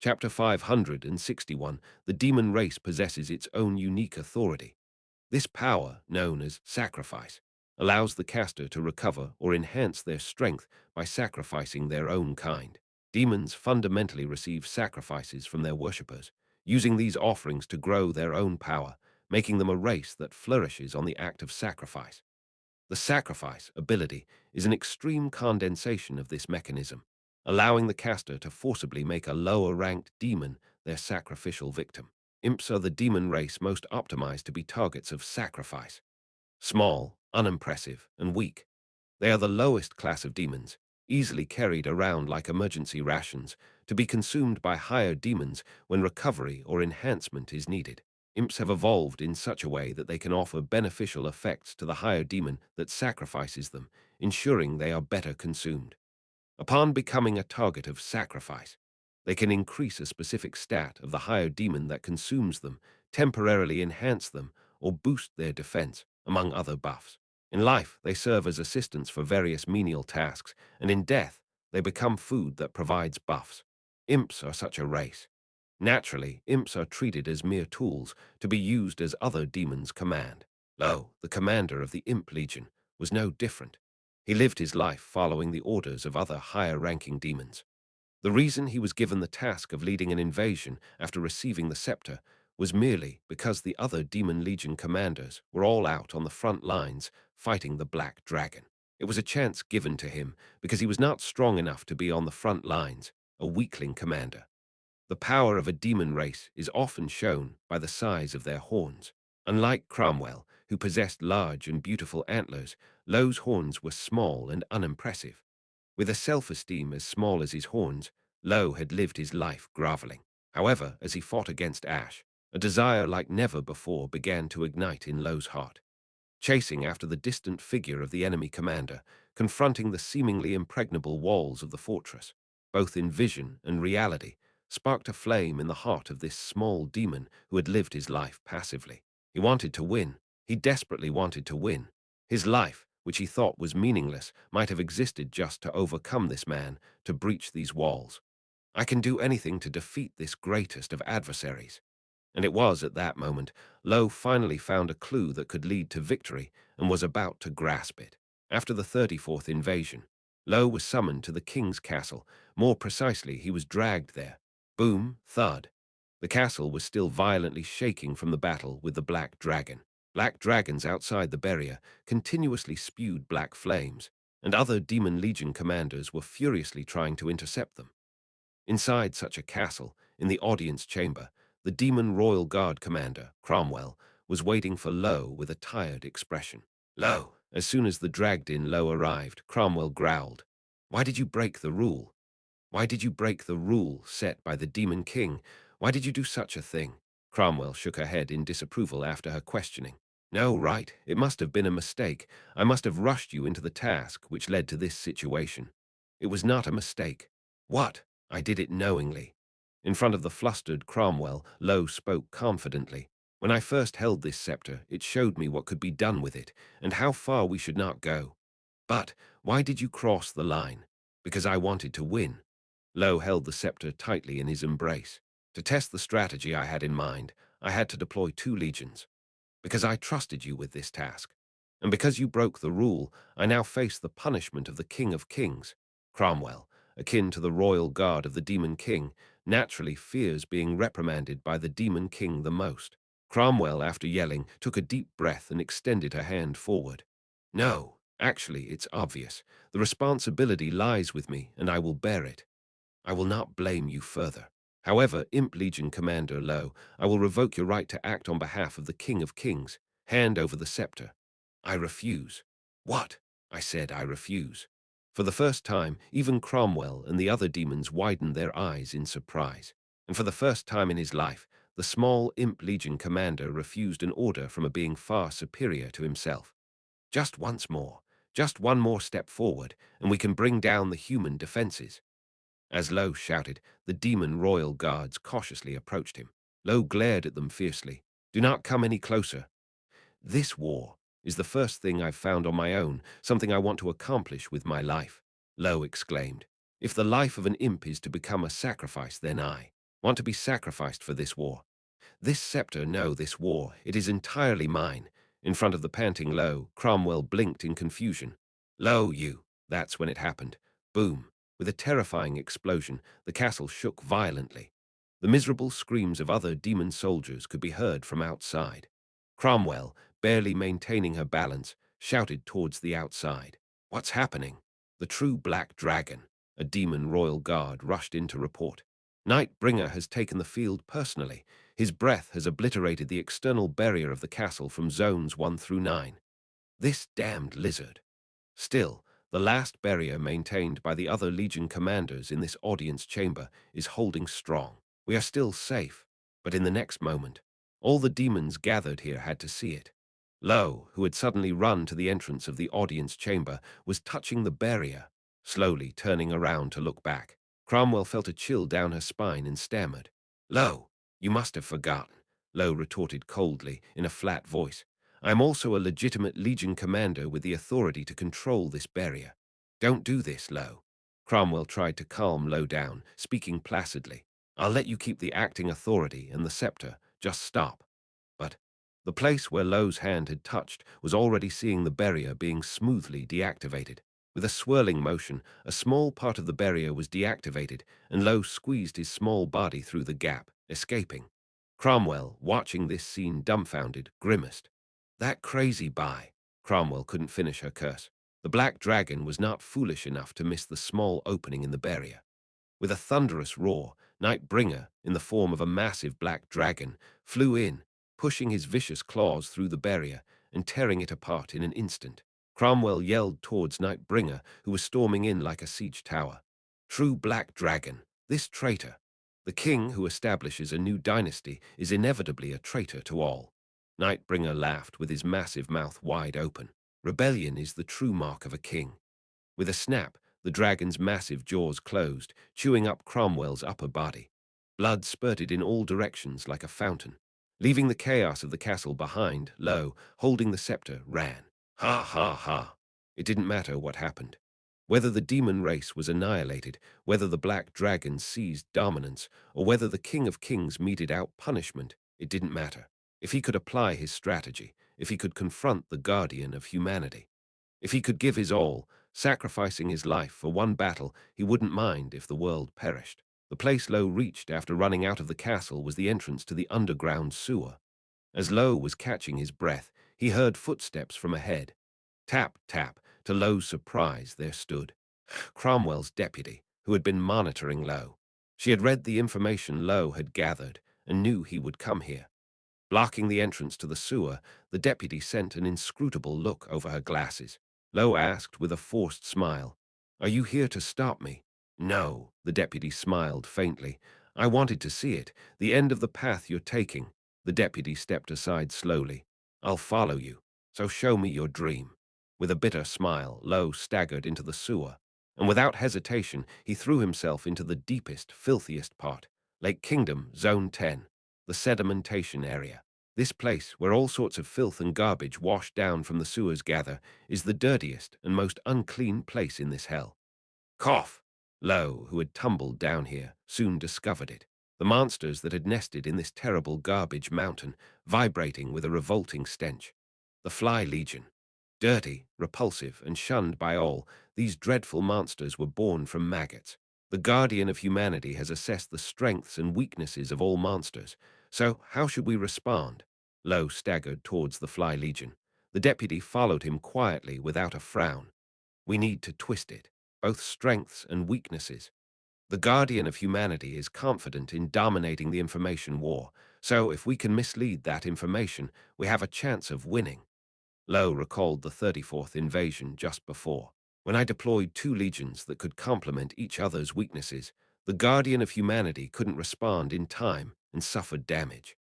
Chapter 561. The demon race possesses its own unique authority. This power, known as sacrifice, allows the caster to recover or enhance their strength by sacrificing their own kind. Demons fundamentally receive sacrifices from their worshippers, using these offerings to grow their own power, making them a race that flourishes on the act of sacrifice. The sacrifice ability is an extreme condensation of this mechanism, allowing the caster to forcibly make a lower-ranked demon their sacrificial victim. Imps are the demon race most optimized to be targets of sacrifice. Small, unimpressive, and weak, they are the lowest class of demons, easily carried around like emergency rations, to be consumed by higher demons when recovery or enhancement is needed. Imps have evolved in such a way that they can offer beneficial effects to the higher demon that sacrifices them, ensuring they are better consumed. Upon becoming a target of sacrifice, they can increase a specific stat of the higher demon that consumes them, temporarily enhance them, or boost their defense, among other buffs. In life, they serve as assistants for various menial tasks, and in death, they become food that provides buffs. Imps are such a race. Naturally, imps are treated as mere tools to be used as other demons command. Lo, the commander of the Imp Legion was no different. He lived his life following the orders of other higher-ranking demons. The reason he was given the task of leading an invasion after receiving the scepter was merely because the other Demon Legion commanders were all out on the front lines fighting the Black Dragon. It was a chance given to him because he was not strong enough to be on the front lines, a weakling commander. The power of a demon race is often shown by the size of their horns. Unlike Cromwell, who possessed large and beautiful antlers, Lowe's horns were small and unimpressive. With a self-esteem as small as his horns, Lowe had lived his life groveling. However, as he fought against Ash, a desire like never before began to ignite in Lowe's heart. Chasing after the distant figure of the enemy commander, confronting the seemingly impregnable walls of the fortress, both in vision and reality, sparked a flame in the heart of this small demon who had lived his life passively. He wanted to win. He desperately wanted to win. His life, which he thought was meaningless, might have existed just to overcome this man, to breach these walls. I can do anything to defeat this greatest of adversaries. And it was at that moment Lowe finally found a clue that could lead to victory and was about to grasp it. After the 34th invasion, Lowe was summoned to the king's castle. More precisely, he was dragged there. Boom, thud. The castle was still violently shaking from the battle with the Black Dragon. Black dragons outside the barrier continuously spewed black flames, and other Demon Legion commanders were furiously trying to intercept them. Inside such a castle, in the audience chamber, the Demon Royal Guard commander, Cromwell, was waiting for Lowe with a tired expression. Lowe! As soon as the dragged-in Lowe arrived, Cromwell growled. Why did you break the rule? Why did you break the rule set by the Demon King? Why did you do such a thing? Cromwell shook her head in disapproval after her questioning. No, right. It must have been a mistake. I must have rushed you into the task which led to this situation. It was not a mistake. What? I did it knowingly. In front of the flustered Cromwell, Lowe spoke confidently. When I first held this scepter, it showed me what could be done with it, and how far we should not go. But why did you cross the line? Because I wanted to win. Lowe held the scepter tightly in his embrace. To test the strategy I had in mind, I had to deploy 2 legions. Because I trusted you with this task. And because you broke the rule, I now face the punishment of the King of Kings. Cromwell, akin to the royal guard of the Demon King, naturally fears being reprimanded by the Demon King the most. Cromwell, after yelling, took a deep breath and extended her hand forward. No, actually, it's obvious. The responsibility lies with me, and I will bear it. I will not blame you further. However, Imp Legion Commander Lowe, I will revoke your right to act on behalf of the King of Kings. Hand over the scepter. I refuse. What? I said I refuse. For the first time, even Cromwell and the other demons widened their eyes in surprise. And for the first time in his life, the small Imp Legion commander refused an order from a being far superior to himself. Just once more, just one more step forward, and we can bring down the human defenses. As Lowe shouted, the Demon Royal Guards cautiously approached him. Lowe glared at them fiercely. Do not come any closer. This war is the first thing I've found on my own, something I want to accomplish with my life, Lowe exclaimed. If the life of an imp is to become a sacrifice, then I. Want to be sacrificed for this war? This scepter, no, this war, it is entirely mine. In front of the panting Lo, Cromwell blinked in confusion. Lo, you! That's when it happened. Boom! With a terrifying explosion, the castle shook violently. The miserable screams of other demon soldiers could be heard from outside. Cromwell, barely maintaining her balance, shouted towards the outside. What's happening? The true Black Dragon, a demon royal guard, rushed in to report. Nightbringer has taken the field personally. His breath has obliterated the external barrier of the castle from zones 1 through 9. This damned lizard. Still, the last barrier maintained by the other Legion commanders in this audience chamber is holding strong. We are still safe, but in the next moment, all the demons gathered here had to see it. Lo, who had suddenly run to the entrance of the audience chamber, was touching the barrier, slowly turning around to look back. Cromwell felt a chill down her spine and stammered. Lo, you must have forgotten, Lo retorted coldly in a flat voice. I am also a legitimate Legion commander with the authority to control this barrier. Don't do this, Lo. Cromwell tried to calm Lo down, speaking placidly. I'll let you keep the acting authority and the scepter. Just stop. But the place where Lo's hand had touched was already seeing the barrier being smoothly deactivated. With a swirling motion, a small part of the barrier was deactivated, and Lo squeezed his small body through the gap, escaping. Cromwell, watching this scene dumbfounded, grimaced. That crazy bye. Cromwell couldn't finish her curse. The Black Dragon was not foolish enough to miss the small opening in the barrier. With a thunderous roar, Nightbringer, in the form of a massive black dragon, flew in, pushing his vicious claws through the barrier and tearing it apart in an instant. Cromwell yelled towards Nightbringer, who was storming in like a siege tower. True Black Dragon, this traitor. The king who establishes a new dynasty is inevitably a traitor to all. Nightbringer laughed with his massive mouth wide open. Rebellion is the true mark of a king. With a snap, the dragon's massive jaws closed, chewing up Cromwell's upper body. Blood spurted in all directions like a fountain. Leaving the chaos of the castle behind, Lo, holding the scepter, ran. Ha ha ha. It didn't matter what happened. Whether the demon race was annihilated, whether the Black Dragon seized dominance, or whether the King of Kings meted out punishment, it didn't matter. If he could apply his strategy, if he could confront the guardian of humanity, if he could give his all, sacrificing his life for one battle, he wouldn't mind if the world perished. The place Lo reached after running out of the castle was the entrance to the underground sewer. As Lo was catching his breath, he heard footsteps from ahead. Tap, tap. To Lo's surprise, there stood Cromwell's deputy, who had been monitoring Lo. She had read the information Lo had gathered and knew he would come here. Blocking the entrance to the sewer, the deputy sent an inscrutable look over her glasses. Lo asked with a forced smile, "Are you here to stop me?" "No," the deputy smiled faintly. "I wanted to see it, the end of the path you're taking." The deputy stepped aside slowly. "I'll follow you, so show me your dream." With a bitter smile, Lo staggered into the sewer, and without hesitation, he threw himself into the deepest, filthiest part. Lake Kingdom, Zone 10, the sedimentation area. This place, where all sorts of filth and garbage washed down from the sewers gather, is the dirtiest and most unclean place in this hell. Cough! Lo, who had tumbled down here, soon discovered it. The monsters that had nested in this terrible garbage mountain, vibrating with a revolting stench. The Fly Legion. Dirty, repulsive, and shunned by all, these dreadful monsters were born from maggots. The guardian of humanity has assessed the strengths and weaknesses of all monsters. So, how should we respond? Lo staggered towards the Fly Legion. The deputy followed him quietly without a frown. We need to twist it, both strengths and weaknesses. The guardian of humanity is confident in dominating the information war, so if we can mislead that information, we have a chance of winning. Lo recalled the 34th invasion just before. When I deployed two legions that could complement each other's weaknesses, the guardian of humanity couldn't respond in time and suffered damage.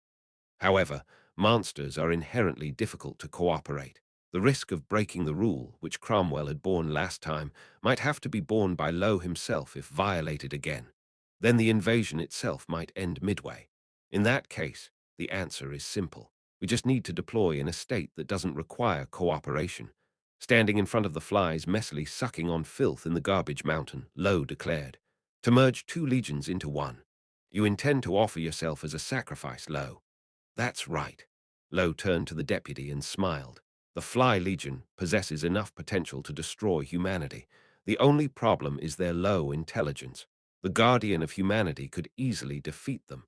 However, monsters are inherently difficult to cooperate. The risk of breaking the rule, which Cromwell had borne last time, might have to be borne by Lo himself if violated again. Then the invasion itself might end midway. In that case, the answer is simple. We just need to deploy in a state that doesn't require cooperation. Standing in front of the flies messily sucking on filth in the garbage mountain, Lo declared, to merge two legions into one. You intend to offer yourself as a sacrifice, Lo. That's right. Lo turned to the deputy and smiled. The Fly Legion possesses enough potential to destroy humanity. The only problem is their low intelligence. The guardian of humanity could easily defeat them.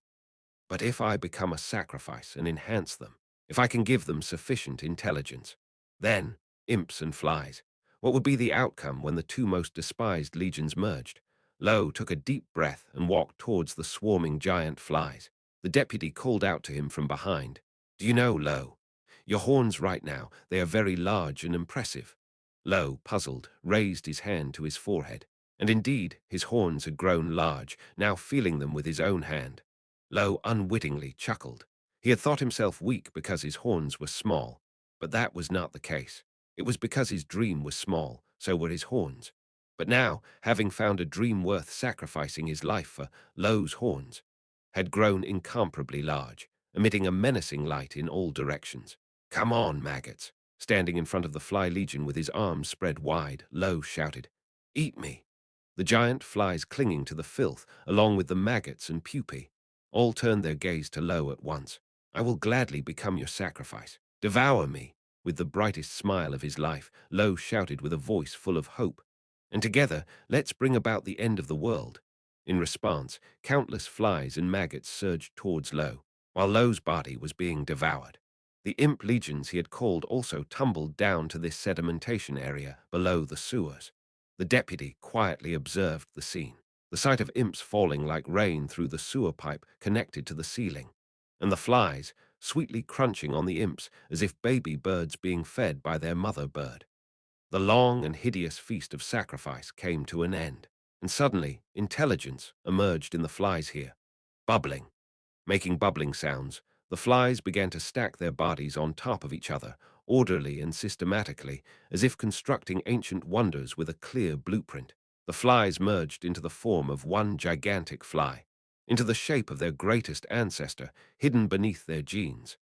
But if I become a sacrifice and enhance them, if I can give them sufficient intelligence, then, imps and flies, what would be the outcome when the two most despised legions merged? Lo took a deep breath and walked towards the swarming giant flies. The deputy called out to him from behind. Do you know, Lo? Your horns right now, they are very large and impressive. Lo, puzzled, raised his hand to his forehead. And indeed, his horns had grown large, now feeling them with his own hand. Lo unwittingly chuckled. He had thought himself weak because his horns were small, but that was not the case. It was because his dream was small, so were his horns. But now, having found a dream worth sacrificing his life for, Lo's horns had grown incomparably large, emitting a menacing light in all directions. Come on, maggots! Standing in front of the Fly Legion with his arms spread wide, Lo shouted, Eat me! The giant flies clinging to the filth, along with the maggots and pupae, all turned their gaze to Lo at once. I will gladly become your sacrifice. Devour me. With the brightest smile of his life, Lo shouted with a voice full of hope. And together, let's bring about the end of the world. In response, countless flies and maggots surged towards Lo, while Lo's body was being devoured. The imp legions he had called also tumbled down to this sedimentation area below the sewers. The deputy quietly observed the scene. The sight of imps falling like rain through the sewer pipe connected to the ceiling, and the flies sweetly crunching on the imps as if baby birds being fed by their mother bird. The long and hideous feast of sacrifice came to an end, and suddenly intelligence emerged in the flies here. Bubbling. Making bubbling sounds, the flies began to stack their bodies on top of each other, orderly and systematically, as if constructing ancient wonders with a clear blueprint. The flies merged into the form of one gigantic fly, into the shape of their greatest ancestor, hidden beneath their genes.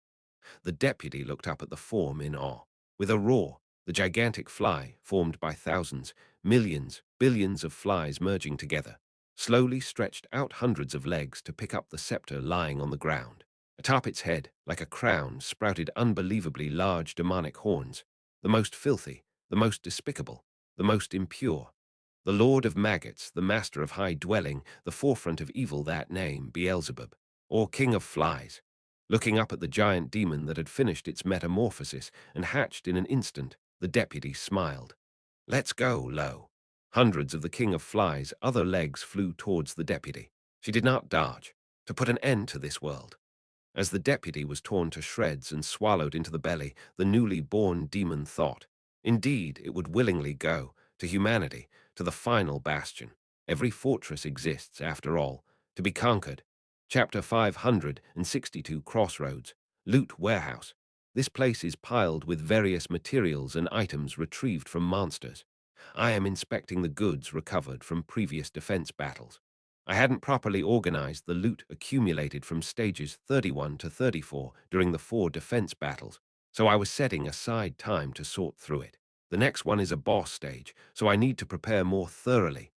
The deputy looked up at the form in awe. With a roar, the gigantic fly, formed by thousands, millions, billions of flies merging together, slowly stretched out hundreds of legs to pick up the scepter lying on the ground. Atop its head, like a crown, sprouted unbelievably large demonic horns, the most filthy, the most despicable, the most impure. The Lord of Maggots, the Master of High Dwelling, the forefront of evil, that name, Beelzebub, or King of Flies. Looking up at the giant demon that had finished its metamorphosis and hatched in an instant, the deputy smiled. Let's go, Lo. Hundreds of the King of Flies' other legs flew towards the deputy. She did not dodge. To put an end to this world. As the deputy was torn to shreds and swallowed into the belly, the newly born demon thought. Indeed, it would willingly go, to humanity, to the final bastion. Every fortress exists, after all, to be conquered. Chapter 562, Crossroads. Loot Warehouse. This place is piled with various materials and items retrieved from monsters. I am inspecting the goods recovered from previous defense battles. I hadn't properly organized the loot accumulated from stages 31 to 34 during the 4 defense battles, so I was setting aside time to sort through it. The next one is a boss stage, so I need to prepare more thoroughly.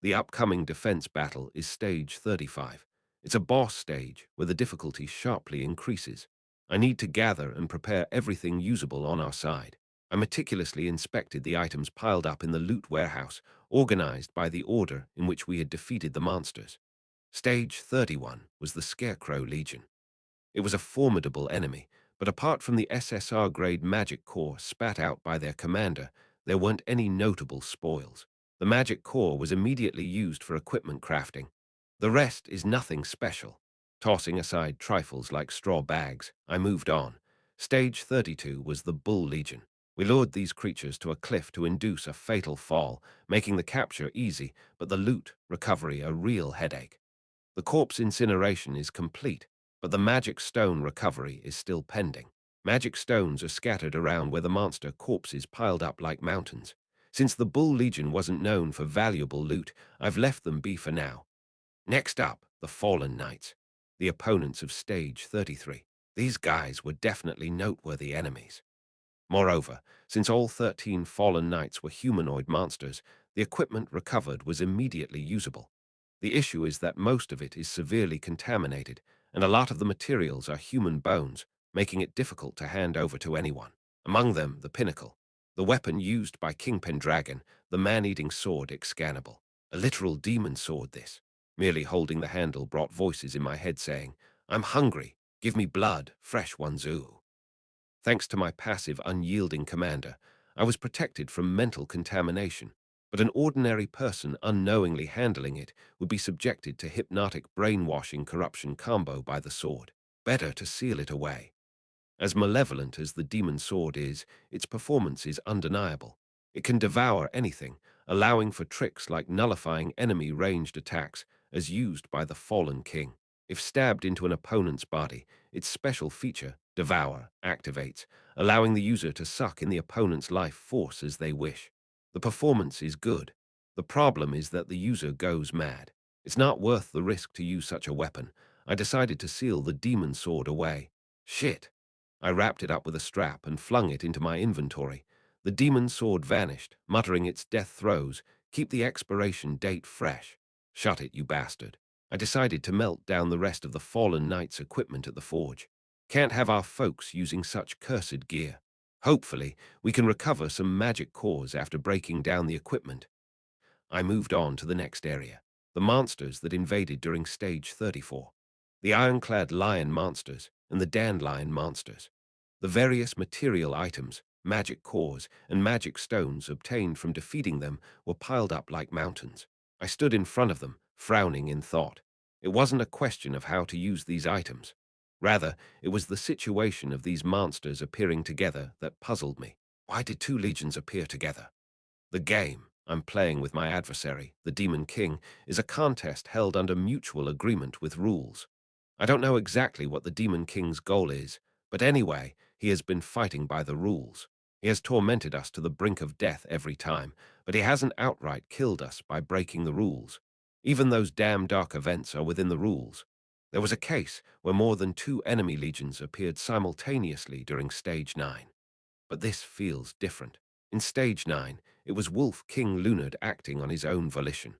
The upcoming defense battle is stage 35. It's a boss stage where the difficulty sharply increases. I need to gather and prepare everything usable on our side. I meticulously inspected the items piled up in the loot warehouse, organized by the order in which we had defeated the monsters. Stage 31 was the Scarecrow Legion. It was a formidable enemy, but apart from the SSR-grade magic core spat out by their commander, there weren't any notable spoils. The magic core was immediately used for equipment crafting. The rest is nothing special. Tossing aside trifles like straw bags, I moved on. Stage 32 was the Bull Legion. We lured these creatures to a cliff to induce a fatal fall, making the capture easy, but the loot recovery a real headache. The corpse incineration is complete, but the magic stone recovery is still pending. Magic stones are scattered around where the monster corpses piled up like mountains. Since the Bull Legion wasn't known for valuable loot, I've left them be for now. Next up, the Fallen Knights, the opponents of Stage 33. These guys were definitely noteworthy enemies. Moreover, since all 13 Fallen Knights were humanoid monsters, the equipment recovered was immediately usable. The issue is that most of it is severely contaminated, and a lot of the materials are human bones, making it difficult to hand over to anyone. Among them, the pinnacle, the weapon used by King Pendragon, the man-eating sword Excalibur. A literal demon sword, this. Merely holding the handle brought voices in my head saying, "I'm hungry. Give me blood, fresh ones, ooh." Thanks to my passive, unyielding commander, I was protected from mental contamination, but an ordinary person unknowingly handling it would be subjected to hypnotic brainwashing corruption combo by the sword. Better to seal it away. As malevolent as the demon sword is, its performance is undeniable. It can devour anything, allowing for tricks like nullifying enemy ranged attacks as used by the fallen king. If stabbed into an opponent's body, its special feature, Devour, activates, allowing the user to suck in the opponent's life force as they wish. The performance is good. The problem is that the user goes mad. It's not worth the risk to use such a weapon. I decided to seal the demon sword away. Shit. I wrapped it up with a strap and flung it into my inventory. The demon sword vanished, muttering its death throes, "Keep the expiration date fresh." "Shut it, you bastard." I decided to melt down the rest of the fallen knight's equipment at the forge. Can't have our folks using such cursed gear. Hopefully, we can recover some magic cores after breaking down the equipment. I moved on to the next area, the monsters that invaded during Stage 34. The ironclad lion monsters and the dandelion monsters. The various material items, magic cores, and magic stones obtained from defeating them were piled up like mountains. I stood in front of them, frowning in thought. It wasn't a question of how to use these items. Rather, it was the situation of these monsters appearing together that puzzled me. Why did two legions appear together? The game I'm playing with my adversary, the Demon King, is a contest held under mutual agreement with rules. I don't know exactly what the Demon King's goal is, but anyway, he has been fighting by the rules. He has tormented us to the brink of death every time, but he hasn't outright killed us by breaking the rules. Even those damn dark events are within the rules. There was a case where more than two enemy legions appeared simultaneously during Stage 9. But this feels different. In Stage 9, it was Wolf King Lunard acting on his own volition.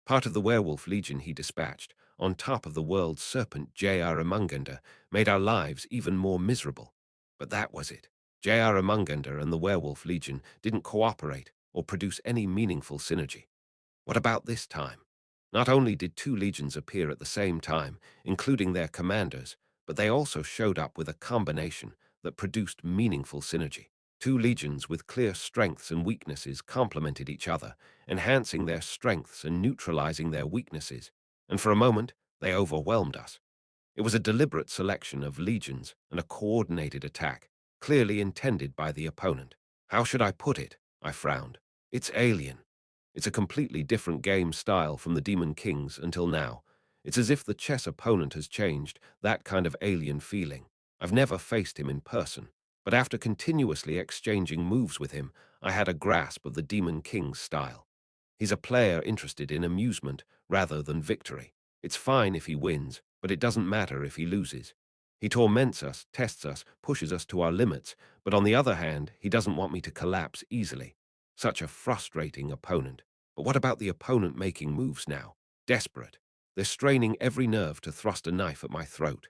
Part of the werewolf legion he dispatched, on top of the world's serpent J.R. Amunganda, made our lives even more miserable. But that was it. J.R. Amunganda and the werewolf legion didn't cooperate or produce any meaningful synergy. What about this time? Not only did two legions appear at the same time, including their commanders, but they also showed up with a combination that produced meaningful synergy. Two legions with clear strengths and weaknesses complemented each other, enhancing their strengths and neutralizing their weaknesses, and for a moment, they overwhelmed us. It was a deliberate selection of legions and a coordinated attack, clearly intended by the opponent. How should I put it? I frowned. It's alien. It's a completely different game style from the Demon Kings until now. It's as if the chess opponent has changed, that kind of alien feeling. I've never faced him in person, but after continuously exchanging moves with him, I had a grasp of the Demon King's style. He's a player interested in amusement rather than victory. It's fine if he wins, but it doesn't matter if he loses. He torments us, tests us, pushes us to our limits, but on the other hand, he doesn't want me to collapse easily. Such a frustrating opponent. But what about the opponent making moves now? Desperate. They're straining every nerve to thrust a knife at my throat.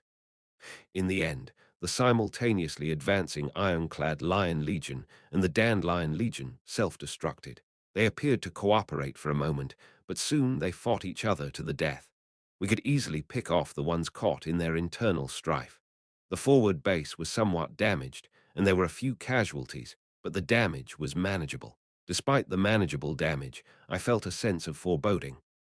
In the end, the simultaneously advancing ironclad Lion Legion and the Dandelion Legion self-destructed. They appeared to cooperate for a moment, but soon they fought each other to the death. We could easily pick off the ones caught in their internal strife. The forward base was somewhat damaged, and there were a few casualties, but the damage was manageable. Despite the manageable damage, I felt a sense of foreboding.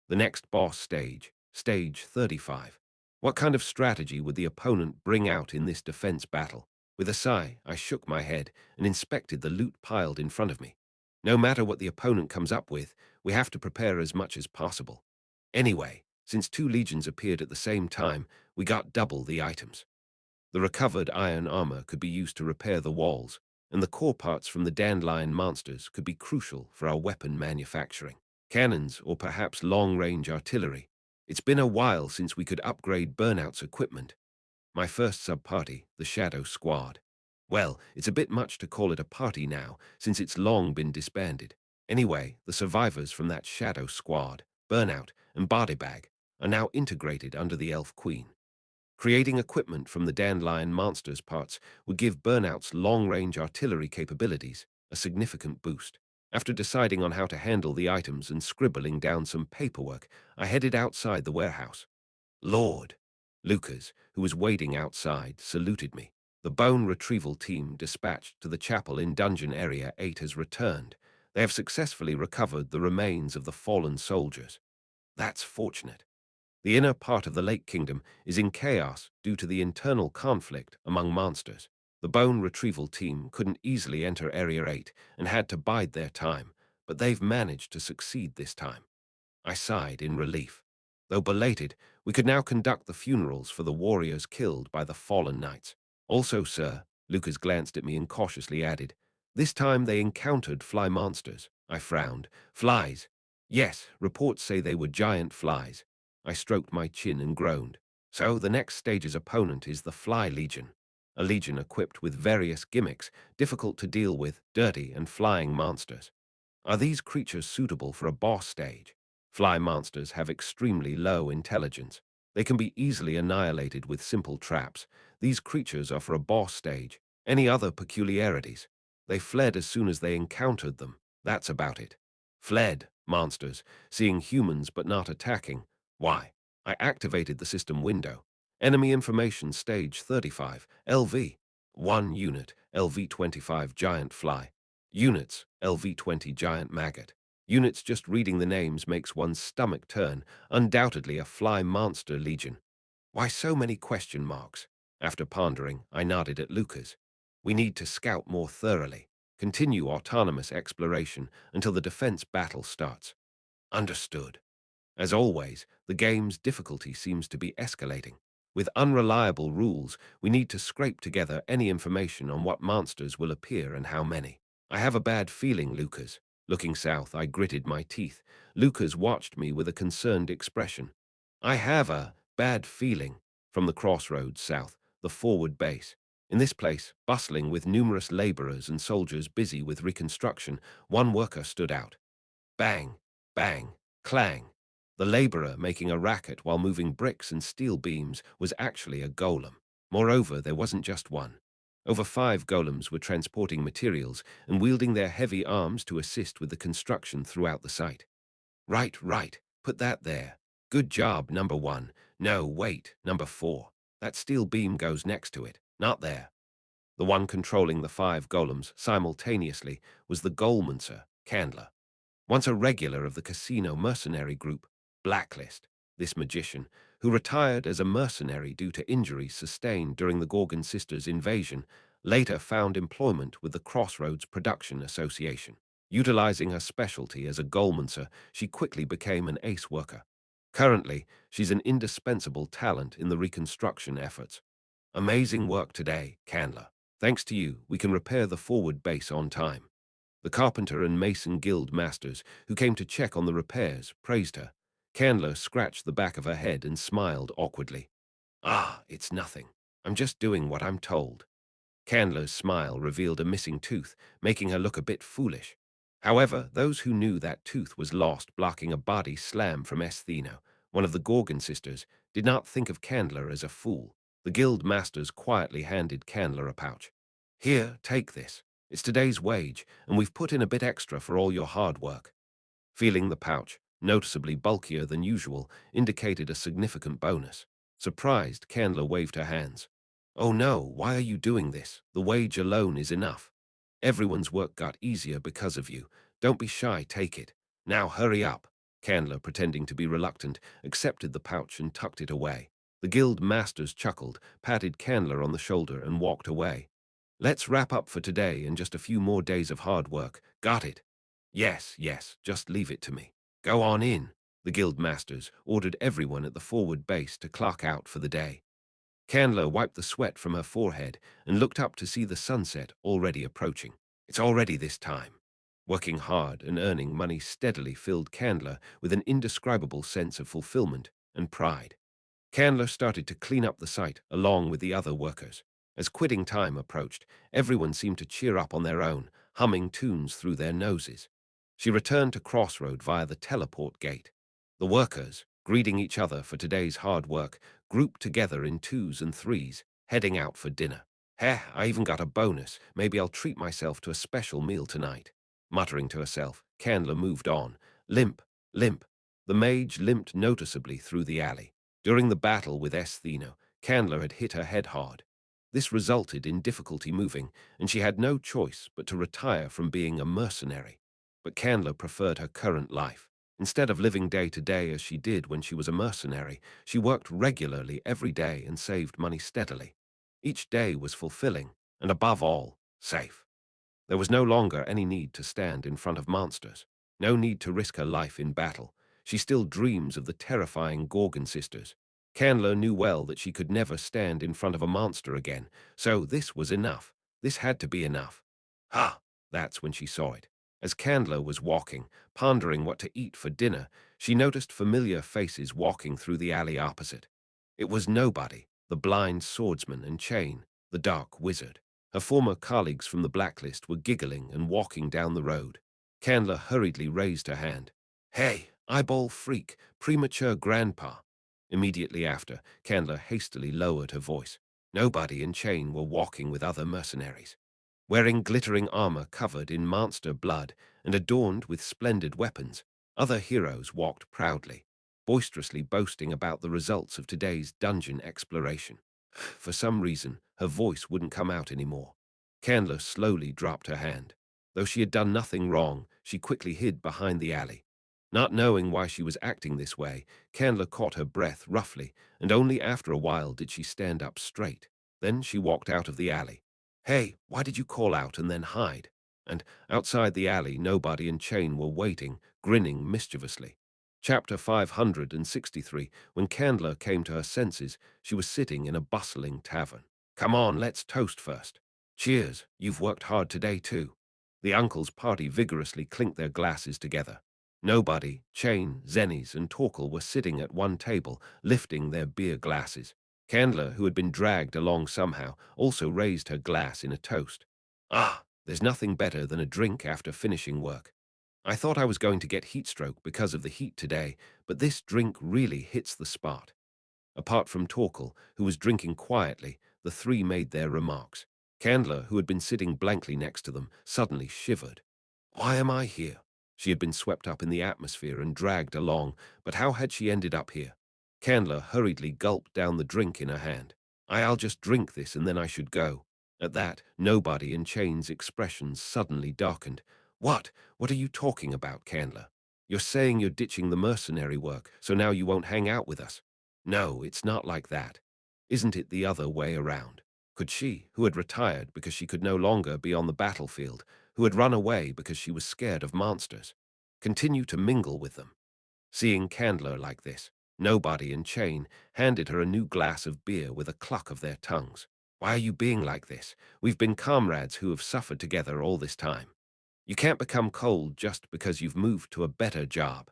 The next boss stage, Stage 35. What kind of strategy would the opponent bring out in this defense battle? With a sigh, I shook my head and inspected the loot piled in front of me. No matter what the opponent comes up with, we have to prepare as much as possible. Anyway, since two legions appeared at the same time, we got double the items. The recovered iron armor could be used to repair the walls, and the core parts from the dandelion monsters could be crucial for our weapon manufacturing. Cannons or perhaps long-range artillery. It's been a while since we could upgrade Burnout's equipment. My first sub-party, the Shadow Squad. Well, it's a bit much to call it a party now, since it's long been disbanded. Anyway, the survivors from that Shadow Squad Burnout, and Body Bag are now integrated under the Elf Queen. Creating equipment from the Dandelion Monster's parts would give Burnout's long-range artillery capabilities a significant boost. After deciding on how to handle the items and scribbling down some paperwork, I headed outside the warehouse. Lord! Lucas, who was waiting outside, saluted me. The bone retrieval team dispatched to the chapel in Dungeon Area 8 has returned. They have successfully recovered the remains of the fallen soldiers. That's fortunate. The inner part of the Lake Kingdom is in chaos due to the internal conflict among monsters. The bone retrieval team couldn't easily enter Area 8 and had to bide their time, but they've managed to succeed this time. I sighed in relief. Though belated, we could now conduct the funerals for the warriors killed by the fallen knights. Also, sir, Lucas glanced at me and cautiously added, this time they encountered fly monsters. I frowned. Flies? Yes, reports say they were giant flies. I stroked my chin and groaned. So the next stage's opponent is the Fly Legion, a legion equipped with various gimmicks, difficult to deal with, dirty and flying monsters. Are these creatures suitable for a boss stage? Fly monsters have extremely low intelligence. They can be easily annihilated with simple traps. These creatures are for a boss stage. Any other peculiarities? They fled as soon as they encountered them. That's about it. Fled, monsters, seeing humans but not attacking. Why? I activated the system window. Enemy information stage 35, LV. 1 unit, LV-25 giant fly. Units, LV-20 giant maggot. Units just reading the names makes one's stomach turn, undoubtedly a fly monster legion. Why so many question marks? After pondering, I nodded at Lucas. We need to scout more thoroughly, continue autonomous exploration until the defense battle starts. Understood. As always, the game's difficulty seems to be escalating. With unreliable rules, we need to scrape together any information on what monsters will appear and how many. I have a bad feeling, Lucas. Looking south, I gritted my teeth. Lucas watched me with a concerned expression. I have a bad feeling. From the crossroads south, the forward base. In this place, bustling with numerous laborers and soldiers busy with reconstruction, one worker stood out. Bang, bang, clang. The laborer making a racket while moving bricks and steel beams was actually a golem. Moreover, there wasn't just one. Over 5 golems were transporting materials and wielding their heavy arms to assist with the construction throughout the site. Right, right, put that there. Good job, number 1. No, wait, number 4. That steel beam goes next to it, not there. The one controlling the 5 golems simultaneously was the Golemancer, Candler. Once a regular of the casino mercenary group, Blacklist, this magician, who retired as a mercenary due to injuries sustained during the Gorgon sisters' invasion, later found employment with the Crossroads Production Association. Utilizing her specialty as a goalmancer, she quickly became an ace worker. Currently, she's an indispensable talent in the reconstruction efforts. Amazing work today, Candler. Thanks to you, we can repair the forward base on time. The carpenter and mason guild masters, who came to check on the repairs, praised her. Candler scratched the back of her head and smiled awkwardly. Ah, it's nothing. I'm just doing what I'm told. Candler's smile revealed a missing tooth, making her look a bit foolish. However, those who knew that tooth was lost blocking a body slam from Estheno, one of the Gorgon sisters, did not think of Candler as a fool. The guild masters quietly handed Candler a pouch. Here, take this. It's today's wage, and we've put in a bit extra for all your hard work. Feeling the pouch, noticeably bulkier than usual, indicated a significant bonus. Surprised, Candler waved her hands. Oh no, why are you doing this? The wage alone is enough. Everyone's work got easier because of you. Don't be shy, take it. Now hurry up. Candler, pretending to be reluctant, accepted the pouch and tucked it away. The guild masters chuckled, patted Candler on the shoulder and walked away. Let's wrap up for today and just a few more days of hard work. Got it? Yes, yes, just leave it to me. Go on in. The guild masters ordered everyone at the forward base to clock out for the day. Candler wiped the sweat from her forehead and looked up to see the sunset already approaching. It's already this time. Working hard and earning money steadily filled Candler with an indescribable sense of fulfillment and pride. Candler started to clean up the site along with the other workers. As quitting time approached, everyone seemed to cheer up on their own, humming tunes through their noses. She returned to Crossroad via the teleport gate. The workers, greeting each other for today's hard work, grouped together in twos and threes, heading out for dinner. Heh, I even got a bonus. Maybe I'll treat myself to a special meal tonight. Muttering to herself, Candler moved on. Limp, limp. The mage limped noticeably through the alley. During the battle with Estheno, Candler had hit her head hard. This resulted in difficulty moving, and she had no choice but to retire from being a mercenary. But Candler preferred her current life. Instead of living day to day as she did when she was a mercenary, she worked regularly every day and saved money steadily. Each day was fulfilling, and above all, safe. There was no longer any need to stand in front of monsters, no need to risk her life in battle. She still dreams of the terrifying Gorgon sisters. Candler knew well that she could never stand in front of a monster again, so this was enough. This had to be enough. Ha! That's when she saw it. As Candler was walking, pondering what to eat for dinner, she noticed familiar faces walking through the alley opposite. It was nobody, the blind swordsman and Chain, the dark wizard. Her former colleagues from the blacklist were giggling and walking down the road. Candler hurriedly raised her hand. Hey, eyeball freak, premature grandpa. Immediately after, Candler hastily lowered her voice. Nobody and Chain were walking with other mercenaries. Wearing glittering armor covered in monster blood and adorned with splendid weapons, other heroes walked proudly, boisterously boasting about the results of today's dungeon exploration. For some reason, her voice wouldn't come out anymore. Candler slowly dropped her hand. Though she had done nothing wrong, she quickly hid behind the alley. Not knowing why she was acting this way, Candler caught her breath roughly, and only after a while did she stand up straight. Then she walked out of the alley. Hey, why did you call out and then hide? And outside the alley, nobody and Chain were waiting, grinning mischievously. Chapter 563. When Candler came to her senses, she was sitting in a bustling tavern. Come on, let's toast first. Cheers, you've worked hard today too. The uncle's party vigorously clinked their glasses together. Nobody, Chain, Zennies, and Torkel were sitting at one table, lifting their beer glasses. Candler, who had been dragged along somehow, also raised her glass in a toast. Ah, there's nothing better than a drink after finishing work. I thought I was going to get heatstroke because of the heat today, but this drink really hits the spot. Apart from Torkel, who was drinking quietly, the three made their remarks. Candler, who had been sitting blankly next to them, suddenly shivered. Why am I here? She had been swept up in the atmosphere and dragged along, but how had she ended up here? Candler hurriedly gulped down the drink in her hand. I'll just drink this and then I should go. At that, Nobody in Chain's expressions suddenly darkened. What? What are you talking about, Candler? You're saying you're ditching the mercenary work, so now you won't hang out with us? No, it's not like that. Isn't it the other way around? Could she, who had retired because she could no longer be on the battlefield, who had run away because she was scared of monsters, continue to mingle with them? Seeing Candler like this, Nobody and Chain handed her a new glass of beer with a cluck of their tongues. Why are you being like this? We've been comrades who have suffered together all this time. You can't become cold just because you've moved to a better job.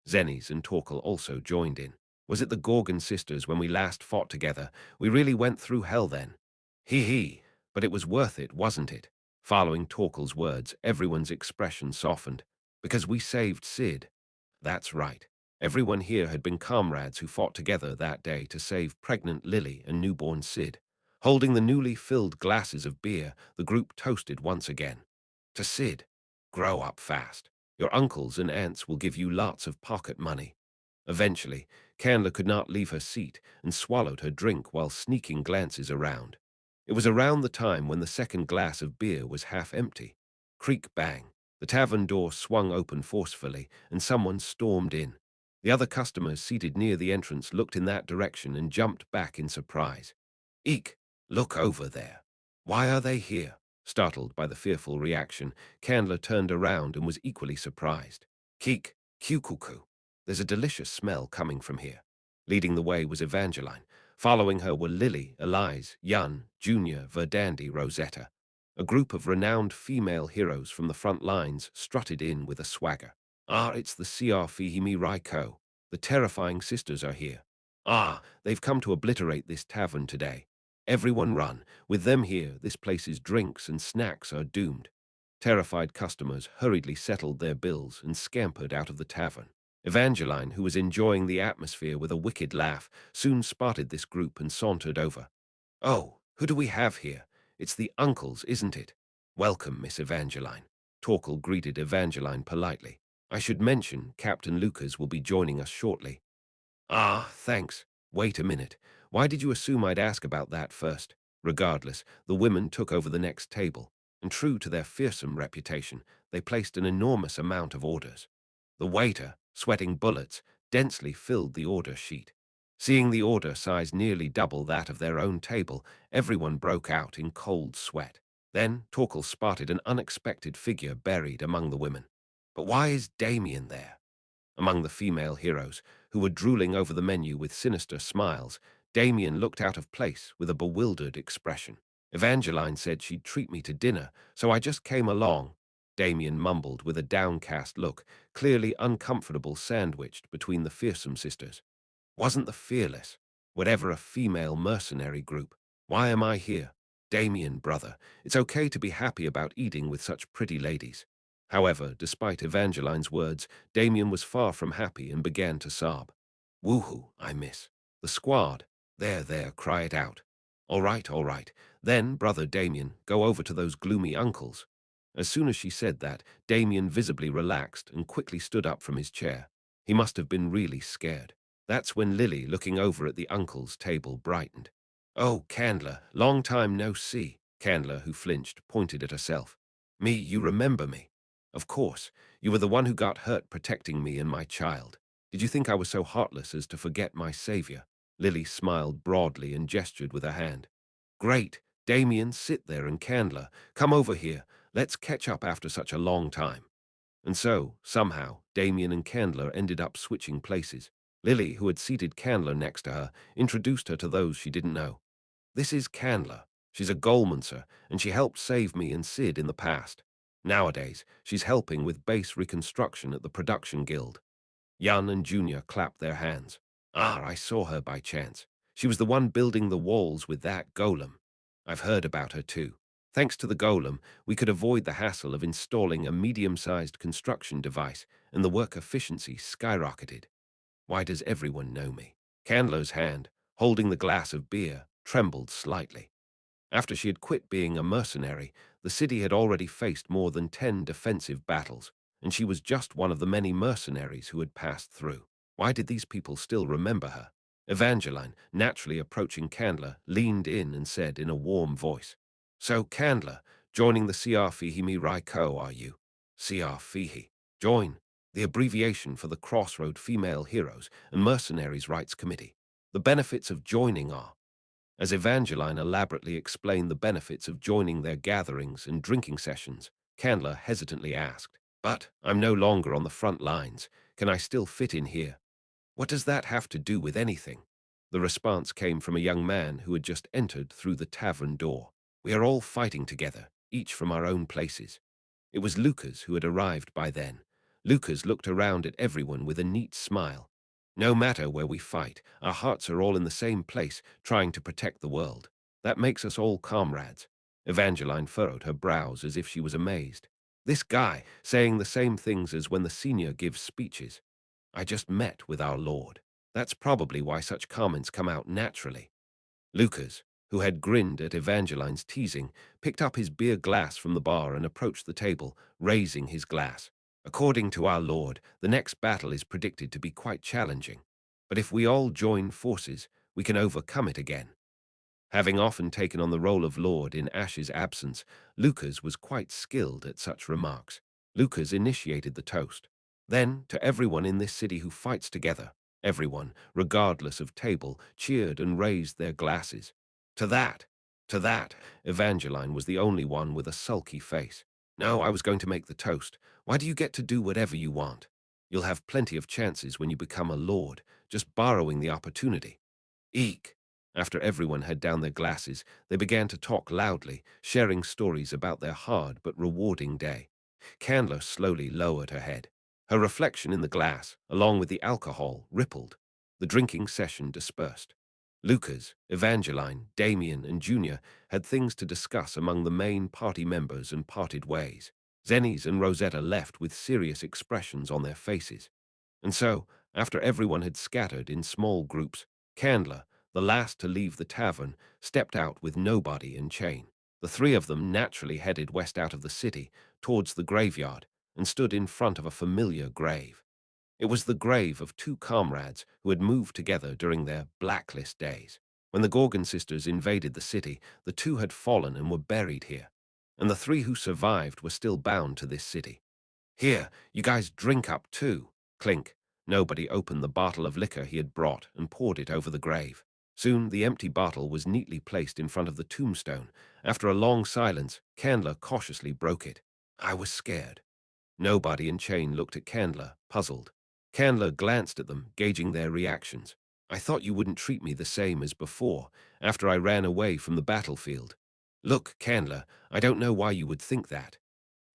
Zennies and Torkel also joined in. Was it the Gorgon sisters when we last fought together? We really went through hell then. Hee hee, but it was worth it, wasn't it? Following Torkel's words, everyone's expression softened. Because we saved Sid. That's right. Everyone here had been comrades who fought together that day to save pregnant Lily and newborn Sid. Holding the newly filled glasses of beer, the group toasted once again. To Sid, grow up fast. Your uncles and aunts will give you lots of pocket money. Eventually, Candler could not leave her seat and swallowed her drink while sneaking glances around. It was around the time when the second glass of beer was half empty. Creak bang. The tavern door swung open forcefully, and someone stormed in. The other customers seated near the entrance looked in that direction and jumped back in surprise. Eek! Look over there. Why are they here? Startled by the fearful reaction, Candler turned around and was equally surprised. Keek! Cuckoo! There's a delicious smell coming from here. Leading the way was Evangeline. Following her were Lily, Elise, Yun, Junior, Verdandi, Rosetta. A group of renowned female heroes from the front lines strutted in with a swagger. Ah, it's the CR Fihimi Raiko. The terrifying sisters are here. Ah, they've come to obliterate this tavern today. Everyone run. With them here, this place's drinks and snacks are doomed. Terrified customers hurriedly settled their bills and scampered out of the tavern. Evangeline, who was enjoying the atmosphere with a wicked laugh, soon spotted this group and sauntered over. "Oh, who do we have here? It's the uncles, isn't it? Welcome, Miss Evangeline." Torkel greeted Evangeline politely. "I should mention Captain Lucas will be joining us shortly." "Ah, thanks. Wait a minute. Why did you assume I'd ask about that first?" Regardless, the women took over the next table, and true to their fearsome reputation, they placed an enormous amount of orders. The waiter, sweating bullets, densely filled the order sheet. Seeing the order size nearly double that of their own table, everyone broke out in cold sweat. Then Torkel spotted an unexpected figure buried among the women. But why is Damien there? Among the female heroes, who were drooling over the menu with sinister smiles, Damien looked out of place with a bewildered expression. "Evangeline said she'd treat me to dinner, so I just came along," Damien mumbled with a downcast look, clearly uncomfortable sandwiched between the fearsome sisters. Wasn't the fearless, whatever a female mercenary group. Why am I here? Damien, brother, it's okay to be happy about eating with such pretty ladies. However, despite Evangeline's words, Damien was far from happy and began to sob. "Woohoo, I miss. The squad. There, cry it out. All right. Then, brother Damien, go over to those gloomy uncles." As soon as she said that, Damien visibly relaxed and quickly stood up from his chair. He must have been really scared. That's when Lily, looking over at the uncle's table, brightened. "Oh, Candler, long time no see." Candler, who flinched, pointed at herself. "Me, you remember me? Of course, you were the one who got hurt protecting me and my child. Did you think I was so heartless as to forget my savior?" Lily smiled broadly and gestured with her hand. "Great. Damien, sit there, and Candler, come over here. Let's catch up after such a long time." And so, somehow, Damien and Candler ended up switching places. Lily, who had seated Candler next to her, introduced her to those she didn't know. "This is Candler. She's a Golemancer, and she helped save me and Sid in the past. Nowadays, she's helping with base reconstruction at the Production Guild." Jan and Junior clapped their hands. "Ah, I saw her by chance. She was the one building the walls with that golem. I've heard about her too. Thanks to the golem, we could avoid the hassle of installing a medium-sized construction device, and the work efficiency skyrocketed." "Why does everyone know me?" Candler's hand, holding the glass of beer, trembled slightly. After she had quit being a mercenary, the city had already faced more than 10 defensive battles, and she was just one of the many mercenaries who had passed through. Why did these people still remember her? Evangeline, naturally approaching Candler, leaned in and said in a warm voice, "So, Candler, joining the CR Fihimi Raiko, are you?" CR Fihi. Join, the abbreviation for the Crossroad Female Heroes and Mercenaries Rights Committee. The benefits of joining are— as Evangeline elaborately explained the benefits of joining their gatherings and drinking sessions, Candler hesitantly asked, "But I'm no longer on the front lines. Can I still fit in here?" "What does that have to do with anything?" The response came from a young man who had just entered through the tavern door. "We are all fighting together, each from our own places." It was Lucas who had arrived by then. Lucas looked around at everyone with a neat smile. "No matter where we fight, our hearts are all in the same place, trying to protect the world. That makes us all comrades." Evangeline furrowed her brows as if she was amazed. This guy saying the same things as when the senior gives speeches. "I just met with our Lord." That's probably why such comments come out naturally. Lucas, who had grinned at Evangeline's teasing, picked up his beer glass from the bar and approached the table, raising his glass. "According to our Lord, the next battle is predicted to be quite challenging. But if we all join forces, we can overcome it again." Having often taken on the role of Lord in Ash's absence, Lucas was quite skilled at such remarks. Lucas initiated the toast. Then, to everyone in this city who fights together, everyone, regardless of table, cheered and raised their glasses. "To that! To that!" Evangeline was the only one with a sulky face. "No, I was going to make the toast. Why do you get to do whatever you want? You'll have plenty of chances when you become a lord, just borrowing the opportunity." Eek! After everyone had down their glasses, they began to talk loudly, sharing stories about their hard but rewarding day. Candler slowly lowered her head. Her reflection in the glass, along with the alcohol, rippled. The drinking session dispersed. Lucas, Evangeline, Damien, and Junior had things to discuss among the main party members and parted ways. Zennies and Rosetta left with serious expressions on their faces. And so, after everyone had scattered in small groups, Candler, the last to leave the tavern, stepped out with Nobody and Chain. The three of them naturally headed west out of the city, towards the graveyard, and stood in front of a familiar grave. It was the grave of two comrades who had moved together during their blacklist days. When the Gorgon sisters invaded the city, the two had fallen and were buried here, and the three who survived were still bound to this city. Here, you guys drink up too. Clink. Nobody opened the bottle of liquor he had brought and poured it over the grave. Soon the empty bottle was neatly placed in front of the tombstone. After a long silence, Candler cautiously broke it. I was scared. Nobody and Chain looked at Candler, puzzled. Candler glanced at them, gauging their reactions. I thought you wouldn't treat me the same as before, after I ran away from the battlefield. Look, Candler, I don't know why you would think that.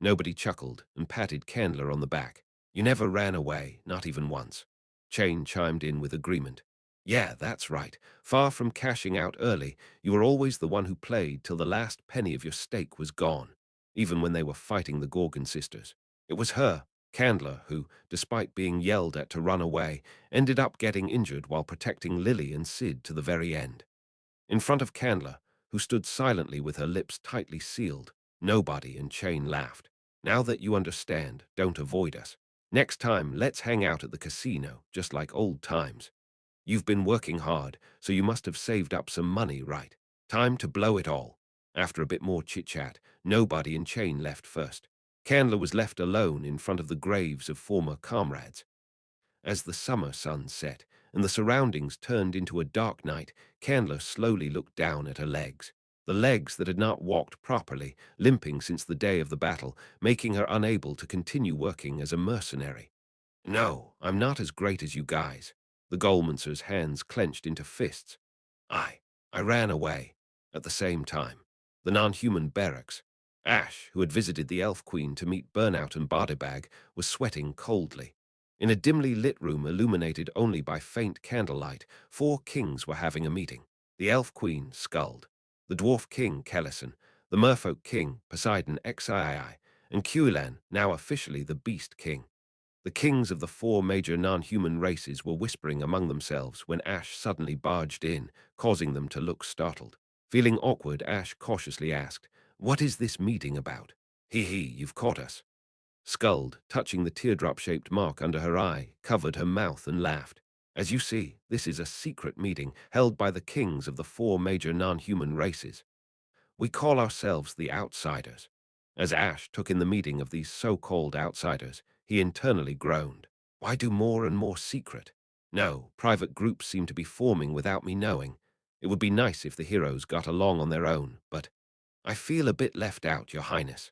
Nobody chuckled and patted Candler on the back. You never ran away, not even once. Chain chimed in with agreement. Yeah, that's right. Far from cashing out early, you were always the one who played till the last penny of your stake was gone, even when they were fighting the Gorgon sisters. It was her, Candler, who, despite being yelled at to run away, ended up getting injured while protecting Lily and Sid to the very end. In front of Candler, who stood silently with her lips tightly sealed, Nobody and Chain laughed. Now that you understand, don't avoid us. Next time, let's hang out at the casino, just like old times. You've been working hard, so you must have saved up some money, right? Time to blow it all. After a bit more chit-chat, Nobody and Chain left first. Candler was left alone in front of the graves of former comrades. As the summer sun set and the surroundings turned into a dark night, Candler slowly looked down at her legs. The legs that had not walked properly, limping since the day of the battle, making her unable to continue working as a mercenary. No, I'm not as great as you guys. The Golmancer's hands clenched into fists. I ran away. At the same time, the non-human barracks. Ash, who had visited the Elf Queen to meet Burnout and Bardybag, was sweating coldly. In a dimly lit room illuminated only by faint candlelight, four kings were having a meeting. The Elf Queen, Skuld, the Dwarf King, Kellison, the Merfolk King, Poseidon XII, and Cuilan, now officially the Beast King. The kings of the four major non-human races were whispering among themselves when Ash suddenly barged in, causing them to look startled. Feeling awkward, Ash cautiously asked, "What is this meeting about?" "Hee hee, you've caught us." Skuld, touching the teardrop-shaped mark under her eye, covered her mouth and laughed. "As you see, this is a secret meeting held by the kings of the four major non-human races. We call ourselves the Outsiders." As Ash took in the meeting of these so-called outsiders, he internally groaned. Why do more and more secret? No, private groups seem to be forming without me knowing. It would be nice if the heroes got along on their own, but I feel a bit left out, Your Highness.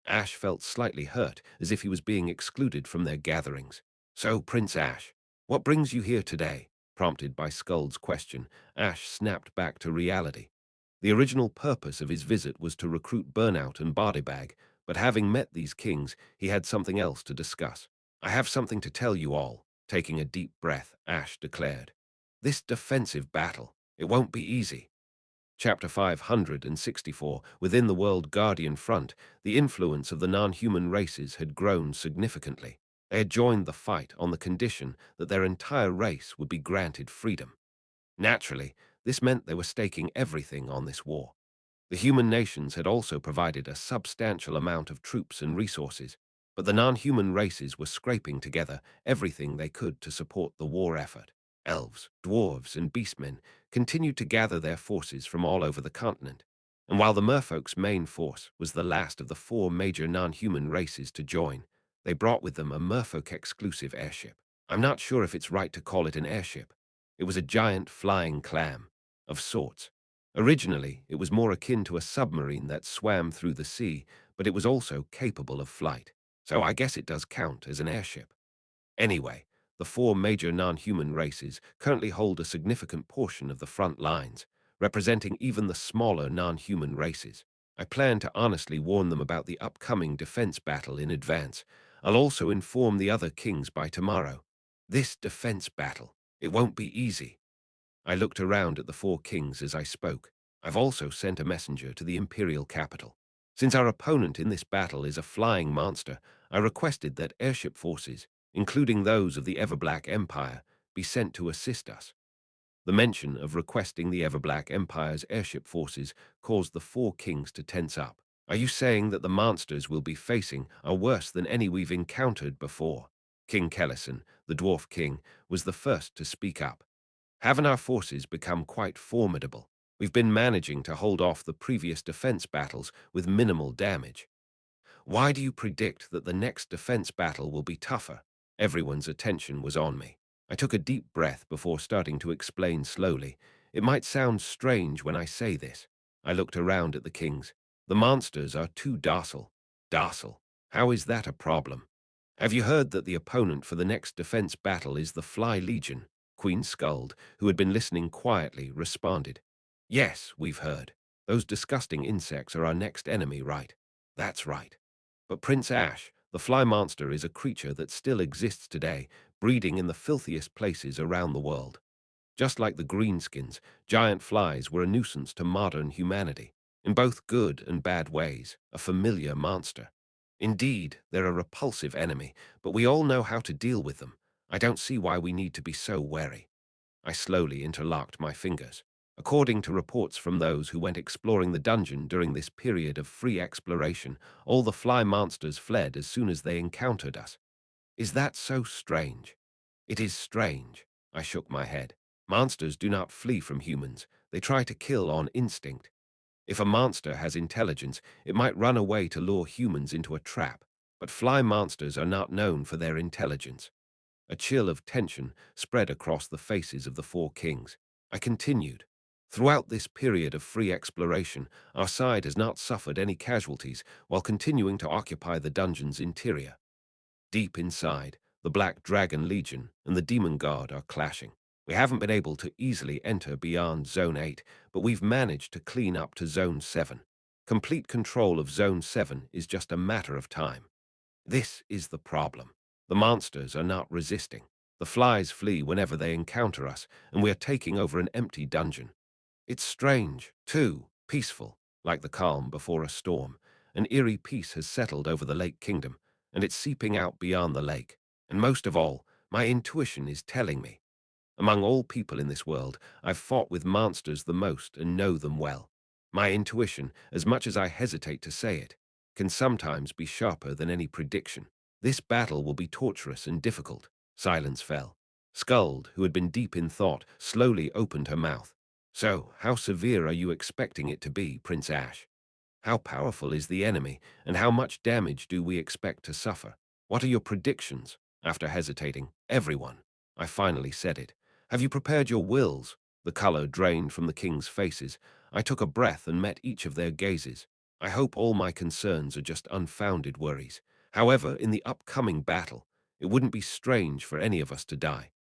Ash felt slightly hurt, as if he was being excluded from their gatherings. So, Prince Ash, what brings you here today? Prompted by Skuld's question, Ash snapped back to reality. The original purpose of his visit was to recruit Burnout and Bardybag, but having met these kings, he had something else to discuss. I have something to tell you all, taking a deep breath, Ash declared. This defensive battle, it won't be easy. Chapter 564, within the World Guardian Front, the influence of the non-human races had grown significantly. They had joined the fight on the condition that their entire race would be granted freedom. Naturally, this meant they were staking everything on this war. The human nations had also provided a substantial amount of troops and resources, but the non-human races were scraping together everything they could to support the war effort. Elves, dwarves, and beastmen continued to gather their forces from all over the continent, and while the merfolk's main force was the last of the four major non-human races to join, they brought with them a merfolk-exclusive airship. I'm not sure if it's right to call it an airship. It was a giant flying clam, of sorts. Originally, it was more akin to a submarine that swam through the sea, but it was also capable of flight. So I guess it does count as an airship. Anyway, the four major non-human races currently hold a significant portion of the front lines, representing even the smaller non-human races. I plan to honestly warn them about the upcoming defense battle in advance. I'll also inform the other kings by tomorrow. This defense battle, it won't be easy. I looked around at the four kings as I spoke. I've also sent a messenger to the imperial capital. Since our opponent in this battle is a flying monster, I requested that airship forces including those of the Everblack Empire, be sent to assist us. The mention of requesting the Everblack Empire's airship forces caused the four kings to tense up. Are you saying that the monsters we'll be facing are worse than any we've encountered before? King Kellison, the Dwarf King, was the first to speak up. Haven't our forces become quite formidable? We've been managing to hold off the previous defense battles with minimal damage. Why do you predict that the next defense battle will be tougher? Everyone's attention was on me. I took a deep breath before starting to explain slowly. It might sound strange when I say this. I looked around at the kings. The monsters are too docile. Docile? How is that a problem? Have you heard that the opponent for the next defense battle is the Fly Legion? Queen Skuld, who had been listening quietly, responded. Yes, we've heard. Those disgusting insects are our next enemy, right? That's right. But Prince Ash, the fly monster, is a creature that still exists today, breeding in the filthiest places around the world. Just like the greenskins, giant flies were a nuisance to modern humanity, in both good and bad ways, a familiar monster. Indeed, they're a repulsive enemy, but we all know how to deal with them. I don't see why we need to be so wary. I slowly interlocked my fingers. According to reports from those who went exploring the dungeon during this period of free exploration, all the fly monsters fled as soon as they encountered us. Is that so strange? It is strange. I shook my head. Monsters do not flee from humans. They try to kill on instinct. If a monster has intelligence, it might run away to lure humans into a trap. But fly monsters are not known for their intelligence. A chill of tension spread across the faces of the four kings. I continued. Throughout this period of free exploration, our side has not suffered any casualties while continuing to occupy the dungeon's interior. Deep inside, the Black Dragon Legion and the Demon Guard are clashing. We haven't been able to easily enter beyond Zone 8, but we've managed to clean up to Zone 7. Complete control of Zone 7 is just a matter of time. This is the problem. The monsters are not resisting. The flies flee whenever they encounter us, and we are taking over an empty dungeon. It's strange, too, peaceful, like the calm before a storm. An eerie peace has settled over the Lake Kingdom, and it's seeping out beyond the lake. And most of all, my intuition is telling me. Among all people in this world, I've fought with monsters the most and know them well. My intuition, as much as I hesitate to say it, can sometimes be sharper than any prediction. This battle will be torturous and difficult. Silence fell. Skuld, who had been deep in thought, slowly opened her mouth. So, how severe are you expecting it to be, Prince Ash? How powerful is the enemy, and how much damage do we expect to suffer? What are your predictions? After hesitating, everyone, I finally said it. Have you prepared your wills? The color drained from the king's faces. I took a breath and met each of their gazes. I hope all my concerns are just unfounded worries. However, in the upcoming battle, it wouldn't be strange for any of us to die.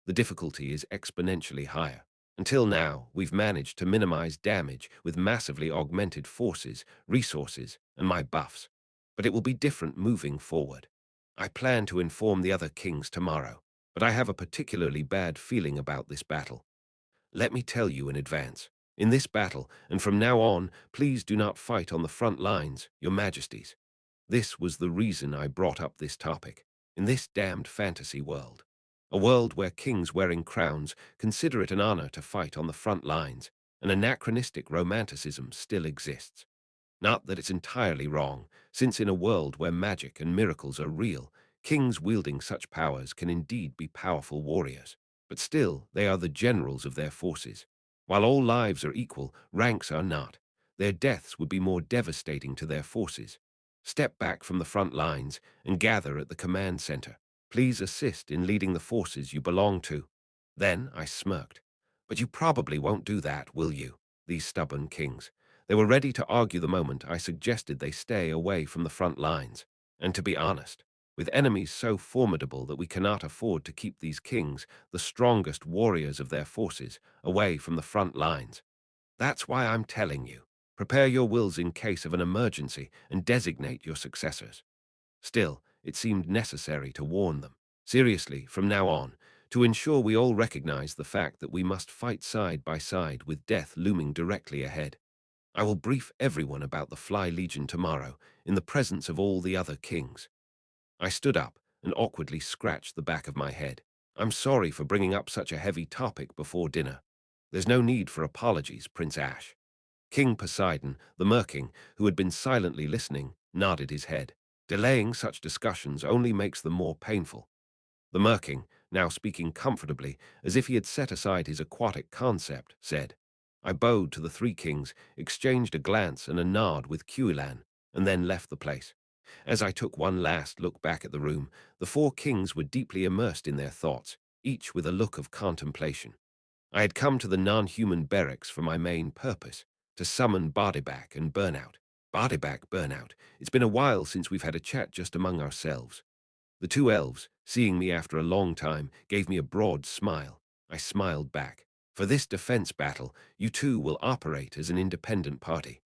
The difficulty is exponentially higher. Until now, we've managed to minimize damage with massively augmented forces, resources, and my buffs. But it will be different moving forward. I plan to inform the other kings tomorrow, but I have a particularly bad feeling about this battle. Let me tell you in advance. In this battle, and from now on, please do not fight on the front lines, your majesties. This was the reason I brought up this topic. In this damned fantasy world, a world where kings wearing crowns consider it an honor to fight on the front lines, an anachronistic romanticism still exists. Not that it's entirely wrong, since in a world where magic and miracles are real, kings wielding such powers can indeed be powerful warriors. But still, they are the generals of their forces. While all lives are equal, ranks are not. Their deaths would be more devastating to their forces. Step back from the front lines and gather at the command center. Please assist in leading the forces you belong to. Then I smirked. But you probably won't do that, will you? These stubborn kings. They were ready to argue the moment I suggested they stay away from the front lines. And to be honest, with enemies so formidable that we cannot afford to keep these kings, the strongest warriors of their forces, away from the front lines. That's why I'm telling you. Prepare your wills in case of an emergency and designate your successors. Still, it seemed necessary to warn them. Seriously, from now on, to ensure we all recognize the fact that we must fight side by side with death looming directly ahead. I will brief everyone about the Fly Legion tomorrow, in the presence of all the other kings. I stood up, and awkwardly scratched the back of my head. I'm sorry for bringing up such a heavy topic before dinner. There's no need for apologies, Prince Ash. King Poseidon, the Merking, who had been silently listening, nodded his head. Delaying such discussions only makes them more painful. The Merking, now speaking comfortably, as if he had set aside his aquatic concept, said, I bowed to the three kings, exchanged a glance and a nod with Cuilan, and then left the place. As I took one last look back at the room, the four kings were deeply immersed in their thoughts, each with a look of contemplation. I had come to the non-human barracks for my main purpose, to summon Bardiback and Burnout. Bardiback, Burnout, it's been a while since we've had a chat just among ourselves. The two elves, seeing me after a long time, gave me a broad smile. I smiled back. For this defense battle, you two will operate as an independent party.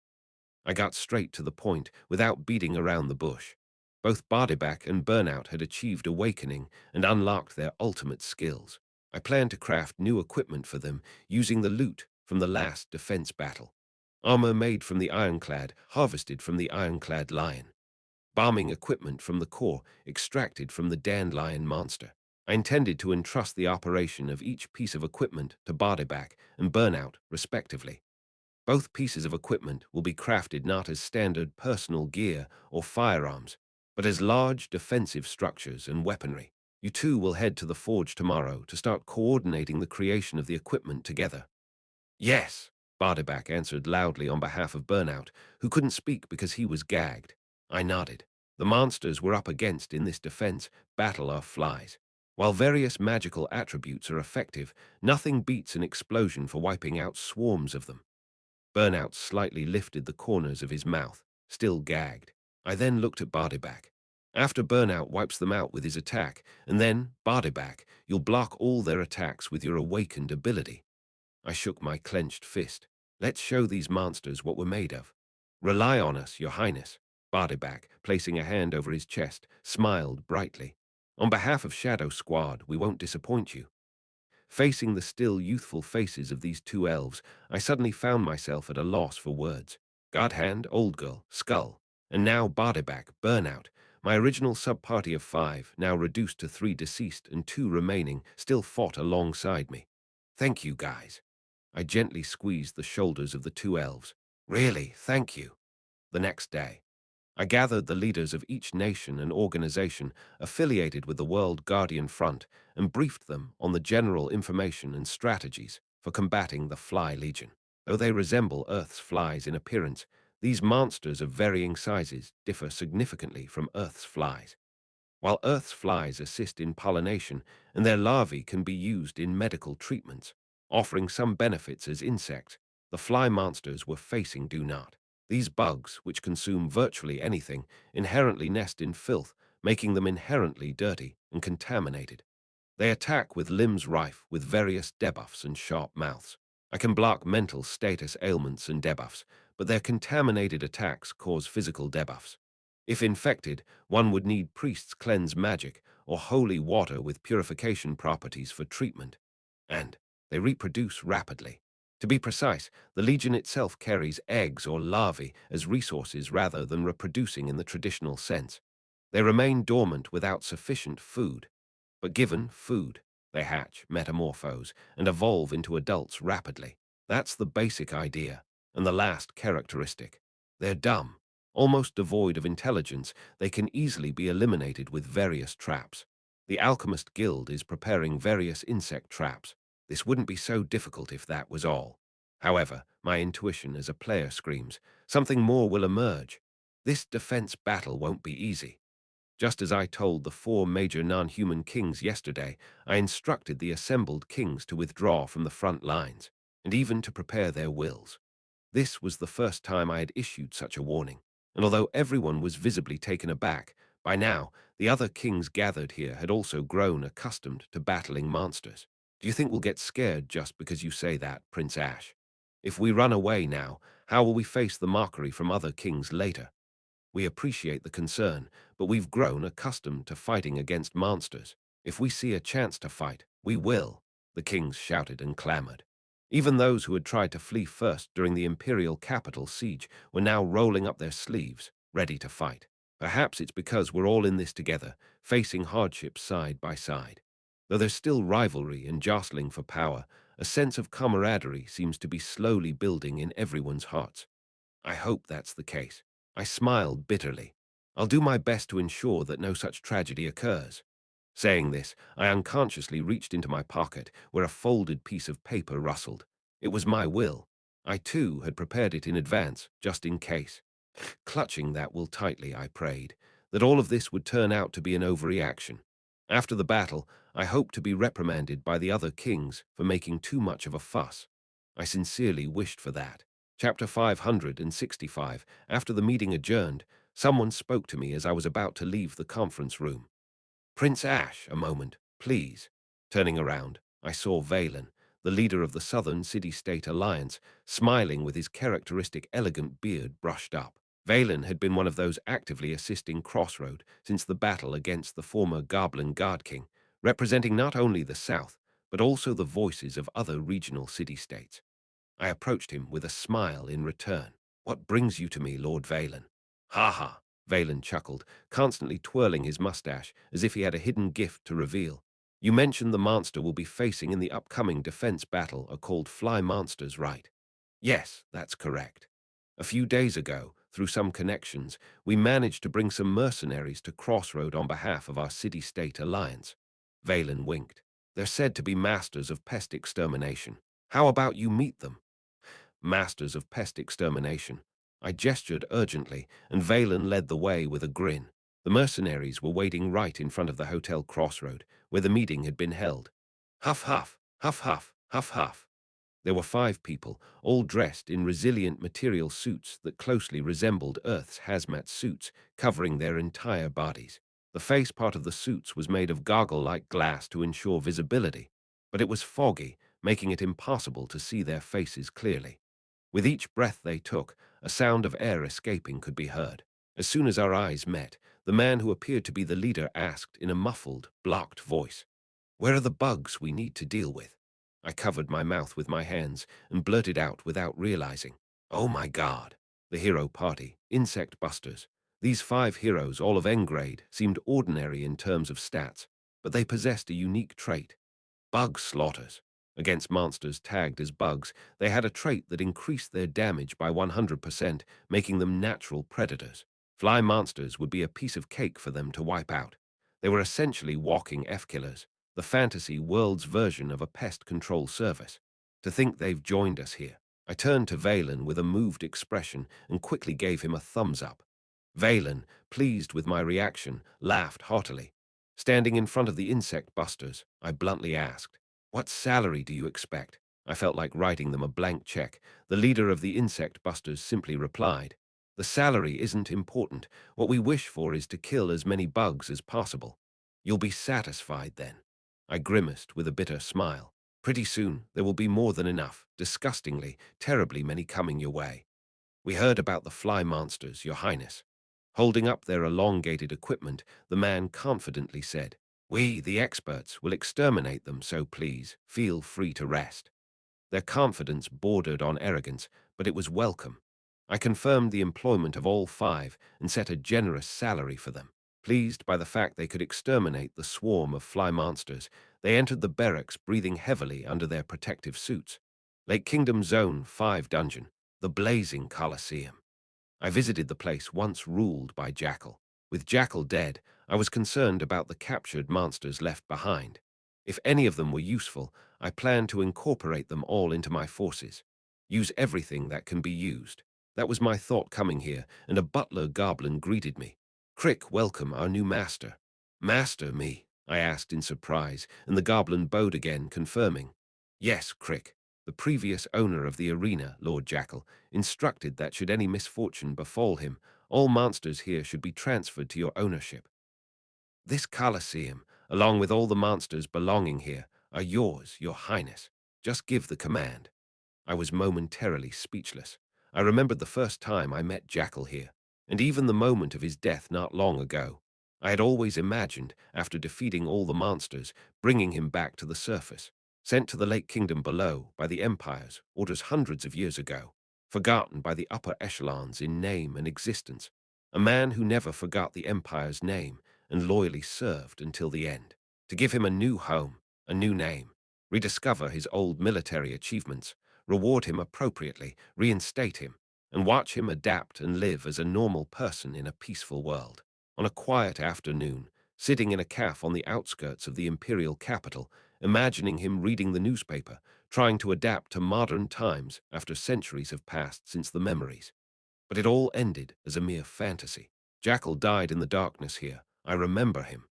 I got straight to the point, without beating around the bush. Both Bardiback and Burnout had achieved awakening and unlocked their ultimate skills. I planned to craft new equipment for them, using the loot from the last defense battle. Armor made from the ironclad, harvested from the ironclad lion. Bombing equipment from the core, extracted from the dandelion monster. I intended to entrust the operation of each piece of equipment to Bardiback and Burnout, respectively. Both pieces of equipment will be crafted not as standard personal gear or firearms, but as large defensive structures and weaponry. You two will head to the forge tomorrow to start coordinating the creation of the equipment together. Yes, Bardiback answered loudly on behalf of Burnout, who couldn't speak because he was gagged. I nodded. The monsters we're up against in this defense battle are flies. While various magical attributes are effective, nothing beats an explosion for wiping out swarms of them. Burnout slightly lifted the corners of his mouth, still gagged. I then looked at Bardiback. After Burnout wipes them out with his attack, and then, Bardiback, you'll block all their attacks with your awakened ability. I shook my clenched fist. Let's show these monsters what we're made of. Rely on us, your highness. Bardiback, placing a hand over his chest, smiled brightly. On behalf of Shadow Squad, we won't disappoint you. Facing the still youthful faces of these two elves, I suddenly found myself at a loss for words. Godhand, Old Girl, Skull, and now Bardiback, Burnout. My original sub-party of 5, now reduced to 3 deceased and 2 remaining, still fought alongside me. Thank you, guys. I gently squeezed the shoulders of the two elves. Really, thank you. The next day, I gathered the leaders of each nation and organization affiliated with the World Guardian Front and briefed them on the general information and strategies for combating the Fly Legion. Though they resemble Earth's flies in appearance, these monsters of varying sizes differ significantly from Earth's flies. While Earth's flies assist in pollination and their larvae can be used in medical treatments, offering some benefits as insects, the fly monsters we're facing do not. These bugs, which consume virtually anything, inherently nest in filth, making them inherently dirty and contaminated. They attack with limbs rife with various debuffs and sharp mouths. I can block mental status ailments and debuffs, but their contaminated attacks cause physical debuffs. If infected, one would need priest's cleanse magic or holy water with purification properties for treatment. And they reproduce rapidly. To be precise, the Legion itself carries eggs or larvae as resources rather than reproducing in the traditional sense. They remain dormant without sufficient food. But given food, they hatch, metamorphose, and evolve into adults rapidly. That's the basic idea, and the last characteristic. They're dumb. Almost devoid of intelligence, they can easily be eliminated with various traps. The Alchemist Guild is preparing various insect traps. This wouldn't be so difficult if that was all. However, my intuition as a player screams, something more will emerge. This defense battle won't be easy. Just as I told the 4 major non-human kings yesterday, I instructed the assembled kings to withdraw from the front lines, and even to prepare their wills. This was the first time I had issued such a warning, and although everyone was visibly taken aback, by now the other kings gathered here had also grown accustomed to battling monsters. Do you think we'll get scared just because you say that, Prince Ash? If we run away now, how will we face the mockery from other kings later? We appreciate the concern, but we've grown accustomed to fighting against monsters. If we see a chance to fight, we will, the kings shouted and clamored. Even those who had tried to flee first during the imperial capital siege were now rolling up their sleeves, ready to fight. Perhaps it's because we're all in this together, facing hardships side by side. Though there's still rivalry and jostling for power, a sense of camaraderie seems to be slowly building in everyone's hearts. I hope that's the case. I smiled bitterly. I'll do my best to ensure that no such tragedy occurs. Saying this, I unconsciously reached into my pocket where a folded piece of paper rustled. It was my will. I, too, had prepared it in advance, just in case. Clutching that will tightly, I prayed that all of this would turn out to be an overreaction. After the battle, I hoped to be reprimanded by the other kings for making too much of a fuss. I sincerely wished for that. Chapter 565. After the meeting adjourned, someone spoke to me as I was about to leave the conference room. Prince Ash, a moment, please. Turning around, I saw Valen, the leader of the Southern City-State Alliance, smiling with his characteristic elegant beard brushed up. Valen had been one of those actively assisting Crossroad since the battle against the former Goblin Guard King, representing not only the South, but also the voices of other regional city-states. I approached him with a smile in return. What brings you to me, Lord Valen? Ha ha, Valen chuckled, constantly twirling his mustache as if he had a hidden gift to reveal. You mentioned the monster we'll be facing in the upcoming defense battle are called fly monsters, right? Yes, that's correct. A few days ago, through some connections, we managed to bring some mercenaries to Crossroad on behalf of our city-state alliance. Valen winked. They're said to be masters of pest extermination. How about you meet them? Masters of pest extermination. I gestured urgently, and Valen led the way with a grin. The mercenaries were waiting right in front of the hotel Crossroad, where the meeting had been held. Huff huff, huff huff, huff huff. There were 5 people, all dressed in resilient material suits that closely resembled Earth's hazmat suits, covering their entire bodies. The face part of the suits was made of goggle-like glass to ensure visibility, but it was foggy, making it impossible to see their faces clearly. With each breath they took, a sound of air escaping could be heard. As soon as our eyes met, the man who appeared to be the leader asked in a muffled, blocked voice, "Where are the bugs we need to deal with?" I covered my mouth with my hands and blurted out without realizing, "Oh my God!" The hero party, insect busters. These 5 heroes, all of N grade, seemed ordinary in terms of stats, but they possessed a unique trait: bug slaughters. Against monsters tagged as bugs, they had a trait that increased their damage by 100%, making them natural predators. Fly monsters would be a piece of cake for them to wipe out. They were essentially walking F-killers, the fantasy world's version of a pest control service. To think they've joined us here. I turned to Valen with a moved expression and quickly gave him a thumbs up. Valen, pleased with my reaction, laughed heartily. Standing in front of the insect busters, I bluntly asked, "What salary do you expect?" I felt like writing them a blank check. The leader of the insect busters simply replied, "The salary isn't important. What we wish for is to kill as many bugs as possible. You'll be satisfied then." I grimaced with a bitter smile. "Pretty soon, there will be more than enough, disgustingly, terribly many coming your way. We heard about the fly monsters, Your Highness." Holding up their elongated equipment, the man confidently said, "We, the experts, will exterminate them, so please, feel free to rest." Their confidence bordered on arrogance, but it was welcome. I confirmed the employment of all 5 and set a generous salary for them. Pleased by the fact they could exterminate the swarm of fly monsters, they entered the barracks breathing heavily under their protective suits. Lake Kingdom Zone 5 dungeon, the Blazing Coliseum. I visited the place once ruled by Jackal. With Jackal dead, I was concerned about the captured monsters left behind. If any of them were useful, I planned to incorporate them all into my forces. Use everything that can be used. That was my thought coming here, and a butler goblin greeted me. "Crick, welcome our new master." "Master me?" I asked in surprise, and the goblin bowed again, confirming. "Yes, Crick, the previous owner of the arena, Lord Jackal, instructed that should any misfortune befall him, all monsters here should be transferred to your ownership. This Colosseum, along with all the monsters belonging here, are yours, Your Highness. Just give the command." I was momentarily speechless. I remembered the first time I met Jackal here, and even the moment of his death not long ago. I had always imagined, after defeating all the monsters, bringing him back to the surface, sent to the Lake Kingdom below by the empires, orders hundreds of years ago, forgotten by the upper echelons in name and existence. a man who never forgot the Empire's name and loyally served until the end. To give him a new home, a new name, rediscover his old military achievements, reward him appropriately, reinstate him, and watch him adapt and live as a normal person in a peaceful world. On a quiet afternoon, sitting in a cafe on the outskirts of the imperial capital, imagining him reading the newspaper, trying to adapt to modern times after centuries have passed since the memories. But it all ended as a mere fantasy. Jackal died in the darkness here. I remember him.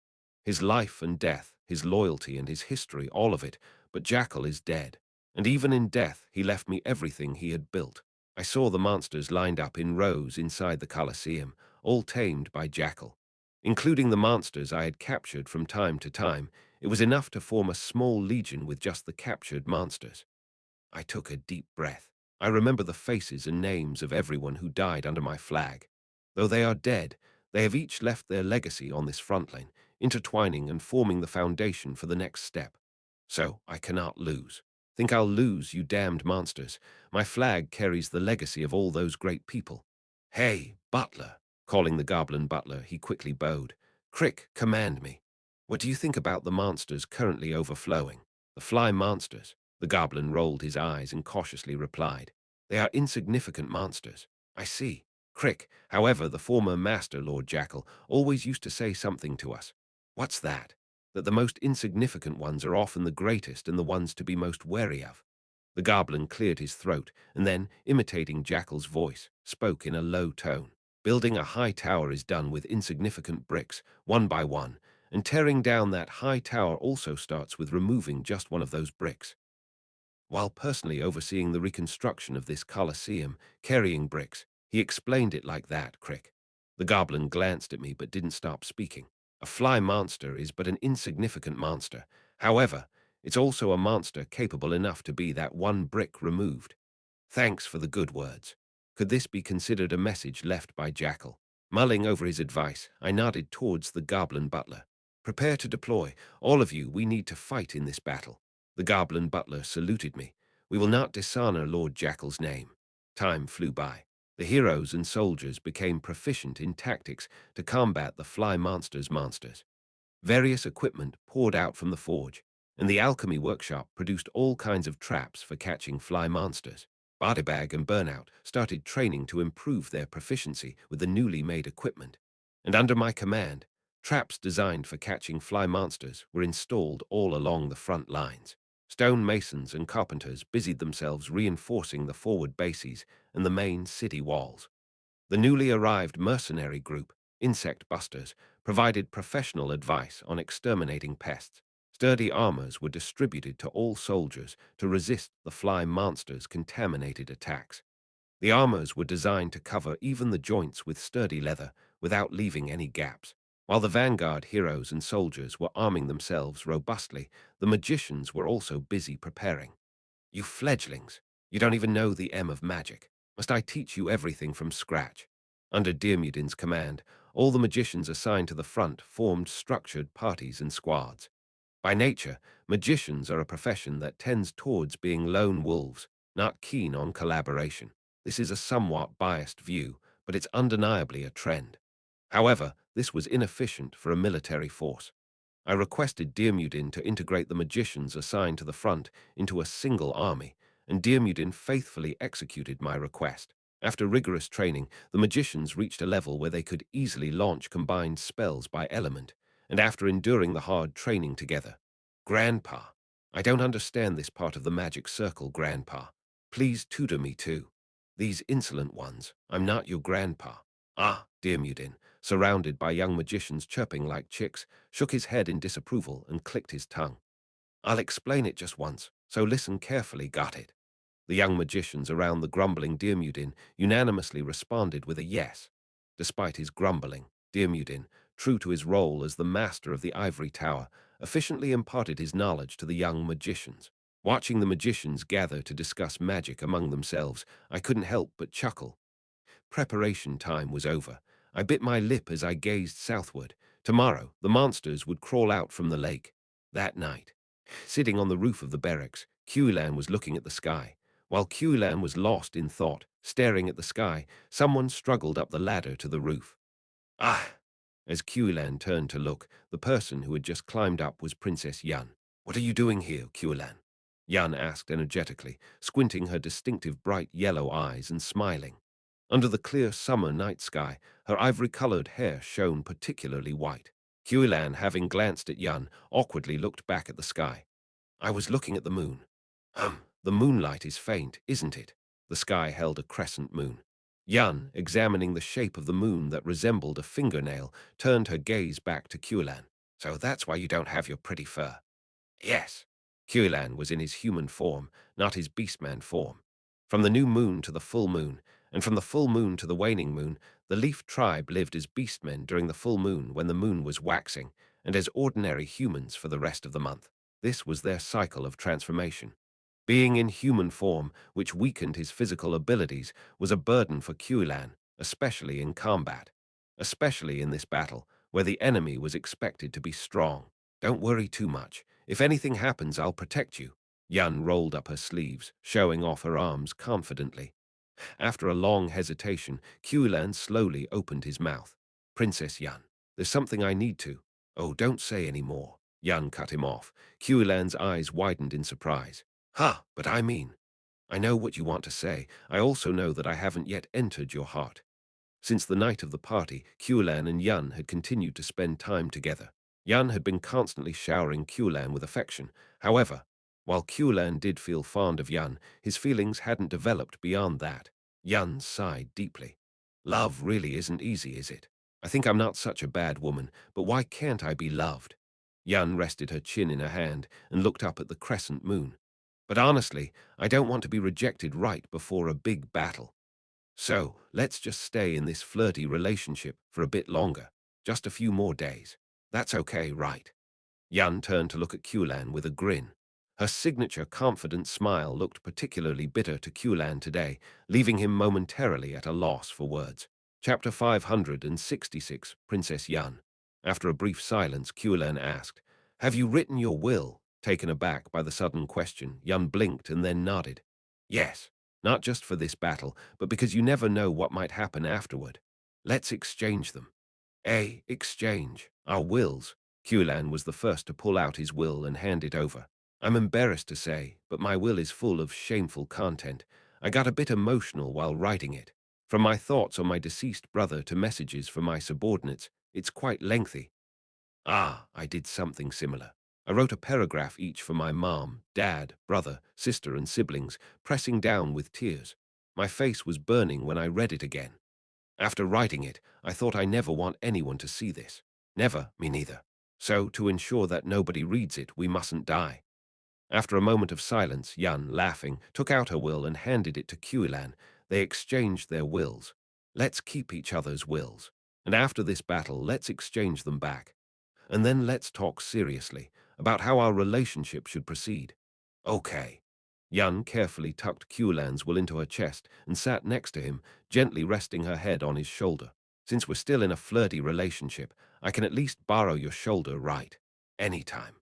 His life and death, his loyalty and his history, all of it. But Jackal is dead. And even in death, he left me everything he had built. I saw the monsters lined up in rows inside the Colosseum, all tamed by Jackal. Including the monsters I had captured from time to time, it was enough to form a small legion with just the captured monsters. I took a deep breath. I remember the faces and names of everyone who died under my flag. Though they are dead, they have each left their legacy on this front line, intertwining and forming the foundation for the next step. So I cannot lose. Think I'll lose, you damned monsters. My flag carries the legacy of all those great people. Hey, butler, calling the goblin butler, he quickly bowed. Crick, command me. What do you think about the monsters currently overflowing? The fly monsters. The goblin rolled his eyes and cautiously replied, "They are insignificant monsters." "I see. Crick, however, the former master, Lord Jackal, always used to say something to us." "What's that?" "That the most insignificant ones are often the greatest and the ones to be most wary of." The goblin cleared his throat and then, imitating Jackal's voice, spoke in a low tone. "Building a high tower is done with insignificant bricks, one by one, and tearing down that high tower also starts with removing just one of those bricks. While personally overseeing the reconstruction of this Colosseum, carrying bricks, he explained it like that, Crick." The goblin glanced at me but didn't stop speaking. "A fly monster is but an insignificant monster. However, it's also a monster capable enough to be that one brick removed." "Thanks for the good words." Could this be considered a message left by Jackal? Mulling over his advice, I nodded towards the goblin butler. "Prepare to deploy. All of you, we need to fight in this battle." The goblin butler saluted me. "We will not dishonor Lord Jackal's name." Time flew by. The heroes and soldiers became proficient in tactics to combat the fly monsters. Various equipment poured out from the forge, and the alchemy workshop produced all kinds of traps for catching fly monsters. Bodybag and Burnout started training to improve their proficiency with the newly made equipment. And under my command, traps designed for catching fly monsters were installed all along the front lines. Stone masons and carpenters busied themselves reinforcing the forward bases and the main city walls. The newly arrived mercenary group, Insect Busters, provided professional advice on exterminating pests. Sturdy armors were distributed to all soldiers to resist the fly monsters' contaminated attacks. The armors were designed to cover even the joints with sturdy leather without leaving any gaps. While the vanguard heroes and soldiers were arming themselves robustly, the magicians were also busy preparing. "You fledglings, you don't even know the M of magic. Must I teach you everything from scratch?" Under Diarmuidin's command, all the magicians assigned to the front formed structured parties and squads. By nature, magicians are a profession that tends towards being lone wolves, not keen on collaboration. This is a somewhat biased view, but it's undeniably a trend. However, this was inefficient for a military force. I requested Diarmuidin to integrate the magicians assigned to the front into a single army, and Diarmuidin faithfully executed my request. After rigorous training, the magicians reached a level where they could easily launch combined spells by element, and after enduring the hard training together. "Grandpa, I don't understand this part of the magic circle, Grandpa. Please tutor me too." "These insolent ones, I'm not your grandpa." "Ah," Diarmuidin, surrounded by young magicians chirping like chicks, shook his head in disapproval and clicked his tongue. "I'll explain it just once, so listen carefully, got it?" The young magicians around the grumbling Diarmuidin unanimously responded with a yes. Despite his grumbling, Diarmuidin, true to his role as the master of the ivory tower, efficiently imparted his knowledge to the young magicians. Watching the magicians gather to discuss magic among themselves, I couldn't help but chuckle. Preparation time was over. I bit my lip as I gazed southward. Tomorrow, the monsters would crawl out from the lake. That night, sitting on the roof of the barracks, Quillan was looking at the sky. While Quillan was lost in thought, staring at the sky, someone struggled up the ladder to the roof. Ah! As Qiulan turned to look, the person who had just climbed up was Princess Yan. What are you doing here, Qiulan? Yan asked energetically, squinting her distinctive bright yellow eyes and smiling. Under the clear summer night sky, her ivory-colored hair shone particularly white. Qiulan, having glanced at Yan, awkwardly looked back at the sky. I was looking at the moon. The moonlight is faint, isn't it? The sky held a crescent moon. Yan, examining the shape of the moon that resembled a fingernail, turned her gaze back to Qiulan. So that's why you don't have your pretty fur. Yes. Qiulan was in his human form, not his beastman form. From the new moon to the full moon, and from the full moon to the waning moon, the Leaf tribe lived as beastmen during the full moon when the moon was waxing, and as ordinary humans for the rest of the month. This was their cycle of transformation. Being in human form, which weakened his physical abilities, was a burden for Qiulan, especially in combat. Especially in this battle, where the enemy was expected to be strong. Don't worry too much. If anything happens, I'll protect you. Yan rolled up her sleeves, showing off her arms confidently. After a long hesitation, Qiulan slowly opened his mouth. Princess Yan, there's something I need to. Oh, don't say any more. Yan cut him off. Qiulan's eyes widened in surprise. But I know what you want to say. I also know that I haven't yet entered your heart. Since the night of the party, Qiulan and Yan had continued to spend time together. Yan had been constantly showering Qiulan with affection. However, while Qiulan did feel fond of Yan, his feelings hadn't developed beyond that. Yan sighed deeply. Love really isn't easy, is it? I think I'm not such a bad woman, but why can't I be loved? Yan rested her chin in her hand and looked up at the crescent moon. But honestly, I don't want to be rejected right before a big battle. So, let's just stay in this flirty relationship for a bit longer. Just a few more days. That's okay, right? Yan turned to look at Qiulan with a grin. Her signature confident smile looked particularly bitter to Qiulan today, leaving him momentarily at a loss for words. Chapter 566, Princess Yan. After a brief silence, Qiulan asked, Have you written your will? Taken aback by the sudden question, Yan blinked and then nodded. Yes, not just for this battle, but because you never know what might happen afterward. Let's exchange them. Exchange. Our wills. Qiulan was the first to pull out his will and hand it over. I'm embarrassed to say, but my will is full of shameful content. I got a bit emotional while writing it. From my thoughts on my deceased brother to messages for my subordinates, it's quite lengthy. I did something similar. I wrote a paragraph each for my mom, dad, brother, sister, and siblings, pressing down with tears. My face was burning when I read it again. After writing it, I thought I never want anyone to see this. Never, me neither. So, to ensure that nobody reads it, we mustn't die. After a moment of silence, Yan, laughing, took out her will and handed it to Qiulan. They exchanged their wills. Let's keep each other's wills. And after this battle, let's exchange them back. And then let's talk seriously about how our relationship should proceed. Okay. Yan carefully tucked Qiulan's will into her chest and sat next to him, gently resting her head on his shoulder. Since we're still in a flirty relationship, I can at least borrow your shoulder, right? Anytime.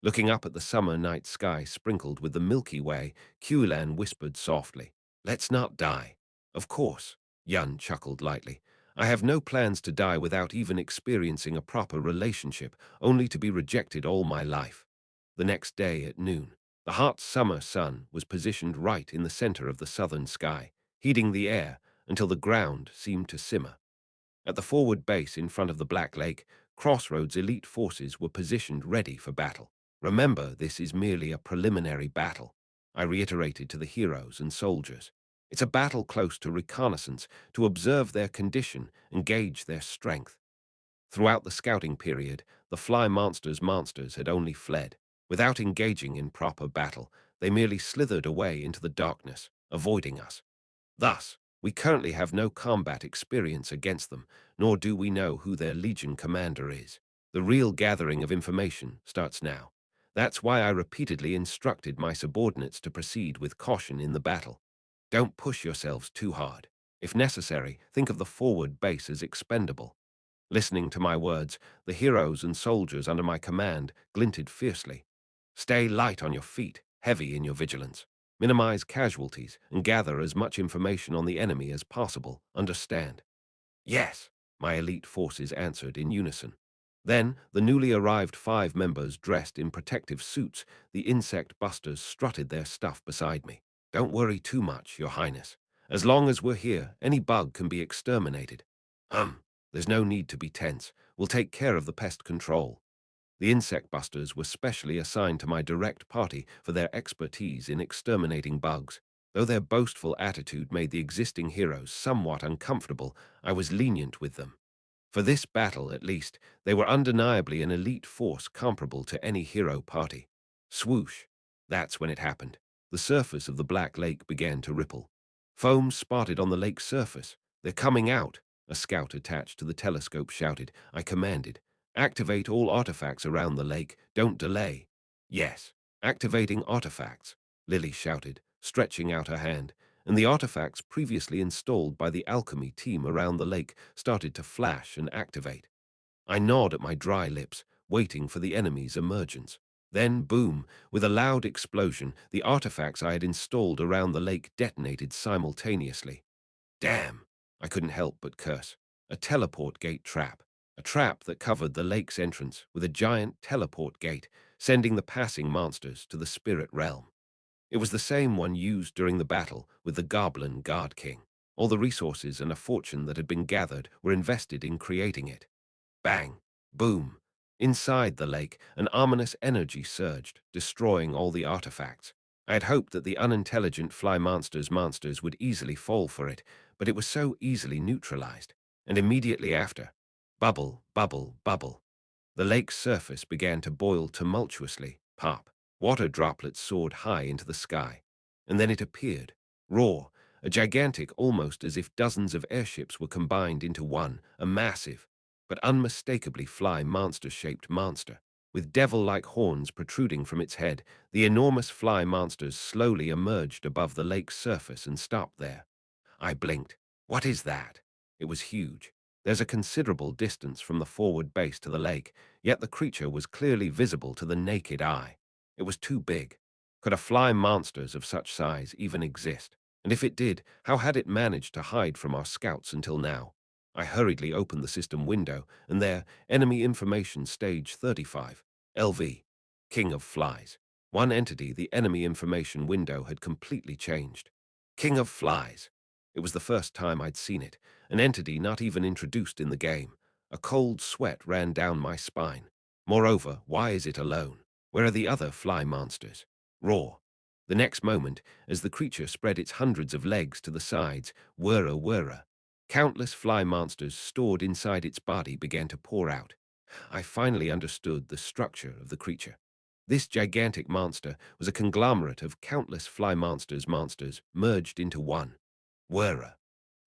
Looking up at the summer night sky sprinkled with the Milky Way, Qiulan whispered softly, Let's not die. Of course. Yan chuckled lightly. I have no plans to die without even experiencing a proper relationship, only to be rejected all my life. The next day at noon, the hot summer sun was positioned right in the center of the southern sky, heating the air until the ground seemed to simmer. At the forward base in front of the Black Lake, Crossroads elite forces were positioned ready for battle. Remember, this is merely a preliminary battle, I reiterated to the heroes and soldiers. It's a battle close to reconnaissance, to observe their condition and gauge their strength. Throughout the scouting period, the Fly monsters had only fled. Without engaging in proper battle, they merely slithered away into the darkness, avoiding us. Thus, we currently have no combat experience against them, nor do we know who their Legion commander is. The real gathering of information starts now. That's why I repeatedly instructed my subordinates to proceed with caution in the battle. Don't push yourselves too hard. If necessary, think of the forward base as expendable. Listening to my words, the heroes and soldiers under my command glinted fiercely. Stay light on your feet, heavy in your vigilance. Minimize casualties and gather as much information on the enemy as possible. Understand? Yes, My elite forces answered in unison. Then, the newly arrived 5 members dressed in protective suits, the insect busters strutted their stuff beside me. Don't worry too much, Your Highness. As long as we're here, any bug can be exterminated. There's no need to be tense. We'll take care of the pest control. The insect busters were specially assigned to my direct party for their expertise in exterminating bugs. Though their boastful attitude made the existing heroes somewhat uncomfortable, I was lenient with them. For this battle, at least, they were undeniably an elite force comparable to any hero party. Swoosh! That's when it happened. The surface of the Black Lake began to ripple. Foam spotted on the lake's surface. They're coming out, a scout attached to the telescope shouted. I commanded. Activate all artifacts around the lake. Don't delay. Yes, activating artifacts, Lily shouted, stretching out her hand, and the artifacts previously installed by the alchemy team around the lake started to flash and activate. I gnawed at my dry lips, waiting for the enemy's emergence. Then, boom, with a loud explosion, the artifacts I had installed around the lake detonated simultaneously. Damn! I couldn't help but curse. A teleport gate trap. A trap that covered the lake's entrance with a giant teleport gate, sending the passing monsters to the spirit realm. It was the same one used during the battle with the Goblin Guard King. All the resources and a fortune that had been gathered were invested in creating it. Bang! Boom! Inside the lake, an ominous energy surged, destroying all the artifacts. I had hoped that the unintelligent fly monsters would easily fall for it, but it was so easily neutralized. And immediately after, bubble, bubble, bubble. The lake's surface began to boil tumultuously. Pop. Water droplets soared high into the sky. And then it appeared. Raw, a gigantic, almost as if dozens of airships were combined into one, a massive, but unmistakably fly monster-shaped monster. With devil-like horns protruding from its head, the enormous fly monsters slowly emerged above the lake's surface and stopped there. I blinked. What is that? It was huge. There's a considerable distance from the forward base to the lake, yet the creature was clearly visible to the naked eye. It was too big. Could a fly monsters of such size even exist? And if it did, how had it managed to hide from our scouts until now? I hurriedly opened the system window, and there, enemy information stage 35, LV, King of Flies. One entity, the enemy information window had completely changed. King of Flies. It was the first time I'd seen it, an entity not even introduced in the game. A cold sweat ran down my spine. Moreover, why is it alone? Where are the other fly monsters? Roar. The next moment, as the creature spread its hundreds of legs to the sides, whirra whirra, countless fly monsters stored inside its body began to pour out. I finally understood the structure of the creature. This gigantic monster was a conglomerate of countless fly monsters merged into one. Whirra.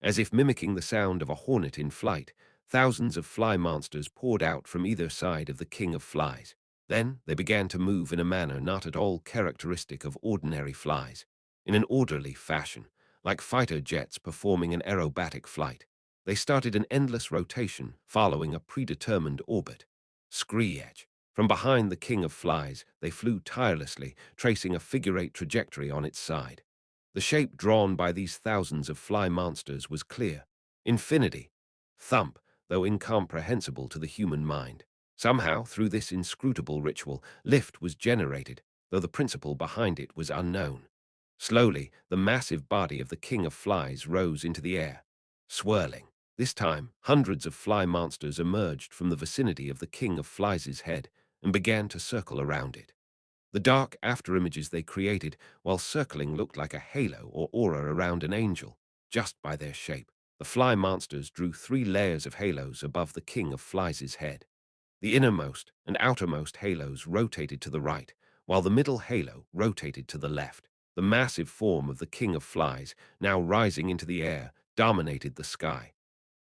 As if mimicking the sound of a hornet in flight, thousands of fly monsters poured out from either side of the king of flies. Then they began to move in a manner not at all characteristic of ordinary flies, in an orderly fashion, like fighter jets performing an aerobatic flight. They started an endless rotation, following a predetermined orbit. Screech. From behind the king of flies, they flew tirelessly, tracing a figure-8 trajectory on its side. The shape drawn by these thousands of fly monsters was clear. Infinity. Thump, though incomprehensible to the human mind. Somehow, through this inscrutable ritual, lift was generated, though the principle behind it was unknown. Slowly, the massive body of the king of flies rose into the air, swirling. This time, hundreds of fly monsters emerged from the vicinity of the king of flies' head and began to circle around it. The dark afterimages they created while circling looked like a halo or aura around an angel, just by their shape. The fly monsters drew 3 layers of halos above the king of flies' head. The innermost and outermost halos rotated to the right, while the middle halo rotated to the left. The massive form of the king of flies, now rising into the air, dominated the sky.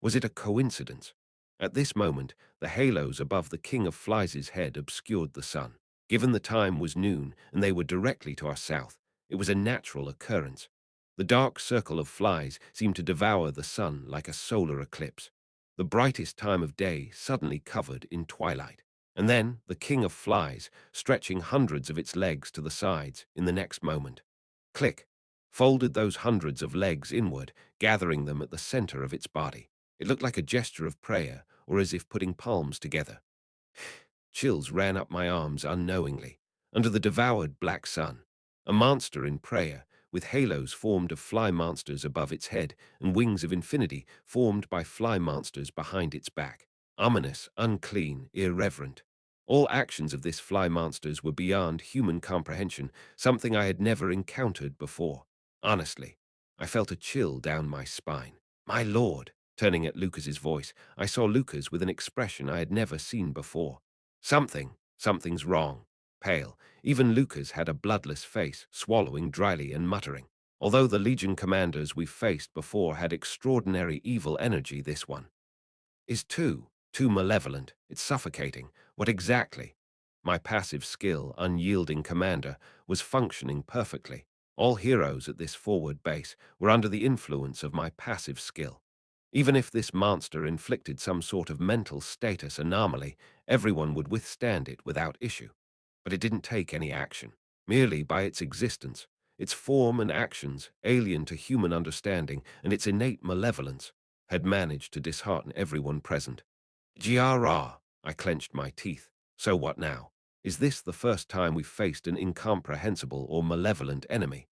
Was it a coincidence? At this moment, the halos above the king of flies' head obscured the sun. Given the time was noon and they were directly to our south, it was a natural occurrence. The dark circle of flies seemed to devour the sun like a solar eclipse. The brightest time of day suddenly covered in twilight. And then the king of flies, stretching hundreds of its legs to the sides in the next moment. Click, folded those hundreds of legs inward, gathering them at the center of its body. It looked like a gesture of prayer, or as if putting palms together. Chills ran up my arms unknowingly. Under the devoured black sun, a monster in prayer, with halos formed of fly monsters above its head and wings of infinity formed by fly monsters behind its back. Ominous, unclean, irreverent. All actions of this fly monsters were beyond human comprehension, something I had never encountered before. Honestly, I felt a chill down my spine. My lord! Turning at Lucas's voice, I saw Lucas with an expression I had never seen before. Something's wrong. Pale, even Lucas had a bloodless face, swallowing dryly and muttering. Although the Legion commanders we've faced before had extraordinary evil energy, this one is too malevolent. It's suffocating. What exactly? My passive skill, unyielding commander, was functioning perfectly. All heroes at this forward base were under the influence of my passive skill. Even if this monster inflicted some sort of mental status anomaly, everyone would withstand it without issue. But it didn't take any action. Merely by its existence, its form and actions, alien to human understanding, and its innate malevolence, had managed to dishearten everyone present. GRR, I clenched my teeth. So what now? Is this the first time we've faced an incomprehensible or malevolent enemy?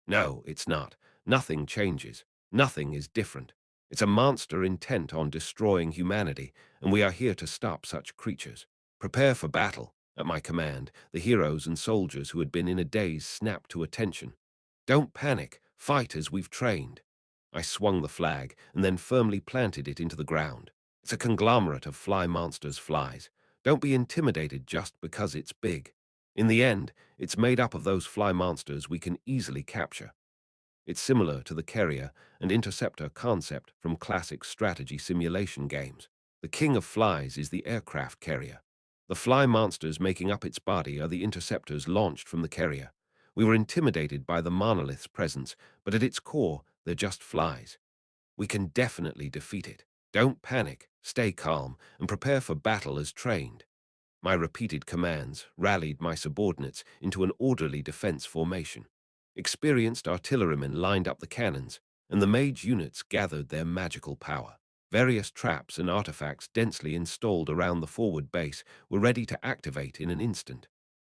No, it's not. Nothing changes. Nothing is different. It's a monster intent on destroying humanity, and we are here to stop such creatures. Prepare for battle. At my command, the heroes and soldiers who had been in a daze snapped to attention. Don't panic. Fight as we've trained. I swung the flag and then firmly planted it into the ground. It's a conglomerate of fly monsters' flies. Don't be intimidated just because it's big. In the end, it's made up of those fly monsters we can easily capture. It's similar to the carrier and interceptor concept from classic strategy simulation games. The king of flies is the aircraft carrier. The fly monsters making up its body are the interceptors launched from the carrier. We were intimidated by the monolith's presence, but at its core, they're just flies. We can definitely defeat it. Don't panic, stay calm, and prepare for battle as trained. My repeated commands rallied my subordinates into an orderly defense formation. Experienced artillerymen lined up the cannons, and the mage units gathered their magical power. Various traps and artifacts densely installed around the forward base were ready to activate in an instant.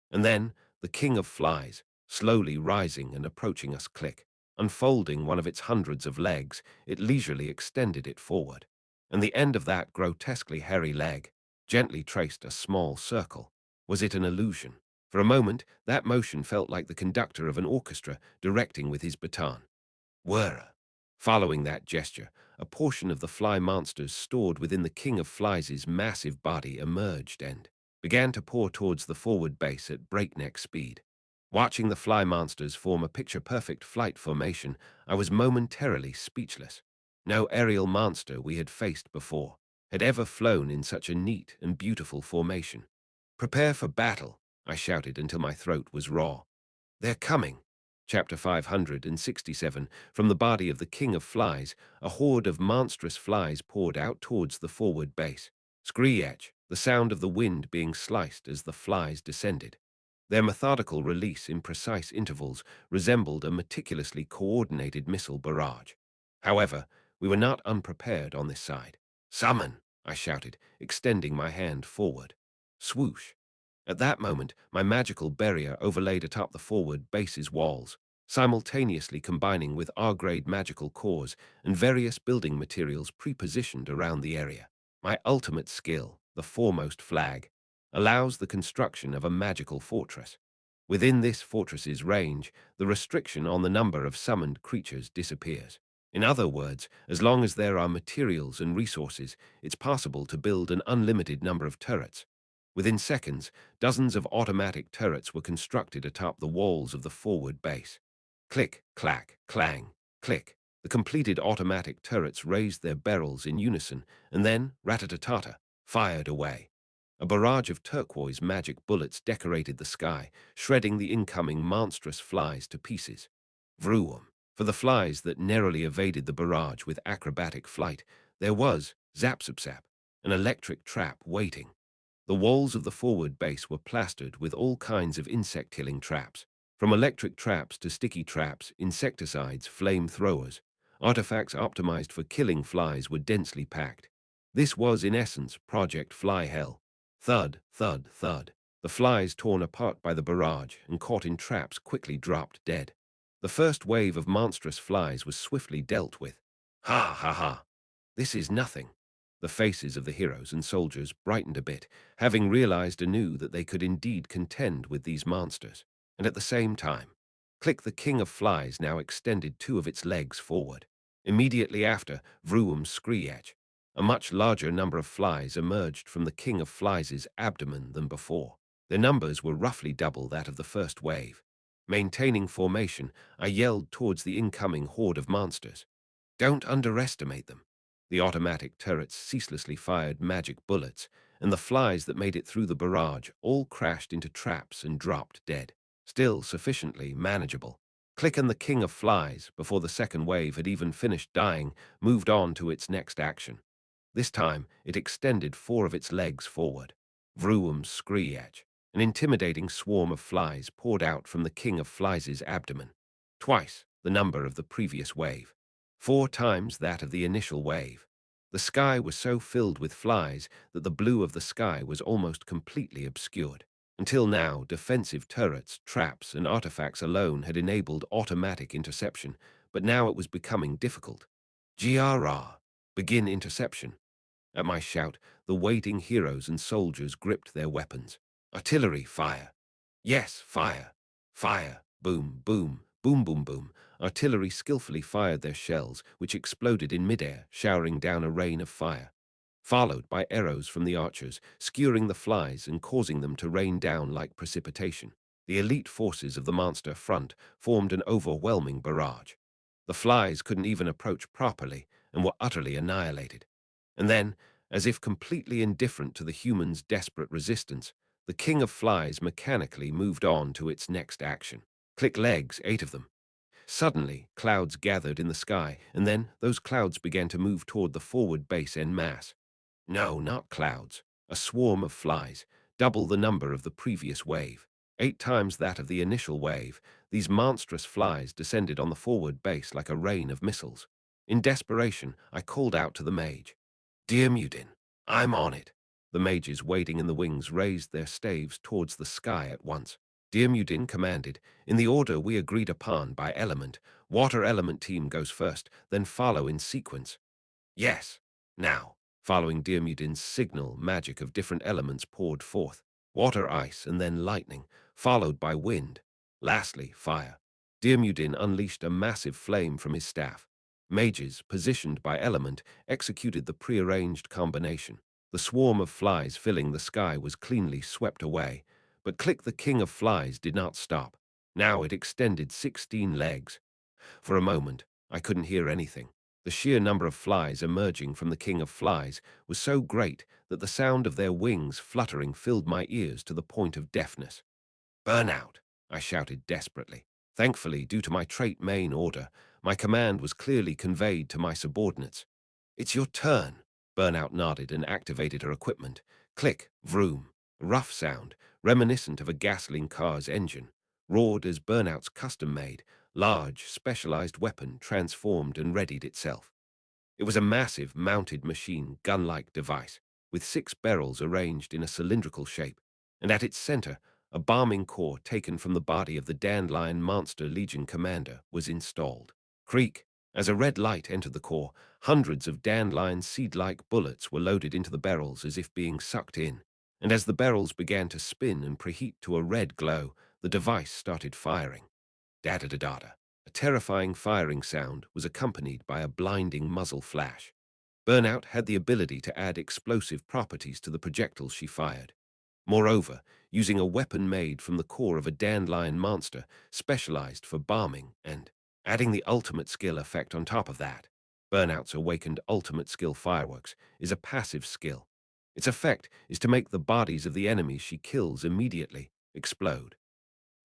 And then, the king of flies, slowly rising and approaching us, click. Unfolding one of its hundreds of legs, it leisurely extended it forward. And the end of that grotesquely hairy leg gently traced a small circle. Was it an illusion? For a moment, that motion felt like the conductor of an orchestra directing with his baton. Whirr. Following that gesture, a portion of the fly monsters stored within the King of Flies' massive body emerged and began to pour towards the forward base at breakneck speed. Watching the fly monsters form a picture-perfect flight formation, I was momentarily speechless. No aerial monster we had faced before had ever flown in such a neat and beautiful formation. Prepare for battle, I shouted until my throat was raw. They're coming. Chapter 567. From the body of the King of Flies, a horde of monstrous flies poured out towards the forward base. Screech, the sound of the wind being sliced as the flies descended. Their methodical release in precise intervals resembled a meticulously coordinated missile barrage. However, we were not unprepared on this side. Summon, I shouted, extending my hand forward. Swoosh. At that moment, my magical barrier overlaid atop the forward base's walls, simultaneously combining with R-grade magical cores and various building materials pre-positioned around the area. My ultimate skill, the foremost flag, allows the construction of a magical fortress. Within this fortress's range, the restriction on the number of summoned creatures disappears. In other words, as long as there are materials and resources, it's possible to build an unlimited number of turrets. Within seconds, dozens of automatic turrets were constructed atop the walls of the forward base. Click, clack, clang, click. The completed automatic turrets raised their barrels in unison and then, rat-a-ta-ta-ta, fired away. A barrage of turquoise magic bullets decorated the sky, shredding the incoming monstrous flies to pieces. Vroom. For the flies that narrowly evaded the barrage with acrobatic flight, there was, zap-zap-zap, an electric trap waiting. The walls of the forward base were plastered with all kinds of insect-killing traps, from electric traps to sticky traps, insecticides, flamethrowers. Artifacts optimized for killing flies were densely packed. This was, in essence, Project Fly Hell. Thud, thud, thud. The flies torn apart by the barrage and caught in traps quickly dropped dead. The first wave of monstrous flies was swiftly dealt with. Ha ha ha! This is nothing. The faces of the heroes and soldiers brightened a bit, having realized anew that they could indeed contend with these monsters. And at the same time, Click the King of Flies now extended two of its legs forward. Immediately after, Vroom's screech. A much larger number of flies emerged from the King of Flies' abdomen than before. Their numbers were roughly double that of the first wave. Maintaining formation, I yelled towards the incoming horde of monsters. Don't underestimate them. The automatic turrets ceaselessly fired magic bullets, and the flies that made it through the barrage all crashed into traps and dropped dead. Still sufficiently manageable. Click and the King of Flies, before the second wave had even finished dying, moved on to its next action. This time, it extended four of its legs forward. Vroom's screech. An intimidating swarm of flies poured out from the King of Flies' abdomen. Twice the number of the previous wave. 4 times that of the initial wave. The sky was so filled with flies that the blue of the sky was almost completely obscured. Until now, defensive turrets, traps, and artifacts alone had enabled automatic interception, but now it was becoming difficult. GRR. Begin interception. At my shout, the waiting heroes and soldiers gripped their weapons. Artillery, fire. Yes, fire. Fire. Boom, boom, boom, boom, boom. Artillery skillfully fired their shells, which exploded in midair, showering down a rain of fire. Followed by arrows from the archers, skewering the flies and causing them to rain down like precipitation. The elite forces of the monster front formed an overwhelming barrage. The flies couldn't even approach properly and were utterly annihilated. And then, as if completely indifferent to the humans' desperate resistance, the King of Flies mechanically moved on to its next action. Click legs, 8 of them. Suddenly, clouds gathered in the sky, and then those clouds began to move toward the forward base en masse. No, not clouds. A swarm of flies, double the number of the previous wave. 8 times that of the initial wave, these monstrous flies descended on the forward base like a rain of missiles. In desperation, I called out to the mage. Dear Mudin, I'm on it. The mages waiting in the wings raised their staves towards the sky at once. Dear Mudin commanded, in the order we agreed upon by element, water element team goes first, then follow in sequence. Yes, now. Following Dear Mudin's signal, magic of different elements poured forth. Water, ice, and then lightning, followed by wind. Lastly, fire. Dear Mudin unleashed a massive flame from his staff. Mages, positioned by element, executed the prearranged combination. The swarm of flies filling the sky was cleanly swept away, but Click the King of Flies did not stop. Now it extended 16 legs. For a moment, I couldn't hear anything. The sheer number of flies emerging from the King of Flies was so great that the sound of their wings fluttering filled my ears to the point of deafness. Burnout, I shouted desperately. Thankfully, due to my trait main order, my command was clearly conveyed to my subordinates. It's your turn. Burnout nodded and activated her equipment. Click, vroom. A rough sound, reminiscent of a gasoline car's engine, roared as Burnout's custom-made, large, specialized weapon transformed and readied itself. It was a massive, mounted machine gun-like device, with 6 barrels arranged in a cylindrical shape, and at its center, a bombing core taken from the body of the Dandelion Monster Legion commander was installed. Creak! As a red light entered the core, hundreds of dandelion seed-like bullets were loaded into the barrels as if being sucked in, and as the barrels began to spin and preheat to a red glow, the device started firing. Da-da-da-da-da. A terrifying firing sound was accompanied by a blinding muzzle flash. Burnout had the ability to add explosive properties to the projectiles she fired. Moreover, using a weapon made from the core of a dandelion monster specialized for bombing and adding the ultimate skill effect on top of that. Burnout's awakened ultimate skill fireworks is a passive skill. Its effect is to make the bodies of the enemies she kills immediately explode.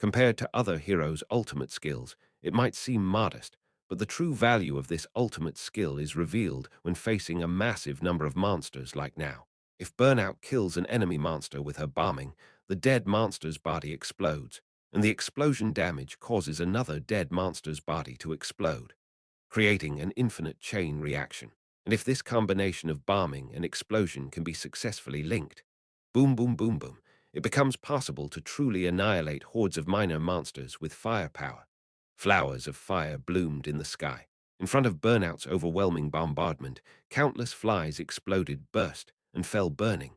Compared to other heroes' ultimate skills, it might seem modest, but the true value of this ultimate skill is revealed when facing a massive number of monsters like now. If Burnout kills an enemy monster with her bombing, the dead monster's body explodes, and the explosion damage causes another dead monster's body to explode. creating an infinite chain reaction. And if this combination of bombing and explosion can be successfully linked, boom, boom, boom, boom, it becomes possible to truly annihilate hordes of minor monsters with firepower. Flowers of fire bloomed in the sky. In front of Burnout's overwhelming bombardment, countless flies exploded, burst, and fell burning.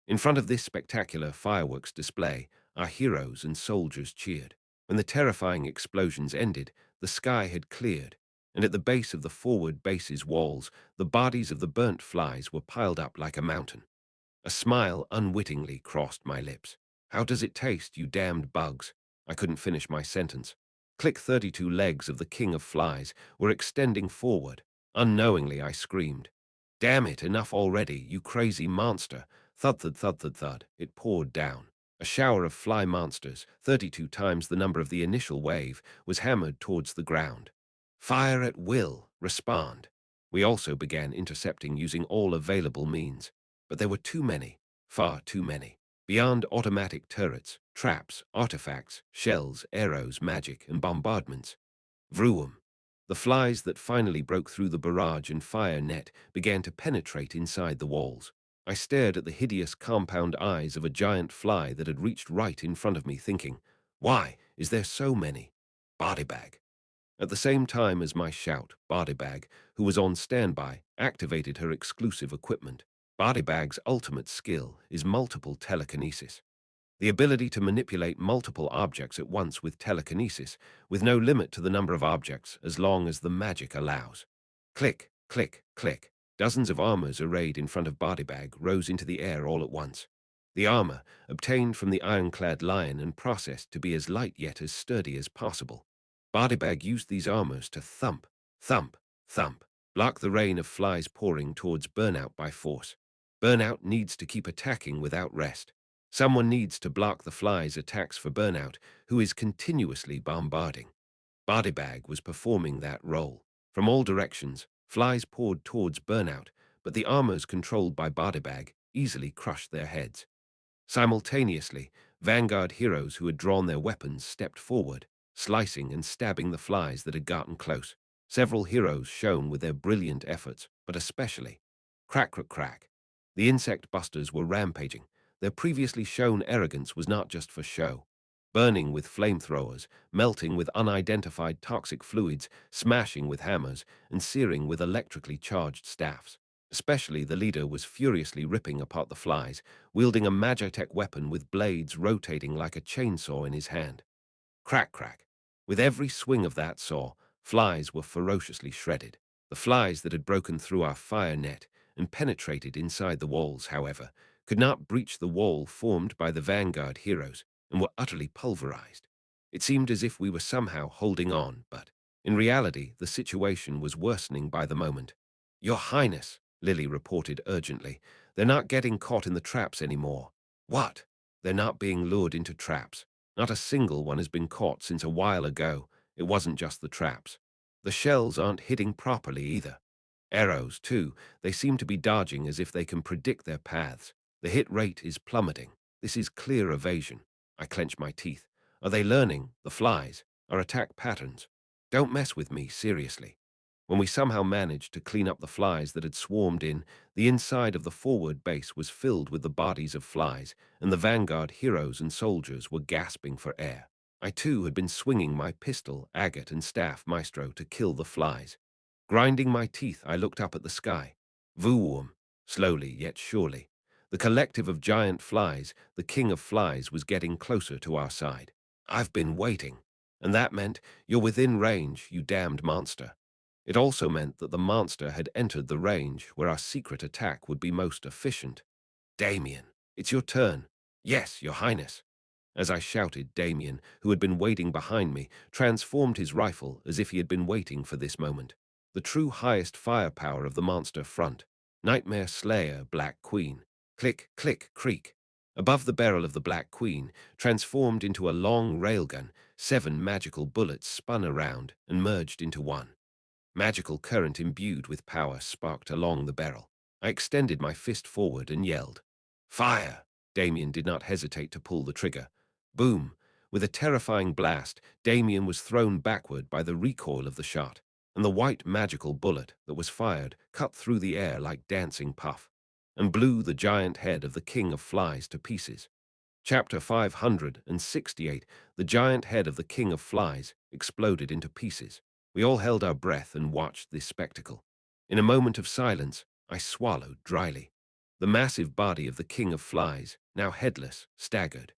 In front of this spectacular fireworks display, our heroes and soldiers cheered. When the terrifying explosions ended, the sky had cleared, and at the base of the forward base's walls, the bodies of the burnt flies were piled up like a mountain. A smile unwittingly crossed my lips. "How does it taste, you damned bugs?" I couldn't finish my sentence. Click 32 legs of the king of flies were extending forward. Unknowingly, I screamed. "Damn it, enough already, you crazy monster!" Thud, thud, thud, thud, thud. It poured down. A shower of fly monsters, 32 times the number of the initial wave, was hammered towards the ground. Fire at will. Respond. We also began intercepting using all available means. But there were too many, far too many. Beyond automatic turrets, traps, artifacts, shells, arrows, magic, and bombardments. Vroom. The flies that finally broke through the barrage and fire net began to penetrate inside the walls. I stared at the hideous compound eyes of a giant fly that had reached right in front of me, thinking, "Why is there so many?" Bodybag. At the same time as my shout, Bodybag, who was on standby, activated her exclusive equipment. Bodybag's ultimate skill is multiple telekinesis. The ability to manipulate multiple objects at once with telekinesis, with no limit to the number of objects as long as the magic allows. Click, click, click. Dozens of armors arrayed in front of Bodybag rose into the air all at once. The armor, obtained from the ironclad lion and processed to be as light yet as sturdy as possible. Bodybag used these armors to thump, thump, thump, block the rain of flies pouring towards Burnout by force. Burnout needs to keep attacking without rest. Someone needs to block the flies' attacks for Burnout, who is continuously bombarding. Bodybag was performing that role. From all directions, flies poured towards Burnout, but the armors controlled by Bodybag easily crushed their heads. Simultaneously, Vanguard heroes who had drawn their weapons stepped forward, slicing and stabbing the flies that had gotten close. Several heroes shone with their brilliant efforts, but especially crack, crack, crack. The insect busters were rampaging. Their previously shown arrogance was not just for show. Burning with flamethrowers, melting with unidentified toxic fluids, smashing with hammers, and searing with electrically charged staffs. Especially the leader was furiously ripping apart the flies, wielding a magitech weapon with blades rotating like a chainsaw in his hand. Crack, crack. With every swing of that saw, flies were ferociously shredded. The flies that had broken through our fire net and penetrated inside the walls, however, could not breach the wall formed by the Vanguard heroes and were utterly pulverized. It seemed as if we were somehow holding on, but in reality, the situation was worsening by the moment. "Your Highness," Lily reported urgently, "they're not getting caught in the traps anymore." "What? They're not being lured into traps. Not a single one has been caught since a while ago. It wasn't just the traps. The shells aren't hitting properly either. Arrows, too, they seem to be dodging as if they can predict their paths. The hit rate is plummeting. This is clear evasion." I clench my teeth. Are they learning, the flies, our attack patterns? Don't mess with me, seriously. When we somehow managed to clean up the flies that had swarmed in, the inside of the forward base was filled with the bodies of flies, and the Vanguard heroes and soldiers were gasping for air. I too had been swinging my pistol, agate, and staff maestro to kill the flies. Grinding my teeth, I looked up at the sky. Vroom, slowly yet surely. The collective of giant flies, the king of flies, was getting closer to our side. "I've been waiting." And that meant, "You're within range, you damned monster." It also meant that the monster had entered the range where our secret attack would be most efficient. "Damien, it's your turn." "Yes, Your Highness." As I shouted, Damien, who had been waiting behind me, transformed his rifle as if he had been waiting for this moment. The true highest firepower of the monster front. Nightmare Slayer, Black Queen. Click, click, creak. Above the barrel of the Black Queen, transformed into a long railgun, 7 magical bullets spun around and merged into one. Magical current imbued with power sparked along the barrel. I extended my fist forward and yelled, "Fire!" Damien did not hesitate to pull the trigger. Boom! With a terrifying blast, Damien was thrown backward by the recoil of the shot. and the white magical bullet that was fired cut through the air like dancing puff, and blew the giant head of the king of flies to pieces. Chapter 568. The giant head of the king of flies exploded into pieces. We all held our breath and watched this spectacle. In a moment of silence, I swallowed dryly. The massive body of the king of flies, now headless, staggered.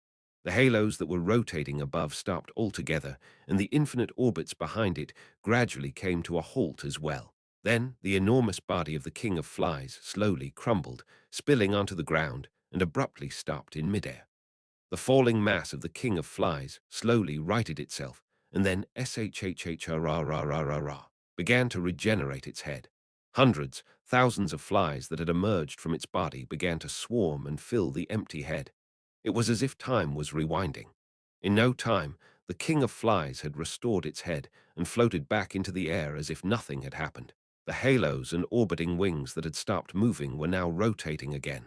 The halos that were rotating above stopped altogether, and the infinite orbits behind it gradually came to a halt as well. Then the enormous body of the king of flies slowly crumbled, spilling onto the ground, and abruptly stopped in midair. The falling mass of the king of flies slowly righted itself, and then shhhra began to regenerate its head. Hundreds, thousands of flies that had emerged from its body began to swarm and fill the empty head. It was as if time was rewinding. In no time, the king of flies had restored its head and floated back into the air as if nothing had happened. The halos and orbiting wings that had stopped moving were now rotating again.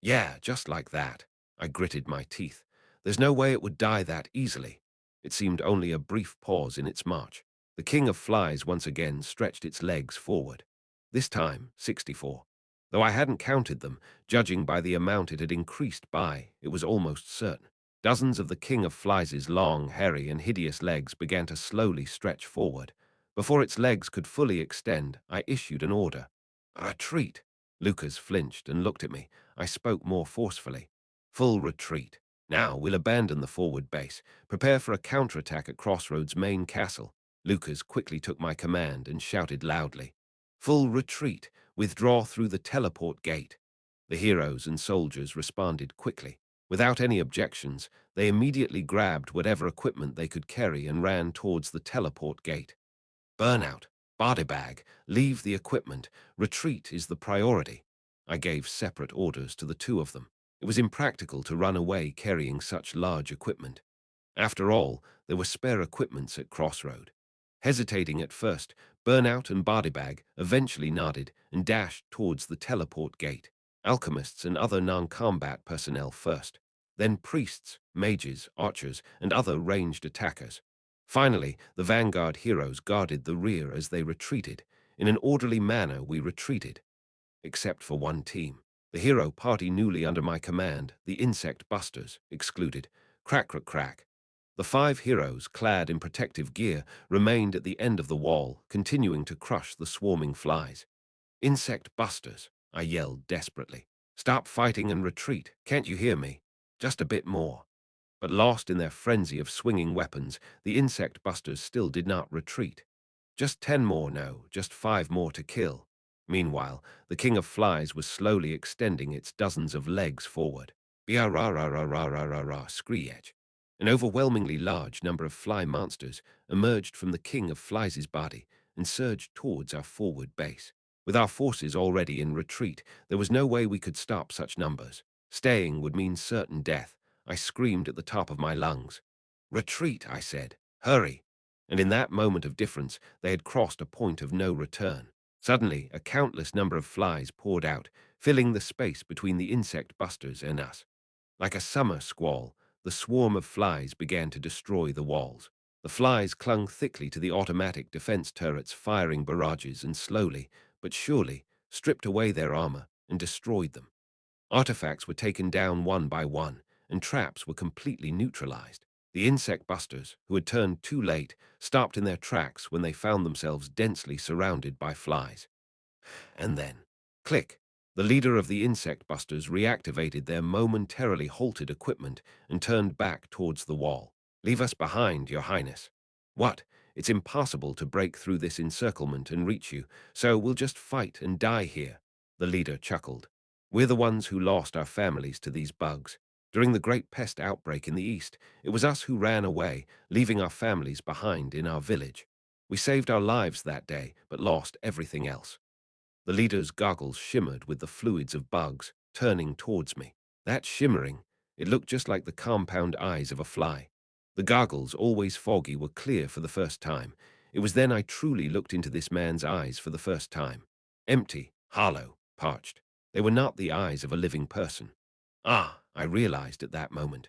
Yeah, just like that. I gritted my teeth. There's no way it would die that easily. It seemed only a brief pause in its march. The king of flies once again stretched its legs forward. This time, 64. Though I hadn't counted them, judging by the amount it had increased by, it was almost certain. Dozens of the king of flies' long, hairy, and hideous legs began to slowly stretch forward. Before its legs could fully extend, I issued an order. A retreat. Lucas flinched and looked at me. I spoke more forcefully. Full retreat. Now we'll abandon the forward base. Prepare for a counterattack at Crossroads' main castle. Lucas quickly took my command and shouted loudly. Full retreat. Withdraw through the teleport gate. The heroes and soldiers responded quickly. Without any objections, they immediately grabbed whatever equipment they could carry and ran towards the teleport gate. Burnout. Body bag. Leave the equipment. Retreat is the priority. I gave separate orders to the two of them. It was impractical to run away carrying such large equipment. After all, there were spare equipments at Crossroad. Hesitating at first, Burnout and Bodybag eventually nodded and dashed towards the teleport gate. Alchemists and other non-combat personnel first, then priests, mages, archers, and other ranged attackers. Finally, the vanguard heroes guarded the rear as they retreated. In an orderly manner, we retreated. Except for one team. The hero party newly under my command, the Insect Busters, excluded. Crack, crack, crack. The 5 heroes, clad in protective gear, remained at the end of the wall, continuing to crush the swarming flies. Insect Busters, I yelled desperately. Stop fighting and retreat. Can't you hear me? Just a bit more. But lost in their frenzy of swinging weapons, the Insect Busters still did not retreat. Just 10 more, no, just 5 more to kill. Meanwhile, the King of Flies was slowly extending its dozens of legs forward. Bia-ra-ra-ra-ra-ra-ra-ra, screech. An overwhelmingly large number of fly monsters emerged from the King of Flies' body and surged towards our forward base. With our forces already in retreat, there was no way we could stop such numbers. Staying would mean certain death. I screamed at the top of my lungs. Retreat, I said. Hurry. And in that moment of difference, they had crossed a point of no return. Suddenly, a countless number of flies poured out, filling the space between the insect busters and us. Like a summer squall, the swarm of flies began to destroy the walls. The flies clung thickly to the automatic defense turrets, firing barrages, and slowly, but surely, stripped away their armor and destroyed them. Artifacts were taken down one by one, and traps were completely neutralized. The insect busters, who had turned too late, stopped in their tracks when they found themselves densely surrounded by flies. And then, click, the leader of the insect busters reactivated their momentarily halted equipment and turned back towards the wall. Leave us behind, Your Highness. What? It's impossible to break through this encirclement and reach you, so we'll just fight and die here. The leader chuckled. We're the ones who lost our families to these bugs. During the great pest outbreak in the east, it was us who ran away, leaving our families behind in our village. We saved our lives that day, but lost everything else. The leader's goggles shimmered with the fluids of bugs, turning towards me. That shimmering, it looked just like the compound eyes of a fly. The goggles, always foggy, were clear for the first time. It was then I truly looked into this man's eyes for the first time. Empty, hollow, parched. They were not the eyes of a living person. Ah, I realized at that moment.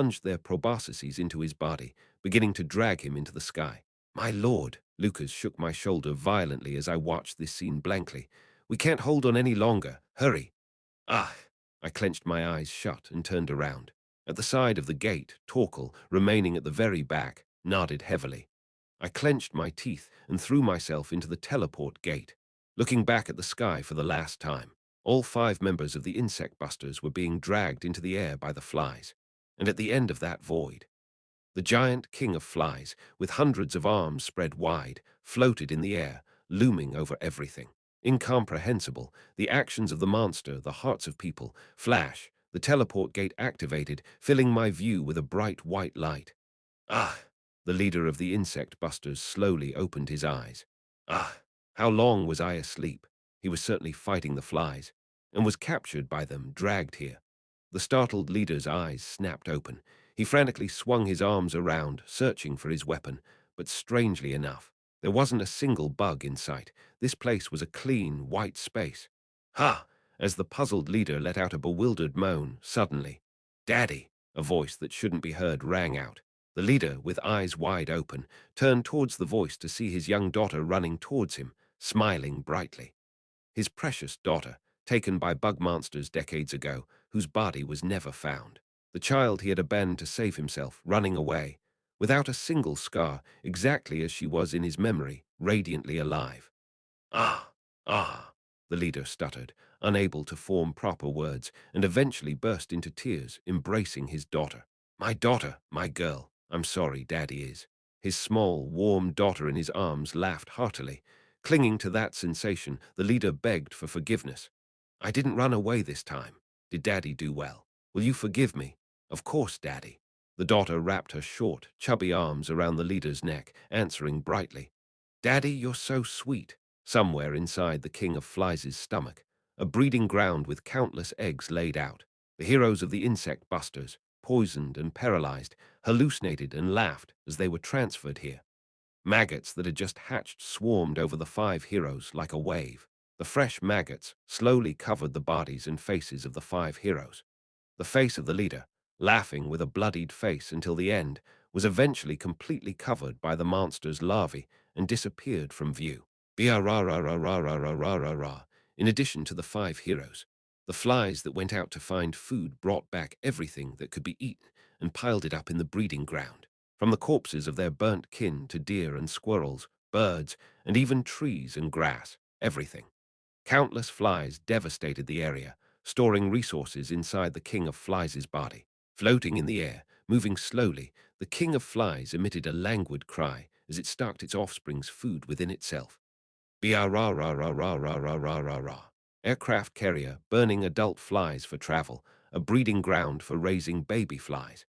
plunged their proboscises into his body, beginning to drag him into the sky. My lord, Lucas shook my shoulder violently as I watched this scene blankly. We can't hold on any longer. Hurry. Ah! I clenched my eyes shut and turned around. At the side of the gate, Torkel, remaining at the very back, nodded heavily. I clenched my teeth and threw myself into the teleport gate, looking back at the sky for the last time. All 5 members of the Insect Busters were being dragged into the air by the flies, and at the end of that void, the giant king of flies, with hundreds of arms spread wide, floated in the air, looming over everything. Incomprehensible, the actions of the monster, the hearts of people, flash, the teleport gate activated, filling my view with a bright white light. Ah! The leader of the insect busters slowly opened his eyes. Ah! How long was I asleep? He was certainly fighting the flies, and was captured by them, dragged here. The startled leader's eyes snapped open. He frantically swung his arms around, searching for his weapon, but strangely enough, there wasn't a single bug in sight. This place was a clean, white space. Ha! As the puzzled leader let out a bewildered moan, suddenly, "Daddy!" A voice that shouldn't be heard rang out. The leader, with eyes wide open, turned towards the voice to see his young daughter running towards him, smiling brightly. His precious daughter, taken by bug monsters decades ago, whose body was never found. The child he had abandoned to save himself, running away, without a single scar, exactly as she was in his memory, radiantly alive. Ah! Ah! the leader stuttered, unable to form proper words, and eventually burst into tears, embracing his daughter. My daughter, my girl, I'm sorry, Daddy is. His small, warm daughter in his arms laughed heartily. Clinging to that sensation, the leader begged for forgiveness. I didn't run away this time. Did Daddy do well? Will you forgive me? Of course, Daddy. The daughter wrapped her short, chubby arms around the leader's neck, answering brightly. Daddy, you're so sweet. Somewhere inside the King of Flies' stomach, a breeding ground with countless eggs laid out. The heroes of the insect busters, poisoned and paralyzed, hallucinated and laughed as they were transferred here. Maggots that had just hatched swarmed over the 5 heroes like a wave. The fresh maggots slowly covered the bodies and faces of the 5 heroes. The face of the leader, laughing with a bloodied face until the end, was eventually completely covered by the monster's larvae and disappeared from view. Ra-ra-ra-ra-ra-ra-ra-ra-ra. In addition to the 5 heroes, the flies that went out to find food brought back everything that could be eaten and piled it up in the breeding ground. From the corpses of their burnt kin to deer and squirrels, birds, and even trees and grass, everything. Countless flies devastated the area, storing resources inside the King of Flies' body. Floating in the air, moving slowly, the King of Flies emitted a languid cry as it stuck its offspring's food within itself. Ra-ra-ra-ra-ra-ra-ra-ra-ra. Aircraft carrier burning adult flies for travel, a breeding ground for raising baby flies.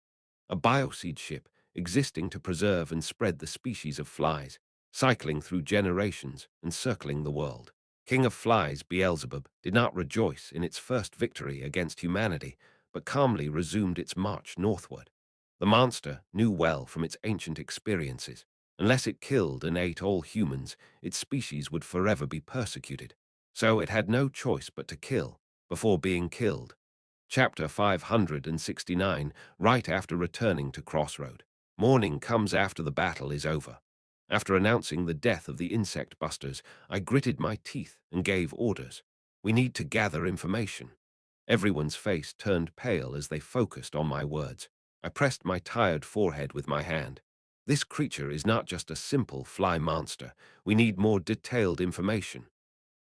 A bioseed ship existing to preserve and spread the species of flies, cycling through generations and circling the world. King of Flies, Beelzebub, did not rejoice in its first victory against humanity, but calmly resumed its march northward. The monster knew well from its ancient experiences, unless it killed and ate all humans, its species would forever be persecuted. So it had no choice but to kill, before being killed. Chapter 569, right after returning to Crossroad. Morning comes after the battle is over. After announcing the death of the insect busters, I gritted my teeth and gave orders. We need to gather information. Everyone's face turned pale as they focused on my words. I pressed my tired forehead with my hand. This creature is not just a simple fly monster. We need more detailed information.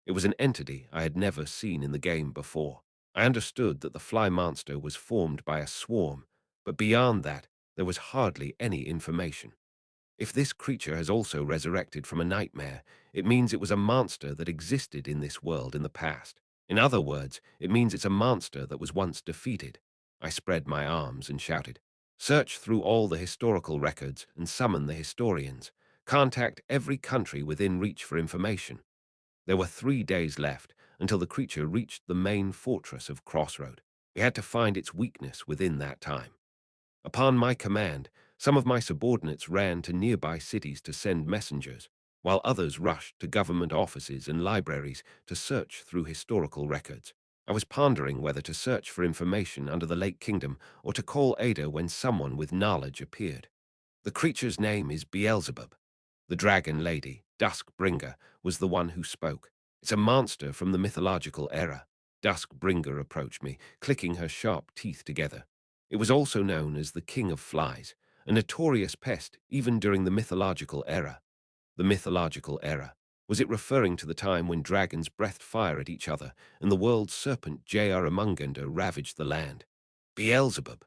It was an entity I had never seen in the game before. I understood that the fly monster was formed by a swarm, but beyond that, there was hardly any information. If this creature has also resurrected from a nightmare, it means it was a monster that existed in this world in the past. In other words, it means it's a monster that was once defeated. I spread my arms and shouted, search through all the historical records and summon the historians. Contact every country within reach for information. There were 3 days left until the creature reached the main fortress of Crossroad. We had to find its weakness within that time. Upon my command, some of my subordinates ran to nearby cities to send messengers, while others rushed to government offices and libraries to search through historical records. I was pondering whether to search for information under the Lake Kingdom or to call Ada when someone with knowledge appeared. The creature's name is Beelzebub. The dragon lady, Duskbringer, was the one who spoke. It's a monster from the mythological era. Duskbringer approached me, clicking her sharp teeth together. It was also known as the King of Flies, a notorious pest even during the mythological era. The mythological era. Was it referring to the time when dragons breathed fire at each other and the world serpent Jarumunganda ravaged the land? Beelzebub.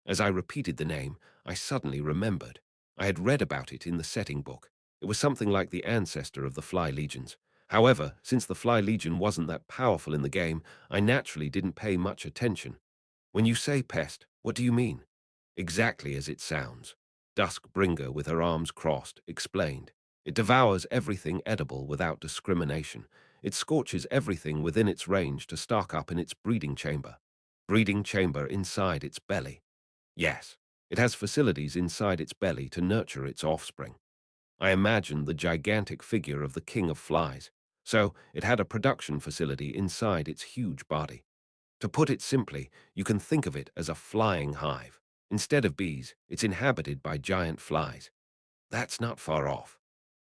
As I repeated the name, I suddenly remembered. I had read about it in the setting book. It was something like the ancestor of the Fly Legions. However, since the Fly Legion wasn't that powerful in the game, I naturally didn't pay much attention. When you say pest, what do you mean? Exactly as it sounds. Duskbringer, with her arms crossed, explained. It devours everything edible without discrimination. It scorches everything within its range to stock up in its breeding chamber. Breeding chamber inside its belly. Yes, it has facilities inside its belly to nurture its offspring. I imagined the gigantic figure of the King of Flies, so it had a production facility inside its huge body. To put it simply, you can think of it as a flying hive. Instead of bees, it's inhabited by giant flies. That's not far off.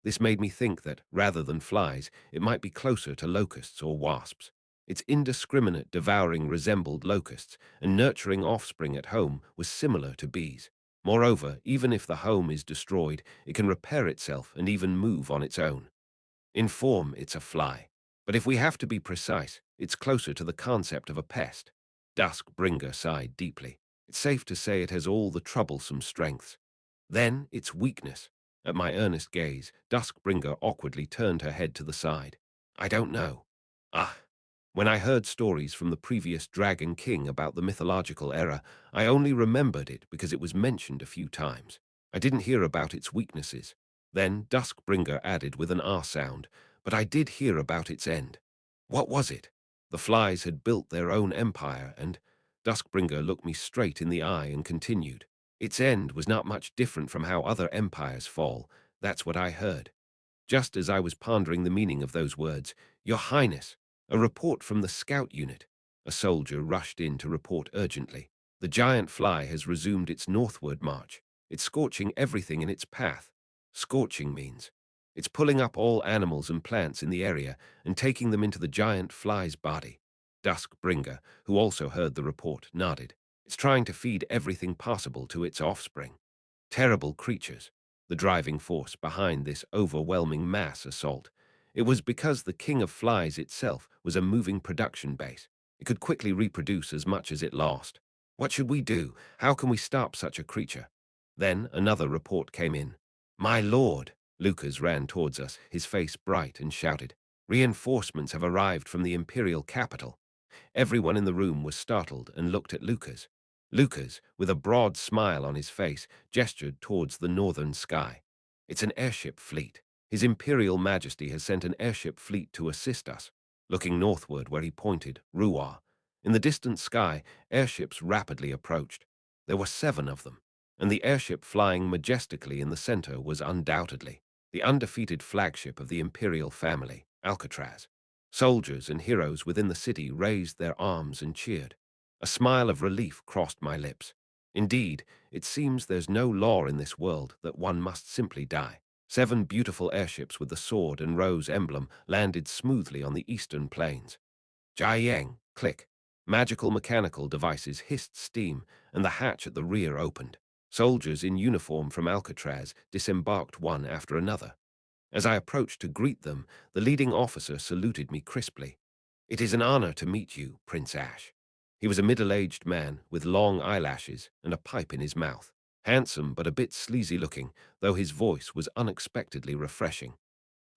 This made me think that, rather than flies, it might be closer to locusts or wasps. Its indiscriminate devouring resembled locusts, and nurturing offspring at home was similar to bees. Moreover, even if the home is destroyed, it can repair itself and even move on its own. In form, it's a fly, But if we have to be precise, it's closer to the concept of a pest. Duskbringer sighed deeply. It's safe to say it has all the troublesome strengths. Then its weakness. At my earnest gaze, Duskbringer awkwardly turned her head to the side. I don't know. Ah, when I heard stories from the previous Dragon King about the mythological era, I only remembered it because it was mentioned a few times. I didn't hear about its weaknesses. Then Duskbringer added with an R sound, but I did hear about its end. What was it? The flies had built their own empire, and Duskbringer looked me straight in the eye and continued. Its end was not much different from how other empires fall. That's what I heard. Just as I was pondering the meaning of those words, Your Highness, a report from the scout unit. A soldier rushed in to report urgently. The giant fly has resumed its northward march. It's scorching everything in its path. Scorching means it's pulling up all animals and plants in the area and taking them into the giant fly's body. Duskbringer, who also heard the report, nodded. It's trying to feed everything possible to its offspring. Terrible creatures, the driving force behind this overwhelming mass assault. It was because the King of Flies itself was a moving production base. It could quickly reproduce as much as it lost. What should we do? How can we stop such a creature? Then another report came in. My lord! Lucas ran towards us, his face bright, and shouted, Reinforcements have arrived from the imperial capital. Everyone in the room was startled and looked at Lucas. Lucas, with a broad smile on his face, gestured towards the northern sky. It's an airship fleet. His Imperial Majesty has sent an airship fleet to assist us. Looking northward where he pointed, Ruar. In the distant sky, airships rapidly approached. There were 7 of them, and the airship flying majestically in the center was undoubtedly the undefeated flagship of the Imperial family, Alcatraz. Soldiers and heroes within the city raised their arms and cheered. A smile of relief crossed my lips. Indeed, it seems there's no law in this world that one must simply die. 7 beautiful airships with the sword and rose emblem landed smoothly on the eastern plains. Jiang, click. Magical mechanical devices hissed steam, and the hatch at the rear opened. Soldiers in uniform from Alcatraz disembarked one after another. As I approached to greet them, the leading officer saluted me crisply. It is an honor to meet you, Prince Ash. He was a middle-aged man with long eyelashes and a pipe in his mouth. Handsome but a bit sleazy-looking, though his voice was unexpectedly refreshing.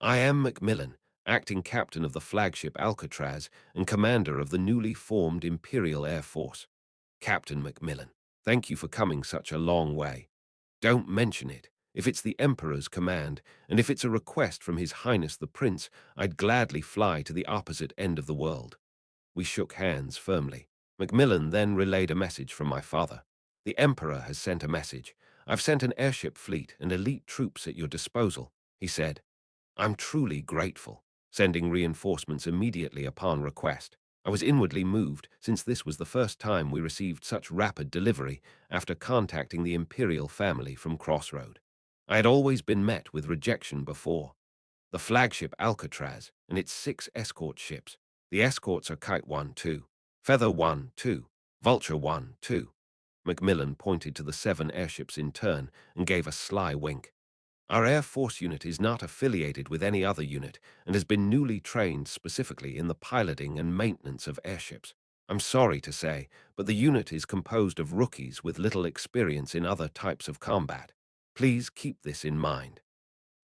I am Macmillan, acting captain of the flagship Alcatraz and commander of the newly formed Imperial Air Force. Captain Macmillan, thank you for coming such a long way. Don't mention it. If it's the Emperor's command, and if it's a request from His Highness the Prince, I'd gladly fly to the opposite end of the world. We shook hands firmly. Macmillan then relayed a message from my father. The Emperor has sent a message. I've sent an airship fleet and elite troops at your disposal, he said. I'm truly grateful, sending reinforcements immediately upon request. I was inwardly moved, since this was the first time we received such rapid delivery after contacting the Imperial family from Crossroad. I had always been met with rejection before. The flagship Alcatraz and its 6 escort ships. The escorts are Kite 1-2, Feather 1-2, Vulture 1-2. Macmillan pointed to the 7 airships in turn and gave a sly wink. Our Air Force unit is not affiliated with any other unit and has been newly trained specifically in the piloting and maintenance of airships. I'm sorry to say, but the unit is composed of rookies with little experience in other types of combat. Please keep this in mind.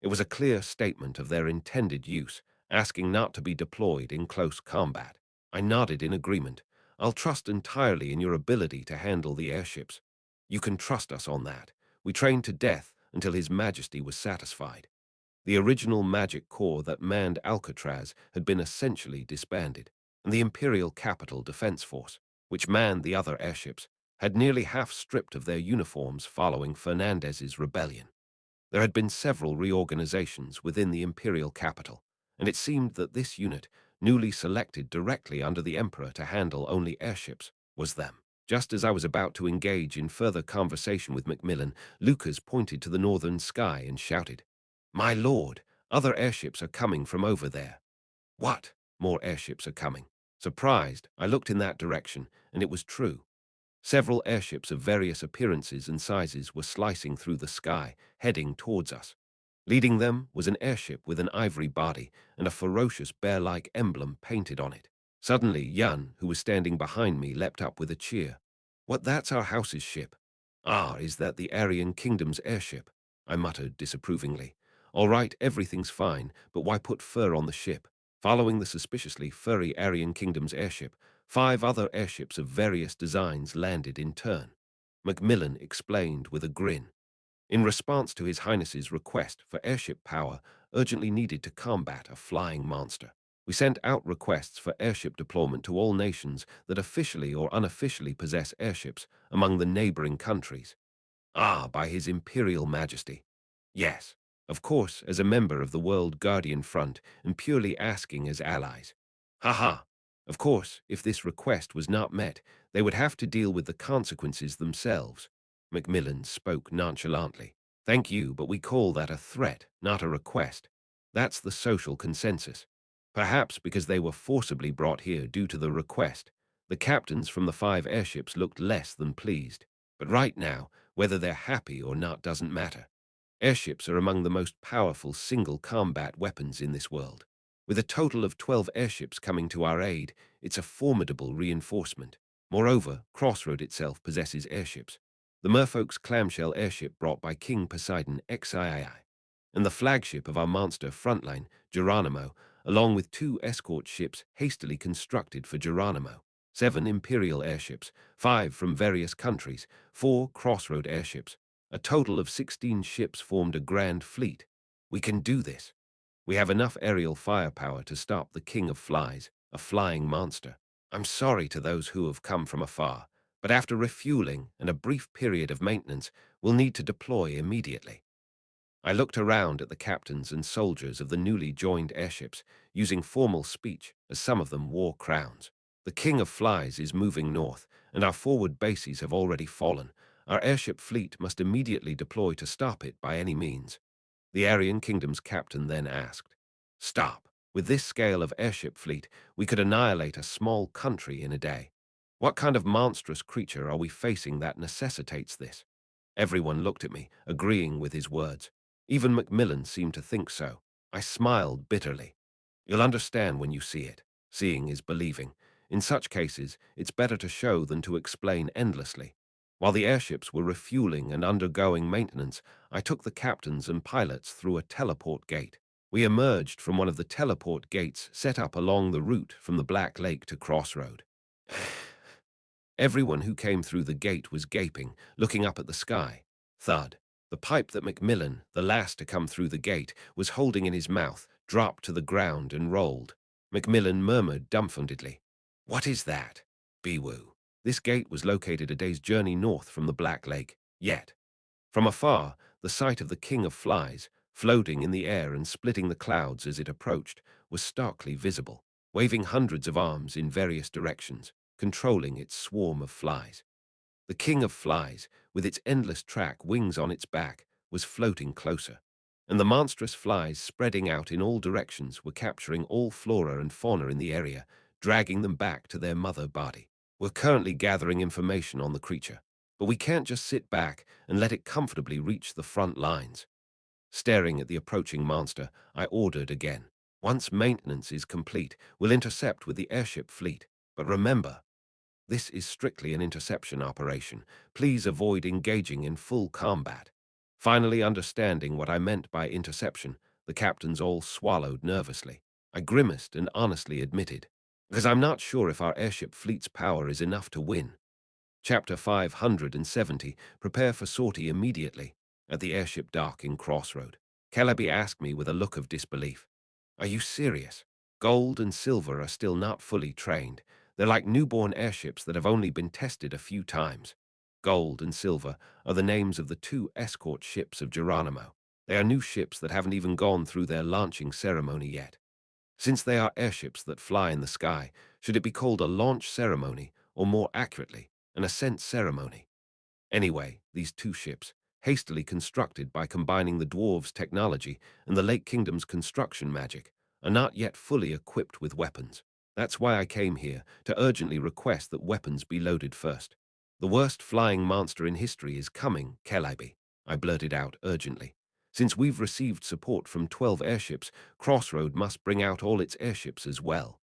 It was a clear statement of their intended use, asking not to be deployed in close combat. I nodded in agreement. I'll trust entirely in your ability to handle the airships. You can trust us on that. We trained to death until His Majesty was satisfied. The original magic corps that manned Alcatraz had been essentially disbanded, and the Imperial Capital Defense Force, which manned the other airships, had nearly half stripped of their uniforms following Fernandez's rebellion. There had been several reorganizations within the imperial capital, and it seemed that this unit, newly selected directly under the Emperor to handle only airships, was them. Just as I was about to engage in further conversation with Macmillan, Lucas pointed to the northern sky and shouted, My lord, other airships are coming from over there. What? More airships are coming. Surprised, I looked in that direction, and it was true. Several airships of various appearances and sizes were slicing through the sky, heading towards us. Leading them was an airship with an ivory body and a ferocious bear-like emblem painted on it. Suddenly, Yun, who was standing behind me, leapt up with a cheer. "What, that's our house's ship?" "Ah, is that the Aryan Kingdom's airship?" I muttered disapprovingly. "All right, everything's fine, but why put fur on the ship?" Following the suspiciously furry Aryan Kingdom's airship, 5 other airships of various designs landed in turn. Macmillan explained with a grin. In response to His Highness's request for airship power urgently needed to combat a flying monster, we sent out requests for airship deployment to all nations that officially or unofficially possess airships among the neighboring countries. Ah, by His Imperial Majesty. Yes, of course, as a member of the World Guardian Front and purely asking as allies. Haha. Of course, if this request was not met, they would have to deal with the consequences themselves. Macmillan spoke nonchalantly. Thank you, but we call that a threat, not a request. That's the social consensus. Perhaps because they were forcibly brought here due to the request, the captains from the 5 airships looked less than pleased. But right now, whether they're happy or not doesn't matter. Airships are among the most powerful single combat weapons in this world. With a total of 12 airships coming to our aid, it's a formidable reinforcement. Moreover, Crossroad itself possesses airships. The Merfolk's clamshell airship brought by King Poseidon XIII, and the flagship of our monster frontline, Geronimo, along with 2 escort ships hastily constructed for Geronimo. 7 Imperial airships, 5 from various countries, 4 Crossroad airships. A total of 16 ships formed a grand fleet. We can do this. We have enough aerial firepower to stop the King of Flies, a flying monster. I'm sorry to those who have come from afar, but after refueling and a brief period of maintenance, we'll need to deploy immediately. I looked around at the captains and soldiers of the newly joined airships, using formal speech, as some of them wore crowns. The King of Flies is moving north, and our forward bases have already fallen. Our airship fleet must immediately deploy to stop it by any means. The Aryan Kingdom's captain then asked, "Stop. With this scale of airship fleet, we could annihilate a small country in a day. What kind of monstrous creature are we facing that necessitates this?" Everyone looked at me, agreeing with his words. Even Macmillan seemed to think so. I smiled bitterly. "You'll understand when you see it. Seeing is believing. In such cases, it's better to show than to explain endlessly." While the airships were refueling and undergoing maintenance, I took the captains and pilots through a teleport gate. We emerged from one of the teleport gates set up along the route from the Black Lake to Crossroad. Everyone who came through the gate was gaping, looking up at the sky. Thud. The pipe that Macmillan, the last to come through the gate, was holding in his mouth, dropped to the ground and rolled. Macmillan murmured dumbfoundedly, "What is that?" Bewoo. This gate was located a day's journey north from the Black Lake, yet. From afar, the sight of the King of Flies, floating in the air and splitting the clouds as it approached, was starkly visible, waving hundreds of arms in various directions, controlling its swarm of flies. The King of Flies, with its endless track wings on its back, was floating closer, and the monstrous flies spreading out in all directions were capturing all flora and fauna in the area, dragging them back to their mother body. We're currently gathering information on the creature, but we can't just sit back and let it comfortably reach the front lines. Staring at the approaching monster, I ordered again. Once maintenance is complete, we'll intercept with the airship fleet. But remember, this is strictly an interception operation. Please avoid engaging in full combat. Finally understanding what I meant by interception, the captains all swallowed nervously. I grimaced and honestly admitted, because I'm not sure if our airship fleet's power is enough to win. Chapter 570, Prepare for Sortie Immediately. At the airship dock in Crossroad, Calabi asked me with a look of disbelief, "Are you serious? Gold and Silver are still not fully trained. They're like newborn airships that have only been tested a few times." Gold and Silver are the names of the 2 escort ships of Geronimo. They are new ships that haven't even gone through their launching ceremony yet. Since they are airships that fly in the sky, should it be called a launch ceremony, or more accurately, an ascent ceremony? Anyway, these 2 ships, hastily constructed by combining the dwarves' technology and the Lake Kingdom's construction magic, are not yet fully equipped with weapons. That's why I came here, to urgently request that weapons be loaded first. "The worst flying monster in history is coming, Calabi," I blurted out urgently. Since we've received support from 12 airships, Crossroad must bring out all its airships as well.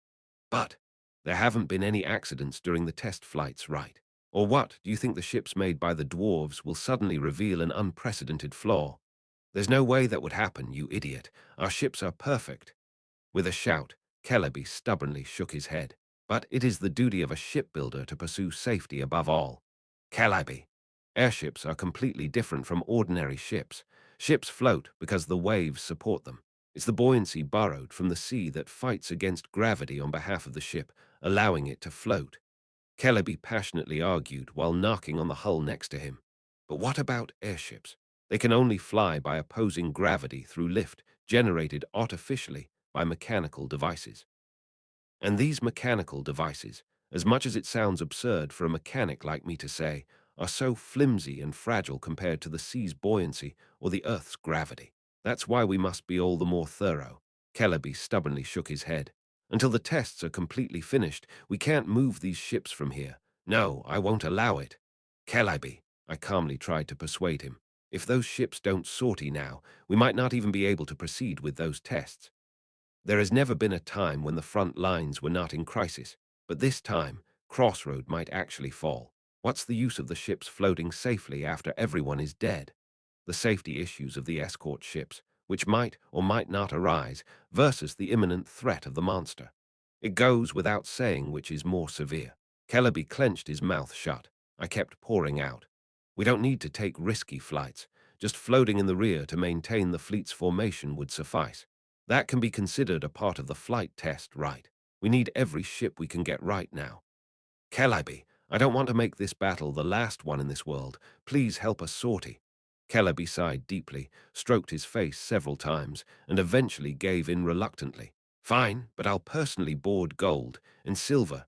But there haven't been any accidents during the test flights, right? Or what? Do you think the ships made by the dwarves will suddenly reveal an unprecedented flaw? There's no way that would happen, you idiot. Our ships are perfect. With a shout, Kellerby stubbornly shook his head. But it is the duty of a shipbuilder to pursue safety above all. Kellerby, airships are completely different from ordinary ships. Ships float because the waves support them. It's the buoyancy borrowed from the sea that fights against gravity on behalf of the ship, allowing it to float. Kellerby passionately argued while knocking on the hull next to him. But what about airships? They can only fly by opposing gravity through lift generated artificially by mechanical devices. And these mechanical devices, as much as it sounds absurd for a mechanic like me to say, are so flimsy and fragile compared to the sea's buoyancy or the Earth's gravity. That's why we must be all the more thorough. Kellerby stubbornly shook his head. Until the tests are completely finished, we can't move these ships from here. No, I won't allow it. Kellerby, I calmly tried to persuade him. If those ships don't sortie now, we might not even be able to proceed with those tests. There has never been a time when the front lines were not in crisis, but this time, Crossroad might actually fall. What's the use of the ships floating safely after everyone is dead? The safety issues of the escort ships, which might or might not arise, versus the imminent threat of the monster. It goes without saying which is more severe. Kellerby clenched his mouth shut. I kept pouring out. We don't need to take risky flights. Just floating in the rear to maintain the fleet's formation would suffice. That can be considered a part of the flight test, right? We need every ship we can get right now. Kellerby, I don't want to make this battle the last one in this world. Please help us sortie. Kellerby sighed deeply, stroked his face several times, and eventually gave in reluctantly. Fine, but I'll personally board gold and silver.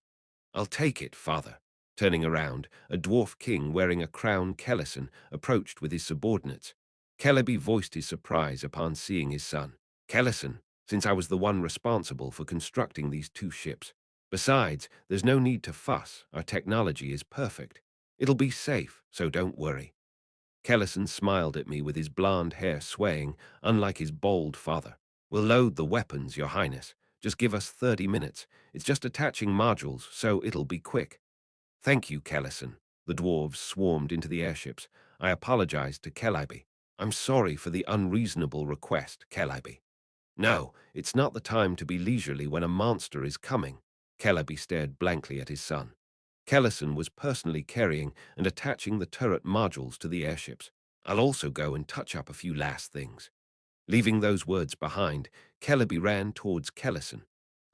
I'll take it, father. Turning around, a dwarf king wearing a crown Kellison approached with his subordinates. Kellerby voiced his surprise upon seeing his son. Kellison, since I was the one responsible for constructing these two ships. Besides, there's no need to fuss. Our technology is perfect. It'll be safe, so don't worry. Kellison smiled at me with his blonde hair swaying, unlike his bald father. We'll load the weapons, Your Highness. Just give us 30 minutes. It's just attaching modules, so it'll be quick. Thank you, Kellison. The dwarves swarmed into the airships. I apologized to Kellerby. I'm sorry for the unreasonable request, Kellerby. No, it's not the time to be leisurely when a monster is coming. Kellerby stared blankly at his son. Kellison was personally carrying and attaching the turret modules to the airships. I'll also go and touch up a few last things. Leaving those words behind, Kellerby ran towards Kellison.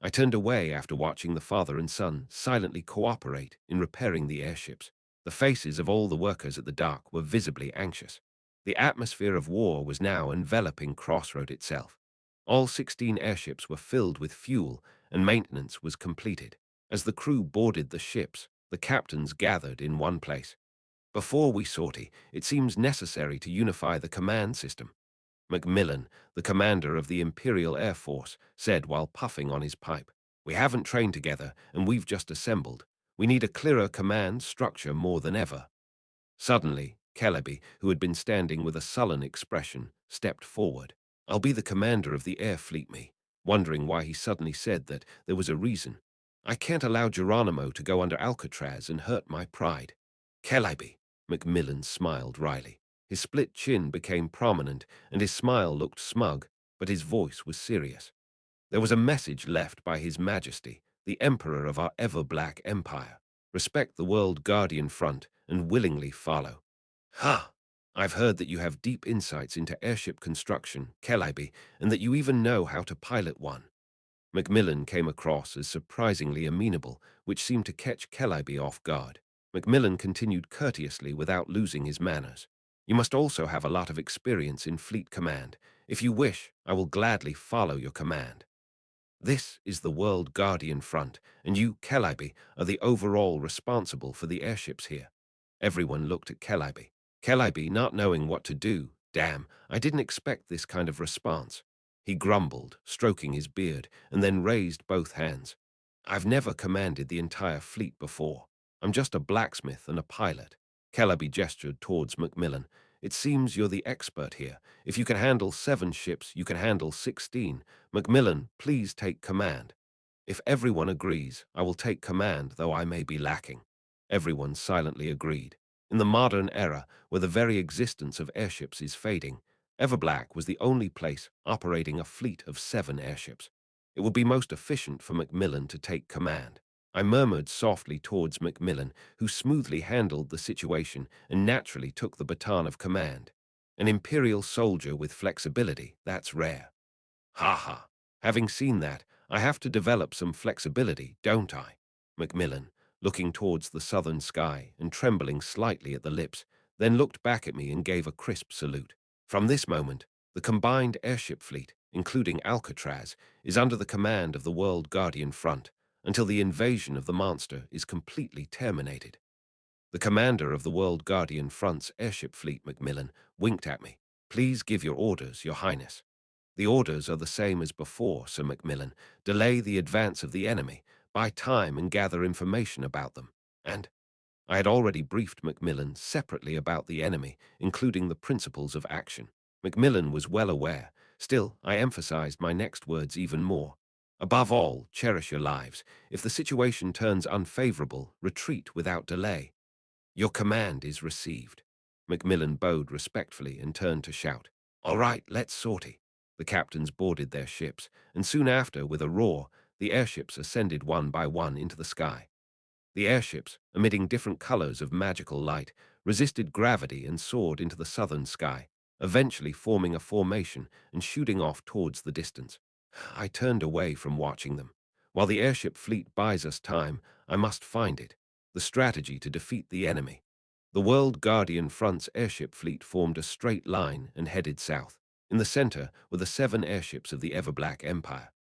I turned away after watching the father and son silently cooperate in repairing the airships. The faces of all the workers at the dock were visibly anxious. The atmosphere of war was now enveloping Crossroad itself. All 16 airships were filled with fuel, and maintenance was completed. As the crew boarded the ships, the captains gathered in one place. Before we sortie, it seems necessary to unify the command system. Macmillan, the commander of the Imperial Air Force, said while puffing on his pipe. We haven't trained together, and we've just assembled. We need a clearer command structure more than ever. Suddenly, Kellerby, who had been standing with a sullen expression, stepped forward. I'll be the commander of the air fleet, me. Wondering why he suddenly said that, there was a reason. I can't allow Geronimo to go under Alcatraz and hurt my pride. Kellerby, Macmillan smiled wryly. His split chin became prominent, and his smile looked smug, but his voice was serious. There was a message left by His Majesty, the Emperor of our ever-black empire. Respect the World Guardian Front and willingly follow. Ha! I've heard that you have deep insights into airship construction, Kellerby, and that you even know how to pilot one. Macmillan came across as surprisingly amenable, which seemed to catch Kellerby off guard. Macmillan continued courteously without losing his manners. You must also have a lot of experience in fleet command. If you wish, I will gladly follow your command. This is the World Guardian Front, and you, Kellerby, are the overall responsible for the airships here. Everyone looked at Kellerby. Kellerby, not knowing what to do. Damn, I didn't expect this kind of response. He grumbled, stroking his beard, and then raised both hands. I've never commanded the entire fleet before. I'm just a blacksmith and a pilot. Kellerby gestured towards Macmillan. It seems you're the expert here. If you can handle 7 ships, you can handle 16. Macmillan, please take command. If everyone agrees, I will take command, though I may be lacking. Everyone silently agreed. In the modern era, where the very existence of airships is fading, Everblack was the only place operating a fleet of 7 airships. It would be most efficient for Macmillan to take command. I murmured softly towards Macmillan, who smoothly handled the situation and naturally took the baton of command. An imperial soldier with flexibility, that's rare. Ha ha. Having seen that, I have to develop some flexibility, don't I? Macmillan, looking towards the southern sky and trembling slightly at the lips, then looked back at me and gave a crisp salute. From this moment, the combined airship fleet, including Alcatraz, is under the command of the World Guardian Front until the invasion of the monster is completely terminated. The commander of the World Guardian Front's airship fleet, Macmillan, winked at me. Please give your orders, Your Highness. The orders are the same as before, Sir Macmillan. Delay the advance of the enemy, buy time and gather information about them. And I had already briefed Macmillan separately about the enemy, including the principles of action. Macmillan was well aware. Still, I emphasized my next words even more. Above all, cherish your lives. If the situation turns unfavorable, retreat without delay. Your command is received. Macmillan bowed respectfully and turned to shout. All right, let's sortie. The captains boarded their ships, and soon after, with a roar, the airships ascended one by one into the sky. The airships, emitting different colors of magical light, resisted gravity and soared into the southern sky, eventually forming a formation and shooting off towards the distance. I turned away from watching them. While the airship fleet buys us time, I must find it, the strategy to defeat the enemy. The World Guardian Front's airship fleet formed a straight line and headed south. In the center were the 7 airships of the Everblack Empire.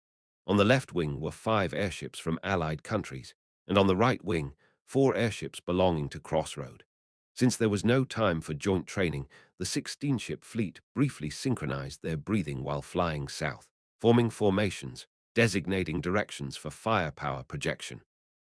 On the left wing were 5 airships from allied countries, and on the right wing, 4 airships belonging to Crossroad. Since there was no time for joint training, the 16-ship fleet briefly synchronized their breathing while flying south, forming formations, designating directions for firepower projection.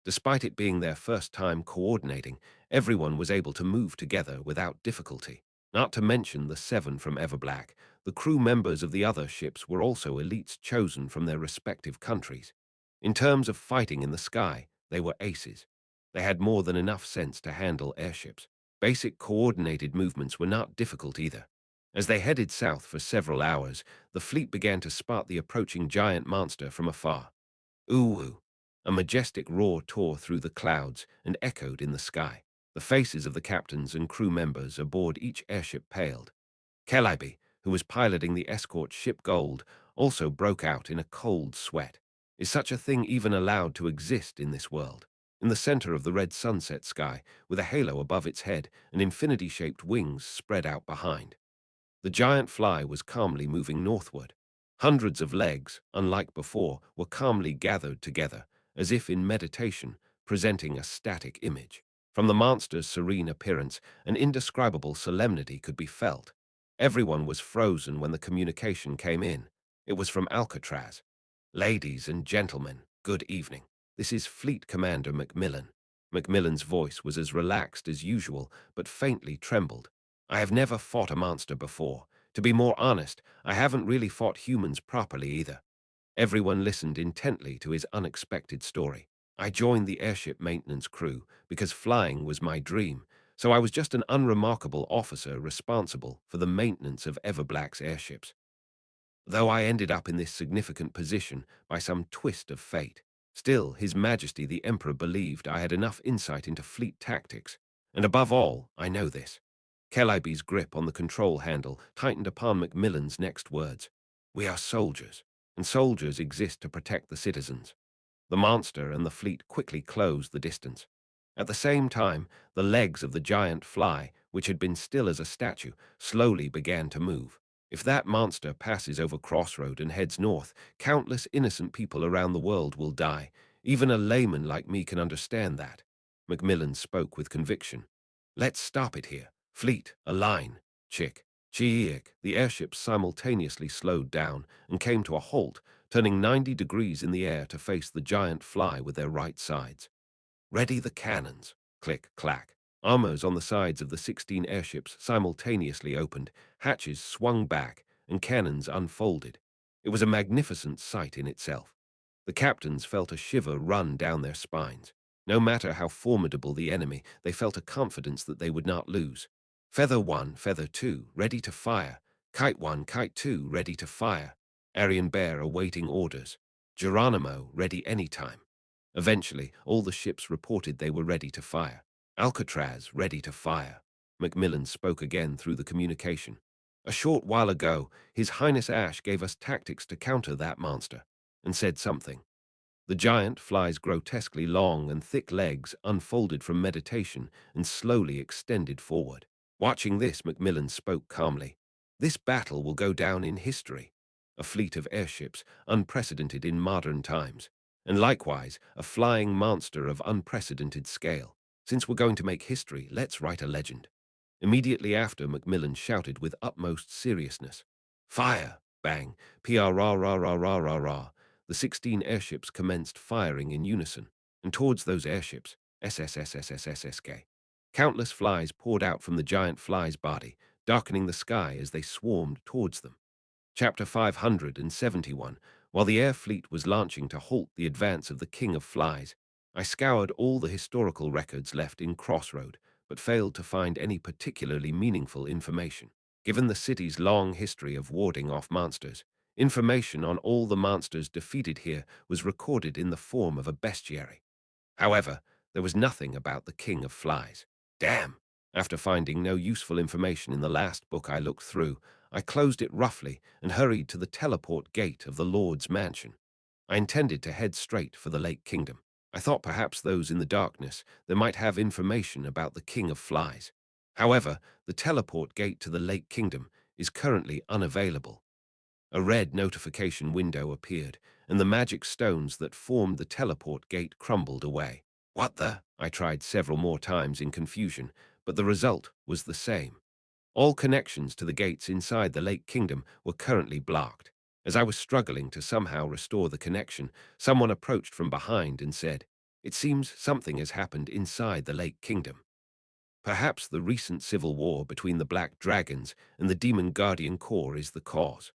Despite it being their first time coordinating, everyone was able to move together without difficulty. Not to mention the 7 from Everblack, the crew members of the other ships were also elites chosen from their respective countries. In terms of fighting in the sky, they were aces. They had more than enough sense to handle airships. Basic coordinated movements were not difficult either. As they headed south for several hours, the fleet began to spot the approaching giant monster from afar. Ooh! A majestic roar tore through the clouds and echoed in the sky. The faces of the captains and crew members aboard each airship paled. Calliope, who was piloting the escort ship Gold, also broke out in a cold sweat. Is such a thing even allowed to exist in this world? In the center of the red sunset sky, with a halo above its head and infinity-shaped wings spread out behind, the giant fly was calmly moving northward. Hundreds of legs, unlike before, were calmly gathered together, as if in meditation, presenting a static image. From the monster's serene appearance, an indescribable solemnity could be felt. Everyone was frozen when the communication came in. It was from Alcatraz. Ladies and gentlemen, good evening. This is Fleet Commander Macmillan. Macmillan's voice was as relaxed as usual, but faintly trembled. I have never fought a monster before. To be more honest, I haven't really fought humans properly either. Everyone listened intently to his unexpected story. I joined the airship maintenance crew because flying was my dream, so I was just an unremarkable officer responsible for the maintenance of Everblack's airships. Though I ended up in this significant position by some twist of fate, still His Majesty the Emperor believed I had enough insight into fleet tactics, and above all, I know this. Calliope's grip on the control handle tightened upon Macmillan's next words. We are soldiers, and soldiers exist to protect the citizens. The monster and the fleet quickly closed the distance. At the same time, the legs of the giant fly, which had been still as a statue, slowly began to move. If that monster passes over Crossroad and heads north, countless innocent people around the world will die. Even a layman like me can understand that. Macmillan spoke with conviction. Let's stop it here. Fleet, align. Chick. Chiik. The airships simultaneously slowed down and came to a halt, turning 90 degrees in the air to face the giant fly with their right sides. Ready the cannons. Click, clack. Armors on the sides of the 16 airships simultaneously opened, hatches swung back, and cannons unfolded. It was a magnificent sight in itself. The captains felt a shiver run down their spines. No matter how formidable the enemy, they felt a confidence that they would not lose. Feather 1, Feather 2, ready to fire. Kite 1, Kite 2, ready to fire. Aryan Bear awaiting orders. Geronimo, ready any time. Eventually, all the ships reported they were ready to fire. Alcatraz, ready to fire. Macmillan spoke again through the communication. A short while ago, His Highness Ash gave us tactics to counter that monster, and said something. The giant fly's grotesquely long and thick legs unfolded from meditation and slowly extended forward. Watching this, Macmillan spoke calmly. This battle will go down in history. A fleet of airships, unprecedented in modern times, and likewise a flying monster of unprecedented scale. Since we're going to make history, let's write a legend. Immediately after, Macmillan shouted with utmost seriousness. Fire! Bang! P-R-R-R-R-R-R-R. The 16 airships commenced firing in unison, and towards those airships, SSSSSSSK. Countless flies poured out from the giant fly's body, darkening the sky as they swarmed towards them. Chapter 571. While the air fleet was launching to halt the advance of the King of Flies, I scoured all the historical records left in Crossroad, but failed to find any particularly meaningful information. Given the city's long history of warding off monsters, information on all the monsters defeated here was recorded in the form of a bestiary. However, there was nothing about the King of Flies. Damn! After finding no useful information in the last book I looked through, I closed it roughly and hurried to the teleport gate of the Lord's mansion. I intended to head straight for the Lake Kingdom. I thought perhaps those in the darkness there might have information about the King of Flies. However, the teleport gate to the Lake Kingdom is currently unavailable. A red notification window appeared, and the magic stones that formed the teleport gate crumbled away. What the? I tried several more times in confusion, but the result was the same. All connections to the gates inside the Lake Kingdom were currently blocked. As I was struggling to somehow restore the connection, someone approached from behind and said, "It seems something has happened inside the Lake Kingdom. Perhaps the recent civil war between the Black Dragons and the Demon Guardian Corps is the cause."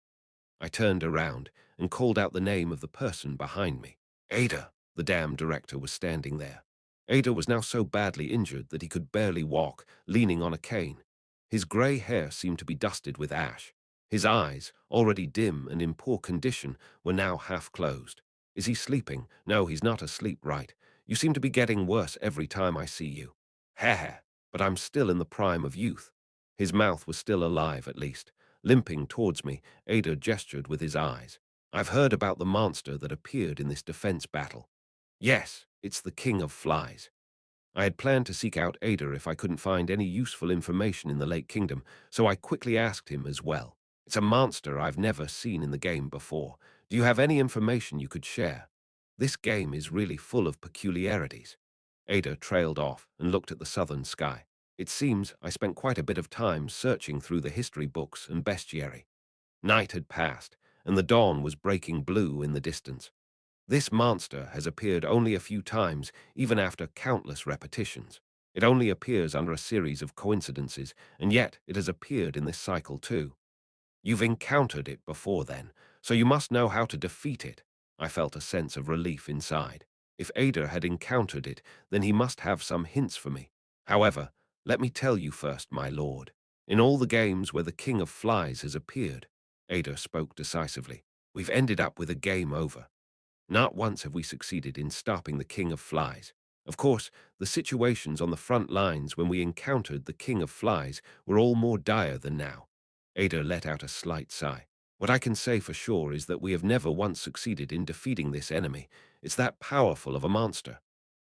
I turned around and called out the name of the person behind me. Ada, the dam director, was standing there. Ada was now so badly injured that he could barely walk, leaning on a cane. His grey hair seemed to be dusted with ash. His eyes, already dim and in poor condition, were now half closed. Is he sleeping? No, he's not asleep, right? You seem to be getting worse every time I see you. Ha, but I'm still in the prime of youth. His mouth was still alive, at least. Limping towards me, Ada gestured with his eyes. I've heard about the monster that appeared in this defense battle. Yes, it's the King of Flies. I had planned to seek out Ada if I couldn't find any useful information in the Lake Kingdom, so I quickly asked him as well. It's a monster I've never seen in the game before. Do you have any information you could share? This game is really full of peculiarities. Ada trailed off and looked at the southern sky. It seems I spent quite a bit of time searching through the history books and bestiary. Night had passed, and the dawn was breaking blue in the distance. This monster has appeared only a few times, even after countless repetitions. It only appears under a series of coincidences, and yet it has appeared in this cycle too. You've encountered it before then, so you must know how to defeat it. I felt a sense of relief inside. If Ada had encountered it, then he must have some hints for me. However, let me tell you first, my lord. In all the games where the King of Flies has appeared, Ada spoke decisively, we've ended up with a game over. Not once have we succeeded in stopping the King of Flies. Of course, the situations on the front lines when we encountered the King of Flies were all more dire than now. Ada let out a slight sigh. What I can say for sure is that we have never once succeeded in defeating this enemy. It's that powerful of a monster.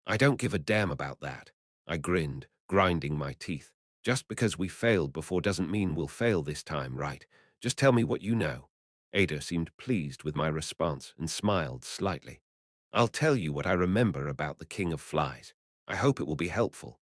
I don't give a damn about that. I grinned, grinding my teeth. Just because we failed before doesn't mean we'll fail this time, right? Just tell me what you know. Ada seemed pleased with my response and smiled slightly. I'll tell you what I remember about the King of Flies. I hope it will be helpful.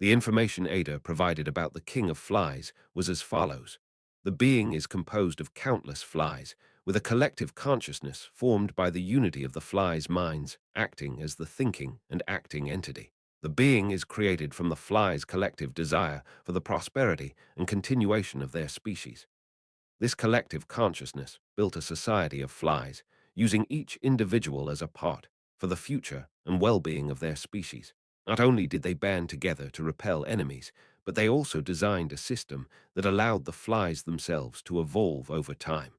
The information Ada provided about the King of Flies was as follows. The being is composed of countless flies, with a collective consciousness formed by the unity of the flies' minds acting as the thinking and acting entity. The being is created from the fly's collective desire for the prosperity and continuation of their species. This collective consciousness built a society of flies, using each individual as a part for the future and well-being of their species. Not only did they band together to repel enemies, but they also designed a system that allowed the flies themselves to evolve over time.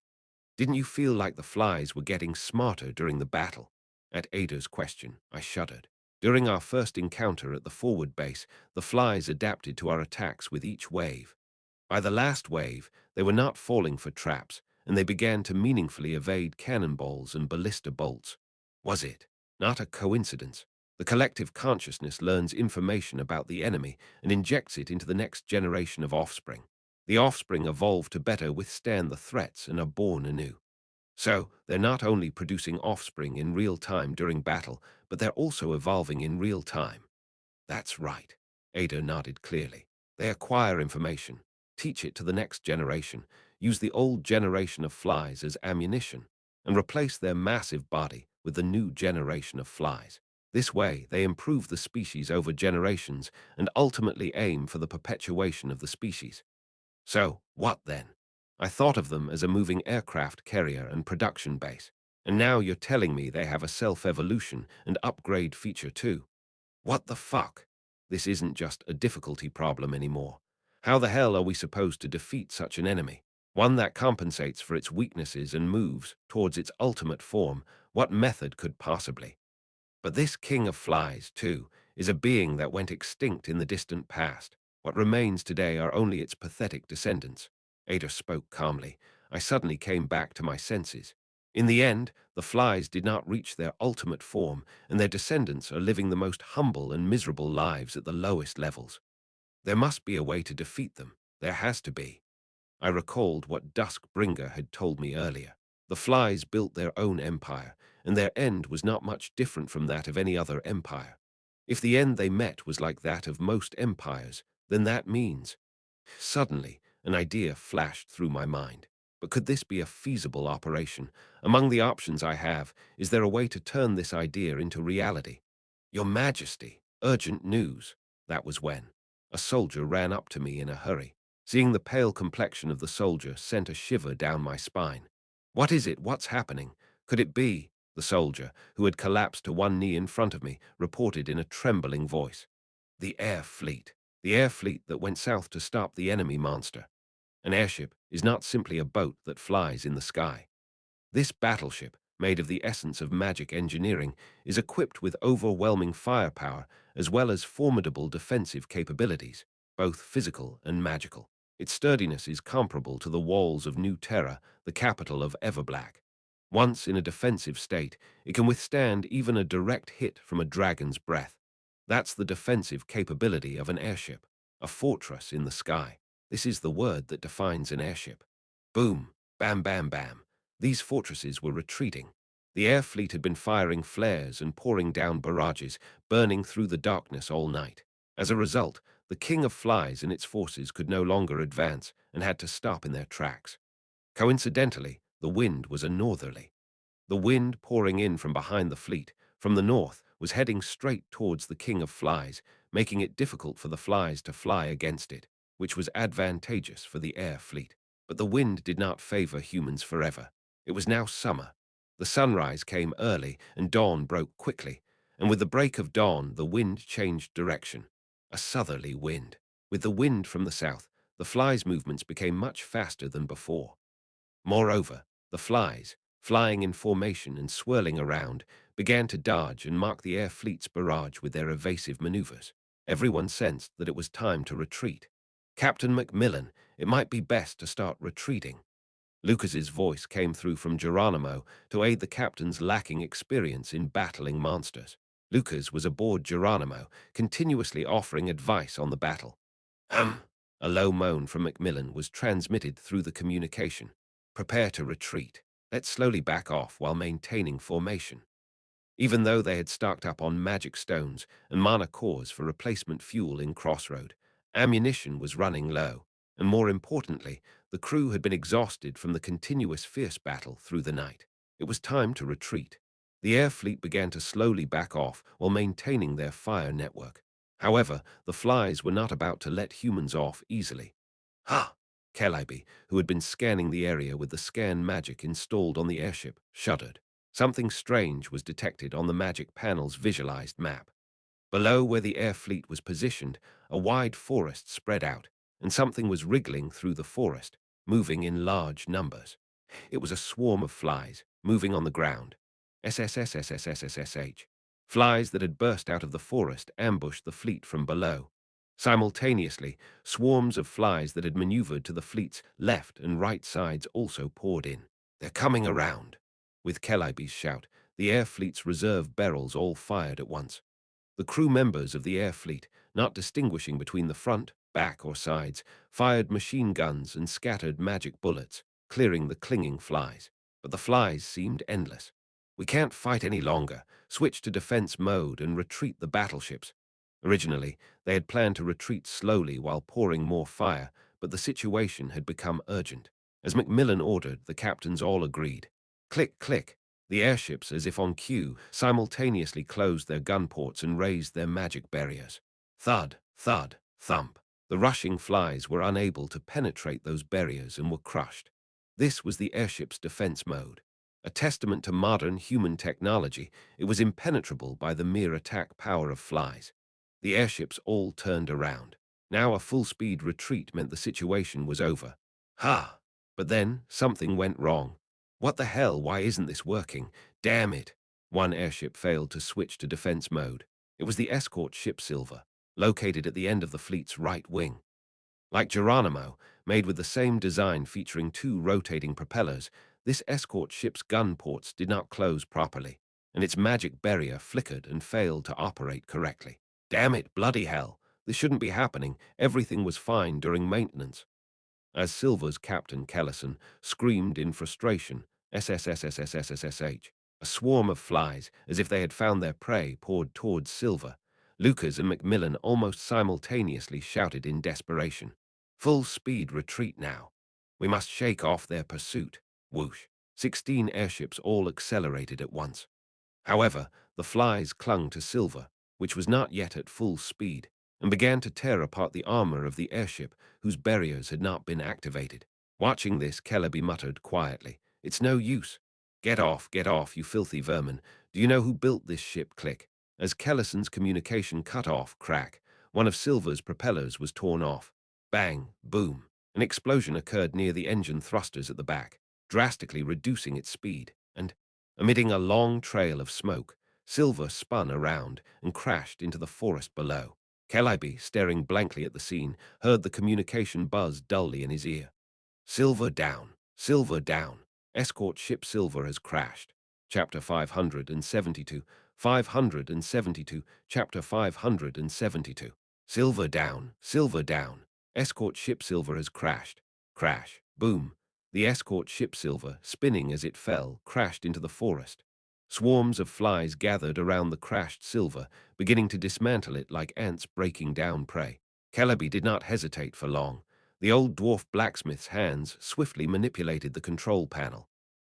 Didn't you feel like the flies were getting smarter during the battle? At Ada's question, I shuddered. During our first encounter at the forward base, the flies adapted to our attacks with each wave. By the last wave, they were not falling for traps, and they began to meaningfully evade cannonballs and ballista bolts. Was it not a coincidence? The collective consciousness learns information about the enemy and injects it into the next generation of offspring. The offspring evolve to better withstand the threats and are born anew. So, they're not only producing offspring in real time during battle, but they're also evolving in real time. That's right. Ada nodded clearly. They acquire information, teach it to the next generation, use the old generation of flies as ammunition, and replace their massive body with the new generation of flies. This way, they improve the species over generations and ultimately aim for the perpetuation of the species. So, what then? I thought of them as a moving aircraft carrier and production base, and now you're telling me they have a self-evolution and upgrade feature too. What the fuck? This isn't just a difficulty problem anymore. How the hell are we supposed to defeat such an enemy? One that compensates for its weaknesses and moves towards its ultimate form. What method could possibly? But this king of flies, too, is a being that went extinct in the distant past. What remains today are only its pathetic descendants. Ada spoke calmly. I suddenly came back to my senses. In the end, the flies did not reach their ultimate form, and their descendants are living the most humble and miserable lives at the lowest levels. There must be a way to defeat them. There has to be. I recalled what Duskbringer had told me earlier. The flies built their own empire, and their end was not much different from that of any other empire. If the end they met was like that of most empires, then that means... Suddenly, an idea flashed through my mind. But could this be a feasible operation? Among the options I have, is there a way to turn this idea into reality? Your Majesty, urgent news. That was when a soldier ran up to me in a hurry. Seeing the pale complexion of the soldier sent a shiver down my spine. What is it? What's happening? Could it be? The soldier, who had collapsed to one knee in front of me, reported in a trembling voice. The air fleet. The air fleet that went south to stop the enemy monster. An airship is not simply a boat that flies in the sky. This battleship, made of the essence of magic engineering, is equipped with overwhelming firepower as well as formidable defensive capabilities, both physical and magical. Its sturdiness is comparable to the walls of New Terra, the capital of Everblack. Once in a defensive state, it can withstand even a direct hit from a dragon's breath. That's the defensive capability of an airship, a fortress in the sky. This is the word that defines an airship. Boom, bam, bam, bam. These fortresses were retreating. The air fleet had been firing flares and pouring down barrages, burning through the darkness all night. As a result, the King of Flies and its forces could no longer advance and had to stop in their tracks. Coincidentally, the wind was a northerly. The wind pouring in from behind the fleet, from the north, was heading straight towards the King of Flies, making it difficult for the flies to fly against it, which was advantageous for the air fleet. But the wind did not favor humans forever. It was now summer. The sunrise came early and dawn broke quickly, and with the break of dawn the wind changed direction. A southerly wind. With the wind from the south, the flies' movements became much faster than before. Moreover, the flies, flying in formation and swirling around, began to dodge and mark the air fleet's barrage with their evasive maneuvers. Everyone sensed that it was time to retreat. Captain Macmillan, it might be best to start retreating. Lucas's voice came through from Geronimo to aid the captain's lacking experience in battling monsters. Lucas was aboard Geronimo, continuously offering advice on the battle. A low moan from Macmillan was transmitted through the communication. Prepare to retreat. Let's slowly back off while maintaining formation. Even though they had stocked up on magic stones and mana cores for replacement fuel in Crossroad, ammunition was running low, and more importantly, the crew had been exhausted from the continuous fierce battle through the night. It was time to retreat. The air fleet began to slowly back off while maintaining their fire network. However, the flies were not about to let humans off easily. Ha! Celebi, who had been scanning the area with the scan magic installed on the airship, shuddered. Something strange was detected on the magic panel's visualized map. Below where the air fleet was positioned, a wide forest spread out, and something was wriggling through the forest, moving in large numbers. It was a swarm of flies, moving on the ground. SSSSSSSSH. Flies that had burst out of the forest ambushed the fleet from below. Simultaneously, swarms of flies that had maneuvered to the fleet's left and right sides also poured in. They're coming around. With Celebi's shout, the air fleet's reserve barrels all fired at once. The crew members of the air fleet, not distinguishing between the front, back, or sides, fired machine guns and scattered magic bullets, clearing the clinging flies. But the flies seemed endless. We can't fight any longer. Switch to defense mode and retreat the battleships. Originally, they had planned to retreat slowly while pouring more fire, but the situation had become urgent. As Macmillan ordered, the captains all agreed. Click, click. The airships, as if on cue, simultaneously closed their gun ports and raised their magic barriers. Thud, thud, thump. The rushing flies were unable to penetrate those barriers and were crushed. This was the airship's defense mode. A testament to modern human technology, it was impenetrable by the mere attack power of flies. The airships all turned around. Now a full-speed retreat meant the situation was over. Ha! But then something went wrong. What the hell? Why isn't this working? Damn it! One airship failed to switch to defense mode. It was the escort ship Silver, located at the end of the fleet's right wing. Like Geronimo, made with the same design featuring two rotating propellers, this escort ship's gun ports did not close properly, and its magic barrier flickered and failed to operate correctly. Damn it, bloody hell! This shouldn't be happening. Everything was fine during maintenance. As Silver's Captain Kellison screamed in frustration, SSSSSSSH, a swarm of flies, as if they had found their prey, poured towards Silver. Lucas and Macmillan almost simultaneously shouted in desperation. Full speed retreat now. We must shake off their pursuit. Whoosh. 16 airships all accelerated at once. However, the flies clung to Silver, which was not yet at full speed, and began to tear apart the armor of the airship, whose barriers had not been activated. Watching this, Celebi muttered quietly, "It's no use. Get off, you filthy vermin. Do you know who built this ship?" Click. As Kellison's communication cut off, crack, one of Silver's propellers was torn off. Bang, boom. An explosion occurred near the engine thrusters at the back, drastically reducing its speed, and, emitting a long trail of smoke, Silver spun around and crashed into the forest below. Celebi, staring blankly at the scene, heard the communication buzz dully in his ear. Silver down. Silver down. Escort ship Silver has crashed. Chapter 572. 572. Chapter 572. Silver down. Silver down. Escort ship Silver has crashed. Crash. Boom. The escort ship Silver, spinning as it fell, crashed into the forest. Swarms of flies gathered around the crashed Silver, beginning to dismantle it like ants breaking down prey. Celebi did not hesitate for long. The old dwarf blacksmith's hands swiftly manipulated the control panel.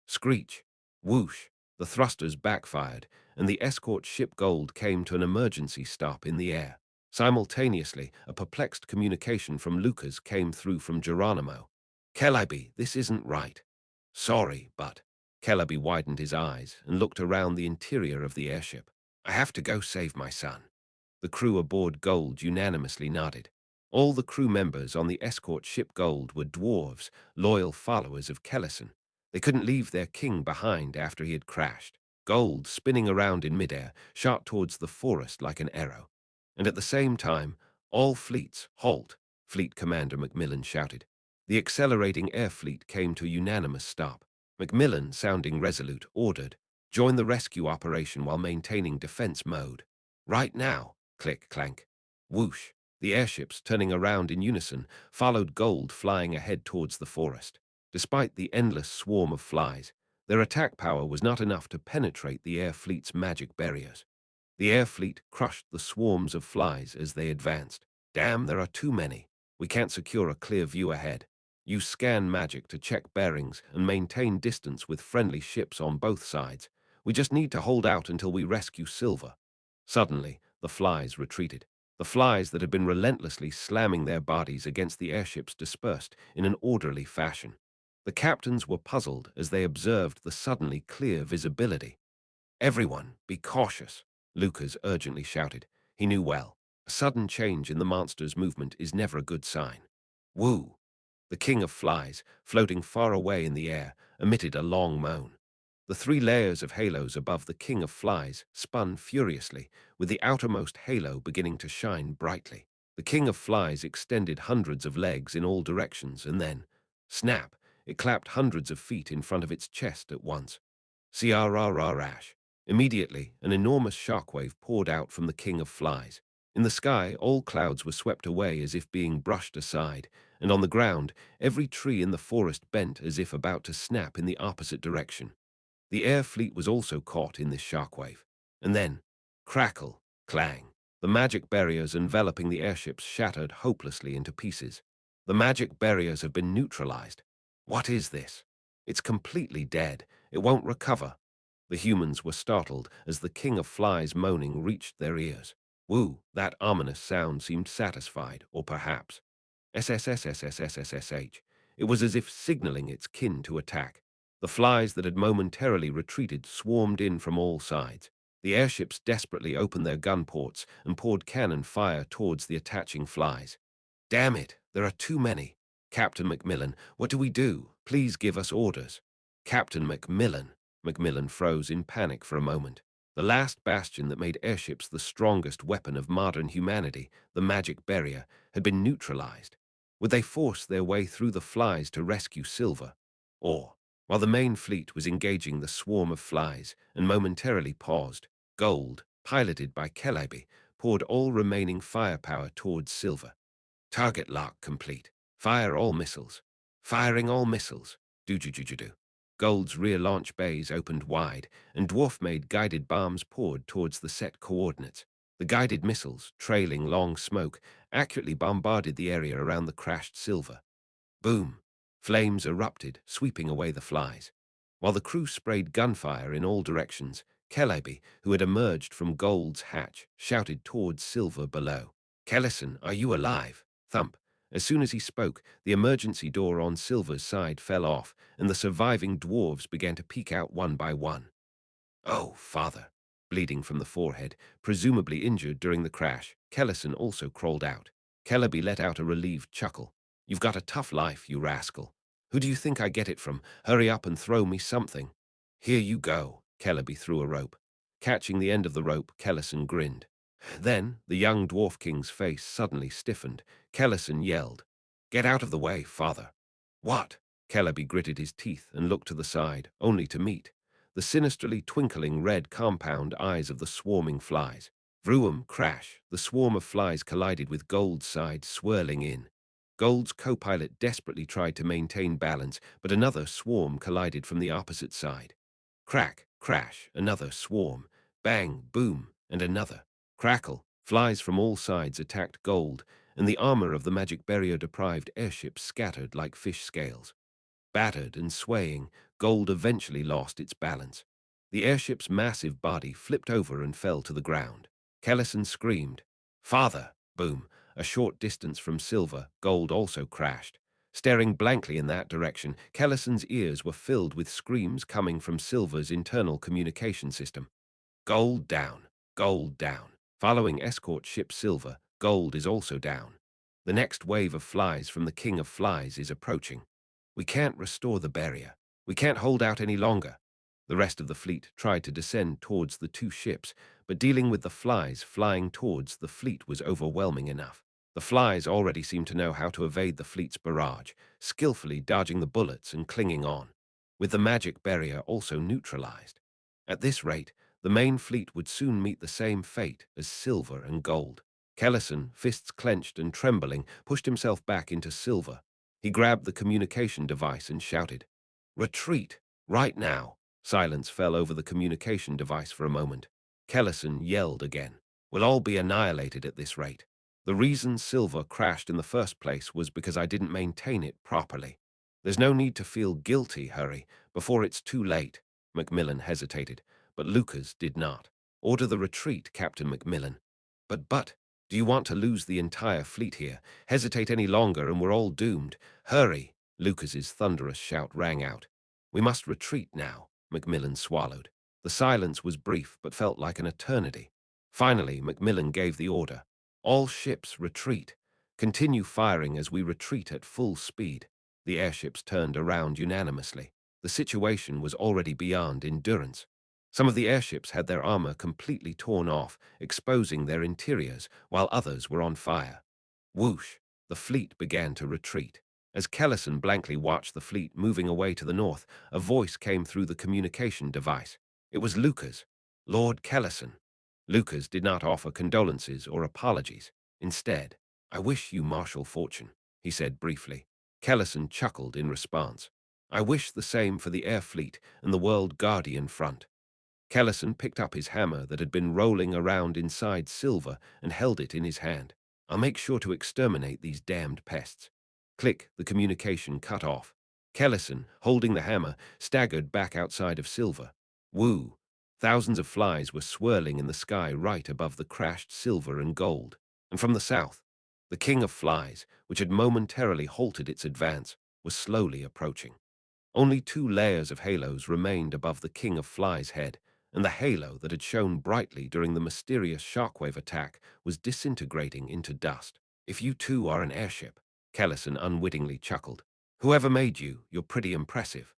Screech. Whoosh. The thrusters backfired, and the escort ship Gold came to an emergency stop in the air. Simultaneously, a perplexed communication from Lucas came through from Geronimo. Celebi, this isn't right. Sorry, but... Celebi widened his eyes and looked around the interior of the airship. I have to go save my son. The crew aboard Gold unanimously nodded. All the crew members on the escort ship Gold were dwarves, loyal followers of Kellison. They couldn't leave their king behind after he had crashed. Gold, spinning around in midair, shot towards the forest like an arrow. And at the same time, all fleets, halt, Fleet Commander Macmillan shouted. The accelerating air fleet came to a unanimous stop. Macmillan, sounding resolute, ordered, join the rescue operation while maintaining defense mode. Right now. Click, clank. Whoosh. The airships, turning around in unison, followed Gold flying ahead towards the forest. Despite the endless swarm of flies, their attack power was not enough to penetrate the air fleet's magic barriers. The air fleet crushed the swarms of flies as they advanced. Damn, there are too many. We can't secure a clear view ahead. Use scan magic to check bearings and maintain distance with friendly ships on both sides. We just need to hold out until we rescue Silver. Suddenly, the flies retreated. The flies that had been relentlessly slamming their bodies against the airships dispersed in an orderly fashion. The captains were puzzled as they observed the suddenly clear visibility. "Everyone, be cautious," Lucas urgently shouted. He knew well. A sudden change in the monster's movement is never a good sign. Woo! The king of flies, floating far away in the air, emitted a long moan. The three layers of halos above the king of flies spun furiously, with the outermost halo beginning to shine brightly. The king of flies extended hundreds of legs in all directions, and then, snap, it clapped hundreds of feet in front of its chest at once. Rash. Immediately, an enormous shockwave poured out from the king of flies. In the sky, all clouds were swept away as if being brushed aside, and on the ground, every tree in the forest bent as if about to snap in the opposite direction. The air fleet was also caught in this shockwave. And then, crackle, clang, the magic barriers enveloping the airships shattered hopelessly into pieces. The magic barriers have been neutralized. What is this? It's completely dead. It won't recover. The humans were startled as the king of flies' moaning reached their ears. Woo, that ominous sound seemed satisfied, or perhaps SSSSSSSSH. It was as if signaling its kin to attack. The flies that had momentarily retreated swarmed in from all sides. The airships desperately opened their gun ports and poured cannon fire towards the attaching flies. "Damn it, there are too many. Captain Macmillan, what do we do? Please give us orders." Captain Macmillan. Macmillan froze in panic for a moment. The last bastion that made airships the strongest weapon of modern humanity, the magic barrier, had been neutralized. Would they force their way through the flies to rescue Silver? Or, while the main fleet was engaging the swarm of flies and momentarily paused, Gold, piloted by Celebi, poured all remaining firepower towards Silver. Target lock complete. Fire all missiles. Firing all missiles. Do. Gold's rear launch bays opened wide, and dwarf-made guided bombs poured towards the set coordinates. The guided missiles, trailing long smoke, accurately bombarded the area around the crashed Silver. Boom! Flames erupted, sweeping away the flies. While the crew sprayed gunfire in all directions, Celebi, who had emerged from Gold's hatch, shouted towards Silver below. "Kellison, are you alive?" Thump. As soon as he spoke, the emergency door on Silver's side fell off, and the surviving dwarves began to peek out one by one. "Oh, father!" Bleeding from the forehead, presumably injured during the crash, Kellison also crawled out. Celebi let out a relieved chuckle. "You've got a tough life, you rascal. Who do you think I get it from? Hurry up and throw me something." "Here you go." Celebi threw a rope. Catching the end of the rope, Kellison grinned. Then, the young dwarf king's face suddenly stiffened. Kellison yelled, "Get out of the way, father." "What?" Celebi gritted his teeth and looked to the side, only to meet the sinisterly twinkling red compound eyes of the swarming flies. Vroom, crash, the swarm of flies collided with Gold's side, swirling in. Gold's co-pilot desperately tried to maintain balance, but another swarm collided from the opposite side. Crack, crash, another swarm. Bang, boom, and another. Crackle, flies from all sides attacked Gold, and the armor of the magic barrier-deprived airship scattered like fish scales. Battered and swaying, Gold eventually lost its balance. The airship's massive body flipped over and fell to the ground. Kellison screamed, "Father!" Boom. A short distance from Silver, Gold also crashed. Staring blankly in that direction, Kellison's ears were filled with screams coming from Silver's internal communication system. "Gold down! Gold down!" Following escort ship Silver, Gold is also down. The next wave of flies from the King of Flies is approaching. "We can't restore the barrier. We can't hold out any longer." The rest of the fleet tried to descend towards the two ships, but dealing with the flies flying towards the fleet was overwhelming enough. The flies already seemed to know how to evade the fleet's barrage, skillfully dodging the bullets and clinging on, with the magic barrier also neutralized. At this rate, the main fleet would soon meet the same fate as Silver and Gold. Kellison, fists clenched and trembling, pushed himself back into Silver. He grabbed the communication device and shouted, "Retreat! Right now!" Silence fell over the communication device for a moment. Kellison yelled again, "We'll all be annihilated at this rate. The reason Silver crashed in the first place was because I didn't maintain it properly. There's no need to feel guilty, Hurry, before it's too late." Macmillan hesitated, but Lucas did not. "Order the retreat, Captain Macmillan." But, Do you want to lose the entire fleet here? Hesitate any longer and we're all doomed. Hurry! Lucas's thunderous shout rang out. We must retreat now, Macmillan swallowed. The silence was brief but felt like an eternity. Finally, Macmillan gave the order. All ships retreat. Continue firing as we retreat at full speed. The airships turned around unanimously. The situation was already beyond endurance. Some of the airships had their armor completely torn off, exposing their interiors, while others were on fire. Whoosh! The fleet began to retreat. As Kellison blankly watched the fleet moving away to the north, a voice came through the communication device. It was Lucas. Lord Kellison. Lucas did not offer condolences or apologies. Instead, I wish you martial fortune, he said briefly. Kellison chuckled in response. I wish the same for the air fleet and the World Guardian front. Kellison picked up his hammer that had been rolling around inside Silver and held it in his hand. I'll make sure to exterminate these damned pests. Click, the communication cut off. Kellison, holding the hammer, staggered back outside of Silver. Woo! Thousands of flies were swirling in the sky right above the crashed silver and gold. And from the south, the king of flies, which had momentarily halted its advance, was slowly approaching. Only 2 layers of halos remained above the king of flies' head, and the halo that had shone brightly during the mysterious shockwave attack was disintegrating into dust. If you too are an airship, Kellison unwittingly chuckled. Whoever made you, you're pretty impressive.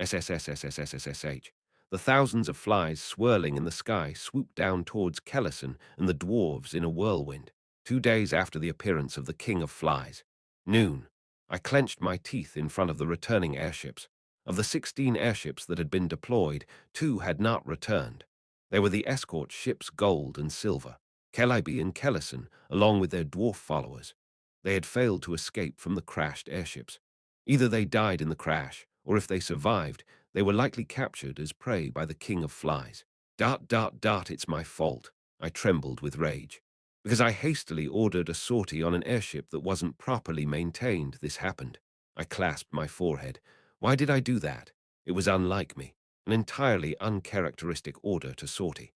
SSSSSSSSH. The thousands of flies swirling in the sky swooped down towards Kellison and the dwarves in a whirlwind. 2 days after the appearance of the King of Flies. Noon. I clenched my teeth in front of the returning airships. Of the 16 airships that had been deployed, 2 had not returned. They were the escort ships Gold and Silver, Calliope and Kellison, along with their dwarf followers. They had failed to escape from the crashed airships. Either they died in the crash, or if they survived, they were likely captured as prey by the King of Flies. It's my fault. I trembled with rage. Because I hastily ordered a sortie on an airship that wasn't properly maintained, this happened. I clasped my forehead. Why did I do that? It was unlike me, an entirely uncharacteristic order to sortie.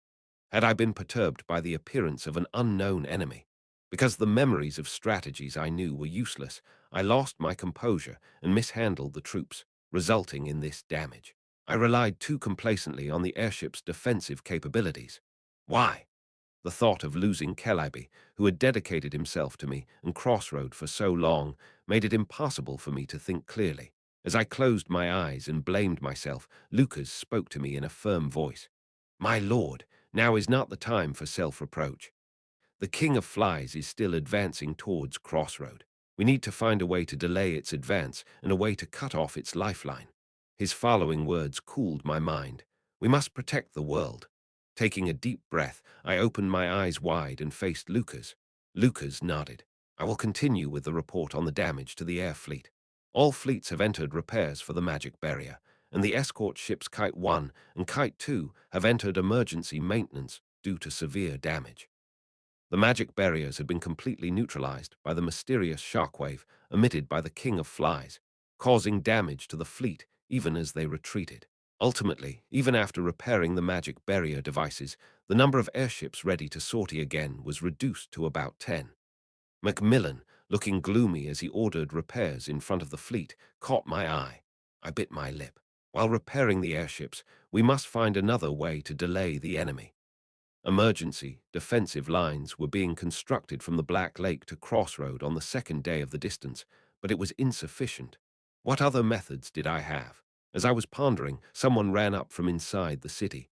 Had I been perturbed by the appearance of an unknown enemy? Because the memories of strategies I knew were useless, I lost my composure and mishandled the troops, resulting in this damage. I relied too complacently on the airship's defensive capabilities. Why? The thought of losing Calliope, who had dedicated himself to me and Crossroad for so long, made it impossible for me to think clearly. As I closed my eyes and blamed myself, Lucas spoke to me in a firm voice. My lord, now is not the time for self-reproach. The King of Flies is still advancing towards Crossroad. We need to find a way to delay its advance and a way to cut off its lifeline. His following words cooled my mind. We must protect the world. Taking a deep breath, I opened my eyes wide and faced Lucas. Lucas nodded. I will continue with the report on the damage to the air fleet. All fleets have entered repairs for the magic barrier, and the escort ships Kite 1 and Kite 2 have entered emergency maintenance due to severe damage. The magic barriers had been completely neutralized by the mysterious shockwave emitted by the King of Flies, causing damage to the fleet even as they retreated. Ultimately, even after repairing the magic barrier devices, the number of airships ready to sortie again was reduced to about 10. Macmillan, looking gloomy as he ordered repairs in front of the fleet, caught my eye. I bit my lip. While repairing the airships, we must find another way to delay the enemy. Emergency, defensive lines were being constructed from the Black Lake to Crossroad on the second day of the distance, but it was insufficient. What other methods did I have? As I was pondering, someone ran up from inside the city.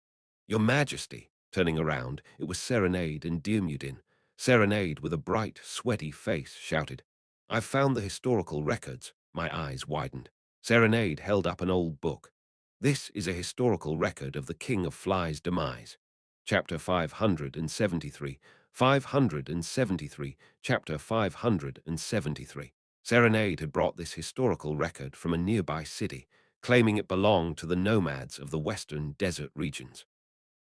Your Majesty, turning around, it was Serenade and Diarmuidin. Serenade, with a bright, sweaty face, shouted, I've found the historical records. My eyes widened. Serenade held up an old book. This is a historical record of the King of Flies' demise. Chapter 573, 573, Chapter 573. Serenade had brought this historical record from a nearby city, claiming it belonged to the nomads of the western desert regions.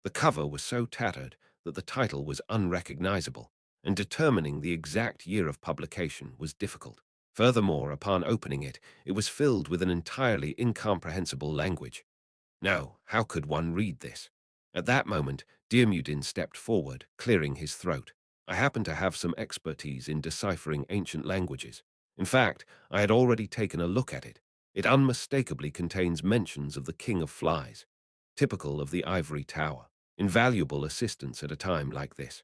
The cover was so tattered that the title was unrecognizable, and determining the exact year of publication was difficult. Furthermore, upon opening it, it was filled with an entirely incomprehensible language. No, how could one read this? At that moment, Diarmuidin stepped forward, clearing his throat. I happen to have some expertise in deciphering ancient languages. In fact, I had already taken a look at it. It unmistakably contains mentions of the King of Flies, typical of the ivory tower, invaluable assistance at a time like this.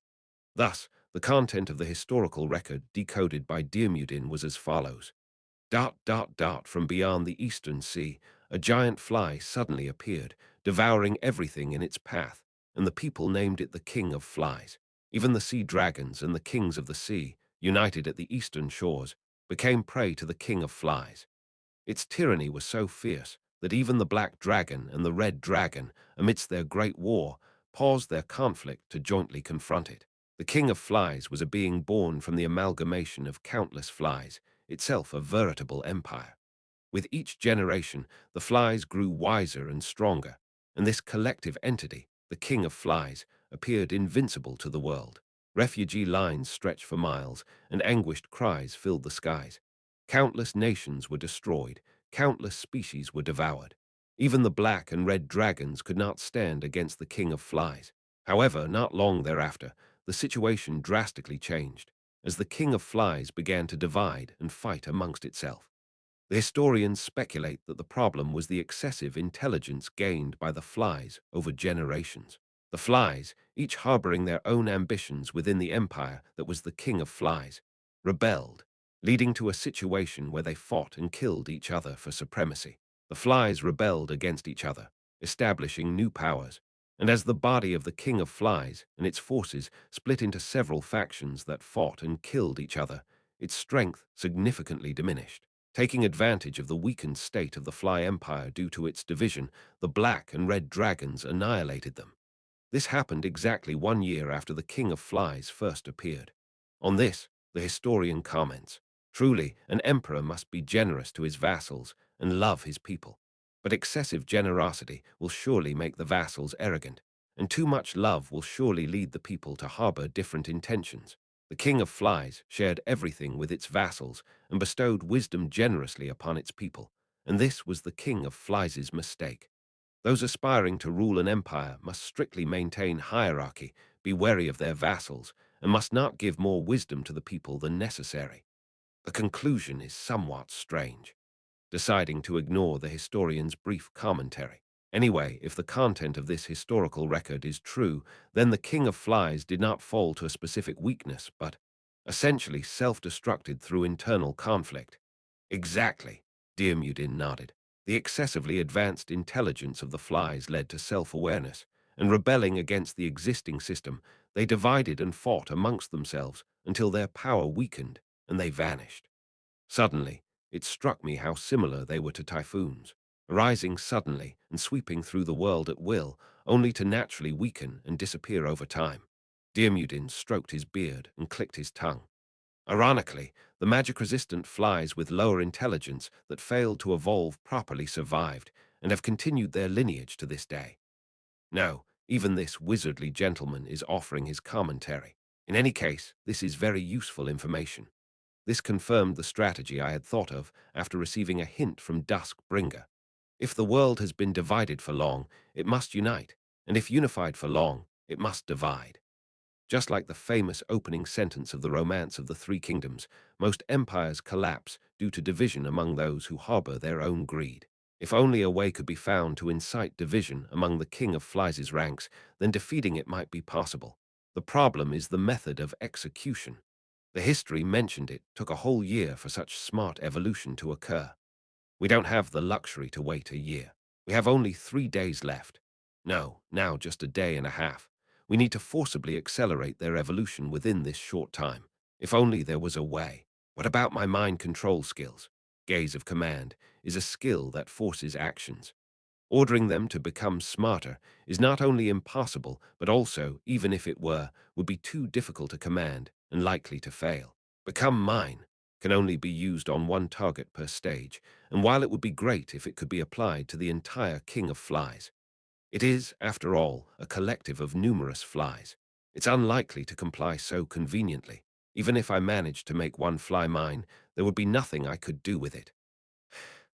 Thus, the content of the historical record decoded by Diarmuidin was as follows. From beyond the eastern sea, a giant fly suddenly appeared, devouring everything in its path, and the people named it the King of Flies. Even the sea dragons and the kings of the sea, united at the eastern shores, became prey to the King of Flies. Its tyranny was so fierce that even the black dragon and the red dragon, amidst their great war, paused their conflict to jointly confront it. The King of Flies was a being born from the amalgamation of countless flies, itself a veritable empire. With each generation, the flies grew wiser and stronger, and this collective entity, the King of Flies, appeared invincible to the world. Refugee lines stretched for miles, and anguished cries filled the skies. Countless nations were destroyed, countless species were devoured. Even the black and red dragons could not stand against the King of Flies. However, not long thereafter, the situation drastically changed, as the King of Flies began to divide and fight amongst itself. The historians speculate that the problem was the excessive intelligence gained by the flies over generations. The flies, each harboring their own ambitions within the empire that was the King of Flies, rebelled, leading to a situation where they fought and killed each other for supremacy. The flies rebelled against each other, establishing new powers, and as the body of the King of Flies and its forces split into several factions that fought and killed each other, its strength significantly diminished. Taking advantage of the weakened state of the Fly Empire due to its division, the Black and Red Dragons annihilated them. This happened exactly 1 year after the King of Flies first appeared. On this, the historian comments, "Truly, an emperor must be generous to his vassals and love his people. But excessive generosity will surely make the vassals arrogant, and too much love will surely lead the people to harbor different intentions. The King of Flies shared everything with its vassals and bestowed wisdom generously upon its people, and this was the King of Flies' mistake. Those aspiring to rule an empire must strictly maintain hierarchy, be wary of their vassals, and must not give more wisdom to the people than necessary." The conclusion is somewhat strange, deciding to ignore the historian's brief commentary. Anyway, if the content of this historical record is true, then the King of Flies did not fall to a specific weakness, but essentially self-destructed through internal conflict. Exactly, Diarmuidin nodded. The excessively advanced intelligence of the flies led to self-awareness, and rebelling against the existing system, they divided and fought amongst themselves until their power weakened and they vanished. Suddenly, it struck me how similar they were to typhoons, arising suddenly and sweeping through the world at will, only to naturally weaken and disappear over time. Diarmuidin stroked his beard and clicked his tongue. Ironically, the magic-resistant flies with lower intelligence that failed to evolve properly survived and have continued their lineage to this day. No, even this wizardly gentleman is offering his commentary. In any case, this is very useful information. This confirmed the strategy I had thought of after receiving a hint from Duskbringer. If the world has been divided for long, it must unite, and if unified for long, it must divide. Just like the famous opening sentence of the Romance of the Three Kingdoms, most empires collapse due to division among those who harbor their own greed. If only a way could be found to incite division among the King of Flies' ranks, then defeating it might be possible. The problem is the method of execution. The history mentioned it took a whole year for such smart evolution to occur. We don't have the luxury to wait a year. We have only 3 days left. No, now just a day and a half. We need to forcibly accelerate their evolution within this short time. If only there was a way. What about my mind control skills? Gaze of command is a skill that forces actions. Ordering them to become smarter is not only impossible, but also, even if it were, would be too difficult to command and likely to fail. Become mine can only be used on one target per stage, and while it would be great if it could be applied to the entire King of Flies, it is, after all, a collective of numerous flies. It's unlikely to comply so conveniently. Even if I managed to make one fly mine, there would be nothing I could do with it.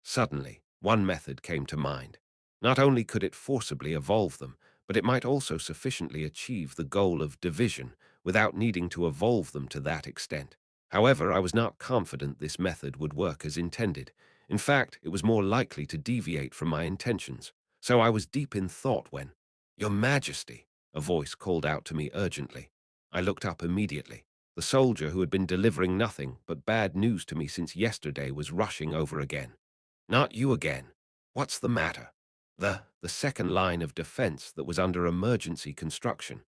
Suddenly, one method came to mind. Not only could it forcibly evolve them, but it might also sufficiently achieve the goal of division without needing to evolve them to that extent. However, I was not confident this method would work as intended. In fact, it was more likely to deviate from my intentions. So I was deep in thought when, "Your Majesty," a voice called out to me urgently. I looked up immediately. The soldier who had been delivering nothing but bad news to me since yesterday was rushing over again. "Not you again. What's the matter?" The second line of defense that was under emergency construction.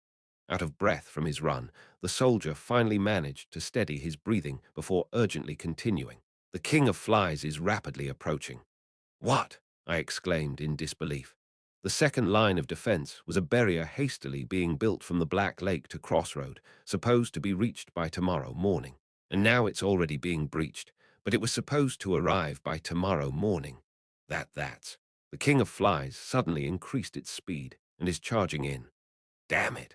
Out of breath from his run, the soldier finally managed to steady his breathing before urgently continuing. "The King of Flies is rapidly approaching." "What?" I exclaimed in disbelief. The second line of defense was a barrier hastily being built from the Black Lake to Crossroad, supposed to be reached by tomorrow morning. And now it's already being breached, but it was supposed to arrive by tomorrow morning. That's. The King of Flies suddenly increased its speed and is charging in. Damn it.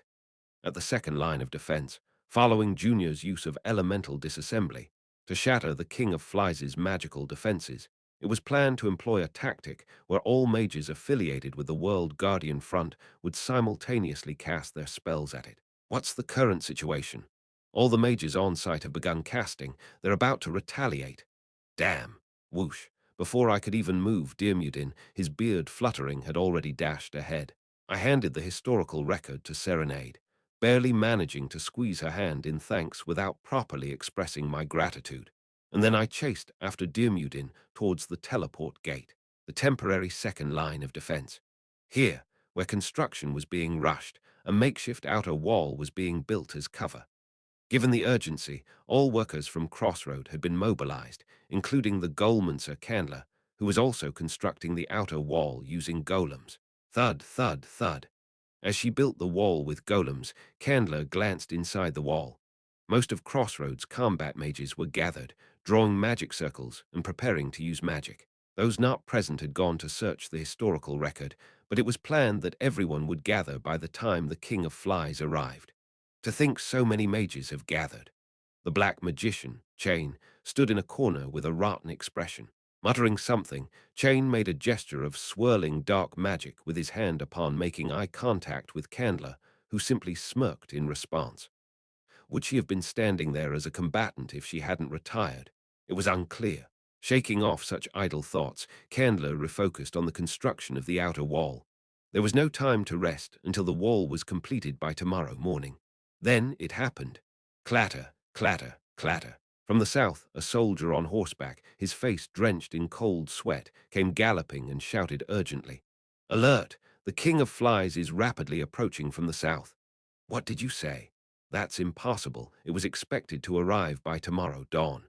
At the second line of defense, following Junior's use of elemental disassembly to shatter the King of Flies' magical defenses, it was planned to employ a tactic where all mages affiliated with the World Guardian Front would simultaneously cast their spells at it. What's the current situation? All the mages on site have begun casting. They're about to retaliate. Damn. Whoosh. Before I could even move, Dirmudin, his beard fluttering, had already dashed ahead. I handed the historical record to Serenade, barely managing to squeeze her hand in thanks without properly expressing my gratitude. And then I chased after Dirmudin towards the teleport gate, the temporary second line of defense. Here, where construction was being rushed, a makeshift outer wall was being built as cover. Given the urgency, all workers from Crossroad had been mobilized, including the Golemancer Candler, who was also constructing the outer wall using golems. Thud, thud, thud. As she built the wall with golems, Candler glanced inside the wall. Most of Crossroads' combat mages were gathered, drawing magic circles and preparing to use magic. Those not present had gone to search the historical record, but it was planned that everyone would gather by the time the King of Flies arrived. To think so many mages have gathered. The black magician, Chain, stood in a corner with a rotten expression. Muttering something, Chain made a gesture of swirling dark magic with his hand upon making eye contact with Candler, who simply smirked in response. Would she have been standing there as a combatant if she hadn't retired? It was unclear. Shaking off such idle thoughts, Candler refocused on the construction of the outer wall. There was no time to rest until the wall was completed by tomorrow morning. Then it happened. Clatter, clatter, clatter. From the south, a soldier on horseback, his face drenched in cold sweat, came galloping and shouted urgently. "Alert! The King of Flies is rapidly approaching from the south." "What did you say?" "That's impossible. It was expected to arrive by tomorrow dawn."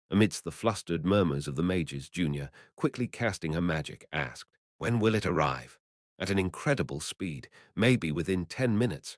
Amidst the flustered murmurs of the mages, Junior, quickly casting her magic, asked, "When will it arrive?" "At an incredible speed, maybe within 10 minutes.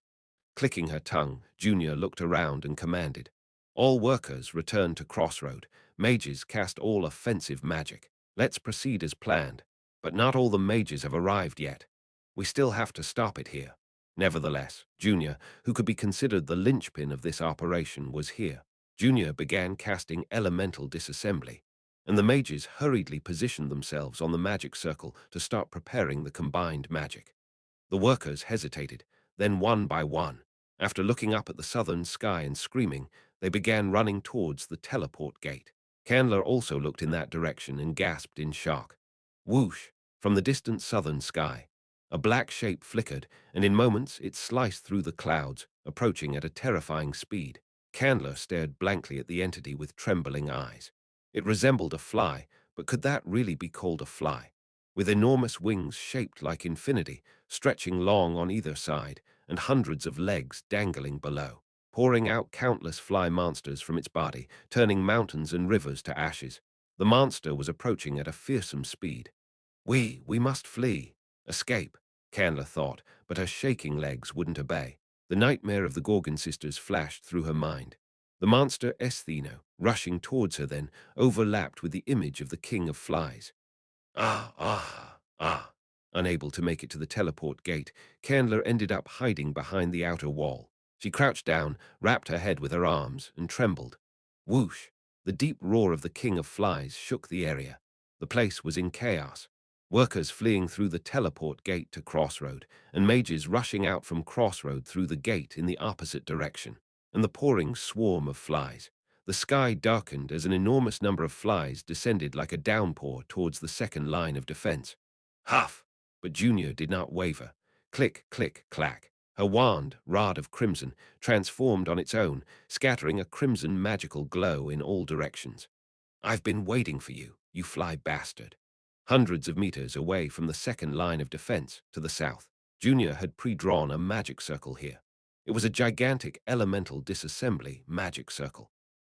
Clicking her tongue, Junior looked around and commanded, "All workers return to Crossroad. Mages cast all offensive magic. Let's proceed as planned." "But not all the mages have arrived yet. We still have to stop it here." Nevertheless, Junior, who could be considered the linchpin of this operation, was here. Junior began casting elemental disassembly, and the mages hurriedly positioned themselves on the magic circle to start preparing the combined magic. The workers hesitated, then one by one, after looking up at the southern sky and screaming, they began running towards the teleport gate. Candler also looked in that direction and gasped in shock. Whoosh! From the distant southern sky, a black shape flickered, and in moments it sliced through the clouds, approaching at a terrifying speed. Candler stared blankly at the entity with trembling eyes. It resembled a fly, but could that really be called a fly? With enormous wings shaped like infinity, stretching long on either side, and hundreds of legs dangling below, pouring out countless fly monsters from its body, turning mountains and rivers to ashes. The monster was approaching at a fearsome speed. We must flee. Escape, Candler thought, but her shaking legs wouldn't obey. The nightmare of the Gorgon sisters flashed through her mind. The monster Estheno, rushing towards her then, overlapped with the image of the King of Flies. Ah, ah, ah. Unable to make it to the teleport gate, Candler ended up hiding behind the outer wall. She crouched down, wrapped her head with her arms, and trembled. Whoosh! The deep roar of the King of Flies shook the area. The place was in chaos. Workers fleeing through the teleport gate to Crossroad, and mages rushing out from Crossroad through the gate in the opposite direction. and the pouring swarm of flies. The sky darkened as an enormous number of flies descended like a downpour towards the second line of defense. Huff! But Junior did not waver. Click, click, clack. Her wand, rod of crimson, transformed on its own, scattering a crimson magical glow in all directions. I've been waiting for you, you fly bastard. Hundreds of meters away from the second line of defense to the south, Junior had pre-drawn a magic circle here. It was a gigantic elemental disassembly magic circle.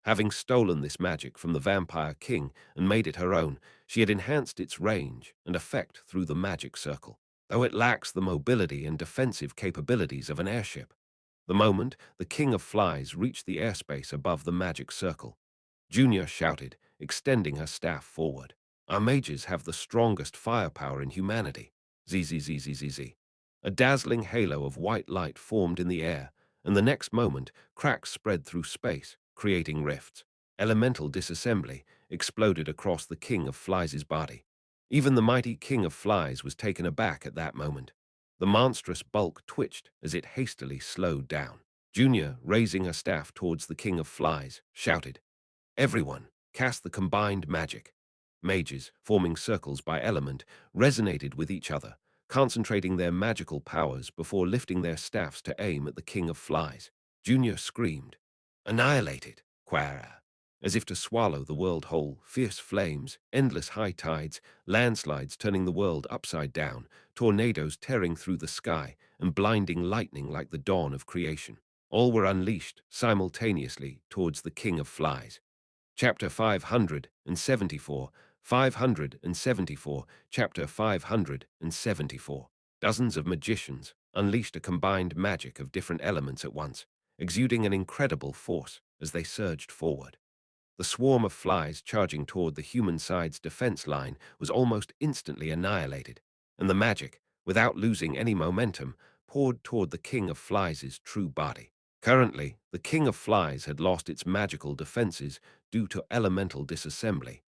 Having stolen this magic from the Vampire King and made it her own, she had enhanced its range and effect through the magic circle, though it lacks the mobility and defensive capabilities of an airship. The moment the King of Flies reached the airspace above the magic circle, Junior shouted, extending her staff forward. Our mages have the strongest firepower in humanity. Zzzzzzz. A dazzling halo of white light formed in the air, and the next moment, cracks spread through space, creating rifts. Elemental disassembly exploded across the King of Flies' body. Even the mighty King of Flies was taken aback at that moment. The monstrous bulk twitched as it hastily slowed down. Junior, raising her staff towards the King of Flies, shouted, "Everyone, cast the combined magic." Mages, forming circles by element, resonated with each other, concentrating their magical powers before lifting their staffs to aim at the King of Flies. Junior screamed, "Annihilated!" Quara. As if to swallow the world whole, fierce flames, endless high tides, landslides turning the world upside down, tornadoes tearing through the sky, and blinding lightning like the dawn of creation. All were unleashed simultaneously towards the King of Flies. Chapter 574, 574, Chapter 574. Dozens of magicians unleashed a combined magic of different elements at once, exuding an incredible force as they surged forward. The swarm of flies charging toward the human side's defense line was almost instantly annihilated, and the magic, without losing any momentum, poured toward the King of Flies' true body. Currently, the King of Flies had lost its magical defenses due to elemental disassembly.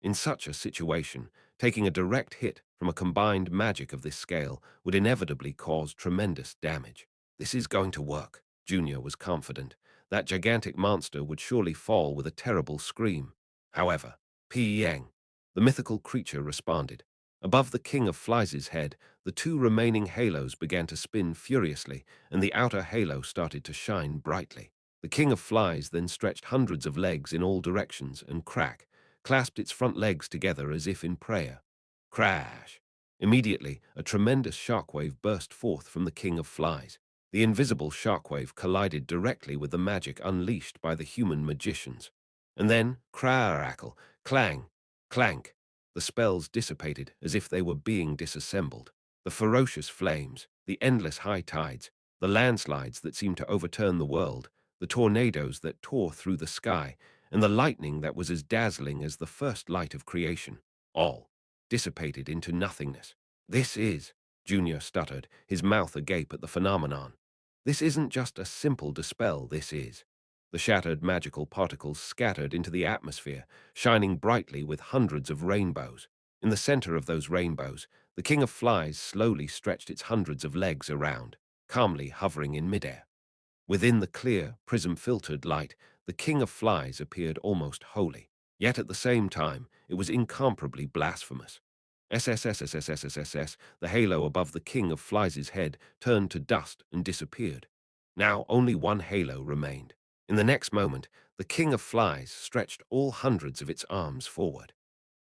In such a situation, taking a direct hit from a combined magic of this scale would inevitably cause tremendous damage. This is going to work, Junior was confident. That gigantic monster would surely fall with a terrible scream. However, Yang, the mythical creature, responded. Above the King of Flies' head, the two remaining halos began to spin furiously, and the outer halo started to shine brightly. The King of Flies then stretched hundreds of legs in all directions and clasped its front legs together as if in prayer. Crash! Immediately, a tremendous shockwave burst forth from the King of Flies. The invisible shockwave collided directly with the magic unleashed by the human magicians. And then, crackle, clang, clank, the spells dissipated as if they were being disassembled. The ferocious flames, the endless high tides, the landslides that seemed to overturn the world, the tornadoes that tore through the sky, and the lightning that was as dazzling as the first light of creation, all dissipated into nothingness. This is, Junior stuttered, his mouth agape at the phenomenon. This isn't just a simple dispel, this is. The shattered magical particles scattered into the atmosphere, shining brightly with hundreds of rainbows. In the center of those rainbows, the King of Flies slowly stretched its hundreds of legs around, calmly hovering in midair. Within the clear, prism-filtered light, the King of Flies appeared almost holy. Yet at the same time, it was incomparably blasphemous. SSSSSSSSS, the halo above the King of Flies' head turned to dust and disappeared. Now only one halo remained. In the next moment, the King of Flies stretched all hundreds of its arms forward.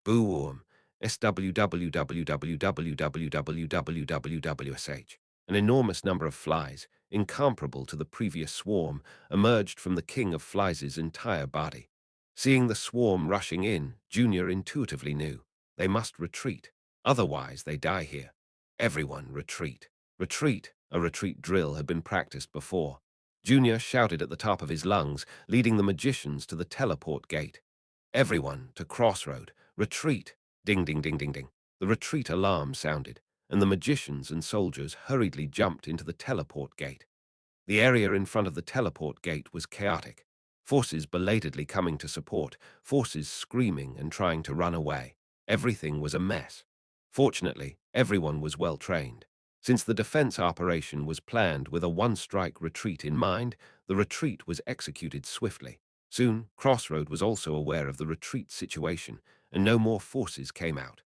Boom! SWWWWWWWWWWSH. An enormous number of flies, incomparable to the previous swarm, emerged from the King of Flies' entire body. Seeing the swarm rushing in, Junior intuitively knew. They must retreat, otherwise they die here. Everyone retreat. Retreat! A retreat drill had been practiced before. Junior shouted at the top of his lungs, leading the magicians to the teleport gate. Everyone to Crossroad. Retreat! Ding, ding, ding, ding, ding. The retreat alarm sounded, and the magicians and soldiers hurriedly jumped into the teleport gate. The area in front of the teleport gate was chaotic. Forces belatedly coming to support, forces screaming and trying to run away. Everything was a mess. Fortunately, everyone was well trained. Since the defense operation was planned with a one-strike retreat in mind, the retreat was executed swiftly. Soon, Crossroad was also aware of the retreat situation, and no more forces came out.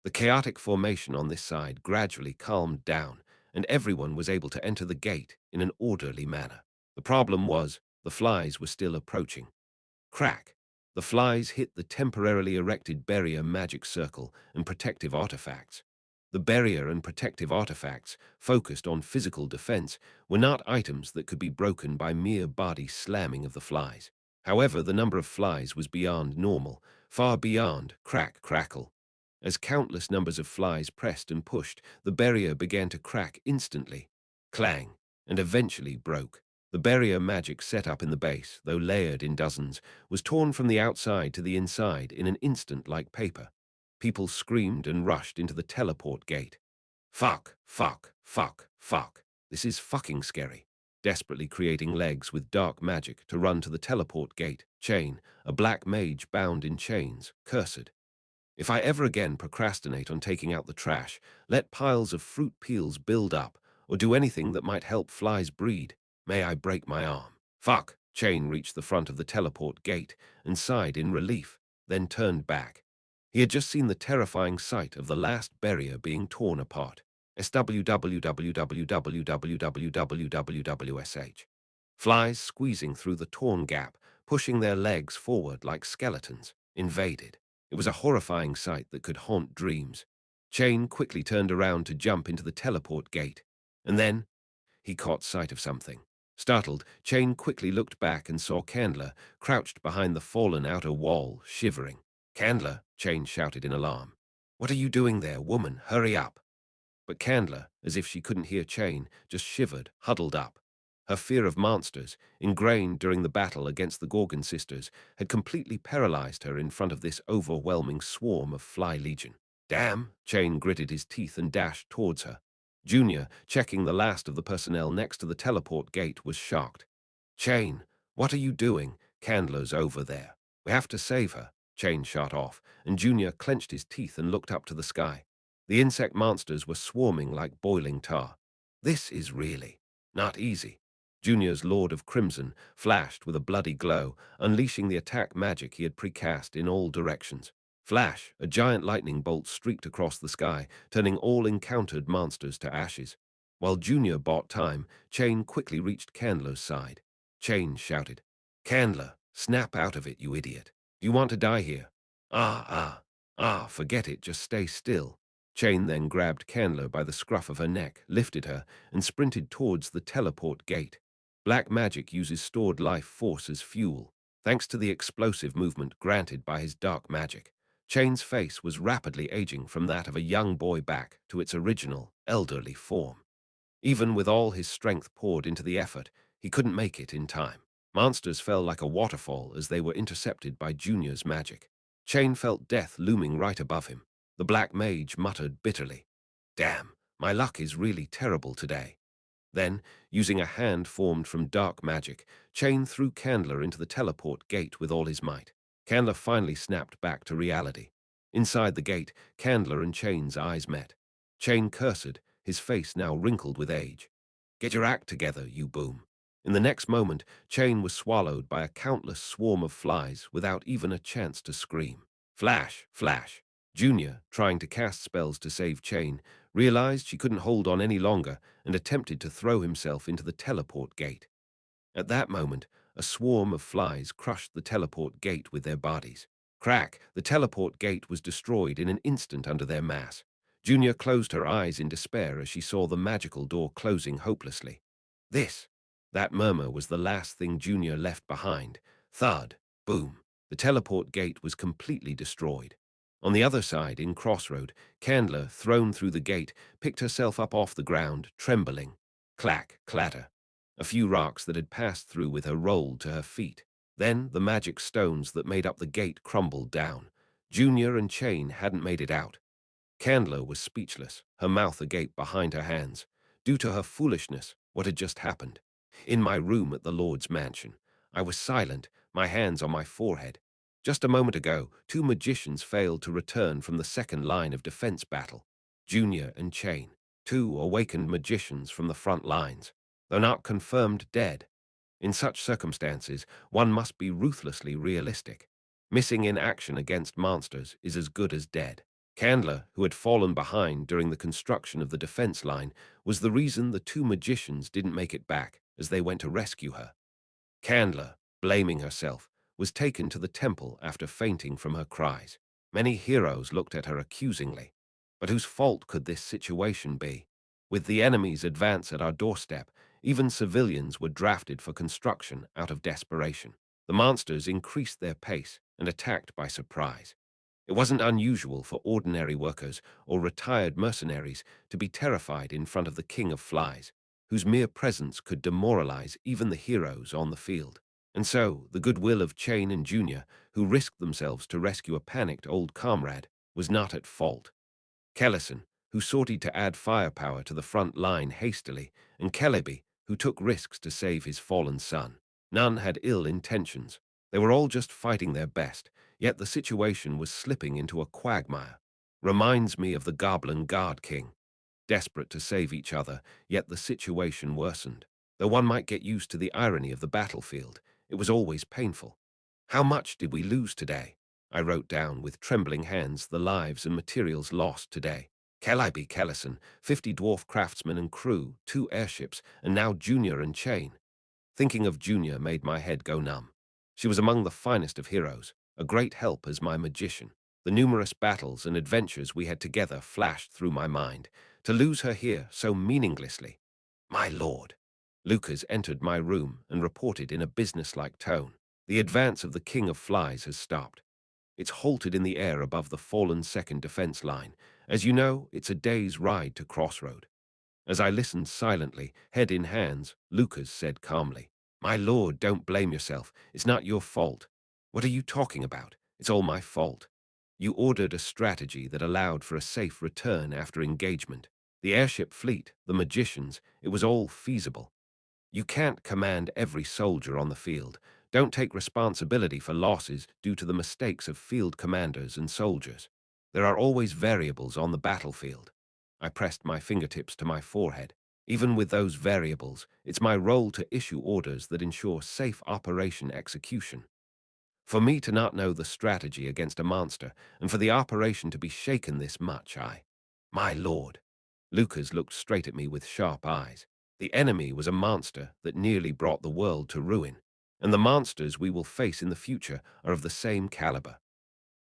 The chaotic formation on this side gradually calmed down, and everyone was able to enter the gate in an orderly manner. The problem was, the flies were still approaching. Crack! The flies hit the temporarily erected barrier magic circle and protective artifacts. The barrier and protective artifacts, focused on physical defense, were not items that could be broken by mere body slamming of the flies. However, the number of flies was beyond normal, far beyond crackle. As countless numbers of flies pressed and pushed, the barrier began to crack instantly, clang, and eventually broke. The barrier magic set up in the base, though layered in dozens, was torn from the outside to the inside in an instant like paper. People screamed and rushed into the teleport gate. Fuck. This is fucking scary. Desperately creating legs with dark magic to run to the teleport gate. Chain, a black mage bound in chains, cursed. If I ever again procrastinate on taking out the trash, let piles of fruit peels build up, or do anything that might help flies breed, may I break my arm. Fuck! Chain reached the front of the teleport gate and sighed in relief, then turned back. He had just seen the terrifying sight of the last barrier being torn apart. SWWWWWWWWWWSH. Flies squeezing through the torn gap, pushing their legs forward like skeletons, invaded. It was a horrifying sight that could haunt dreams. Chain quickly turned around to jump into the teleport gate. And then, he caught sight of something. Startled, Chain quickly looked back and saw Candler, crouched behind the fallen outer wall, shivering. Candler, Chain shouted in alarm. What are you doing there, woman? Hurry up. But Candler, as if she couldn't hear Chain, just shivered, huddled up. Her fear of monsters, ingrained during the battle against the Gorgon sisters, had completely paralyzed her in front of this overwhelming swarm of fly legion. Damn! Chain gritted his teeth and dashed towards her. Junior, checking the last of the personnel next to the teleport gate, was shocked. Chain, what are you doing? Candler's over there. We have to save her. Chain shot off, and Junior clenched his teeth and looked up to the sky. The insect monsters were swarming like boiling tar. This is really not easy. Junior's Lord of Crimson flashed with a bloody glow, unleashing the attack magic he had precast in all directions. Flash, a giant lightning bolt streaked across the sky, turning all encountered monsters to ashes. While Junior bought time, Chain quickly reached Candler's side. Chain shouted, Candler, snap out of it, you idiot. Do you want to die here? Forget it, just stay still. Chain then grabbed Candler by the scruff of her neck, lifted her, and sprinted towards the teleport gate. Black magic uses stored life force as fuel, thanks to the explosive movement granted by his dark magic. Chain's face was rapidly aging from that of a young boy back to its original, elderly form. Even with all his strength poured into the effort, he couldn't make it in time. Monsters fell like a waterfall as they were intercepted by Junior's magic. Chain felt death looming right above him. The black mage muttered bitterly, Damn, my luck is really terrible today. Then, using a hand formed from dark magic, Chain threw Candler into the teleport gate with all his might. Candler finally snapped back to reality. Inside the gate, Candler and Chain's eyes met. Chain cursed, his face now wrinkled with age. Get your act together, you boom. In the next moment, Chain was swallowed by a countless swarm of flies without even a chance to scream. Flash. Junior, trying to cast spells to save Chain, realized she couldn't hold on any longer and attempted to throw himself into the teleport gate. At that moment, a swarm of flies crushed the teleport gate with their bodies. Crack! The teleport gate was destroyed in an instant under their mass. Junior closed her eyes in despair as she saw the magical door closing hopelessly. That murmur was the last thing Junior left behind. Thud! Boom! The teleport gate was completely destroyed. On the other side, in Crossroad, Candler, thrown through the gate, picked herself up off the ground, trembling. Clack, clatter. A few rocks that had passed through with her rolled to her feet. Then the magic stones that made up the gate crumbled down. Junior and Chain hadn't made it out. Candler was speechless, her mouth agape behind her hands. Due to her foolishness, what had just happened? In my room at the Lord's mansion, I was silent, my hands on my forehead. Just a moment ago, two magicians failed to return from the second line of defense battle. Junior and Chain. two awakened magicians from the front lines, though not confirmed dead. In such circumstances, one must be ruthlessly realistic. Missing in action against monsters is as good as dead. Candler, who had fallen behind during the construction of the defense line, was the reason the two magicians didn't make it back as they went to rescue her. Candler, blaming herself, was taken to the temple after fainting from her cries. Many heroes looked at her accusingly. But whose fault could this situation be? With the enemy's advance at our doorstep, even civilians were drafted for construction out of desperation. The monsters increased their pace and attacked by surprise. It wasn't unusual for ordinary workers or retired mercenaries to be terrified in front of the King of Flies, whose mere presence could demoralize even the heroes on the field. And so, the goodwill of Chain and Junior, who risked themselves to rescue a panicked old comrade, was not at fault. Kellison, who sorted to add firepower to the front line hastily, and Keleby, who took risks to save his fallen son. None had ill intentions. They were all just fighting their best, yet the situation was slipping into a quagmire. Reminds me of the Goblin Guard King. Desperate to save each other, yet the situation worsened. Though one might get used to the irony of the battlefield, it was always painful. How much did we lose today? I wrote down with trembling hands the lives and materials lost today. Calliope Kellison, 50 dwarf craftsmen and crew, 2 airships, and now Junior and Chain. Thinking of Junior made my head go numb. She was among the finest of heroes, a great help as my magician. The numerous battles and adventures we had together flashed through my mind. To lose her here so meaninglessly. My lord. Lucas entered my room and reported in a businesslike tone. The advance of the King of Flies has stopped. It's halted in the air above the fallen second defense line. As you know, it's a day's ride to Crossroad. As I listened silently, head in hands, Lucas said calmly, "My lord, don't blame yourself. It's not your fault." "What are you talking about? It's all my fault." "You ordered a strategy that allowed for a safe return after engagement. The airship fleet, the magicians, it was all feasible. You can't command every soldier on the field. Don't take responsibility for losses due to the mistakes of field commanders and soldiers. There are always variables on the battlefield." I pressed my fingertips to my forehead. Even with those variables, it's my role to issue orders that ensure safe operation execution. For me to not know the strategy against a monster, and for the operation to be shaken this much, My lord. Lucas looked straight at me with sharp eyes. The enemy was a monster that nearly brought the world to ruin, and the monsters we will face in the future are of the same caliber.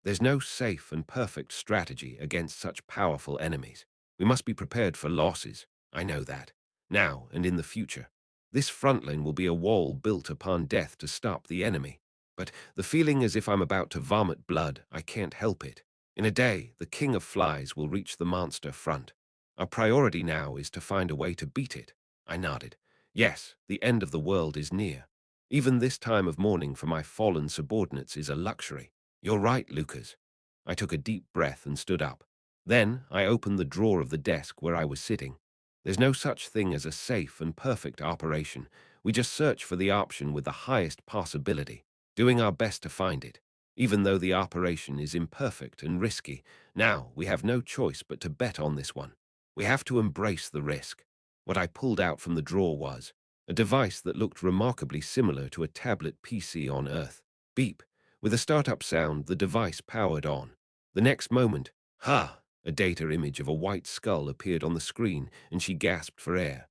There's no safe and perfect strategy against such powerful enemies. We must be prepared for losses. I know that. Now and in the future. This front line will be a wall built upon death to stop the enemy. But the feeling as if I'm about to vomit blood, I can't help it. In a day, the King of Flies will reach the monster front. Our priority now is to find a way to beat it. I nodded. Yes, the end of the world is near. Even this time of mourning for my fallen subordinates is a luxury. You're right, Lucas. I took a deep breath and stood up. Then I opened the drawer of the desk where I was sitting. There's no such thing as a safe and perfect operation. We just search for the option with the highest possibility, doing our best to find it. Even though the operation is imperfect and risky, now we have no choice but to bet on this one. We have to embrace the risk. What I pulled out from the drawer was a device that looked remarkably similar to a tablet PC on Earth. Beep. With a startup sound, the device powered on. The next moment, ha! A data image of a white skull appeared on the screen, and she gasped for air.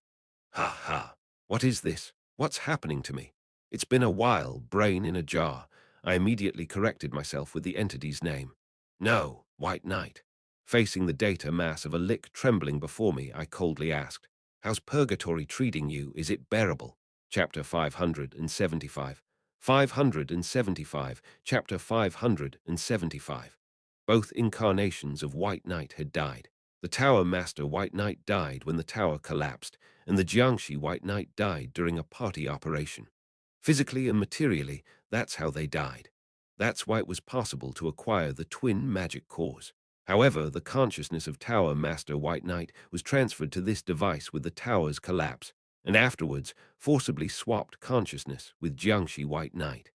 Ha ha! What is this? What's happening to me? It's been a while, brain in a jar. I immediately corrected myself with the entity's name. No, White Knight. Facing the data mass of a lick trembling before me, I coldly asked, "How's purgatory treating you? Is it bearable?" Chapter 575. 575, Chapter 575. Both incarnations of White Knight had died. The Tower Master White Knight died when the tower collapsed, and the Jiangshi White Knight died during a party operation. Physically and materially, that's how they died. That's why it was possible to acquire the twin magic cores. However, the consciousness of Tower Master White Knight was transferred to this device with the tower's collapse, and afterwards forcibly swapped consciousness with Jiangshi White Knight.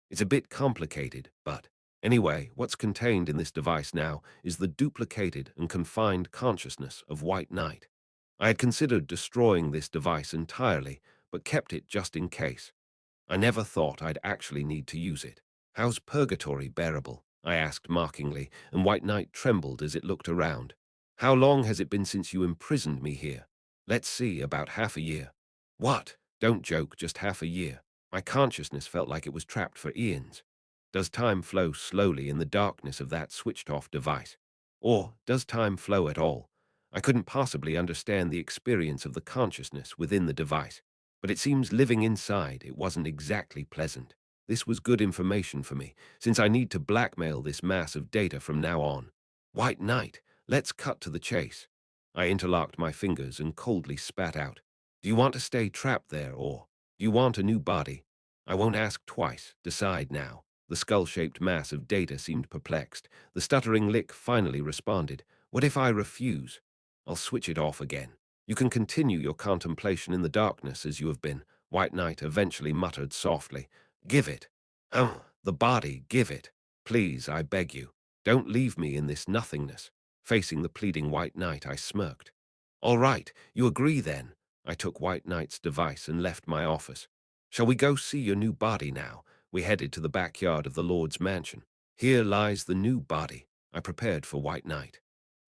It's a bit complicated, but anyway, what's contained in this device now is the duplicated and confined consciousness of White Knight. I had considered destroying this device entirely, but kept it just in case. I never thought I'd actually need to use it. How's purgatory bearable? I asked mockingly, and White Knight trembled as it looked around. How long has it been since you imprisoned me here? Let's see, about half a year. What? Don't joke, just half a year. My consciousness felt like it was trapped for eons. Does time flow slowly in the darkness of that switched-off device? Or does time flow at all? I couldn't possibly understand the experience of the consciousness within the device, but it seems living inside it wasn't exactly pleasant. This was good information for me, since I need to blackmail this mass of data from now on. White Knight, let's cut to the chase. I interlocked my fingers and coldly spat out. Do you want to stay trapped there, or do you want a new body? I won't ask twice. Decide now. The skull-shaped mass of data seemed perplexed. The stuttering lick finally responded. What if I refuse? I'll switch it off again. You can continue your contemplation in the darkness as you have been, White Knight eventually muttered softly. Give it. Oh, the body, give it. Please, I beg you. Don't leave me in this nothingness. Facing the pleading White Knight, I smirked. All right, you agree then. I took White Knight's device and left my office. Shall we go see your new body now? We headed to the backyard of the Lord's mansion. Here lies the new body. I prepared for White Knight.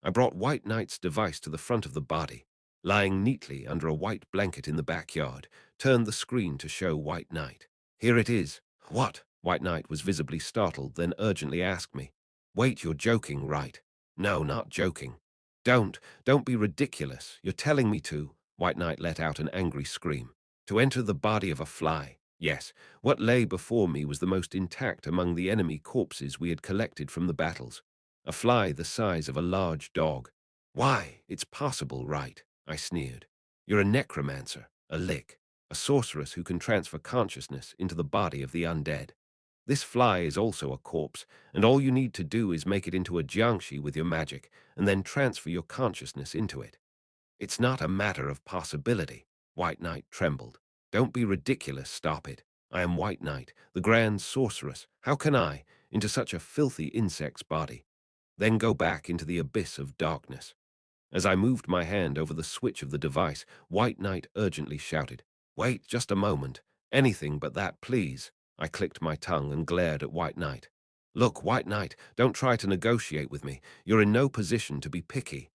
I brought White Knight's device to the front of the body. Lying neatly under a white blanket in the backyard, turned the screen to show White Knight. Here it is. What? White Knight was visibly startled, then urgently asked me. Wait, you're joking, right? No, not joking. Don't be ridiculous. You're telling me to. White Knight let out an angry scream. To enter the body of a fly. Yes, what lay before me was the most intact among the enemy corpses we had collected from the battles. A fly the size of a large dog. Why, it's possible, right? I sneered. You're a necromancer, a lick, a sorceress who can transfer consciousness into the body of the undead. This fly is also a corpse, and all you need to do is make it into a jiangshi with your magic, and then transfer your consciousness into it. It's not a matter of possibility. White Knight trembled. Don't be ridiculous, stop it. I am White Knight, the grand sorceress. How can I, into such a filthy insect's body, then go back into the abyss of darkness? As I moved my hand over the switch of the device, White Knight urgently shouted, Wait just a moment. Anything but that, please. I clicked my tongue and glared at White Knight. Look, White Knight, don't try to negotiate with me. You're in no position to be picky.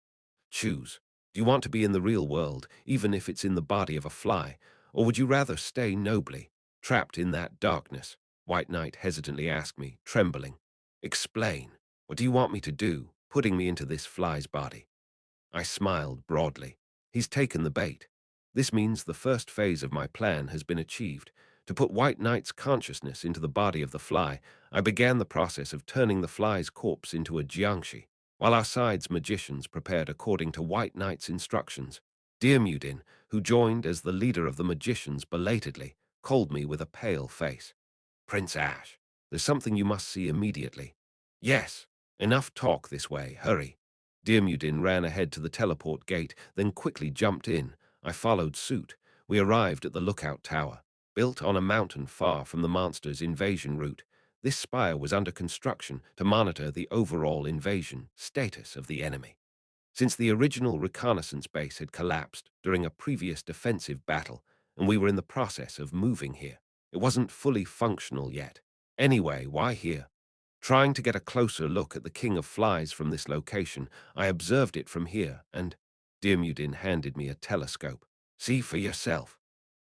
Choose. Do you want to be in the real world, even if it's in the body of a fly, or would you rather stay nobly, trapped in that darkness? White Knight hesitantly asked me, trembling. Explain. What do you want me to do, putting me into this fly's body? I smiled broadly. He's taken the bait. This means the first phase of my plan has been achieved. To put White Knight's consciousness into the body of the fly, I began the process of turning the fly's corpse into a jiangshi, while our side's magicians prepared according to White Knight's instructions. Diarmuidin, who joined as the leader of the magicians belatedly, called me with a pale face. Prince Ash, there's something you must see immediately. Yes, enough talk this way, hurry. Diarmuidin ran ahead to the teleport gate, then quickly jumped in. I followed suit. We arrived at the lookout tower. Built on a mountain far from the monster's invasion route, this spire was under construction to monitor the overall invasion status of the enemy. Since the original reconnaissance base had collapsed during a previous defensive battle, and we were in the process of moving here, it wasn't fully functional yet. Anyway, why here? Trying to get a closer look at the King of Flies from this location, I observed it from here, and Diarmuidin handed me a telescope. See for yourself.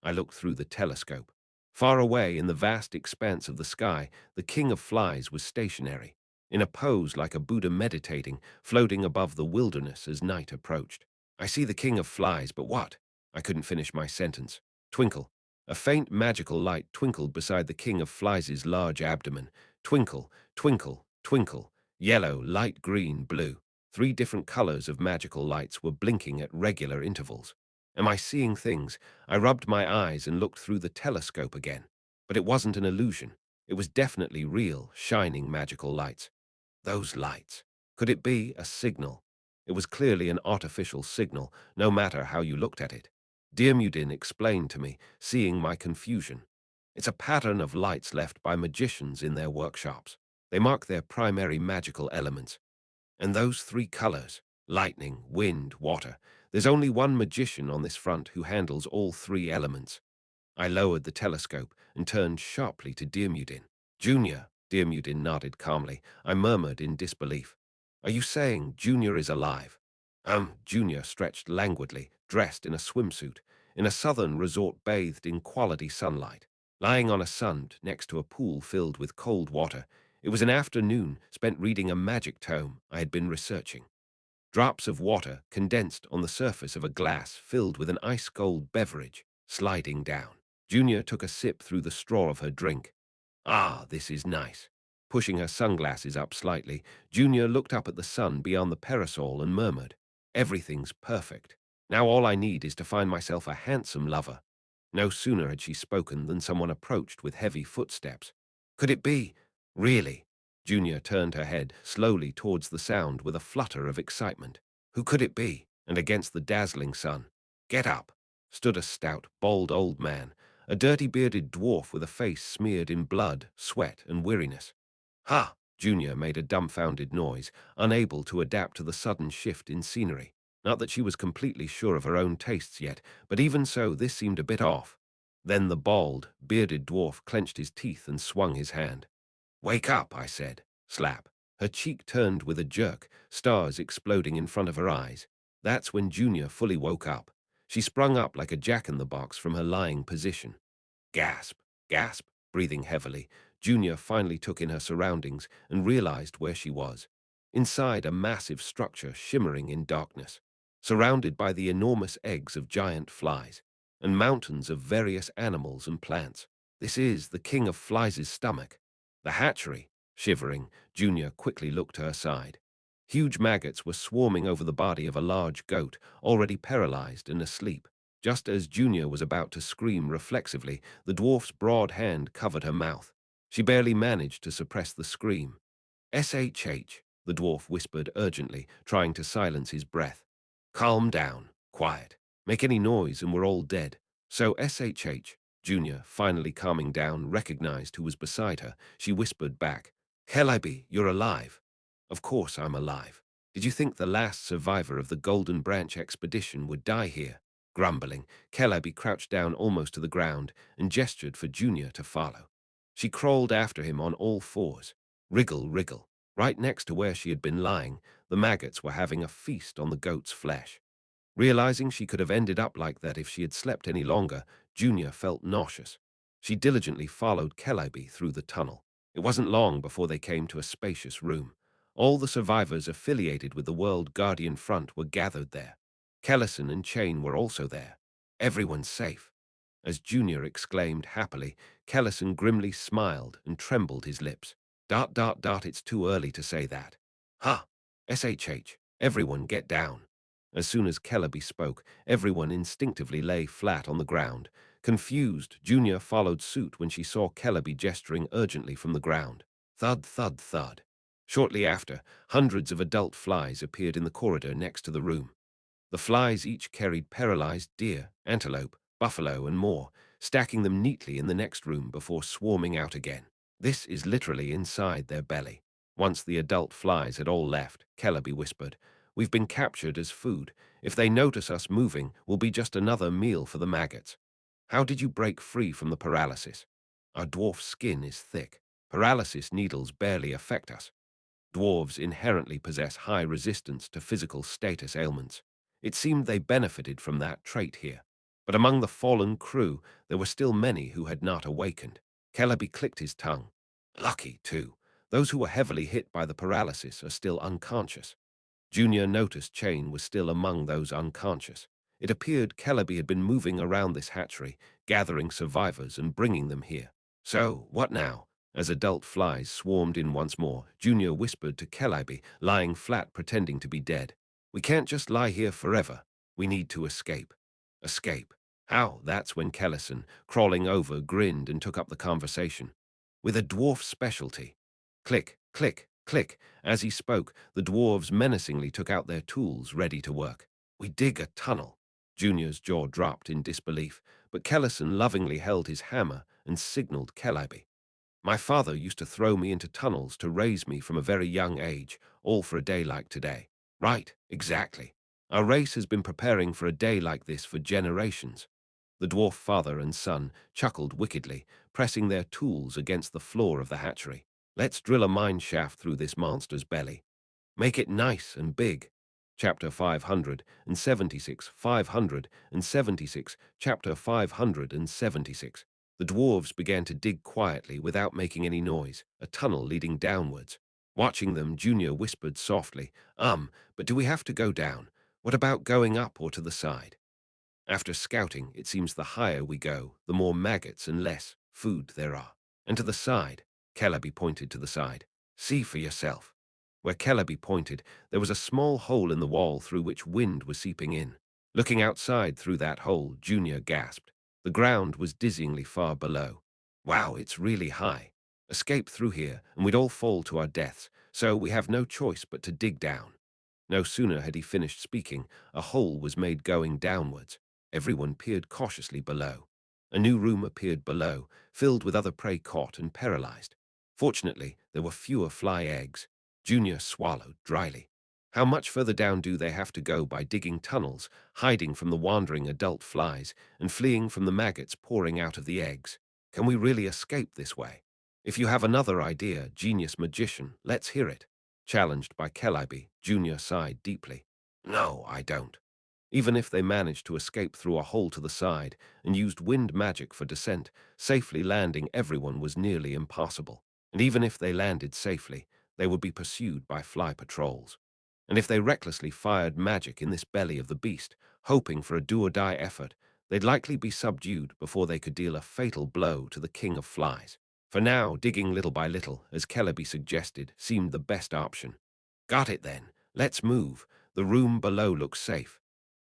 I looked through the telescope. Far away in the vast expanse of the sky, the King of Flies was stationary, in a pose like a Buddha meditating, floating above the wilderness as night approached. I see the King of Flies, but what? I couldn't finish my sentence. Twinkle. A faint magical light twinkled beside the King of Flies' large abdomen. Twinkle, twinkle, twinkle. Yellow, light green, blue. 3 different colors of magical lights were blinking at regular intervals. Am I seeing things? I rubbed my eyes and looked through the telescope again. But it wasn't an illusion. It was definitely real, shining magical lights. Those lights. Could it be a signal? It was clearly an artificial signal, no matter how you looked at it. Diarmuidin explained to me, seeing my confusion. It's a pattern of lights left by magicians in their workshops. They mark their primary magical elements. And those 3 colors, lightning, wind, water, There's only one magician on this front who handles all three elements. I lowered the telescope and turned sharply to Diarmuidin. Junior, Diarmuidin nodded calmly. I murmured in disbelief. Are you saying Junior is alive? Junior stretched languidly, dressed in a swimsuit, in a southern resort bathed in quality sunlight. Lying on a sund next to a pool filled with cold water, it was an afternoon spent reading a magic tome I had been researching. Drops of water condensed on the surface of a glass filled with an ice-cold beverage, sliding down. Junior took a sip through the straw of her drink. Ah, this is nice. Pushing her sunglasses up slightly, Junior looked up at the sun beyond the parasol and murmured, Everything's perfect. Now all I need is to find myself a handsome lover. No sooner had she spoken than someone approached with heavy footsteps. Could it be? Really? Junior turned her head slowly towards the sound with a flutter of excitement. Who could it be? And against the dazzling sun, Get up, stood a stout, bald old man, a dirty bearded dwarf with a face smeared in blood, sweat, and weariness. Ha! Junior made a dumbfounded noise, unable to adapt to the sudden shift in scenery. Not that she was completely sure of her own tastes yet, but even so, this seemed a bit off. Then the bald, bearded dwarf clenched his teeth and swung his hand. Wake up, I said. Slap. Her cheek turned with a jerk, stars exploding in front of her eyes. That's when Junior fully woke up. She sprung up like a jack-in-the-box from her lying position. Gasp, gasp, breathing heavily, Junior finally took in her surroundings and realized where she was. Inside a massive structure shimmering in darkness, surrounded by the enormous eggs of giant flies, and mountains of various animals and plants. This is the king of flies' stomach. The hatchery. Shivering, Junior quickly looked to her side. Huge maggots were swarming over the body of a large goat, already paralyzed and asleep. Just as Junior was about to scream reflexively, the dwarf's broad hand covered her mouth. She barely managed to suppress the scream. SHH, the dwarf whispered urgently, trying to silence his breath. Calm down, quiet. Make any noise and we're all dead. So SHH, Junior, finally calming down, recognized who was beside her. She whispered back, Celebi, you're alive. Of course I'm alive. Did you think the last survivor of the Golden Branch expedition would die here? Grumbling, Celebi crouched down almost to the ground and gestured for Junior to follow. She crawled after him on all fours. Wriggle, wriggle. Right next to where she had been lying, the maggots were having a feast on the goat's flesh. Realizing she could have ended up like that if she had slept any longer, Junior felt nauseous. She diligently followed Celebi through the tunnel. It wasn't long before they came to a spacious room. All the survivors affiliated with the World Guardian Front were gathered there. Kellison and Chain were also there. Everyone's safe. As Junior exclaimed happily, Kellison grimly smiled and trembled his lips. It's too early to say that. Ha! SHH, everyone get down. As soon as Celebi spoke, everyone instinctively lay flat on the ground. Confused, Junior followed suit when she saw Celebi gesturing urgently from the ground. Thud, thud, thud. Shortly after, hundreds of adult flies appeared in the corridor next to the room. The flies each carried paralyzed deer, antelope, buffalo, and more, stacking them neatly in the next room before swarming out again. This is literally inside their belly. Once the adult flies had all left, Celebi whispered, We've been captured as food. If they notice us moving, we'll be just another meal for the maggots. How did you break free from the paralysis? Our dwarf's skin is thick. Paralysis needles barely affect us. Dwarves inherently possess high resistance to physical status ailments. It seemed they benefited from that trait here. But among the fallen crew, there were still many who had not awakened. Celebi clicked his tongue. Lucky, too. Those who were heavily hit by the paralysis are still unconscious. Junior noticed Chain was still among those unconscious. It appeared Celebi had been moving around this hatchery, gathering survivors and bringing them here. So, what now? As adult flies swarmed in once more, Junior whispered to Celebi, lying flat pretending to be dead. We can't just lie here forever. We need to escape. Escape. How? That's when Kellison, crawling over, grinned and took up the conversation. With a dwarf specialty. Click, click, click. As he spoke, the dwarves menacingly took out their tools, ready to work. We dig a tunnel. Junior's jaw dropped in disbelief, but Kellison lovingly held his hammer and signaled Celebi. My father used to throw me into tunnels to raise me from a very young age, all for a day like today. Right, exactly. Our race has been preparing for a day like this for generations. The dwarf father and son chuckled wickedly, pressing their tools against the floor of the hatchery. Let's drill a mine shaft through this monster's belly. Make it nice and big. Chapter 576, 576, Chapter 576. The dwarves began to dig quietly without making any noise, a tunnel leading downwards. Watching them, Junior whispered softly, but do we have to go down? What about going up or to the side? After scouting, it seems the higher we go, the more maggots and less food there are. And to the side, Celebi pointed to the side. See for yourself. Where Celebi pointed, there was a small hole in the wall through which wind was seeping in. Looking outside through that hole, Junior gasped. The ground was dizzyingly far below. Wow, it's really high. Escape through here, and we'd all fall to our deaths, so we have no choice but to dig down. No sooner had he finished speaking, a hole was made going downwards. Everyone peered cautiously below. A new room appeared below, filled with other prey caught and paralyzed. Fortunately, there were fewer fly eggs. Junior swallowed dryly. How much further down do they have to go by digging tunnels, hiding from the wandering adult flies, and fleeing from the maggots pouring out of the eggs? Can we really escape this way? If you have another idea, genius magician, let's hear it. Challenged by Celebi, Junior sighed deeply. No, I don't. Even if they managed to escape through a hole to the side and used wind magic for descent, safely landing everyone was nearly impossible. And even if they landed safely, they would be pursued by fly patrols. And if they recklessly fired magic in this belly of the beast, hoping for a do-or-die effort, they'd likely be subdued before they could deal a fatal blow to the king of flies. For now, digging little by little, as Celebi suggested, seemed the best option. Got it then. Let's move. The room below looks safe.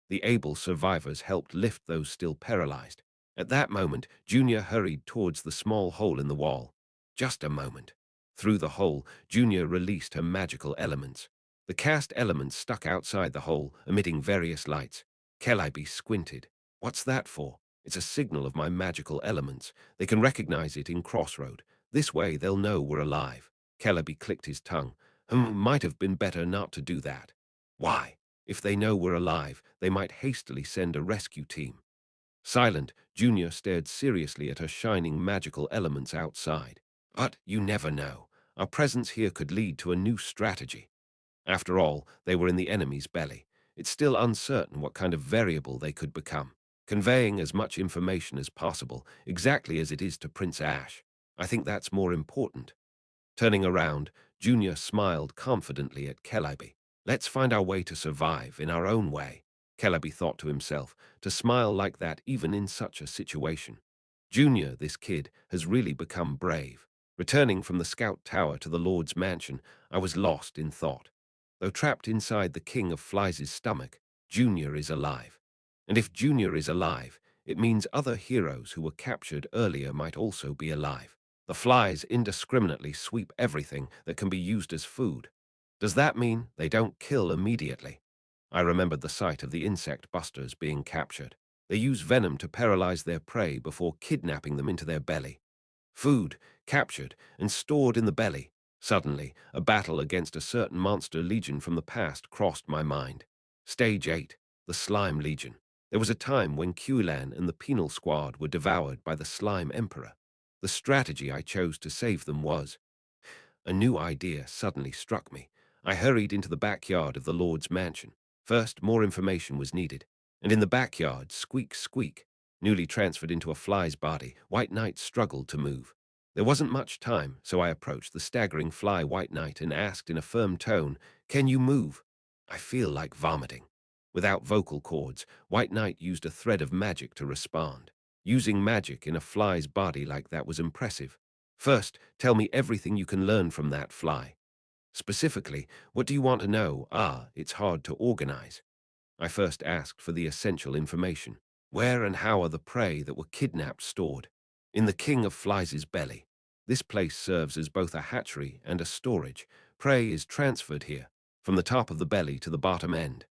The able survivors helped lift those still paralyzed. At that moment, Junior hurried towards the small hole in the wall. Just a moment. Through the hole, Junior released her magical elements. The cast elements stuck outside the hole, emitting various lights. Celebi squinted. What's that for? It's a signal of my magical elements. They can recognize it in Crossroad. This way they'll know we're alive. Celebi clicked his tongue. Might have been better not to do that. Why? If they know we're alive, they might hastily send a rescue team. Silent, Junior stared seriously at her shining magical elements outside. But you never know. Our presence here could lead to a new strategy. After all, they were in the enemy's belly. It's still uncertain what kind of variable they could become. Conveying as much information as possible, exactly as it is to Prince Ash. I think that's more important. Turning around, Junior smiled confidently at Celebi. Let's find our way to survive in our own way. Celebi thought to himself, to smile like that even in such a situation. Junior, this kid, has really become brave. Returning from the scout tower to the Lord's mansion, I was lost in thought. Though trapped inside the King of Flies' stomach, Junior is alive. And if Junior is alive, it means other heroes who were captured earlier might also be alive. The flies indiscriminately sweep everything that can be used as food. Does that mean they don't kill immediately? I remembered the sight of the insect busters being captured. They use venom to paralyze their prey before kidnapping them into their belly. Food, captured and stored in the belly. Suddenly, a battle against a certain monster legion from the past crossed my mind. Stage 8, the Slime Legion. There was a time when Qulan and the Penal Squad were devoured by the Slime Emperor. The strategy I chose to save them was... A new idea suddenly struck me. I hurried into the backyard of the Lord's mansion. First, more information was needed. And in the backyard, squeak, squeak. Newly transferred into a fly's body, White Knight struggled to move. There wasn't much time, so I approached the staggering fly White Knight and asked in a firm tone, "Can you move?" I feel like vomiting. Without vocal cords, White Knight used a thread of magic to respond. Using magic in a fly's body like that was impressive. First, tell me everything you can learn from that fly. Specifically, what do you want to know? It's hard to organize. I first asked for the essential information. Where and how are the prey that were kidnapped stored? In the King of Flies' belly. This place serves as both a hatchery and a storage. Prey is transferred here, from the top of the belly to the bottom end,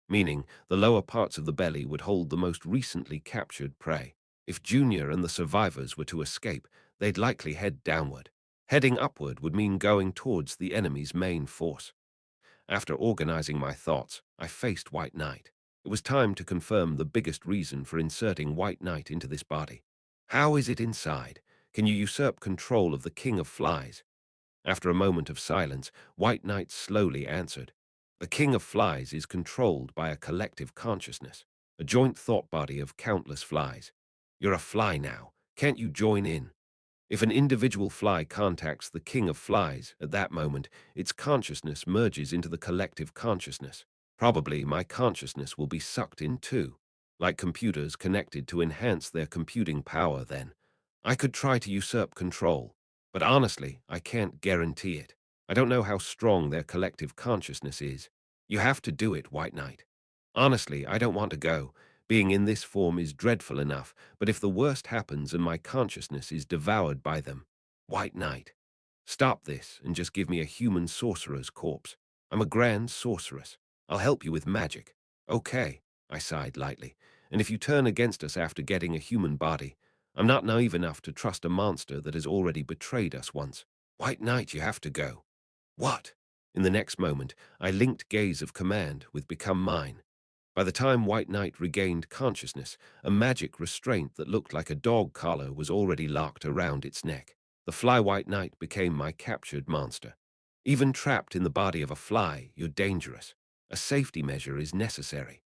meaning the lower parts of the belly would hold the most recently captured prey. If Junior and the survivors were to escape, they'd likely head downward. Heading upward would mean going towards the enemy's main force. After organizing my thoughts, I faced White Knight. It was time to confirm the biggest reason for inserting White Knight into this body. How is it inside? Can you usurp control of the King of Flies? After a moment of silence, White Knight slowly answered. The King of Flies is controlled by a collective consciousness, a joint thought body of countless flies. You're a fly now. Can't you join in? If an individual fly contacts the King of Flies, at that moment, its consciousness merges into the collective consciousness. Probably my consciousness will be sucked in too, like computers connected to enhance their computing power then. I could try to usurp control, but honestly, I can't guarantee it. I don't know how strong their collective consciousness is. You have to do it, White Knight. Honestly, I don't want to go. Being in this form is dreadful enough, but if the worst happens and my consciousness is devoured by them, White Knight, stop this and just give me a human sorcerer's corpse. I'm a grand sorceress. I'll help you with magic. Okay, I sighed lightly. And if you turn against us after getting a human body, I'm not naive enough to trust a monster that has already betrayed us once. White Knight, you have to go. What? In the next moment, I linked gaze of command with become mine. By the time White Knight regained consciousness, a magic restraint that looked like a dog collar was already locked around its neck. The fly White Knight became my captured monster. Even trapped in the body of a fly, you're dangerous. A safety measure is necessary.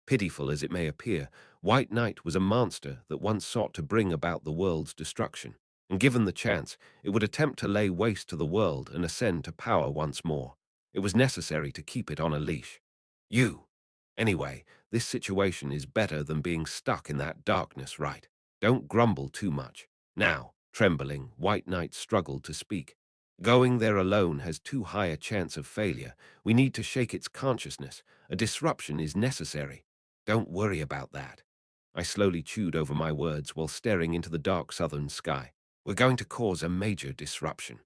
Pitiful as it may appear, White Knight was a monster that once sought to bring about the world's destruction. And given the chance, it would attempt to lay waste to the world and ascend to power once more. It was necessary to keep it on a leash. You. Anyway, this situation is better than being stuck in that darkness, right? Don't grumble too much. Now, trembling, White Knight struggled to speak. Going there alone has too high a chance of failure. We need to shake its consciousness. A disruption is necessary. Don't worry about that. I slowly chewed over my words while staring into the dark southern sky. We're going to cause a major disruption.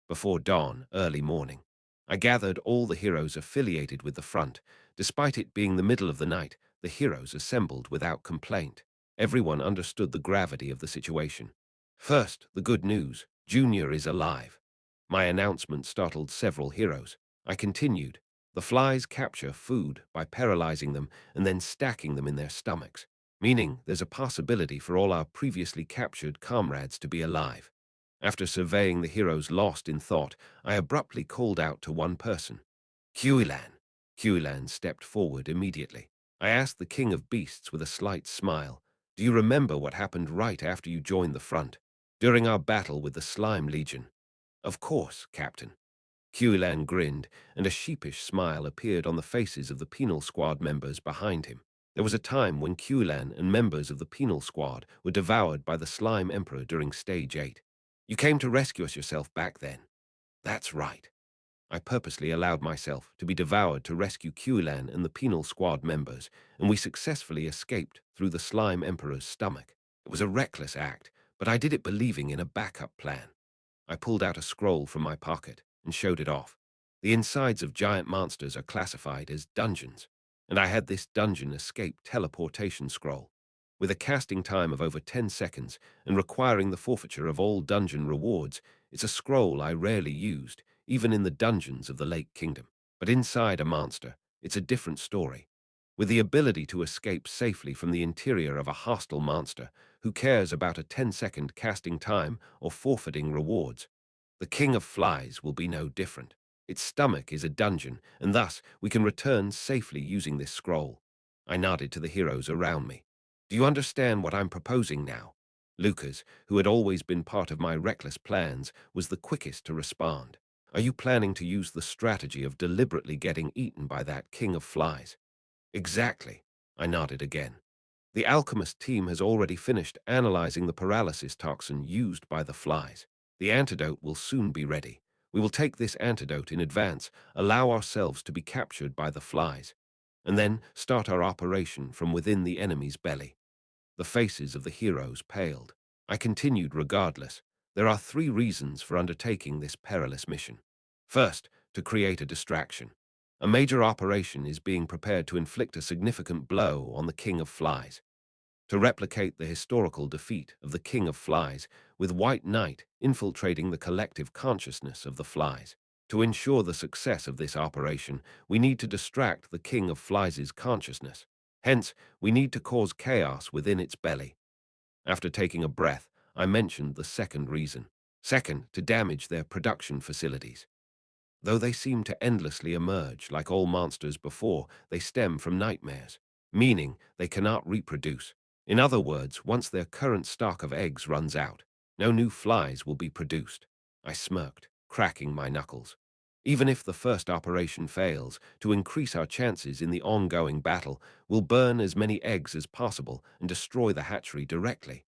Before dawn, early morning, I gathered all the heroes affiliated with the front. Despite it being the middle of the night, the heroes assembled without complaint. Everyone understood the gravity of the situation. First, the good news. Junior is alive. My announcement startled several heroes. I continued. The flies capture food by paralyzing them and then stacking them in their stomachs, meaning there's a possibility for all our previously captured comrades to be alive. After surveying the heroes lost in thought, I abruptly called out to one person. Huilan. Huilan stepped forward immediately. I asked the King of Beasts with a slight smile, "Do you remember what happened right after you joined the front, during our battle with the Slime Legion?" "Of course, Captain." Huilan grinned, and a sheepish smile appeared on the faces of the Penal Squad members behind him. There was a time when Huilan and members of the Penal Squad were devoured by the Slime Emperor during Stage 8. You came to rescue us yourself back then. That's right. I purposely allowed myself to be devoured to rescue Huilan and the Penal Squad members, and we successfully escaped through the Slime Emperor's stomach. It was a reckless act, but I did it believing in a backup plan. I pulled out a scroll from my pocket and showed it off. The insides of giant monsters are classified as dungeons, and I had this dungeon escape teleportation scroll. With a casting time of over 10 seconds and requiring the forfeiture of all dungeon rewards, it's a scroll I rarely used, even in the dungeons of the Lake Kingdom. But inside a monster, it's a different story. With the ability to escape safely from the interior of a hostile monster, who cares about a 10-second casting time or forfeiting rewards? The King of Flies will be no different. Its stomach is a dungeon, and thus we can return safely using this scroll. I nodded to the heroes around me. Do you understand what I'm proposing now? Lucas, who had always been part of my reckless plans, was the quickest to respond. Are you planning to use the strategy of deliberately getting eaten by that King of Flies? Exactly. I nodded again. The alchemist team has already finished analyzing the paralysis toxin used by the flies. The antidote will soon be ready. We will take this antidote in advance, allow ourselves to be captured by the flies, and then start our operation from within the enemy's belly. The faces of the heroes paled. I continued regardless. There are 3 reasons for undertaking this perilous mission. First, to create a distraction. A major operation is being prepared to inflict a significant blow on the King of Flies. To replicate the historical defeat of the King of Flies, with White Knight infiltrating the collective consciousness of the flies. To ensure the success of this operation, we need to distract the King of Flies' consciousness. Hence, we need to cause chaos within its belly. After taking a breath, I mentioned the second reason. Second, to damage their production facilities. Though they seem to endlessly emerge, like all monsters before, they stem from nightmares, meaning they cannot reproduce. In other words, once their current stock of eggs runs out, no new flies will be produced. I smirked, cracking my knuckles. Even if the first operation fails, to increase our chances in the ongoing battle, we'll burn as many eggs as possible and destroy the hatchery directly.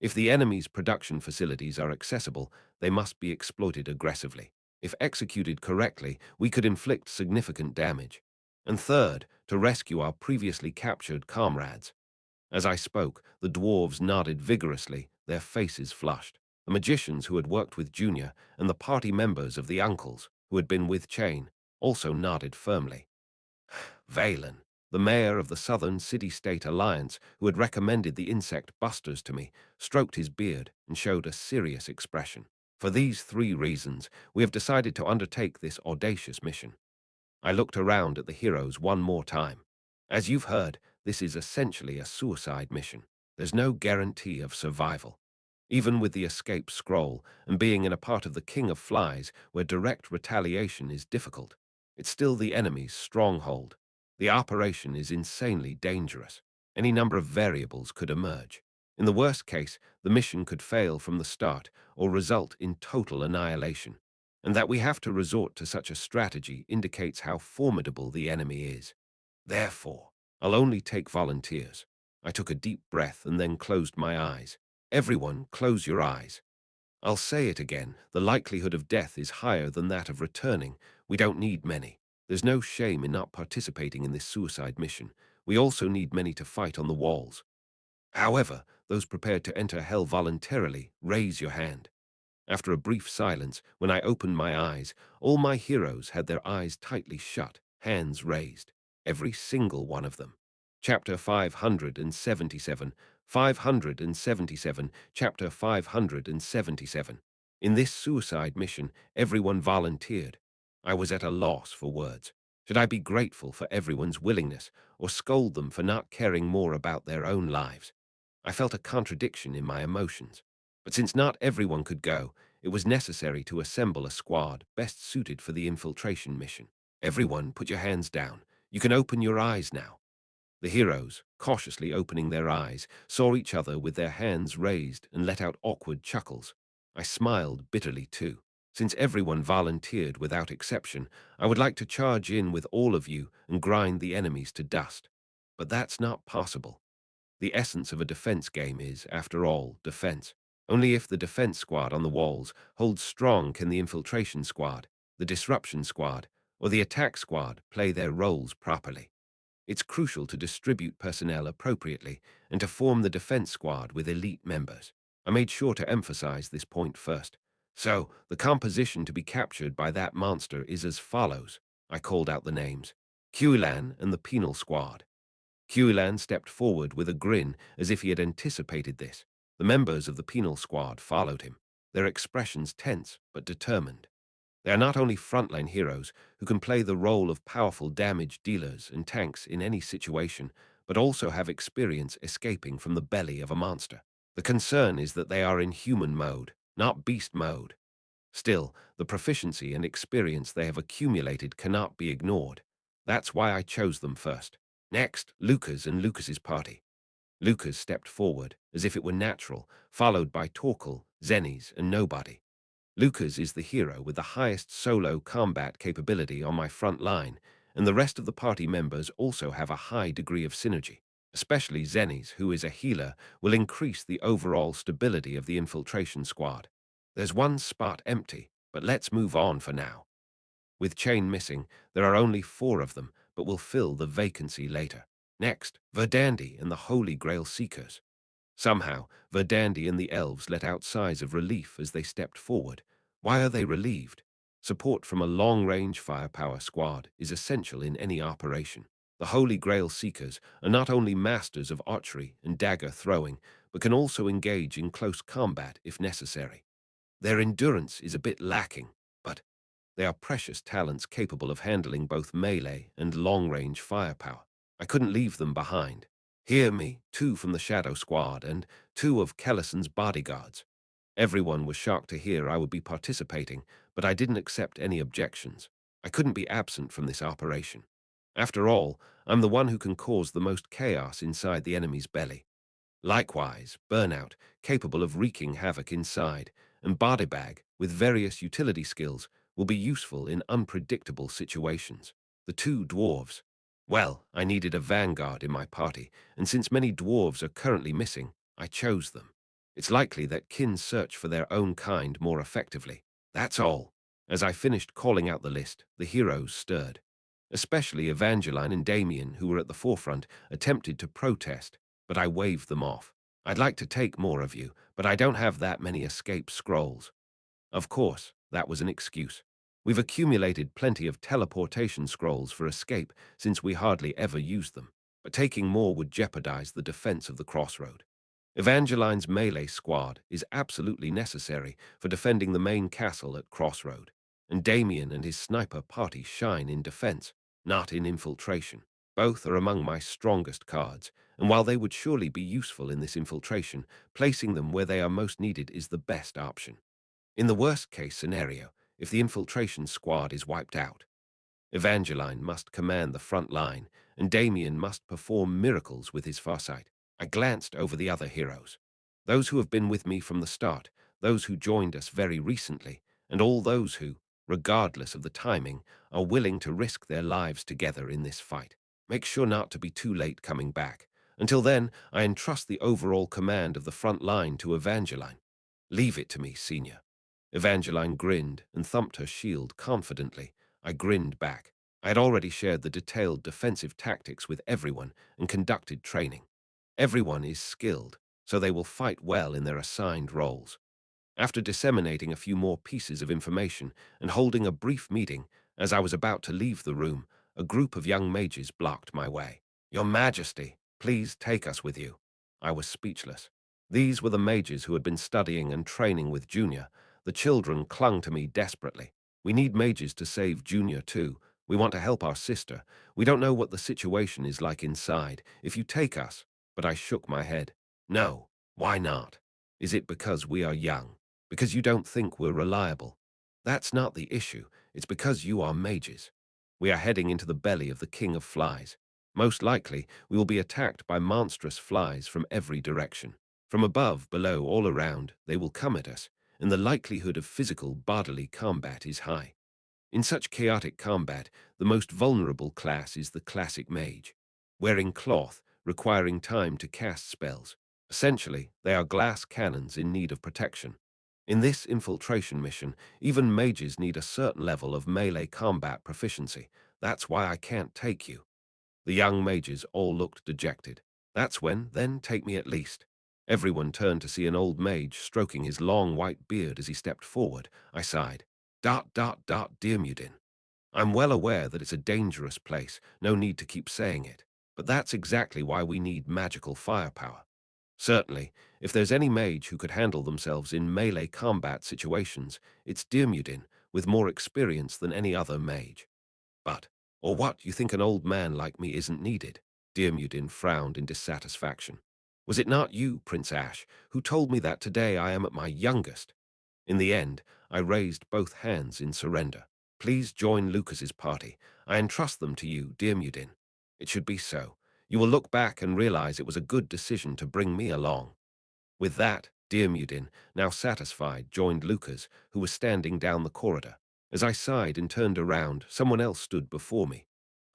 If the enemy's production facilities are accessible, they must be exploited aggressively. If executed correctly, we could inflict significant damage. And third, to rescue our previously captured comrades. As I spoke, the dwarves nodded vigorously, their faces flushed. The magicians who had worked with Junior and the party members of the uncles, who had been with Chain, also nodded firmly. Valen, the mayor of the Southern City-State Alliance, who had recommended the insect busters to me, stroked his beard and showed a serious expression. For these three reasons, we have decided to undertake this audacious mission. I looked around at the heroes one more time. As you've heard, this is essentially a suicide mission. There's no guarantee of survival. Even with the escape scroll and being in a part of the King of Flies where direct retaliation is difficult, it's still the enemy's stronghold. The operation is insanely dangerous. Any number of variables could emerge. In the worst case, the mission could fail from the start or result in total annihilation. And that we have to resort to such a strategy indicates how formidable the enemy is. Therefore, I'll only take volunteers. I took a deep breath and then closed my eyes. Everyone, close your eyes. I'll say it again. The likelihood of death is higher than that of returning. We don't need many. There's no shame in not participating in this suicide mission. We also need many to fight on the walls. However, those prepared to enter hell voluntarily, raise your hand. After a brief silence, when I opened my eyes, all my heroes had their eyes tightly shut, hands raised. Every single one of them. Chapter 577, 577, Chapter 577. In this suicide mission, everyone volunteered. I was at a loss for words. Should I be grateful for everyone's willingness, or scold them for not caring more about their own lives? I felt a contradiction in my emotions. But since not everyone could go, it was necessary to assemble a squad best suited for the infiltration mission. Everyone, put your hands down. You can open your eyes now. The heroes, cautiously opening their eyes, saw each other with their hands raised and let out awkward chuckles. I smiled bitterly too. Since everyone volunteered without exception, I would like to charge in with all of you and grind the enemies to dust. But that's not possible. The essence of a defense game is, after all, defense. Only if the defense squad on the walls holds strong can the infiltration squad, the disruption squad, or the attack squad play their roles properly. It's crucial to distribute personnel appropriately and to form the defense squad with elite members. I made sure to emphasize this point first. So, the composition to be captured by that monster is as follows. I called out the names. Qulan and the Penal Squad. Qulan stepped forward with a grin as if he had anticipated this. The members of the penal squad followed him, their expressions tense but determined. They are not only frontline heroes who can play the role of powerful damage dealers and tanks in any situation, but also have experience escaping from the belly of a monster. The concern is that they are in human mode, not beast mode. Still, the proficiency and experience they have accumulated cannot be ignored. That's why I chose them first. Next, Lucas and Lucas's party. Lucas stepped forward, as if it were natural, followed by Torkel, Zennies, and Nobody. Lucas is the hero with the highest solo combat capability on my front line, and the rest of the party members also have a high degree of synergy. Especially Zennies, who is a healer, will increase the overall stability of the infiltration squad. There's one spot empty, but let's move on for now. With Chain missing, there are only 4 of them, but will fill the vacancy later. Next, Verdandi and the Holy Grail Seekers. Somehow, Verdandi and the elves let out sighs of relief as they stepped forward. Why are they relieved? Support from a long-range firepower squad is essential in any operation. The Holy Grail Seekers are not only masters of archery and dagger throwing, but can also engage in close combat if necessary. Their endurance is a bit lacking, but They are precious talents capable of handling both melee and long-range firepower. I couldn't leave them behind. Hear me, 2 from the Shadow Squad and 2 of Kellison's bodyguards. Everyone was shocked to hear I would be participating, but I didn't accept any objections. I couldn't be absent from this operation. After all, I'm the one who can cause the most chaos inside the enemy's belly. Likewise, Burnout, capable of wreaking havoc inside, and Bodybag, with various utility skills, will be useful in unpredictable situations. The 2 dwarves. Well, I needed a vanguard in my party, and since many dwarves are currently missing, I chose them. It's likely that kin search for their own kind more effectively. That's all. As I finished calling out the list, the heroes stirred. Especially Evangeline and Damien, who were at the forefront, attempted to protest, but I waved them off. I'd like to take more of you, but I don't have that many escape scrolls. Of course, that was an excuse. We've accumulated plenty of teleportation scrolls for escape since we hardly ever used them, but taking more would jeopardize the defense of the crossroad. Evangeline's melee squad is absolutely necessary for defending the main castle at Crossroad, and Damien and his sniper party shine in defense, not in infiltration. Both are among my strongest cards, and while they would surely be useful in this infiltration, placing them where they are most needed is the best option. In the worst-case scenario, if the infiltration squad is wiped out, Evangeline must command the front line, and Damien must perform miracles with his farsight. I glanced over the other heroes. Those who have been with me from the start, those who joined us very recently, and all those who, regardless of the timing, are willing to risk their lives together in this fight. Make sure not to be too late coming back. Until then, I entrust the overall command of the front line to Evangeline. Leave it to me, Senior. Evangeline grinned and thumped her shield confidently. I grinned back. I had already shared the detailed defensive tactics with everyone and conducted training. Everyone is skilled, so they will fight well in their assigned roles. After disseminating a few more pieces of information and holding a brief meeting, as I was about to leave the room, a group of young mages blocked my way. Your Majesty, please take us with you. I was speechless. These were the mages who had been studying and training with Junior. The children clung to me desperately. We need mages to save Junior too. We want to help our sister. We don't know what the situation is like inside. If you take us. But I shook my head. No, why not? Is it because we are young? Because you don't think we're reliable? That's not the issue. It's because you are mages. We are heading into the belly of the King of Flies. Most likely, we will be attacked by monstrous flies from every direction. From above, below, all around, they will come at us, and the likelihood of physical bodily combat is high. In such chaotic combat, the most vulnerable class is the classic mage, wearing cloth, requiring time to cast spells. Essentially, they are glass cannons in need of protection. In this infiltration mission, even mages need a certain level of melee combat proficiency. That's why I can't take you. The young mages all looked dejected. That's when, then take me at least. Everyone turned to see an old mage stroking his long white beard as he stepped forward. I sighed. Dear Mudin. I'm well aware that it's a dangerous place, no need to keep saying it. But that's exactly why we need magical firepower. Certainly, if there's any mage who could handle themselves in melee combat situations, it's Dirmudin, with more experience than any other mage. But, or what, you think an old man like me isn't needed? Dirmudin frowned in dissatisfaction. Was it not you, Prince Ash, who told me that today I am at my youngest? In the end, I raised both hands in surrender. Please join Lucas's party. I entrust them to you, Dirmudin. It should be so. You will look back and realize it was a good decision to bring me along. With that, Dirmudin, now satisfied, joined Lucas, who was standing down the corridor. As I sighed and turned around, someone else stood before me.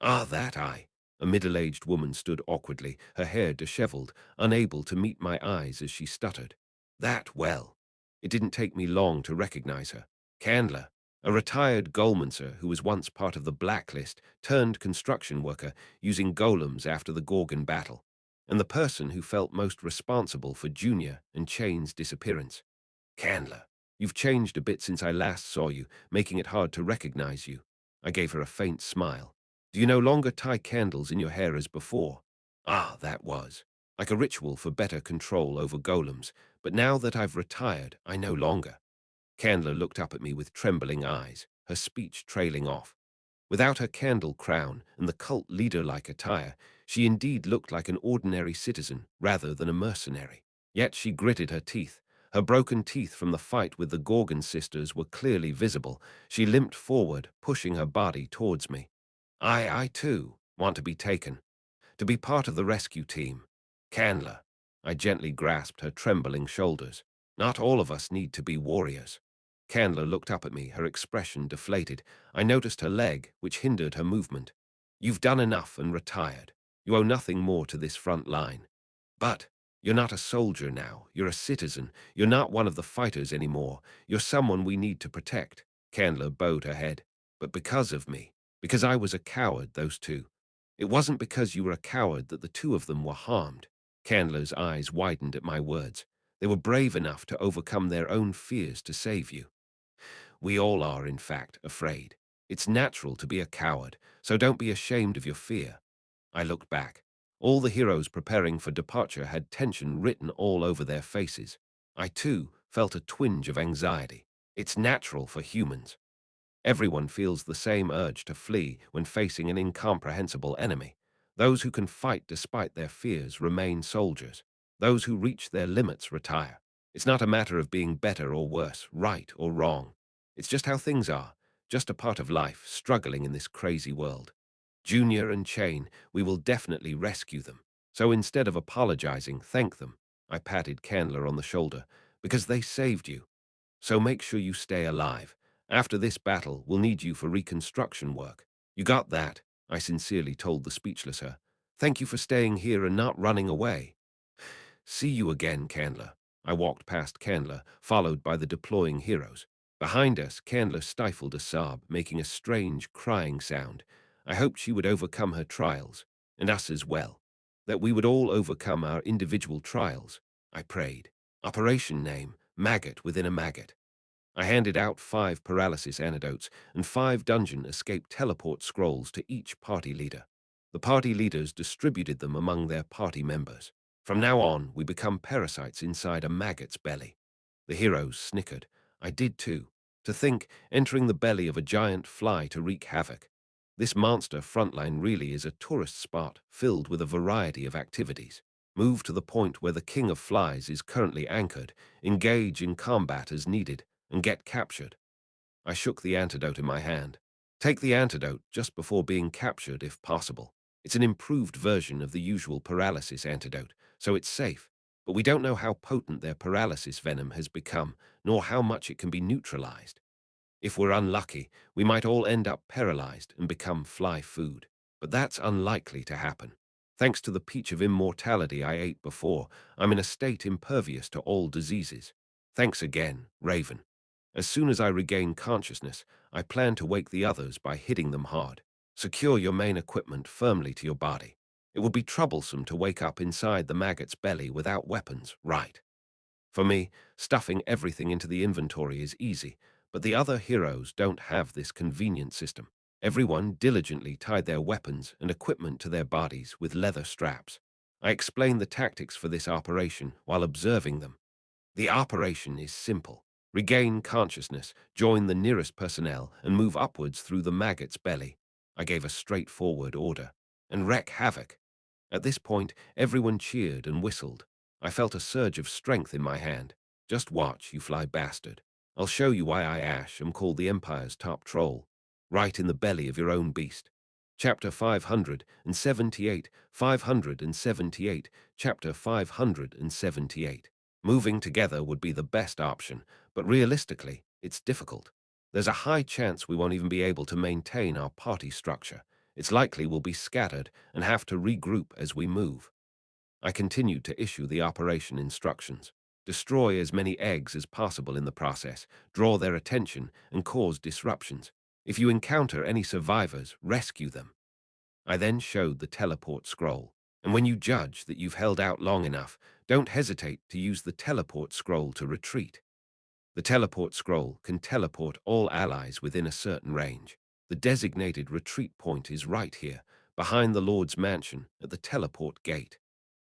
Ah, that I. A middle-aged woman stood awkwardly, her hair disheveled, unable to meet my eyes as she stuttered. That, well. It didn't take me long to recognize her. Candler, a retired golemancer who was once part of the blacklist, turned construction worker using golems after the Gorgon battle, and the person who felt most responsible for Junior and Chain's disappearance. Candler, you've changed a bit since I last saw you, making it hard to recognize you. I gave her a faint smile. Do you no longer tie candles in your hair as before? Ah, that was. Like a ritual for better control over golems, but now that I've retired, I no longer. Candler looked up at me with trembling eyes. her speech trailing off. Without her candle crown and the cult leader-like attire, she indeed looked like an ordinary citizen rather than a mercenary. Yet she gritted her teeth. Her broken teeth from the fight with the Gorgon sisters were clearly visible. She limped forward, pushing her body towards me. I too, want to be taken, to be part of the rescue team. Candler. I gently grasped her trembling shoulders. Not all of us need to be warriors. Candler looked up at me, her expression deflated. I noticed her leg, which hindered her movement. You've done enough and retired. You owe nothing more to this front line. But you're not a soldier now. You're a citizen. You're not one of the fighters anymore. You're someone we need to protect. Candler bowed her head. But because of me. Because I was a coward, those two. It wasn't because you were a coward that the two of them were harmed. Candler's eyes widened at my words. They were brave enough to overcome their own fears to save you. We all are, in fact, afraid. It's natural to be a coward, so don't be ashamed of your fear. I looked back. All the heroes preparing for departure had tension written all over their faces. I, too, felt a twinge of anxiety. It's natural for humans. Everyone feels the same urge to flee when facing an incomprehensible enemy. Those who can fight despite their fears remain soldiers. Those who reach their limits retire. It's not a matter of being better or worse, right or wrong. It's just how things are, just a part of life, struggling in this crazy world. Junior and Chain, we will definitely rescue them. So instead of apologizing, thank them. I patted Candler on the shoulder, because they saved you. So make sure you stay alive. After this battle, we'll need you for reconstruction work. You got that? I sincerely told the speechless her. Thank you for staying here and not running away. See you again, Candler. I walked past Candler, followed by the deploying heroes. Behind us, Candler stifled a sob, making a strange, crying sound. I hoped she would overcome her trials, and us as well. That we would all overcome our individual trials, I prayed. Operation name, Maggot within a Maggot. I handed out 5 paralysis antidotes and 5 dungeon escape teleport scrolls to each party leader. The party leaders distributed them among their party members. From now on, we become parasites inside a maggot's belly. The heroes snickered. I did too. To think, entering the belly of a giant fly to wreak havoc. This monster frontline really is a tourist spot filled with a variety of activities. Move to the point where the king of flies is currently anchored, engage in combat as needed, and get captured. I shook the antidote in my hand. Take the antidote just before being captured if possible. It's an improved version of the usual paralysis antidote, so it's safe, but we don't know how potent their paralysis venom has become, nor how much it can be neutralized. If we're unlucky, we might all end up paralyzed and become fly food, but that's unlikely to happen. Thanks to the peach of immortality I ate before, I'm in a state impervious to all diseases. Thanks again, Raven. As soon as I regain consciousness, I plan to wake the others by hitting them hard. Secure your main equipment firmly to your body. It would be troublesome to wake up inside the maggot's belly without weapons, right? For me, stuffing everything into the inventory is easy, but the other heroes don't have this convenient system. Everyone diligently tied their weapons and equipment to their bodies with leather straps. I explained the tactics for this operation while observing them. The operation is simple. Regain consciousness, join the nearest personnel, and move upwards through the maggot's belly. I gave a straightforward order. And wreak havoc. At this point, everyone cheered and whistled. I felt a surge of strength in my hand. Just watch, you fly bastard. I'll show you why I, Ash, am called the Empire's top troll. Right in the belly of your own beast. Chapter 578, 578, Chapter 578. Moving together would be the best option, but realistically, it's difficult. There's a high chance we won't even be able to maintain our party structure. It's likely we'll be scattered and have to regroup as we move. I continued to issue the operation instructions. Destroy as many eggs as possible in the process, draw their attention, and cause disruptions. If you encounter any survivors, rescue them. I then showed the teleport scroll. And when you judge that you've held out long enough, don't hesitate to use the teleport scroll to retreat. The teleport scroll can teleport all allies within a certain range. The designated retreat point is right here, behind the Lord's mansion at the teleport gate.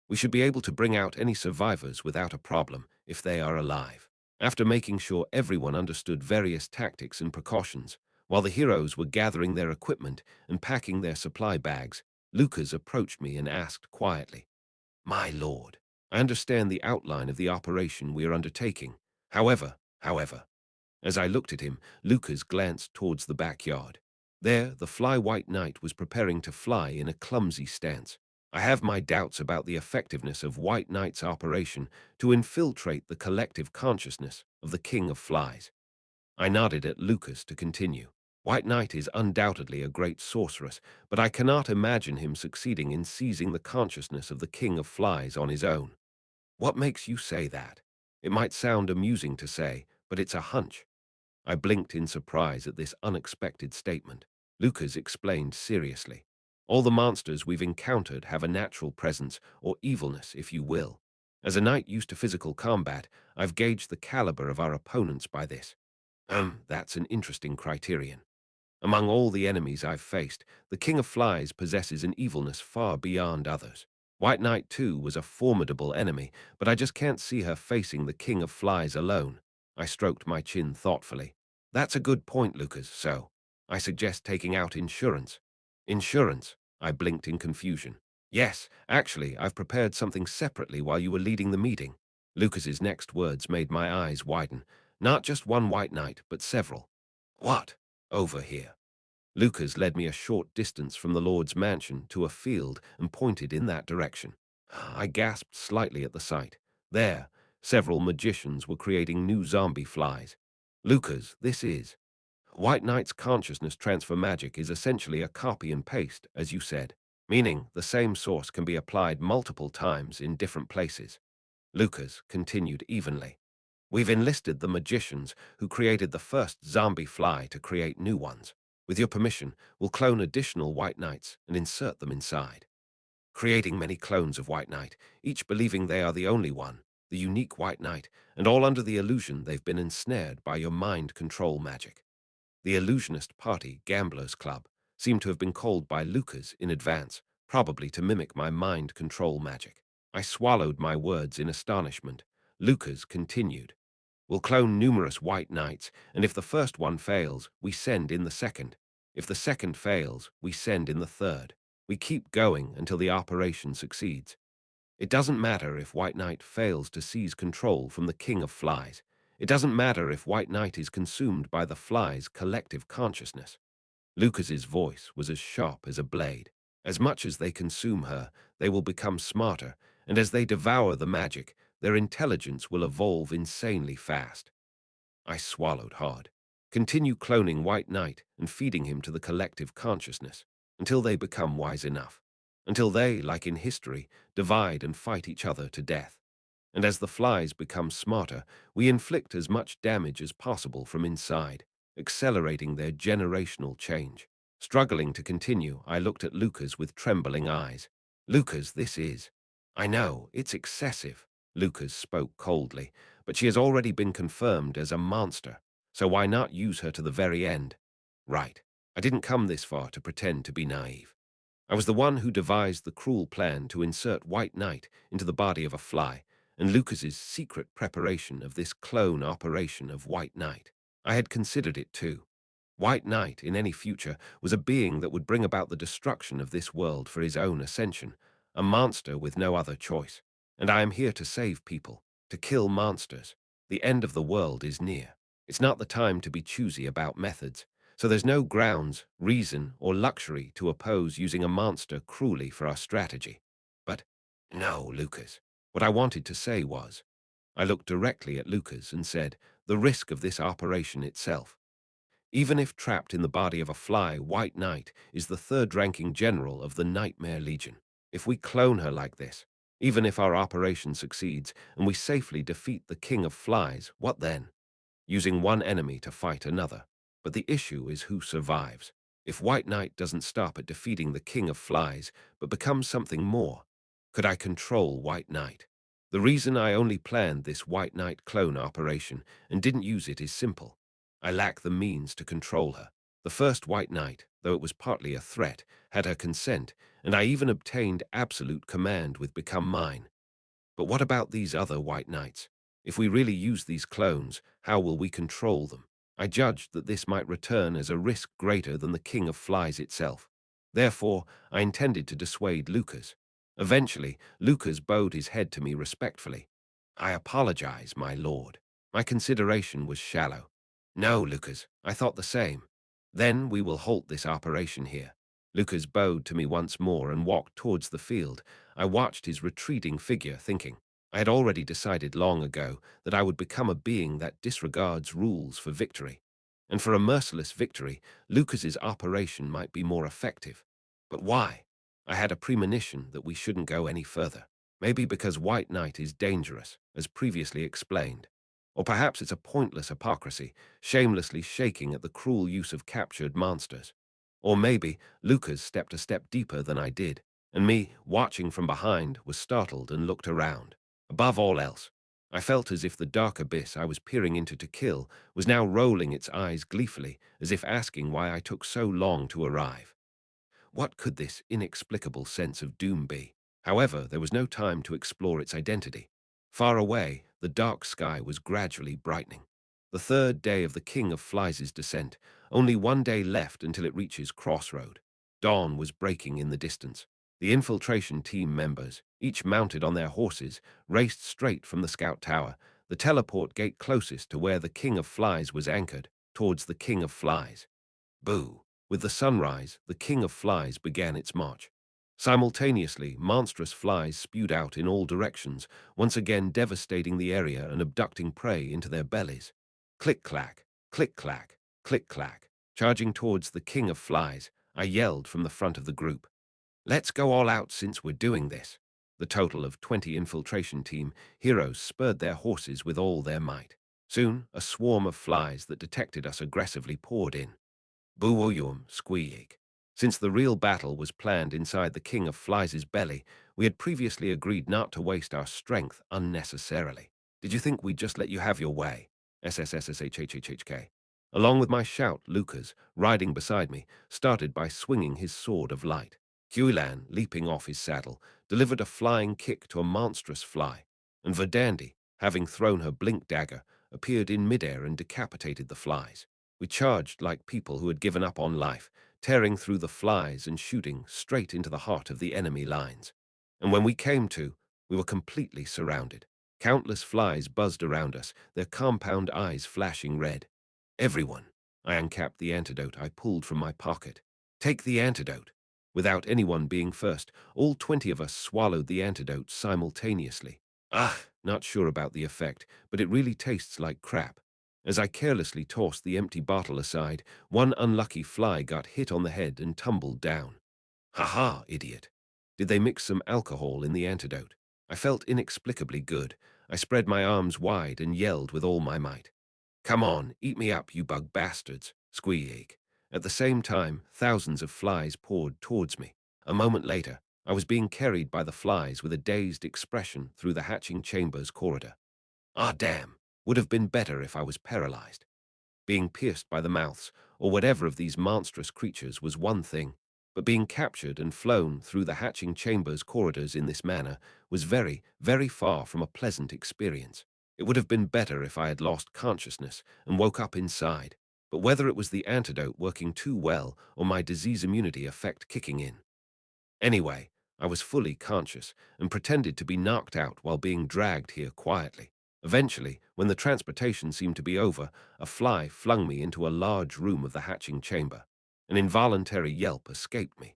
We should be able to bring out any survivors without a problem if they are alive. After making sure everyone understood various tactics and precautions, While the heroes were gathering their equipment and packing their supply bags, Lucas approached me and asked quietly, "My lord, I understand the outline of the operation we are undertaking. However, as I looked at him, Lucas glanced towards the backyard. There, the fly-white knight was preparing to fly in a clumsy stance. I have my doubts about the effectiveness of White Knight's operation to infiltrate the collective consciousness of the King of Flies. I nodded at Lucas to continue. White Knight is undoubtedly a great sorceress, but I cannot imagine him succeeding in seizing the consciousness of the King of Flies on his own. What makes you say that? It might sound amusing to say, but it's a hunch. I blinked in surprise at this unexpected statement. Lucas explained seriously. All the monsters we've encountered have a natural presence, or evilness, if you will. As a knight used to physical combat, I've gauged the caliber of our opponents by this. That's an interesting criterion. Among all the enemies I've faced, the King of Flies possesses an evilness far beyond others. White Knight, too, was a formidable enemy, but I just can't see her facing the King of Flies alone. I stroked my chin thoughtfully. That's a good point, Lucas, so I suggest taking out insurance. Insurance? I blinked in confusion. Yes, actually, I've prepared something separately while you were leading the meeting. Lucas's next words made my eyes widen. Not just one White Knight, but several. What? Over here. Lucas led me a short distance from the Lord's mansion to a field and pointed in that direction. I gasped slightly at the sight. There, several magicians were creating new zombie flies. Lucas, this is. White Knight's consciousness transfer magic is essentially a copy and paste, as you said, meaning the same source can be applied multiple times in different places. Lucas continued evenly. We've enlisted the magicians who created the first zombie fly to create new ones. With your permission, we'll clone additional White Knights and insert them inside. Creating many clones of White Knight, each believing they are the only one, the unique White Knight, and all under the illusion they've been ensnared by your mind control magic. The illusionist party, Gamblers Club, seemed to have been called by Lucas in advance, probably to mimic my mind control magic. I swallowed my words in astonishment. Lucas continued. We'll clone numerous White Knights, and if the first one fails, we send in the second. If the second fails, we send in the third. We keep going until the operation succeeds. It doesn't matter if White Knight fails to seize control from the King of Flies. It doesn't matter if White Knight is consumed by the Fly's collective consciousness. Lucas's voice was as sharp as a blade. As much as they consume her, they will become smarter, and as they devour the magic, their intelligence will evolve insanely fast. I swallowed hard. Continue cloning White Knight and feeding him to the collective consciousness until they become wise enough. Until they, like in history, divide and fight each other to death. And as the flies become smarter, we inflict as much damage as possible from inside, accelerating their generational change. Struggling to continue, I looked at Lucas with trembling eyes. Lucas, this is. I know, it's excessive. Lucas spoke coldly, but she has already been confirmed as a monster, so why not use her to the very end? Right. I didn't come this far to pretend to be naive. I was the one who devised the cruel plan to insert White Knight into the body of a fly, and Lucas's secret preparation of this clone operation of White Knight. I had considered it too. White Knight, in any future, was a being that would bring about the destruction of this world for his own ascension, a monster with no other choice. And I am here to save people, to kill monsters. The end of the world is near. It's not the time to be choosy about methods, so there's no grounds, reason, or luxury to oppose using a monster cruelly for our strategy. But no, Lucas. What I wanted to say was, I looked directly at Lucas and said, the risk of this operation itself. Even if trapped in the body of a fly, White Knight is the third-ranking general of the Nightmare Legion. If we clone her like this, even if our operation succeeds and we safely defeat the King of Flies, what then? Using one enemy to fight another. But the issue is who survives. If White Knight doesn't stop at defeating the King of Flies, but becomes something more, could I control White Knight? The reason I only planned this White Knight clone operation and didn't use it is simple. I lack the means to control her. The first White Knight, though it was partly a threat, had her consent, and I even obtained absolute command with Become Mine. But what about these other White Knights? If we really use these clones, how will we control them? I judged that this might return as a risk greater than the king of flies itself. Therefore, I intended to dissuade Lucas. Eventually, Lucas bowed his head to me respectfully. I apologize, my lord. My consideration was shallow. No, Lucas, I thought the same. Then we will halt this operation here. Lucas bowed to me once more and walked towards the field. I watched his retreating figure, thinking. I had already decided long ago that I would become a being that disregards rules for victory. And for a merciless victory, Lucas's operation might be more effective. But why? I had a premonition that we shouldn't go any further. Maybe because White Knight is dangerous, as previously explained. Or perhaps it's a pointless hypocrisy, shamelessly shaking at the cruel use of captured monsters. Or maybe Lucas stepped a step deeper than I did, and me, watching from behind, was startled and looked around. Above all else, I felt as if the dark abyss I was peering into to kill was now rolling its eyes gleefully, as if asking why I took so long to arrive. What could this inexplicable sense of doom be? However, there was no time to explore its identity. Far away, the dark sky was gradually brightening. The third day of the King of Flies' descent, only one day left until it reaches Crossroad. Dawn was breaking in the distance. The infiltration team members, each mounted on their horses, raced straight from the scout tower, the teleport gate closest to where the King of Flies was anchored, towards the King of Flies. Boo! With the sunrise, the King of Flies began its march. Simultaneously, monstrous flies spewed out in all directions, once again devastating the area and abducting prey into their bellies. Click-clack, click-clack, click-clack. Charging towards the King of Flies, I yelled from the front of the group. Let's go all out since we're doing this. The total of 20 infiltration team heroes spurred their horses with all their might. Soon, a swarm of flies that detected us aggressively poured in. Boo-woo-yum, squeak. Since the real battle was planned inside the King of Flies' belly, we had previously agreed not to waste our strength unnecessarily. Did you think we'd just let you have your way? SSSSHHHK. Along with my shout, Lucas, riding beside me, started by swinging his sword of light. Huilan, leaping off his saddle, delivered a flying kick to a monstrous fly, and Verdandi, having thrown her blink dagger, appeared in midair and decapitated the flies. We charged like people who had given up on life, tearing through the flies and shooting straight into the heart of the enemy lines. And when we came to, we were completely surrounded. Countless flies buzzed around us, their compound eyes flashing red. Everyone. I uncapped the antidote I pulled from my pocket. Take the antidote. Without anyone being first, all 20 of us swallowed the antidote simultaneously. Not sure about the effect, but it really tastes like crap. As I carelessly tossed the empty bottle aside, one unlucky fly got hit on the head and tumbled down. Ha-ha, idiot. Did they mix some alcohol in the antidote? I felt inexplicably good. I spread my arms wide and yelled with all my might. Come on, eat me up, you bug bastards, squeak. At the same time, thousands of flies poured towards me. A moment later, I was being carried by the flies with a dazed expression through the hatching chamber's corridor. Ah, damn. Would have been better if I was paralyzed. Being pierced by the mouths, or whatever of these monstrous creatures was one thing, but being captured and flown through the hatching chamber's corridors in this manner was very, very far from a pleasant experience. It would have been better if I had lost consciousness and woke up inside, but whether it was the antidote working too well or my disease immunity effect kicking in. Anyway, I was fully conscious and pretended to be knocked out while being dragged here quietly. Eventually, when the transportation seemed to be over, a fly flung me into a large room of the hatching chamber. An involuntary yelp escaped me.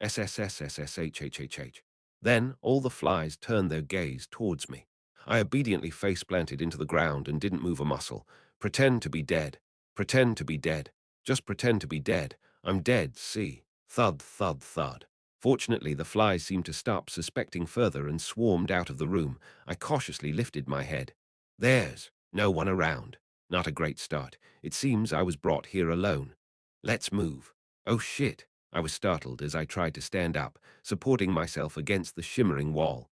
SSSSSHHHH. Then all the flies turned their gaze towards me. I obediently face-planted into the ground and didn't move a muscle. Pretend to be dead. Pretend to be dead. Just pretend to be dead. I'm dead, see. Thud, thud, thud. Fortunately, the flies seemed to stop suspecting further and swarmed out of the room. I cautiously lifted my head. There's no one around. Not a great start. It seems I was brought here alone. Let's move. Oh shit. I was startled as I tried to stand up, supporting myself against the shimmering wall.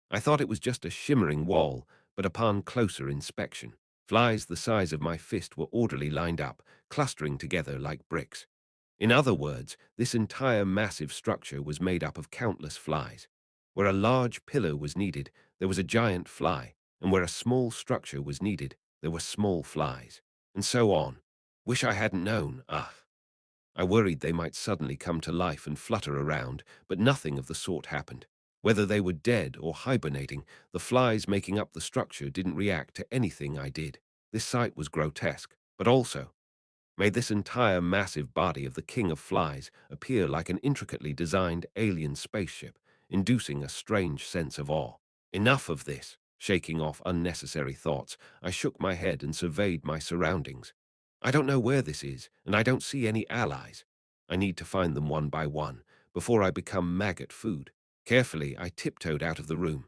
I thought it was just a shimmering wall, but upon closer inspection, flies the size of my fist were orderly lined up, clustering together like bricks. In other words, this entire massive structure was made up of countless flies. Where a large pillar was needed, there was a giant fly, and where a small structure was needed, there were small flies, and so on. Wish I hadn't known. I worried they might suddenly come to life and flutter around, but nothing of the sort happened. Whether they were dead or hibernating, the flies making up the structure didn't react to anything I did. This sight was grotesque, but also made this entire massive body of the king of flies appear like an intricately designed alien spaceship, inducing a strange sense of awe. Enough of this. Shaking off unnecessary thoughts, I shook my head and surveyed my surroundings. I don't know where this is, and I don't see any allies. I need to find them one by one, before I become maggot food. Carefully, I tiptoed out of the room.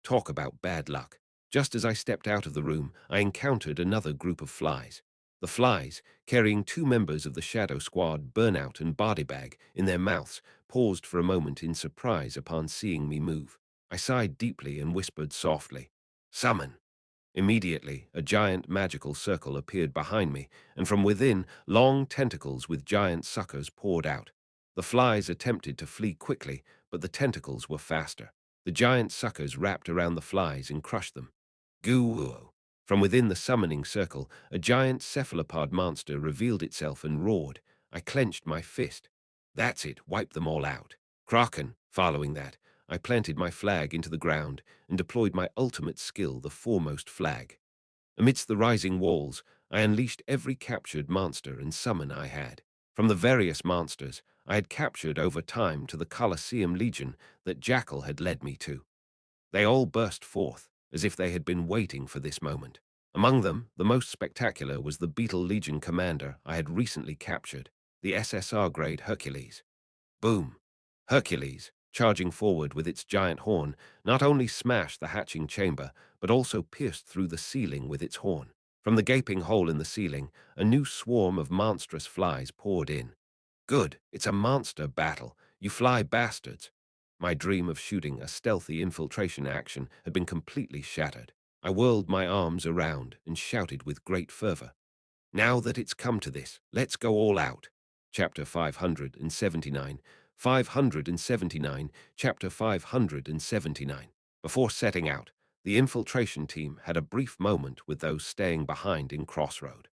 Talk about bad luck. Just as I stepped out of the room, I encountered another group of flies. The flies, carrying two members of the Shadow Squad, Burnout and Bodybag, in their mouths, paused for a moment in surprise upon seeing me move. I sighed deeply and whispered softly, "Summon." Immediately, a giant magical circle appeared behind me, and from within, long tentacles with giant suckers poured out. The flies attempted to flee quickly, but the tentacles were faster. The giant suckers wrapped around the flies and crushed them. Goo! From within the summoning circle, a giant cephalopod monster revealed itself and roared. I clenched my fist. That's it, wipe them all out. Kraken, following that, I planted my flag into the ground and deployed my ultimate skill, the foremost flag. Amidst the rising walls, I unleashed every captured monster and summon I had. From the various monsters I had captured over time to the Colosseum Legion that Jackal had led me to. They all burst forth, as if they had been waiting for this moment. Among them, the most spectacular was the Beetle Legion commander I had recently captured, the SSR-grade Hercules. Boom! Hercules, charging forward with its giant horn, not only smashed the hatching chamber, but also pierced through the ceiling with its horn. From the gaping hole in the ceiling, a new swarm of monstrous flies poured in. Good, it's a monster battle, you fly bastards. My dream of shooting a stealthy infiltration action had been completely shattered. I whirled my arms around and shouted with great fervor, "Now that it's come to this, let's go all out." Chapter 579, 579, Chapter 579. Before setting out, the infiltration team had a brief moment with those staying behind in Crossroad.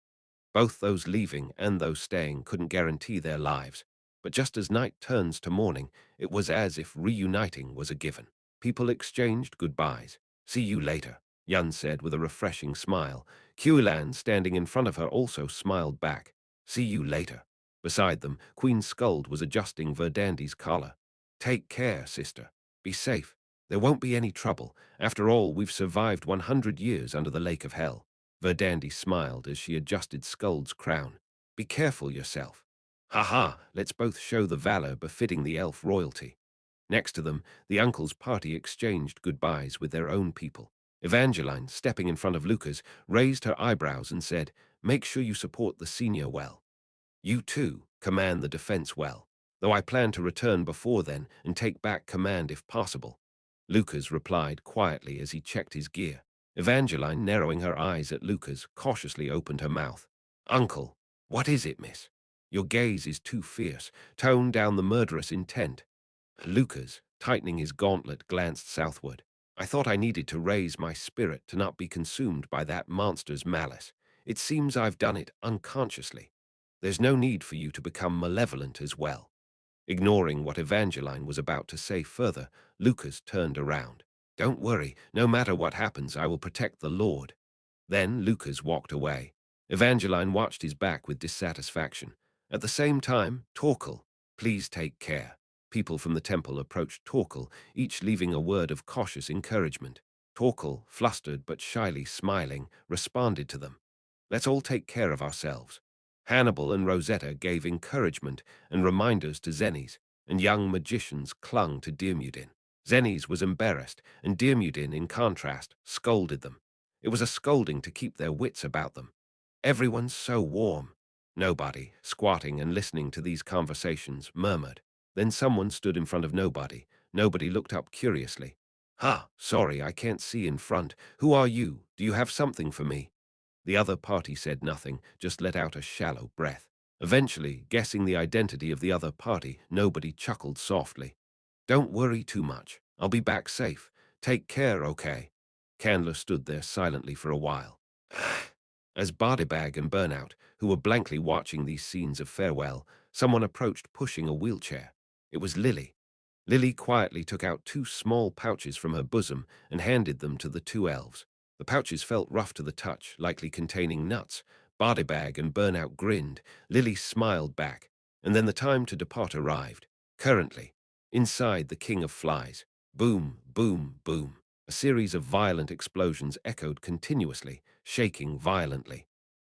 Both those leaving and those staying couldn't guarantee their lives, but just as night turns to morning, it was as if reuniting was a given. People exchanged goodbyes. "See you later," Yun said with a refreshing smile. Qulan, standing in front of her, also smiled back. "See you later." Beside them, Queen Skuld was adjusting Verdandie's collar. "Take care, sister. Be safe. There won't be any trouble. After all, we've survived 100 years under the Lake of Hell." Verdandi smiled as she adjusted Skuld's crown. "Be careful yourself." "Ha ha, let's both show the valor befitting the elf royalty." Next to them, the uncle's party exchanged goodbyes with their own people. Evangeline, stepping in front of Lucas, raised her eyebrows and said, "Make sure you support the senior well. You too, command the defense well, though I plan to return before then and take back command if possible." Lucas replied quietly as he checked his gear. Evangeline, narrowing her eyes at Lucas, cautiously opened her mouth. "Uncle, what is it, miss? Your gaze is too fierce. Tone down the murderous intent." Lucas, tightening his gauntlet, glanced southward. "I thought I needed to raise my spirit to not be consumed by that monster's malice. It seems I've done it unconsciously. There's no need for you to become malevolent as well." Ignoring what Evangeline was about to say further, Lucas turned around. "Don't worry, no matter what happens, I will protect the Lord." Then Lucas walked away. Evangeline watched his back with dissatisfaction. At the same time, Torkel, "Please take care." People from the temple approached Torkel, each leaving a word of cautious encouragement. Torkel, flustered but shyly smiling, responded to them. "Let's all take care of ourselves." Hannibal and Rosetta gave encouragement and reminders to Zenes, and young magicians clung to Dirmudin. Zenes was embarrassed, and Dirmudin, in contrast, scolded them. It was a scolding to keep their wits about them. "Everyone's so warm." Nobody, squatting and listening to these conversations, murmured. Then someone stood in front of Nobody. Nobody looked up curiously. Sorry, I can't see in front. Who are you? Do you have something for me?" The other party said nothing, just let out a shallow breath. Eventually, guessing the identity of the other party, Nobody chuckled softly. "Don't worry too much. I'll be back safe. Take care, okay?" Candler stood there silently for a while. As Bardybag and Burnout, who were blankly watching these scenes of farewell, someone approached pushing a wheelchair. It was Lily. Lily quietly took out two small pouches from her bosom and handed them to the two elves. The pouches felt rough to the touch, likely containing nuts. Bardybag and Burnout grinned. Lily smiled back, and then the time to depart arrived. Currently, inside the King of Flies, boom, boom, boom. A series of violent explosions echoed continuously, shaking violently.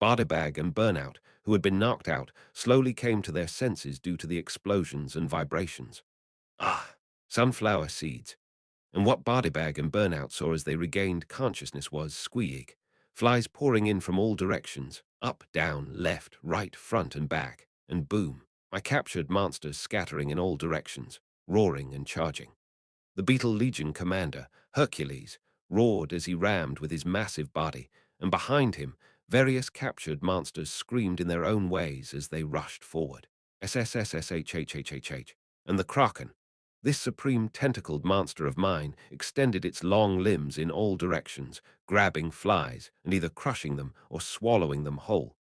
Bardybag and Burnout, who had been knocked out, slowly came to their senses due to the explosions and vibrations. Ah, sunflower seeds. And what Bardybag and Burnout saw as they regained consciousness was squeak. Flies pouring in from all directions, up, down, left, right, front, and back, and boom. I captured monsters scattering in all directions, roaring and charging. The Beetle Legion commander, Hercules, roared as he rammed with his massive body, and behind him, various captured monsters screamed in their own ways as they rushed forward. SSSSHHHHH. And the Kraken. This supreme tentacled monster of mine extended its long limbs in all directions, grabbing flies and either crushing them or swallowing them whole.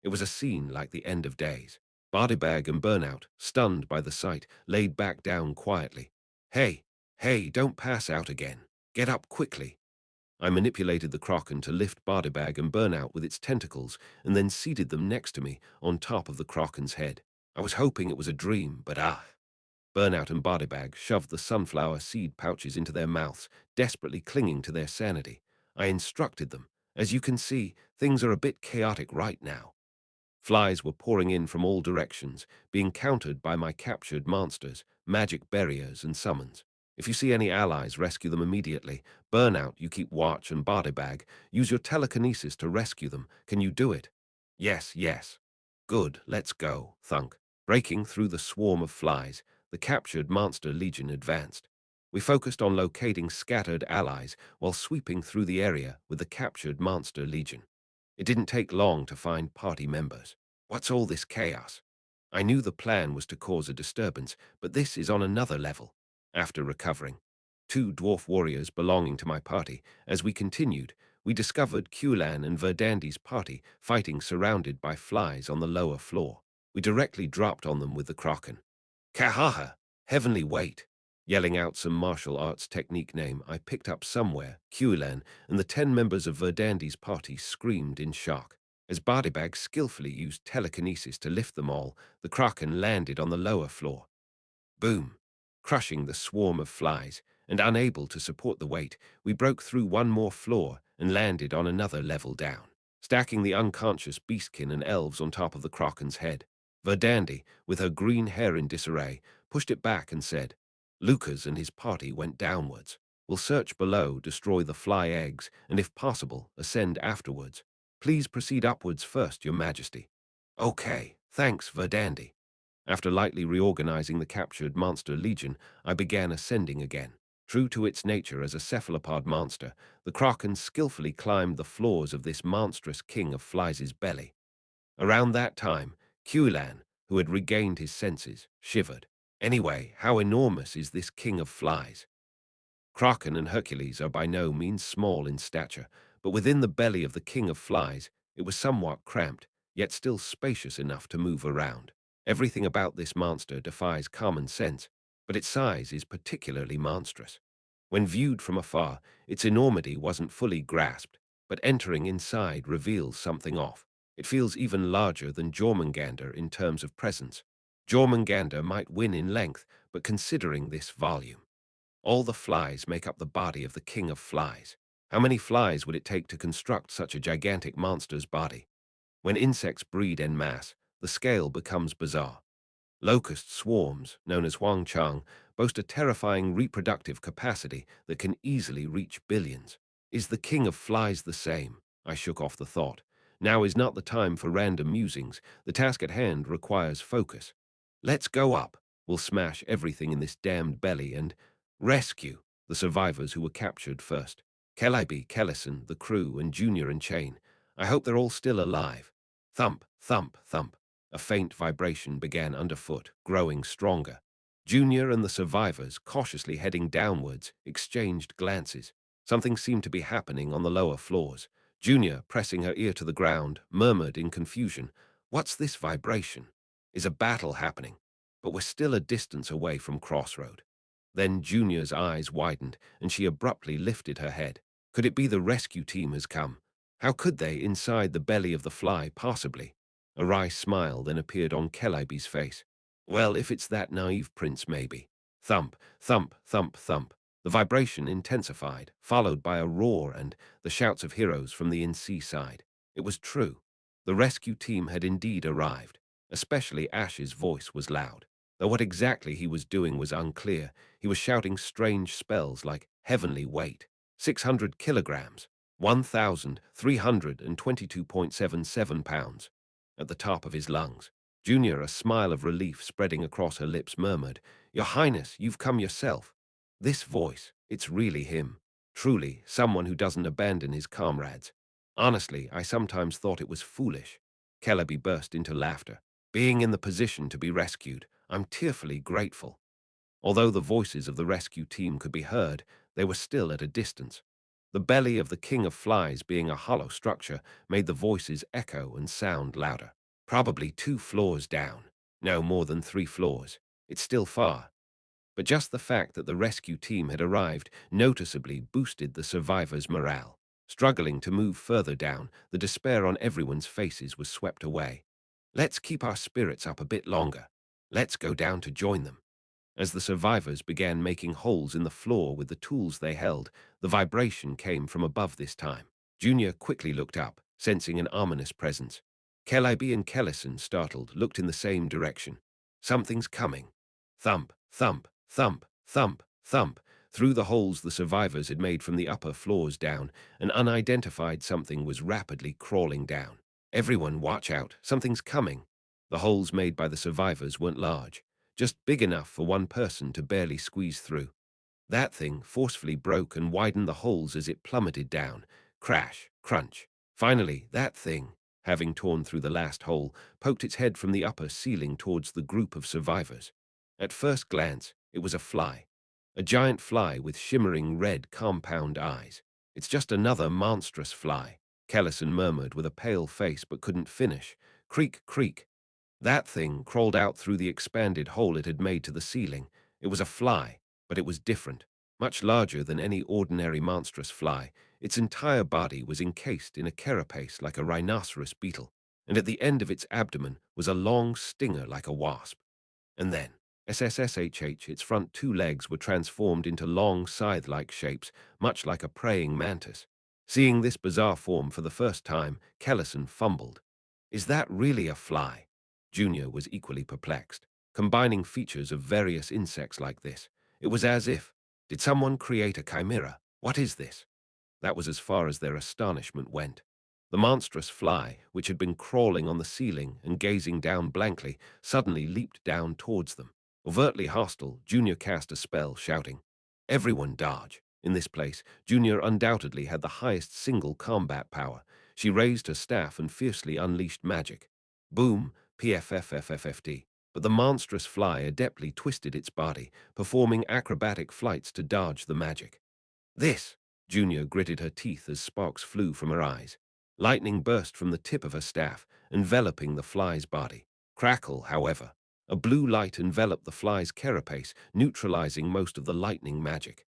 It was a scene like the end of days. Bardybag and Burnout, stunned by the sight, laid back down quietly. Hey, hey, don't pass out again. Get up quickly. I manipulated the Kraken to lift Bardybag and Burnout with its tentacles and then seated them next to me on top of the Kraken's head. I was hoping it was a dream, but Burnout and Bardybag shoved the sunflower seed pouches into their mouths, desperately clinging to their sanity. I instructed them. As you can see, things are a bit chaotic right now. Flies were pouring in from all directions, being countered by my captured monsters, magic barriers, and summons. If you see any allies, rescue them immediately. Burnout, you keep watch, and Bardybag, use your telekinesis to rescue them. Can you do it? Yes, yes. Good, let's go, thunk. Breaking through the swarm of flies, the captured monster legion advanced. We focused on locating scattered allies while sweeping through the area with the captured monster legion. It didn't take long to find party members. What's all this chaos? I knew the plan was to cause a disturbance, but this is on another level. After recovering, two dwarf warriors belonging to my party, as we continued, we discovered Kulan and Verdandy's party fighting surrounded by flies on the lower floor. We directly dropped on them with the Kraken. Kahaha! Heavenly weight! Yelling out some martial arts technique name I picked up somewhere, Kulan, and the 10 members of Verdandy's party screamed in shock. As Bardybag skillfully used telekinesis to lift them all, the Kraken landed on the lower floor. Boom! Crushing the swarm of flies, and unable to support the weight, we broke through one more floor and landed on another level down, stacking the unconscious beastkin and elves on top of the Kraken's head. Verdandy, with her green hair in disarray, pushed it back and said, Lucas and his party went downwards. We'll search below, destroy the fly eggs, and if possible, ascend afterwards. Please proceed upwards first, Your Majesty. Okay, thanks, Verdandy. After lightly reorganizing the captured monster legion, I began ascending again. True to its nature as a cephalopod monster, the Kraken skillfully climbed the floors of this monstrous king of flies' belly. Around that time, Kulan, who had regained his senses, shivered. Anyway, how enormous is this king of flies? Kraken and Hercules are by no means small in stature, but within the belly of the king of flies, it was somewhat cramped, yet still spacious enough to move around. Everything about this monster defies common sense, but its size is particularly monstrous. When viewed from afar, its enormity wasn't fully grasped, but entering inside reveals something off. It feels even larger than Jormungandr in terms of presence. Jormungandr might win in length, but considering this volume, all the flies make up the body of the king of flies. How many flies would it take to construct such a gigantic monster's body? When insects breed en masse, the scale becomes bizarre. Locust swarms, known as huangchang, boast a terrifying reproductive capacity that can easily reach billions. Is the king of flies the same? I shook off the thought. Now is not the time for random musings. The task at hand requires focus. Let's go up. We'll smash everything in this damned belly and rescue the survivors who were captured first. Calliope, Kellison, the crew, and Junior and Chain. I hope they're all still alive. Thump, thump, thump. A faint vibration began underfoot, growing stronger. Junior and the survivors, cautiously heading downwards, exchanged glances. Something seemed to be happening on the lower floors. Junior, pressing her ear to the ground, murmured in confusion, "What's this vibration? Is a battle happening?" But we're still a distance away from Crossroad. Then Junior's eyes widened, and she abruptly lifted her head. Could it be the rescue team has come? How could they, inside the belly of the fly, possibly? A wry smile then appeared on Calliope's face. Well, if it's that naive prince, maybe. Thump, thump, thump, thump. The vibration intensified, followed by a roar and the shouts of heroes from the in-sea side. It was true. The rescue team had indeed arrived. Especially Ash's voice was loud. Though what exactly he was doing was unclear, he was shouting strange spells like heavenly weight, 600 kilograms, 1,322.77 pounds, at the top of his lungs. Junior, a smile of relief spreading across her lips, murmured, "Your Highness, you've come yourself." This voice, it's really him. Truly, someone who doesn't abandon his comrades. Honestly, I sometimes thought it was foolish. Calliope burst into laughter. Being in the position to be rescued, I'm tearfully grateful. Although the voices of the rescue team could be heard, they were still at a distance. The belly of the King of Flies, being a hollow structure, made the voices echo and sound louder. Probably 2 floors down. No more than 3 floors. It's still far. But just the fact that the rescue team had arrived noticeably boosted the survivors' morale. Struggling to move further down, the despair on everyone's faces was swept away. Let's keep our spirits up a bit longer. Let's go down to join them. As the survivors began making holes in the floor with the tools they held, the vibration came from above this time. Junior quickly looked up, sensing an ominous presence. Calliope and Kellison, startled, looked in the same direction. Something's coming. Thump, thump, thump, thump, thump. Through the holes the survivors had made from the upper floors down, an unidentified something was rapidly crawling down. Everyone watch out, something's coming. The holes made by the survivors weren't large, just big enough for one person to barely squeeze through. That thing forcefully broke and widened the holes as it plummeted down. Crash, crunch. Finally, that thing, having torn through the last hole, poked its head from the upper ceiling towards the group of survivors. At first glance, it was a fly. A giant fly with shimmering red compound eyes. "It's just another monstrous fly," Kellison murmured with a pale face but couldn't finish. Creak, creak. That thing crawled out through the expanded hole it had made to the ceiling. It was a fly, but it was different. Much larger than any ordinary monstrous fly, its entire body was encased in a carapace like a rhinoceros beetle, and at the end of its abdomen was a long stinger like a wasp. And then, SSSHH, its front 2 legs were transformed into long scythe-like shapes, much like a praying mantis. Seeing this bizarre form for the first time, Kellison fumbled. "Is that really a fly?" Junior was equally perplexed. Combining features of various insects like this, it was as if, did someone create a chimera? What is this? That was as far as their astonishment went. The monstrous fly, which had been crawling on the ceiling and gazing down blankly, suddenly leaped down towards them. Overtly hostile, Junior cast a spell, shouting, "Everyone dodge." In this place, Junior undoubtedly had the highest single combat power. She raised her staff and fiercely unleashed magic. Boom, PFFFFFD. But the monstrous fly adeptly twisted its body, performing acrobatic flights to dodge the magic. "This!" Junior gritted her teeth as sparks flew from her eyes. Lightning burst from the tip of her staff, enveloping the fly's body. Crackle, however. A blue light enveloped the fly's carapace, neutralizing most of the lightning magic.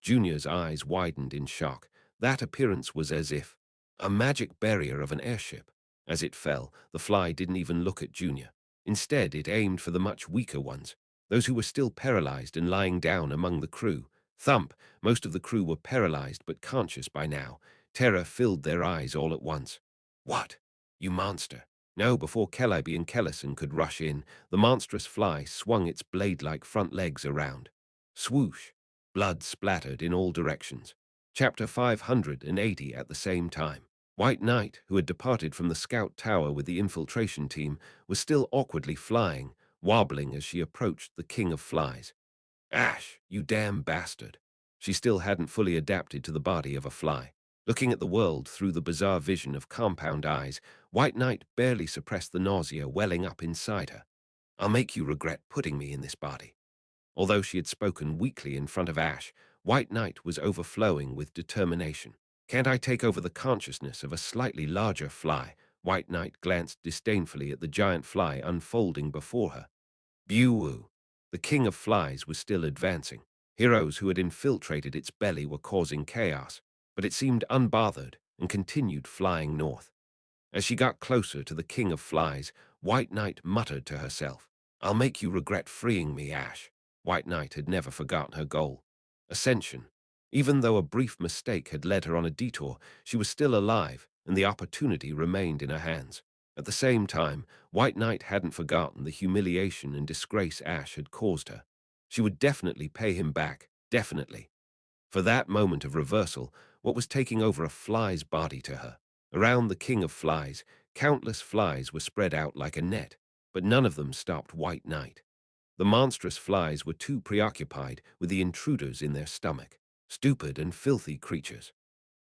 Junior's eyes widened in shock. That appearance was as if a magic barrier of an airship. As it fell, the fly didn't even look at Junior. Instead, it aimed for the much weaker ones, those who were still paralyzed and lying down among the crew. Thump! Most of the crew were paralyzed but conscious by now. Terror filled their eyes all at once. "What? You monster!" No, before Calliope and Kellison could rush in, the monstrous fly swung its blade-like front legs around. Swoosh! Blood splattered in all directions. Chapter 580 at the same time. White Knight, who had departed from the scout tower with the infiltration team, was still awkwardly flying, wobbling as she approached the King of Flies. "Ash, you damn bastard." She still hadn't fully adapted to the body of a fly. Looking at the world through the bizarre vision of compound eyes, White Knight barely suppressed the nausea welling up inside her. "I'll make you regret putting me in this body." Although she had spoken weakly in front of Ash, White Knight was overflowing with determination. Can't I take over the consciousness of a slightly larger fly? White Knight glanced disdainfully at the giant fly unfolding before her. Buwu. The king of flies was still advancing. Heroes who had infiltrated its belly were causing chaos, but it seemed unbothered and continued flying north. As she got closer to the king of flies, White Knight muttered to herself, "I'll make you regret freeing me, Ash." White Knight had never forgotten her goal. Ascension. Even though a brief mistake had led her on a detour, she was still alive, and the opportunity remained in her hands. At the same time, White Knight hadn't forgotten the humiliation and disgrace Ash had caused her. She would definitely pay him back, definitely. For that moment of reversal, what was taking over a fly's body to her? Around the king of flies, countless flies were spread out like a net, but none of them stopped White Knight. The monstrous flies were too preoccupied with the intruders in their stomach, stupid and filthy creatures.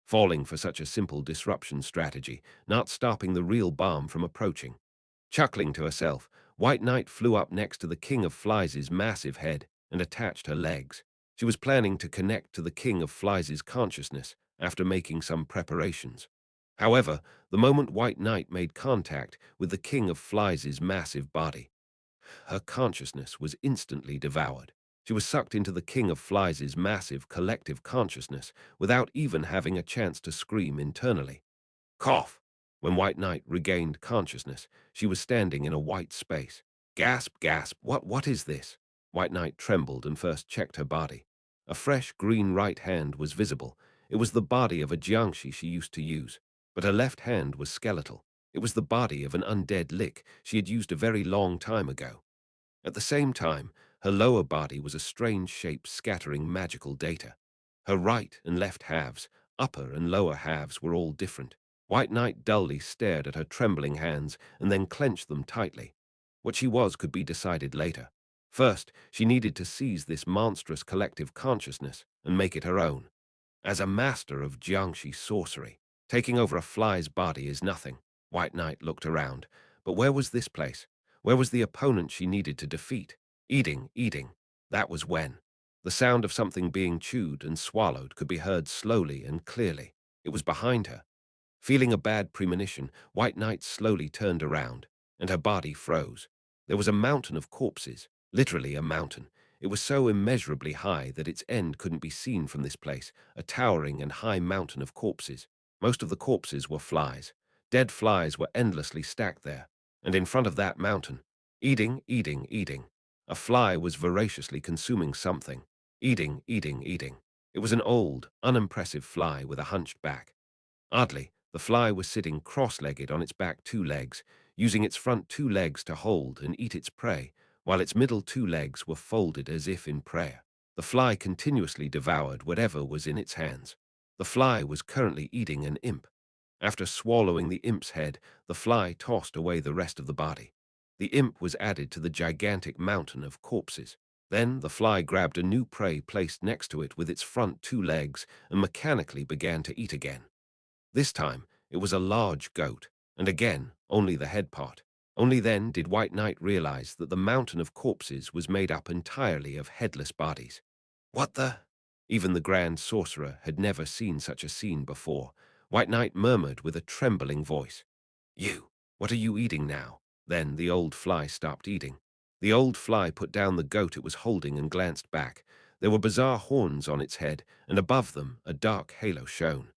Falling for such a simple disruption strategy, not stopping the real bomb from approaching. Chuckling to herself, White Knight flew up next to the King of Flies' massive head and attached her legs. She was planning to connect to the King of Flies' consciousness after making some preparations. However, the moment White Knight made contact with the King of Flies' massive body, her consciousness was instantly devoured. She was sucked into the King of Flies' massive collective consciousness without even having a chance to scream internally. Cough! When White Knight regained consciousness, she was standing in a white space. Gasp, gasp, what is this? White Knight trembled and first checked her body. A fresh green right hand was visible. It was the body of a Jiangshi she used to use, but her left hand was skeletal. It was the body of an undead lick she had used a very long time ago. At the same time, her lower body was a strange shape scattering magical data. Her right and left halves, upper and lower halves were all different. White Knight dully stared at her trembling hands and then clenched them tightly. What she was could be decided later. First, she needed to seize this monstrous collective consciousness and make it her own. As a master of Jiangshi sorcery, taking over a fly's body is nothing. White Knight looked around. But where was this place? Where was the opponent she needed to defeat? Eating. That was when. The sound of something being chewed and swallowed could be heard slowly and clearly. It was behind her. Feeling a bad premonition, White Knight slowly turned around, and her body froze. There was a mountain of corpses, literally a mountain. It was so immeasurably high that its end couldn't be seen from this place, a towering and high mountain of corpses. Most of the corpses were flies. Dead flies were endlessly stacked there, and in front of that mountain, eating. A fly was voraciously consuming something. Eating. It was an old, unimpressive fly with a hunched back. Oddly, the fly was sitting cross-legged on its back two legs, using its front two legs to hold and eat its prey, while its middle two legs were folded as if in prayer. The fly continuously devoured whatever was in its hands. The fly was currently eating an imp. After swallowing the imp's head, the fly tossed away the rest of the body. The imp was added to the gigantic mountain of corpses. Then the fly grabbed a new prey placed next to it with its front two legs and mechanically began to eat again. This time, it was a large goat, and again, only the head part. Only then did White Knight realize that the mountain of corpses was made up entirely of headless bodies. What the? Even the Grand Sorcerer had never seen such a scene before. White Knight murmured with a trembling voice, "You, what are you eating now?" Then the old fly stopped eating. The old fly put down the goat it was holding and glanced back. There were bizarre horns on its head, and above them a dark halo shone.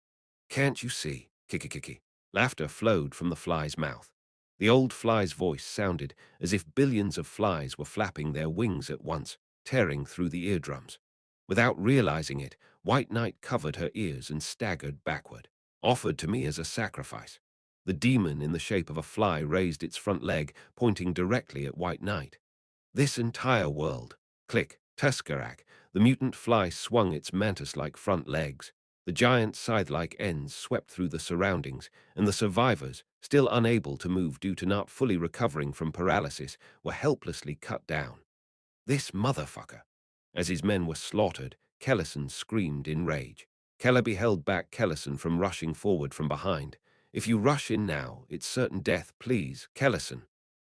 "Can't you see?" Kiki. Laughter flowed from the fly's mouth. The old fly's voice sounded as if billions of flies were flapping their wings at once, tearing through the eardrums. Without realizing it, White Knight covered her ears and staggered backward. "Offered to me as a sacrifice." The demon in the shape of a fly raised its front leg, pointing directly at White Knight. This entire world. Click, Tuskarak. The mutant fly swung its mantis-like front legs. The giant scythe-like ends swept through the surroundings, and the survivors, still unable to move due to not fully recovering from paralysis, were helplessly cut down. This motherfucker. As his men were slaughtered, Kellison screamed in rage. Kellaby held back Kellison from rushing forward from behind. "If you rush in now, it's certain death, please, Kellison."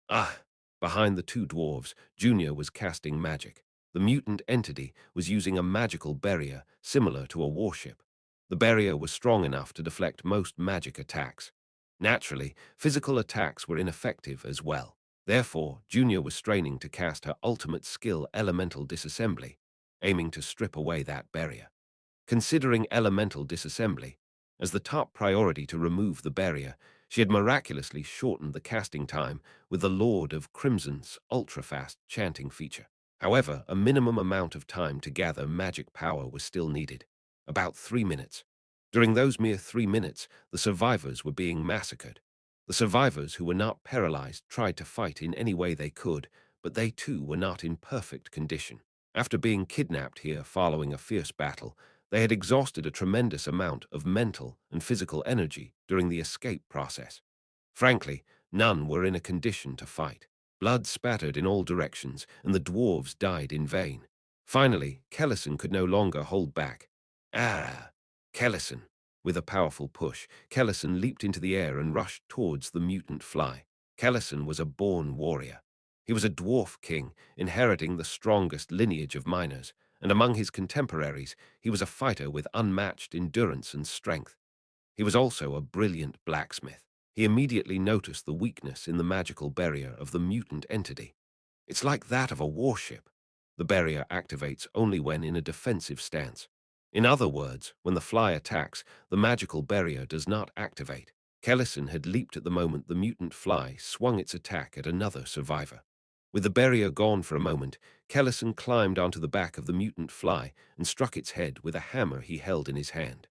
Ah! Behind the two dwarves, Junior was casting magic. The mutant entity was using a magical barrier similar to a warship. The barrier was strong enough to deflect most magic attacks. Naturally, physical attacks were ineffective as well. Therefore, Junior was straining to cast her ultimate skill, Elemental Disassembly, aiming to strip away that barrier. Considering elemental disassembly as the top priority to remove the barrier, she had miraculously shortened the casting time with the Lord of Crimson's ultra-fast chanting feature. However, a minimum amount of time to gather magic power was still needed, about 3 minutes. During those mere 3 minutes, the survivors were being massacred. The survivors who were not paralyzed tried to fight in any way they could, but they too were not in perfect condition. After being kidnapped here following a fierce battle, they had exhausted a tremendous amount of mental and physical energy during the escape process. Frankly, none were in a condition to fight. Blood spattered in all directions, and the dwarves died in vain. Finally, Kellison could no longer hold back. Ah! Kellison! With a powerful push, Kellison leaped into the air and rushed towards the mutant fly. Kellison was a born warrior. He was a dwarf king, inheriting the strongest lineage of miners, and among his contemporaries, he was a fighter with unmatched endurance and strength. He was also a brilliant blacksmith. He immediately noticed the weakness in the magical barrier of the mutant entity. It's like that of a warship. The barrier activates only when in a defensive stance. In other words, when the fly attacks, the magical barrier does not activate. Kellison had leaped at the moment the mutant fly swung its attack at another survivor. With the barrier gone for a moment, Kellison climbed onto the back of the mutant fly and struck its head with a hammer he held in his hand.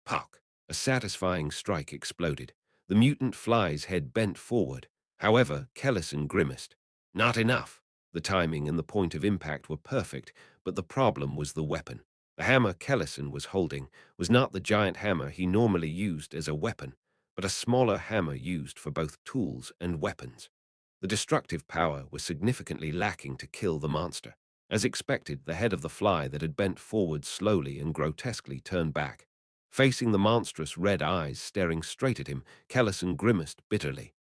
Puck! A satisfying strike exploded. The mutant fly's head bent forward. However, Kellison grimaced. Not enough. The timing and the point of impact were perfect, but the problem was the weapon. The hammer Kellison was holding was not the giant hammer he normally used as a weapon, but a smaller hammer used for both tools and weapons. The destructive power was significantly lacking to kill the monster. As expected, the head of the fly that had bent forward slowly and grotesquely turned back. Facing the monstrous red eyes staring straight at him, Kellison grimaced bitterly.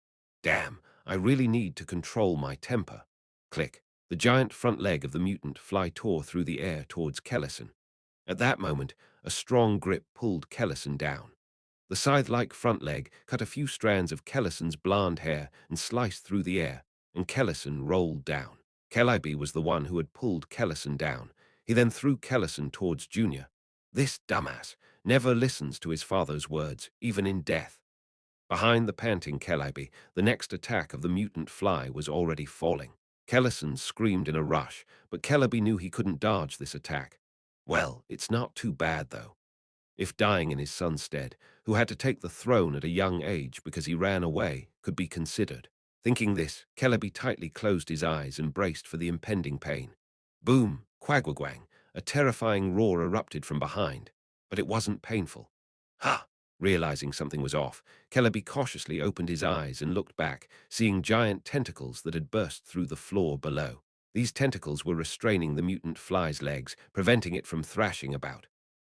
Damn, I really need to control my temper. Click. The giant front leg of the mutant fly tore through the air towards Kellison. At that moment, a strong grip pulled Kellison down. The scythe-like front leg cut a few strands of Kellison's blonde hair and sliced through the air, and Kellison rolled down. Calliope was the one who had pulled Kellison down. He then threw Kellison towards Junior. This dumbass never listens to his father's words, even in death. Behind the panting Calliope, the next attack of the mutant fly was already falling. Kellison screamed in a rush, but Calliope knew he couldn't dodge this attack. Well, it's not too bad, though. If dying in his son's stead, who had to take the throne at a young age because he ran away, could be considered. Thinking this, Celebi tightly closed his eyes and braced for the impending pain. Boom, quagwagwang, a terrifying roar erupted from behind, but it wasn't painful. Ha! Realizing something was off, Celebi cautiously opened his eyes and looked back, seeing giant tentacles that had burst through the floor below. These tentacles were restraining the mutant fly's legs, preventing it from thrashing about.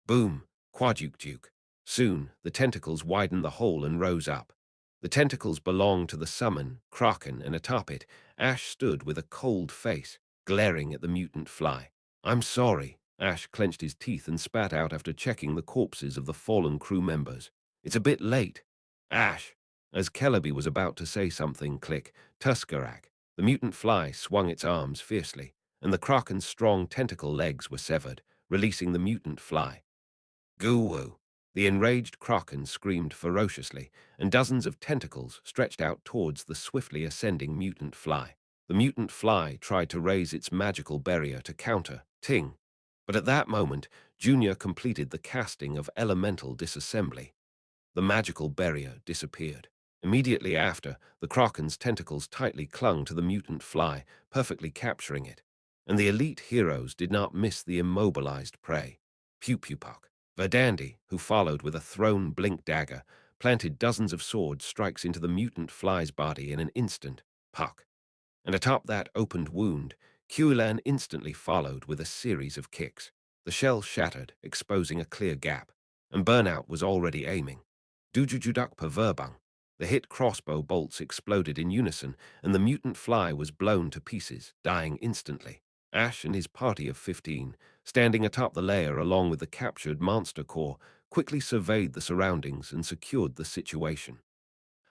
Boom! Quaduke-duke. Soon, the tentacles widened the hole and rose up. The tentacles belonged to the summon, Kraken, and atop it, Ash stood with a cold face, glaring at the mutant fly. I'm sorry. Ash clenched his teeth and spat out after checking the corpses of the fallen crew members. It's a bit late. Ash. As Celebi was about to say something, click, Tuskarak. The mutant fly swung its arms fiercely, and the Kraken's strong tentacle legs were severed, releasing the mutant fly. Goo-woo! The enraged Kraken screamed ferociously, and dozens of tentacles stretched out towards the swiftly ascending mutant fly. The mutant fly tried to raise its magical barrier to counter, ting. But at that moment, Junior completed the casting of elemental disassembly. The magical barrier disappeared. Immediately after, the Kraken's tentacles tightly clung to the mutant fly, perfectly capturing it. And the elite heroes did not miss the immobilized prey. Pew-pew-puck. Verdandi, who followed with a thrown blink dagger, planted dozens of sword strikes into the mutant fly's body in an instant. Puck. And atop that opened wound, Kuilan instantly followed with a series of kicks. The shell shattered, exposing a clear gap, and Burnout was already aiming. Dujujuduk Perverbung. The hit crossbow bolts exploded in unison, and the mutant fly was blown to pieces, dying instantly. Ash and his party of 15, standing atop the layer along with the captured monster core, quickly surveyed the surroundings and secured the situation.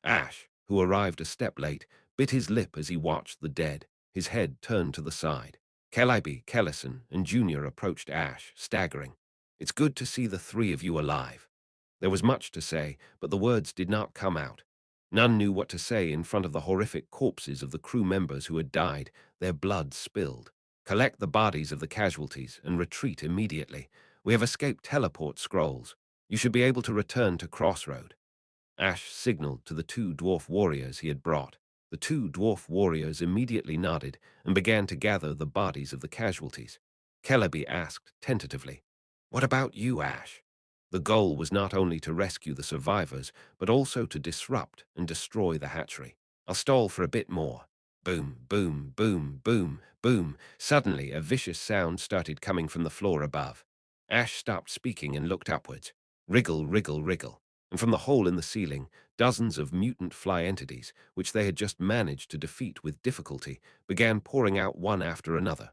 Ash, who arrived a step late, bit his lip as he watched the dead, his head turned to the side. Calliope, Kellison, and Junior approached Ash, staggering. "It's good to see the three of you alive." There was much to say, but the words did not come out. None knew what to say in front of the horrific corpses of the crew members who had died, their blood spilled. "Collect the bodies of the casualties and retreat immediately. We have escaped teleport scrolls. You should be able to return to Crossroad." Ash signaled to the two dwarf warriors he had brought. The two dwarf warriors immediately nodded and began to gather the bodies of the casualties. Celebi asked tentatively, "What about you, Ash?" The goal was not only to rescue the survivors, but also to disrupt and destroy the hatchery. "I'll stall for a bit more." Boom, boom, boom, boom, boom. Suddenly, a vicious sound started coming from the floor above. Ash stopped speaking and looked upwards. Wriggle, wriggle, wriggle. And from the hole in the ceiling, dozens of mutant fly entities, which they had just managed to defeat with difficulty, began pouring out one after another.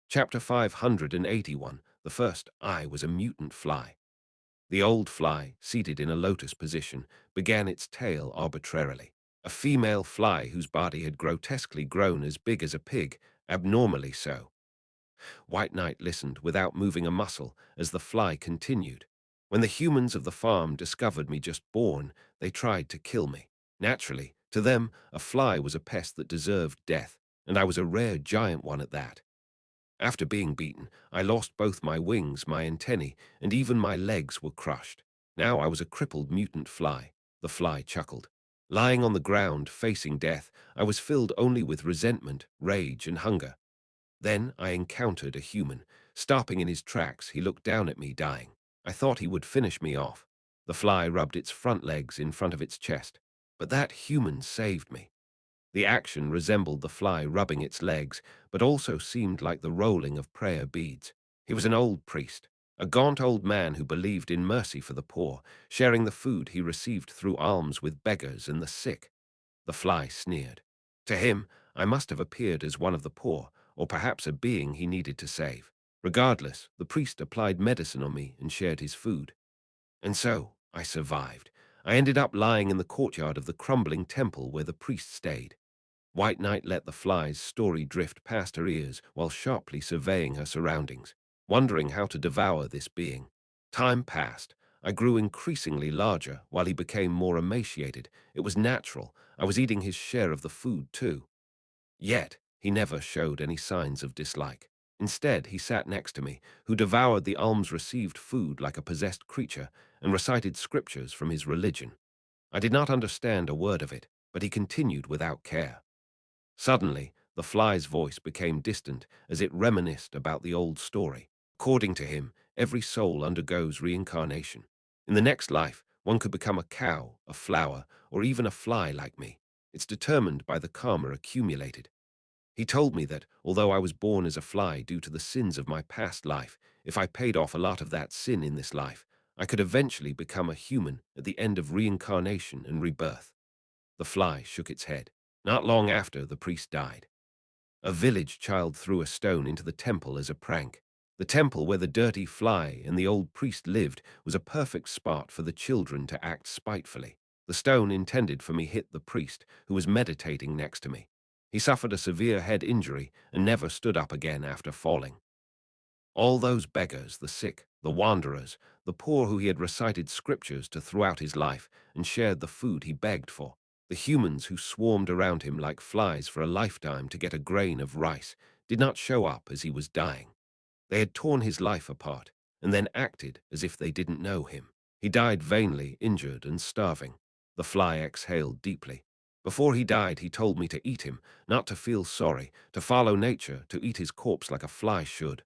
Chapter 581. The first eye was a mutant fly. The old fly, seated in a lotus position, began its tail arbitrarily. A female fly whose body had grotesquely grown as big as a pig, abnormally so. White Knight listened without moving a muscle as the fly continued. "When the humans of the farm discovered me just born, they tried to kill me. Naturally, to them, a fly was a pest that deserved death, and I was a rare giant one at that. After being beaten, I lost both my wings, my antennae, and even my legs were crushed. Now I was a crippled mutant fly." The fly chuckled. "Lying on the ground, facing death, I was filled only with resentment, rage, and hunger. Then I encountered a human. Stopping in his tracks, he looked down at me, dying. I thought he would finish me off." The fly rubbed its front legs in front of its chest. "But that human saved me." The action resembled the fly rubbing its legs, but also seemed like the rolling of prayer beads. He was an old priest, a gaunt old man who believed in mercy for the poor, sharing the food he received through alms with beggars and the sick. The fly sneered. To him, I must have appeared as one of the poor, or perhaps a being he needed to save. Regardless, the priest applied medicine on me and shared his food. And so, I survived. I ended up lying in the courtyard of the crumbling temple where the priest stayed. White Knight let the fly's story drift past her ears while sharply surveying her surroundings, wondering how to devour this being. Time passed. I grew increasingly larger while he became more emaciated. It was natural. I was eating his share of the food too. Yet, he never showed any signs of dislike. Instead, he sat next to me, who devoured the alms-received food like a possessed creature and recited scriptures from his religion. I did not understand a word of it, but he continued without care. Suddenly, the fly's voice became distant as it reminisced about the old story. According to him, every soul undergoes reincarnation. In the next life, one could become a cow, a flower, or even a fly like me. It's determined by the karma accumulated. He told me that, although I was born as a fly due to the sins of my past life, if I paid off a lot of that sin in this life, I could eventually become a human at the end of reincarnation and rebirth. The fly shook its head. Not long after, the priest died. A village child threw a stone into the temple as a prank. The temple where the dirty fly and the old priest lived was a perfect spot for the children to act spitefully. The stone intended for me hit the priest, who was meditating next to me. He suffered a severe head injury and never stood up again after falling. All those beggars, the sick, the wanderers, the poor who he had recited scriptures to throughout his life and shared the food he begged for, the humans who swarmed around him like flies for a lifetime to get a grain of rice, did not show up as he was dying. They had torn his life apart and then acted as if they didn't know him. He died vainly, injured and starving. The fly exhaled deeply. Before he died, he told me to eat him, not to feel sorry, to follow nature, to eat his corpse like a fly should.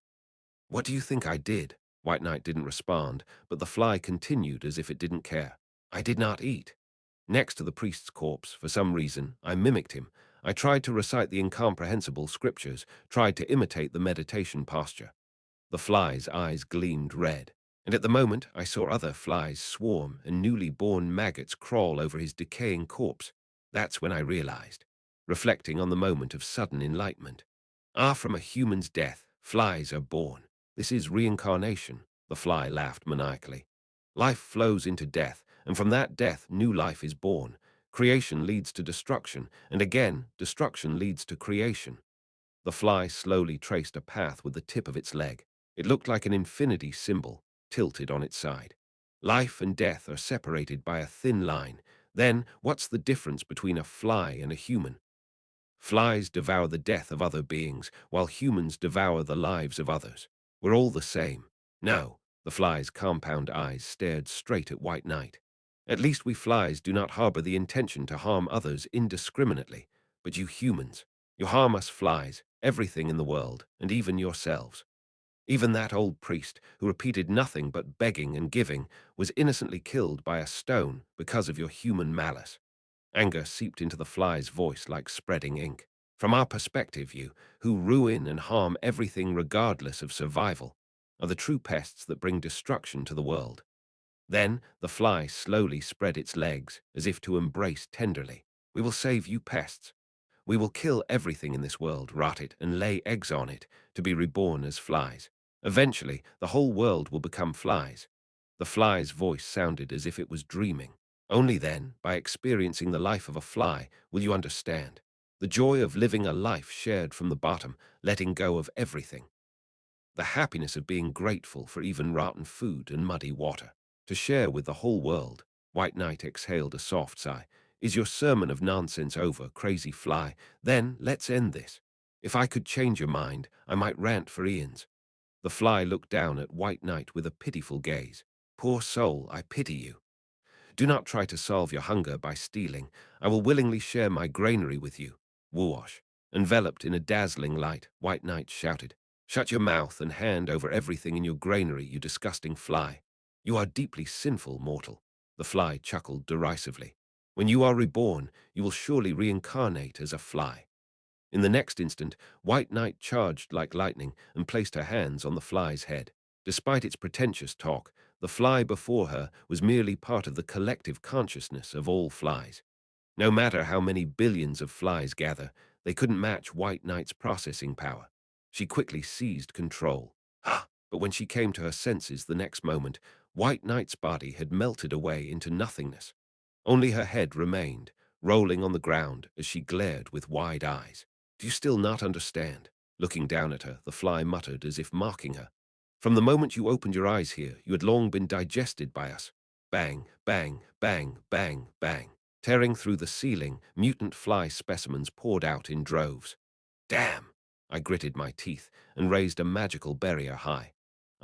"What do you think I did?" White Knight didn't respond, but the fly continued as if it didn't care. "I did not eat. Next to the priest's corpse, for some reason, I mimicked him. I tried to recite the incomprehensible scriptures, tried to imitate the meditation posture." The fly's eyes gleamed red, and at the moment I saw other flies swarm and newly born maggots crawl over his decaying corpse. That's when I realized, reflecting on the moment of sudden enlightenment. From a human's death, flies are born. This is reincarnation. The fly laughed maniacally. Life flows into death, and from that death, new life is born. Creation leads to destruction, and again, destruction leads to creation. The fly slowly traced a path with the tip of its leg. It looked like an infinity symbol, tilted on its side. Life and death are separated by a thin line. Then, what's the difference between a fly and a human? Flies devour the death of other beings, while humans devour the lives of others. We're all the same. No, the fly's compound eyes stared straight at White Knight. At least we flies do not harbor the intention to harm others indiscriminately. But you humans, you harm us flies, everything in the world, and even yourselves. Even that old priest, who repeated nothing but begging and giving, was innocently killed by a stone because of your human malice. Anger seeped into the fly's voice like spreading ink. From our perspective, you, who ruin and harm everything regardless of survival, are the true pests that bring destruction to the world. Then the fly slowly spread its legs, as if to embrace tenderly. We will save you pests. We will kill everything in this world, rot it, and lay eggs on it, to be reborn as flies. Eventually, the whole world will become flies. The fly's voice sounded as if it was dreaming. Only then, by experiencing the life of a fly, will you understand. The joy of living a life shared from the bottom, letting go of everything. The happiness of being grateful for even rotten food and muddy water. To share with the whole world. White Knight exhaled a soft sigh. Is your sermon of nonsense over, crazy fly? Then let's end this. If I could change your mind, I might rant for eons. The fly looked down at White Knight with a pitiful gaze. Poor soul, I pity you. Do not try to solve your hunger by stealing. I will willingly share my granary with you. Whoosh. Enveloped in a dazzling light, White Knight shouted, Shut your mouth and hand over everything in your granary, you disgusting fly. You are deeply sinful, mortal. The fly chuckled derisively. When you are reborn, you will surely reincarnate as a fly. In the next instant, White Knight charged like lightning and placed her hands on the fly's head. Despite its pretentious talk, the fly before her was merely part of the collective consciousness of all flies. No matter how many billions of flies gather, they couldn't match White Knight's processing power. She quickly seized control. But when she came to her senses the next moment, White Knight's body had melted away into nothingness. Only her head remained, rolling on the ground as she glared with wide eyes. Do you still not understand? Looking down at her, the fly muttered as if mocking her. From the moment you opened your eyes here, you had long been digested by us. Bang, bang, bang, bang, bang. Tearing through the ceiling, mutant fly specimens poured out in droves. Damn! I gritted my teeth and raised a magical barrier high.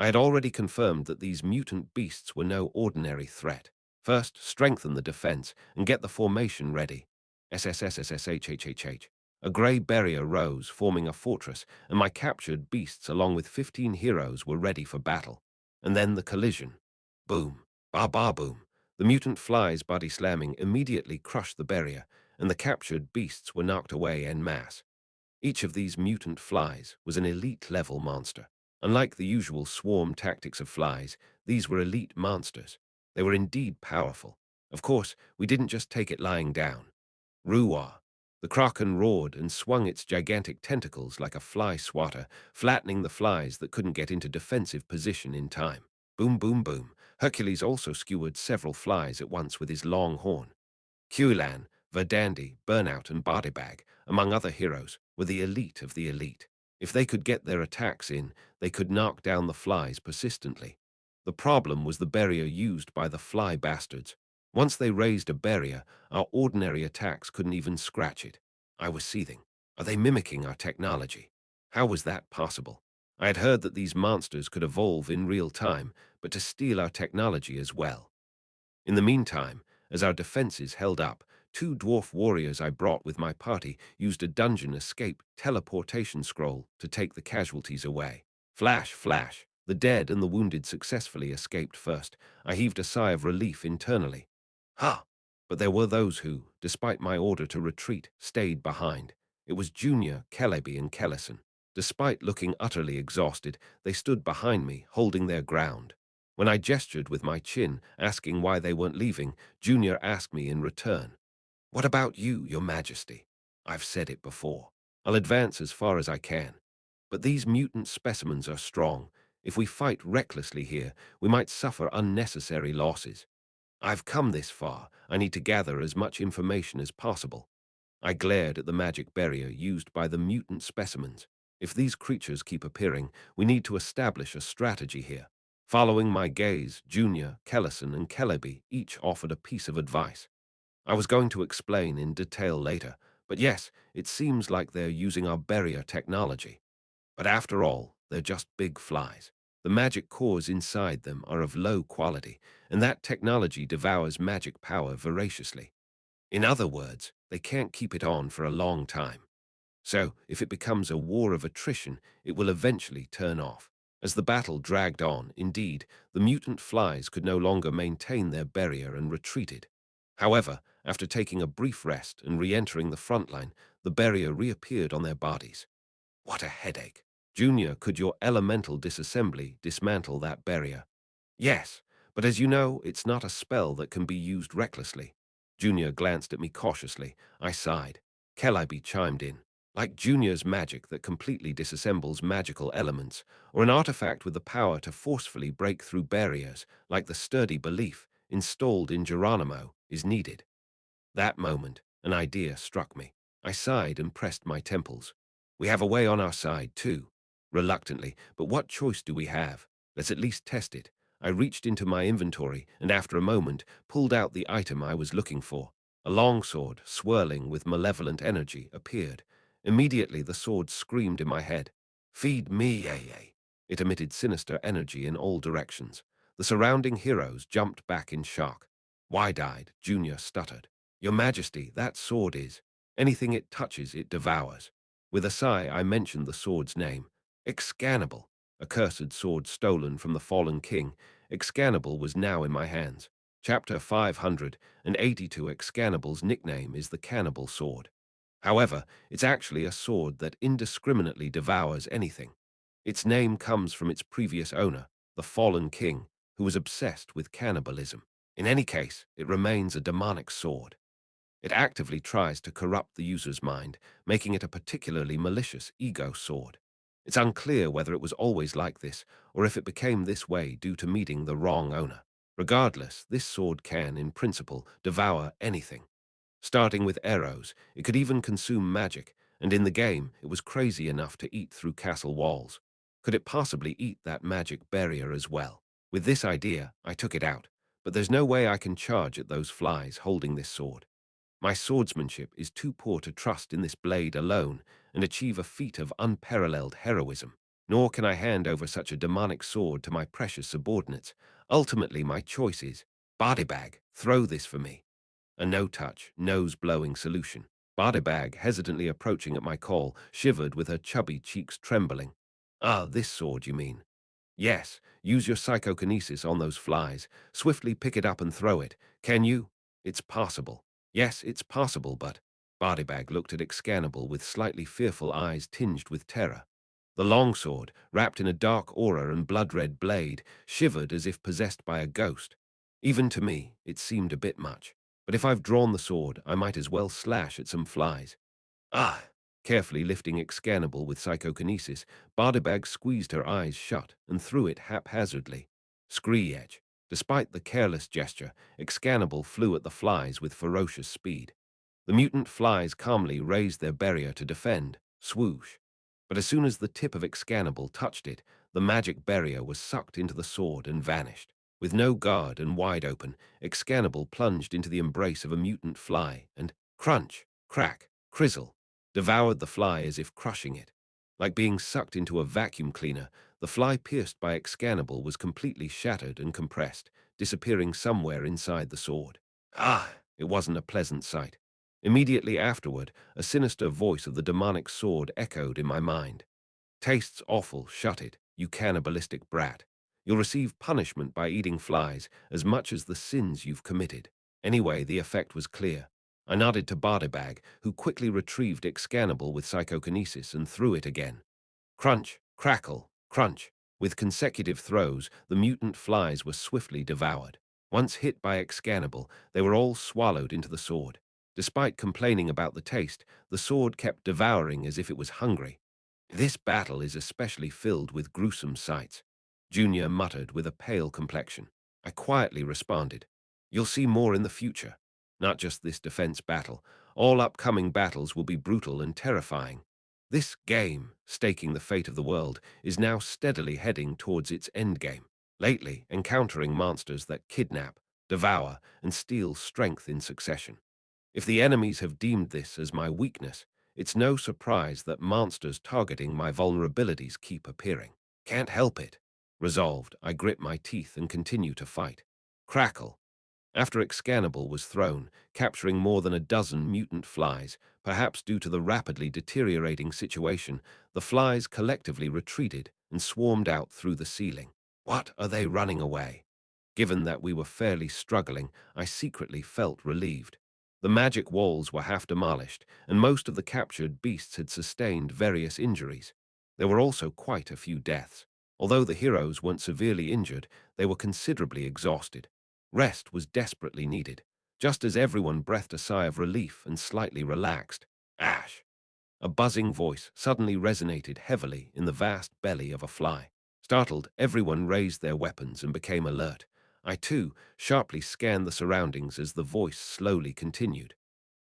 I had already confirmed that these mutant beasts were no ordinary threat. First, strengthen the defense and get the formation ready. SSSSSHHHH. A grey barrier rose, forming a fortress, and my captured beasts along with 15 heroes were ready for battle. And then the collision. Boom. Ba-ba-boom. The mutant fly's body slamming immediately crushed the barrier, and the captured beasts were knocked away en masse. Each of these mutant flies was an elite-level monster. Unlike the usual swarm tactics of flies, these were elite monsters. They were indeed powerful. Of course, we didn't just take it lying down. Ruah! The kraken roared and swung its gigantic tentacles like a fly swatter, flattening the flies that couldn't get into defensive position in time. Boom, boom, boom. Hercules also skewered several flies at once with his long horn. Kulan, Verdandi, Burnout, and Bodybag, among other heroes, were the elite of the elite. If they could get their attacks in, they could knock down the flies persistently. The problem was the barrier used by the fly bastards. Once they raised a barrier, our ordinary attacks couldn't even scratch it. I was seething. Are they mimicking our technology? How was that possible? I had heard that these monsters could evolve in real time, but to steal our technology as well. In the meantime, as our defenses held up, 2 dwarf warriors I brought with my party used a dungeon escape teleportation scroll to take the casualties away. Flash, flash. The dead and the wounded successfully escaped first. I heaved a sigh of relief internally. Ha! But there were those who, despite my order to retreat, stayed behind. It was Junior, Celebi, and Kellison. Despite looking utterly exhausted, they stood behind me, holding their ground. When I gestured with my chin, asking why they weren't leaving, Junior asked me in return, What about you, your majesty? I've said it before. I'll advance as far as I can. But these mutant specimens are strong. If we fight recklessly here, we might suffer unnecessary losses. I've come this far. I need to gather as much information as possible. I glared at the magic barrier used by the mutant specimens. If these creatures keep appearing, we need to establish a strategy here. Following my gaze, Junior, Kellison, and Kellerby each offered a piece of advice. I was going to explain in detail later, but yes, it seems like they're using our barrier technology. But after all, they're just big flies. The magic cores inside them are of low quality, and that technology devours magic power voraciously. In other words, they can't keep it on for a long time. So, if it becomes a war of attrition, it will eventually turn off. As the battle dragged on, indeed, the mutant flies could no longer maintain their barrier and retreated. However, after taking a brief rest and re-entering the front line, the barrier reappeared on their bodies. What a headache. Junior, could your elemental disassembly dismantle that barrier? Yes, but as you know, it's not a spell that can be used recklessly. Junior glanced at me cautiously. I sighed. Calliope chimed in. Like Junior's magic that completely disassembles magical elements, or an artifact with the power to forcefully break through barriers, like the sturdy belief installed in Geronimo, is needed. That moment, an idea struck me. I sighed and pressed my temples. We have a way on our side, too. Reluctantly, but what choice do we have? Let's at least test it. I reached into my inventory and after a moment pulled out the item I was looking for. A longsword, swirling with malevolent energy, appeared. Immediately the sword screamed in my head. Feed me, yay. It emitted sinister energy in all directions. The surrounding heroes jumped back in shock. Wide-eyed, Junior stuttered. Your Majesty, that sword is. Anything it touches, it devours. With a sigh, I mentioned the sword's name. Excannibal, a cursed sword stolen from the fallen king. Excannibal was now in my hands. Chapter 582. Excannibal's nickname is the Cannibal Sword. However, it's actually a sword that indiscriminately devours anything. Its name comes from its previous owner, the fallen king, who was obsessed with cannibalism. In any case, it remains a demonic sword. It actively tries to corrupt the user's mind, making it a particularly malicious ego sword. It's unclear whether it was always like this, or if it became this way due to meeting the wrong owner. Regardless, this sword can, in principle, devour anything. Starting with arrows, it could even consume magic, and in the game, it was crazy enough to eat through castle walls. Could it possibly eat that magic barrier as well? With this idea, I took it out, but there's no way I can charge at those flies holding this sword. My swordsmanship is too poor to trust in this blade alone and achieve a feat of unparalleled heroism, nor can I hand over such a demonic sword to my precious subordinates. Ultimately, my choice is, Bodybag, throw this for me. A no-touch, nose-blowing solution. Bodybag, hesitantly approaching at my call, shivered with her chubby cheeks trembling. Ah, this sword, you mean? Yes, use your psychokinesis on those flies. Swiftly pick it up and throw it. Can you? It's possible. Yes, it's possible, but... Bodybag looked at Excannibal with slightly fearful eyes tinged with terror. The longsword, wrapped in a dark aura and blood-red blade, shivered as if possessed by a ghost. Even to me, it seemed a bit much. But if I've drawn the sword, I might as well slash at some flies. Ah! Carefully lifting Excannibal with psychokinesis, Bardabag squeezed her eyes shut and threw it haphazardly. Scree-edge. Despite the careless gesture, Excannibal flew at the flies with ferocious speed. The mutant flies calmly raised their barrier to defend. Swoosh. But as soon as the tip of Excannibal touched it, the magic barrier was sucked into the sword and vanished. With no guard and wide open, Excannibal plunged into the embrace of a mutant fly and crunch, crack, crizzle, devoured the fly as if crushing it. Like being sucked into a vacuum cleaner, the fly pierced by Excannibal was completely shattered and compressed, disappearing somewhere inside the sword. Ah, it wasn't a pleasant sight. Immediately afterward, a sinister voice of the demonic sword echoed in my mind. Tastes awful, shut it, you cannibalistic brat. You'll receive punishment by eating flies as much as the sins you've committed. Anyway, the effect was clear. I nodded to Bardybag, who quickly retrieved Excannibal with psychokinesis and threw it again. Crunch, crackle, crunch. With consecutive throws, the mutant flies were swiftly devoured. Once hit by Excannibal, they were all swallowed into the sword. Despite complaining about the taste, the sword kept devouring as if it was hungry. This battle is especially filled with gruesome sights. Junior muttered with a pale complexion. I quietly responded, "You'll see more in the future. Not just this defense battle. All upcoming battles will be brutal and terrifying. This game, staking the fate of the world, is now steadily heading towards its endgame. Lately, encountering monsters that kidnap, devour, and steal strength in succession. If the enemies have deemed this as my weakness, it's no surprise that monsters targeting my vulnerabilities keep appearing. Can't help it. Resolved, I grit my teeth and continue to fight. Crackle. After Excannibal was thrown, capturing more than a dozen mutant flies, perhaps due to the rapidly deteriorating situation, the flies collectively retreated and swarmed out through the ceiling. What are they running away? Given that we were fairly struggling, I secretly felt relieved. The magic walls were half demolished, and most of the captured beasts had sustained various injuries. There were also quite a few deaths. Although the heroes weren't severely injured, they were considerably exhausted. Rest was desperately needed, just as everyone breathed a sigh of relief and slightly relaxed. Ash! A buzzing voice suddenly resonated heavily in the vast belly of a fly. Startled, everyone raised their weapons and became alert. I, too, sharply scanned the surroundings as the voice slowly continued.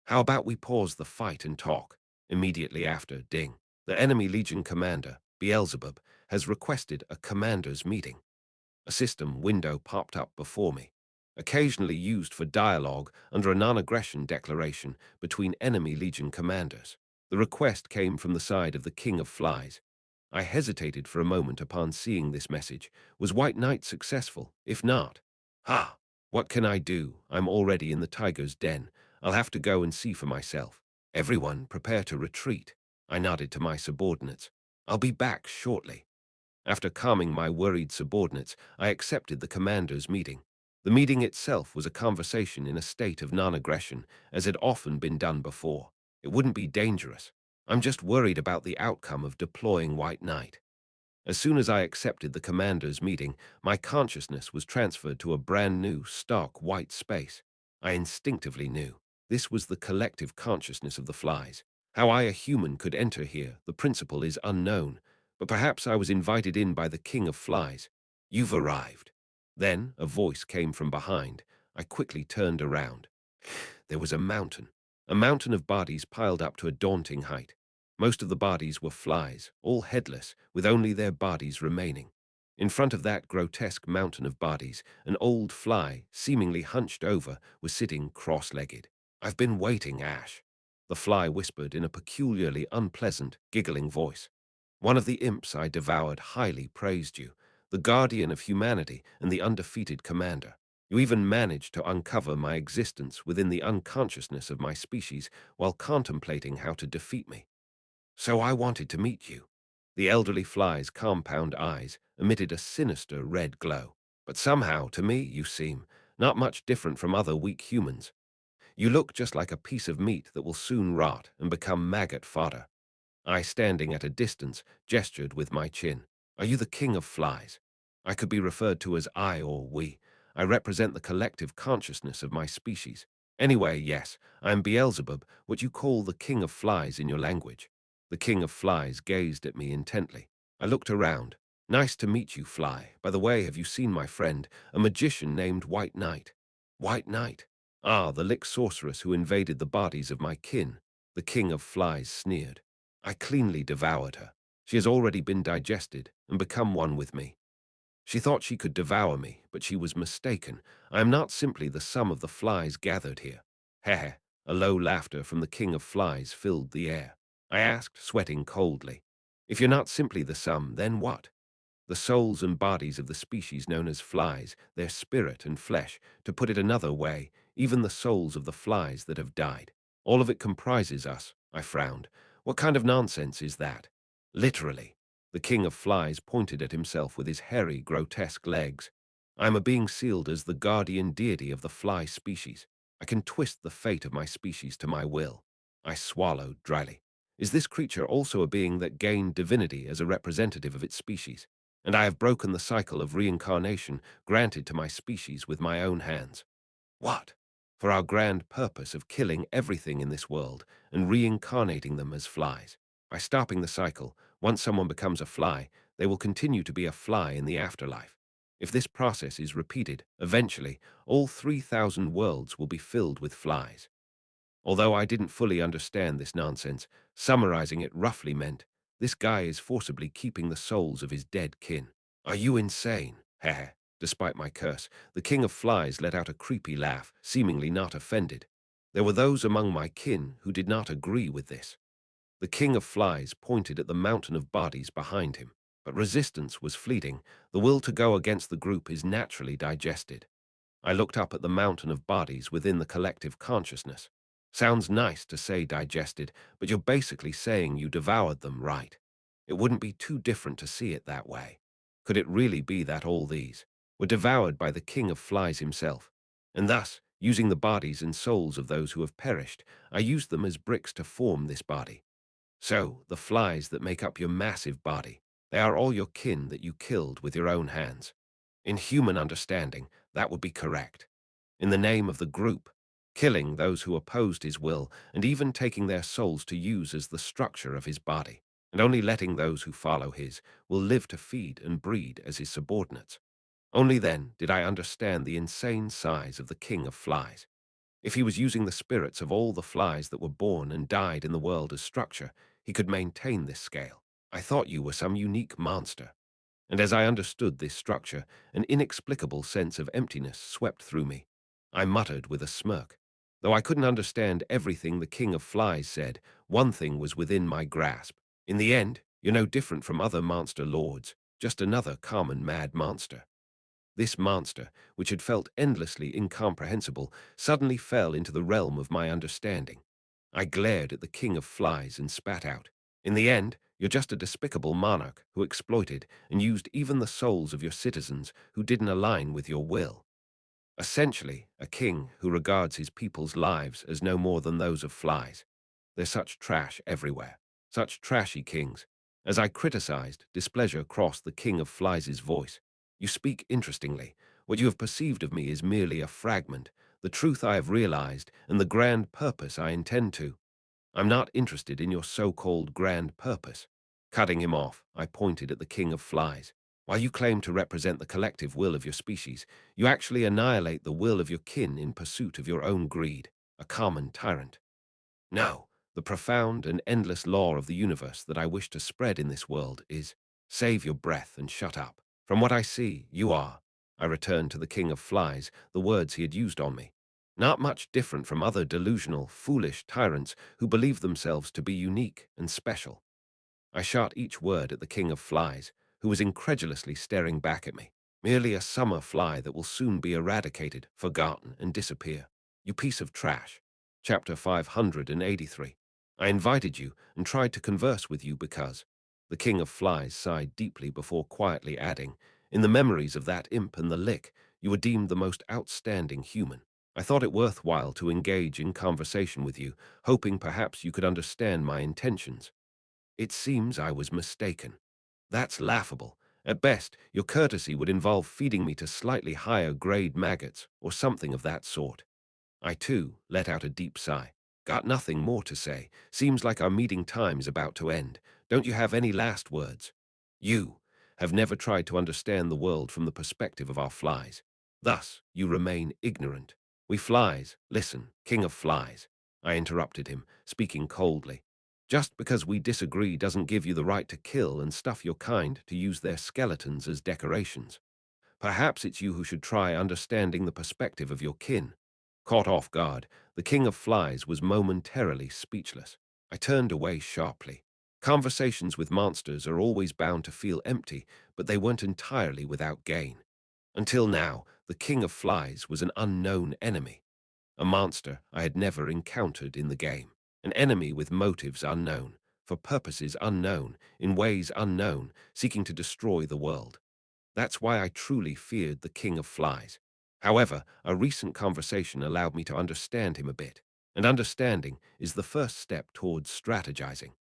How about we pause the fight and talk? Immediately after, ding. The enemy Legion commander, Beelzebub, has requested a commander's meeting. A system window popped up before me, occasionally used for dialogue under a non-aggression declaration between enemy Legion commanders. The request came from the side of the King of Flies. I hesitated for a moment upon seeing this message. Was White Knight successful? If not, ha! What can I do? I'm already in the tiger's den. I'll have to go and see for myself. Everyone, prepare to retreat. I nodded to my subordinates. I'll be back shortly. After calming my worried subordinates, I accepted the commander's meeting. The meeting itself was a conversation in a state of non-aggression, as had often been done before. It wouldn't be dangerous. I'm just worried about the outcome of deploying White Knight. As soon as I accepted the commander's meeting, my consciousness was transferred to a brand new, stark white space. I instinctively knew. This was the collective consciousness of the flies. How I, a human, could enter here, the principle is unknown, but perhaps I was invited in by the King of Flies. You've arrived. Then a voice came from behind. I quickly turned around. There was a mountain of bodies piled up to a daunting height. Most of the bodies were flies, all headless, with only their bodies remaining. In front of that grotesque mountain of bodies, an old fly, seemingly hunched over, was sitting cross-legged. I've been waiting, Ash, the fly whispered in a peculiarly unpleasant, giggling voice. One of the imps I devoured highly praised you, the guardian of humanity and the undefeated commander. You even managed to uncover my existence within the unconsciousness of my species while contemplating how to defeat me. So I wanted to meet you. The elderly fly's compound eyes emitted a sinister red glow. But somehow, to me, you seem not much different from other weak humans. You look just like a piece of meat that will soon rot and become maggot fodder. I, standing at a distance, gestured with my chin. Are you the king of flies? I could be referred to as I or we. I represent the collective consciousness of my species. Anyway, yes, I am Beelzebub, what you call the king of flies in your language. The king of flies gazed at me intently. I looked around. Nice to meet you, Fly. By the way, have you seen my friend, a magician named White Knight? White Knight? Ah, the lick sorceress who invaded the bodies of my kin. The king of flies sneered. I cleanly devoured her. She has already been digested and become one with me. She thought she could devour me, but she was mistaken. I am not simply the sum of the flies gathered here. Heh. A low laughter from the king of flies filled the air. I asked, sweating coldly. If you're not simply the sum, then what? The souls and bodies of the species known as flies, their spirit and flesh, to put it another way, even the souls of the flies that have died. All of it comprises us, I frowned. What kind of nonsense is that? Literally. The king of flies pointed at himself with his hairy, grotesque legs. I am a being sealed as the guardian deity of the fly species. I can twist the fate of my species to my will. I swallowed dryly. Is this creature also a being that gained divinity as a representative of its species? And I have broken the cycle of reincarnation granted to my species with my own hands. What? For our grand purpose of killing everything in this world and reincarnating them as flies. By stopping the cycle, once someone becomes a fly, they will continue to be a fly in the afterlife. If this process is repeated, eventually, all 3,000 worlds will be filled with flies. Although I didn't fully understand this nonsense, summarizing it roughly meant, this guy is forcibly keeping the souls of his dead kin. Are you insane? Heh. Despite my curse, the king of flies let out a creepy laugh, seemingly not offended. There were those among my kin who did not agree with this. The king of flies pointed at the mountain of bodies behind him, but resistance was fleeting. The will to go against the group is naturally digested. I looked up at the mountain of bodies within the collective consciousness. Sounds nice to say digested, but you're basically saying you devoured them, right? It wouldn't be too different to see it that way. Could it really be that all these were devoured by the king of flies himself? And thus, using the bodies and souls of those who have perished, I used them as bricks to form this body. So, the flies that make up your massive body, they are all your kin that you killed with your own hands. In human understanding, that would be correct. In the name of the group, killing those who opposed his will and even taking their souls to use as the structure of his body, and only letting those who follow his will live to feed and breed as his subordinates. Only then did I understand the insane size of the king of flies. If he was using the spirits of all the flies that were born and died in the world as structure, he could maintain this scale. I thought you were some unique monster. And as I understood this structure, an inexplicable sense of emptiness swept through me. I muttered with a smirk. Though I couldn't understand everything the king of flies said, one thing was within my grasp. In the end, you're no different from other monster lords, just another common mad monster. This monster, which had felt endlessly incomprehensible, suddenly fell into the realm of my understanding. I glared at the king of flies and spat out. In the end, you're just a despicable monarch who exploited and used even the souls of your citizens who didn't align with your will. Essentially, a king who regards his people's lives as no more than those of flies. There's such trash everywhere, such trashy kings. As I criticized, displeasure crossed the king of flies' voice. You speak interestingly. What you have perceived of me is merely a fragment, the truth I have realized, and the grand purpose I intend to. I'm not interested in your so-called grand purpose. Cutting him off, I pointed at the king of flies. While you claim to represent the collective will of your species, you actually annihilate the will of your kin in pursuit of your own greed, a common tyrant. No, the profound and endless law of the universe that I wish to spread in this world is, save your breath and shut up. From what I see, you are. I returned to the king of flies the words he had used on me. Not much different from other delusional, foolish tyrants who believe themselves to be unique and special. I shot each word at the king of flies, who was incredulously staring back at me. Merely a summer fly that will soon be eradicated, forgotten, and disappear. You piece of trash. Chapter 583. I invited you and tried to converse with you because... The king of flies sighed deeply before quietly adding, in the memories of that imp and the lick, you were deemed the most outstanding human. I thought it worthwhile to engage in conversation with you, hoping perhaps you could understand my intentions. It seems I was mistaken. That's laughable. At best, your courtesy would involve feeding me to slightly higher grade maggots or something of that sort. I, too, let out a deep sigh. Got nothing more to say. Seems like our meeting time's about to end. Don't you have any last words? You have never tried to understand the world from the perspective of our flies. Thus, you remain ignorant. We flies, listen, king of flies. I interrupted him, speaking coldly. Just because we disagree doesn't give you the right to kill and stuff your kind to use their skeletons as decorations. Perhaps it's you who should try understanding the perspective of your kin. Caught off guard, the king of flies was momentarily speechless. I turned away sharply. Conversations with monsters are always bound to feel empty, but they weren't entirely without gain. Until now, the king of flies was an unknown enemy, a monster I had never encountered in the game, an enemy with motives unknown, for purposes unknown, in ways unknown, seeking to destroy the world. That's why I truly feared the king of flies. However, a recent conversation allowed me to understand him a bit, and understanding is the first step towards strategizing.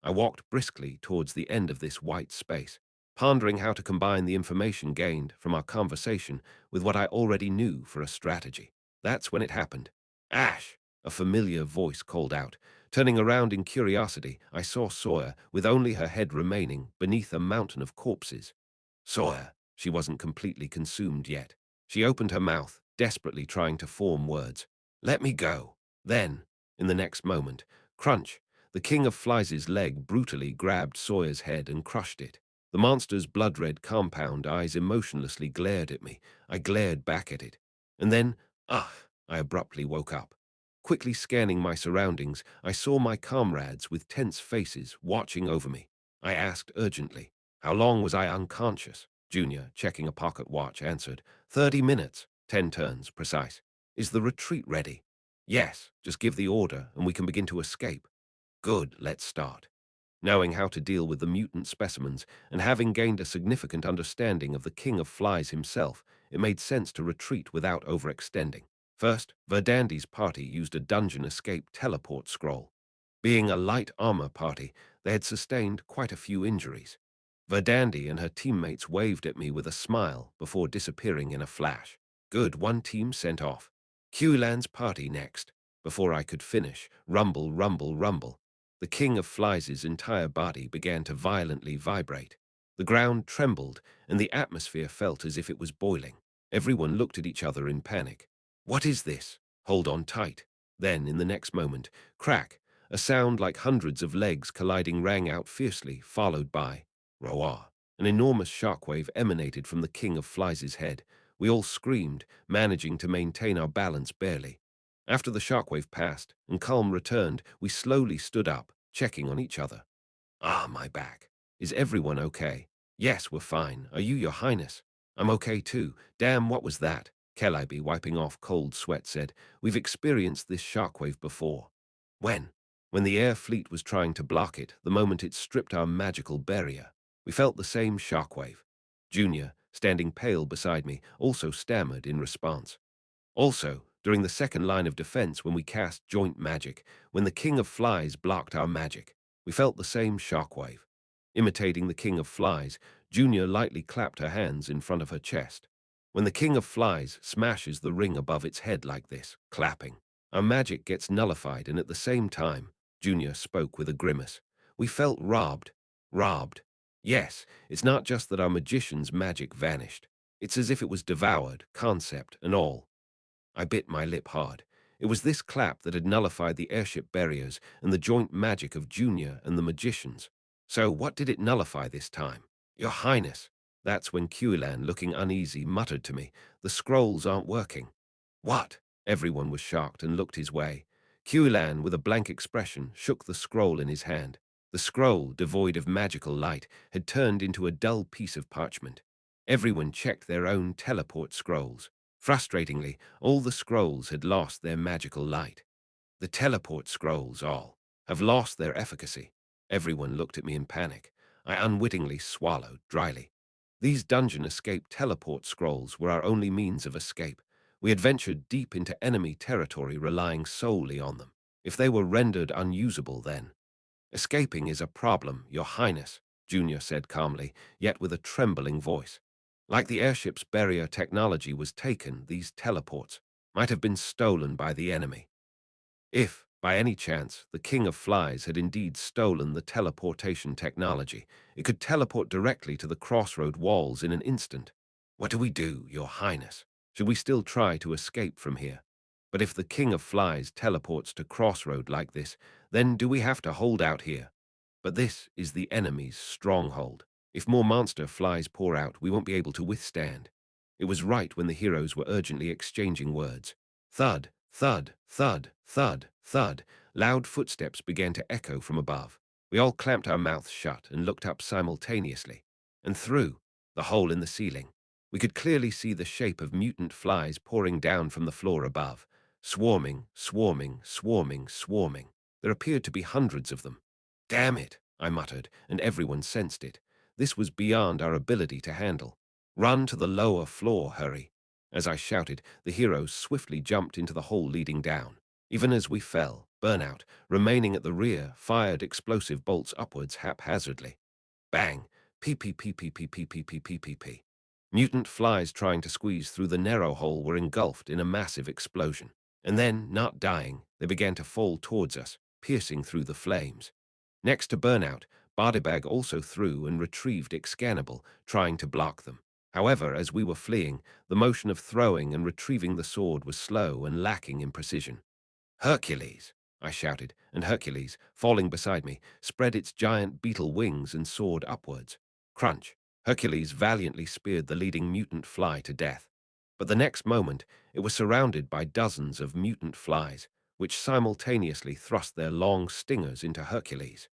I walked briskly towards the end of this white space, pondering how to combine the information gained from our conversation with what I already knew for a strategy. That's when it happened. Ash! A familiar voice called out, Turning around in curiosity, I saw Sawyer, with only her head remaining, beneath a mountain of corpses. Sawyer, she wasn't completely consumed yet. She opened her mouth, desperately trying to form words. Let me go. Then, in the next moment, crunch, the King of Flies' leg brutally grabbed Sawyer's head and crushed it. The monster's blood-red compound eyes emotionlessly glared at me. I glared back at it. And then, I abruptly woke up. Quickly scanning my surroundings, I saw my comrades with tense faces watching over me. I asked urgently, how long was I unconscious? Junior, checking a pocket watch, answered, 30 minutes, 10 turns, precise. Is the retreat ready? Yes, just give the order and we can begin to escape. Good, let's start. Knowing how to deal with the mutant specimens and having gained a significant understanding of the King of Flies himself, it made sense to retreat without overextending. First, Verdandy's party used a dungeon escape teleport scroll. Being a light armor party, they had sustained quite a few injuries. Verdandy and her teammates waved at me with a smile before disappearing in a flash. Good, one team sent off. Q-Land's party next. Before I could finish, rumble, rumble, rumble. The King of Flies' entire body began to violently vibrate. The ground trembled, and the atmosphere felt as if it was boiling. Everyone looked at each other in panic. What is this? Hold on tight. Then, in the next moment, crack, a sound like hundreds of legs colliding rang out fiercely, followed by roar. An enormous shockwave emanated from the King of Flies' head. We all screamed, managing to maintain our balance barely. After the shockwave passed and calm returned, we slowly stood up, checking on each other. My back. Is everyone okay? Yes, we're fine. Are you, Your Highness? I'm okay too. Damn, what was that? Calliope, wiping off cold sweat, said, we've experienced this shockwave before. When? When the air fleet was trying to block it, the moment it stripped our magical barrier. We felt the same shockwave. Junior, standing pale beside me, also stammered in response. Also, during the second line of defense when we cast joint magic, when the King of Flies blocked our magic, we felt the same shockwave. Imitating the King of Flies, Junior lightly clapped her hands in front of her chest. When the King of Flies smashes the ring above its head like this, clapping, our magic gets nullified, and at the same time, Junior spoke with a grimace. We felt robbed. Robbed. Yes, it's not just that our magician's magic vanished. It's as if it was devoured, concept and all. I bit my lip hard. It was this clap that had nullified the airship barriers and the joint magic of Junior and the magicians. So what did it nullify this time? Your Highness. That's when Qulan, looking uneasy, muttered to me, the scrolls aren't working. What? Everyone was shocked and looked his way. Qulan, with a blank expression, shook the scroll in his hand. The scroll, devoid of magical light, had turned into a dull piece of parchment. Everyone checked their own teleport scrolls. Frustratingly, all the scrolls had lost their magical light. The teleport scrolls, all, have lost their efficacy. Everyone looked at me in panic. I unwittingly swallowed dryly. These dungeon escape teleport scrolls were our only means of escape. We had ventured deep into enemy territory relying solely on them. If they were rendered unusable then. Escaping is a problem, Your Highness, Junior said calmly, yet with a trembling voice. Like the airship's barrier technology was taken, these teleports might have been stolen by the enemy. If, by any chance, the King of Flies had indeed stolen the teleportation technology, it could teleport directly to the crossroad walls in an instant. What do we do, Your Highness? Should we still try to escape from here? But if the King of Flies teleports to crossroad like this, then do we have to hold out here? But this is the enemy's stronghold. If more monster flies pour out, we won't be able to withstand. It was right when the heroes were urgently exchanging words. Thud, thud, thud, thud, thud. Loud footsteps began to echo from above. We all clamped our mouths shut and looked up simultaneously. And through the hole in the ceiling, we could clearly see the shape of mutant flies pouring down from the floor above. Swarming, swarming, swarming, swarming. There appeared to be hundreds of them. Damn it, I muttered, and everyone sensed it. This was beyond our ability to handle. Run to the lower floor, hurry. As I shouted, the heroes swiftly jumped into the hole leading down. Even as we fell, Burnout, remaining at the rear, fired explosive bolts upwards haphazardly. Bang! P. Mutant flies trying to squeeze through the narrow hole were engulfed in a massive explosion. And then, not dying, they began to fall towards us. piercing through the flames. Next to Burnout, Bardebag also threw and retrieved Excannibal, trying to block them. However, as we were fleeing, the motion of throwing and retrieving the sword was slow and lacking in precision. "Hercules!" I shouted, and Hercules, falling beside me, spread its giant beetle wings and soared upwards. Crunch! Hercules valiantly speared the leading mutant fly to death. But the next moment, it was surrounded by dozens of mutant flies, which simultaneously thrust their long stingers into Hercules.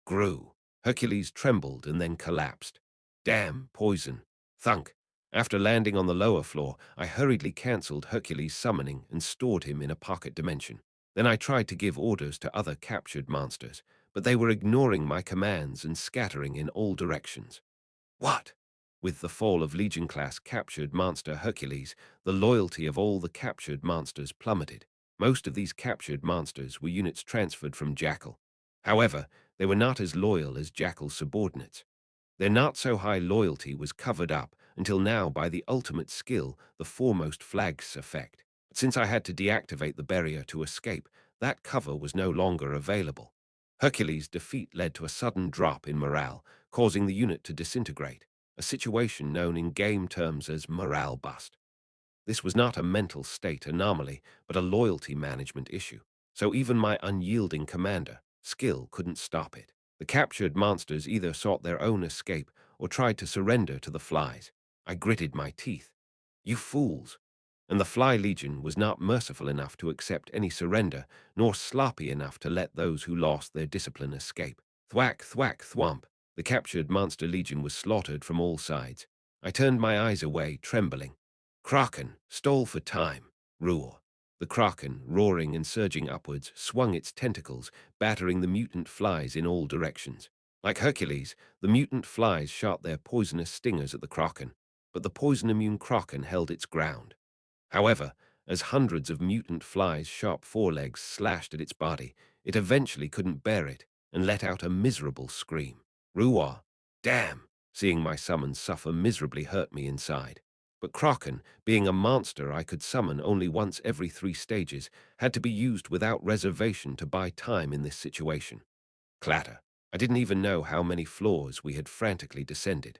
Grew. Hercules trembled and then collapsed. Damn, poison. Thunk. After landing on the lower floor, I hurriedly cancelled Hercules' summoning and stored him in a pocket dimension. Then I tried to give orders to other captured monsters, but they were ignoring my commands and scattering in all directions. What? With the fall of Legion-class captured monster Hercules, the loyalty of all the captured monsters plummeted. Most of these captured monsters were units transferred from Jackal. However, they were not as loyal as Jackal's subordinates. Their not-so-high loyalty was covered up until now by the ultimate skill, the foremost flags effect. Since I had to deactivate the barrier to escape, that cover was no longer available. Hercules' defeat led to a sudden drop in morale, causing the unit to disintegrate, a situation known in game terms as morale bust. This was not a mental state anomaly, but a loyalty management issue. So even my unyielding commander, skill, couldn't stop it. The captured monsters either sought their own escape or tried to surrender to the flies. I gritted my teeth. You fools! And the Fly Legion was not merciful enough to accept any surrender, nor sloppy enough to let those who lost their discipline escape. Thwack, thwack, thwomp. The captured monster legion was slaughtered from all sides. I turned my eyes away, trembling. Kraken, stole for time. Roar. The Kraken, roaring and surging upwards, swung its tentacles, battering the mutant flies in all directions. Like Hercules, the mutant flies shot their poisonous stingers at the Kraken, but the poison-immune Kraken held its ground. However, as hundreds of mutant flies' sharp forelegs slashed at its body, it eventually couldn't bear it and let out a miserable scream. Ruah! Damn! Seeing my summons suffer miserably hurt me inside. But Kraken, being a monster I could summon only once every 3 stages, had to be used without reservation to buy time in this situation. Clatter. I didn't even know how many floors we had frantically descended.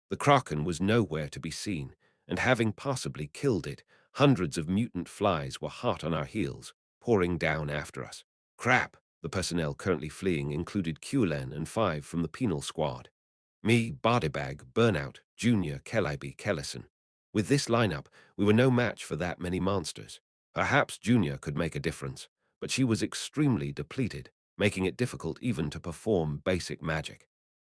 The Kraken was nowhere to be seen, and having possibly killed it, hundreds of mutant flies were hot on our heels, pouring down after us. Crap! The personnel currently fleeing included Qlen and 5 from the penal squad. Me, Bardebag, Burnout, Junior, Calliope, Kellison. With this lineup, we were no match for that many monsters. Perhaps Junior could make a difference, but she was extremely depleted, making it difficult even to perform basic magic.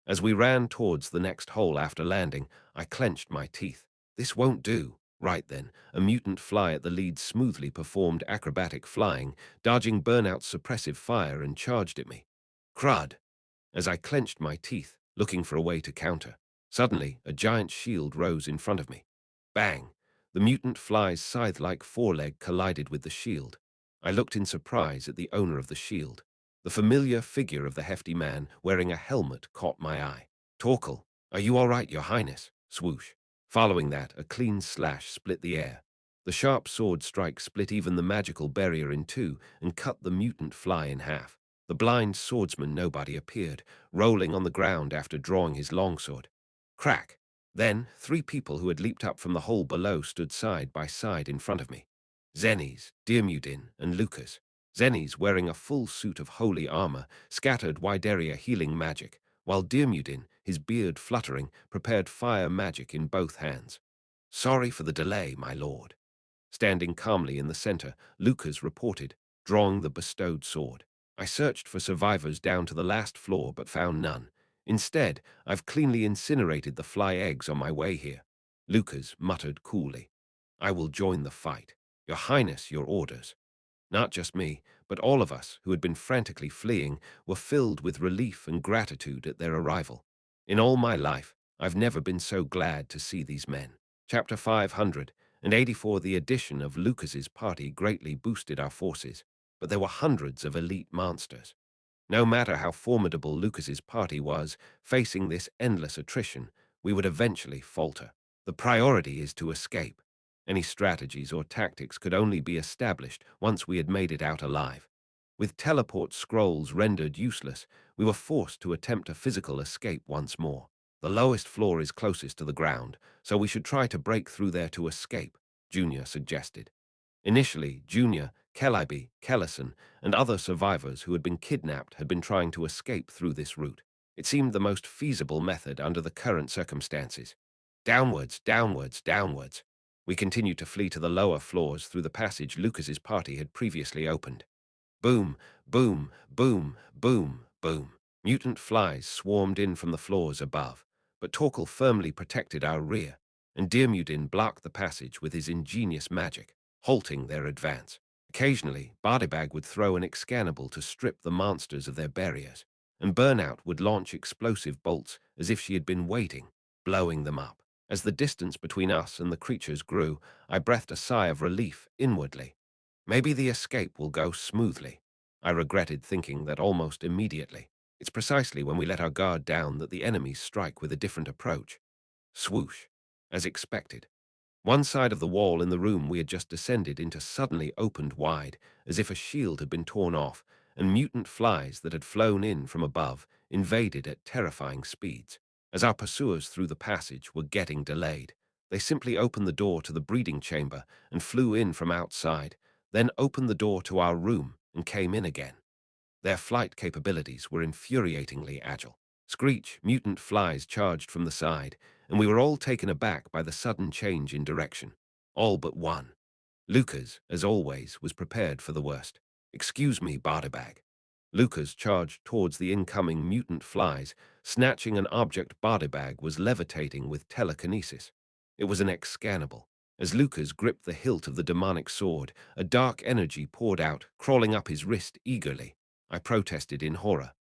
As we ran towards the next hole after landing, I clenched my teeth. This won't do. Right then, a mutant fly at the lead smoothly performed acrobatic flying, dodging Burnout's suppressive fire and charged at me. Crud! As I clenched my teeth, looking for a way to counter. Suddenly, a giant shield rose in front of me. Bang! The mutant fly's scythe-like foreleg collided with the shield. I looked in surprise at the owner of the shield. The familiar figure of the hefty man wearing a helmet caught my eye. Torkel, are you all right, Your Highness? Swoosh. Following that, a clean slash split the air. The sharp sword strike split even the magical barrier in two and cut the mutant fly in half. The blind swordsman nobody appeared, rolling on the ground after drawing his longsword. Crack! Then, 3 people who had leaped up from the hole below stood side by side in front of me. Xennies, Diarmuidin, and Lucas. Xennies, wearing a full suit of holy armor, scattered Wideria healing magic, while Diarmuidin, his beard fluttering, prepared fire magic in both hands. Sorry for the delay, my lord. Standing calmly in the center, Lucas reported, drawing the bestowed sword. I searched for survivors down to the last floor but found none. Instead, I've cleanly incinerated the fly eggs on my way here. Lucas muttered coolly. I will join the fight. Your Highness, your orders. Not just me, but all of us who had been frantically fleeing were filled with relief and gratitude at their arrival. In all my life, I've never been so glad to see these men. Chapter 584. The addition of Lucas's party greatly boosted our forces, but there were hundreds of elite monsters. No matter how formidable Lucas's party was, facing this endless attrition, we would eventually falter. The priority is to escape. Any strategies or tactics could only be established once we had made it out alive. With teleport scrolls rendered useless, we were forced to attempt a physical escape once more. The lowest floor is closest to the ground, so we should try to break through there to escape, Junior suggested. Initially, Junior, Calliope, Kellison, and other survivors who had been kidnapped had been trying to escape through this route. It seemed the most feasible method under the current circumstances. Downwards, downwards, downwards. We continued to flee to the lower floors through the passage Lucas's party had previously opened. Boom, boom, boom, boom, boom. Mutant flies swarmed in from the floors above, but Torkel firmly protected our rear, and Dirmudin blocked the passage with his ingenious magic, halting their advance. Occasionally, Bardibag would throw an excannable to strip the monsters of their barriers, and Burnout would launch explosive bolts as if she had been waiting, blowing them up. As the distance between us and the creatures grew, I breathed a sigh of relief inwardly. Maybe the escape will go smoothly. I regretted thinking that almost immediately. It's precisely when we let our guard down that the enemies strike with a different approach. Swoosh. As expected. One side of the wall in the room we had just descended into suddenly opened wide, as if a shield had been torn off, and mutant flies that had flown in from above invaded at terrifying speeds. As our pursuers through the passage were getting delayed, they simply opened the door to the breeding chamber and flew in from outside, then opened the door to our room and came in again. Their flight capabilities were infuriatingly agile. Screech, mutant flies charged from the side, and we were all taken aback by the sudden change in direction. All but one. Lucas, as always, was prepared for the worst. "Excuse me, Bardibag." Lucas charged towards the incoming mutant flies, snatching an object Bardibag was levitating with telekinesis. It was an excannable. As Lucas gripped the hilt of the demonic sword, a dark energy poured out, crawling up his wrist eagerly. I protested in horror.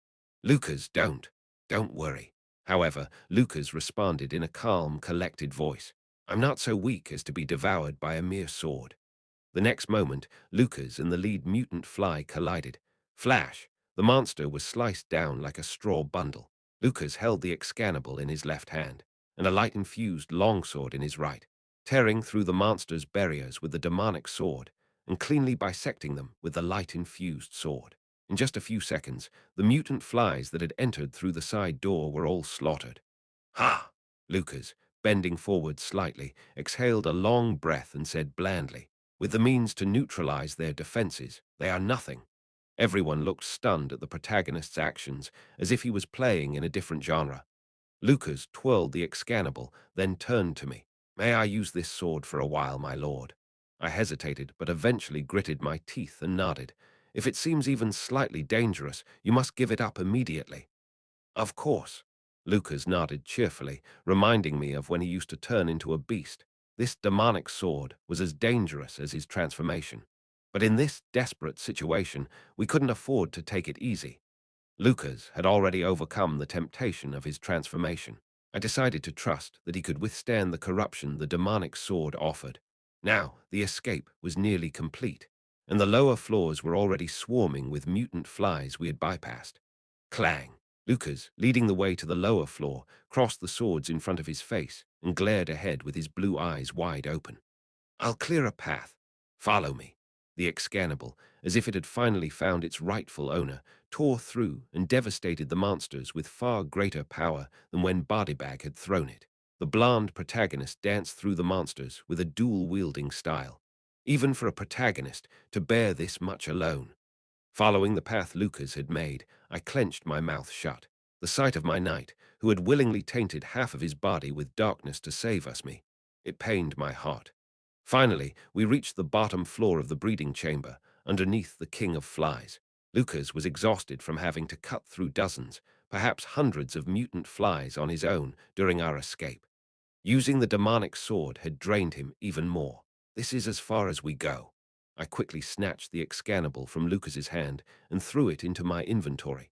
"Lucas, don't worry." However, Lucas responded in a calm, collected voice. "I'm not so weak as to be devoured by a mere sword." The next moment, Lucas and the lead mutant fly collided. Flash! The monster was sliced down like a straw bundle. Lucas held the excannable in his left hand, and a light-infused longsword in his right, tearing through the monster's barriers with the demonic sword, and cleanly bisecting them with the light-infused sword. In just a few seconds, the mutant flies that had entered through the side door were all slaughtered. "Ha!" Lucas, bending forward slightly, exhaled a long breath and said blandly, "With the means to neutralize their defenses, they are nothing." Everyone looked stunned at the protagonist's actions, as if he was playing in a different genre. Lucas twirled the excannable, then turned to me. "May I use this sword for a while, my lord?" I hesitated, but eventually gritted my teeth and nodded. "If it seems even slightly dangerous, you must give it up immediately." "Of course." Lucas nodded cheerfully, reminding me of when he used to turn into a beast. This demonic sword was as dangerous as his transformation. But in this desperate situation, we couldn't afford to take it easy. Lucas had already overcome the temptation of his transformation. I decided to trust that he could withstand the corruption the demonic sword offered. Now, the escape was nearly complete, and the lower floors were already swarming with mutant flies we had bypassed. Clang! Lucas, leading the way to the lower floor, crossed the swords in front of his face and glared ahead with his blue eyes wide open. "I'll clear a path. Follow me." The excannable, as if it had finally found its rightful owner, tore through and devastated the monsters with far greater power than when Bardibag had thrown it. The blonde protagonist danced through the monsters with a dual-wielding style. Even for a protagonist to bear this much alone. Following the path Lucas had made, I clenched my mouth shut. The sight of my knight, who had willingly tainted half of his body with darkness to save me, it pained my heart. Finally, we reached the bottom floor of the breeding chamber, underneath the king of flies. Lucas was exhausted from having to cut through dozens, perhaps hundreds of mutant flies on his own during our escape. Using the demonic sword had drained him even more. "This is as far as we go." I quickly snatched the excannable from Lucas's hand and threw it into my inventory.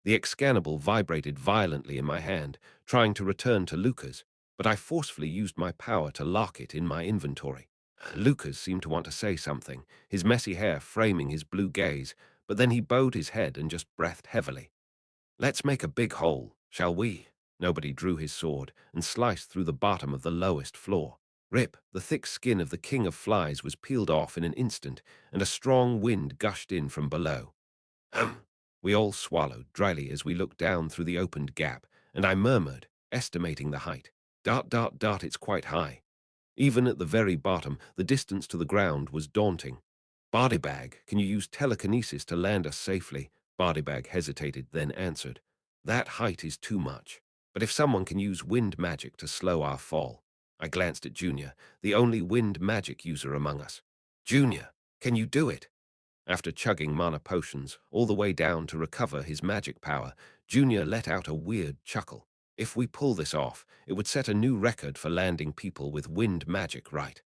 The excannable vibrated violently in my hand, trying to return to Lucas, but I forcefully used my power to lock it in my inventory. Lucas seemed to want to say something, his messy hair framing his blue gaze, but then he bowed his head and just breathed heavily. "Let's make a big hole, shall we?" Nobody drew his sword and sliced through the bottom of the lowest floor. Rip, the thick skin of the king of flies was peeled off in an instant, and a strong wind gushed in from below. Hum. We all swallowed dryly as we looked down through the opened gap, and I murmured, estimating the height. Dart, dart, dart, it's quite high. Even at the very bottom, the distance to the ground was daunting. Bodybag, can you use telekinesis to land us safely? Bodybag hesitated, then answered. That height is too much. But if someone can use wind magic to slow our fall. I glanced at Junior, the only wind magic user among us. Junior, can you do it? After chugging mana potions all the way down to recover his magic power, Junior let out a weird chuckle. If we pull this off, it would set a new record for landing people with wind magic, right?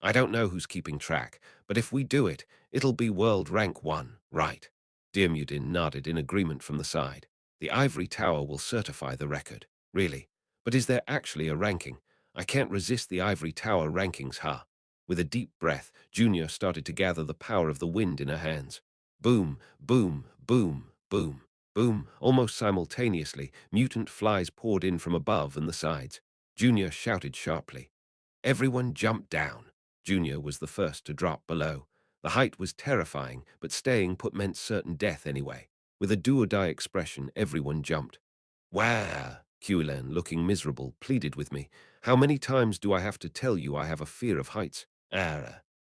I don't know who's keeping track, but if we do it, it'll be world rank 1, right? Diarmuidin nodded in agreement from the side. The ivory tower will certify the record. Really? But is there actually a ranking? I can't resist the ivory tower rankings, huh? With a deep breath, Junior started to gather the power of the wind in her hands. Boom, boom, boom, boom, boom. Almost simultaneously, mutant flies poured in from above and the sides. Junior shouted sharply. Everyone jumped down. Junior was the first to drop below. The height was terrifying, but staying put meant certain death anyway. With a do-or-die expression, everyone jumped. Wah! Qulan, looking miserable, pleaded with me. How many times do I have to tell you I have a fear of heights?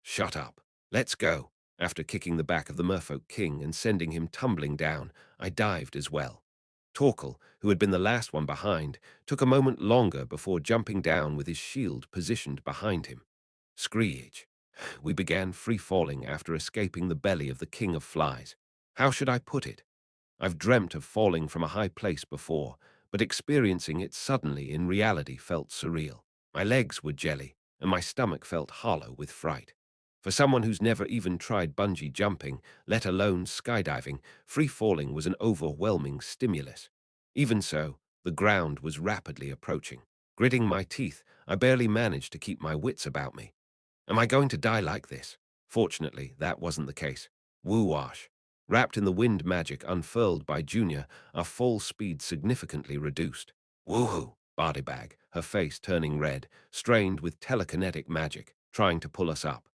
Shut up. Let's go. After kicking the back of the merfolk king and sending him tumbling down, I dived as well. Torkel, who had been the last one behind, took a moment longer before jumping down with his shield positioned behind him. Screech. We began free-falling after escaping the belly of the king of flies. How should I put it? I've dreamt of falling from a high place before, but experiencing it suddenly in reality felt surreal. My legs were jelly, and my stomach felt hollow with fright. For someone who's never even tried bungee jumping, let alone skydiving, free falling was an overwhelming stimulus. Even so, the ground was rapidly approaching. Gritting my teeth, I barely managed to keep my wits about me. Am I going to die like this? Fortunately, that wasn't the case. Woo-wash. Wrapped in the wind magic unfurled by Junior, our fall speed significantly reduced. Woohoo! Bodybag, her face turning red, strained with telekinetic magic, trying to pull us up.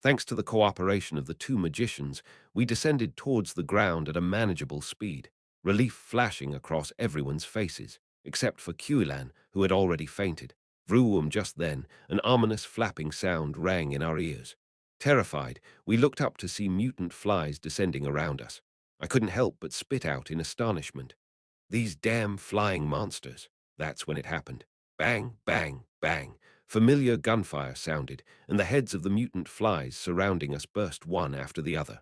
Thanks to the cooperation of the two magicians, we descended towards the ground at a manageable speed, relief flashing across everyone's faces, except for Qulan, who had already fainted. Vroom, just then, an ominous flapping sound rang in our ears. Terrified, we looked up to see mutant flies descending around us. I couldn't help but spit out in astonishment. These damn flying monsters. That's when it happened. Bang, bang, bang. Familiar gunfire sounded, and the heads of the mutant flies surrounding us burst one after the other.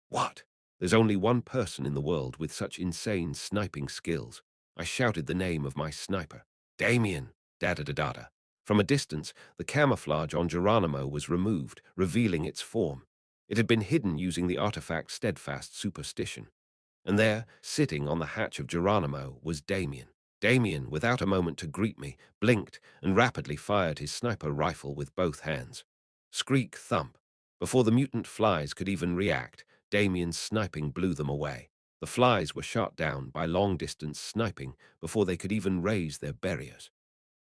What? There's only one person in the world with such insane sniping skills. I shouted the name of my sniper. Damien! Da-da-da-da-da. From a distance, the camouflage on Geronimo was removed, revealing its form. It had been hidden using the artifact Steadfast Superstition. And there, sitting on the hatch of Geronimo, was Damien. Damien, without a moment to greet me, blinked and rapidly fired his sniper rifle with both hands. Screak, thump. Before the mutant flies could even react, Damien's sniping blew them away. The flies were shot down by long-distance sniping before they could even raise their barriers.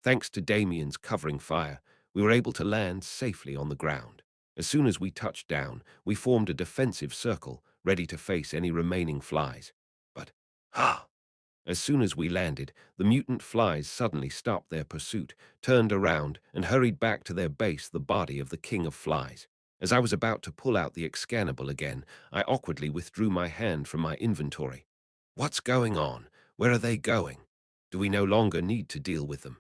Thanks to Damien's covering fire, we were able to land safely on the ground. As soon as we touched down, we formed a defensive circle, ready to face any remaining flies. But, ha! As soon as we landed, the mutant flies suddenly stopped their pursuit, turned around, and hurried back to their base, the body of the king of flies. As I was about to pull out the excannable again, I awkwardly withdrew my hand from my inventory. What's going on? Where are they going? Do we no longer need to deal with them?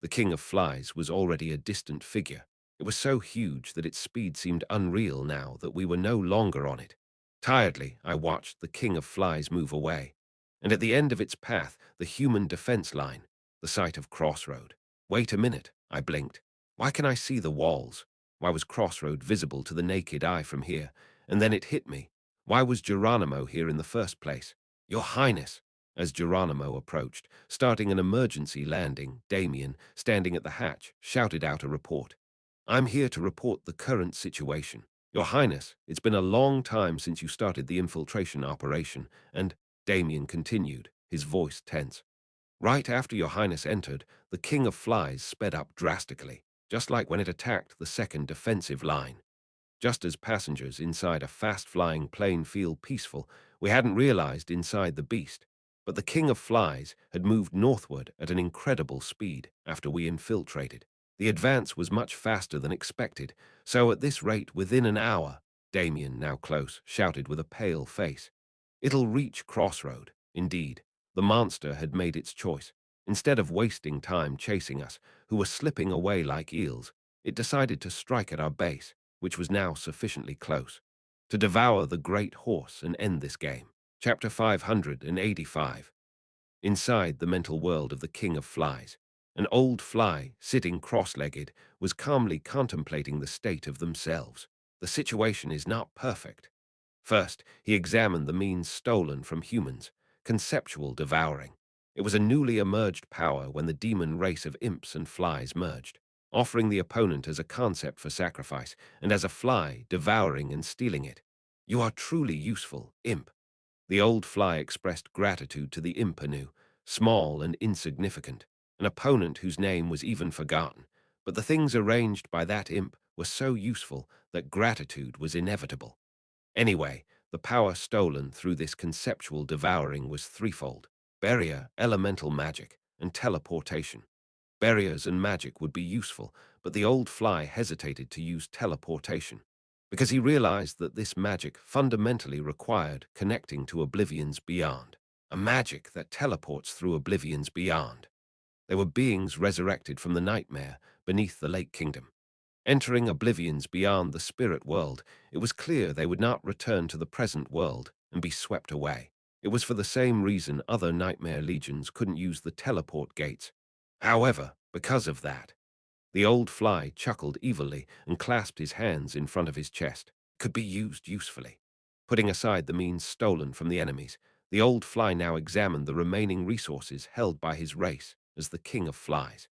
The king of flies was already a distant figure. It was so huge that its speed seemed unreal now that we were no longer on it. Tiredly, I watched the king of flies move away. And at the end of its path, the human defense line, the site of Crossroad. Wait a minute, I blinked. Why can I see the walls? Why was Crossroad visible to the naked eye from here? And then it hit me. Why was Geronimo here in the first place? Your Highness! As Geronimo approached, starting an emergency landing, Damien, standing at the hatch, shouted out a report. I'm here to report the current situation. Your Highness, it's been a long time since you started the infiltration operation, and Damien continued, his voice tense. Right after Your Highness entered, the King of Flies sped up drastically, just like when it attacked the second defensive line. Just as passengers inside a fast-flying plane feel peaceful We hadn't realized inside the beast, but the king of flies had moved northward at an incredible speed after we infiltrated. The advance was much faster than expected, so at this rate, within an hour, Damien, now close, shouted with a pale face. It'll reach Crossroad. Indeed, the monster had made its choice. Instead of wasting time chasing us, who were slipping away like eels, it decided to strike at our base, which was now sufficiently close, to devour the great horse and end this game. Chapter 585. Inside the mental world of the King of Flies, an old fly, sitting cross-legged, was calmly contemplating the state of themselves. The situation is not perfect. First, he examined the means stolen from humans, conceptual devouring. It was a newly emerged power when the demon race of imps and flies merged, offering the opponent as a concept for sacrifice, and as a fly, devouring and stealing it. You are truly useful, imp. The old fly expressed gratitude to the imp anew, small and insignificant, an opponent whose name was even forgotten. But the things arranged by that imp were so useful that gratitude was inevitable. Anyway, the power stolen through this conceptual devouring was threefold: barrier, elemental magic, and teleportation. Barriers and magic would be useful, but the old fly hesitated to use teleportation, because he realized that this magic fundamentally required connecting to oblivion's beyond, a magic that teleports through oblivion's beyond. They were beings resurrected from the nightmare beneath the Lake Kingdom. Entering oblivion's beyond the spirit world, it was clear they would not return to the present world and be swept away. It was for the same reason other nightmare legions couldn't use the teleport gates. However, because of that, the old fly chuckled evilly and clasped his hands in front of his chest. Could be used usefully. Putting aside the means stolen from the enemies, the old fly now examined the remaining resources held by his race as the king of flies.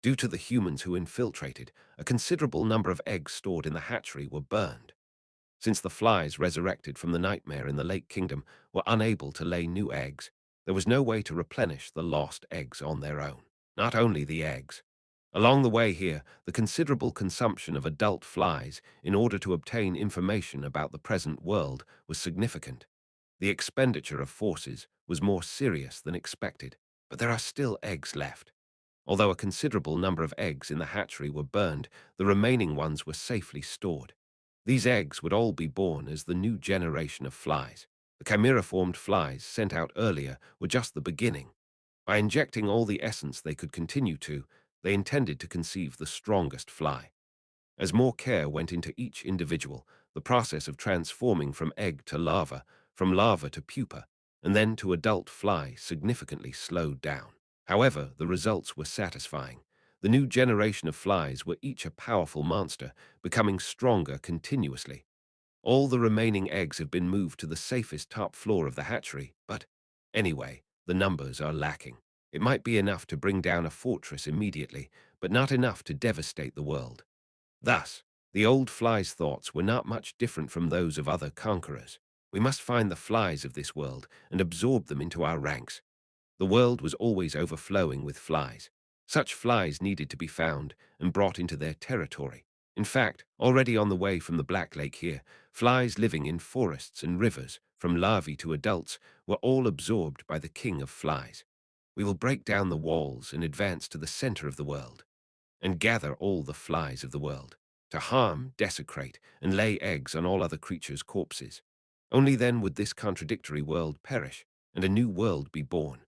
Due to the humans who infiltrated, a considerable number of eggs stored in the hatchery were burned. Since the flies resurrected from the nightmare in the Lake Kingdom were unable to lay new eggs, there was no way to replenish the lost eggs on their own. Not only the eggs. Along the way here, the considerable consumption of adult flies in order to obtain information about the present world was significant. The expenditure of forces was more serious than expected, but there are still eggs left. Although a considerable number of eggs in the hatchery were burned, the remaining ones were safely stored. These eggs would all be born as the new generation of flies. The chimera-formed flies sent out earlier were just the beginning. By injecting all the essence they could continue to, they intended to conceive the strongest fly. As more care went into each individual, the process of transforming from egg to larva, from larva to pupa, and then to adult fly significantly slowed down. However, the results were satisfying. The new generation of flies were each a powerful monster, becoming stronger continuously. All the remaining eggs have been moved to the safest top floor of the hatchery, but anyway, the numbers are lacking. It might be enough to bring down a fortress immediately, but not enough to devastate the world. Thus, the old fly's thoughts were not much different from those of other conquerors. We must find the flies of this world and absorb them into our ranks. The world was always overflowing with flies. Such flies needed to be found and brought into their territory. In fact, already on the way from the Black Lake here, flies living in forests and rivers, from larvae to adults, were all absorbed by the king of flies. We will break down the walls and advance to the center of the world, and gather all the flies of the world, to harm, desecrate, and lay eggs on all other creatures' corpses. Only then would this contradictory world perish, and a new world be born.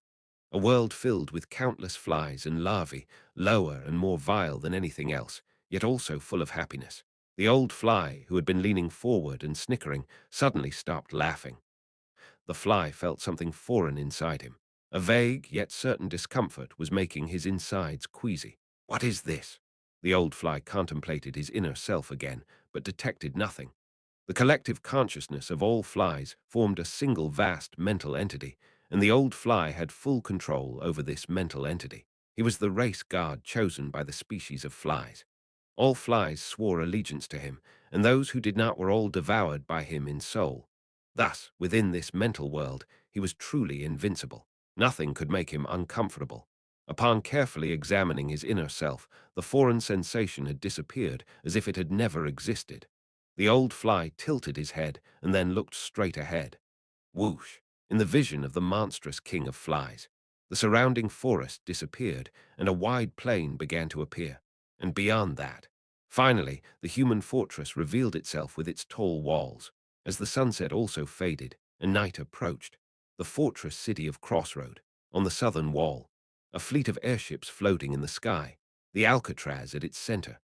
A world filled with countless flies and larvae, lower and more vile than anything else, yet also full of happiness. The old fly, who had been leaning forward and snickering, suddenly stopped laughing. The fly felt something foreign inside him. A vague yet certain discomfort was making his insides queasy. What is this? The old fly contemplated his inner self again, but detected nothing. The collective consciousness of all flies formed a single vast mental entity, and the old fly had full control over this mental entity. He was the race guard chosen by the species of flies. All flies swore allegiance to him, and those who did not were all devoured by him in soul. Thus, within this mental world, he was truly invincible. Nothing could make him uncomfortable. Upon carefully examining his inner self, the foreign sensation had disappeared as if it had never existed. The old fly tilted his head and then looked straight ahead. Whoosh! In the vision of the monstrous king of flies, the surrounding forest disappeared and a wide plain began to appear. And beyond that, finally, the human fortress revealed itself with its tall walls. As the sunset also faded and night approached, the fortress city of Crossroad, on the southern wall, a fleet of airships floating in the sky, the Alcatraz at its center.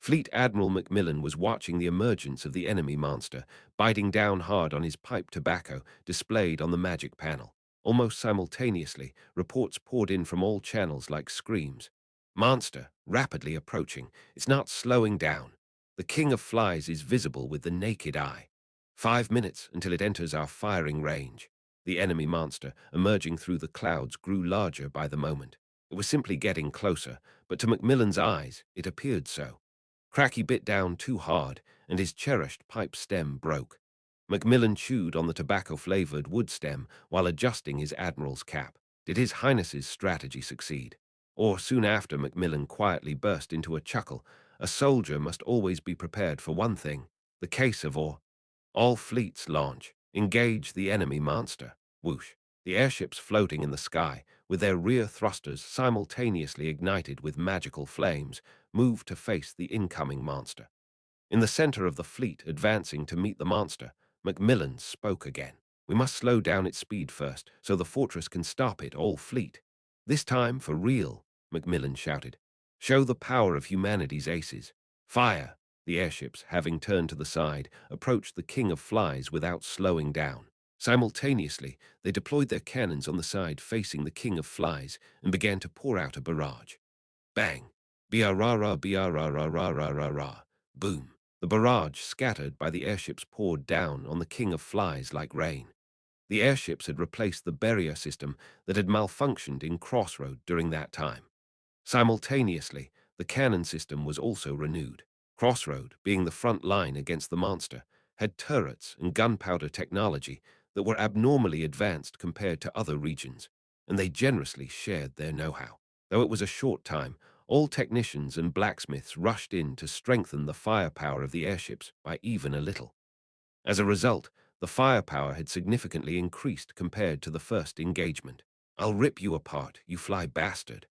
Fleet Admiral Macmillan was watching the emergence of the enemy monster, biting down hard on his pipe tobacco displayed on the magic panel. Almost simultaneously, reports poured in from all channels like screams. Monster, rapidly approaching. It's not slowing down. The king of flies is visible with the naked eye. 5 minutes until it enters our firing range. The enemy monster, emerging through the clouds, grew larger by the moment. It was simply getting closer, but to Macmillan's eyes, it appeared so. Cracky bit down too hard, and his cherished pipe stem broke. Macmillan chewed on the tobacco-flavored wood stem while adjusting his admiral's cap. Did His Highness's strategy succeed? Or soon after, Macmillan quietly burst into a chuckle. A soldier must always be prepared for one thing, the case of war. All fleets launch. Engage the enemy monster. Whoosh. The airships floating in the sky, with their rear thrusters simultaneously ignited with magical flames, moved to face the incoming monster. In the center of the fleet advancing to meet the monster, Macmillan spoke again. We must slow down its speed first, so the fortress can stop it, all fleet. This time for real, Macmillan shouted. Show the power of humanity's aces. Fire! The airships, having turned to the side, approached the King of Flies without slowing down. Simultaneously, they deployed their cannons on the side facing the King of Flies and began to pour out a barrage. Bang! Bia-ra-ra, bia-ra-ra-ra-ra-ra-ra. Boom! The barrage, scattered by the airships, poured down on the King of Flies like rain. The airships had replaced the barrier system that had malfunctioned in Crossroad during that time. Simultaneously, the cannon system was also renewed. Crossroad, being the front line against the monster, had turrets and gunpowder technology that were abnormally advanced compared to other regions, and they generously shared their know-how. Though it was a short time, all technicians and blacksmiths rushed in to strengthen the firepower of the airships by even a little. As a result, the firepower had significantly increased compared to the first engagement. I'll rip you apart, you fly bastard.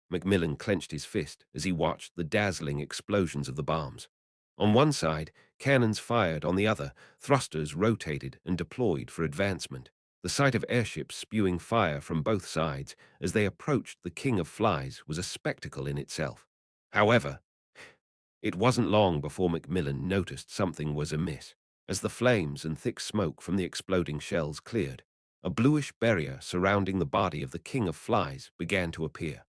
Macmillan clenched his fist as he watched the dazzling explosions of the bombs. On one side, cannons fired; on the other, thrusters rotated and deployed for advancement. The sight of airships spewing fire from both sides as they approached the King of Flies was a spectacle in itself. However, it wasn't long before Macmillan noticed something was amiss. As the flames and thick smoke from the exploding shells cleared, a bluish barrier surrounding the body of the King of Flies began to appear.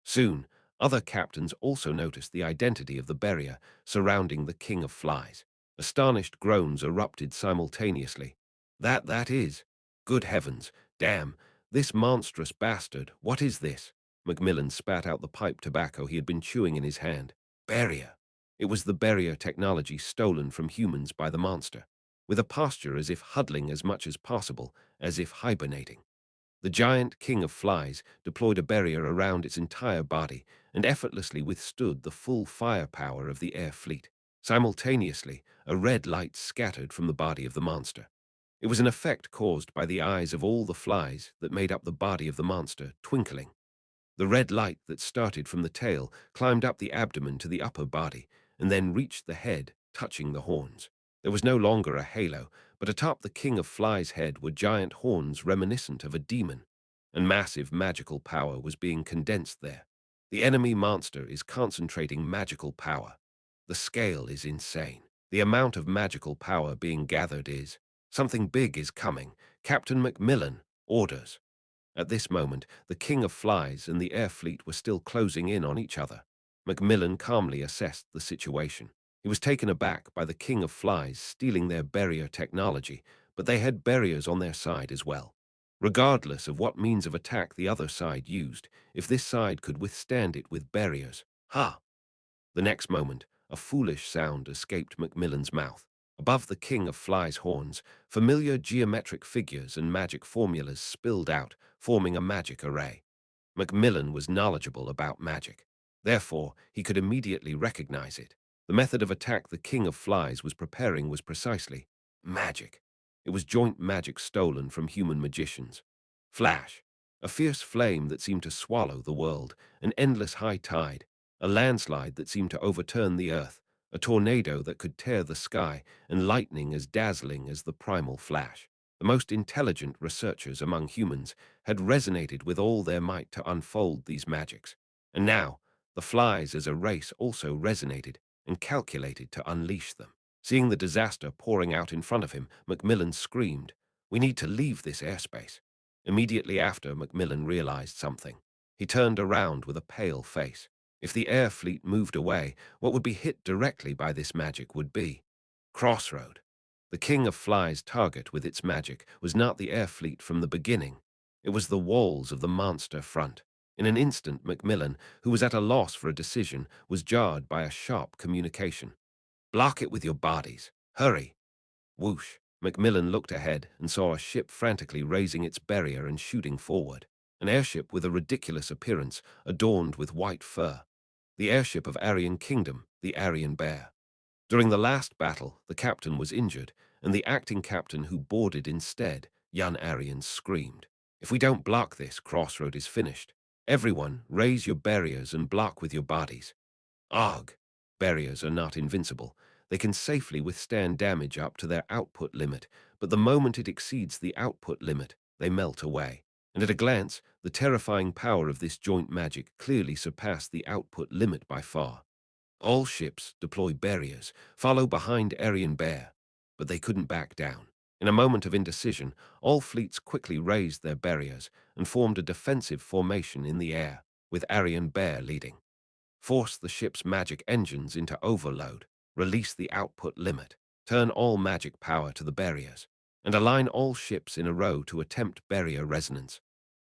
Soon, other captains also noticed the identity of the barrier surrounding the King of Flies. Astonished groans erupted simultaneously. That is. Good heavens, damn, this monstrous bastard, what is this? Macmillan spat out the pipe tobacco he had been chewing in his hand. Barrier. It was the barrier technology stolen from humans by the monster, with a posture as if huddling as much as possible, as if hibernating. The giant King of Flies deployed a barrier around its entire body and effortlessly withstood the full firepower of the air fleet. Simultaneously, a red light scattered from the body of the monster. It was an effect caused by the eyes of all the flies that made up the body of the monster twinkling. The red light that started from the tail climbed up the abdomen to the upper body and then reached the head, touching the horns. There was no longer a halo, but atop the King of Flies' head were giant horns reminiscent of a demon, and massive magical power was being condensed there. The enemy monster is concentrating magical power. The scale is insane. The amount of magical power being gathered is... Something big is coming. Captain Macmillan, orders. At this moment, the King of Flies and the air fleet were still closing in on each other. Macmillan calmly assessed the situation. He was taken aback by the King of Flies stealing their barrier technology, but they had barriers on their side as well. Regardless of what means of attack the other side used, if this side could withstand it with barriers, ha! The next moment, a foolish sound escaped Macmillan's mouth. Above the King of Flies' horns, familiar geometric figures and magic formulas spilled out, forming a magic array. Macmillan was knowledgeable about magic. Therefore, he could immediately recognize it. The method of attack the King of Flies was preparing was precisely magic. It was joint magic stolen from human magicians. Flash, a fierce flame that seemed to swallow the world, an endless high tide, a landslide that seemed to overturn the earth, a tornado that could tear the sky, and lightning as dazzling as the primal flash. The most intelligent researchers among humans had resonated with all their might to unfold these magics. And now, the flies as a race also resonated and calculated to unleash them. Seeing the disaster pouring out in front of him, Macmillan screamed, "We need to leave this airspace." Immediately after, Macmillan realized something. He turned around with a pale face. If the air fleet moved away, what would be hit directly by this magic would be Crossroad. The King of Flies' target with its magic was not the air fleet from the beginning. It was the walls of the monster front. In an instant, Macmillan, who was at a loss for a decision, was jarred by a sharp communication. "Block it with your bodies. Hurry." Whoosh. Macmillan looked ahead and saw a ship frantically raising its barrier and shooting forward. An airship with a ridiculous appearance, adorned with white fur. The airship of Aryan Kingdom, the Aryan Bear. During the last battle, the captain was injured, and the acting captain who boarded instead, young Aryan, screamed, "If we don't block this, Crossroad is finished. Everyone, raise your barriers and block with your bodies." Ugh! Barriers are not invincible. They can safely withstand damage up to their output limit, but the moment it exceeds the output limit, they melt away. And at a glance, the terrifying power of this joint magic clearly surpassed the output limit by far. All ships deploy barriers, follow behind Aryan Bear, but they couldn't back down. In a moment of indecision, all fleets quickly raised their barriers and formed a defensive formation in the air, with Aryan Bear leading. Force the ship's magic engines into overload, release the output limit, turn all magic power to the barriers, and align all ships in a row to attempt barrier resonance.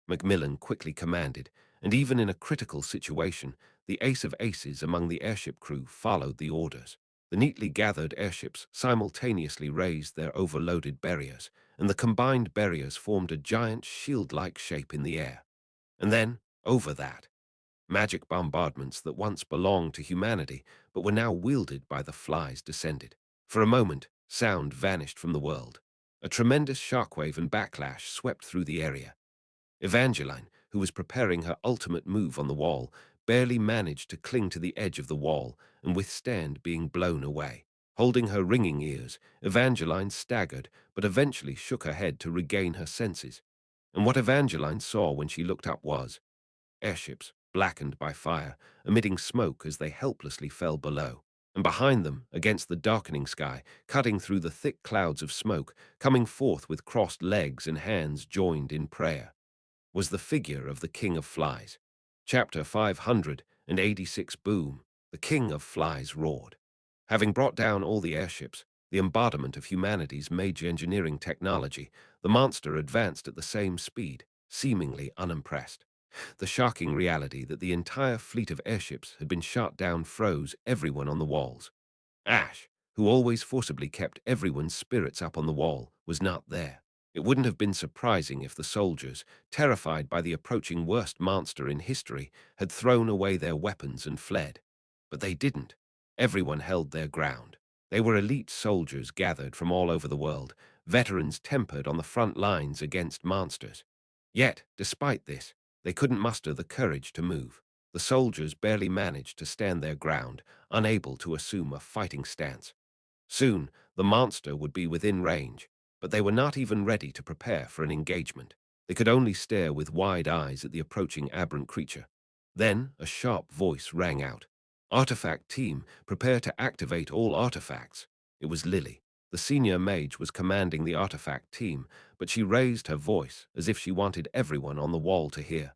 Macmillan quickly commanded, and even in a critical situation, the ace of aces among the airship crew followed the orders. The neatly gathered airships simultaneously raised their overloaded barriers, and the combined barriers formed a giant shield-like shape in the air. And then, over that, magic bombardments that once belonged to humanity, but were now wielded by the flies, descended. For a moment, sound vanished from the world. A tremendous shockwave and backlash swept through the area. Evangeline, who was preparing her ultimate move on the wall, barely managed to cling to the edge of the wall and withstand being blown away. Holding her ringing ears, Evangeline staggered, but eventually shook her head to regain her senses. And what Evangeline saw when she looked up was airships, blackened by fire, emitting smoke as they helplessly fell below. And behind them, against the darkening sky, cutting through the thick clouds of smoke, coming forth with crossed legs and hands joined in prayer, was the figure of the King of Flies. Chapter 586. Boom! The King of Flies roared. Having brought down all the airships, the embodiment of humanity's major engineering technology, the monster advanced at the same speed, seemingly unimpressed. The shocking reality that the entire fleet of airships had been shot down froze everyone on the walls. Ash, who always forcibly kept everyone's spirits up on the wall, was not there. It wouldn't have been surprising if the soldiers, terrified by the approaching worst monster in history, had thrown away their weapons and fled. But they didn't. Everyone held their ground. They were elite soldiers gathered from all over the world, veterans tempered on the front lines against monsters. Yet, despite this, they couldn't muster the courage to move. The soldiers barely managed to stand their ground, unable to assume a fighting stance. Soon, the monster would be within range, but they were not even ready to prepare for an engagement. They could only stare with wide eyes at the approaching aberrant creature. Then, a sharp voice rang out. "Artifact team, prepare to activate all artifacts." It was Lily. The senior mage was commanding the artifact team, but she raised her voice as if she wanted everyone on the wall to hear.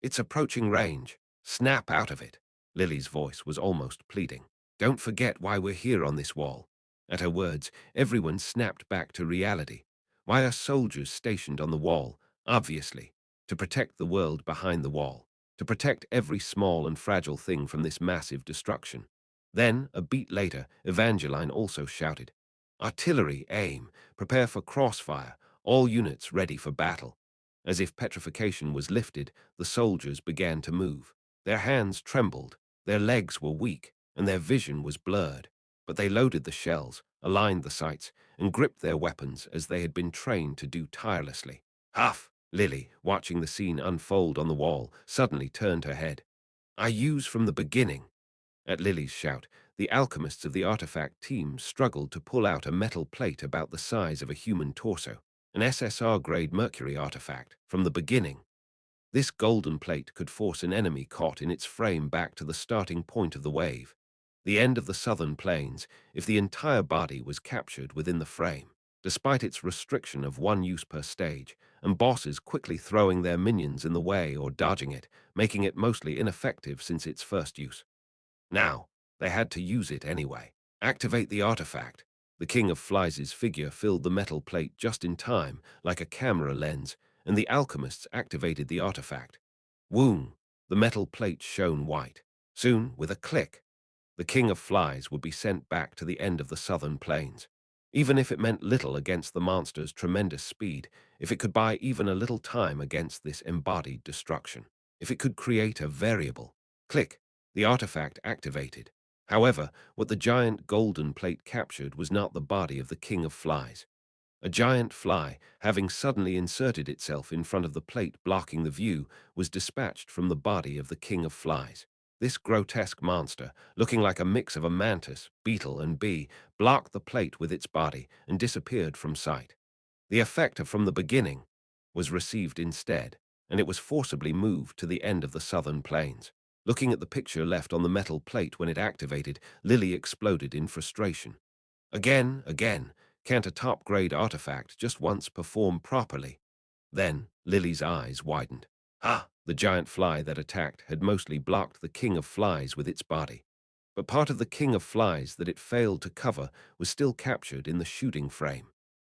"It's approaching range. Snap out of it." Lily's voice was almost pleading. "Don't forget why we're here on this wall." At her words, everyone snapped back to reality. Why are soldiers stationed on the wall? Obviously, to protect the world behind the wall, to protect every small and fragile thing from this massive destruction. Then, a beat later, Evangeline also shouted, "Artillery, aim, prepare for crossfire, all units ready for battle." As if petrification was lifted, the soldiers began to move. Their hands trembled, their legs were weak, and their vision was blurred. But they loaded the shells, aligned the sights, and gripped their weapons as they had been trained to do tirelessly. Huff! Lily, watching the scene unfold on the wall, suddenly turned her head. I use from the beginning. At Lily's shout, the alchemists of the artifact team struggled to pull out a metal plate about the size of a human torso, an SSR-grade mercury artifact, from the beginning. This golden plate could force an enemy caught in its frame back to the starting point of the wave, the end of the southern plains, if the entire body was captured within the frame. Despite its restriction of one use per stage, and bosses quickly throwing their minions in the way or dodging it, making it mostly ineffective since its first use. Now, they had to use it anyway. Activate the artifact. The King of Flies' figure filled the metal plate just in time, like a camera lens, and the alchemists activated the artifact. Woom! The metal plate shone white. Soon, with a click, the King of Flies would be sent back to the end of the southern plains. Even if it meant little against the monster's tremendous speed, if it could buy even a little time against this embodied destruction, if it could create a variable. Click, the artifact activated. However, what the giant golden plate captured was not the body of the King of Flies. A giant fly, having suddenly inserted itself in front of the plate blocking the view, was dispatched from the body of the King of Flies. This grotesque monster, looking like a mix of a mantis, beetle, and bee, blocked the plate with its body and disappeared from sight. The effect of from the beginning was received instead, and it was forcibly moved to the end of the southern plains. Looking at the picture left on the metal plate when it activated, Lily exploded in frustration. Again, can't a top-grade artifact just once perform properly? Then Lily's eyes widened. Ah, the giant fly that attacked had mostly blocked the King of Flies with its body. But part of the King of Flies that it failed to cover was still captured in the shooting frame.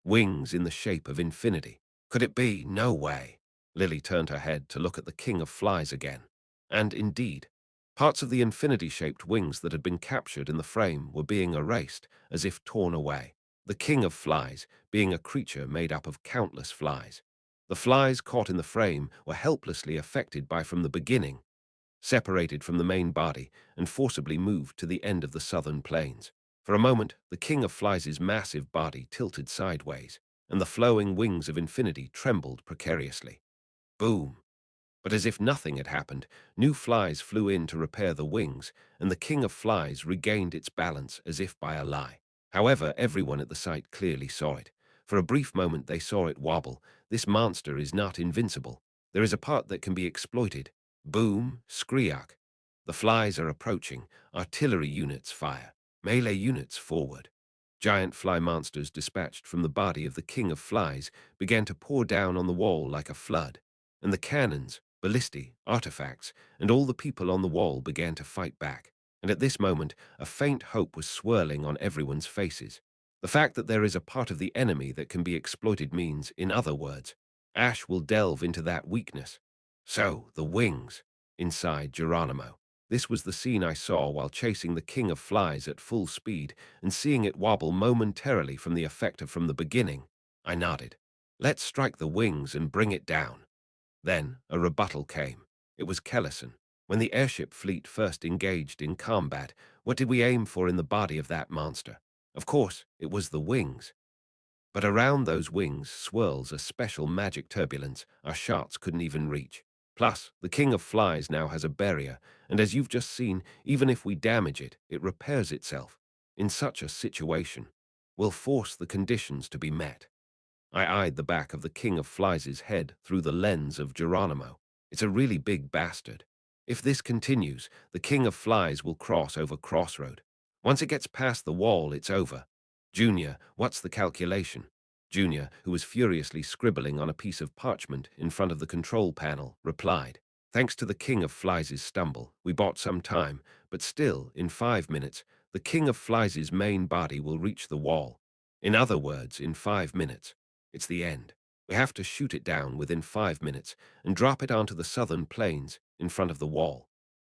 Wings in the shape of infinity. Could it be? No way. Lily turned her head to look at the King of Flies again. And indeed, parts of the infinity-shaped wings that had been captured in the frame were being erased, as if torn away. The King of Flies, being a creature made up of countless flies. The flies caught in the frame were helplessly affected by from the beginning, separated from the main body, and forcibly moved to the end of the southern plains. For a moment, the King of Flies' massive body tilted sideways, and the flowing wings of infinity trembled precariously. Boom! But as if nothing had happened, new flies flew in to repair the wings, and the King of Flies regained its balance as if by a lie. However, everyone at the site clearly saw it. For a brief moment they saw it wobble. This monster is not invincible. There is a part that can be exploited. Boom, screak. The flies are approaching. Artillery units fire. Melee units forward. Giant fly monsters dispatched from the body of the King of Flies began to pour down on the wall like a flood, and the cannons, ballistae, artifacts, and all the people on the wall began to fight back. And at this moment, a faint hope was swirling on everyone's faces. The fact that there is a part of the enemy that can be exploited means, in other words, Ash will delve into that weakness. So, the wings, inside Geronimo. This was the scene I saw while chasing the King of Flies at full speed and seeing it wobble momentarily from the effect of from the beginning. I nodded. Let's strike the wings and bring it down. Then a rebuttal came. It was Kellison. When the airship fleet first engaged in combat, what did we aim for in the body of that monster? Of course, it was the wings. But around those wings swirls a special magic turbulence our shots couldn't even reach. Plus, the King of Flies now has a barrier, and as you've just seen, even if we damage it, it repairs itself. In such a situation, we'll force the conditions to be met. I eyed the back of the King of Flies' head through the lens of Geronimo. It's a really big bastard. If this continues, the King of Flies will cross over Crossroad. Once it gets past the wall, it's over. Junior, what's the calculation? Junior, who was furiously scribbling on a piece of parchment in front of the control panel, replied. Thanks to the King of Flies' stumble, we bought some time, but still, in 5 minutes, the King of Flies' main body will reach the wall. In other words, in 5 minutes. It's the end. We have to shoot it down within 5 minutes and drop it onto the southern plains in front of the wall.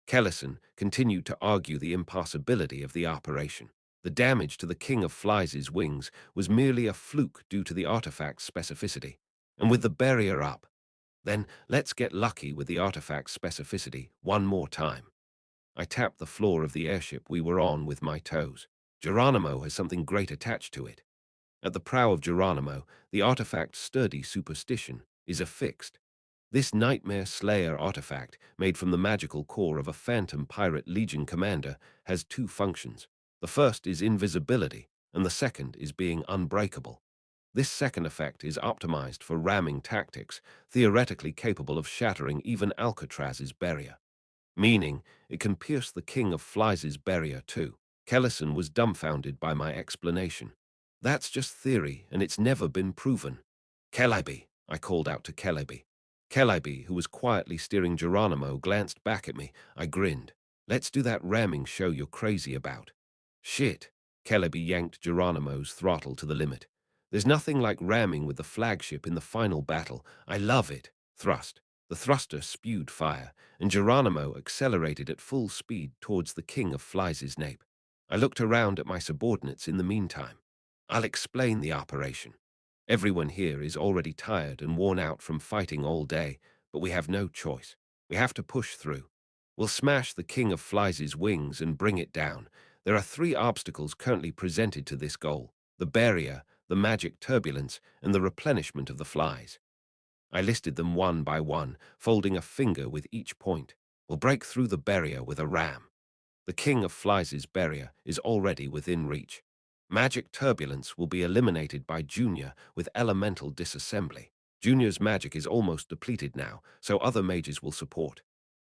Kellison continued to argue the impossibility of the operation. The damage to the King of Flies' wings was merely a fluke due to the artifact's specificity. And with the barrier up, then let's get lucky with the artifact's specificity one more time. I tapped the floor of the airship we were on with my toes. Geronimo has something great attached to it. At the prow of Geronimo, the artifact's sturdy superstition is affixed. This Nightmare Slayer artifact, made from the magical core of a phantom pirate legion commander, has two functions. The first is invisibility, and the second is being unbreakable. This second effect is optimized for ramming tactics, theoretically capable of shattering even Alcatraz's barrier. Meaning, it can pierce the King of Flies' barrier too. Kellison was dumbfounded by my explanation. That's just theory, and it's never been proven. Celebi, I called out to Celebi. Celebi, who was quietly steering Geronimo, glanced back at me. I grinned. Let's do that ramming show you're crazy about. Shit. Celebi yanked Geronimo's throttle to the limit. There's nothing like ramming with the flagship in the final battle. I love it. Thrust. The thruster spewed fire, and Geronimo accelerated at full speed towards the King of Flies' nape. I looked around at my subordinates in the meantime. I'll explain the operation. Everyone here is already tired and worn out from fighting all day, but we have no choice. We have to push through. We'll smash the King of Flies' wings and bring it down. There are three obstacles currently presented to this goal: the barrier, the magic turbulence, and the replenishment of the flies. I listed them one by one, folding a finger with each point. We'll break through the barrier with a ram. The King of Flies' barrier is already within reach. Magic turbulence will be eliminated by Junior with elemental disassembly. Junior's magic is almost depleted now, so other mages will support.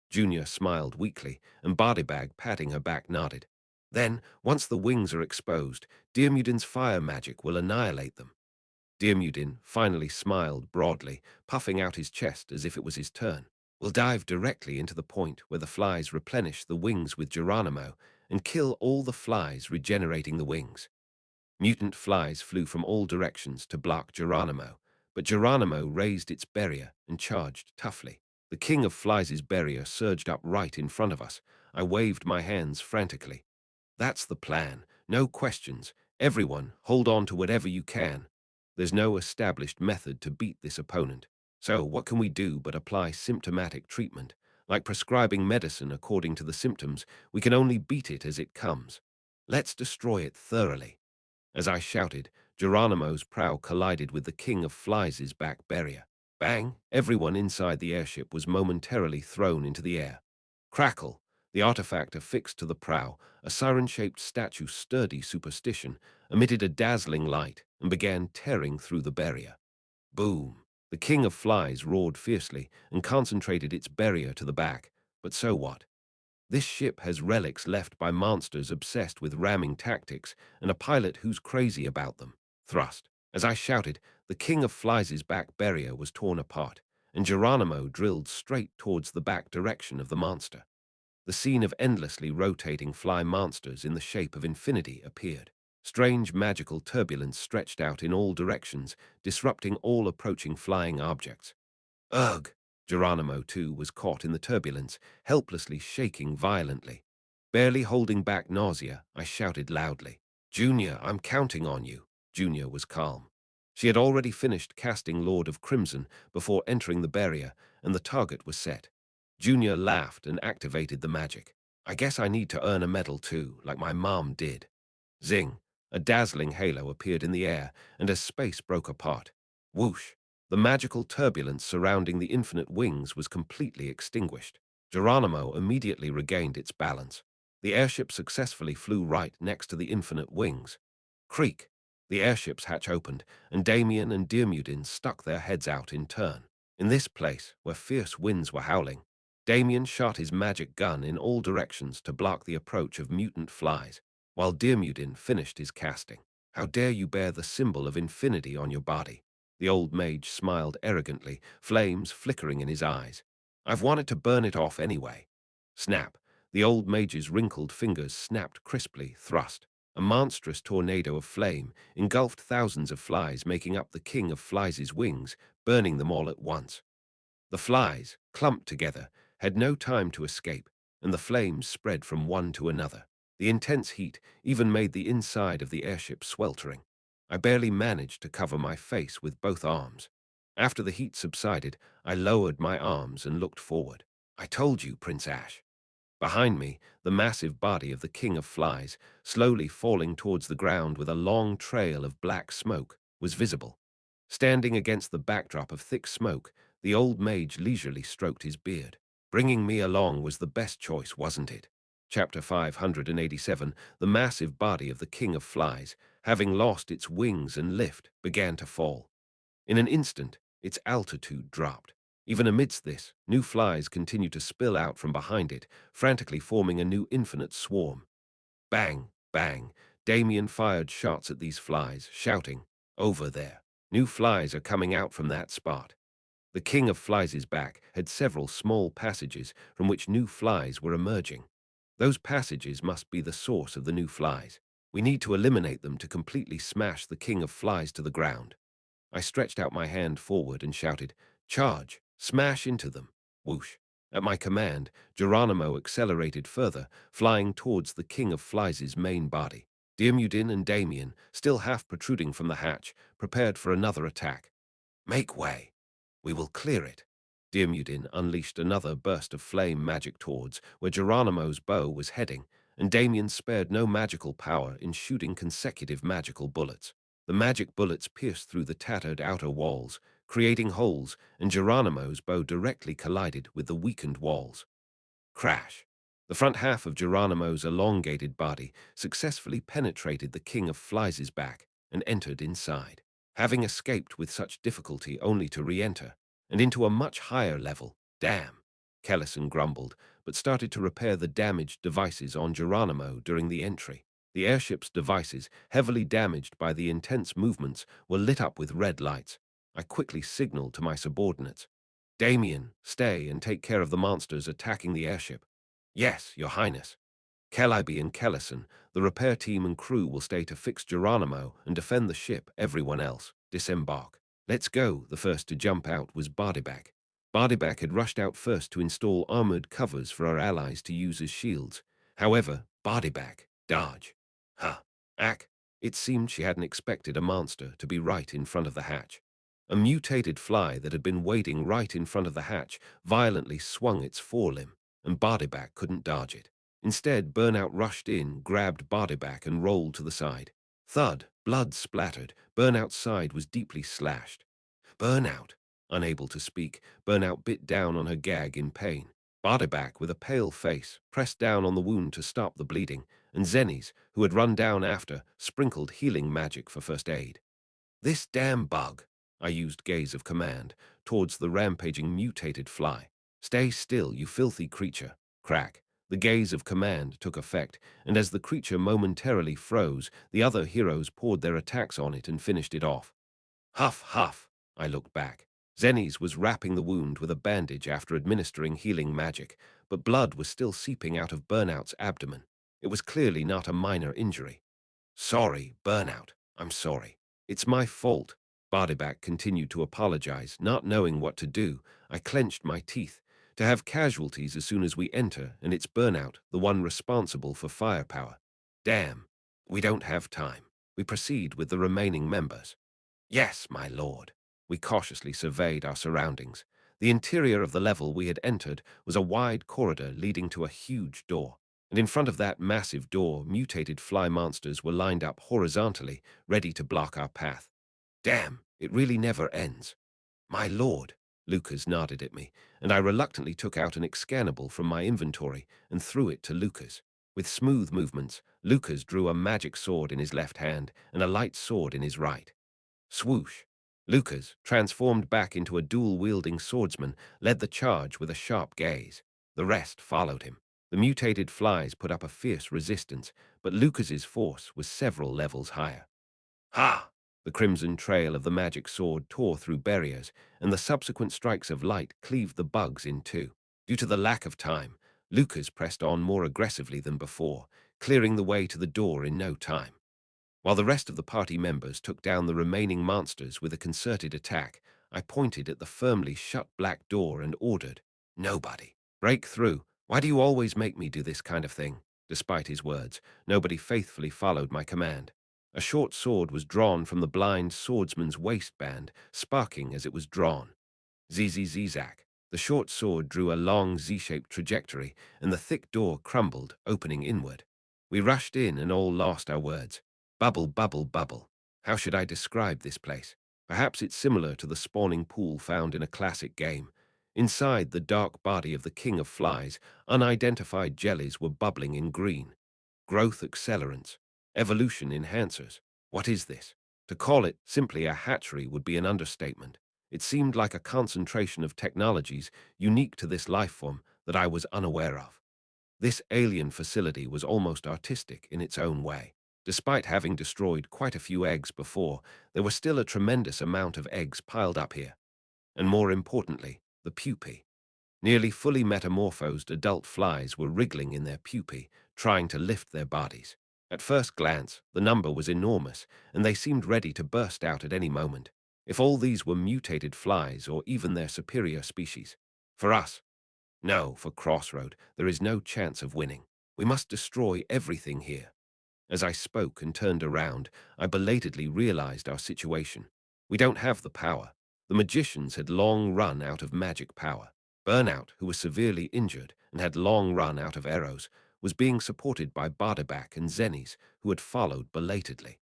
Junior smiled weakly, and Bodybag, patting her back, nodded. Then, once the wings are exposed, Diomudin's fire magic will annihilate them. Diomudin finally smiled broadly, puffing out his chest as if it was his turn. We'll dive directly into the point where the flies replenish the wings with Geronimo and kill all the flies, regenerating the wings. Mutant flies flew from all directions to block Geronimo, but Geronimo raised its barrier and charged toughly. The King of Flies' barrier surged up right in front of us. I waved my hands frantically. That's the plan. No questions. Everyone, hold on to whatever you can. There's no established method to beat this opponent. So what can we do but apply symptomatic treatment? Like prescribing medicine according to the symptoms, we can only beat it as it comes. Let's destroy it thoroughly. As I shouted, Geronimo's prow collided with the King of Flies' back barrier. Bang! Everyone inside the airship was momentarily thrown into the air. Crackle! The artifact affixed to the prow, a siren-shaped statue's sturdy superstition, emitted a dazzling light and began tearing through the barrier. Boom! The King of Flies roared fiercely and concentrated its barrier to the back. But so what? This ship has relics left by monsters obsessed with ramming tactics and a pilot who's crazy about them. Thrust. As I shouted, the King of Flies' back barrier was torn apart, and Geronimo drilled straight towards the back direction of the monster. The scene of endlessly rotating fly monsters in the shape of infinity appeared. Strange magical turbulence stretched out in all directions, disrupting all approaching flying objects. Ugh! Geronimo, too, was caught in the turbulence, helplessly shaking violently. Barely holding back nausea, I shouted loudly, "Junior, I'm counting on you." Junior was calm. She had already finished casting Lord of Crimson before entering the barrier, and the target was set. Junior laughed and activated the magic. I guess I need to earn a medal too, like my mom did. Zing! A dazzling halo appeared in the air, and as space broke apart. Whoosh! The magical turbulence surrounding the infinite wings was completely extinguished. Geronimo immediately regained its balance. The airship successfully flew right next to the infinite wings. Creak! The airship's hatch opened, and Damien and Diomudin stuck their heads out in turn. In this place, where fierce winds were howling, Damien shot his magic gun in all directions to block the approach of mutant flies, while Diomudin finished his casting. How dare you bear the symbol of infinity on your body? The old mage smiled arrogantly, flames flickering in his eyes. I've wanted to burn it off anyway. Snap! The old mage's wrinkled fingers snapped crisply, thrust. A monstrous tornado of flame engulfed thousands of flies, making up the King of Flies' wings, burning them all at once. The flies, clumped together, had no time to escape, and the flames spread from one to another. The intense heat even made the inside of the airship sweltering. I barely managed to cover my face with both arms. After the heat subsided, I lowered my arms and looked forward. I told you, Prince Ash. Behind me, the massive body of the King of Flies, slowly falling towards the ground with a long trail of black smoke, was visible. Standing against the backdrop of thick smoke, the old mage leisurely stroked his beard. Bringing me along was the best choice, wasn't it? Chapter 587, the massive body of the King of Flies, having lost its wings and lift, began to fall. In an instant, its altitude dropped. Even amidst this, new flies continued to spill out from behind it, frantically forming a new infinite swarm. Bang, bang. Damien fired shots at these flies, shouting, "Over there. New flies are coming out from that spot." The King of Flies' back had several small passages from which new flies were emerging. Those passages must be the source of the new flies. We need to eliminate them to completely smash the King of Flies to the ground. I stretched out my hand forward and shouted, "Charge! Smash into them!" Whoosh! At my command, Geronimo accelerated further, flying towards the King of Flies' main body. Diomudin and Damien, still half protruding from the hatch, prepared for another attack. "Make way! We will clear it." Diomudin unleashed another burst of flame magic towards where Geronimo's bow was heading, and Damien spared no magical power in shooting consecutive magical bullets. The magic bullets pierced through the tattered outer walls, creating holes, and Geronimo's bow directly collided with the weakened walls. Crash! The front half of Geronimo's elongated body successfully penetrated the King of Flies' back and entered inside. Having escaped with such difficulty only to re-enter, and into a much higher level, damn, Kellison grumbled, but started to repair the damaged devices on Geronimo during the entry. The airship's devices, heavily damaged by the intense movements, were lit up with red lights. I quickly signaled to my subordinates. "Damien, stay and take care of the monsters attacking the airship." "Yes, Your Highness." Calliope and Kellison, the repair team and crew will stay to fix Geronimo and defend the ship. Everyone else, disembark. "Let's go." The first to jump out was Bardiback. Bardiback had rushed out first to install armored covers for our allies to use as shields. However, Bardiback, dodge. Huh. Ack. It seemed she hadn't expected a monster to be right in front of the hatch. A mutated fly that had been waiting right in front of the hatch violently swung its forelimb, and Bardiback couldn't dodge it. Instead, Burnout rushed in, grabbed Bardiback, and rolled to the side. Thud, blood splattered. Burnout's side was deeply slashed. "Burnout!" Unable to speak, Burnout bit down on her gag in pain. Bardiback, with a pale face, pressed down on the wound to stop the bleeding, and Zennies, who had run down after, sprinkled healing magic for first aid. "This damn bug!" I used Gaze of Command towards the rampaging mutated fly. "Stay still, you filthy creature." Crack. The Gaze of Command took effect, and as the creature momentarily froze, the other heroes poured their attacks on it and finished it off. Huff, huff. I looked back. Zennies was wrapping the wound with a bandage after administering healing magic, but blood was still seeping out of Burnout's abdomen. It was clearly not a minor injury. "Sorry, Burnout. I'm sorry. It's my fault." Bardiback continued to apologize, not knowing what to do. I clenched my teeth. To have casualties as soon as we enter, and it's Burnout, the one responsible for firepower. Damn. We don't have time. We proceed with the remaining members. "Yes, my lord." We cautiously surveyed our surroundings. The interior of the level we had entered was a wide corridor leading to a huge door, and in front of that massive door, mutated fly monsters were lined up horizontally, ready to block our path. "Damn, it really never ends." "My lord." Lucas nodded at me, and I reluctantly took out an Excannable from my inventory and threw it to Lucas. With smooth movements, Lucas drew a magic sword in his left hand and a light sword in his right. Swoosh! Lucas, transformed back into a dual-wielding swordsman, led the charge with a sharp gaze. The rest followed him. The mutated flies put up a fierce resistance, but Lucas's force was several levels higher. Ha! The crimson trail of the magic sword tore through barriers, and the subsequent strikes of light cleaved the bugs in two. Due to the lack of time, Lucas pressed on more aggressively than before, clearing the way to the door in no time. While the rest of the party members took down the remaining monsters with a concerted attack, I pointed at the firmly shut black door and ordered, "Nobody. Break through. Why do you always make me do this kind of thing?" Despite his words, nobody faithfully followed my command. A short sword was drawn from the blind swordsman's waistband, sparking as it was drawn. Zzzzack. The short sword drew a long Z-shaped trajectory, and the thick door crumbled, opening inward. We rushed in and all lost our words. Bubble, bubble, bubble. How should I describe this place? Perhaps it's similar to the spawning pool found in a classic game. Inside the dark body of the king of flies, unidentified jellies were bubbling in green. Growth accelerants, evolution enhancers. What is this? To call it simply a hatchery would be an understatement. It seemed like a concentration of technologies unique to this life form that I was unaware of. This alien facility was almost artistic in its own way. Despite having destroyed quite a few eggs before, there was still a tremendous amount of eggs piled up here. And more importantly, the pupae. Nearly fully metamorphosed adult flies were wriggling in their pupae, trying to lift their bodies. At first glance, the number was enormous, and they seemed ready to burst out at any moment. If all these were mutated flies or even their superior species. For us, no, for Crossroad, there is no chance of winning. We must destroy everything here. As I spoke and turned around, I belatedly realized our situation. We don't have the power. The magicians had long run out of magic power. Burnout, who was severely injured and had long run out of arrows, was being supported by Bardaback and Zennies, who had followed belatedly.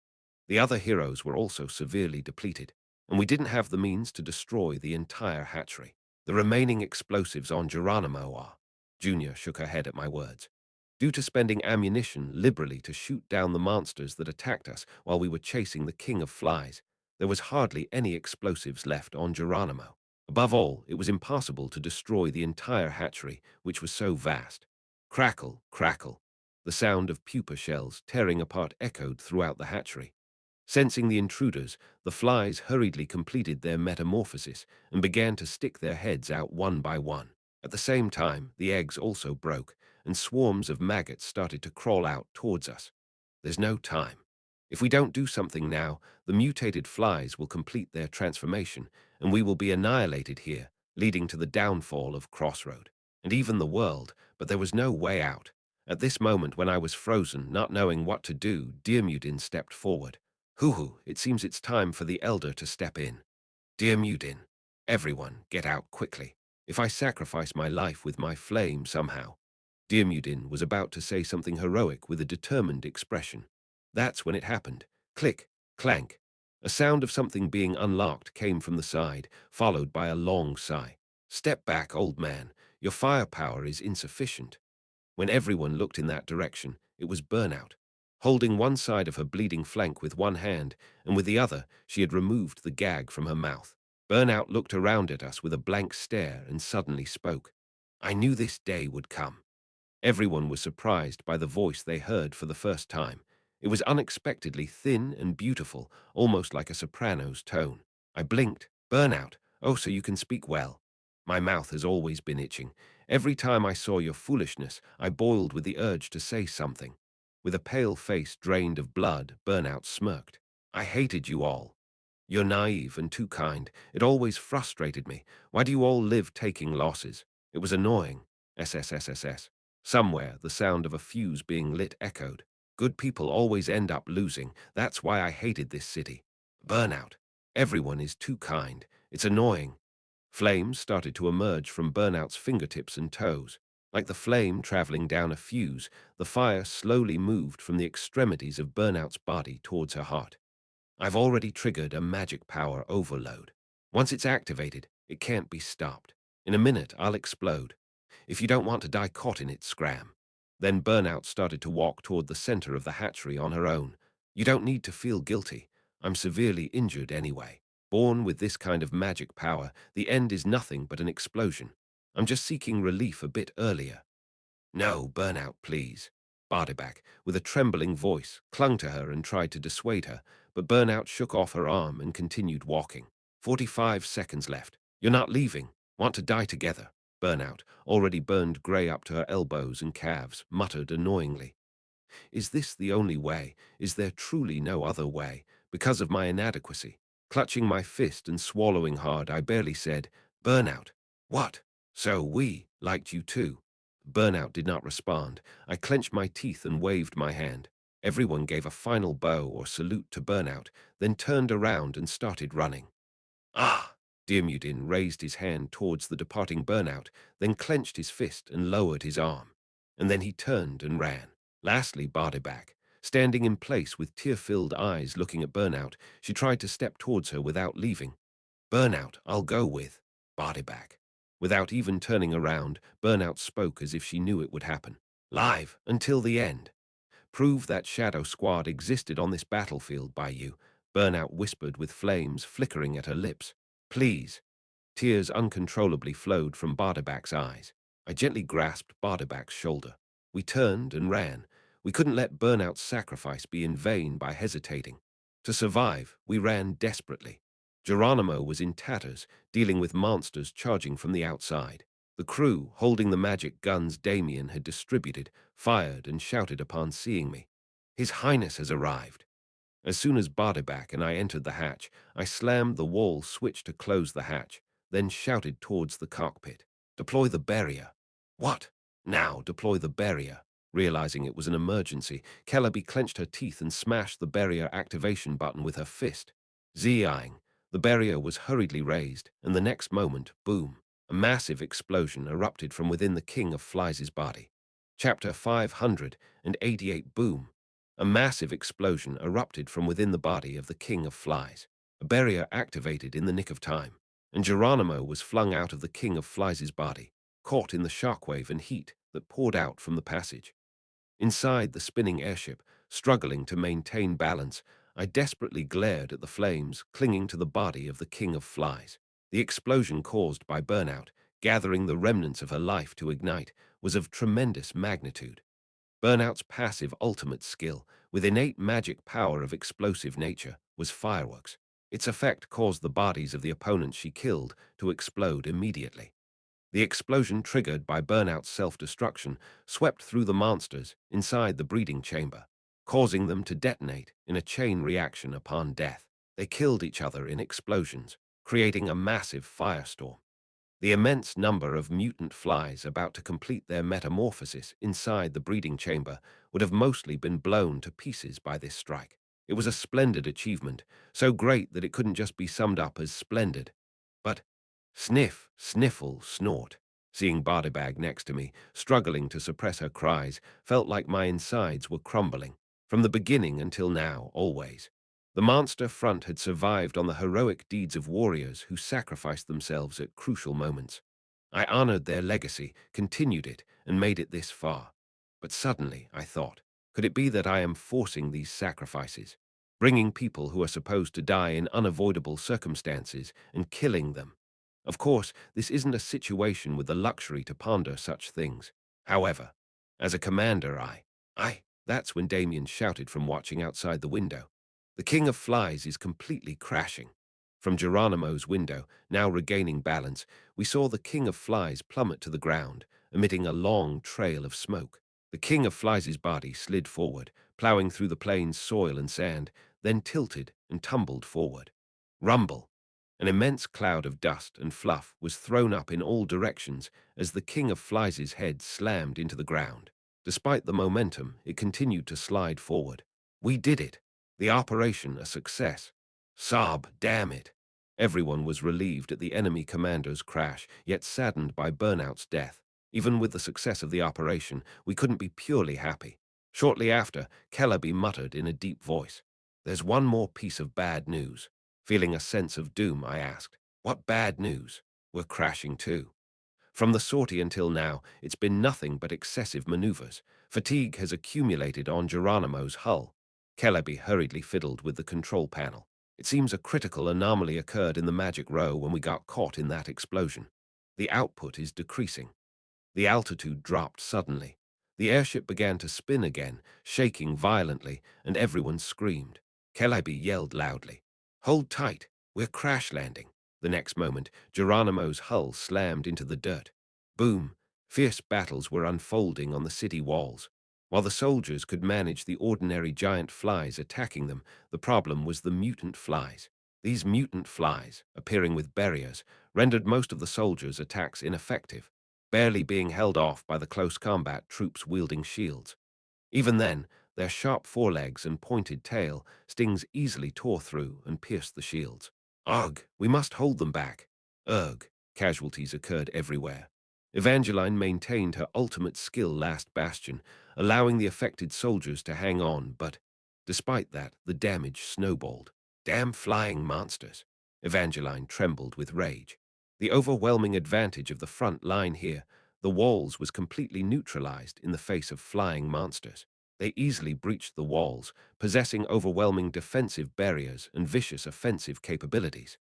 The other heroes were also severely depleted, and we didn't have the means to destroy the entire hatchery. The remaining explosives on Geronimo are. Junior shook her head at my words. Due to spending ammunition liberally to shoot down the monsters that attacked us while we were chasing the king of flies, there was hardly any explosives left on Geronimo. Above all, it was impossible to destroy the entire hatchery, which was so vast. Crackle, crackle. The sound of pupa shells tearing apart echoed throughout the hatchery. Sensing the intruders, the flies hurriedly completed their metamorphosis and began to stick their heads out one by one. At the same time, the eggs also broke, and swarms of maggots started to crawl out towards us. There's no time. If we don't do something now, the mutated flies will complete their transformation, and we will be annihilated here, leading to the downfall of Crossroad, and even the world, but there was no way out. At this moment when I was frozen, not knowing what to do, Diarmuidin stepped forward. Hoo-hoo, it seems it's time for the elder to step in. Dear Mudin, everyone, get out quickly. If I sacrifice my life with my flame somehow. Dear Mudin was about to say something heroic with a determined expression. That's when it happened. Click, clank. A sound of something being unlocked came from the side, followed by a long sigh. Step back, old man. Your firepower is insufficient. When everyone looked in that direction, it was Burnout. Holding one side of her bleeding flank with one hand, and with the other, she had removed the gag from her mouth. Burnout looked around at us with a blank stare and suddenly spoke. I knew this day would come. Everyone was surprised by the voice they heard for the first time. It was unexpectedly thin and beautiful, almost like a soprano's tone. I blinked. Burnout. Oh, so you can speak well. My mouth has always been itching. Every time I saw your foolishness, I boiled with the urge to say something. With a pale face drained of blood, Burnout smirked. I hated you all. You're naive and too kind. It always frustrated me. Why do you all live taking losses? It was annoying. SSSSS. Somewhere, the sound of a fuse being lit echoed. Good people always end up losing. That's why I hated this city. Burnout. Everyone is too kind. It's annoying. Flames started to emerge from Burnout's fingertips and toes. Like the flame traveling down a fuse, the fire slowly moved from the extremities of Burnout's body towards her heart. I've already triggered a magic power overload. Once it's activated, it can't be stopped. In a minute, I'll explode. If you don't want to die caught in it, scram. Then Burnout started to walk toward the center of the hatchery on her own. You don't need to feel guilty. I'm severely injured anyway. Born with this kind of magic power, the end is nothing but an explosion. I'm just seeking relief a bit earlier. No, Burnout, please. Bardaback, with a trembling voice, clung to her and tried to dissuade her, but Burnout shook off her arm and continued walking. 45 seconds left. You're not leaving. Want to die together. Burnout, already burned grey up to her elbows and calves, muttered annoyingly. Is this the only way? Is there truly no other way? Because of my inadequacy. Clutching my fist and swallowing hard, I barely said, Burnout. What? So we liked you too. Burnout did not respond. I clenched my teeth and waved my hand. Everyone gave a final bow or salute to Burnout, then turned around and started running. Ah! Diarmuidin raised his hand towards the departing Burnout, then clenched his fist and lowered his arm. And then he turned and ran. Lastly, Bardeback, standing in place with tear-filled eyes looking at Burnout, she tried to step towards her without leaving. Burnout, I'll go with Bardeback. Without even turning around, Burnout spoke as if she knew it would happen. Live until the end. Prove that Shadow Squad existed on this battlefield by you, Burnout whispered with flames flickering at her lips. Please. Tears uncontrollably flowed from Bardeback's eyes. I gently grasped Bardeback's shoulder. We turned and ran. We couldn't let Burnout's sacrifice be in vain by hesitating. To survive, we ran desperately. Geronimo was in tatters, dealing with monsters charging from the outside. The crew, holding the magic guns Damien had distributed, fired and shouted upon seeing me. His Highness has arrived. As soon as Bardeback and I entered the hatch, I slammed the wall switch to close the hatch, then shouted towards the cockpit. Deploy the barrier. What? Now deploy the barrier. Realizing it was an emergency, Kellaby clenched her teeth and smashed the barrier activation button with her fist. Zing. The barrier was hurriedly raised, and the next moment, boom, a massive explosion erupted from within the King of Flies' body. Chapter 588. Boom. A massive explosion erupted from within the body of the King of Flies. A barrier activated in the nick of time, and Geronimo was flung out of the King of Flies' body, caught in the shockwave and heat that poured out from the passage. Inside the spinning airship, struggling to maintain balance, I desperately glared at the flames clinging to the body of the King of Flies. The explosion caused by Burnout, gathering the remnants of her life to ignite, was of tremendous magnitude. Burnout's passive ultimate skill, with innate magic power of explosive nature, was fireworks. Its effect caused the bodies of the opponents she killed to explode immediately. The explosion triggered by Burnout's self-destruction swept through the monsters inside the breeding chamber, causing them to detonate in a chain reaction upon death. They killed each other in explosions, creating a massive firestorm. The immense number of mutant flies about to complete their metamorphosis inside the breeding chamber would have mostly been blown to pieces by this strike. It was a splendid achievement, so great that it couldn't just be summed up as splendid. But sniff, sniffle, snort. Seeing Bardabag next to me, struggling to suppress her cries, felt like my insides were crumbling. From the beginning until now, always. The monster front had survived on the heroic deeds of warriors who sacrificed themselves at crucial moments. I honored their legacy, continued it, and made it this far. But suddenly, I thought, could it be that I am forcing these sacrifices, bringing people who are supposed to die in unavoidable circumstances and killing them? Of course, this isn't a situation with the luxury to ponder such things. However, as a commander, that's when Damien shouted from watching outside the window. The King of Flies is completely crashing. From Geronimo's window, now regaining balance, we saw the King of Flies plummet to the ground, emitting a long trail of smoke. The King of Flies' body slid forward, plowing through the plain's soil and sand, then tilted and tumbled forward. Rumble! An immense cloud of dust and fluff was thrown up in all directions as the King of Flies' head slammed into the ground. Despite the momentum, it continued to slide forward. We did it! The operation a success. Sob, damn it. Everyone was relieved at the enemy commander's crash, yet saddened by Burnout's death. Even with the success of the operation, we couldn't be purely happy. Shortly after, Kellaby muttered in a deep voice, "There's one more piece of bad news." Feeling a sense of doom, I asked, "What bad news?" "We're crashing too." From the sortie until now, it's been nothing but excessive maneuvers. Fatigue has accumulated on Geronimo's hull. Kellaby hurriedly fiddled with the control panel. It seems a critical anomaly occurred in the magic row when we got caught in that explosion. The output is decreasing. The altitude dropped suddenly. The airship began to spin again, shaking violently, and everyone screamed. Kellaby yelled loudly, "Hold tight, we're crash landing." The next moment, Geronimo's hull slammed into the dirt. Boom! Fierce battles were unfolding on the city walls. While the soldiers could manage the ordinary giant flies attacking them, the problem was the mutant flies. These mutant flies, appearing with barriers, rendered most of the soldiers' attacks ineffective, barely being held off by the close combat troops wielding shields. Even then, their sharp forelegs and pointed tail stings easily tore through and pierced the shields. "Ugh, we must hold them back." Erg, casualties occurred everywhere. Evangeline maintained her ultimate skill last bastion, allowing the affected soldiers to hang on, but despite that, the damage snowballed. Damn flying monsters! Evangeline trembled with rage. The overwhelming advantage of the front line here, the walls was completely neutralized in the face of flying monsters. They easily breached the walls, possessing overwhelming defensive barriers and vicious offensive capabilities.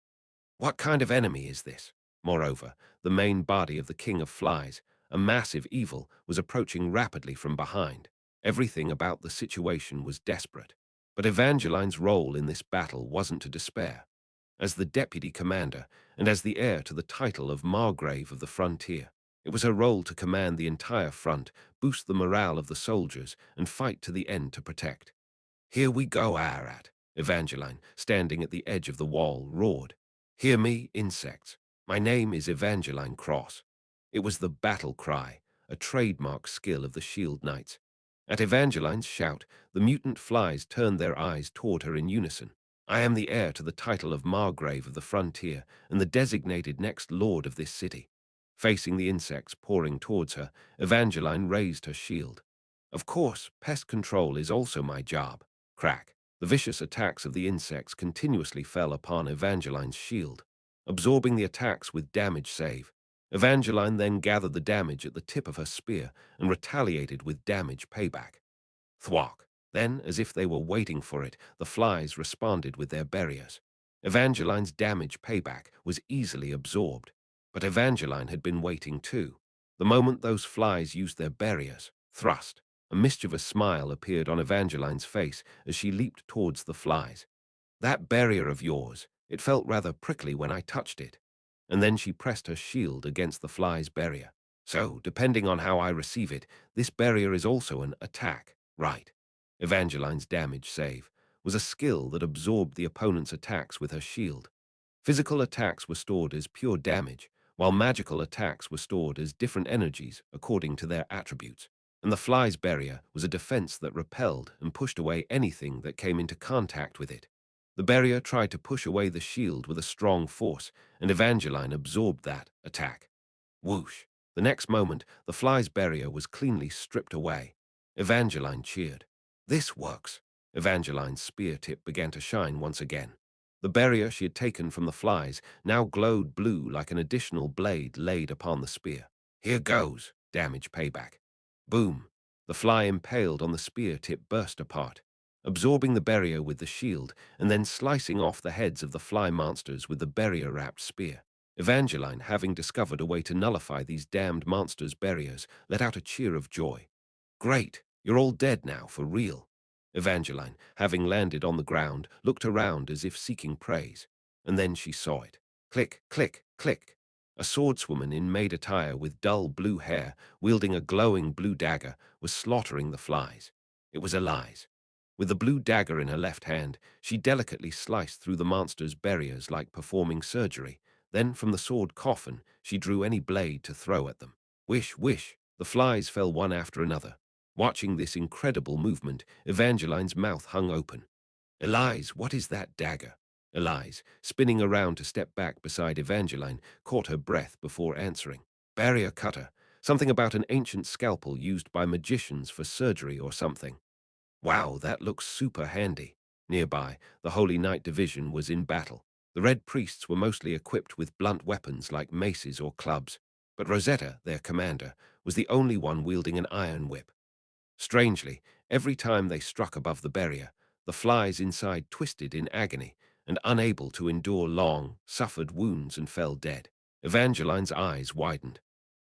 What kind of enemy is this? Moreover, the main body of the King of Flies, a massive evil, was approaching rapidly from behind. Everything about the situation was desperate. But Evangeline's role in this battle wasn't to despair. As the deputy commander, and as the heir to the title of Margrave of the Frontier, it was her role to command the entire front, boost the morale of the soldiers, and fight to the end to protect. "Here we go, Arat," Evangeline, standing at the edge of the wall, roared. "Hear me, insects. My name is Evangeline Cross." It was the battle cry, a trademark skill of the Shield Knights. At Evangeline's shout, the mutant flies turned their eyes toward her in unison. "I am the heir to the title of Margrave of the Frontier and the designated next lord of this city." Facing the insects pouring towards her, Evangeline raised her shield. "Of course, pest control is also my job." Crack. The vicious attacks of the insects continuously fell upon Evangeline's shield, absorbing the attacks with damage save. Evangeline then gathered the damage at the tip of her spear and retaliated with damage payback. Thwack. Then, as if they were waiting for it, the flies responded with their barriers. Evangeline's damage payback was easily absorbed. But Evangeline had been waiting too. The moment those flies used their barriers, thrust. A mischievous smile appeared on Evangeline's face as she leaped towards the flies. "That barrier of yours, it felt rather prickly when I touched it." And then she pressed her shield against the fly's barrier. "So, depending on how I receive it, this barrier is also an attack, right?" Evangeline's damage save was a skill that absorbed the opponent's attacks with her shield. Physical attacks were stored as pure damage, while magical attacks were stored as different energies according to their attributes. And the fly's barrier was a defense that repelled and pushed away anything that came into contact with it. The barrier tried to push away the shield with a strong force, and Evangeline absorbed that attack. Whoosh! The next moment, the fly's barrier was cleanly stripped away. Evangeline cheered. "This works." Evangeline's spear tip began to shine once again. The barrier she had taken from the flies now glowed blue like an additional blade laid upon the spear. "Here goes." Damage payback. Boom! The fly impaled on the spear tip burst apart, absorbing the barrier with the shield and then slicing off the heads of the fly monsters with the barrier-wrapped spear. Evangeline, having discovered a way to nullify these damned monsters' barriers, let out a cheer of joy. "Great! You're all dead now, for real." Evangeline, having landed on the ground, looked around as if seeking praise. And then she saw it. Click, click, click. A swordswoman in maid attire with dull blue hair, wielding a glowing blue dagger, was slaughtering the flies. It was Elise. With the blue dagger in her left hand, she delicately sliced through the monster's barriers like performing surgery. Then, from the sword coffin, she drew any blade to throw at them. Whish, whish, the flies fell one after another. Watching this incredible movement, Evangeline's mouth hung open. "Elise, what is that dagger?" Elise, spinning around to step back beside Evangeline, caught her breath before answering. "Barrier cutter. Something about an ancient scalpel used by magicians for surgery or something." "Wow, that looks super handy." Nearby, the Holy Knight Division was in battle. The Red Priests were mostly equipped with blunt weapons like maces or clubs, but Rosetta, their commander, was the only one wielding an iron whip. Strangely, every time they struck above the barrier, the flies inside twisted in agony, and unable to endure long, suffered wounds and fell dead. Evangeline's eyes widened.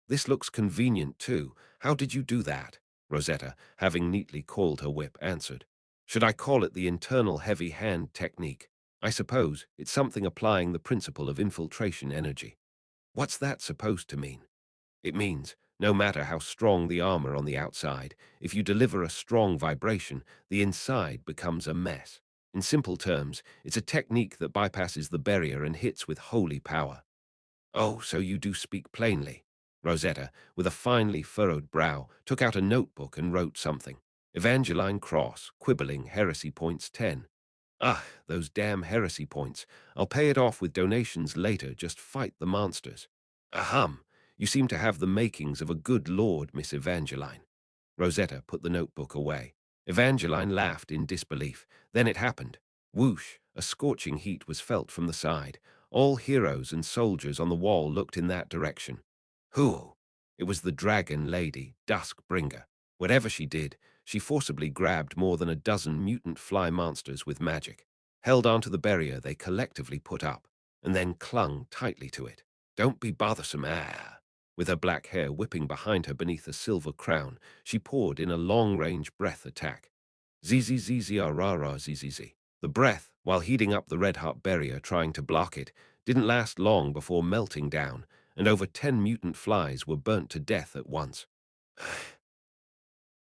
"This looks convenient too. How did you do that?" Rosetta, having neatly coiled her whip, answered. "Should I call it the internal heavy hand technique? I suppose it's something applying the principle of infiltration energy." "What's that supposed to mean?" "It means, no matter how strong the armor on the outside, if you deliver a strong vibration, the inside becomes a mess. In simple terms, it's a technique that bypasses the barrier and hits with holy power." "Oh, so you do speak plainly." Rosetta, with a finely furrowed brow, took out a notebook and wrote something. "Evangeline Cross, quibbling, heresy points 10. Ah, those damn heresy points. I'll pay it off with donations later, just fight the monsters. Ahem, you seem to have the makings of a good lord, Miss Evangeline. Rosetta put the notebook away. Evangeline laughed in disbelief. Then it happened. Whoosh! A scorching heat was felt from the side. All heroes and soldiers on the wall looked in that direction. Who? It was the dragon lady, Duskbringer. Whatever she did, she forcibly grabbed more than a dozen mutant fly monsters with magic, held onto the barrier they collectively put up, and then clung tightly to it. Don't be bothersome, ah! With her black hair whipping behind her beneath a silver crown, she poured in a long-range breath attack. Zzz. The breath, while heating up the red-hot barrier trying to block it, didn't last long before melting down, and over 10 mutant flies were burnt to death at once.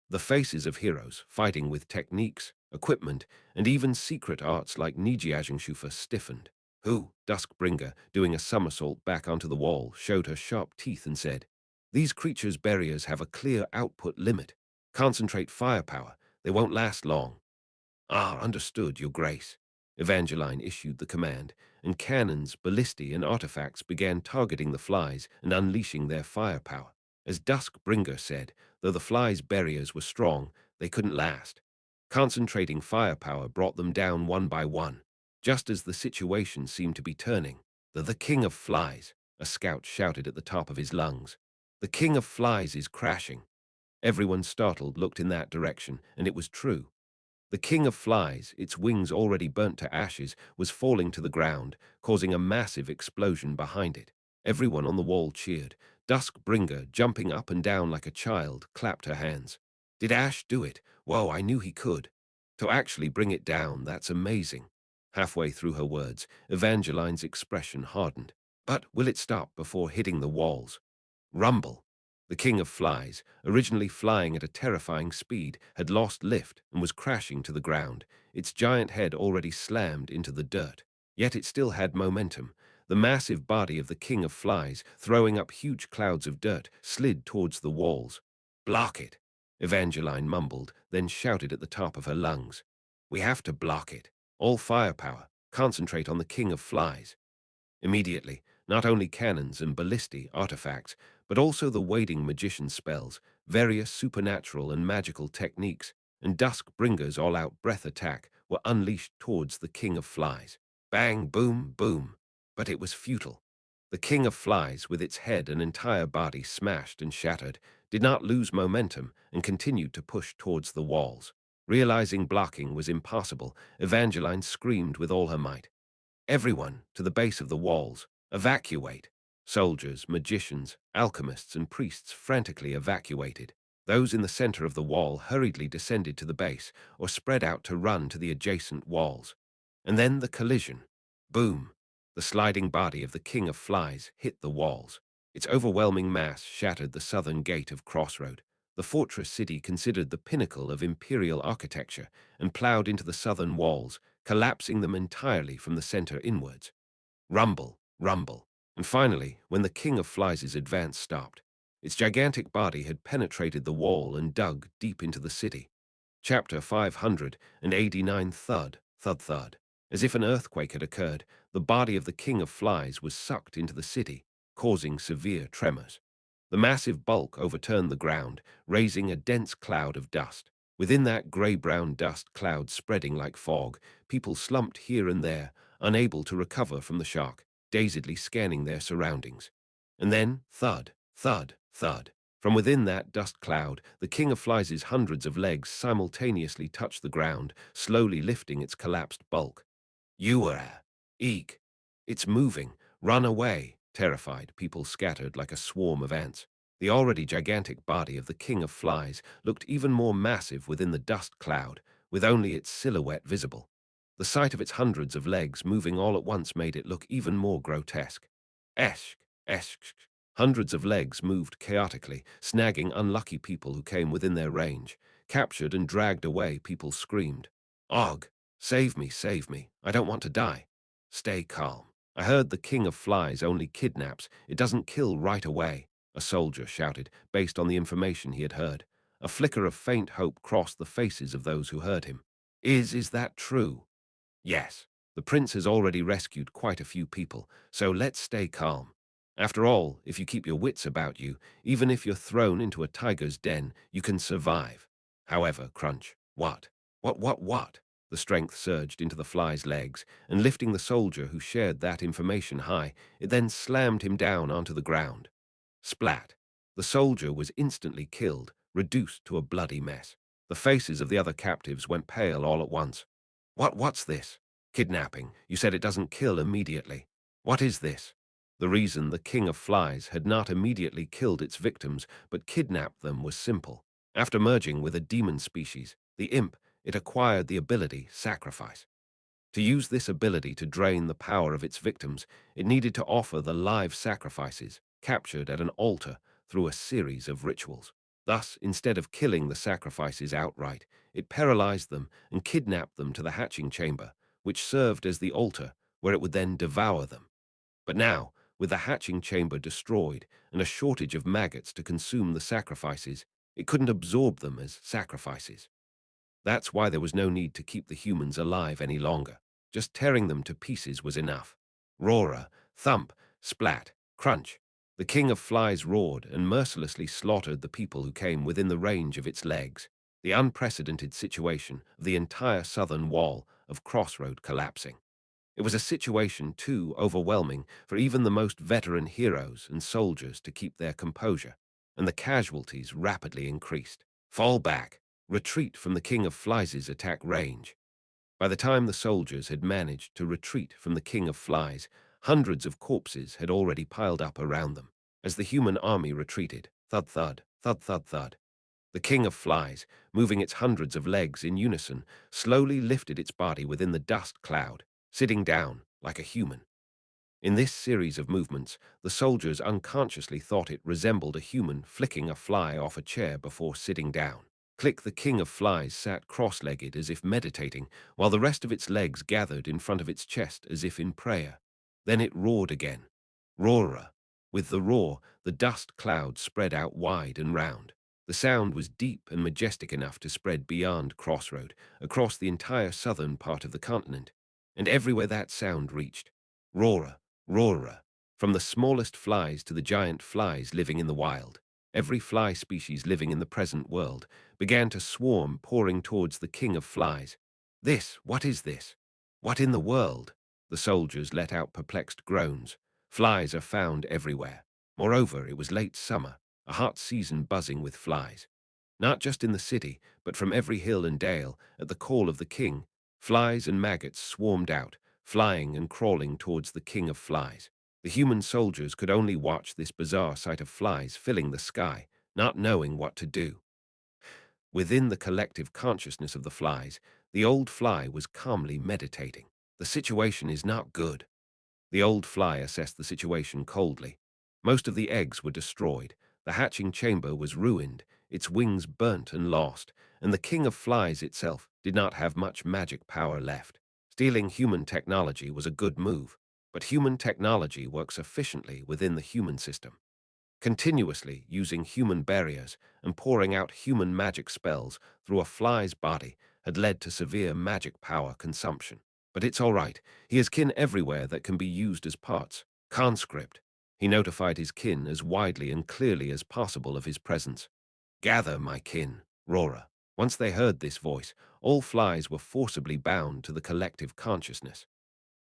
The faces of heroes fighting with techniques, equipment, and even secret arts like Nijiajenshufa stiffened. Who, Duskbringer, doing a somersault back onto the wall, showed her sharp teeth and said, "These creatures' barriers have a clear output limit. Concentrate firepower. They won't last long." Ah, understood, Your Grace. Evangeline issued the command, and cannons, ballistae, and artifacts began targeting the flies and unleashing their firepower. As Duskbringer said, though the flies' barriers were strong, they couldn't last. Concentrating firepower brought them down one by one, just as the situation seemed to be turning. The King of Flies, a scout shouted at the top of his lungs. The King of Flies is crashing. Everyone startled looked in that direction, and it was true. The King of Flies, its wings already burnt to ashes, was falling to the ground, causing a massive explosion behind it. Everyone on the wall cheered. Duskbringer, jumping up and down like a child, clapped her hands. Did Ash do it? Whoa, I knew he could. To actually bring it down, that's amazing. Halfway through her words, Evangeline's expression hardened. But will it stop before hitting the walls? Rumble. The King of Flies, originally flying at a terrifying speed, had lost lift and was crashing to the ground, its giant head already slammed into the dirt. Yet it still had momentum. The massive body of the King of Flies, throwing up huge clouds of dirt, slid towards the walls. Block it, Evangeline mumbled, then shouted at the top of her lungs. We have to block it. All firepower. Concentrate on the King of Flies. Immediately, not only cannons and ballistae artifacts, but also the wading magician spells, various supernatural and magical techniques, and Duskbringer's all-out breath attack were unleashed towards the King of Flies. Bang, boom, boom. But it was futile. The King of Flies, with its head and entire body smashed and shattered, did not lose momentum and continued to push towards the walls. Realizing blocking was impossible, Evangeline screamed with all her might. Everyone, to the base of the walls, evacuate. Soldiers, magicians, alchemists, and priests frantically evacuated. Those in the center of the wall hurriedly descended to the base or spread out to run to the adjacent walls. And then the collision. Boom! The sliding body of the King of Flies hit the walls. Its overwhelming mass shattered the southern gate of Crossroad, the fortress city considered the pinnacle of imperial architecture, and plowed into the southern walls, collapsing them entirely from the center inwards. Rumble, rumble. And finally, when the King of Flies' advance stopped, its gigantic body had penetrated the wall and dug deep into the city. Chapter 589. Thud, thud, thud. As if an earthquake had occurred, the body of the King of Flies was sucked into the city, causing severe tremors. The massive bulk overturned the ground, raising a dense cloud of dust. Within that gray-brown dust cloud spreading like fog, people slumped here and there, unable to recover from the shock, dazedly scanning their surroundings. And then, thud, thud, thud. From within that dust cloud, the King of Flies' hundreds of legs simultaneously touched the ground, slowly lifting its collapsed bulk. You were eek. It's moving. Run away. Terrified, people scattered like a swarm of ants. The already gigantic body of the King of Flies looked even more massive within the dust cloud, with only its silhouette visible. The sight of its hundreds of legs moving all at once made it look even more grotesque. Esk, esk. Hundreds of legs moved chaotically, snagging unlucky people who came within their range. Captured and dragged away, people screamed. Og, save me, save me. I don't want to die. Stay calm. I heard the King of Flies only kidnaps. It doesn't kill right away, a soldier shouted, based on the information he had heard. A flicker of faint hope crossed the faces of those who heard him. Is that true? Yes, the prince has already rescued quite a few people, so let's stay calm. After all, if you keep your wits about you, even if you're thrown into a tiger's den, you can survive. However, Crunch, what? What? The strength surged into the fly's legs, and lifting the soldier who shared that information high, it then slammed him down onto the ground. Splat! The soldier was instantly killed, reduced to a bloody mess. The faces of the other captives went pale all at once. What's this? Kidnapping. You said it doesn't kill immediately. What is this? The reason the King of Flies had not immediately killed its victims but kidnapped them was simple. After merging with a demon species, the imp, it acquired the ability sacrifice. To use this ability to drain the power of its victims, it needed to offer the live sacrifices, captured at an altar through a series of rituals. Thus, instead of killing the sacrifices outright, it paralyzed them and kidnapped them to the hatching chamber, which served as the altar where it would then devour them. But now, with the hatching chamber destroyed and a shortage of maggots to consume the sacrifices, it couldn't absorb them as sacrifices. That's why there was no need to keep the humans alive any longer. Just tearing them to pieces was enough. Roar, thump, splat, crunch. The king of flies roared and mercilessly slaughtered the people who came within the range of its legs. The unprecedented situation of the entire southern wall of Crossroad collapsing. It was a situation too overwhelming for even the most veteran heroes and soldiers to keep their composure, and the casualties rapidly increased. Fall back, retreat from the King of Flies' attack range. By the time the soldiers had managed to retreat from the King of Flies, hundreds of corpses had already piled up around them. As the human army retreated, thud thud, thud thud thud, the King of Flies, moving its hundreds of legs in unison, slowly lifted its body within the dust cloud, sitting down like a human. In this series of movements, the soldiers unconsciously thought it resembled a human flicking a fly off a chair before sitting down. Click the King of Flies sat cross-legged as if meditating, while the rest of its legs gathered in front of its chest as if in prayer. Then it roared again. Roarer. With the roar, the dust cloud spread out wide and round. The sound was deep and majestic enough to spread beyond Crossroad, across the entire southern part of the continent, and everywhere that sound reached. Roarer, roarer, from the smallest flies to the giant flies living in the wild. Every fly species living in the present world began to swarm, pouring towards the king of flies. What is this? What in the world? The soldiers let out perplexed groans. Flies are found everywhere. Moreover, it was late summer, a hot season buzzing with flies. Not just in the city, but from every hill and dale, at the call of the king, flies and maggots swarmed out, flying and crawling towards the king of flies. The human soldiers could only watch this bizarre sight of flies filling the sky, not knowing what to do. Within the collective consciousness of the flies, the old fly was calmly meditating. The situation is not good. The old fly assessed the situation coldly. Most of the eggs were destroyed, the hatching chamber was ruined, its wings burnt and lost, and the king of flies itself did not have much magic power left. Stealing human technology was a good move, but human technology works efficiently within the human system. Continuously using human barriers and pouring out human magic spells through a fly's body had led to severe magic power consumption. But it's all right. He has kin everywhere that can be used as parts. Conscript. He notified his kin as widely and clearly as possible of his presence. Gather, my kin, Rora. Once they heard this voice, all flies were forcibly bound to the collective consciousness.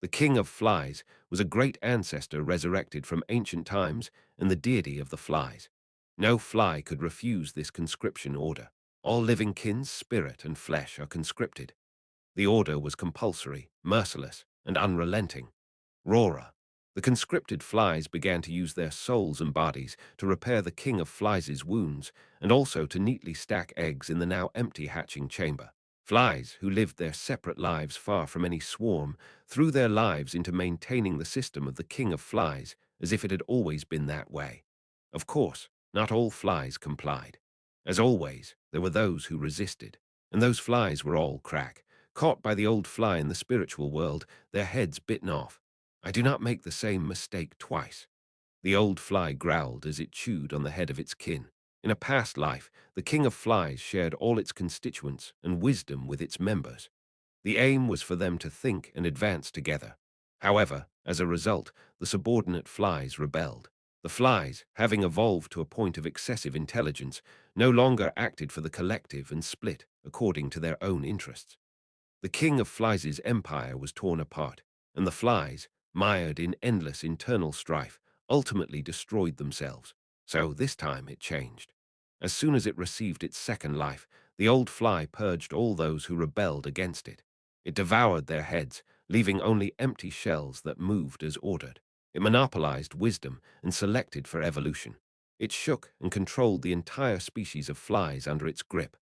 The king of flies was a great ancestor resurrected from ancient times and the deity of the flies. No fly could refuse this conscription order. All living kin's spirit and flesh are conscripted. The order was compulsory, merciless, and unrelenting. Rora. The conscripted flies began to use their souls and bodies to repair the king of flies' wounds and also to neatly stack eggs in the now empty hatching chamber. Flies, who lived their separate lives far from any swarm, threw their lives into maintaining the system of the king of flies as if it had always been that way. Of course, not all flies complied. As always, there were those who resisted, and those flies were all crack, caught by the old fly in the spiritual world, their heads bitten off. I do not make the same mistake twice. The old fly growled as it chewed on the head of its kin. In a past life, the king of flies shared all its constituents and wisdom with its members. The aim was for them to think and advance together. However, as a result, the subordinate flies rebelled. The flies, having evolved to a point of excessive intelligence, no longer acted for the collective and split according to their own interests. The king of flies' empire was torn apart, and the flies, mired in endless internal strife, ultimately destroyed themselves. So this time it changed. As soon as it received its second life, the old fly purged all those who rebelled against it. It devoured their heads, leaving only empty shells that moved as ordered. It monopolized wisdom and selected for evolution. It shook and controlled the entire species of flies under its grip.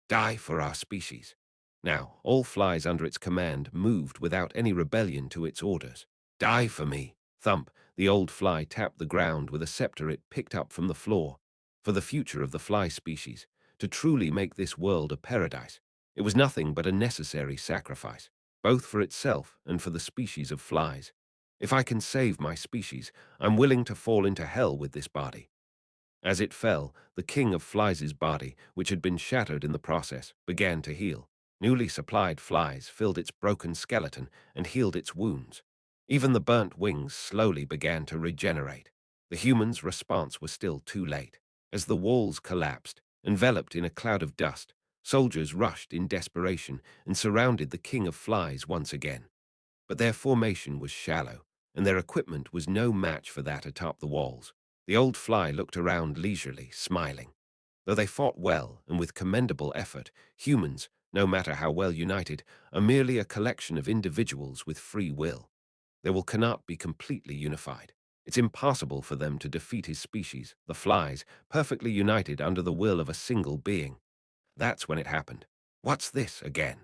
Die for our species. Now, all flies under its command moved without any rebellion to its orders. Die for me. Thump, the old fly tapped the ground with a scepter it picked up from the floor. For the future of the fly species, to truly make this world a paradise, it was nothing but a necessary sacrifice, both for itself and for the species of flies. If I can save my species, I'm willing to fall into hell with this body. As it fell, the king of flies' body, which had been shattered in the process, began to heal. Newly supplied flies filled its broken skeleton and healed its wounds. Even the burnt wings slowly began to regenerate. The human's response was still too late. As the walls collapsed, enveloped in a cloud of dust, soldiers rushed in desperation and surrounded the king of flies once again. But their formation was shallow, and their equipment was no match for that atop the walls. The old fly looked around leisurely, smiling. Though they fought well and with commendable effort, humans, no matter how well united, are merely a collection of individuals with free will. Cannot be completely unified. It's impossible for them to defeat his species, the flies, perfectly united under the will of a single being. That's when it happened. What's this again?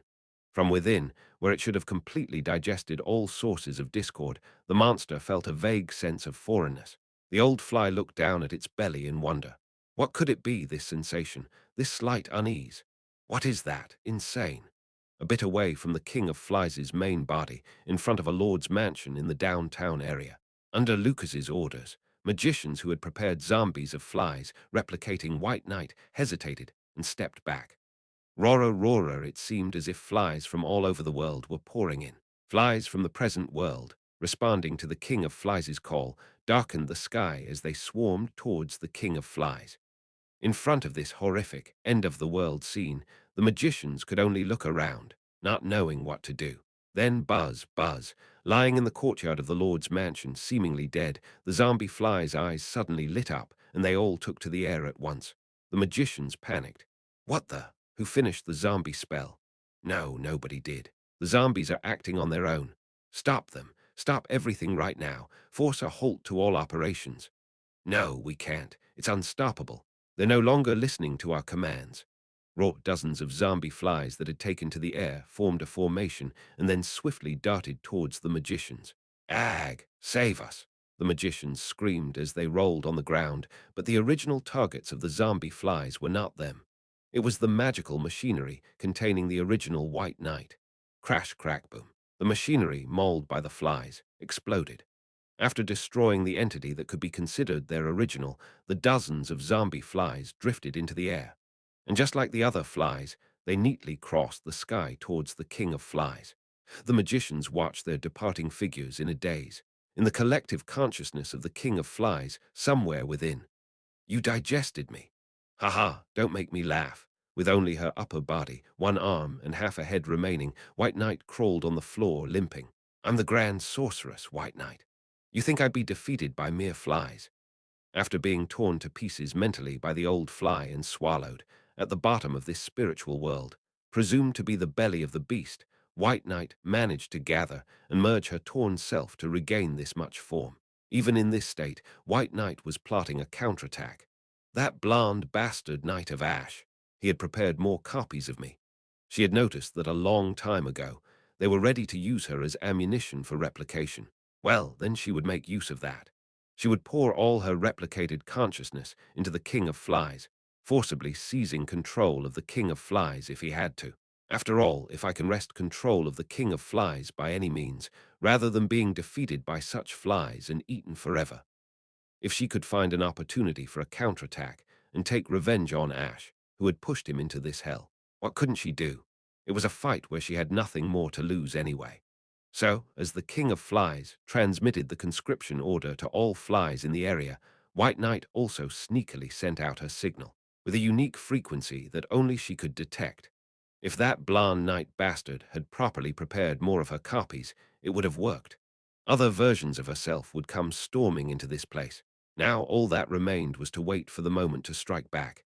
From within, where it should have completely digested all sources of discord, the monster felt a vague sense of foreignness. The old fly looked down at its belly in wonder. What could it be, this sensation, this slight unease? What is that? Insane. A bit away from the king of flies' main body, in front of a lord's mansion in the downtown area. Under Lucas's orders, magicians who had prepared zombies of flies, replicating White Knight, hesitated and stepped back. Rora Rora, it seemed as if flies from all over the world were pouring in. Flies from the present world, responding to the King of Flies' call, darkened the sky as they swarmed towards the King of Flies. In front of this horrific, end-of-the-world scene, the magicians could only look around, not knowing what to do. Then Buzz, lying in the courtyard of the Lord's mansion, seemingly dead, the zombie fly's eyes suddenly lit up, and they all took to the air at once. The magicians panicked. What the? Who finished the zombie spell? No, nobody did. The zombies are acting on their own. Stop them. Stop everything right now. Force a halt to all operations. No, we can't. It's unstoppable. They're no longer listening to our commands. Dozens of zombie flies that had taken to the air formed a formation and then swiftly darted towards the magicians. Ag, save us! The magicians screamed as they rolled on the ground, but the original targets of the zombie flies were not them. It was the magical machinery containing the original White Knight. Crash, crack, boom. The machinery, mauled by the flies, exploded. After destroying the entity that could be considered their original, the dozens of zombie flies drifted into the air. And just like the other flies, they neatly crossed the sky towards the King of Flies. The magicians watched their departing figures in a daze, in the collective consciousness of the King of Flies somewhere within. You digested me. Ha, don't make me laugh. With only her upper body, one arm, and half a head remaining, White Knight crawled on the floor, limping. I'm the grand sorceress, White Knight. You think I'd be defeated by mere flies? After being torn to pieces mentally by the old fly and swallowed, at the bottom of this spiritual world, presumed to be the belly of the beast, White Knight managed to gather and merge her torn self to regain this much form. Even in this state, White Knight was plotting a counterattack. That blonde bastard Knight of Ash. He had prepared more copies of me. She had noticed that a long time ago, they were ready to use her as ammunition for replication. Well, then she would make use of that. She would pour all her replicated consciousness into the King of Flies, forcibly seizing control of the King of Flies if he had to. After all, if I can wrest control of the King of Flies by any means, rather than being defeated by such flies and eaten forever. If she could find an opportunity for a counterattack and take revenge on Ash, who had pushed him into this hell, what couldn't she do? It was a fight where she had nothing more to lose anyway. So, as the King of Flies transmitted the conscription order to all flies in the area, White Knight also sneakily sent out her signal, with a unique frequency that only she could detect. If that Blarn Knight bastard had properly prepared more of her copies, it would have worked. Other versions of herself would come storming into this place. Now all that remained was to wait for the moment to strike back.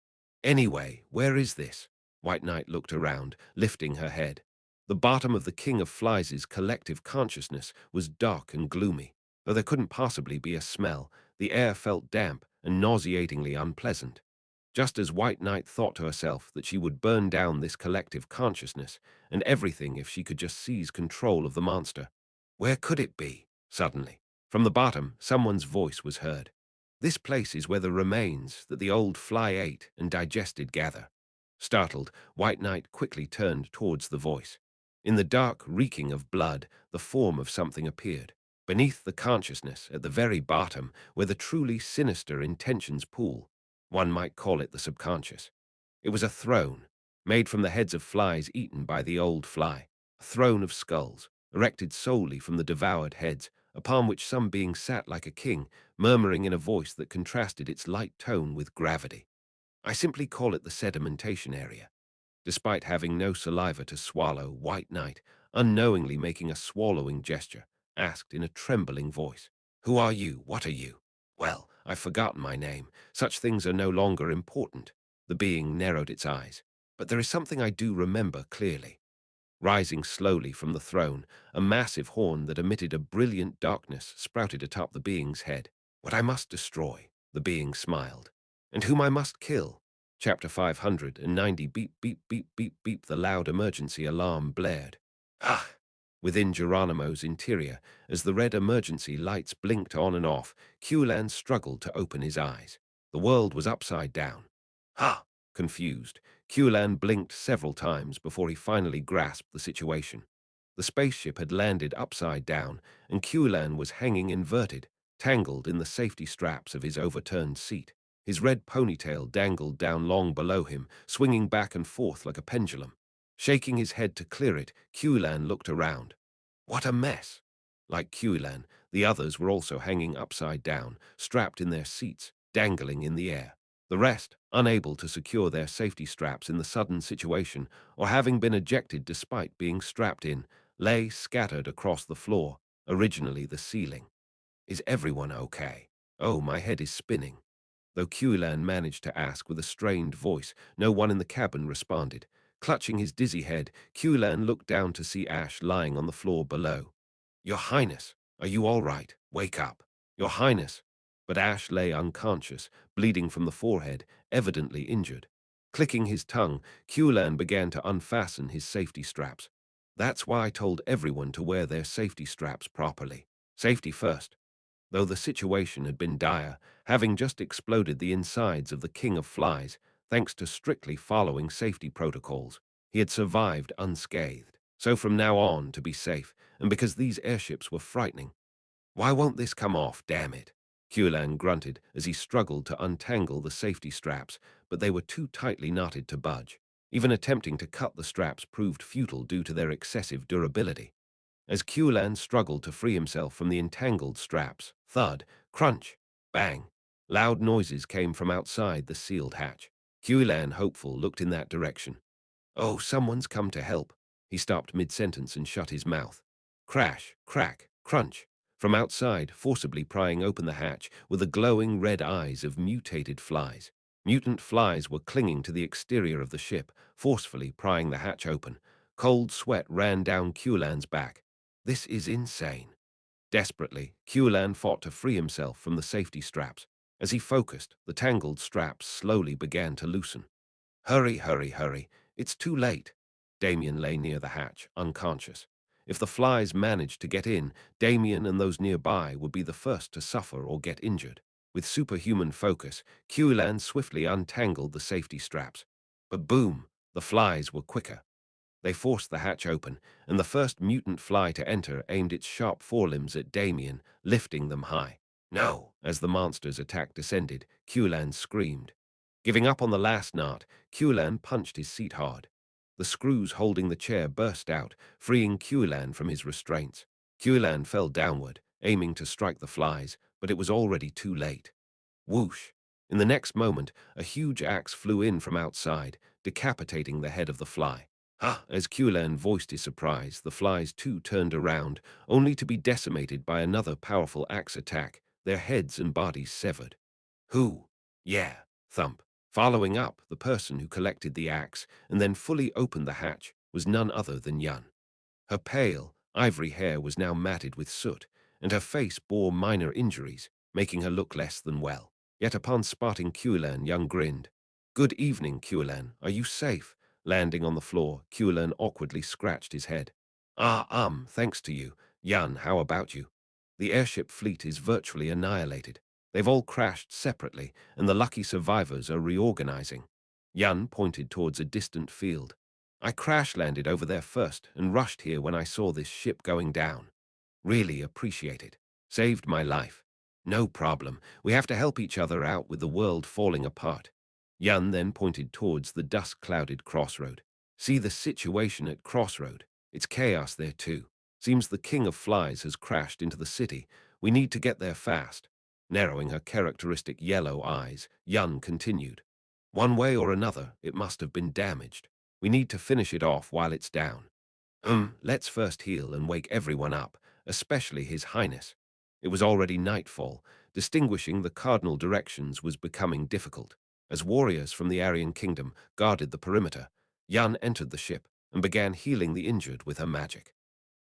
Anyway, where is this? White Knight looked around, lifting her head. The bottom of the King of Flies' collective consciousness was dark and gloomy. Though there couldn't possibly be a smell, the air felt damp and nauseatingly unpleasant. Just as White Knight thought to herself that she would burn down this collective consciousness and everything if she could just seize control of the monster. Where could it be? Suddenly, from the bottom, someone's voice was heard. This place is where the remains that the old fly ate and digested gather. Startled, White Knight quickly turned towards the voice. In the dark reeking of blood, the form of something appeared. Beneath the consciousness, at the very bottom, where the truly sinister intentions pool. One might call it the subconscious. It was a throne, made from the heads of flies eaten by the old fly. A throne of skulls, erected solely from the devoured heads, upon which some being sat like a king, murmuring in a voice that contrasted its light tone with gravity. I simply call it the sedimentation area. Despite having no saliva to swallow, White Knight, unknowingly making a swallowing gesture, asked in a trembling voice, "Who are you? What are you?" "Well, I've forgotten my name. Such things are no longer important." The being narrowed its eyes. "But there is something I do remember clearly." Rising slowly from the throne, a massive horn that emitted a brilliant darkness sprouted atop the being's head. "What I must destroy," the being smiled. "And whom I must kill." Chapter 590. Beep, beep, beep, beep, beep. The loud emergency alarm blared. Ah! Within Geronimo's interior, as the red emergency lights blinked on and off, Qulan struggled to open his eyes. The world was upside down. Ha! Confused, Qulan blinked several times before he finally grasped the situation. The spaceship had landed upside down, and Qulan was hanging inverted, tangled in the safety straps of his overturned seat. His red ponytail dangled down long below him, swinging back and forth like a pendulum. Shaking his head to clear it, Qulan looked around. What a mess! Like Qulan, the others were also hanging upside down, strapped in their seats, dangling in the air. The rest, unable to secure their safety straps in the sudden situation, or having been ejected despite being strapped in, lay scattered across the floor, originally the ceiling. Is everyone okay? Oh, my head is spinning. Though Qulan managed to ask with a strained voice, no one in the cabin responded. Clutching his dizzy head, Qulan looked down to see Ash lying on the floor below. "Your Highness, are you all right? Wake up. Your Highness." But Ash lay unconscious, bleeding from the forehead, evidently injured. Clicking his tongue, Qulan began to unfasten his safety straps. That's why I told everyone to wear their safety straps properly. Safety first. Though the situation had been dire, having just exploded the insides of the King of Flies, thanks to strictly following safety protocols, he had survived unscathed. So from now on, to be safe, and because these airships were frightening. "Why won't this come off, damn it?" Qulan grunted as he struggled to untangle the safety straps, but they were too tightly knotted to budge. Even attempting to cut the straps proved futile due to their excessive durability. As Qulan struggled to free himself from the entangled straps, thud, crunch, bang. Loud noises came from outside the sealed hatch. Qulan, hopeful, looked in that direction. "Oh, someone's come to help." He stopped mid-sentence and shut his mouth. Crash, crack, crunch. From outside, forcibly prying open the hatch, were the glowing red eyes of mutated flies. Mutant flies were clinging to the exterior of the ship, forcefully prying the hatch open. Cold sweat ran down Qulan's back. This is insane. Desperately, Qulan fought to free himself from the safety straps. As he focused, the tangled straps slowly began to loosen. "Hurry, hurry, hurry. It's too late." Damien lay near the hatch, unconscious. If the flies managed to get in, Damien and those nearby would be the first to suffer or get injured. With superhuman focus, Qulan swiftly untangled the safety straps. But boom, the flies were quicker. They forced the hatch open, and the first mutant fly to enter aimed its sharp forelimbs at Damien, lifting them high. "No!" As the monster's attack descended, Qulan screamed. Giving up on the last knot, Qulan punched his seat hard. The screws holding the chair burst out, freeing Qulan from his restraints. Qulan fell downward, aiming to strike the flies, but it was already too late. Whoosh! In the next moment, a huge axe flew in from outside, decapitating the head of the fly. Ha! As Qulan voiced his surprise, the flies too turned around, only to be decimated by another powerful axe attack, their heads and bodies severed. Who? Yeah, thump. Following up, the person who collected the axe and then fully opened the hatch was none other than Yun. Her pale, ivory hair was now matted with soot, and her face bore minor injuries, making her look less than well. Yet upon spotting Qulan, Young grinned. "Good evening, Qulan. Are you safe?" Landing on the floor, Qulan awkwardly scratched his head. Thanks to you. Yun, how about you? The airship fleet is virtually annihilated. They've all crashed separately, and the lucky survivors are reorganizing. Yun pointed towards a distant field. I crash-landed over there first and rushed here when I saw this ship going down. Really appreciate it. Saved my life. No problem. We have to help each other out with the world falling apart. Yun then pointed towards the dust-clouded crossroad. See the situation at Crossroad. It's chaos there too. Seems the King of Flies has crashed into the city. We need to get there fast. Narrowing her characteristic yellow eyes, Yun continued. One way or another, it must have been damaged. We need to finish it off while it's down. Let's first heal and wake everyone up, especially His Highness. It was already nightfall. Distinguishing the cardinal directions was becoming difficult. As warriors from the Aryan kingdom guarded the perimeter, Yun entered the ship and began healing the injured with her magic.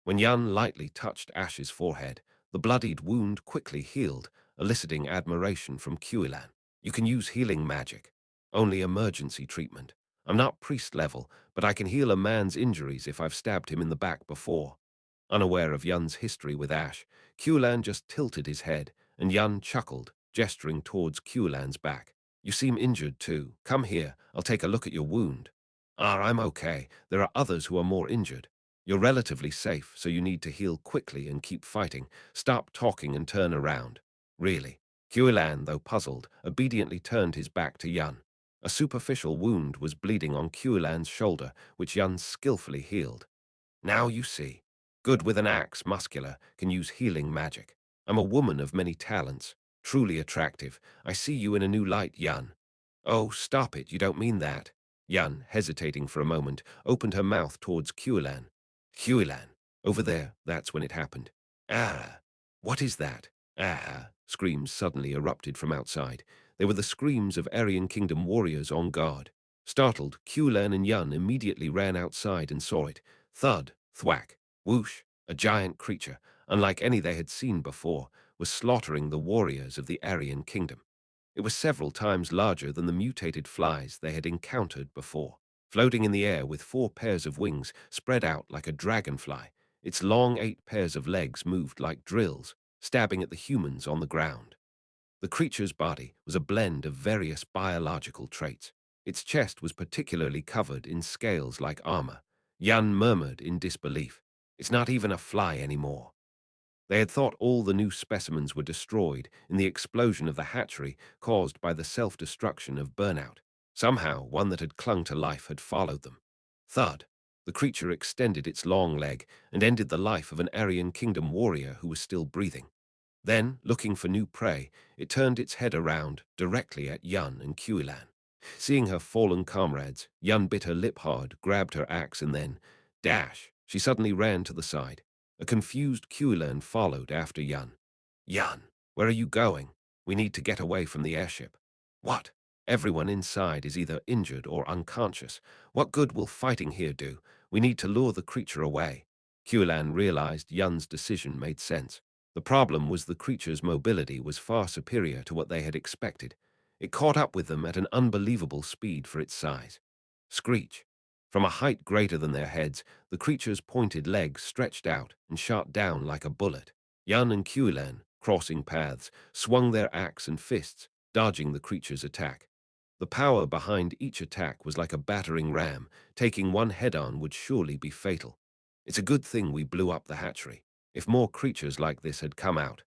When Yun lightly touched Ash's forehead, the bloodied wound quickly healed, eliciting admiration from Qulan. You can use healing magic. Only emergency treatment. I'm not priest level, but I can heal a man's injuries if I've stabbed him in the back before. Unaware of Yun's history with Ash, Qulan just tilted his head, and Yun chuckled, gesturing towards Qulan's back. You seem injured too. Come here, I'll take a look at your wound. I'm okay. There are others who are more injured. You're relatively safe, so you need to heal quickly and keep fighting. Stop talking and turn around. Really. Qulan, though puzzled, obediently turned his back to Yun. A superficial wound was bleeding on Qulan's shoulder, which Yun skillfully healed. Now you see. Good with an axe, muscular, can use healing magic. I'm a woman of many talents. Truly attractive. I see you in a new light, Yun. Oh, stop it, you don't mean that. Yun, hesitating for a moment, opened her mouth towards Qulan. Qulan, over there, that's when it happened. Ah, what is that? Ah, screams suddenly erupted from outside. They were the screams of Aryan Kingdom warriors on guard. Startled, Qulan and Yun immediately ran outside and saw it. Thud, thwack, whoosh, a giant creature, unlike any they had seen before, was slaughtering the warriors of the Aryan Kingdom. It was several times larger than the mutated flies they had encountered before. Floating in the air with 4 pairs of wings spread out like a dragonfly, its long 8 pairs of legs moved like drills, stabbing at the humans on the ground. The creature's body was a blend of various biological traits. Its chest was particularly covered in scales like armor. Yun murmured in disbelief. It's not even a fly anymore. They had thought all the new specimens were destroyed in the explosion of the hatchery caused by the self-destruction of burnout. Somehow, one that had clung to life had followed them. Thud. The creature extended its long leg and ended the life of an Aryan Kingdom warrior who was still breathing. Then, looking for new prey, it turned its head around, directly at Yun and Qulan. Seeing her fallen comrades, Yun bit her lip hard, grabbed her axe, and then, dash, she suddenly ran to the side. A confused Qulan followed after Yun. Yun, where are you going? We need to get away from the airship. What? Everyone inside is either injured or unconscious. What good will fighting here do? We need to lure the creature away. Qulan realized Yun's decision made sense. The problem was the creature's mobility was far superior to what they had expected. It caught up with them at an unbelievable speed for its size. Screech. From a height greater than their heads, the creature's pointed legs stretched out and shot down like a bullet. Yun and Qulan, crossing paths, swung their axe and fists, dodging the creature's attack. The power behind each attack was like a battering ram. Taking one head-on would surely be fatal. It's a good thing we blew up the hatchery. If more creatures like this had come out,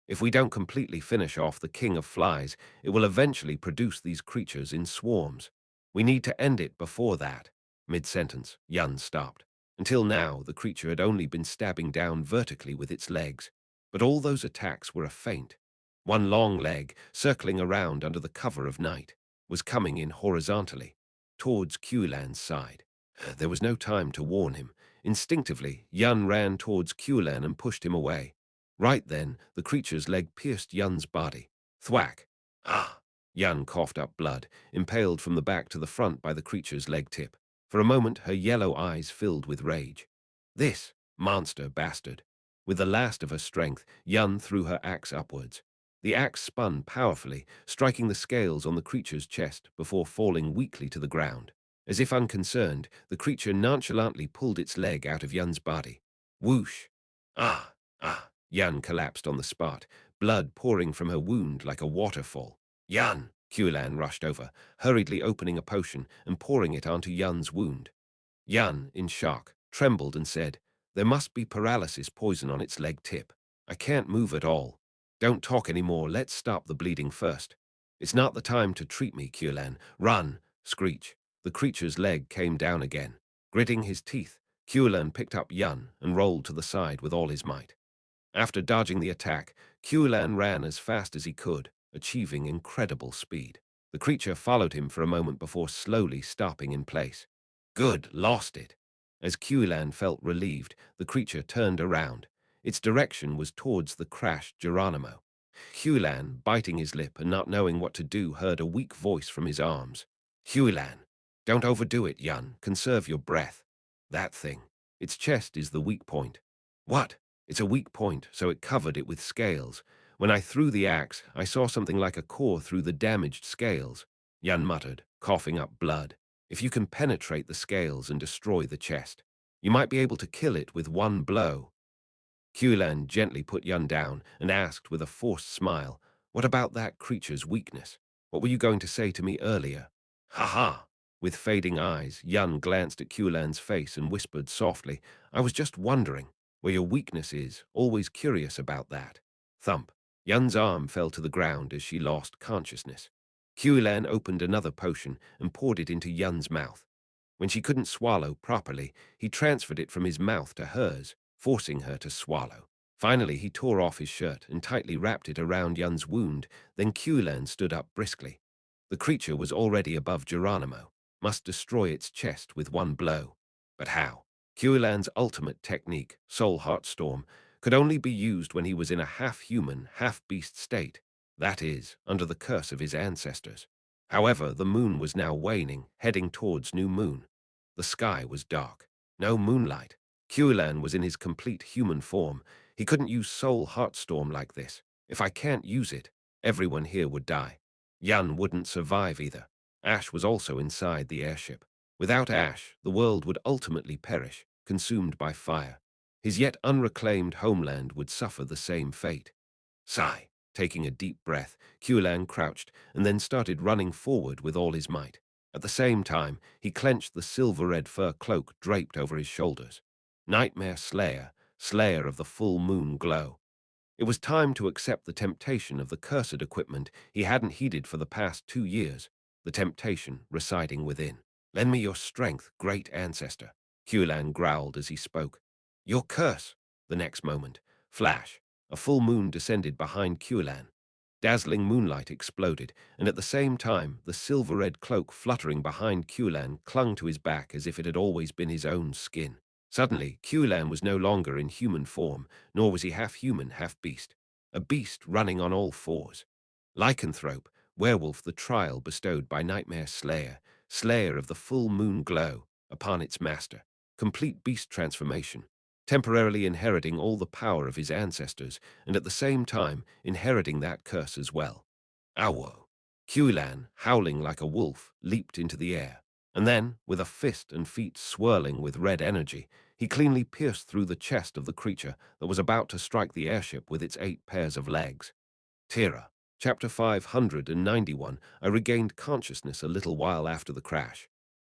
if we don't completely finish off the King of Flies, it will eventually produce these creatures in swarms. We need to end it before that. Mid-sentence, Yun stopped. Until now, the creature had only been stabbing down vertically with its legs, but all those attacks were a feint. One long leg, circling around under the cover of night, was coming in horizontally, towards Qulan's side. There was no time to warn him. Instinctively, Yun ran towards Qulan and pushed him away. Right then, the creature's leg pierced Yun's body. Thwack! Ah! Yun coughed up blood, impaled from the back to the front by the creature's leg tip. For a moment, her yellow eyes filled with rage. This monster bastard! With the last of her strength, Yun threw her axe upwards. The axe spun powerfully, striking the scales on the creature's chest before falling weakly to the ground. As if unconcerned, the creature nonchalantly pulled its leg out of Yun's body. Whoosh! Ah! Ah! Yun collapsed on the spot, blood pouring from her wound like a waterfall. Yun! Qulan rushed over, hurriedly opening a potion and pouring it onto Yun's wound. Yun, in shock, trembled and said, "There must be paralysis poison on its leg tip. I can't move at all. Don't talk anymore, let's stop the bleeding first." "It's not the time to treat me, Qulan. Run!" Screech. The creature's leg came down again. Gritting his teeth, Qulan picked up Yun and rolled to the side with all his might. After dodging the attack, Qulan ran as fast as he could, achieving incredible speed. The creature followed him for a moment before slowly stopping in place. Good, lost it. As Qulan felt relieved, the creature turned around. Its direction was towards the crashed Geronimo. Qulan, biting his lip and not knowing what to do, heard a weak voice from his arms. Qulan, don't overdo it, Yun. Conserve your breath. That thing. Its chest is the weak point. What? It's a weak point, so it covered it with scales. When I threw the axe, I saw something like a core through the damaged scales, Yun muttered, coughing up blood. If you can penetrate the scales and destroy the chest, you might be able to kill it with one blow. Qulan gently put Yun down and asked with a forced smile, "What about that creature's weakness? What were you going to say to me earlier?" "Ha ha!" With fading eyes, Yun glanced at Qulan's face and whispered softly, "I was just wondering where your weakness is, always curious about that." Thump. Yun's arm fell to the ground as she lost consciousness. Qulan opened another potion and poured it into Yun's mouth. When she couldn't swallow properly, he transferred it from his mouth to hers, forcing her to swallow. Finally, he tore off his shirt and tightly wrapped it around Yun's wound, then Qulan stood up briskly. The creature was already above Geronimo, must destroy its chest with one blow. But how? Qulan's ultimate technique, Soul Heartstorm, could only be used when he was in a half-human, half-beast state, that is, under the curse of his ancestors. However, the moon was now waning, heading towards new moon. The sky was dark. No moonlight. Qulan was in his complete human form. He couldn't use Soul Heartstorm like this. If I can't use it, everyone here would die. Yun wouldn't survive either. Ash was also inside the airship. Without Ash, the world would ultimately perish, consumed by fire. His yet unreclaimed homeland would suffer the same fate. Sigh. Taking a deep breath, Qulan crouched and then started running forward with all his might. At the same time, he clenched the silver-red fur cloak draped over his shoulders. Nightmare Slayer, Slayer of the full moon glow. It was time to accept the temptation of the cursed equipment he hadn't heeded for the past 2 years, the temptation residing within. "Lend me your strength, great ancestor," Qulan growled as he spoke. "Your curse!" The next moment, flash, a full moon descended behind Qulan. Dazzling moonlight exploded, and at the same time, the silver-red cloak fluttering behind Qulan clung to his back as if it had always been his own skin. Suddenly, Qulan was no longer in human form, nor was he half-human, half-beast. A beast running on all fours. Lycanthrope, werewolf, the trial bestowed by Nightmare Slayer, Slayer of the full moon glow, upon its master. Complete beast transformation. Temporarily inheriting all the power of his ancestors, and at the same time inheriting that curse as well. Awo! Qulan, howling like a wolf, leaped into the air. And then, with a fist and feet swirling with red energy, he cleanly pierced through the chest of the creature that was about to strike the airship with its 8 pairs of legs. Tira. Chapter 591. I regained consciousness a little while after the crash.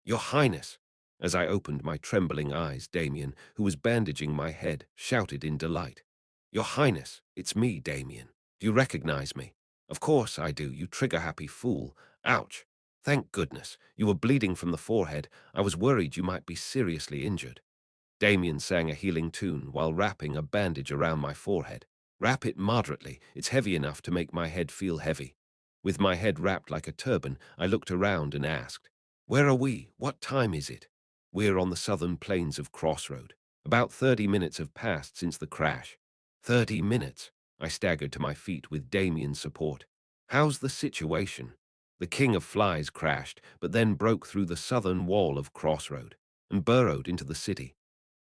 "Your Highness!" As I opened my trembling eyes, Damien, who was bandaging my head, shouted in delight. "Your Highness, it's me, Damien. Do you recognize me?" "Of course I do, you trigger-happy fool. Ouch!" Thank goodness. You were bleeding from the forehead. I was worried you might be seriously injured. Damien sang a healing tune while wrapping a bandage around my forehead. Wrap it moderately. It's heavy enough to make my head feel heavy. With my head wrapped like a turban, I looked around and asked, "Where are we? What time is it?" "We're on the southern plains of Crossroad. About 30 minutes have passed since the crash." 30 minutes? I staggered to my feet with Damien's support. "How's the situation?" "The King of Flies crashed, but then broke through the southern wall of Crossroad and burrowed into the city."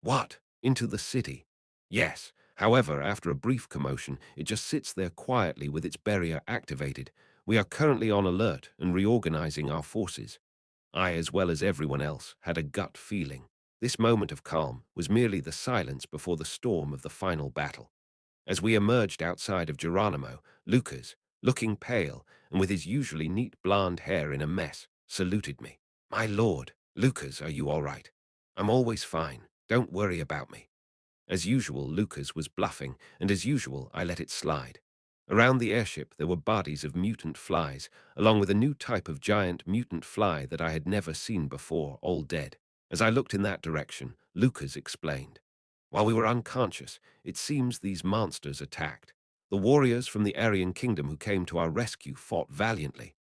"What? Into the city?" "Yes. However, after a brief commotion, it just sits there quietly with its barrier activated. We are currently on alert and reorganizing our forces." I, as well as everyone else, had a gut feeling. This moment of calm was merely the silence before the storm of the final battle. As we emerged outside of Geronimo, Lucas, looking pale and with his usually neat blonde hair in a mess, saluted me. "My lord, Lucas, are you all right?" "I'm always fine. Don't worry about me." As usual, Lucas was bluffing, and as usual, I let it slide. Around the airship there were bodies of mutant flies, along with a new type of giant mutant fly that I had never seen before, all dead. As I looked in that direction, Lucas explained. "While we were unconscious, it seems these monsters attacked. The warriors from the Aryan kingdom who came to our rescue fought valiantly."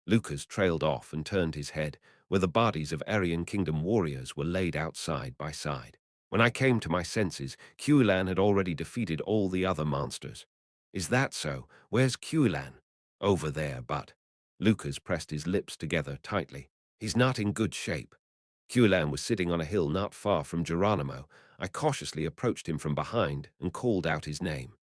Lucas trailed off and turned his head, where the bodies of Aryan Kingdom warriors were laid out side by side. When I came to my senses, Qulan had already defeated all the other monsters. "Is that so? Where's Qulan?" "Over there, but—" Lucas pressed his lips together tightly. "He's not in good shape." Qulan was sitting on a hill not far from Geronimo. I cautiously approached him from behind and called out his name.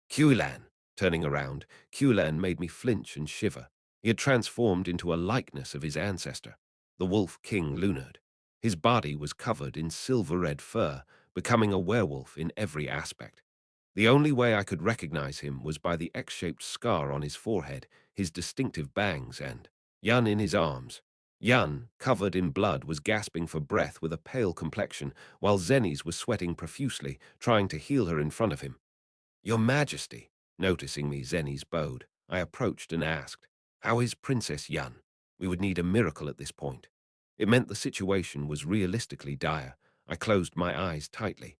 "Qulan!" Turning around, Qulan made me flinch and shiver. He had transformed into a likeness of his ancestor, the Wolf King Lunard. His body was covered in silver-red fur, becoming a werewolf in every aspect. The only way I could recognize him was by the X-shaped scar on his forehead, his distinctive bangs, and Yun in his arms. Yun, covered in blood, was gasping for breath with a pale complexion, while Zennies was sweating profusely, trying to heal her in front of him. "Your Majesty," noticing me, Zennies bowed. I approached and asked, "How is Princess Yun?" We would need a miracle at this point. It meant the situation was realistically dire. I closed my eyes tightly.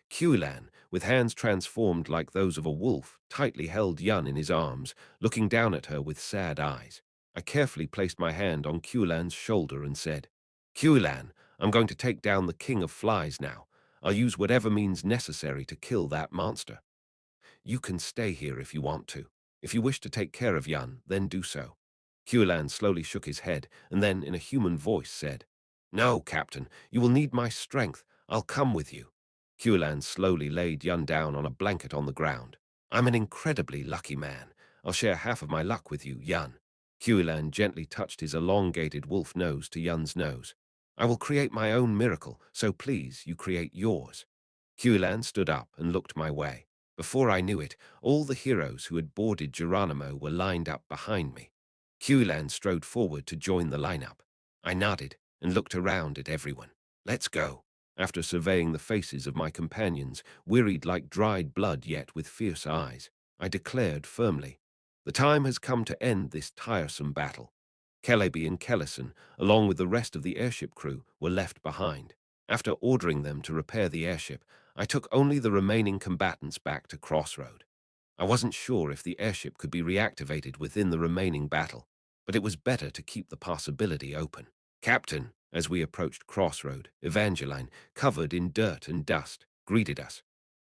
Qulan, with hands transformed like those of a wolf, tightly held Yun in his arms, looking down at her with sad eyes. I carefully placed my hand on Qulan's shoulder and said, "Qulan, I'm going to take down the King of Flies now. I'll use whatever means necessary to kill that monster. You can stay here if you want to. If you wish to take care of Yun, then do so." Qulan slowly shook his head, and then, in a human voice, said, "No, Captain, you will need my strength. I'll come with you." Qulan slowly laid Yun down on a blanket on the ground. "I'm an incredibly lucky man. I'll share half of my luck with you, Yun." Qulan gently touched his elongated wolf nose to Yun's nose. "I will create my own miracle, so please, you create yours." Qulan stood up and looked my way. Before I knew it, all the heroes who had boarded Geronimo were lined up behind me. Qulan strode forward to join the lineup. I nodded and looked around at everyone. "Let's go." After surveying the faces of my companions, wearied like dried blood yet with fierce eyes, I declared firmly, "The time has come to end this tiresome battle." Celebi and Kellison, along with the rest of the airship crew, were left behind. After ordering them to repair the airship, I took only the remaining combatants back to Crossroad. I wasn't sure if the airship could be reactivated within the remaining battle, but it was better to keep the possibility open. "Captain," as we approached Crossroad, Evangeline, covered in dirt and dust, greeted us.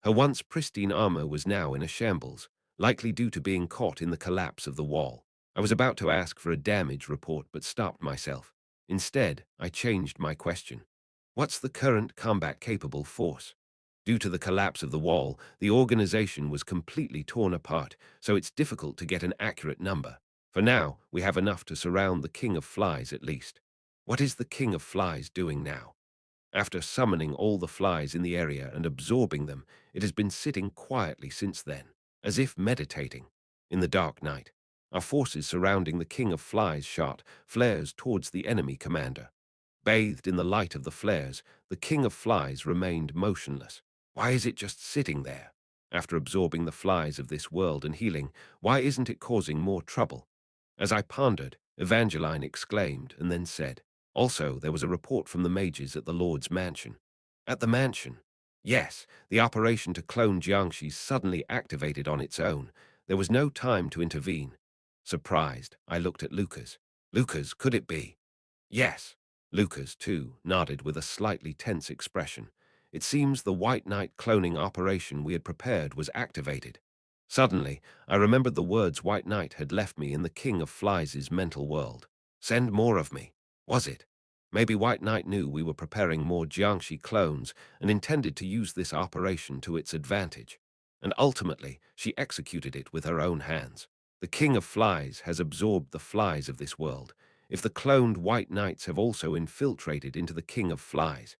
Her once pristine armor was now in a shambles, likely due to being caught in the collapse of the wall. I was about to ask for a damage report but stopped myself. Instead, I changed my question. "What's the current combat-capable force?" Due to the collapse of the wall, the organization was completely torn apart, so it's difficult to get an accurate number. For now, we have enough to surround the King of Flies at least. What is the King of Flies doing now? After summoning all the flies in the area and absorbing them, it has been sitting quietly since then, as if meditating. In the dark night, our forces surrounding the King of Flies shot flares towards the enemy commander. Bathed in the light of the flares, the King of Flies remained motionless. Why is it just sitting there? After absorbing the flies of this world and healing, why isn't it causing more trouble? As I pondered, Evangeline exclaimed and then said. Also, there was a report from the mages at the Lord's mansion. At the mansion? Yes, the operation to clone Jiangxi suddenly activated on its own. There was no time to intervene. Surprised, I looked at Lucas. Lucas, could it be? Yes. Lucas, too, nodded with a slightly tense expression. It seems the White Knight cloning operation we had prepared was activated. Suddenly, I remembered the words White Knight had left me in the King of Flies' mental world. Send more of me. Was it? Maybe White Knight knew we were preparing more Jiangxi clones and intended to use this operation to its advantage. And ultimately, she executed it with her own hands. The King of Flies has absorbed the flies of this world. If the cloned White Knights have also infiltrated into the King of Flies.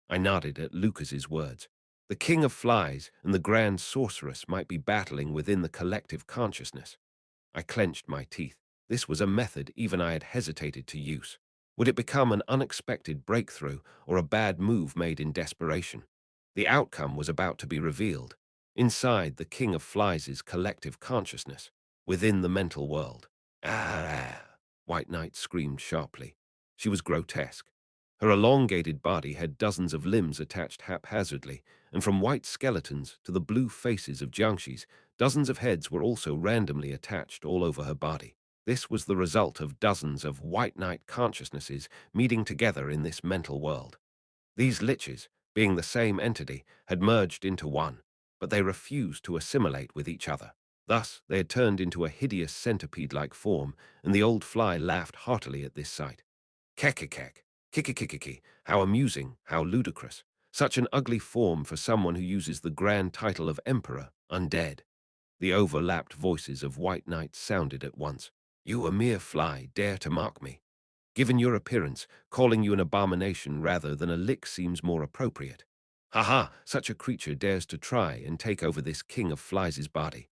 I nodded at Lucas's words. The King of Flies and the Grand Sorceress might be battling within the collective consciousness. I clenched my teeth. This was a method even I had hesitated to use. Would it become an unexpected breakthrough or a bad move made in desperation? The outcome was about to be revealed. Inside the King of Flies' collective consciousness, within the mental world. Ah! White Knight screamed sharply. She was grotesque. Her elongated body had dozens of limbs attached haphazardly, and from white skeletons to the blue faces of Jiangxis, dozens of heads were also randomly attached all over her body. This was the result of dozens of White Knight consciousnesses meeting together in this mental world. These liches, being the same entity, had merged into one, but they refused to assimilate with each other. Thus, they had turned into a hideous centipede-like form, and the old fly laughed heartily at this sight. Kekekek, kikikikiki, how amusing, how ludicrous. Such an ugly form for someone who uses the grand title of Emperor, undead. The overlapped voices of White Knights sounded at once. You, a mere fly, dare to mock me. Given your appearance, calling you an abomination rather than a lick seems more appropriate. Ha ha, such a creature dares to try and take over this King of Flies' body.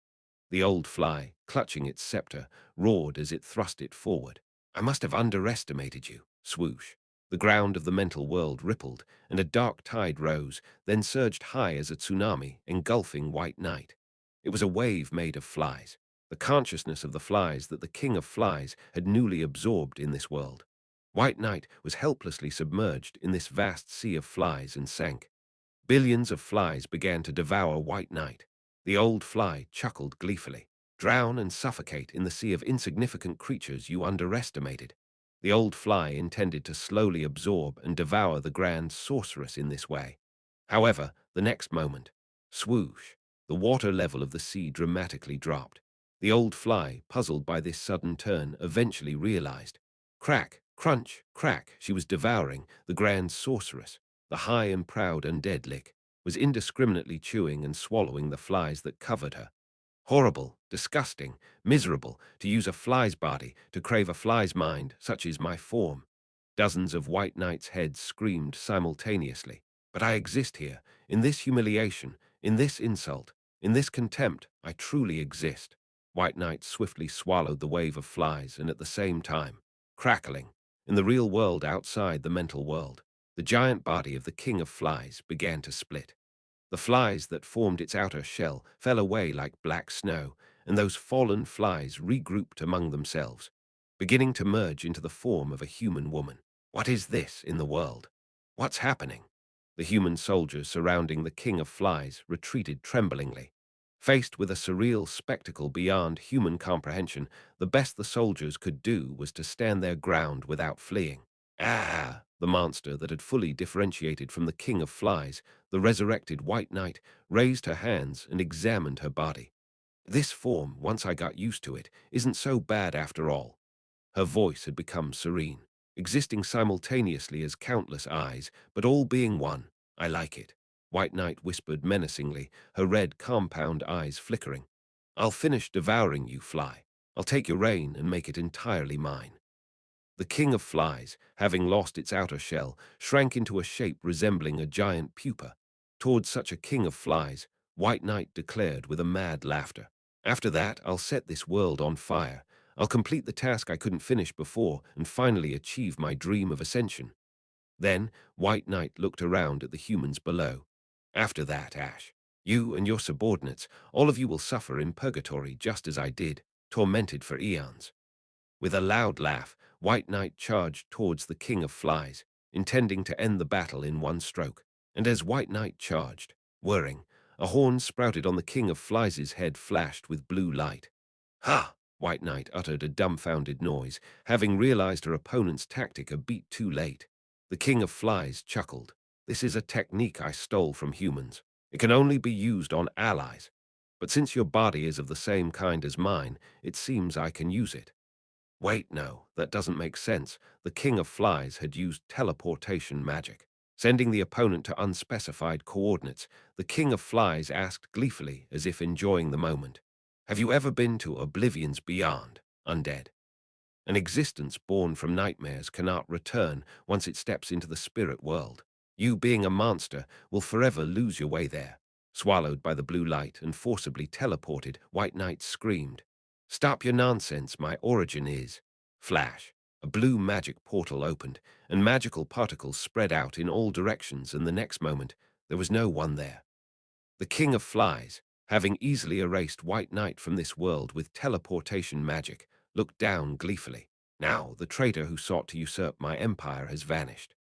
The old fly, clutching its scepter, roared as it thrust it forward. I must have underestimated you. Swoosh. The ground of the mental world rippled, and a dark tide rose, then surged high as a tsunami, engulfing White Knight. It was a wave made of flies, the consciousness of the flies that the King of Flies had newly absorbed in this world. White Knight was helplessly submerged in this vast sea of flies and sank. Billions of flies began to devour White Knight. The old fly chuckled gleefully. Drown and suffocate in the sea of insignificant creatures you underestimated. The old fly intended to slowly absorb and devour the grand sorceress in this way. However, the next moment, swoosh, the water level of the sea dramatically dropped. The old fly, puzzled by this sudden turn, eventually realized. Crack, crunch, crack, she was devouring the grand sorceress. The high and proud undead lick was indiscriminately chewing and swallowing the flies that covered her. Horrible, disgusting, miserable, to use a fly's body, to crave a fly's mind, such is my form. Dozens of White Knights' heads screamed simultaneously. But I exist here, in this humiliation, in this insult, in this contempt, I truly exist. White Knight swiftly swallowed the wave of flies, and at the same time, crackling, in the real world outside the mental world, the giant body of the King of Flies began to split. The flies that formed its outer shell fell away like black snow, and those fallen flies regrouped among themselves, beginning to merge into the form of a human woman. What is this in the world? What's happening? The human soldiers surrounding the King of Flies retreated tremblingly. Faced with a surreal spectacle beyond human comprehension, the best the soldiers could do was to stand their ground without fleeing. Ah! The monster that had fully differentiated from the King of Flies, the resurrected White Knight, raised her hands and examined her body. This form, once I got used to it, isn't so bad after all. Her voice had become serene, existing simultaneously as countless eyes, but all being one. I like it. White Knight whispered menacingly, her red compound eyes flickering. I'll finish devouring you, fly. I'll take your reign and make it entirely mine. The King of Flies, having lost its outer shell, shrank into a shape resembling a giant pupa. Towards such a King of Flies, White Knight declared with a mad laughter. After that, I'll set this world on fire. I'll complete the task I couldn't finish before and finally achieve my dream of ascension. Then, White Knight looked around at the humans below. After that, Ash, you and your subordinates, all of you will suffer in purgatory just as I did, tormented for eons. With a loud laugh, White Knight charged towards the King of Flies, intending to end the battle in one stroke. And as White Knight charged, whirring, a horn sprouted on the King of Flies' head flashed with blue light. Ha! White Knight uttered a dumbfounded noise, having realized her opponent's tactic a beat too late. The King of Flies chuckled. This is a technique I stole from humans. It can only be used on allies. But since your body is of the same kind as mine, it seems I can use it. Wait, no, that doesn't make sense. The King of Flies had used teleportation magic. Sending the opponent to unspecified coordinates, the King of Flies asked gleefully, as if enjoying the moment, "Have you ever been to Oblivion's beyond, undead? An existence born from nightmares cannot return once it steps into the spirit world. You, being a monster, will forever lose your way there." Swallowed by the blue light and forcibly teleported, White Knight screamed, "Stop your nonsense, my origin is..." Flash. A blue magic portal opened, and magical particles spread out in all directions, and the next moment, there was no one there. The King of Flies, having easily erased White Knight from this world with teleportation magic, looked down gleefully. Now, the traitor who sought to usurp my empire has vanished.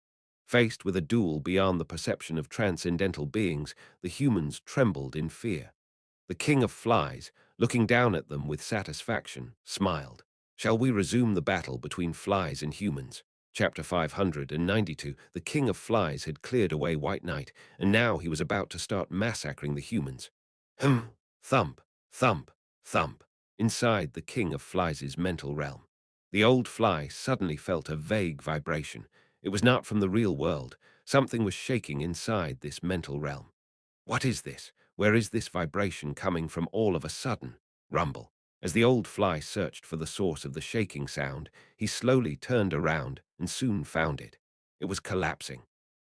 Faced with a duel beyond the perception of transcendental beings, the humans trembled in fear. The King of Flies, looking down at them with satisfaction, smiled. Shall we resume the battle between flies and humans? Chapter 592. The King of Flies had cleared away White Knight, and now he was about to start massacring the humans. Thump, thump, thump. Inside the King of Flies' mental realm, the old fly suddenly felt a vague vibration. It was not from the real world. Something was shaking inside this mental realm. What is this? Where is this vibration coming from all of a sudden? Rumble. As the old fly searched for the source of the shaking sound, he slowly turned around and soon found it. It was collapsing.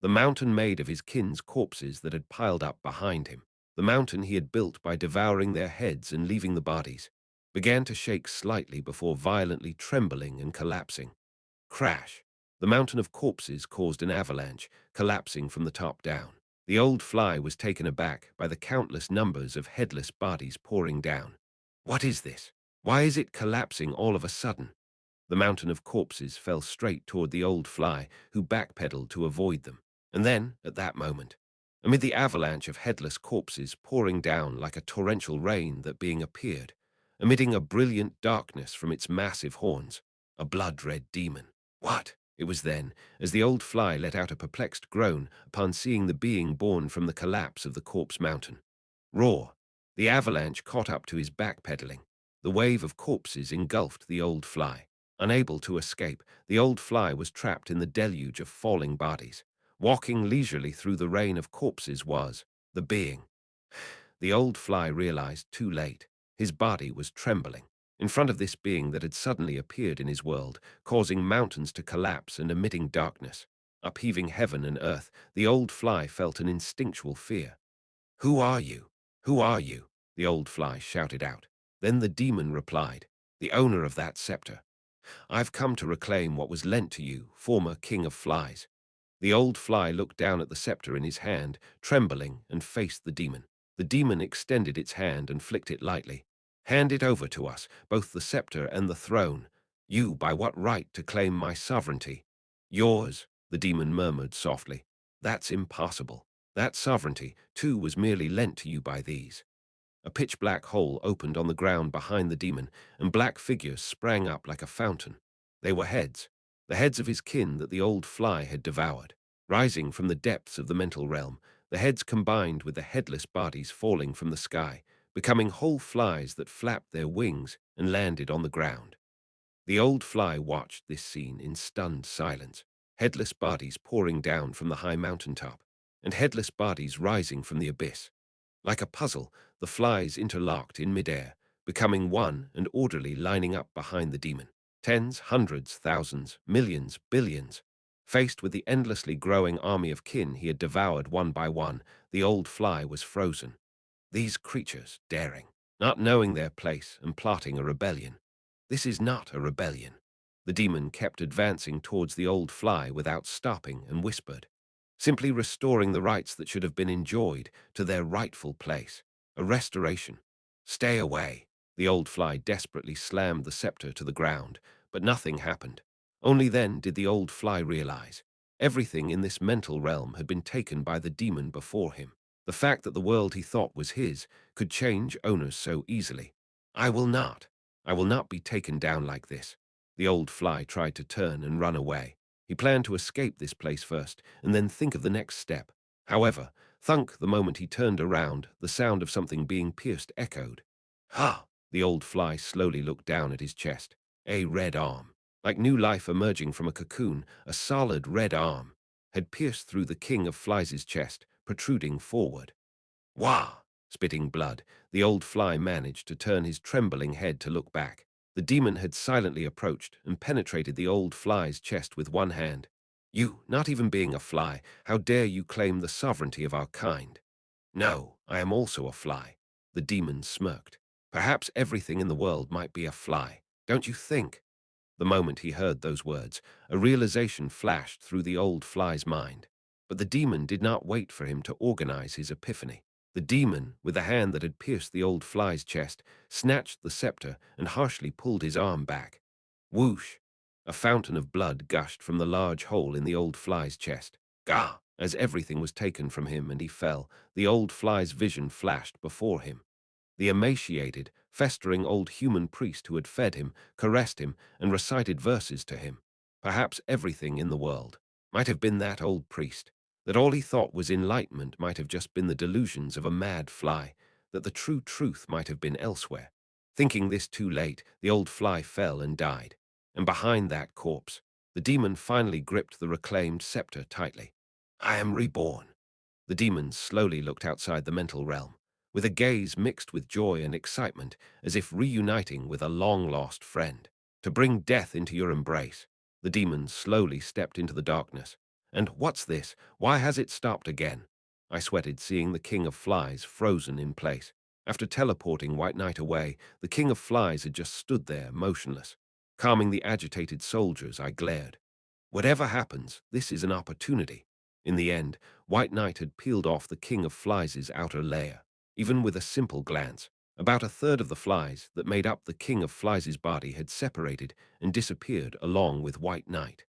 The mountain made of his kin's corpses that had piled up behind him, the mountain he had built by devouring their heads and leaving the bodies, began to shake slightly before violently trembling and collapsing. Crash. The mountain of corpses caused an avalanche, collapsing from the top down. The old fly was taken aback by the countless numbers of headless bodies pouring down. What is this? Why is it collapsing all of a sudden? The mountain of corpses fell straight toward the old fly, who backpedaled to avoid them. And then, at that moment, amid the avalanche of headless corpses pouring down like a torrential rain that being appeared, emitting a brilliant darkness from its massive horns, a blood-red demon. What? It was then, as the old fly let out a perplexed groan upon seeing the being born from the collapse of the corpse mountain. Roar! The avalanche caught up to his backpedaling. The wave of corpses engulfed the old fly. Unable to escape, the old fly was trapped in the deluge of falling bodies. Walking leisurely through the rain of corpses was the being. The old fly realized too late. His body was trembling in front of this being that had suddenly appeared in his world, causing mountains to collapse and emitting darkness. Upheaving heaven and earth, the old fly felt an instinctual fear. "Who are you? Who are you?" the old fly shouted out. Then the demon replied, "The owner of that scepter. I've come to reclaim what was lent to you, former King of Flies." The old fly looked down at the scepter in his hand, trembling, and faced the demon. The demon extended its hand and flicked it lightly. "Hand it over to us, both the scepter and the throne. You, by what right to claim my sovereignty?" "Yours," the demon murmured softly. "That's impossible. That sovereignty, too, was merely lent to you by these." A pitch-black hole opened on the ground behind the demon, and black figures sprang up like a fountain. They were heads, the heads of his kin that the old fly had devoured. Rising from the depths of the mental realm, the heads combined with the headless bodies falling from the sky, becoming whole flies that flapped their wings and landed on the ground. The old fly watched this scene in stunned silence, headless bodies pouring down from the high mountaintop, and headless bodies rising from the abyss. Like a puzzle, the flies interlocked in midair, becoming one and orderly lining up behind the demon. Tens, hundreds, thousands, millions, billions. Faced with the endlessly growing army of kin he had devoured one by one, the old fly was frozen. These creatures, daring, not knowing their place and plotting a rebellion. This is not a rebellion. The demon kept advancing towards the old fly without stopping and whispered, simply restoring the rights that should have been enjoyed to their rightful place. A restoration. Stay away. The old fly desperately slammed the scepter to the ground, but nothing happened. Only then did the old fly realize. Everything in this mental realm had been taken by the demon before him. The fact that the world he thought was his could change owners so easily. I will not. I will not be taken down like this. The old fly tried to turn and run away. He planned to escape this place first and then think of the next step. However, thunk, the moment he turned around, the sound of something being pierced echoed. Ha! The old fly slowly looked down at his chest. A red arm, like new life emerging from a cocoon, a solid red arm, had pierced through the king of flies' chest, protruding forward. Wah! Spitting blood, the old fly managed to turn his trembling head to look back. The demon had silently approached and penetrated the old fly's chest with one hand. You, not even being a fly, how dare you claim the sovereignty of our kind? No, I am also a fly. The demon smirked. Perhaps everything in the world might be a fly, don't you think? The moment he heard those words, a realization flashed through the old fly's mind. But the demon did not wait for him to organize his epiphany. The demon, with the hand that had pierced the old fly's chest, snatched the scepter and harshly pulled his arm back. Whoosh! A fountain of blood gushed from the large hole in the old fly's chest. Gah! As everything was taken from him and he fell, the old fly's vision flashed before him. The emaciated, festering old human priest who had fed him, caressed him, and recited verses to him. Perhaps everything in the world might have been that old priest, that all he thought was enlightenment might have just been the delusions of a mad fly, that the true truth might have been elsewhere. Thinking this too late, the old fly fell and died. And behind that corpse, the demon finally gripped the reclaimed scepter tightly. I am reborn. The demon slowly looked outside the mental realm, with a gaze mixed with joy and excitement, as if reuniting with a long-lost friend. To bring death into your embrace, the demon slowly stepped into the darkness. And what's this? Why has it stopped again? I sweated, seeing the king of flies frozen in place. After teleporting White Knight away, the king of flies had just stood there, motionless. Calming the agitated soldiers, I glared. Whatever happens, this is an opportunity. In the end, White Knight had peeled off the king of flies' outer layer. Even with a simple glance, about a third of the flies that made up the king of flies' body had separated and disappeared along with White Knight.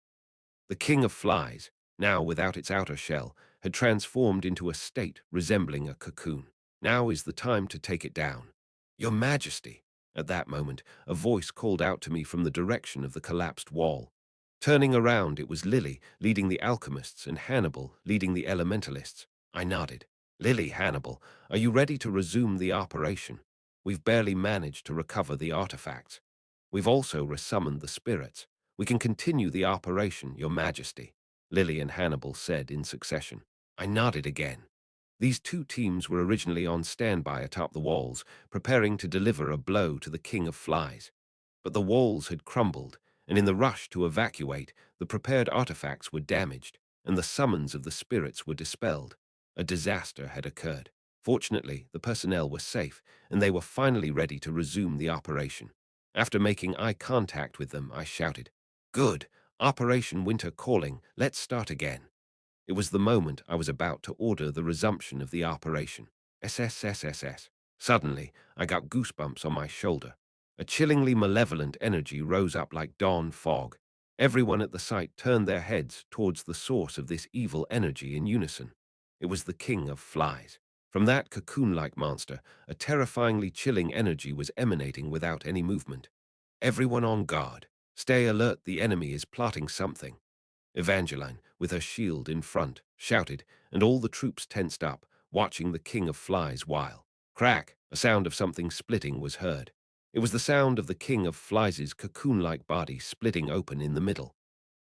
The king of flies, now without its outer shell, had transformed into a state resembling a cocoon. Now is the time to take it down. Your Majesty! At that moment, a voice called out to me from the direction of the collapsed wall. Turning around, it was Lily leading the alchemists and Hannibal leading the elementalists. I nodded. Lily, Hannibal, are you ready to resume the operation? We've barely managed to recover the artifacts. We've also resummoned the spirits. We can continue the operation, Your Majesty, Lily and Hannibal said in succession. I nodded again. These two teams were originally on standby atop the walls, preparing to deliver a blow to the King of Flies. But the walls had crumbled, and in the rush to evacuate, the prepared artifacts were damaged, and the summons of the spirits were dispelled. A disaster had occurred. Fortunately, the personnel were safe, and they were finally ready to resume the operation. After making eye contact with them, I shouted, Good! Operation Winter calling, let's start again. It was the moment I was about to order the resumption of the operation. SSSSS. Suddenly, I got goosebumps on my shoulder. A chillingly malevolent energy rose up like dawn fog. Everyone at the site turned their heads towards the source of this evil energy in unison. It was the king of flies. From that cocoon-like monster, a terrifyingly chilling energy was emanating without any movement. Everyone on guard. Stay alert, the enemy is plotting something. Evangeline, with her shield in front, shouted, and all the troops tensed up, watching the king of flies while. Crack! A sound of something splitting was heard. It was the sound of the king of flies' cocoon-like body splitting open in the middle.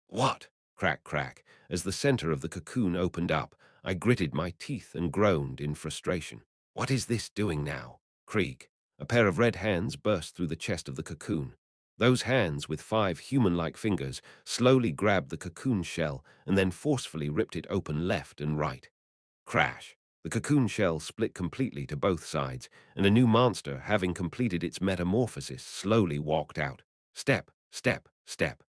What? Crack, crack. As the center of the cocoon opened up, I gritted my teeth and groaned in frustration. What is this doing now? Creak. A pair of red hands burst through the chest of the cocoon. Those hands, with 5 human-like fingers, slowly grabbed the cocoon shell and then forcefully ripped it open left and right. Crash! The cocoon shell split completely to both sides, and a new monster, having completed its metamorphosis, slowly walked out. Step, step, step.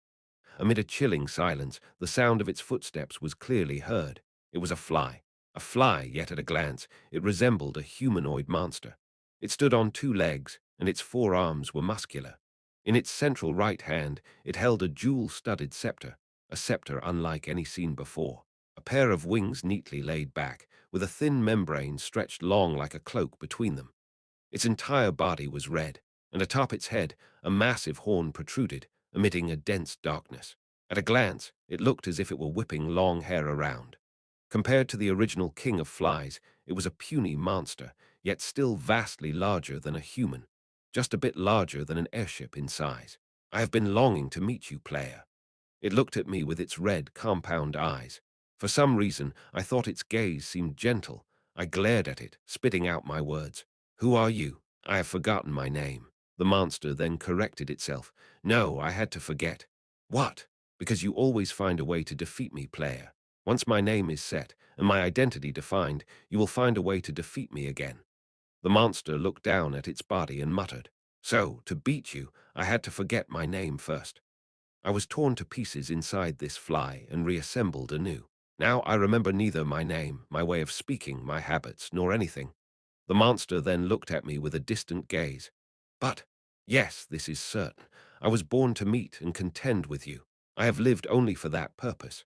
Amid a chilling silence, the sound of its footsteps was clearly heard. It was a fly. A fly, yet at a glance, it resembled a humanoid monster. It stood on 2 legs, and its 4 arms were muscular. In its central right hand, it held a jewel-studded scepter, a scepter unlike any seen before. A pair of wings neatly laid back, with a thin membrane stretched long like a cloak between them. Its entire body was red, and atop its head, a massive horn protruded, emitting a dense darkness. At a glance, it looked as if it were whipping long hair around. Compared to the original king of flies, it was a puny monster, yet still vastly larger than a human, just a bit larger than an airship in size. I have been longing to meet you, player. It looked at me with its red, compound eyes. For some reason, I thought its gaze seemed gentle. I glared at it, spitting out my words. Who are you? I have forgotten my name. The monster then corrected itself. No, I had to forget. What? Because you always find a way to defeat me, player. Once my name is set, and my identity defined, you will find a way to defeat me again. The monster looked down at its body and muttered. So, to beat you, I had to forget my name first. I was torn to pieces inside this fly and reassembled anew. Now I remember neither my name, my way of speaking, my habits, nor anything. The monster then looked at me with a distant gaze. But, yes, this is certain. I was born to meet and contend with you. I have lived only for that purpose.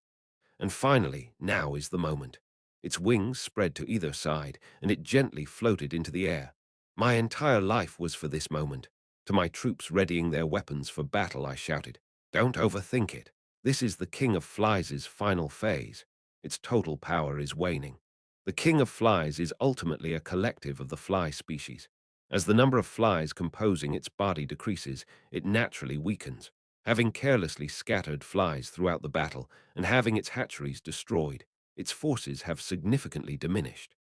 And finally, now is the moment. Its wings spread to either side, and it gently floated into the air. My entire life was for this moment. To my troops readying their weapons for battle, I shouted, "Don't overthink it. This is the King of Flies' final phase. Its total power is waning. The King of Flies is ultimately a collective of the fly species. As the number of flies composing its body decreases, it naturally weakens. Having carelessly scattered flies throughout the battle, and having its hatcheries destroyed, its forces have significantly diminished.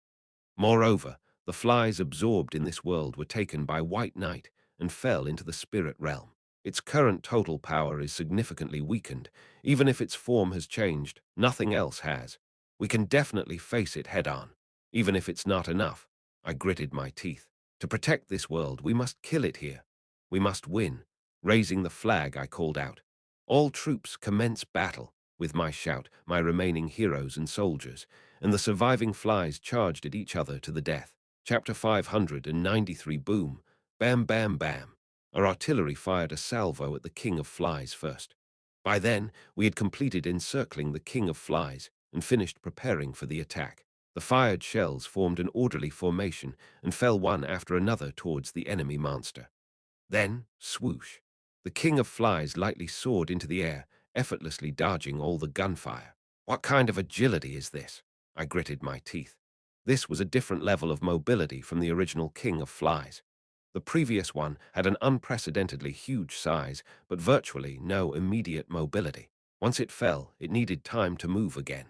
Moreover, the flies absorbed in this world were taken by White Knight and fell into the spirit realm. Its current total power is significantly weakened. Even if its form has changed, nothing else has. We can definitely face it head-on. Even if it's not enough, I gritted my teeth. To protect this world, we must kill it here. We must win. Raising the flag, I called out. All troops commence battle. With my shout, my remaining heroes and soldiers, and the surviving flies charged at each other to the death. Chapter 593. Boom. Bam, bam, bam. Our artillery fired a salvo at the King of Flies first. By then, we had completed encircling the King of Flies and finished preparing for the attack. The fired shells formed an orderly formation and fell one after another towards the enemy monster. Then, swoosh. The King of Flies lightly soared into the air, effortlessly dodging all the gunfire. What kind of agility is this? I gritted my teeth. This was a different level of mobility from the original King of Flies. The previous one had an unprecedentedly huge size, but virtually no immediate mobility. Once it fell, it needed time to move again.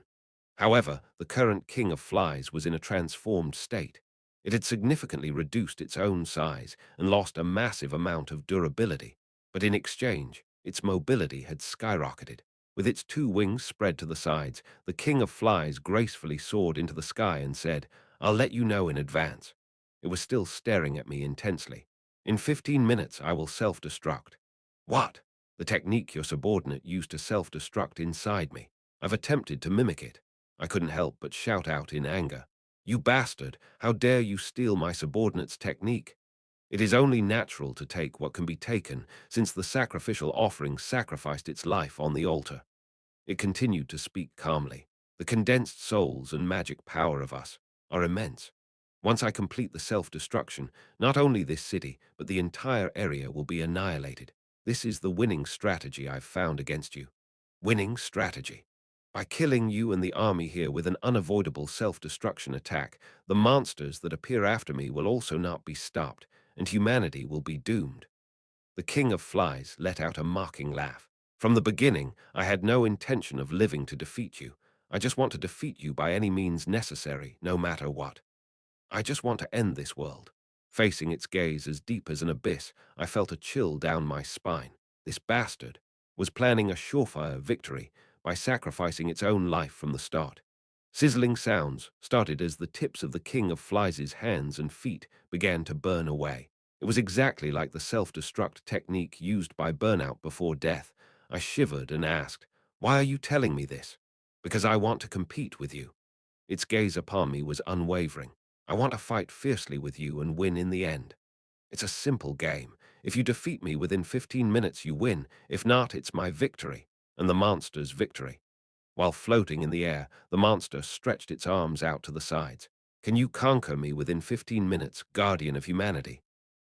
However, the current King of Flies was in a transformed state. It had significantly reduced its own size and lost a massive amount of durability, but in exchange, its mobility had skyrocketed. With its two wings spread to the sides, the King of Flies gracefully soared into the sky and said, "I'll let you know in advance." It was still staring at me intensely. "In 15 minutes, I will self-destruct." What? The technique your subordinate used to self-destruct inside me. I've attempted to mimic it. I couldn't help but shout out in anger. "You bastard! How dare you steal my subordinate's technique?" It is only natural to take what can be taken, since the sacrificial offering sacrificed its life on the altar. It continued to speak calmly. "The condensed souls and magic power of us are immense. Once I complete the self-destruction, not only this city, but the entire area will be annihilated. This is the winning strategy I've found against you." Winning strategy. By killing you and the army here with an unavoidable self-destruction attack, the monsters that appear after me will also not be stopped, and humanity will be doomed. The King of Flies let out a mocking laugh. "From the beginning, I had no intention of living to defeat you. I just want to defeat you by any means necessary, no matter what. I just want to end this world." Facing its gaze as deep as an abyss, I felt a chill down my spine. This bastard was planning a surefire victory by sacrificing its own life from the start. Sizzling sounds started as the tips of the King of Flies' hands and feet began to burn away. It was exactly like the self-destruct technique used by Burnout before death. I shivered and asked, "Why are you telling me this?" "Because I want to compete with you." Its gaze upon me was unwavering. "I want to fight fiercely with you and win in the end. It's a simple game. If you defeat me within 15 minutes, you win. If not, it's my victory, and the monster's victory. While floating in the air, the monster stretched its arms out to the sides. Can you conquer me within 15 minutes, guardian of humanity?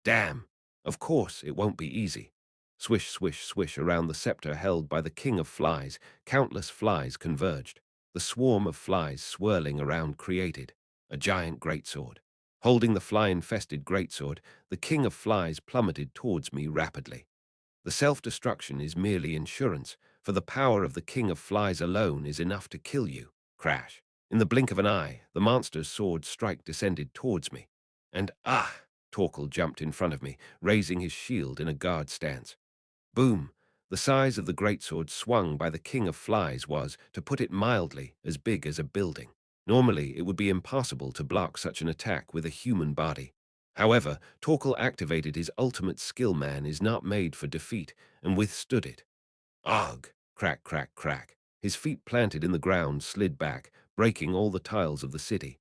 Damn! Of course, it won't be easy. Swish, swish, swish around the scepter held by the king of flies, countless flies converged. The swarm of flies swirling around created a giant greatsword. Holding the fly-infested greatsword, the king of flies plummeted towards me rapidly. The self-destruction is merely insurance, for the power of the king of flies alone is enough to kill you. Crash. In the blink of an eye, the monster's sword strike descended towards me. And Torkel jumped in front of me, raising his shield in a guard stance. Boom! The size of the greatsword swung by the king of flies was, to put it mildly, as big as a building. Normally, it would be impossible to block such an attack with a human body. However, Torkel activated his ultimate skill. Man is not made for defeat, and withstood it. Ugh! Crack, crack, crack. His feet planted in the ground slid back, breaking all the tiles of the city.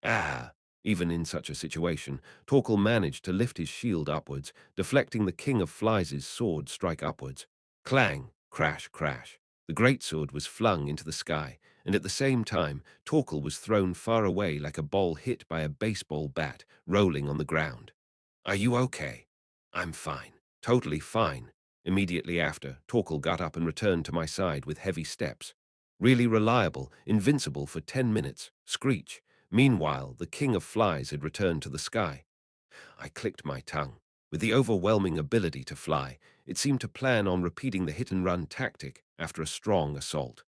Ah! Even in such a situation, Torkel managed to lift his shield upwards, deflecting the king of flies' sword strike upwards. Clang! Crash, crash. The greatsword was flung into the sky, and at the same time, Torkel was thrown far away like a ball hit by a baseball bat, rolling on the ground. Are you okay? I'm fine. Totally fine. Immediately after, Torkel got up and returned to my side with heavy steps. Really reliable, invincible for 10 minutes. Screech. Meanwhile, the king of flies had returned to the sky. I clicked my tongue. With the overwhelming ability to fly, it seemed to plan on repeating the hit-and-run tactic after a strong assault.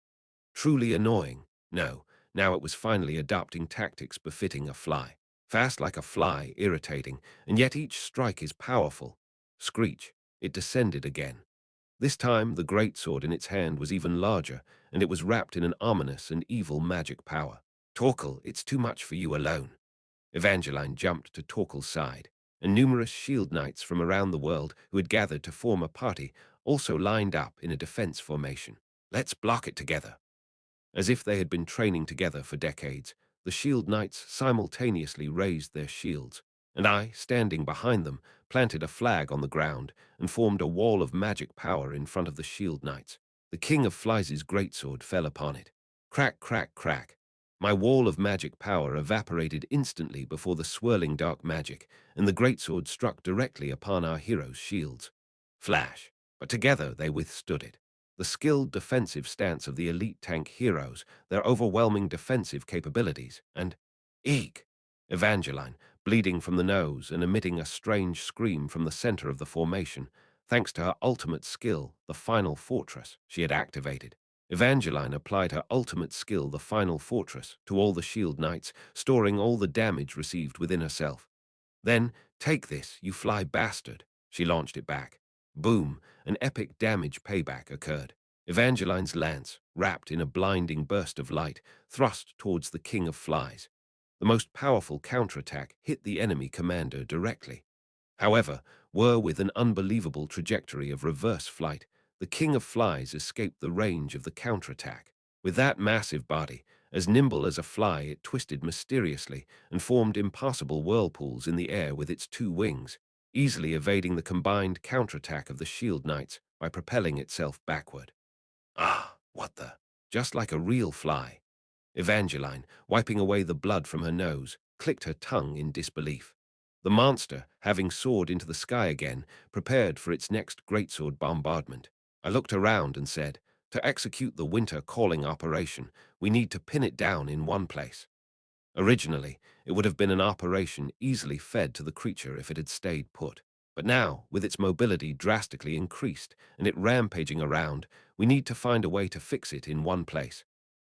Truly annoying. No, now it was finally adopting tactics befitting a fly. Fast like a fly, irritating, and yet each strike is powerful. Screech. It descended again. This time, the greatsword in its hand was even larger, and it was wrapped in an ominous and evil magic power. Torkel, it's too much for you alone. Evangeline jumped to Torkel's side, and numerous shield knights from around the world who had gathered to form a party also lined up in a defense formation. Let's block it together. As if they had been training together for decades, the shield knights simultaneously raised their shields, and I, standing behind them, planted a flag on the ground and formed a wall of magic power in front of the shield knights. The king of flies' greatsword fell upon it. Crack, crack, crack. My wall of magic power evaporated instantly before the swirling dark magic, and the greatsword struck directly upon our heroes' shields. Flash. But together they withstood it. The skilled defensive stance of the elite tank heroes, their overwhelming defensive capabilities, and eek! Evangeline, bleeding from the nose and emitting a strange scream from the center of the formation, thanks to her ultimate skill, the Final Fortress, she had activated. Evangeline applied her ultimate skill, the Final Fortress, to all the shield knights, storing all the damage received within herself. Then, take this, you fly bastard. She launched it back. Boom, an epic damage payback occurred. Evangeline's lance, wrapped in a blinding burst of light, thrust towards the king of flies. The most powerful counterattack hit the enemy commander directly. However, with an unbelievable trajectory of reverse flight, the king of flies escaped the range of the counterattack. With that massive body, as nimble as a fly, it twisted mysteriously and formed impossible whirlpools in the air with its two wings, easily evading the combined counterattack of the shield knights by propelling itself backward. What the? Just like a real fly. Evangeline, wiping away the blood from her nose, clicked her tongue in disbelief. The monster, having soared into the sky again, prepared for its next greatsword bombardment. I looked around and said, to execute the winter calling operation, we need to pin it down in one place. Originally, it would have been an operation easily fed to the creature if it had stayed put. But now, with its mobility drastically increased and it rampaging around, we need to find a way to fix it in one place.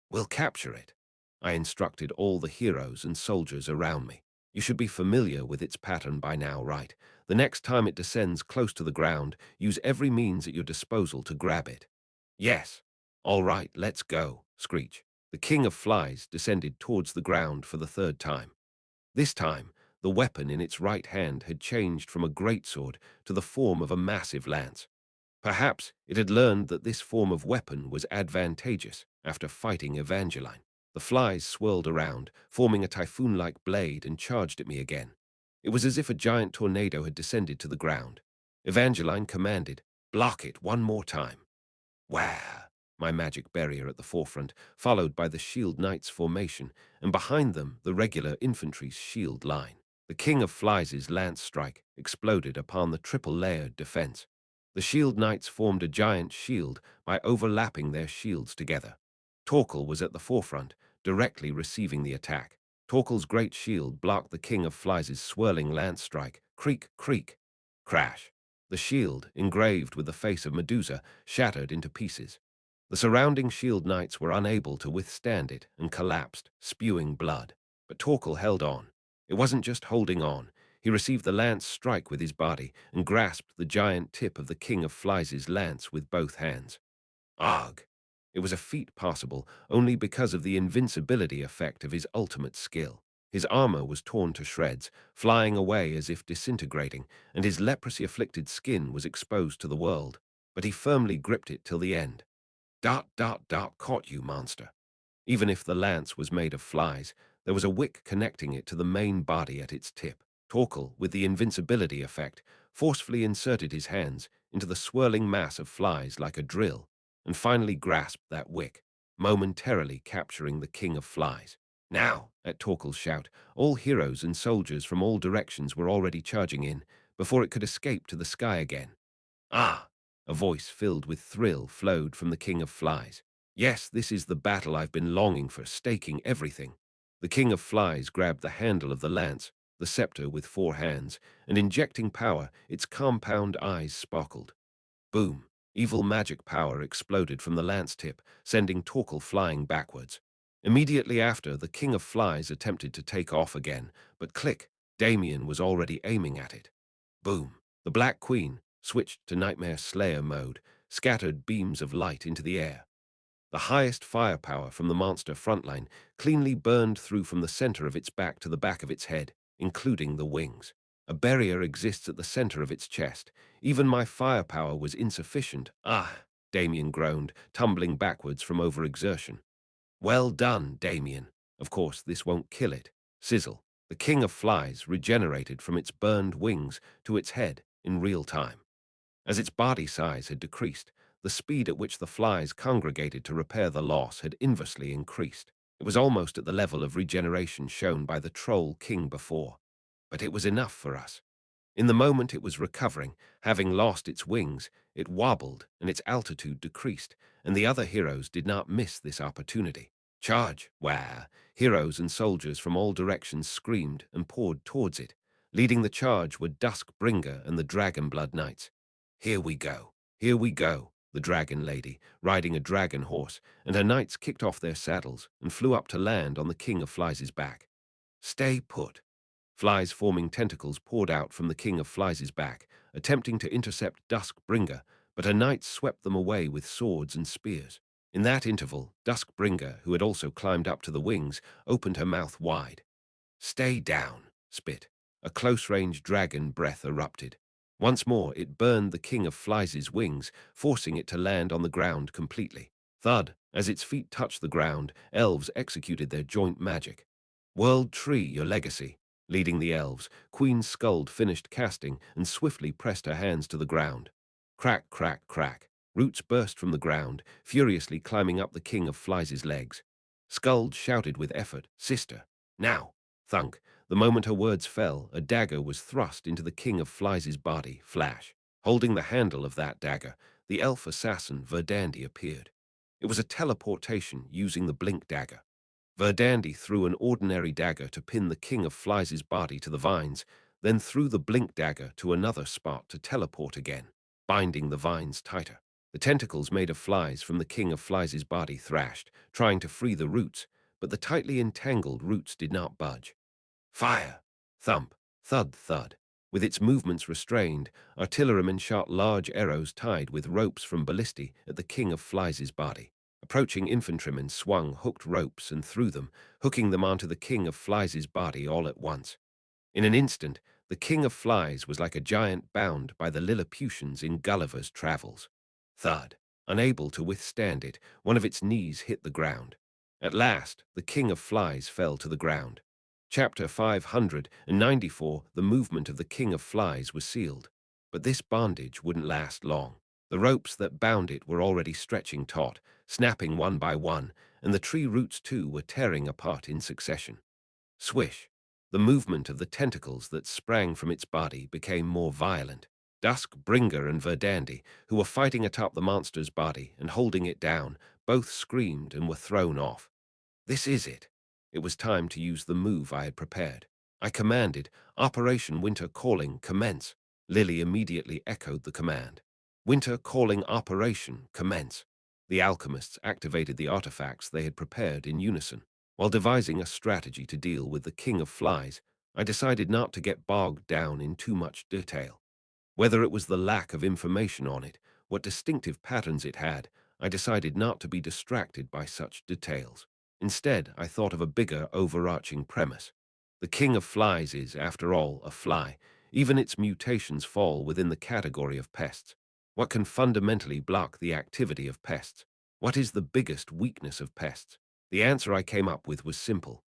We'll capture it. I instructed all the heroes and soldiers around me. You should be familiar with its pattern by now, right? The next time it descends close to the ground, use every means at your disposal to grab it. Yes. All right, let's go. Screech. The king of flies descended towards the ground for the third time. This time, the weapon in its right hand had changed from a greatsword to the form of a massive lance. Perhaps it had learned that this form of weapon was advantageous after fighting Evangeline. The flies swirled around, forming a typhoon-like blade, and charged at me again. It was as if a giant tornado had descended to the ground. Evangeline commanded, "Block it one more time." Wah! My magic barrier at the forefront, followed by the shield knights' formation, and behind them the regular infantry's shield line. The King of Flies' lance strike exploded upon the triple-layered defense. The shield knights formed a giant shield by overlapping their shields together. Torkel was at the forefront, directly receiving the attack. Torkel's great shield blocked the King of Flies' swirling lance strike. Creak, creak. Crash. The shield, engraved with the face of Medusa, shattered into pieces. The surrounding shield knights were unable to withstand it and collapsed, spewing blood. But Torkel held on. It wasn't just holding on. He received the lance strike with his body and grasped the giant tip of the King of Flies' lance with both hands. Ugh! It was a feat possible only because of the invincibility effect of his ultimate skill. His armor was torn to shreds, flying away as if disintegrating, and his leprosy-afflicted skin was exposed to the world. But he firmly gripped it till the end. Caught you, monster. Even if the lance was made of flies, there was a wick connecting it to the main body at its tip. Torkel, with the invincibility effect, forcefully inserted his hands into the swirling mass of flies like a drill, and finally grasped that wick, momentarily capturing the King of Flies. Now, at Torkel's shout, all heroes and soldiers from all directions were already charging in, before it could escape to the sky again. Ah! A voice filled with thrill flowed from the King of Flies. Yes, this is the battle I've been longing for, staking everything. The King of Flies grabbed the handle of the lance, the scepter with 4 hands, and injecting power, its compound eyes sparkled. Boom! Evil magic power exploded from the lance tip, sending Torkel flying backwards. Immediately after, the King of Flies attempted to take off again, but click, Damien was already aiming at it. Boom! The Black Queen switched to Nightmare Slayer mode, scattered beams of light into the air. The highest firepower from the monster frontline cleanly burned through from the center of its back to the back of its head, including the wings. A barrier exists at the center of its chest. Even my firepower was insufficient. Ah! Damien groaned, tumbling backwards from overexertion. Well done, Damien. Of course, this won't kill it. Sizzle. The King of Flies regenerated from its burned wings to its head in real time. As its body size had decreased, the speed at which the flies congregated to repair the loss had inversely increased. It was almost at the level of regeneration shown by the Troll King before. But it was enough for us. In the moment it was recovering, having lost its wings, it wobbled and its altitude decreased, and the other heroes did not miss this opportunity. Charge! Wah! Heroes and soldiers from all directions screamed and poured towards it. Leading the charge were Duskbringer and the Dragonblood Knights. Here we go! Here we go! The Dragon Lady, riding a dragon horse, and her knights kicked off their saddles and flew up to land on the King of Flies' back. Stay put! Flies forming tentacles poured out from the King of Flies' back, attempting to intercept Duskbringer, but her knights swept them away with swords and spears. In that interval, Duskbringer, who had also climbed up to the wings, opened her mouth wide. Stay down, spit. A close-range dragon breath erupted. Once more, it burned the King of Flies' wings, forcing it to land on the ground completely. Thud, as its feet touched the ground, elves executed their joint magic. World Tree, your legacy. Leading the elves, Queen Skuld finished casting and swiftly pressed her hands to the ground. Crack, crack, crack. Roots burst from the ground, furiously climbing up the King of Flies' legs. Skuld shouted with effort, "Sister, now!" Thunk. The moment her words fell, a dagger was thrust into the King of Flies' body. Flash. Holding the handle of that dagger, the elf assassin Verdandi appeared. It was a teleportation using the blink dagger. Verdandi threw an ordinary dagger to pin the King of Flies' body to the vines, then threw the blink dagger to another spot to teleport again, binding the vines tighter. The tentacles made of flies from the King of Flies' body thrashed, trying to free the roots, but the tightly entangled roots did not budge. Fire! Thump! Thud! Thud! With its movements restrained, artillerymen shot large arrows tied with ropes from ballistae at the King of Flies' body. Approaching infantrymen swung hooked ropes and threw them, hooking them onto the King of Flies' body all at once. In an instant, the King of Flies was like a giant bound by the Lilliputians in Gulliver's Travels. Thud! Unable to withstand it, one of its knees hit the ground. At last, the King of Flies fell to the ground. Chapter 594, The movement of the King of Flies was sealed. But this bondage wouldn't last long. The ropes that bound it were already stretching taut, snapping one by one, and the tree roots too were tearing apart in succession. Swish! The movement of the tentacles that sprang from its body became more violent. Dusk, Bringer, and Verdandi, who were fighting atop the monster's body and holding it down, both screamed and were thrown off. This is it. It was time to use the move I had prepared. I commanded, Operation Winter Calling, commence. Lily immediately echoed the command. Winter Calling Operation, commence. The alchemists activated the artifacts they had prepared in unison. While devising a strategy to deal with the King of Flies, I decided not to get bogged down in too much detail. Whether it was the lack of information on it, what distinctive patterns it had, I decided not to be distracted by such details. Instead, I thought of a bigger, overarching premise. The King of Flies is, after all, a fly. Even its mutations fall within the category of pests. What can fundamentally block the activity of pests? What is the biggest weakness of pests? The answer I came up with was simple.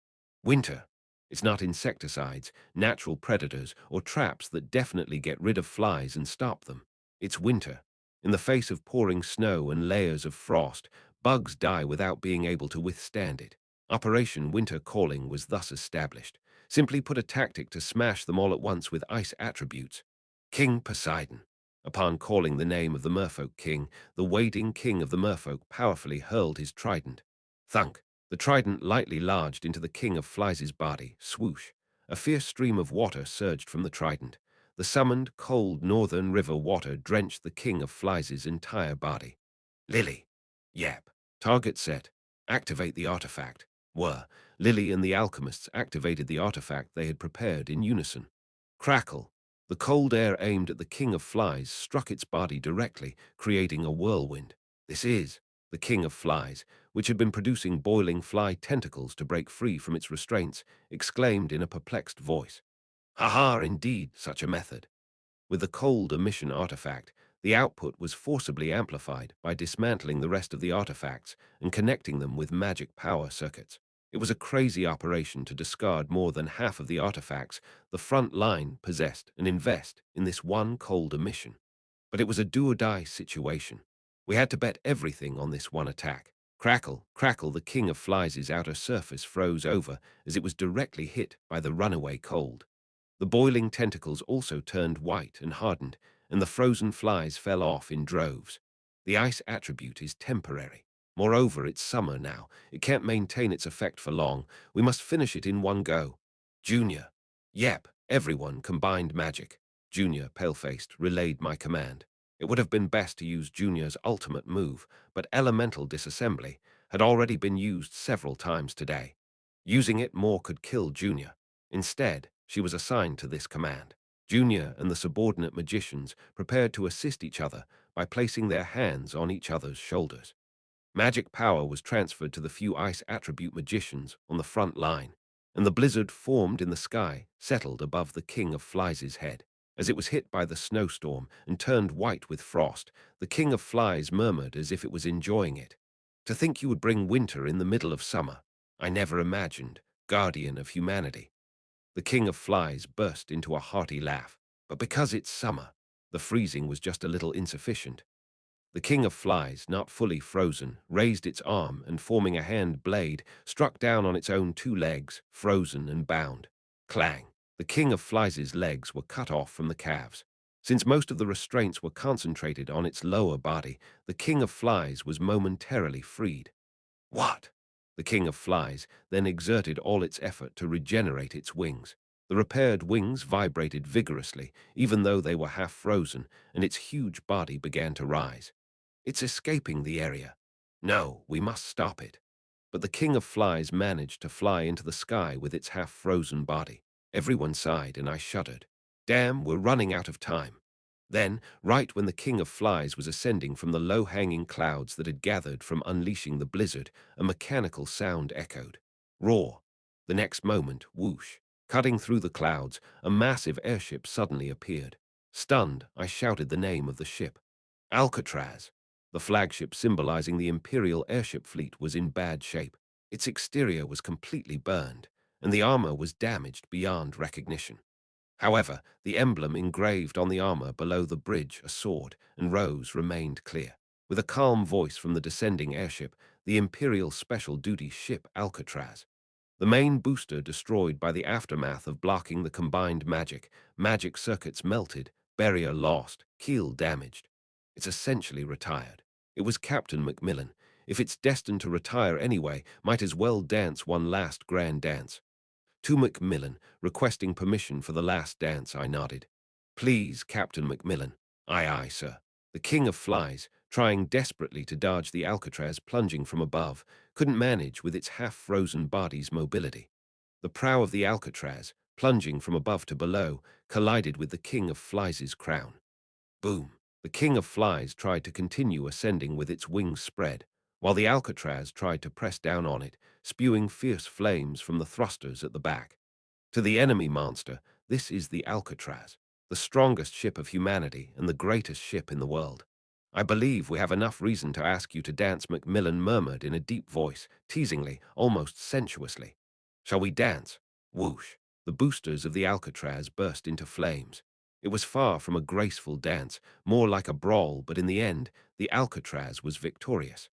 Winter. It's not insecticides, natural predators, or traps that definitely get rid of flies and stop them. It's winter. In the face of pouring snow and layers of frost, bugs die without being able to withstand it. Operation Winter Calling was thus established. Simply put, a tactic to smash them all at once with ice attributes. King Poseidon. Upon calling the name of the merfolk king, the wading king of the merfolk powerfully hurled his trident. Thunk! The trident lightly lodged into the King of Flies' body. Swoosh! A fierce stream of water surged from the trident. The summoned, cold northern river water drenched the King of Flies' entire body. Lily. Yep. Target set. Activate the artifact. Were. Lily and the alchemists activated the artifact they had prepared in unison. Crackle. The cold air aimed at the King of Flies struck its body directly, creating a whirlwind. This is the King of Flies, which had been producing boiling fly tentacles to break free from its restraints, exclaimed in a perplexed voice. Ha! Indeed, such a method. With the cold emission artifact, the output was forcibly amplified by dismantling the rest of the artifacts and connecting them with magic power circuits. It was a crazy operation to discard more than half of the artifacts the front line possessed and invest in this one cold emission. But it was a do-or-die situation. We had to bet everything on this one attack. Crackle, crackle, the King of Flies' outer surface froze over as it was directly hit by the runaway cold. The boiling tentacles also turned white and hardened, and the frozen flies fell off in droves. The ice attribute is temporary. Moreover, it's summer now. It can't maintain its effect for long. We must finish it in one go. Junior. Yep, everyone combined magic. Junior, pale-faced, relayed my command. It would have been best to use Junior's ultimate move, but elemental disassembly had already been used several times today. Using it more could kill Junior. Instead, she was assigned to this command. Junior and the subordinate magicians prepared to assist each other by placing their hands on each other's shoulders. Magic power was transferred to the few ice attribute magicians on the front line, and the blizzard formed in the sky settled above the King of Flies' head. As it was hit by the snowstorm and turned white with frost, the King of Flies murmured as if it was enjoying it. To think you would bring winter in the middle of summer. I never imagined, guardian of humanity. The King of Flies burst into a hearty laugh. But because it's summer, the freezing was just a little insufficient. The King of Flies, not fully frozen, raised its arm and, forming a hand blade, struck down on its own two legs, frozen and bound. Clang! The King of Flies' legs were cut off from the calves. Since most of the restraints were concentrated on its lower body, the King of Flies was momentarily freed. What? The King of Flies then exerted all its effort to regenerate its wings. The repaired wings vibrated vigorously, even though they were half frozen, and its huge body began to rise. It's escaping the area. No, we must stop it. But the King of Flies managed to fly into the sky with its half-frozen body. Everyone sighed, and I shuddered. Damn, we're running out of time. Then, right when the King of Flies was ascending from the low-hanging clouds that had gathered from unleashing the blizzard, a mechanical sound echoed. Roar. The next moment, whoosh. Cutting through the clouds, a massive airship suddenly appeared. Stunned, I shouted the name of the ship. Alcatraz. The flagship symbolizing the Imperial airship fleet was in bad shape. Its exterior was completely burned, and the armor was damaged beyond recognition. However, the emblem engraved on the armor below the bridge, a sword, and rose remained clear. With a calm voice from the descending airship, the Imperial Special Duty ship Alcatraz. The main booster destroyed by the aftermath of blocking the combined magic circuits melted, barrier lost, keel damaged. It's essentially retired. It was Captain Macmillan. If it's destined to retire anyway, might as well dance one last grand dance. To Macmillan, requesting permission for the last dance, I nodded. Please, Captain Macmillan. Aye, aye, sir. The King of Flies, trying desperately to dodge the Alcatraz plunging from above, couldn't manage with its half-frozen body's mobility. The prow of the Alcatraz, plunging from above to below, collided with the King of Flies' crown. Boom! The King of Flies tried to continue ascending with its wings spread, while the Alcatraz tried to press down on it, spewing fierce flames from the thrusters at the back. To the enemy monster, this is the Alcatraz, the strongest ship of humanity and the greatest ship in the world. I believe we have enough reason to ask you to dance, Macmillan murmured in a deep voice, teasingly, almost sensuously. Shall we dance? Whoosh! The boosters of the Alcatraz burst into flames. It was far from a graceful dance, more like a brawl, but in the end, the Alcatraz was victorious.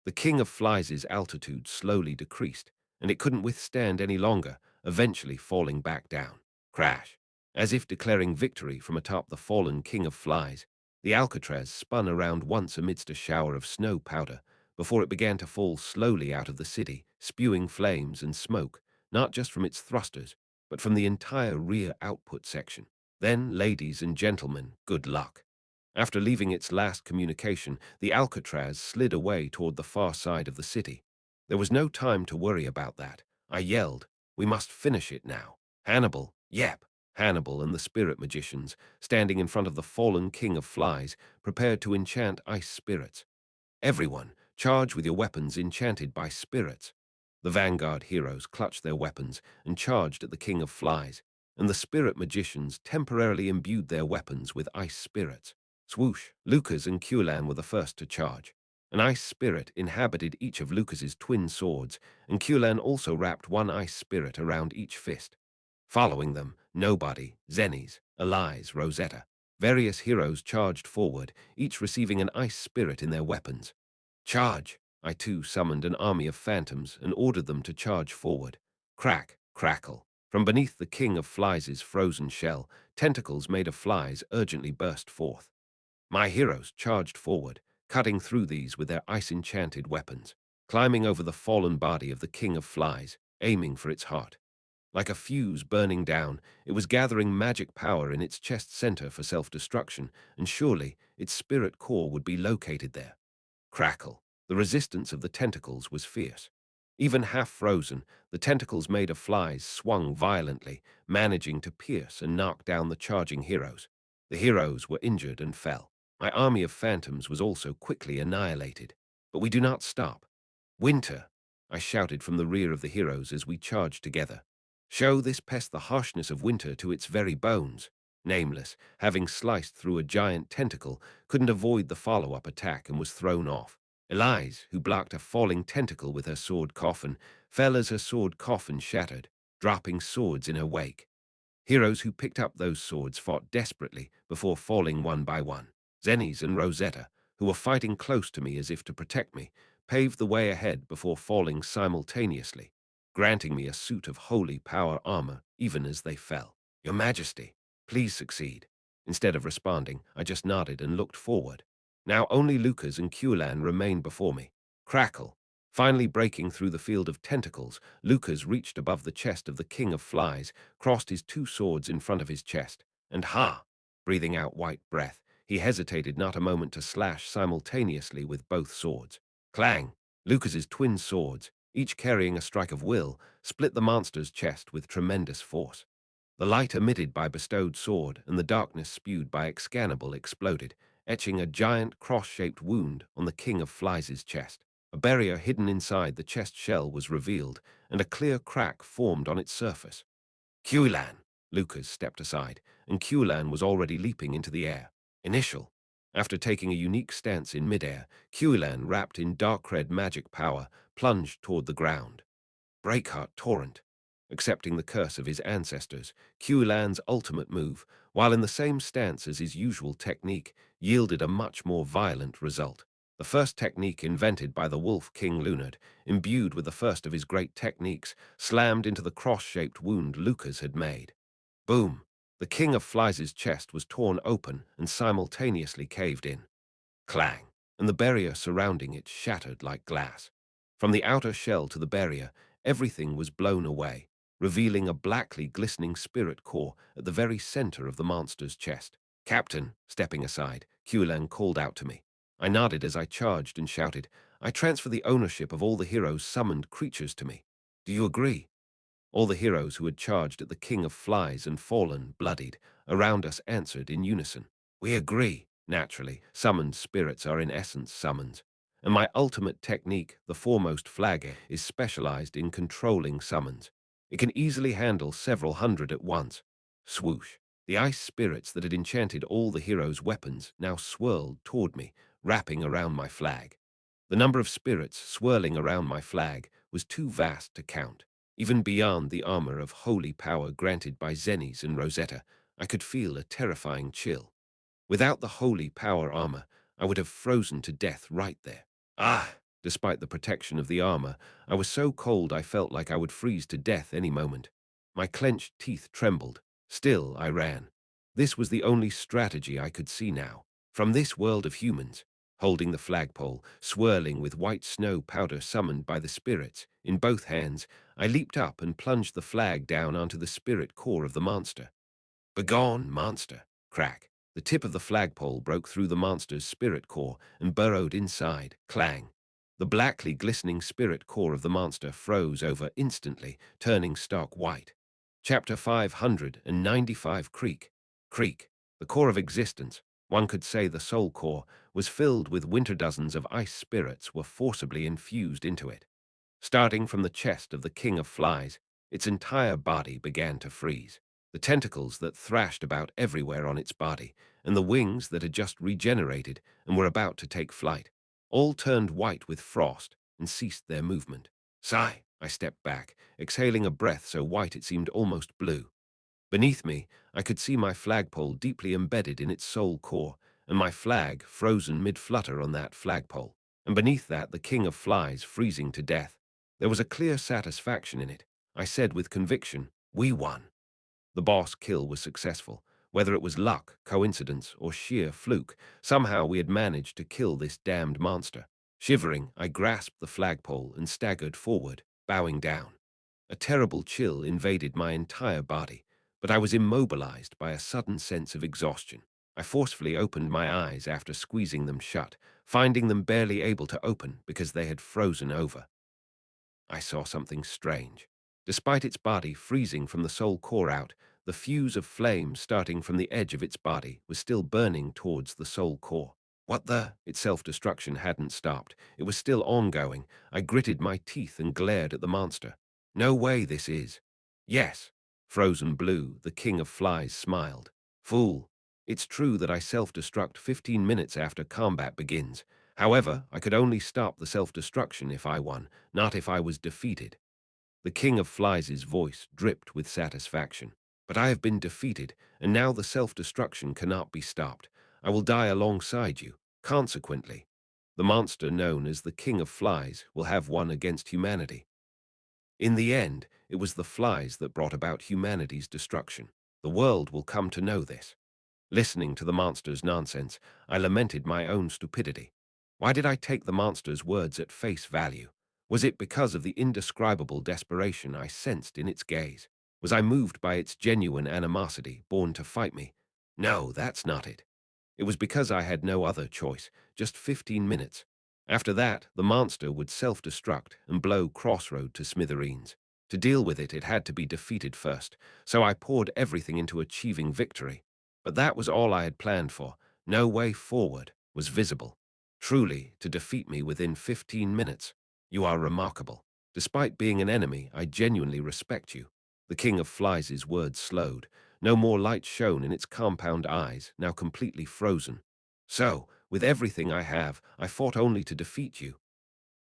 The King of Flies' altitude slowly decreased, and it couldn't withstand any longer, eventually falling back down. Crash! As if declaring victory from atop the fallen King of Flies, the Alcatraz spun around once amidst a shower of snow powder before it began to fall slowly out of the city, spewing flames and smoke, not just from its thrusters, but from the entire rear output section. Then, ladies and gentlemen, good luck. After leaving its last communication, the Alcatraz slid away toward the far side of the city. There was no time to worry about that. I yelled, "We must finish it now." Hannibal, yep. Hannibal and the spirit magicians, standing in front of the fallen King of Flies, prepared to enchant ice spirits. Everyone, charge with your weapons enchanted by spirits. The vanguard heroes clutched their weapons and charged at the King of Flies, and the spirit magicians temporarily imbued their weapons with ice spirits. Swoosh! Lucas and Kulan were the first to charge. An ice spirit inhabited each of Lucas's twin swords, and Kulan also wrapped one ice spirit around each fist. Following them, Nobody, Zennies, Elise, Rosetta. Various heroes charged forward, each receiving an ice spirit in their weapons. Charge! I too summoned an army of phantoms and ordered them to charge forward. Crack, crackle. From beneath the King of Flies' frozen shell, tentacles made of flies urgently burst forth. My heroes charged forward, cutting through these with their ice-enchanted weapons, climbing over the fallen body of the King of Flies, aiming for its heart. Like a fuse burning down, it was gathering magic power in its chest center for self-destruction, and surely its spirit core would be located there. Crackle. The resistance of the tentacles was fierce. Even half-frozen, the tentacles made of flies swung violently, managing to pierce and knock down the charging heroes. The heroes were injured and fell. My army of phantoms was also quickly annihilated. But we do not stop. Winter! I shouted from the rear of the heroes as we charged together. Show this pest the harshness of winter to its very bones. Nameless, having sliced through a giant tentacle, couldn't avoid the follow-up attack and was thrown off. Elise, who blocked a falling tentacle with her sword coffin, fell as her sword coffin shattered, dropping swords in her wake. Heroes who picked up those swords fought desperately before falling one by one. Zennies and Rosetta, who were fighting close to me as if to protect me, paved the way ahead before falling simultaneously, granting me a suit of holy power armor even as they fell. Your Majesty, please succeed. Instead of responding, I just nodded and looked forward. Now only Lucas and Kulan remained before me. Crackle! Finally breaking through the field of tentacles, Lucas reached above the chest of the King of Flies, crossed his two swords in front of his chest, and ha! Breathing out white breath, he hesitated not a moment to slash simultaneously with both swords. Clang! Lucas's twin swords, each carrying a strike of will, split the monster's chest with tremendous force. The light emitted by bestowed sword and the darkness spewed by Excalibur exploded, etching a giant cross-shaped wound on the King of Flies' chest. A barrier hidden inside the chest shell was revealed, and a clear crack formed on its surface. Kulan! Lucas stepped aside, and Kulan was already leaping into the air. Initial. After taking a unique stance in midair, Kulan, wrapped in dark red magic power, plunged toward the ground. Breakheart torrent. accepting the curse of his ancestors. Qulan's ultimate move, while in the same stance as his usual technique, yielded a much more violent result. The first technique invented by the Wolf King Lunard, imbued with the first of his great techniques, slammed into the cross-shaped wound Lucas had made. Boom! The King of Flies' chest was torn open and simultaneously caved in. Clang! And the barrier surrounding it shattered like glass. From the outer shell to the barrier, everything was blown away, revealing a blackly glistening spirit core at the very center of the monster's chest. Captain, stepping aside, Qulan called out to me. I nodded as I charged and shouted, I transfer the ownership of all the heroes' summoned creatures to me. Do you agree? All the heroes who had charged at the King of Flies and fallen, bloodied, around us answered in unison. We agree. Naturally, summoned spirits are in essence summons. And my ultimate technique, the foremost flagger, is specialized in controlling summons. It can easily handle several hundred at once. Swoosh. The ice spirits that had enchanted all the heroes' weapons now swirled toward me, wrapping around my flag. The number of spirits swirling around my flag was too vast to count. Even beyond the armor of holy power granted by Zennies and Rosetta, I could feel a terrifying chill. Without the holy power armor, I would have frozen to death right there. Ah! Despite the protection of the armor, I was so cold I felt like I would freeze to death any moment. My clenched teeth trembled. Still, I ran. This was the only strategy I could see now. From this world of humans, holding the flagpole, swirling with white snow powder summoned by the spirits, in both hands, I leaped up and plunged the flag down onto the spirit core of the monster. Begone, monster! Crack. The tip of the flagpole broke through the monster's spirit core and burrowed inside. Clang. The blackly glistening spirit core of the monster froze over instantly, turning stark white. Chapter 595 Creek. Creek. The core of existence, one could say the soul core, was filled with winter dozens of ice spirits were forcibly infused into it. Starting from the chest of the King of Flies, its entire body began to freeze. The tentacles that thrashed about everywhere on its body, and the wings that had just regenerated and were about to take flight, all turned white with frost and ceased their movement. Sigh! I stepped back, exhaling a breath so white it seemed almost blue. Beneath me, I could see my flagpole deeply embedded in its soul core, and my flag frozen mid-flutter on that flagpole. And beneath that, the King of Flies freezing to death. There was a clear satisfaction in it. I said with conviction, we won. The boss kill was successful. Whether it was luck, coincidence, or sheer fluke, somehow we had managed to kill this damned monster. Shivering, I grasped the flagpole and staggered forward, bowing down. A terrible chill invaded my entire body, but I was immobilized by a sudden sense of exhaustion. I forcefully opened my eyes after squeezing them shut, finding them barely able to open because they had frozen over. I saw something strange. Despite its body freezing from the soul core out, the fuse of flame starting from the edge of its body was still burning towards the soul core. What the? Its self-destruction hadn't stopped. It was still ongoing. I gritted my teeth and glared at the monster. No way this is. Yes. Frozen Blue, the King of Flies, smiled. Fool. It's true that I self-destruct 15 minutes after combat begins. However, I could only stop the self-destruction if I won, not if I was defeated. The King of Flies' voice dripped with satisfaction. But I have been defeated, and now the self-destruction cannot be stopped. I will die alongside you. Consequently, the monster known as the King of Flies will have won against humanity. In the end, it was the flies that brought about humanity's destruction. The world will come to know this. Listening to the monster's nonsense, I lamented my own stupidity. Why did I take the monster's words at face value? Was it because of the indescribable desperation I sensed in its gaze? Was I moved by its genuine animosity, born to fight me? No, that's not it. It was because I had no other choice, just 15 minutes. After that, the monster would self-destruct and blow Crossroad to smithereens. To deal with it, it had to be defeated first, so I poured everything into achieving victory. But that was all I had planned for. No way forward was visible. Truly, to defeat me within 15 minutes. You are remarkable. Despite being an enemy, I genuinely respect you. The King of Flies' words slowed. No more light shone in its compound eyes, now completely frozen. So, with everything I have, I fought only to defeat you.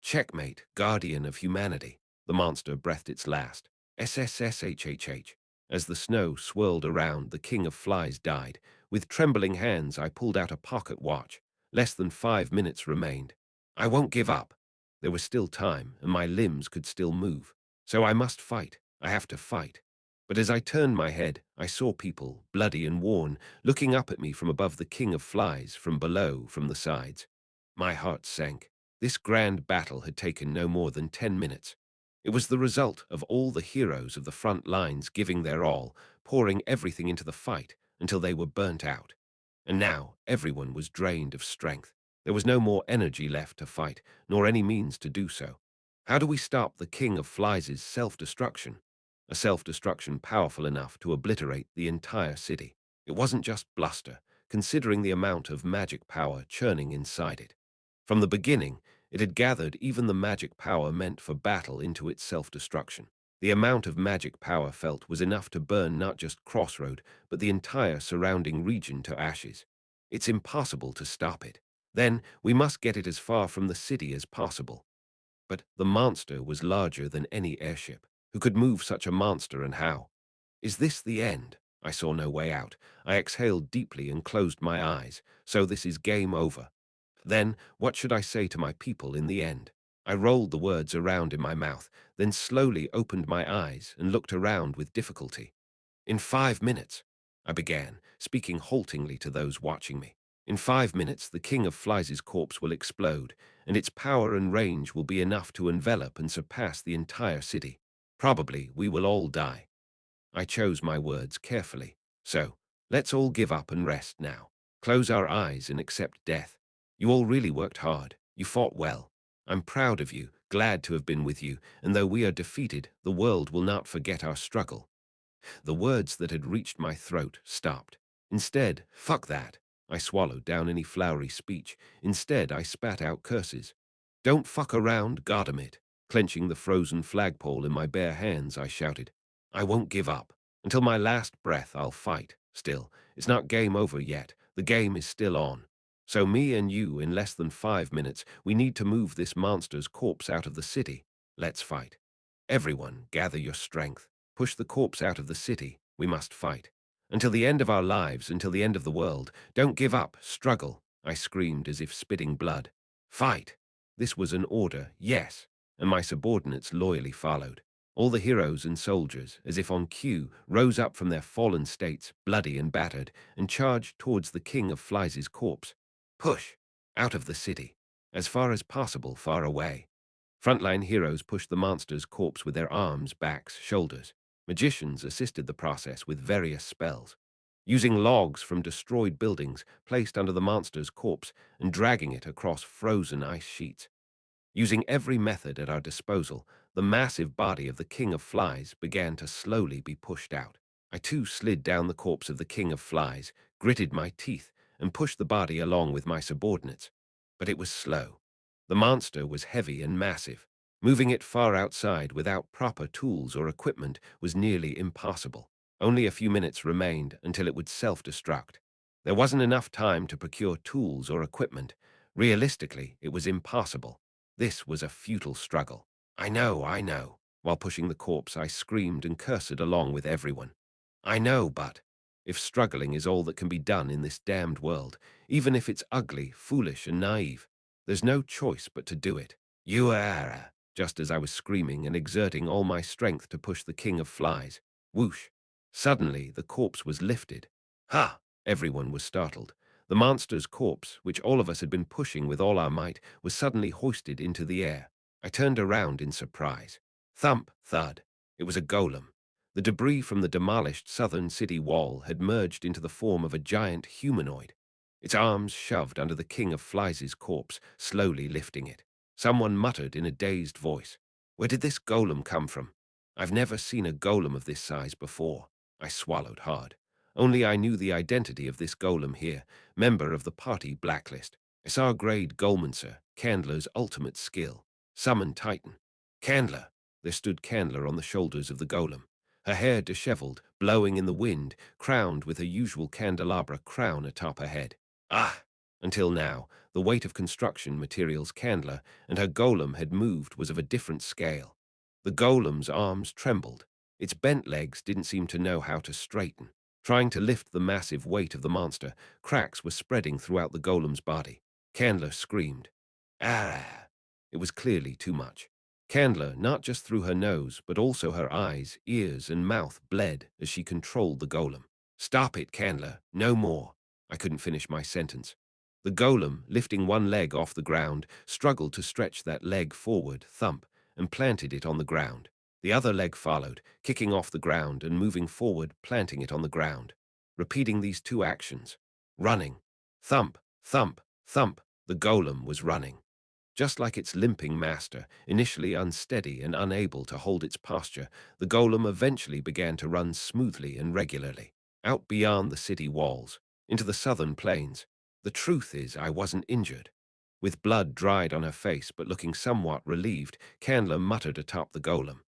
Checkmate, guardian of humanity. The monster breathed its last. SSSHHH. As the snow swirled around, the king of flies died. With trembling hands, I pulled out a pocket watch. Less than 5 minutes remained. I won't give up. There was still time, and my limbs could still move. So I must fight. I have to fight. But as I turned my head, I saw people, bloody and worn, looking up at me from above the king of flies, from below, from the sides. My heart sank. This grand battle had taken no more than 10 minutes. It was the result of all the heroes of the front lines giving their all, pouring everything into the fight until they were burnt out. And now everyone was drained of strength. There was no more energy left to fight, nor any means to do so. How do we stop the King of Flies' self-destruction? A self-destruction powerful enough to obliterate the entire city. It wasn't just bluster, considering the amount of magic power churning inside it. From the beginning, it had gathered even the magic power meant for battle into its self-destruction. The amount of magic power felt was enough to burn not just Crossroad, but the entire surrounding region to ashes. It's impossible to stop it. Then we must get it as far from the city as possible. But the monster was larger than any airship. Who could move such a monster, and how? Is this the end? I saw no way out. I exhaled deeply and closed my eyes. So this is game over. Then, what should I say to my people in the end? I rolled the words around in my mouth, then slowly opened my eyes and looked around with difficulty. In 5 minutes, I began, speaking haltingly to those watching me. In 5 minutes, the King of Flies' corpse will explode, and its power and range will be enough to envelop and surpass the entire city. Probably we will all die. I chose my words carefully. So, let's all give up and rest now. Close our eyes and accept death. You all really worked hard. You fought well. I'm proud of you, glad to have been with you, and though we are defeated, the world will not forget our struggle. The words that had reached my throat stopped. Instead, fuck that. I swallowed down any flowery speech. Instead, I spat out curses. Don't fuck around, goddamn. Clenching the frozen flagpole in my bare hands, I shouted. I won't give up. Until my last breath, I'll fight. Still, it's not game over yet. The game is still on. So me and you, in less than 5 minutes, we need to move this monster's corpse out of the city. Let's fight. Everyone, gather your strength. Push the corpse out of the city. We must fight. Until the end of our lives, until the end of the world. Don't give up. Struggle. I screamed as if spitting blood. Fight. This was an order, yes, and my subordinates loyally followed. All the heroes and soldiers, as if on cue, rose up from their fallen states, bloody and battered, and charged towards the King of Flies' corpse. Push. Out of the city. As far as possible, far away. Frontline heroes pushed the monster's corpse with their arms, backs, shoulders. Magicians assisted the process with various spells, using logs from destroyed buildings placed under the monster's corpse and dragging it across frozen ice sheets. Using every method at our disposal, the massive body of the King of Flies began to slowly be pushed out. I too slid down the corpse of the King of Flies, gritted my teeth, and pushed the body along with my subordinates. But it was slow. The monster was heavy and massive. Moving it far outside without proper tools or equipment was nearly impossible. Only a few minutes remained until it would self-destruct. There wasn't enough time to procure tools or equipment. Realistically, it was impossible. This was a futile struggle. I know, I know. While pushing the corpse, I screamed and cursed along with everyone. I know, but if struggling is all that can be done in this damned world, even if it's ugly, foolish, and naive, there's no choice but to do it. You are, just as I was screaming and exerting all my strength to push the King of Flies. Whoosh. Suddenly, the corpse was lifted. Ha! Everyone was startled. The monster's corpse, which all of us had been pushing with all our might, was suddenly hoisted into the air. I turned around in surprise. Thump, thud. It was a golem. The debris from the demolished southern city wall had merged into the form of a giant humanoid. Its arms shoved under the King of Flies' corpse, slowly lifting it. Someone muttered in a dazed voice, "Where did this golem come from? I've never seen a golem of this size before." I swallowed hard. Only I knew the identity of this golem here, member of the party blacklist. SR grade Golmancer, Candler's ultimate skill. Summon Titan. Candler. There stood Candler on the shoulders of the golem. Her hair disheveled, blowing in the wind, crowned with her usual candelabra crown atop her head. Ah! Until now, the weight of construction materials Candler and her golem had moved was of a different scale. The golem's arms trembled. Its bent legs didn't seem to know how to straighten. Trying to lift the massive weight of the monster, cracks were spreading throughout the golem's body. Candler screamed. Ah! It was clearly too much. Candler, not just through her nose, but also her eyes, ears, and mouth bled as she controlled the golem. Stop it, Candler. No more. I couldn't finish my sentence. The golem, lifting one leg off the ground, struggled to stretch that leg forward, thump, and planted it on the ground. The other leg followed, kicking off the ground and moving forward, planting it on the ground. Repeating these two actions. Running. Thump, thump, thump. The golem was running. Just like its limping master, initially unsteady and unable to hold its posture, the golem eventually began to run smoothly and regularly, out beyond the city walls, into the southern plains. The truth is, I wasn't injured. With blood dried on her face but looking somewhat relieved, Candler muttered atop the golem.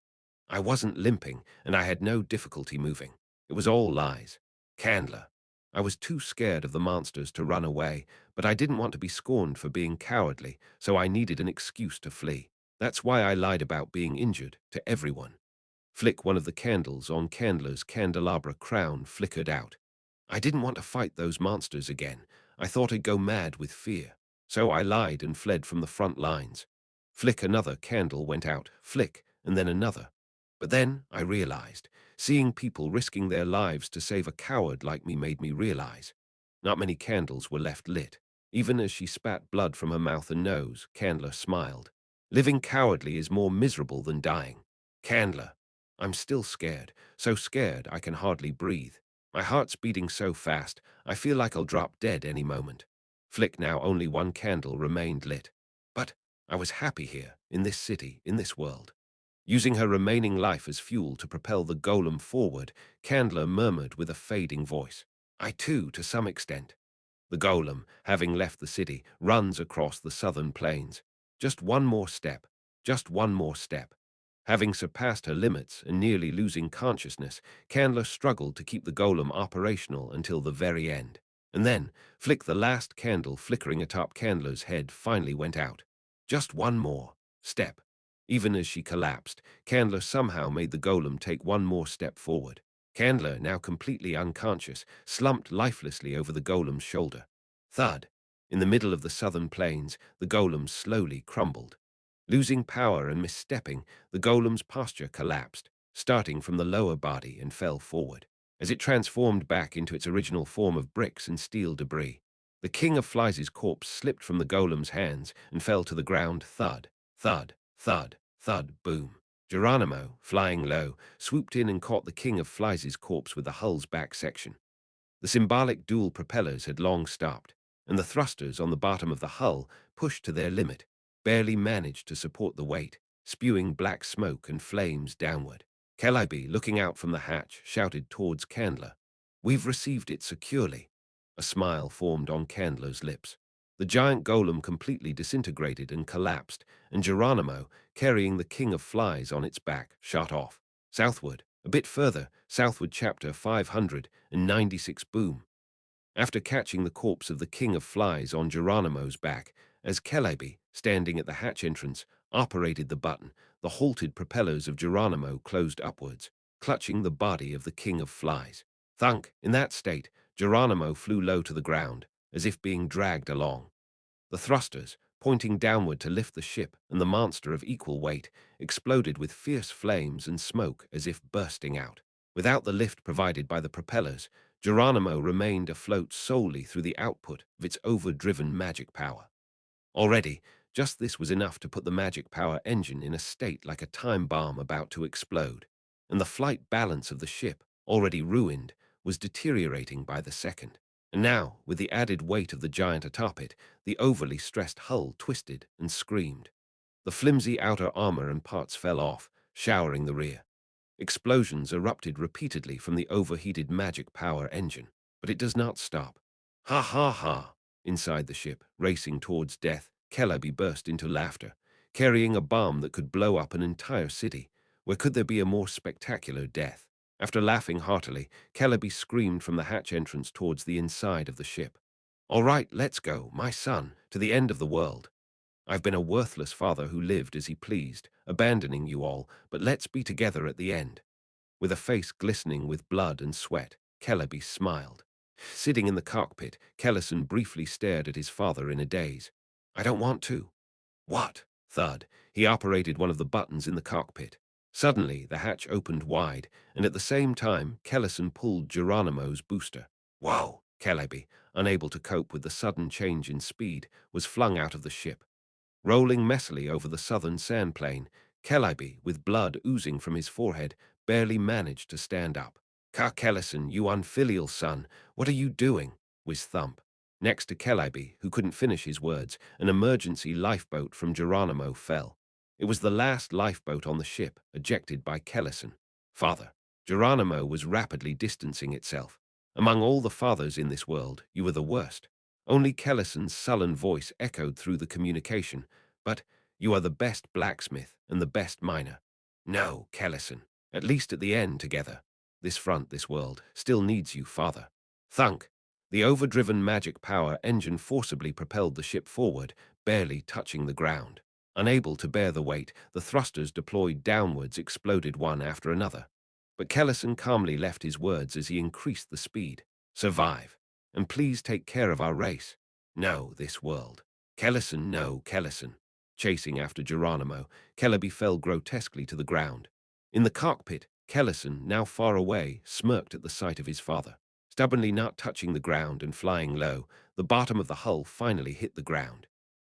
I wasn't limping, and I had no difficulty moving. It was all lies. Candler. I was too scared of the monsters to run away, but I didn't want to be scorned for being cowardly, so I needed an excuse to flee. That's why I lied about being injured to everyone. Flick, one of the candles on Candler's candelabra crown, flickered out. I didn't want to fight those monsters again. I thought I'd go mad with fear. So I lied and fled from the front lines. Flick, another candle went out. Flick, and then another. But then I realized, seeing people risking their lives to save a coward like me made me realize. Not many candles were left lit. Even as she spat blood from her mouth and nose, Candler smiled. Living cowardly is more miserable than dying. Candler. I'm still scared, so scared I can hardly breathe. My heart's beating so fast, I feel like I'll drop dead any moment. Flick, now only one candle remained lit. But I was happy here, in this city, in this world. Using her remaining life as fuel to propel the golem forward, Candler murmured with a fading voice. I too, to some extent. The golem, having left the city, runs across the southern plains. Just one more step. Just one more step. Having surpassed her limits and nearly losing consciousness, Candler struggled to keep the golem operational until the very end. And then, Flick, the last candle flickering atop Candler's head, finally went out. Just one more step. Even as she collapsed, Candler somehow made the golem take one more step forward. Candler, now completely unconscious, slumped lifelessly over the golem's shoulder. Thud. In the middle of the southern plains, the golem slowly crumbled. Losing power and misstepping, the golem's posture collapsed, starting from the lower body, and fell forward. As it transformed back into its original form of bricks and steel debris, the King of Flies' corpse slipped from the golem's hands and fell to the ground. Thud, thud, thud, thud, boom. Geronimo, flying low, swooped in and caught the King of Flies' corpse with the hull's back section. The symbolic dual propellers had long stopped, and the thrusters on the bottom of the hull, pushed to their limit, barely managed to support the weight, spewing black smoke and flames downward. Calliope, looking out from the hatch, shouted towards Candler, "We've received it securely." A smile formed on Candler's lips. The giant golem completely disintegrated and collapsed, and Geronimo, carrying the King of Flies on its back, shot off. Southward, a bit further, southward, chapter 596, boom. After catching the corpse of the King of Flies on Geronimo's back, as Calliope, standing at the hatch entrance, operated the button, the halted propellers of Geronimo closed upwards, clutching the body of the King of Flies. Thunk! In that state, Geronimo flew low to the ground, as if being dragged along. The thrusters, pointing downward to lift the ship and the monster of equal weight, exploded with fierce flames and smoke as if bursting out. Without the lift provided by the propellers, Geronimo remained afloat solely through the output of its overdriven magic power. Already, just this was enough to put the magic power engine in a state like a time bomb about to explode, and the flight balance of the ship, already ruined, was deteriorating by the second. And now, with the added weight of the giant atop it, the overly stressed hull twisted and screamed. The flimsy outer armor and parts fell off, showering the rear. Explosions erupted repeatedly from the overheated magic power engine, but it does not stop. Ha ha ha! Inside the ship, racing towards death, Calliope burst into laughter, carrying a bomb that could blow up an entire city. Where could there be a more spectacular death? After laughing heartily, Calliope screamed from the hatch entrance towards the inside of the ship. All right, let's go, my son, to the end of the world. I've been a worthless father who lived as he pleased, abandoning you all, but let's be together at the end. With a face glistening with blood and sweat, Kellerby smiled. Sitting in the cockpit, Kellison briefly stared at his father in a daze. "I don't want to." "What?" Thud. He operated one of the buttons in the cockpit. Suddenly, the hatch opened wide, and at the same time, Kellison pulled Geronimo's booster. "Whoa!" Kellerby, unable to cope with the sudden change in speed, was flung out of the ship. Rolling messily over the southern sandplain, Kellerby, with blood oozing from his forehead, barely managed to stand up. "Car Kellison, you unfilial son, what are you doing?" whizzed Thump. Next to Kellerby, who couldn't finish his words, an emergency lifeboat from Geronimo fell. It was the last lifeboat on the ship, ejected by Kellison. "Father." Geronimo was rapidly distancing itself. "Among all the fathers in this world, you were the worst." Only Kellison's sullen voice echoed through the communication. "But you are the best blacksmith and the best miner." "No, Kellison. At least at the end together. This world, still needs you, father." Thunk! The overdriven magic power engine forcibly propelled the ship forward, barely touching the ground. Unable to bear the weight, the thrusters deployed downwards exploded one after another. But Kellison calmly left his words as he increased the speed. "Survive. And please take care of our race." "No, this world." "Kellison, no, Kellison." Chasing after Geronimo, Kellerby fell grotesquely to the ground. In the cockpit, Kellison, now far away, smirked at the sight of his father. Stubbornly not touching the ground and flying low, the bottom of the hull finally hit the ground.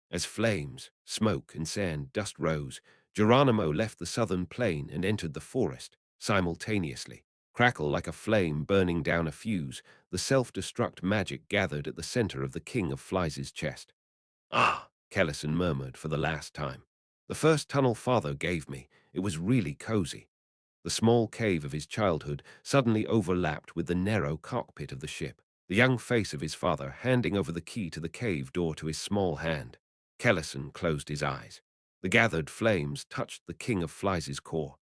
As flames, smoke, and sand dust rose, Geronimo left the southern plain and entered the forest, simultaneously. Crackle like a flame burning down a fuse, the self-destruct magic gathered at the center of the King of Flies' chest. "Ah," Kellison murmured for the last time. "The first tunnel father gave me, it was really cozy." The small cave of his childhood suddenly overlapped with the narrow cockpit of the ship, the young face of his father handing over the key to the cave door to his small hand. Kellison closed his eyes. The gathered flames touched the King of Flies' core.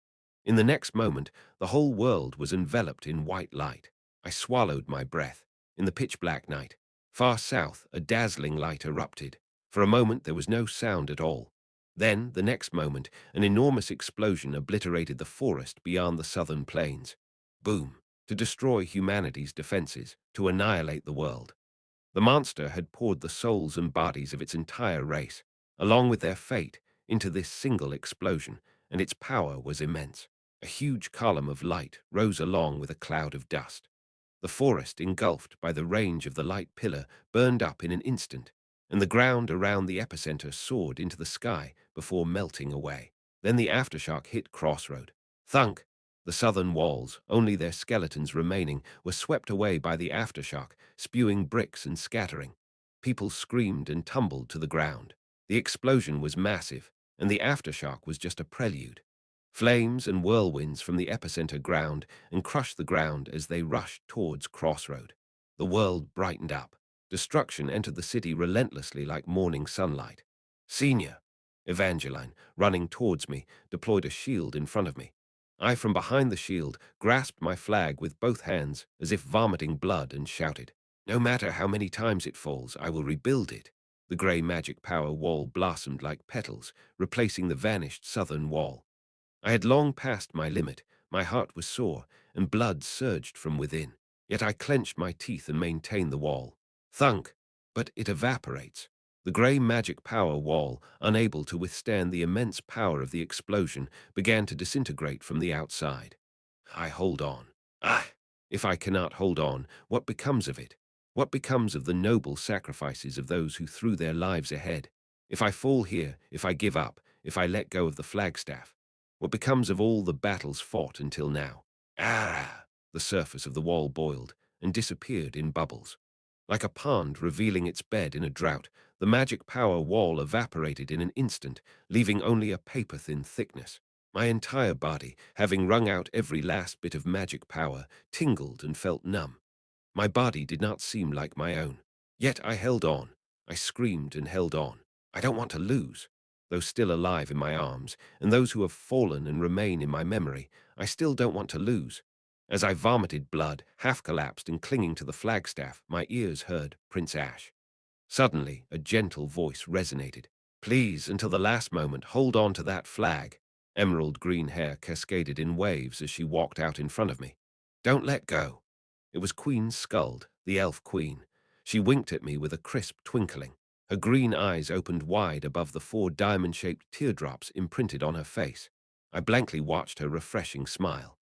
In the next moment, the whole world was enveloped in white light. I swallowed my breath. In the pitch-black night, far south, a dazzling light erupted. For a moment, there was no sound at all. Then, the next moment, an enormous explosion obliterated the forest beyond the southern plains. Boom! To destroy humanity's defenses, to annihilate the world. The monster had poured the souls and bodies of its entire race, along with their fate, into this single explosion, and its power was immense. A huge column of light rose along with a cloud of dust. The forest, engulfed by the range of the light pillar, burned up in an instant, and the ground around the epicenter soared into the sky before melting away. Then the aftershock hit Crossroad. Thunk! The southern walls, only their skeletons remaining, were swept away by the aftershock, spewing bricks and scattering. People screamed and tumbled to the ground. The explosion was massive, and the aftershock was just a prelude. Flames and whirlwinds from the epicenter ground and crushed the ground as they rushed towards Crossroad. The world brightened up. Destruction entered the city relentlessly like morning sunlight. "Senior!" Evangeline, running towards me, deployed a shield in front of me. I, from behind the shield, grasped my flag with both hands as if vomiting blood and shouted, "No matter how many times it falls, I will rebuild it." The gray magic power wall blossomed like petals, replacing the vanished southern wall. I had long passed my limit, my heart was sore, and blood surged from within. Yet I clenched my teeth and maintained the wall. Thunk! But it evaporates. The grey magic power wall, unable to withstand the immense power of the explosion, began to disintegrate from the outside. I hold on. Ah! If I cannot hold on, what becomes of it? What becomes of the noble sacrifices of those who threw their lives ahead? If I fall here, if I give up, if I let go of the flagstaff, what becomes of all the battles fought until now? Ah! The surface of the wall boiled and disappeared in bubbles. Like a pond revealing its bed in a drought, the magic power wall evaporated in an instant, leaving only a paper-thin thickness. My entire body, having wrung out every last bit of magic power, tingled and felt numb. My body did not seem like my own. Yet I held on. I screamed and held on. I don't want to lose. Those still alive in my arms, and those who have fallen and remain in my memory, I still don't want to lose. As I vomited blood, half-collapsed and clinging to the flagstaff, my ears heard Prince Ash. Suddenly, a gentle voice resonated. "Please, until the last moment, hold on to that flag." Emerald green hair cascaded in waves as she walked out in front of me. Don't let go. It was Queen Skuld, the elf queen. She winked at me with a crisp twinkling. Her green eyes opened wide above the 4 diamond-shaped teardrops imprinted on her face. I blankly watched her refreshing smile.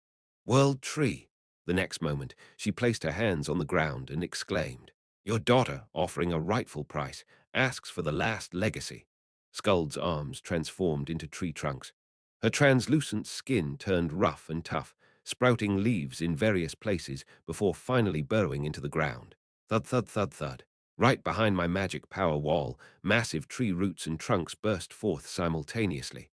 World Tree! The next moment, she placed her hands on the ground and exclaimed, Your daughter, offering a rightful price, asks for the last legacy. Skuld's arms transformed into tree trunks. Her translucent skin turned rough and tough, sprouting leaves in various places before finally burrowing into the ground. Thud, thud, thud, thud. Right behind my magic power wall, massive tree roots and trunks burst forth simultaneously.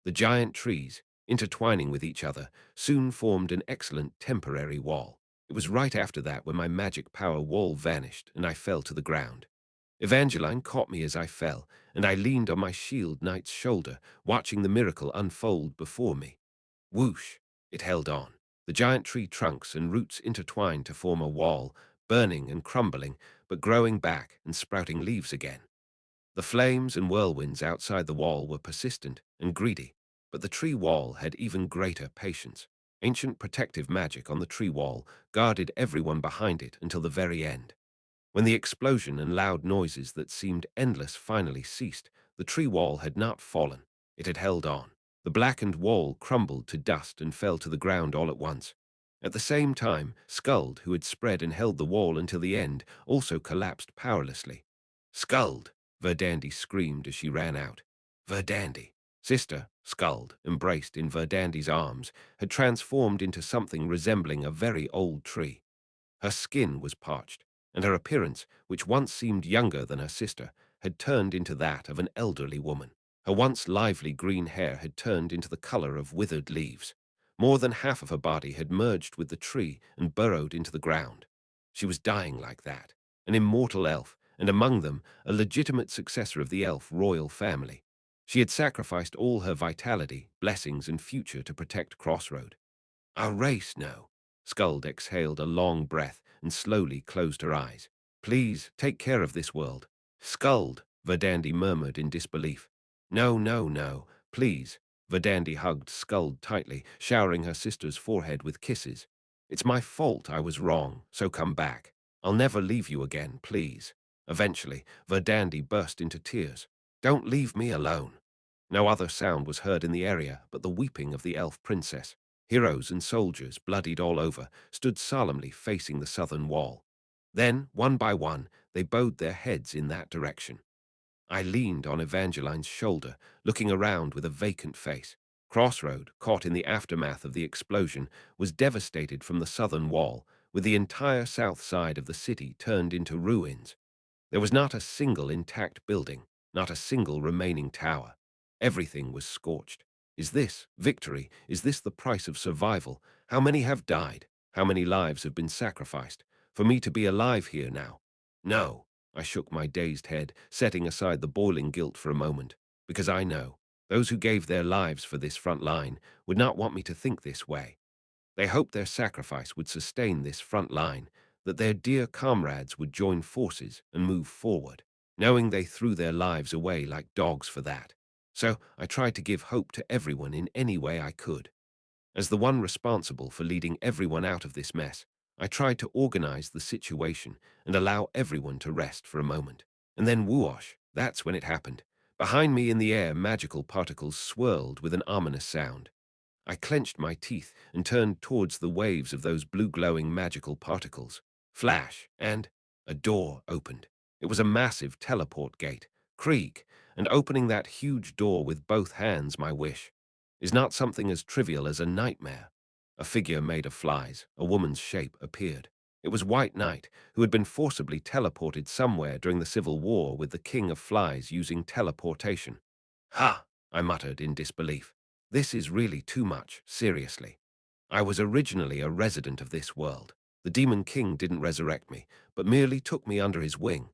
The giant trees, intertwining with each other, soon formed an excellent temporary wall. It was right after that when my magic power wall vanished and I fell to the ground. Evangeline caught me as I fell, and I leaned on my shield knight's shoulder, watching the miracle unfold before me. Whoosh! It held on. The giant tree trunks and roots intertwined to form a wall, burning and crumbling, but growing back and sprouting leaves again. The flames and whirlwinds outside the wall were persistent and greedy, but the tree wall had even greater patience. Ancient protective magic on the tree wall guarded everyone behind it until the very end. When the explosion and loud noises that seemed endless finally ceased, the tree wall had not fallen. It had held on. The blackened wall crumbled to dust and fell to the ground all at once. At the same time, Skuld, who had spread and held the wall until the end, also collapsed powerlessly. Skuld! Verdandi screamed as she ran out. Verdandi! Sister, Skuld, embraced in Verdandi's arms, had transformed into something resembling a very old tree. Her skin was parched, and her appearance, which once seemed younger than her sister, had turned into that of an elderly woman. Her once lively green hair had turned into the color of withered leaves. More than half of her body had merged with the tree and burrowed into the ground. She was dying like that, an immortal elf, and among them, a legitimate successor of the elf royal family. She had sacrificed all her vitality, blessings, and future to protect Crossroad. Our race, no. Skuld exhaled a long breath and slowly closed her eyes. Please, take care of this world. Skuld, Verdandi murmured in disbelief. No, no, no, please. Verdandi hugged Skuld tightly, showering her sister's forehead with kisses. It's my fault I was wrong, so come back. I'll never leave you again, please. Eventually, Verdandi burst into tears. Don't leave me alone. No other sound was heard in the area but the weeping of the elf princess. Heroes and soldiers, bloodied all over, stood solemnly facing the southern wall. Then, one by one, they bowed their heads in that direction. I leaned on Evangeline's shoulder, looking around with a vacant face. Crossroad, caught in the aftermath of the explosion, was devastated from the southern wall, with the entire south side of the city turned into ruins. There was not a single intact building, not a single remaining tower. Everything was scorched. Is this victory? Is this the price of survival? How many have died? How many lives have been sacrificed? For me to be alive here now? No, I shook my dazed head, setting aside the boiling guilt for a moment, because I know those who gave their lives for this front line would not want me to think this way. They hoped their sacrifice would sustain this front line, that their dear comrades would join forces and move forward, knowing they threw their lives away like dogs for that. So I tried to give hope to everyone in any way I could. As the one responsible for leading everyone out of this mess, I tried to organize the situation and allow everyone to rest for a moment. And then whoosh, that's when it happened. Behind me in the air, magical particles swirled with an ominous sound. I clenched my teeth and turned towards the waves of those blue-glowing magical particles. Flash, and a door opened. It was a massive teleport gate. Creak, and opening that huge door with both hands, my wish, is not something as trivial as a nightmare. A figure made of flies, a woman's shape, appeared. It was White Knight, who had been forcibly teleported somewhere during the Civil War with the King of Flies using teleportation. Ha! I muttered in disbelief. This is really too much, seriously. I was originally a resident of this world. The Demon King didn't resurrect me, but merely took me under his wing.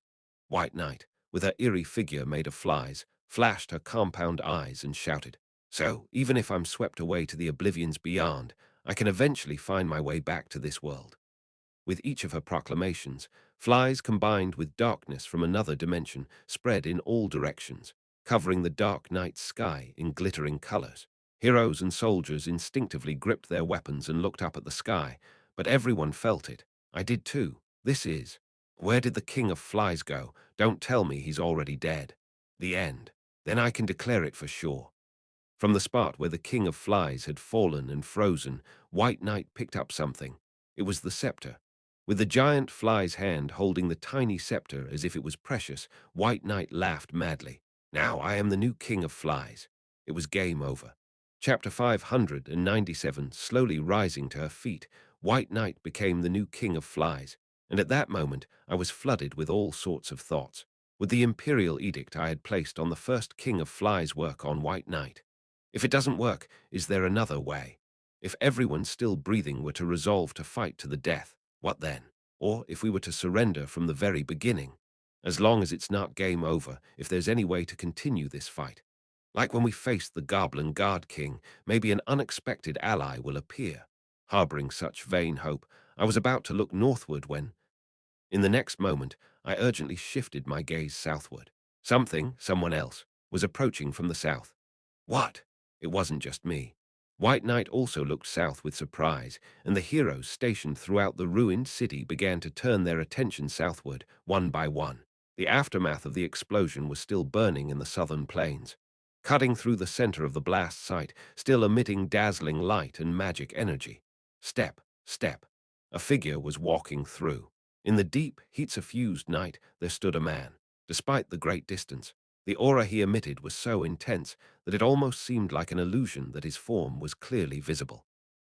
White Knight, with her eerie figure made of flies, flashed her compound eyes and shouted, So, even if I'm swept away to the oblivions beyond, I can eventually find my way back to this world. With each of her proclamations, flies combined with darkness from another dimension spread in all directions, covering the dark night sky in glittering colors. Heroes and soldiers instinctively gripped their weapons and looked up at the sky, but everyone felt it. I did too. This is. Where did the King of Flies go? Don't tell me he's already dead. The end. Then I can declare it for sure. From the spot where the King of Flies had fallen and frozen, White Knight picked up something. It was the scepter. With the giant fly's hand holding the tiny scepter as if it was precious, White Knight laughed madly. Now I am the new King of Flies. It was game over. Chapter 597, slowly rising to her feet, White Knight became the new King of Flies, and at that moment I was flooded with all sorts of thoughts. Would the Imperial Edict I had placed on the first King of Flies work on White Knight? If it doesn't work, is there another way? If everyone still breathing were to resolve to fight to the death, what then? Or if we were to surrender from the very beginning? As long as it's not game over, if there's any way to continue this fight. Like when we faced the Goblin Guard King, maybe an unexpected ally will appear. Harboring such vain hope, I was about to look northward when, in the next moment, I urgently shifted my gaze southward. Someone else, was approaching from the south. What? It wasn't just me. White Knight also looked south with surprise, and the heroes stationed throughout the ruined city began to turn their attention southward, one by one. The aftermath of the explosion was still burning in the southern plains, cutting through the center of the blast site, still emitting dazzling light and magic energy. Step, step. A figure was walking through. In the deep, heat-suffused night, there stood a man. Despite the great distance, the aura he emitted was so intense that it almost seemed like an illusion that his form was clearly visible.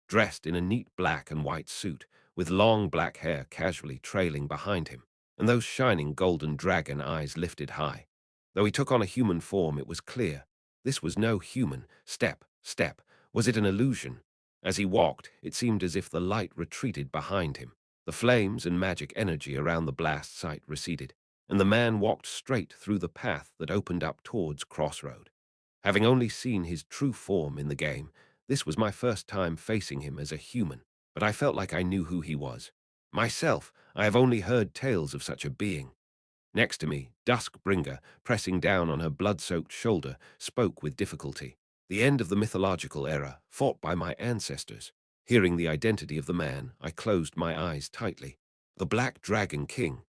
Dressed in a neat black and white suit, with long black hair casually trailing behind him, and those shining golden dragon eyes lifted high. Though he took on a human form, it was clear. This was no human. Step, step. Was it an illusion? As he walked, it seemed as if the light retreated behind him. The flames and magic energy around the blast site receded, and the man walked straight through the path that opened up towards Crossroad. Having only seen his true form in the game, this was my first time facing him as a human, but I felt like I knew who he was. Myself, I have only heard tales of such a being. Next to me, Duskbringer, pressing down on her blood-soaked shoulder, spoke with difficulty. The end of the mythological era, fought by my ancestors. Hearing the identity of the man, I closed my eyes tightly. The Black Dragon King.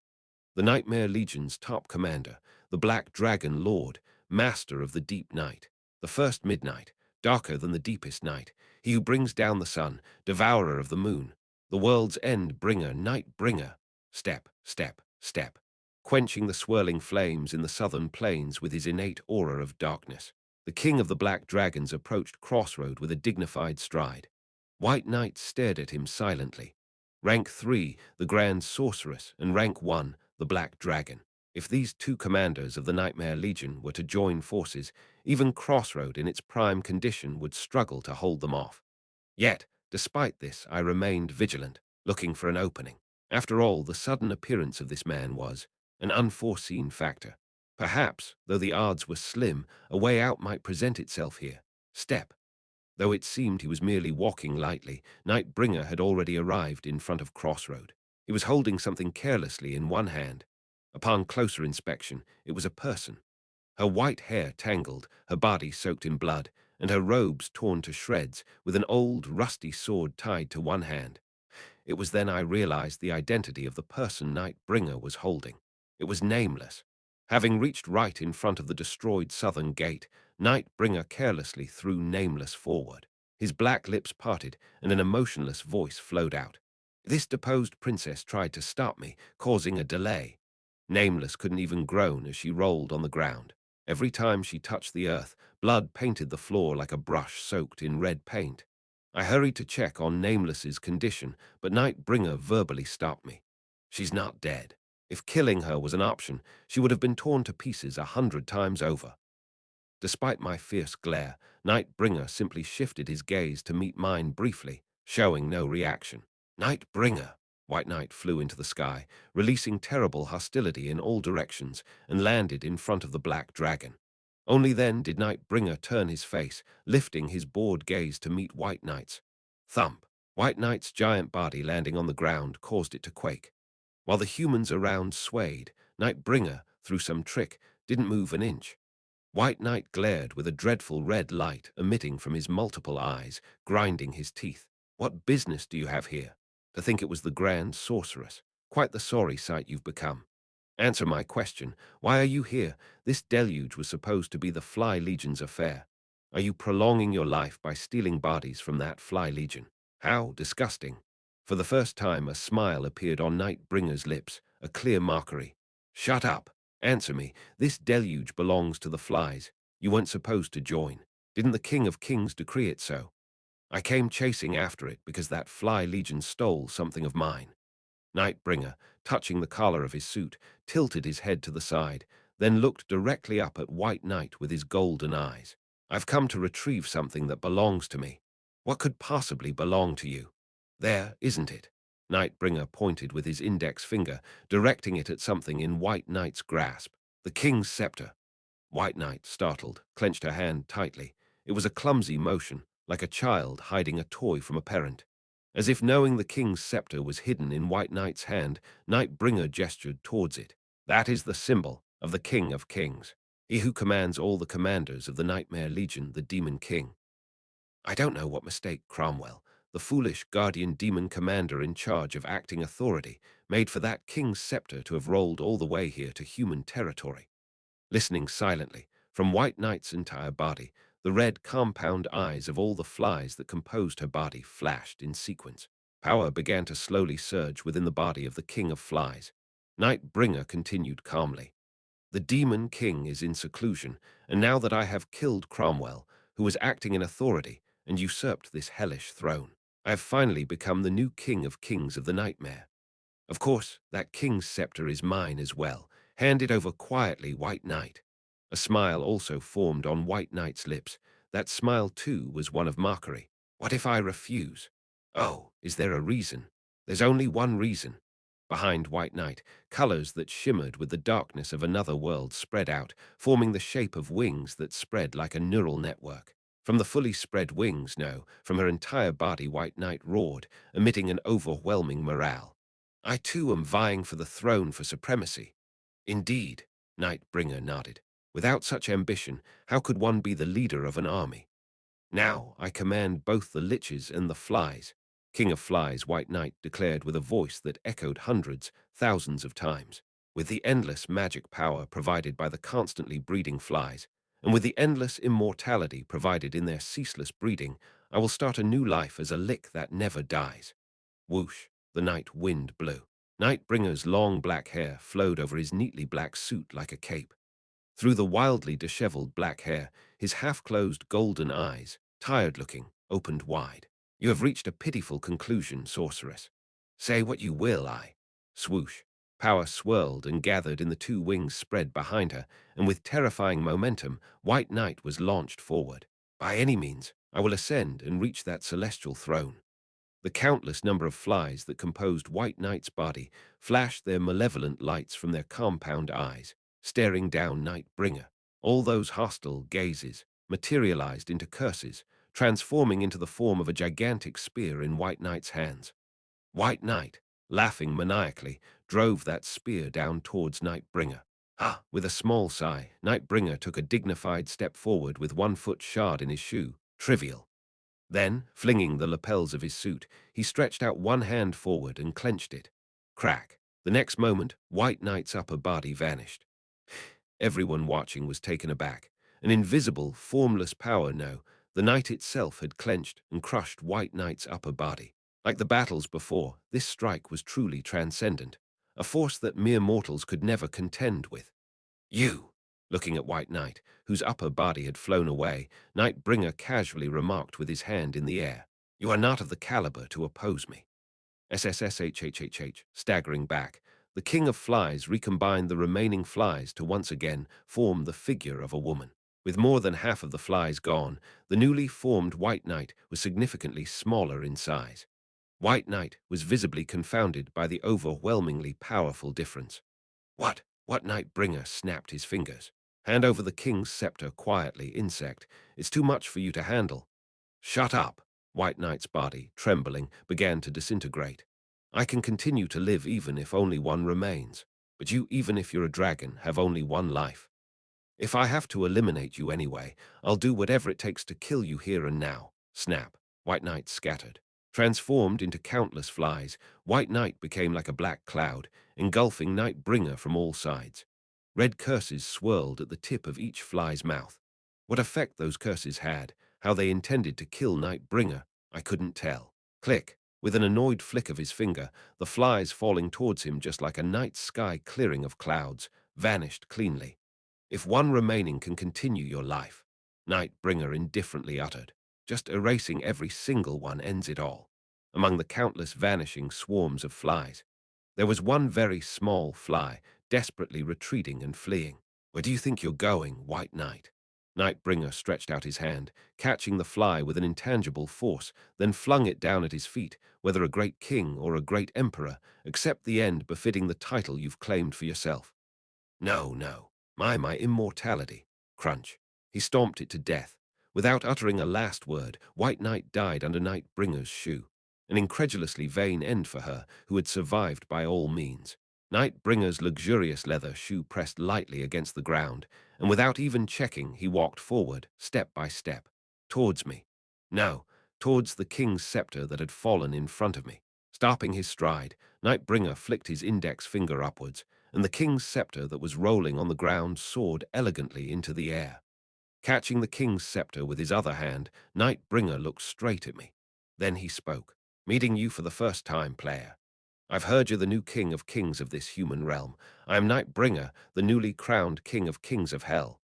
The Nightmare Legion's top commander, the Black Dragon Lord, master of the deep night, the first midnight, darker than the deepest night, he who brings down the sun, devourer of the moon, the world's end bringer, night bringer. Step, step, step, quenching the swirling flames in the southern plains with his innate aura of darkness. The king of the Black Dragons approached Crossroad with a dignified stride. White Knight stared at him silently. Rank 3, the Grand Sorceress, and Rank 1, the Black Dragon. If these two commanders of the Nightmare Legion were to join forces, even Crossroad in its prime condition would struggle to hold them off. Yet, despite this, I remained vigilant, looking for an opening. After all, the sudden appearance of this man was an unforeseen factor. Perhaps, though the odds were slim, a way out might present itself here. Step. Though it seemed he was merely walking lightly, Nightbringer had already arrived in front of Crossroad. He was holding something carelessly in one hand. Upon closer inspection, it was a person. Her white hair tangled, her body soaked in blood, and her robes torn to shreds, with an old, rusty sword tied to one hand. It was then I realized the identity of the person Nightbringer was holding. It was Nameless. Having reached right in front of the destroyed southern gate, Nightbringer carelessly threw Nameless forward. His black lips parted, and an emotionless voice flowed out. This deposed princess tried to stop me, causing a delay. Nameless couldn't even groan as she rolled on the ground. Every time she touched the earth, blood painted the floor like a brush soaked in red paint. I hurried to check on Nameless's condition, but Nightbringer verbally stopped me. She's not dead. If killing her was an option, she would have been torn to pieces 100 times over. Despite my fierce glare, Nightbringer simply shifted his gaze to meet mine briefly, showing no reaction. Nightbringer! White Knight flew into the sky, releasing terrible hostility in all directions, and landed in front of the Black Dragon. Only then did Nightbringer turn his face, lifting his bored gaze to meet White Knight's. Thump! White Knight's giant body landing on the ground caused it to quake. While the humans around swayed, Nightbringer, through some trick, didn't move an inch. White Knight glared with a dreadful red light emitting from his multiple eyes, grinding his teeth. What business do you have here? To think it was the Grand Sorceress. Quite the sorry sight you've become. Answer my question. Why are you here? This deluge was supposed to be the Fly Legion's affair. Are you prolonging your life by stealing bodies from that Fly Legion? How disgusting. For the first time, a smile appeared on Nightbringer's lips, a clear mockery. Shut up. Answer me. This deluge belongs to the flies. You weren't supposed to join. Didn't the King of Kings decree it so? I came chasing after it because that Fly Legion stole something of mine. Nightbringer, touching the collar of his suit, tilted his head to the side, then looked directly up at White Knight with his golden eyes. I've come to retrieve something that belongs to me. What could possibly belong to you? There, isn't it? Nightbringer pointed with his index finger, directing it at something in White Knight's grasp. The king's scepter. White Knight, startled, clenched her hand tightly. It was a clumsy motion, like a child hiding a toy from a parent. As if knowing the king's scepter was hidden in White Knight's hand, Nightbringer gestured towards it. That is the symbol of the King of Kings, he who commands all the commanders of the Nightmare Legion, the Demon King. I don't know what mistake Cromwell, the foolish guardian demon commander in charge of acting authority, made for that king's scepter to have rolled all the way here to human territory. Listening silently, from White Knight's entire body, the red compound eyes of all the flies that composed her body flashed in sequence. Power began to slowly surge within the body of the King of Flies. Nightbringer continued calmly. The Demon King is in seclusion, and now that I have killed Cromwell, who was acting in authority, and usurped this hellish throne, I have finally become the new King of Kings of the Nightmare. Of course, that king's scepter is mine as well. Hand it over quietly, White Knight. A smile also formed on White Knight's lips. That smile, too, was one of mockery. What if I refuse? Oh, is there a reason? There's only one reason. Behind White Knight, colors that shimmered with the darkness of another world spread out, forming the shape of wings that spread like a neural network. From the fully spread wings, no, from her entire body, White Knight roared, emitting an overwhelming morale. I too am vying for the throne for supremacy. Indeed, Nightbringer nodded. Without such ambition, how could one be the leader of an army? Now I command both the liches and the flies. King of Flies, White Knight declared with a voice that echoed hundreds, thousands of times. With the endless magic power provided by the constantly breeding flies, and with the endless immortality provided in their ceaseless breeding, I will start a new life as a lick that never dies. Whoosh, the night wind blew. Nightbringer's long black hair flowed over his neatly black suit like a cape. Through the wildly disheveled black hair, his half-closed golden eyes, tired-looking, opened wide. You have reached a pitiful conclusion, sorceress. Say what you will, I. Swoosh. Power swirled and gathered in the two wings spread behind her, and with terrifying momentum, White Knight was launched forward. By any means, I will ascend and reach that celestial throne. The countless number of flies that composed White Knight's body flashed their malevolent lights from their compound eyes, staring down Nightbringer. All those hostile gazes materialized into curses, transforming into the form of a gigantic spear in White Knight's hands. White Knight, laughing maniacally, drove that spear down towards Nightbringer. Ah! With a small sigh, Nightbringer took a dignified step forward with 1 foot shod in his shoe. Trivial. Then, flinging the lapels of his suit, he stretched out one hand forward and clenched it. Crack. The next moment, White Knight's upper body vanished. Everyone watching was taken aback. An invisible, formless power, no, the night itself had clenched and crushed White Knight's upper body. Like the battles before, this strike was truly transcendent, a force that mere mortals could never contend with. You! Looking at White Knight, whose upper body had flown away, Nightbringer casually remarked with his hand in the air, You are not of the caliber to oppose me. SSSHHHH, staggering back, the King of Flies recombined the remaining flies to once again form the figure of a woman. With more than half of the flies gone, the newly formed White Knight was significantly smaller in size. White Knight was visibly confounded by the overwhelmingly powerful difference. What Nightbringer snapped his fingers. Hand over the king's scepter quietly, insect. It's too much for you to handle. Shut up. White Knight's body, trembling, began to disintegrate. I can continue to live even if only one remains. But you, even if you're a dragon, have only one life. If I have to eliminate you anyway, I'll do whatever it takes to kill you here and now. Snap. White Knight scattered. Transformed into countless flies, White Knight became like a black cloud, engulfing Nightbringer from all sides. Red curses swirled at the tip of each fly's mouth. What effect those curses had, how they intended to kill Nightbringer, I couldn't tell. Click. With an annoyed flick of his finger, the flies falling towards him just like a night sky clearing of clouds, vanished cleanly. If one remaining can continue your life, Nightbringer indifferently uttered, just erasing every single one ends it all. Among the countless vanishing swarms of flies, there was one very small fly, desperately retreating and fleeing. Where do you think you're going, White Knight? Nightbringer stretched out his hand, catching the fly with an intangible force, then flung it down at his feet. Whether a great king or a great emperor, accept the end befitting the title you've claimed for yourself. No, no. My immortality. Crunch. He stomped it to death. Without uttering a last word, White Knight died under Nightbringer's shoe. An incredulously vain end for her, who had survived by all means. Nightbringer's luxurious leather shoe pressed lightly against the ground, and without even checking, he walked forward, step by step, towards me. No, towards the king's scepter that had fallen in front of me. Stopping his stride, Nightbringer flicked his index finger upwards, and the king's scepter that was rolling on the ground soared elegantly into the air. Catching the king's scepter with his other hand, Nightbringer looked straight at me. Then he spoke. Meeting you for the first time, player. I've heard you're the new king of kings of this human realm. I am Nightbringer, the newly crowned king of kings of hell.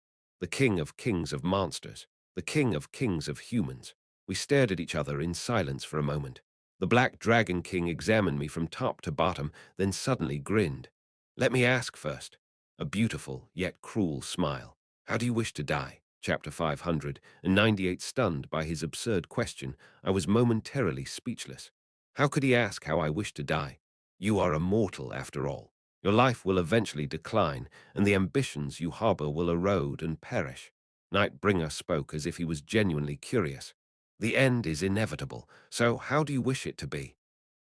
The king of kings of monsters. The king of kings of humans. We stared at each other in silence for a moment. The Black Dragon King examined me from top to bottom, then suddenly grinned. Let me ask first. A beautiful, yet cruel smile. How do you wish to die? Chapter 598. Stunned by his absurd question, I was momentarily speechless. How could he ask how I wished to die? You are a mortal, after all. Your life will eventually decline, and the ambitions you harbor will erode and perish. Nightbringer spoke as if he was genuinely curious. The end is inevitable, so how do you wish it to be?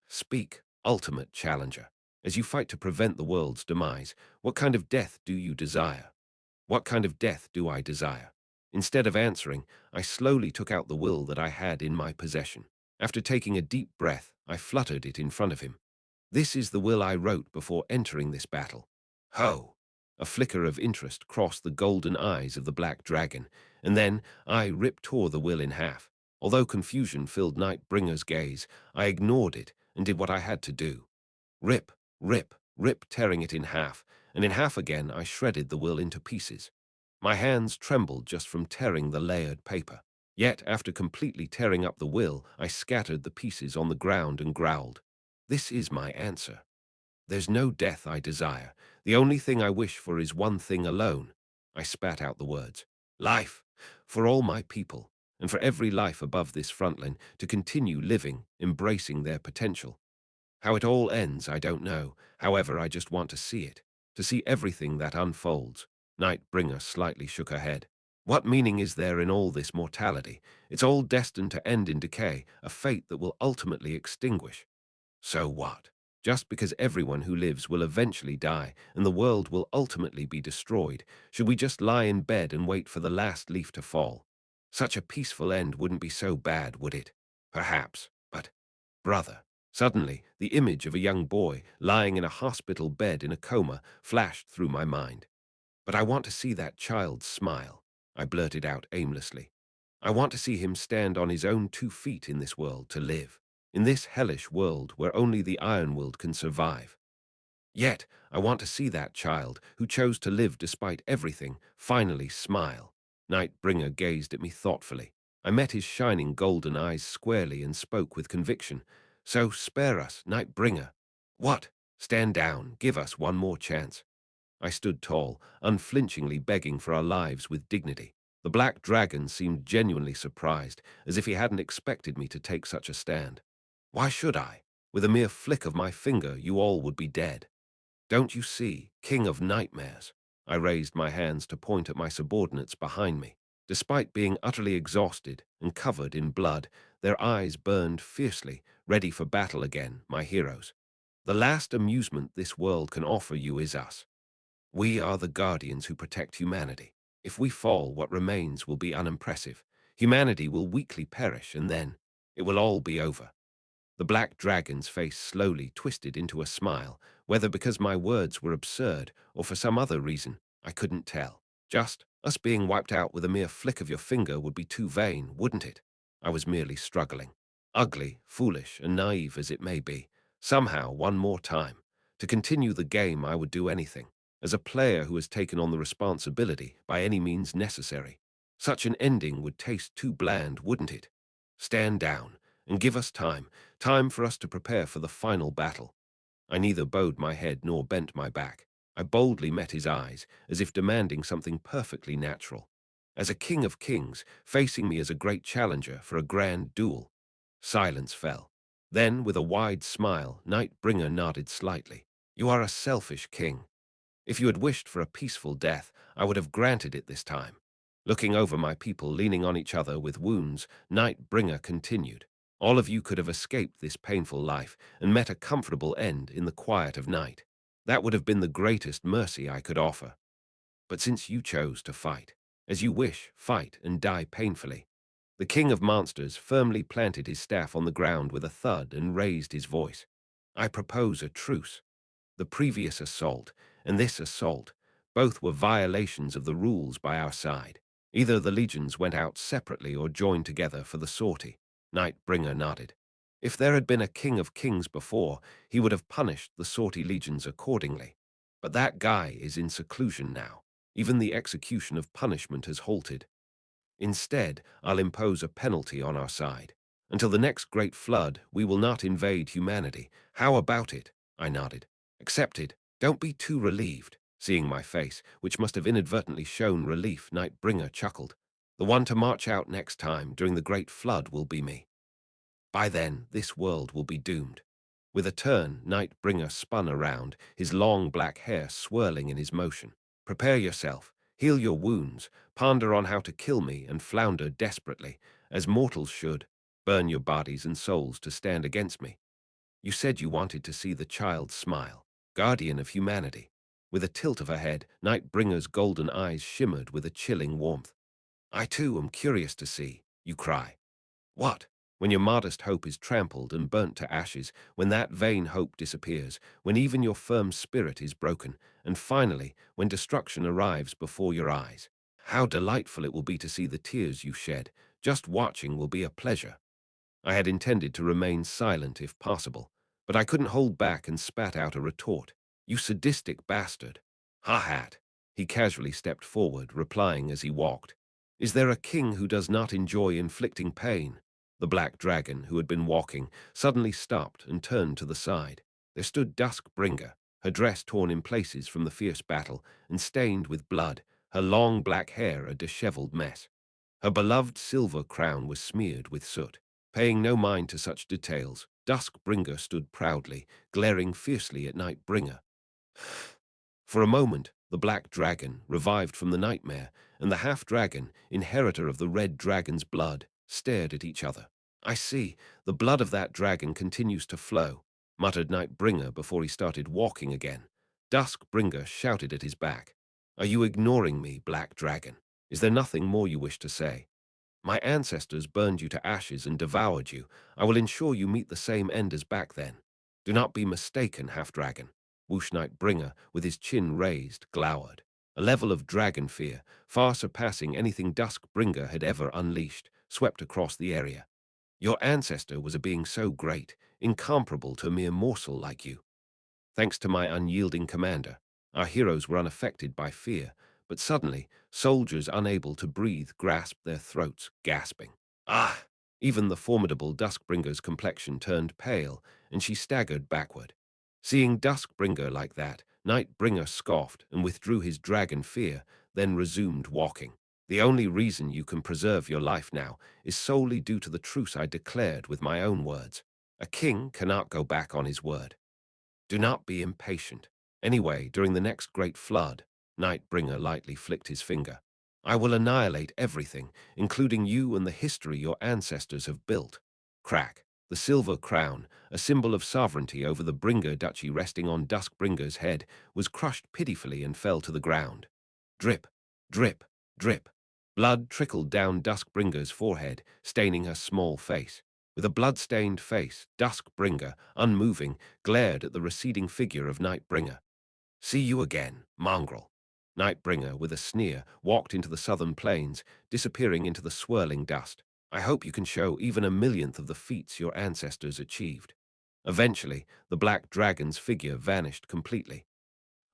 Speak, ultimate challenger. As you fight to prevent the world's demise, what kind of death do you desire? What kind of death do I desire? Instead of answering, I slowly took out the will that I had in my possession. After taking a deep breath, I fluttered it in front of him. This is the will I wrote before entering this battle. Ho! A flicker of interest crossed the golden eyes of the black dragon, and then I tore the will in half. Although confusion filled Nightbringer's gaze, I ignored it and did what I had to do. Rip, rip, tearing it in half, and in half again I shredded the will into pieces. My hands trembled just from tearing the layered paper. Yet, after completely tearing up the will, I scattered the pieces on the ground and growled. This is my answer. There's no death I desire. The only thing I wish for is one thing alone. I spat out the words. Life, for all my people, and for every life above this frontline, to continue living, embracing their potential. How it all ends, I don't know. However, I just want to see it, to see everything that unfolds. Nightbringer slightly shook her head. What meaning is there in all this mortality? It's all destined to end in decay, a fate that will ultimately extinguish. So what? Just because everyone who lives will eventually die and the world will ultimately be destroyed, should we just lie in bed and wait for the last leaf to fall? Such a peaceful end wouldn't be so bad, would it? Perhaps, but, brother, suddenly the image of a young boy lying in a hospital bed in a coma flashed through my mind. But I want to see that child smile, I blurted out aimlessly. I want to see him stand on his own 2 feet in this world to live, in this hellish world where only the Ironworld can survive. Yet, I want to see that child, who chose to live despite everything, finally smile. Nightbringer gazed at me thoughtfully. I met his shining golden eyes squarely and spoke with conviction. So spare us, Nightbringer. What? Stand down, give us one more chance. I stood tall, unflinchingly begging for our lives with dignity. The black dragon seemed genuinely surprised, as if he hadn't expected me to take such a stand. Why should I? With a mere flick of my finger, you all would be dead. Don't you see, King of Nightmares? I raised my hands to point at my subordinates behind me. Despite being utterly exhausted and covered in blood, their eyes burned fiercely, ready for battle again, my heroes. The last amusement this world can offer you is us. We are the guardians who protect humanity. If we fall, what remains will be unimpressive. Humanity will weakly perish, and then it will all be over. The black dragon's face slowly twisted into a smile, whether because my words were absurd or for some other reason, I couldn't tell. Just us being wiped out with a mere flick of your finger would be too vain, wouldn't it? I was merely struggling. Ugly, foolish, and naive as it may be, somehow, one more time. To continue the game, I would do anything, as a player who has taken on the responsibility by any means necessary. Such an ending would taste too bland, wouldn't it? Stand down and give us time for us to prepare for the final battle. I neither bowed my head nor bent my back. I boldly met his eyes, as if demanding something perfectly natural. As a king of kings, facing me as a great challenger for a grand duel. Silence fell. Then, with a wide smile, Nightbringer nodded slightly. You are a selfish king. If you had wished for a peaceful death, I would have granted it this time. Looking over my people leaning on each other with wounds, Nightbringer continued. All of you could have escaped this painful life and met a comfortable end in the quiet of night. That would have been the greatest mercy I could offer. But since you chose to fight, as you wish, fight and die painfully. The king of monsters firmly planted his staff on the ground with a thud and raised his voice. I propose a truce. The previous assault and this assault, both were violations of the rules by our side. Either the legions went out separately or joined together for the sortie. Nightbringer nodded. If there had been a king of kings before, he would have punished the sortie legions accordingly. But that guy is in seclusion now. Even the execution of punishment has halted. Instead, I'll impose a penalty on our side. Until the next great flood, we will not invade humanity. How about it? I nodded. Accepted. Don't be too relieved. Seeing my face, which must have inadvertently shown relief, Nightbringer chuckled. The one to march out next time during the great flood will be me. By then, this world will be doomed. With a turn, Nightbringer spun around, his long black hair swirling in his motion. Prepare yourself, heal your wounds, ponder on how to kill me, and flounder desperately, as mortals should. Burn your bodies and souls to stand against me. You said you wanted to see the child smile, guardian of humanity. With a tilt of her head, Nightbringer's golden eyes shimmered with a chilling warmth. I too am curious to see, you cry. What? When your modest hope is trampled and burnt to ashes, when that vain hope disappears, when even your firm spirit is broken, and finally, when destruction arrives before your eyes. How delightful it will be to see the tears you shed. Just watching will be a pleasure. I had intended to remain silent if possible, but I couldn't hold back and spat out a retort. You sadistic bastard. Ha-hat. He casually stepped forward, replying as he walked. Is there a king who does not enjoy inflicting pain? The black dragon, who had been walking, suddenly stopped and turned to the side. There stood Duskbringer, her dress torn in places from the fierce battle and stained with blood, her long black hair a disheveled mess. Her beloved silver crown was smeared with soot. Paying no mind to such details, Duskbringer stood proudly, glaring fiercely at Nightbringer. For a moment, the black dragon, revived from the nightmare, and the half-dragon, inheritor of the red dragon's blood, stared at each other. I see, the blood of that dragon continues to flow, muttered Nightbringer before he started walking again. Duskbringer shouted at his back. Are you ignoring me, black dragon? Is there nothing more you wish to say? My ancestors burned you to ashes and devoured you. I will ensure you meet the same end as back then. Do not be mistaken, half-dragon. Whoosh Nightbringer, with his chin raised, glowered. A level of dragon fear, far surpassing anything Duskbringer had ever unleashed, swept across the area. Your ancestor was a being so great, incomparable to a mere morsel like you. Thanks to my unyielding commander, our heroes were unaffected by fear, but suddenly, soldiers unable to breathe grasped their throats, gasping. Ah! Even the formidable Duskbringer's complexion turned pale, and she staggered backward. Seeing Duskbringer like that, Nightbringer scoffed and withdrew his dragon fear, then resumed walking. The only reason you can preserve your life now is solely due to the truce I declared with my own words. A king cannot go back on his word. Do not be impatient. Anyway, during the next great flood, Nightbringer lightly flicked his finger. I will annihilate everything, including you and the history your ancestors have built. Crack. The silver crown, a symbol of sovereignty over the Bringer duchy resting on Duskbringer's head, was crushed pitifully and fell to the ground. Drip, drip. Drip. Blood trickled down Duskbringer's forehead, staining her small face. With a blood-stained face, Duskbringer, unmoving, glared at the receding figure of Nightbringer. "See you again, mongrel." Nightbringer, with a sneer, walked into the southern plains, disappearing into the swirling dust. "I hope you can show even a millionth of the feats your ancestors achieved." Eventually, the black dragon's figure vanished completely.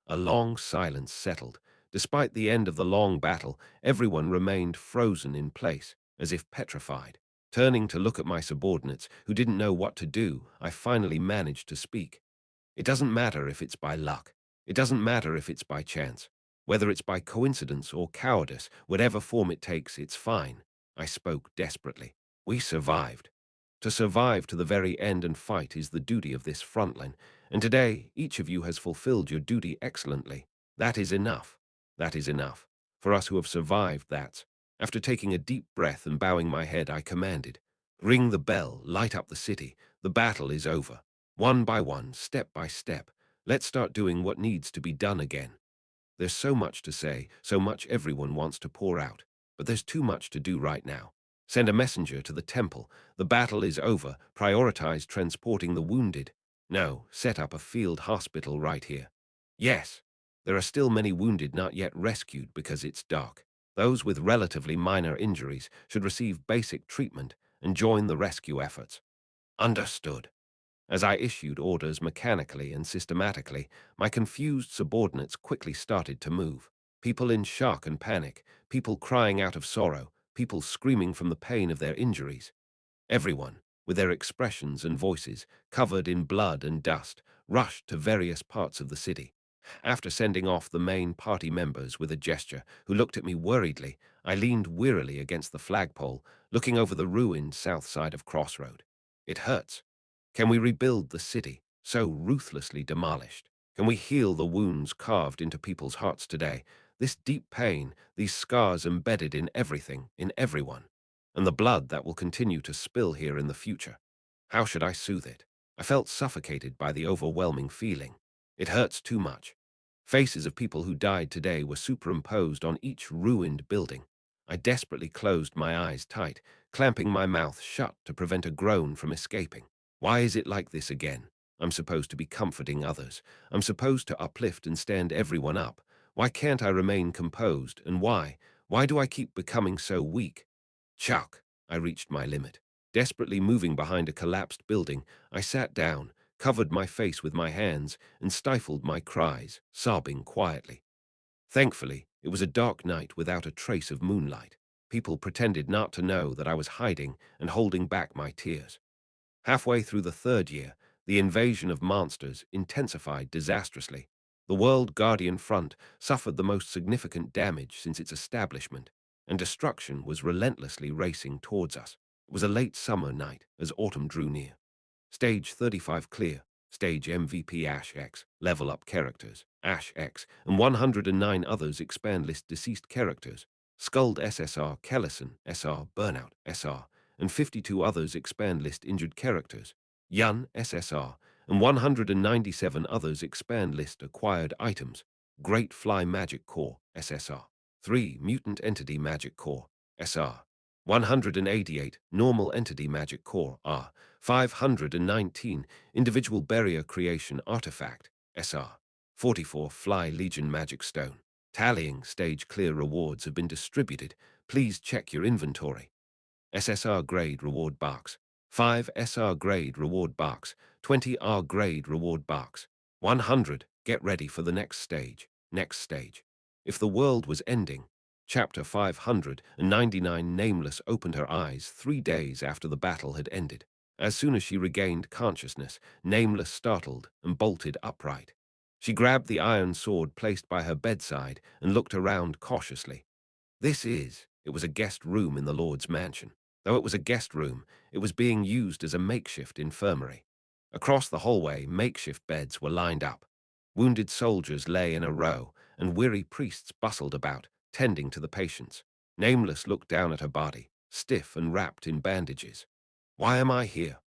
A long silence settled. Despite the end of the long battle, everyone remained frozen in place, as if petrified. Turning to look at my subordinates, who didn't know what to do, I finally managed to speak. "It doesn't matter if it's by luck. It doesn't matter if it's by chance. Whether it's by coincidence or cowardice, whatever form it takes, it's fine." I spoke desperately. "We survived. To survive to the very end and fight is the duty of this frontline, and today each of you has fulfilled your duty excellently. That is enough. That is enough. For us who have survived that." After taking a deep breath and bowing my head, I commanded, "Ring the bell, light up the city. The battle is over. One by one, step by step. Let's start doing what needs to be done again." There's so much to say, so much everyone wants to pour out, but there's too much to do right now. Send a messenger to the temple. The battle is over. Prioritize transporting the wounded. No, set up a field hospital right here. Yes, there are still many wounded not yet rescued because it's dark. Those with relatively minor injuries should receive basic treatment and join the rescue efforts. Understood. As I issued orders mechanically and systematically, my confused subordinates quickly started to move. People in shock and panic, people crying out of sorrow, people screaming from the pain of their injuries. Everyone, with their expressions and voices covered in blood and dust, rushed to various parts of the city. After sending off the main party members with a gesture, who looked at me worriedly, I leaned wearily against the flagpole, looking over the ruined south side of Crossroad. It hurts. Can we rebuild the city, so ruthlessly demolished? Can we heal the wounds carved into people's hearts today? This deep pain, these scars embedded in everything, in everyone, and the blood that will continue to spill here in the future. How should I soothe it? I felt suffocated by the overwhelming feeling. It hurts too much. Faces of people who died today were superimposed on each ruined building. I desperately closed my eyes tight, clamping my mouth shut to prevent a groan from escaping. Why is it like this again? I'm supposed to be comforting others. I'm supposed to uplift and stand everyone up. Why can't I remain composed, and why? Why do I keep becoming so weak? Chuck! I reached my limit. Desperately moving behind a collapsed building, I sat down, covered my face with my hands, and stifled my cries, sobbing quietly. Thankfully, it was a dark night without a trace of moonlight. People pretended not to know that I was hiding and holding back my tears. Halfway through the third year, the invasion of monsters intensified disastrously. The World Guardian Front suffered the most significant damage since its establishment, and destruction was relentlessly racing towards us. It was a late summer night as autumn drew near. Stage 35 clear. Stage MVP Ash X, level up characters, Ash X, and 109 others expand list deceased characters. Skulled SSR, Kellison, SR, Burnout, SR, and 52 others expand list injured characters. Yun, SSR, and 197 others expand list acquired items. Great Fly Magic Core, SSR. 3. Mutant Entity Magic Core, SR. 188 Normal Entity Magic Core, R. 519 Individual Barrier Creation Artifact, SR. 44 Fly Legion Magic Stone. Tallying stage clear rewards have been distributed. Please check your inventory. SSR Grade Reward Box. 5 SR Grade Reward Box. 20 R Grade Reward Box. 100. Get ready for the next stage. Next stage. If the world was ending. Chapter 599. Nameless opened her eyes 3 days after the battle had ended. As soon as she regained consciousness, Nameless startled and bolted upright. She grabbed the iron sword placed by her bedside and looked around cautiously. It was a guest room in the Lord's mansion. Though it was a guest room, it was being used as a makeshift infirmary. Across the hallway, makeshift beds were lined up. Wounded soldiers lay in a row, and weary priests bustled about, tending to the patients. Nameless looked down at her body, stiff and wrapped in bandages. Why am I here?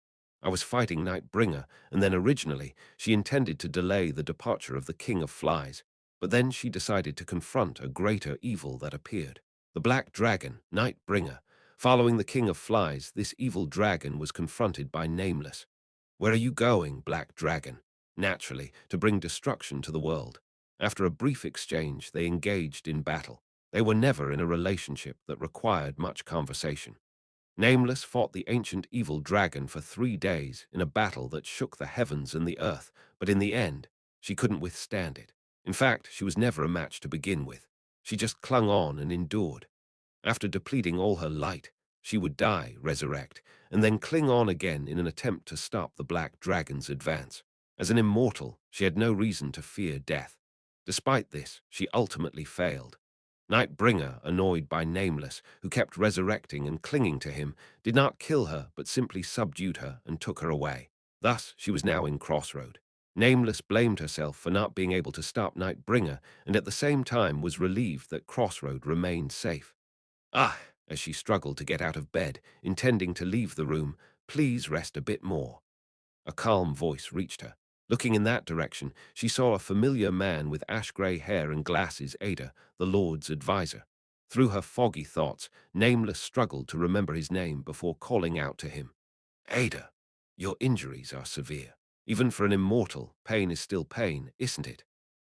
I was fighting Nightbringer, and then originally she intended to delay the departure of the King of Flies, but then she decided to confront a greater evil that appeared. The Black Dragon, Nightbringer. Following the King of Flies, this evil dragon was confronted by Nameless. Where are you going, Black Dragon? Naturally, to bring destruction to the world. After a brief exchange, they engaged in battle. They were never in a relationship that required much conversation. Nameless fought the ancient evil dragon for 3 days in a battle that shook the heavens and the earth, but in the end, she couldn't withstand it. In fact, she was never a match to begin with. She just clung on and endured. After depleting all her light, she would die, resurrect, and then cling on again in an attempt to stop the black dragon's advance. As an immortal, she had no reason to fear death. Despite this, she ultimately failed. Nightbringer, annoyed by Nameless, who kept resurrecting and clinging to him, did not kill her but simply subdued her and took her away. Thus, she was now in Crossroad. Nameless blamed herself for not being able to stop Nightbringer and at the same time was relieved that Crossroad remained safe. Ah, as she struggled to get out of bed, intending to leave the room, please rest a bit more. A calm voice reached her. Looking in that direction, she saw a familiar man with ash-gray hair and glasses, Ada, the Lord's advisor. Through her foggy thoughts, Nameless struggled to remember his name before calling out to him. Ada, your injuries are severe. Even for an immortal, pain is still pain, isn't it?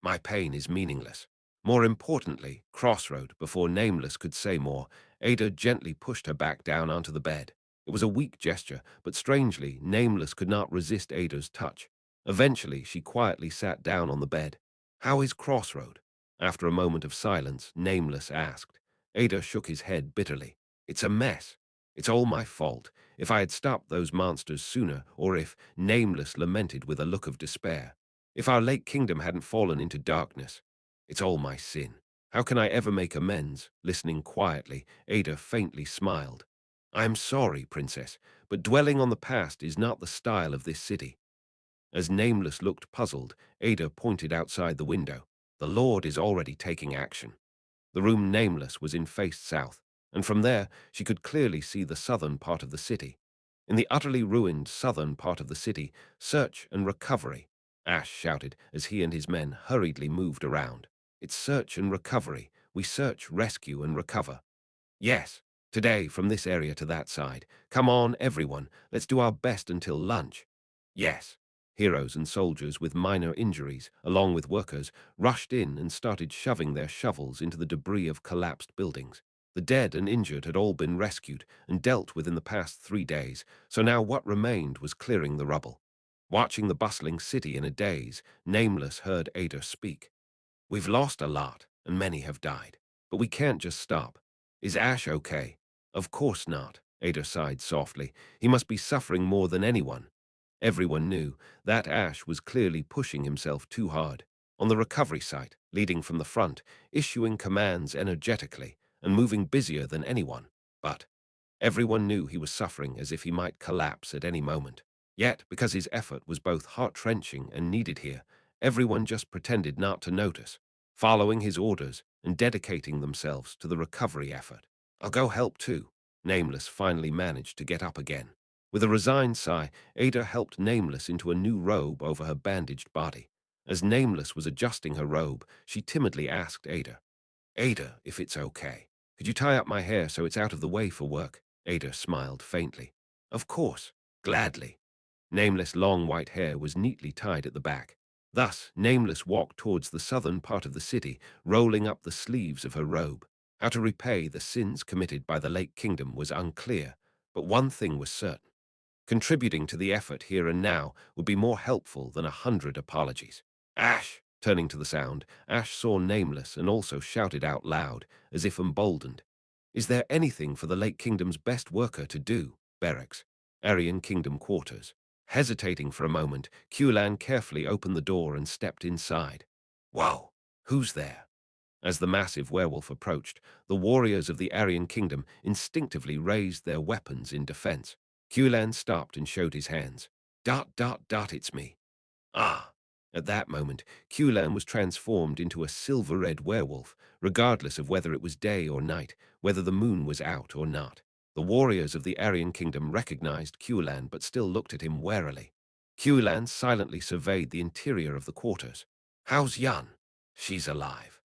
My pain is meaningless. More importantly, Crossroad, before Nameless could say more, Ada gently pushed her back down onto the bed. It was a weak gesture, but strangely, Nameless could not resist Ada's touch. Eventually, she quietly sat down on the bed. How is Crossroad? After a moment of silence, Nameless asked. Ada shook his head bitterly. It's a mess. It's all my fault. If I had stopped those monsters sooner, or if, Nameless lamented with a look of despair, if our lake kingdom hadn't fallen into darkness, it's all my sin. How can I ever make amends? Listening quietly, Ada faintly smiled. I am sorry, Princess, but dwelling on the past is not the style of this city. As Nameless looked puzzled, Ada pointed outside the window. The Lord is already taking action. The room Nameless was in faced south, and from there she could clearly see the southern part of the city. In the utterly ruined southern part of the city, search and recovery, Ash shouted as he and his men hurriedly moved around. It's search and recovery. We search, rescue, and recover. Yes, today from this area to that side. Come on, everyone. Let's do our best until lunch. Yes. Heroes and soldiers with minor injuries, along with workers, rushed in and started shoving their shovels into the debris of collapsed buildings. The dead and injured had all been rescued and dealt with in the past 3 days, so now what remained was clearing the rubble. Watching the bustling city in a daze, Nameless heard Ada speak. We've lost a lot, and many have died, but we can't just stop. Is Ash okay? Of course not, Ada sighed softly. He must be suffering more than anyone. Everyone knew that Ash was clearly pushing himself too hard. On the recovery site, leading from the front, issuing commands energetically, and moving busier than anyone. But everyone knew he was suffering as if he might collapse at any moment. Yet, because his effort was both heart-wrenching and needed here, everyone just pretended not to notice, following his orders and dedicating themselves to the recovery effort. I'll go help too. Nameless finally managed to get up again. With a resigned sigh, Ada helped Nameless into a new robe over her bandaged body. As Nameless was adjusting her robe, she timidly asked Ada, Ada, if it's okay, could you tie up my hair so it's out of the way for work? Ada smiled faintly. Of course, gladly. Nameless' long white hair was neatly tied at the back. Thus, Nameless walked towards the southern part of the city, rolling up the sleeves of her robe. How to repay the sins committed by the Lake Kingdom was unclear, but one thing was certain. Contributing to the effort here and now would be more helpful than 100 apologies. Ash! Turning to the sound, Ash saw Nameless and also shouted out loud, as if emboldened. Is there anything for the Lake Kingdom's best worker to do? Barracks. Aryan Kingdom quarters. Hesitating for a moment, Qulan carefully opened the door and stepped inside. Whoa! Who's there? As the massive werewolf approached, the warriors of the Aryan Kingdom instinctively raised their weapons in defense. Qulan stopped and showed his hands. It's me. Ah! At that moment, Qulan was transformed into a silver-red werewolf, regardless of whether it was day or night, whether the moon was out or not. The warriors of the Aryan Kingdom recognized Qulan but still looked at him warily. Qulan silently surveyed the interior of the quarters. How's Yun? She's alive.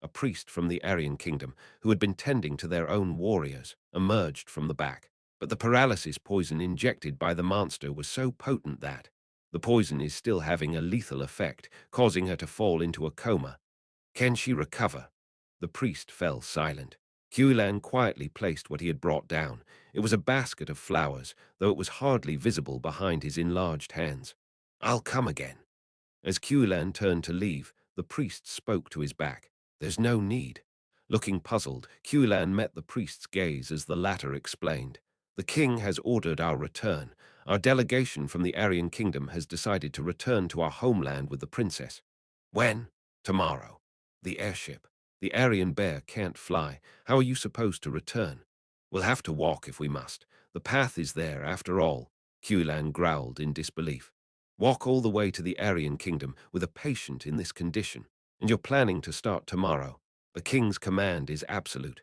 A priest from the Aryan kingdom, who had been tending to their own warriors, emerged from the back. But the paralysis poison injected by the monster was so potent that the poison is still having a lethal effect, causing her to fall into a coma. Can she recover? The priest fell silent. Qiulan quietly placed what he had brought down. It was a basket of flowers, though it was hardly visible behind his enlarged hands. I'll come again. As Qiulan turned to leave, the priest spoke to his back. There's no need. Looking puzzled, Qiulan met the priest's gaze as the latter explained. The king has ordered our return. Our delegation from the Aryan kingdom has decided to return to our homeland with the princess. When? Tomorrow. The airship. The Aryan bear can't fly. How are you supposed to return? We'll have to walk if we must. The path is there, after all. Qiulan growled in disbelief. Walk all the way to the Aryan kingdom with a patient in this condition, and you're planning to start tomorrow. The king's command is absolute.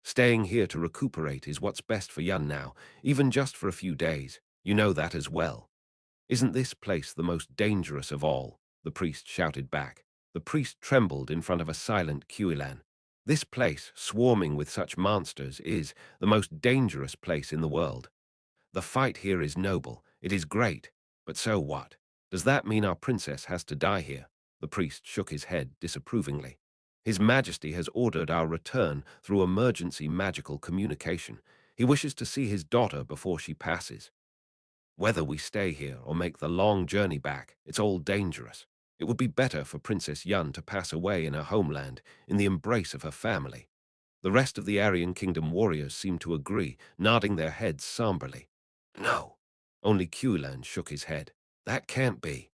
Staying here to recuperate is what's best for Yun now, even just for a few days. You know that as well. Isn't this place the most dangerous of all? The priest shouted back. The priest trembled in front of a silent Qiulan. This place, swarming with such monsters, is the most dangerous place in the world. The fight here is noble, it is great, but so what? Does that mean our princess has to die here? The priest shook his head disapprovingly. His Majesty has ordered our return through emergency magical communication. He wishes to see his daughter before she passes. Whether we stay here or make the long journey back, it's all dangerous. It would be better for Princess Yun to pass away in her homeland, in the embrace of her family. The rest of the Aryan Kingdom warriors seemed to agree, nodding their heads somberly. No. Only Qiulan shook his head. That can't be.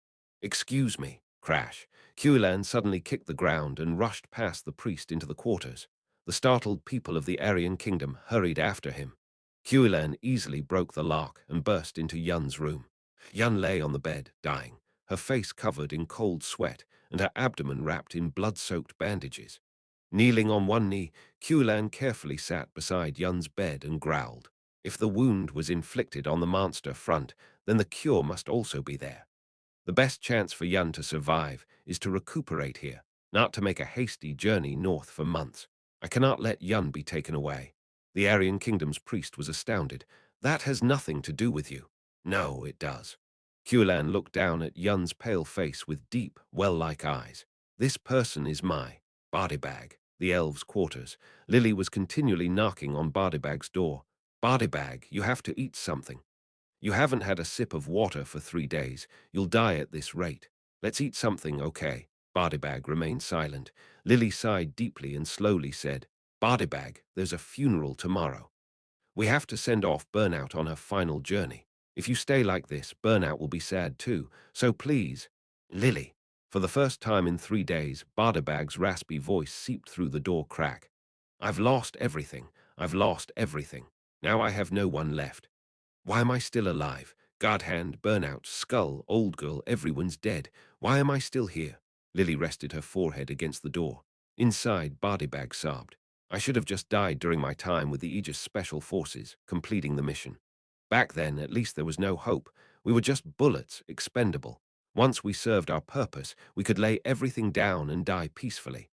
Excuse me. Crash. Qiulan suddenly kicked the ground and rushed past the priest into the quarters. The startled people of the Aryan Kingdom hurried after him. Qiulan easily broke the lock and burst into Yun's room. Yun lay on the bed, dying, her face covered in cold sweat and her abdomen wrapped in blood-soaked bandages. Kneeling on one knee, Qiulan carefully sat beside Yun's bed and growled. If the wound was inflicted on the monster front, then the cure must also be there. The best chance for Yun to survive is to recuperate here, not to make a hasty journey north for months. I cannot let Yun be taken away. The Aryan Kingdom's priest was astounded. That has nothing to do with you. No, it does. Qiulan looked down at Yun's pale face with deep, well-like eyes. This person is my Bardibag, the elves' quarters. Lily was continually knocking on Bardibag's door. Bardibag, you have to eat something. You haven't had a sip of water for 3 days. You'll die at this rate. Let's eat something, okay? Bardibag remained silent. Lily sighed deeply and slowly said, Bardibag, there's a funeral tomorrow. We have to send off Burnout on her final journey. If you stay like this, Burnout will be sad too. So please, Lily. For the first time in 3 days, Bardibag's raspy voice seeped through the door crack. I've lost everything. I've lost everything. Now I have no one left. Why am I still alive? Guardhand, Burnout, Skull, Old Girl, everyone's dead. Why am I still here? Lily rested her forehead against the door. Inside, Bardibag sobbed. I should have just died during my time with the Aegis Special Forces, completing the mission. Back then, at least there was no hope. We were just bullets, expendable. Once we served our purpose, we could lay everything down and die peacefully.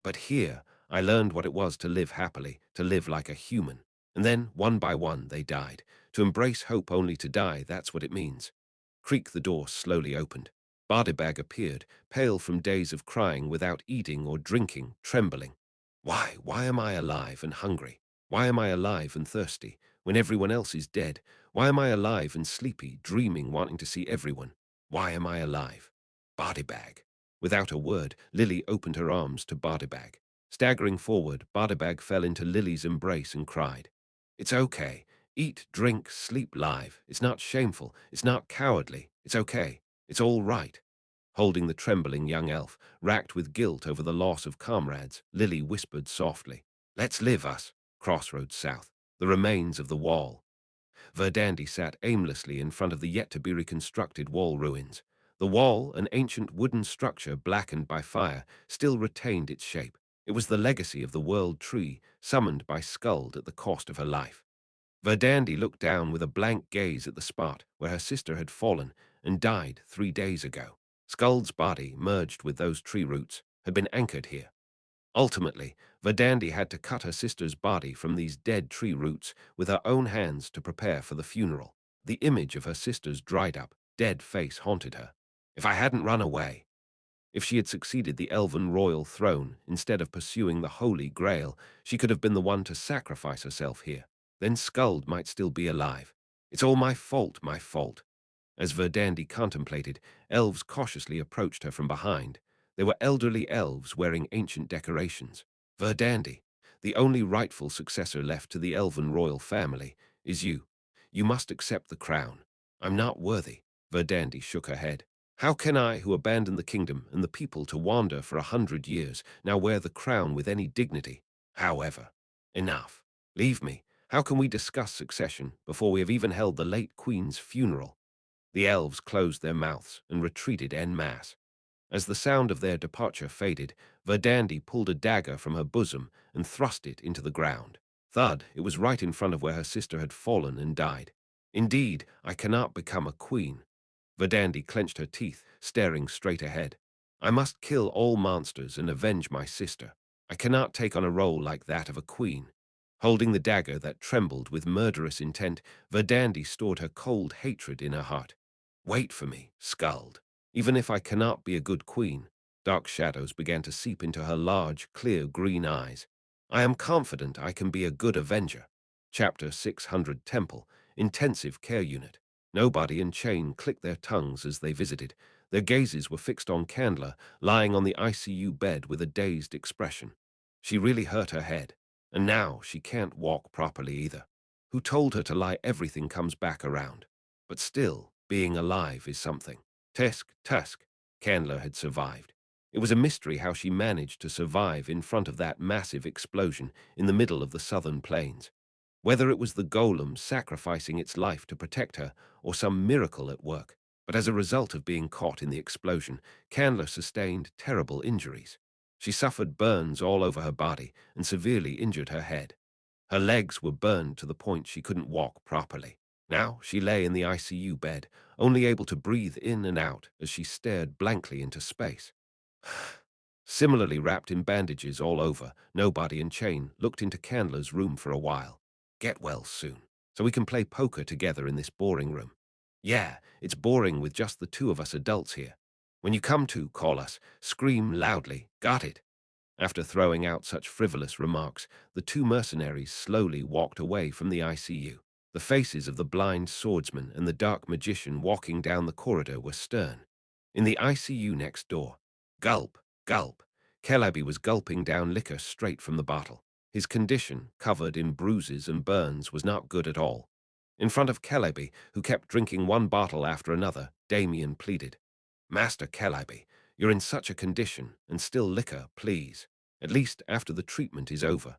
But here, I learned what it was to live happily, to live like a human. And then, one by one, they died. To embrace hope only to die, that's what it means. Creak, the door slowly opened. Bardibag appeared, pale from days of crying without eating or drinking, trembling. Why am I alive and hungry? Why am I alive and thirsty? When everyone else is dead, why am I alive and sleepy, dreaming, wanting to see everyone? Why am I alive? Bardibag. Without a word, Lily opened her arms to Bardibag. Staggering forward, Bardibag fell into Lily's embrace and cried. It's okay. Eat, drink, sleep, live. It's not shameful. It's not cowardly. It's okay. It's all right. Holding the trembling young elf, racked with guilt over the loss of comrades, Lily whispered softly, Let's live us. Crossroads South. The remains of the wall. Verdandi sat aimlessly in front of the yet-to-be-reconstructed wall ruins. The wall, an ancient wooden structure blackened by fire, still retained its shape. It was the legacy of the world tree, summoned by Skuld at the cost of her life. Verdandi looked down with a blank gaze at the spot where her sister had fallen and died 3 days ago. Skuld's body, merged with those tree roots, had been anchored here. Ultimately, Verdandi had to cut her sister's body from these dead tree roots with her own hands to prepare for the funeral. The image of her sister's dried up, dead face haunted her. If I hadn't run away, if she had succeeded the elven royal throne instead of pursuing the Holy Grail, she could have been the one to sacrifice herself here. Then Skuld might still be alive. It's all my fault, my fault. As Verdandi contemplated, elves cautiously approached her from behind. They were elderly elves wearing ancient decorations. Verdandi, the only rightful successor left to the elven royal family, is you. You must accept the crown. I'm not worthy. Verdandi shook her head. How can I, who abandoned the kingdom and the people to wander for 100 years, now wear the crown with any dignity? However, enough. Leave me. How can we discuss succession before we have even held the late queen's funeral? The elves closed their mouths and retreated en masse. As the sound of their departure faded, Verdandi pulled a dagger from her bosom and thrust it into the ground. Thud, it was right in front of where her sister had fallen and died. Indeed, I cannot become a queen. Verdandi clenched her teeth, staring straight ahead. I must kill all monsters and avenge my sister. I cannot take on a role like that of a queen. Holding the dagger that trembled with murderous intent, Verdandi stored her cold hatred in her heart. Wait for me, Skuld. Even if I cannot be a good queen, dark shadows began to seep into her large, clear green eyes. I am confident I can be a good avenger. Chapter 600 Temple, Intensive Care Unit. Nobody and Chain clicked their tongues as they visited. Their gazes were fixed on Candler, lying on the ICU bed with a dazed expression. She really hurt her head, and now she can't walk properly either. Who told her to lie? Everything comes back around. But still, being alive is something. Tusk, Candler had survived. It was a mystery how she managed to survive in front of that massive explosion in the middle of the southern plains. Whether it was the golem sacrificing its life to protect her or some miracle at work, but as a result of being caught in the explosion, Candler sustained terrible injuries. She suffered burns all over her body and severely injured her head. Her legs were burned to the point she couldn't walk properly. Now she lay in the ICU bed, only able to breathe in and out as she stared blankly into space. Similarly wrapped in bandages all over, Nobody and Chain looked into Candler's room for a while. Get well soon, so we can play poker together in this boring room. Yeah, it's boring with just the two of us adults here. When you come to, call us. Scream loudly. Got it? After throwing out such frivolous remarks, the two mercenaries slowly walked away from the ICU. The faces of the blind swordsman and the dark magician walking down the corridor were stern. In the ICU next door, gulp, gulp, Celebi was gulping down liquor straight from the bottle. His condition, covered in bruises and burns, was not good at all. In front of Celebi, who kept drinking one bottle after another, Damien pleaded, Master Celebi, you're in such a condition, and still liquor, please. At least after the treatment is over.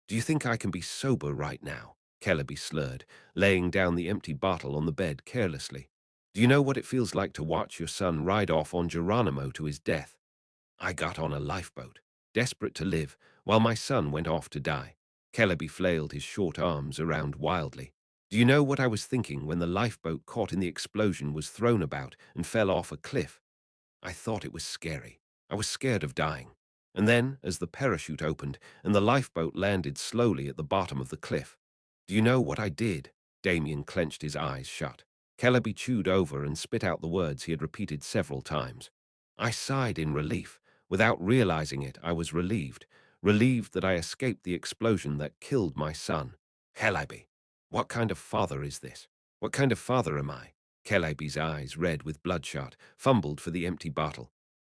Do you think I can be sober right now? Celebi slurred, laying down the empty bottle on the bed carelessly. Do you know what it feels like to watch your son ride off on Geronimo to his death? I got on a lifeboat, desperate to live, while my son went off to die. Celebi flailed his short arms around wildly. Do you know what I was thinking when the lifeboat caught in the explosion was thrown about and fell off a cliff? I thought it was scary. I was scared of dying. And then, as the parachute opened and the lifeboat landed slowly at the bottom of the cliff, do you know what I did? Damien clenched his eyes shut. Celebi chewed over and spit out the words he had repeated several times. I sighed in relief. Without realizing it, I was relieved. Relieved that I escaped the explosion that killed my son. Celebi, what kind of father is this? What kind of father am I? Celebi's eyes, red with bloodshot, fumbled for the empty bottle.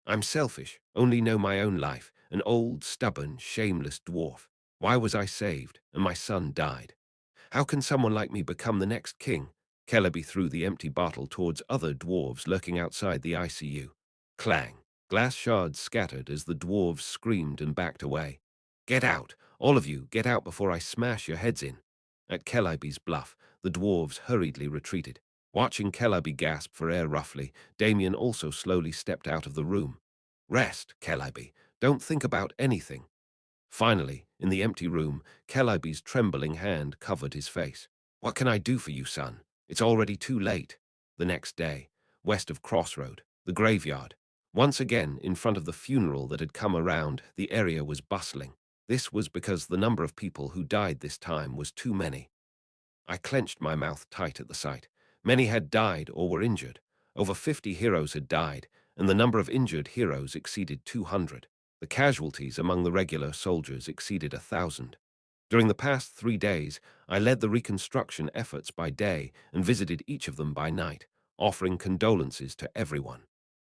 I'm selfish, only know my own life, an old, stubborn, shameless dwarf. Why was I saved, and my son died? How can someone like me become the next king? Celebi threw the empty bottle towards other dwarves lurking outside the ICU. Clang. Glass shards scattered as the dwarves screamed and backed away. Get out! All of you, get out before I smash your heads in. At Celebi's bluff, the dwarves hurriedly retreated. Watching Celebi gasp for air roughly, Damien also slowly stepped out of the room. Rest, Celebi. Don't think about anything. Finally, in the empty room, Celebi's trembling hand covered his face. What can I do for you, son? It's already too late. The next day, west of Crossroad, the graveyard. Once again, in front of the funeral that had come around, the area was bustling. This was because the number of people who died this time was too many. I clenched my mouth tight at the sight. Many had died or were injured. Over 50 heroes had died, and the number of injured heroes exceeded 200. The casualties among the regular soldiers exceeded 1,000. During the past 3 days, I led the reconstruction efforts by day and visited each of them by night, offering condolences to everyone.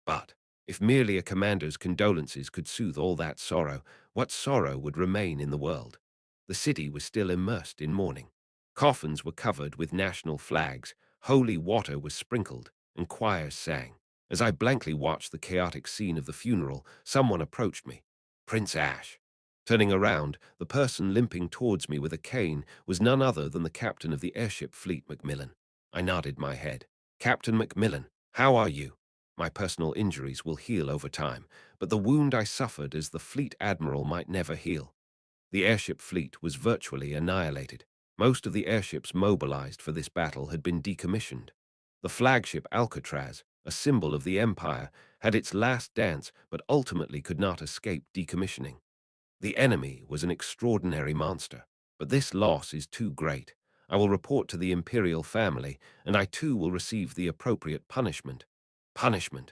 But if merely a commander's condolences could soothe all that sorrow, what sorrow would remain in the world? The city was still immersed in mourning. Coffins were covered with national flags, holy water was sprinkled, and choirs sang. As I blankly watched the chaotic scene of the funeral, someone approached me. Prince Ash. Turning around, the person limping towards me with a cane was none other than the captain of the airship fleet, Macmillan. I nodded my head. Captain Macmillan, how are you? My personal injuries will heal over time, but the wound I suffered as the fleet admiral might never heal. The airship fleet was virtually annihilated. Most of the airships mobilized for this battle had been decommissioned. The flagship Alcatraz, a symbol of the Empire, had its last dance but ultimately could not escape decommissioning. The enemy was an extraordinary monster, but this loss is too great. I will report to the imperial family, and I too will receive the appropriate punishment. Punishment.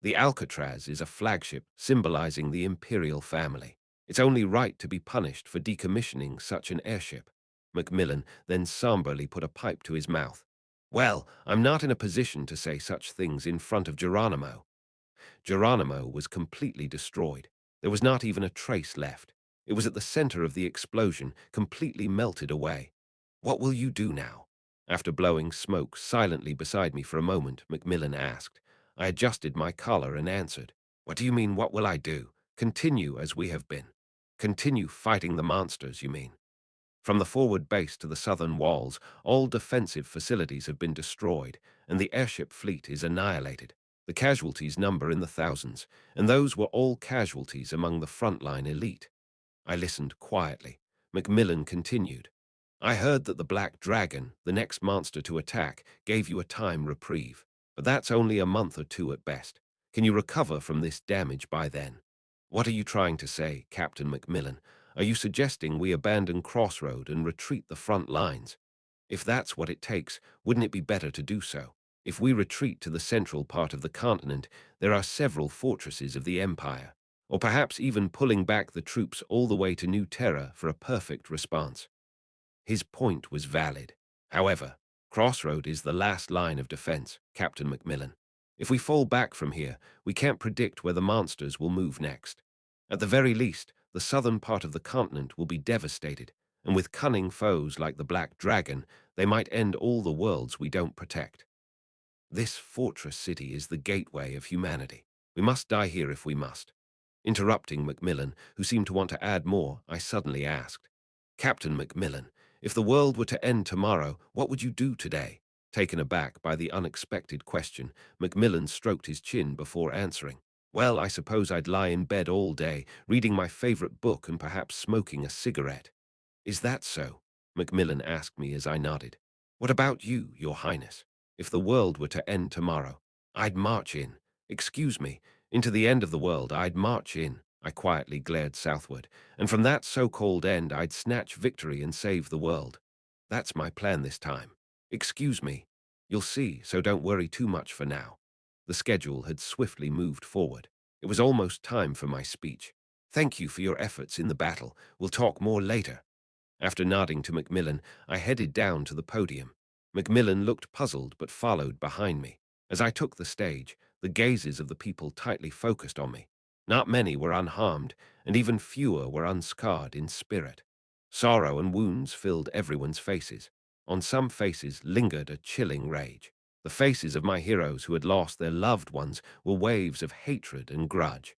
The Alcatraz is a flagship symbolizing the imperial family. It's only right to be punished for decommissioning such an airship. Macmillan then somberly put a pipe to his mouth. Well, I'm not in a position to say such things in front of Geronimo. Geronimo was completely destroyed. There was not even a trace left. It was at the center of the explosion, completely melted away. What will you do now? After blowing smoke silently beside me for a moment, Macmillan asked. I adjusted my collar and answered. What do you mean, what will I do? Continue as we have been. Continue fighting the monsters, you mean? From the forward base to the southern walls, all defensive facilities have been destroyed, and the airship fleet is annihilated. The casualties number in the thousands, and those were all casualties among the frontline elite. I listened quietly. Macmillan continued. I heard that the Black Dragon, the next monster to attack, gave you a time reprieve. But that's only a month or two at best. Can you recover from this damage by then? What are you trying to say, Captain Macmillan? Are you suggesting we abandon Crossroad and retreat the front lines? If that's what it takes, wouldn't it be better to do so? If we retreat to the central part of the continent, there are several fortresses of the Empire, or perhaps even pulling back the troops all the way to New Terra for a perfect response. His point was valid. However, Crossroad is the last line of defense, Captain Macmillan. If we fall back from here, we can't predict where the monsters will move next. At the very least, the southern part of the continent will be devastated, and with cunning foes like the Black Dragon, they might end all the worlds we don't protect. This fortress city is the gateway of humanity. We must die here if we must. Interrupting Macmillan, who seemed to want to add more, I suddenly asked, Captain Macmillan, if the world were to end tomorrow, what would you do today? Taken aback by the unexpected question, Macmillan stroked his chin before answering. Well, I suppose I'd lie in bed all day, reading my favorite book and perhaps smoking a cigarette. Is that so? Macmillan asked me as I nodded. What about you, Your Highness? If the world were to end tomorrow, I'd march in. Excuse me, into the end of the world, I'd march in. I quietly glared southward, and from that so-called end I'd snatch victory and save the world. That's my plan this time. Excuse me. You'll see, so don't worry too much for now. The schedule had swiftly moved forward. It was almost time for my speech. Thank you for your efforts in the battle. We'll talk more later. After nodding to Macmillan, I headed down to the podium. Macmillan looked puzzled but followed behind me. As I took the stage, the gazes of the people tightly focused on me. Not many were unharmed, and even fewer were unscarred in spirit. Sorrow and wounds filled everyone's faces. On some faces lingered a chilling rage. The faces of my heroes who had lost their loved ones were waves of hatred and grudge.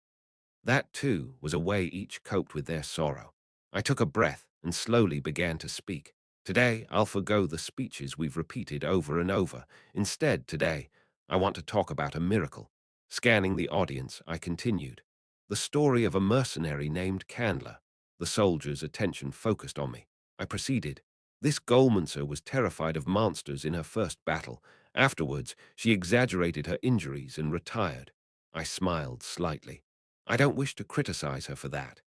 That, too, was a way each coped with their sorrow. I took a breath and slowly began to speak. Today, I'll forgo the speeches we've repeated over and over. Instead, today, I want to talk about a miracle. Scanning the audience, I continued. The story of a mercenary named Candler. The soldiers' attention focused on me. I proceeded. This Goldmancer was terrified of monsters in her first battle. Afterwards, she exaggerated her injuries and retired. I smiled slightly. I don't wish to criticize her for that.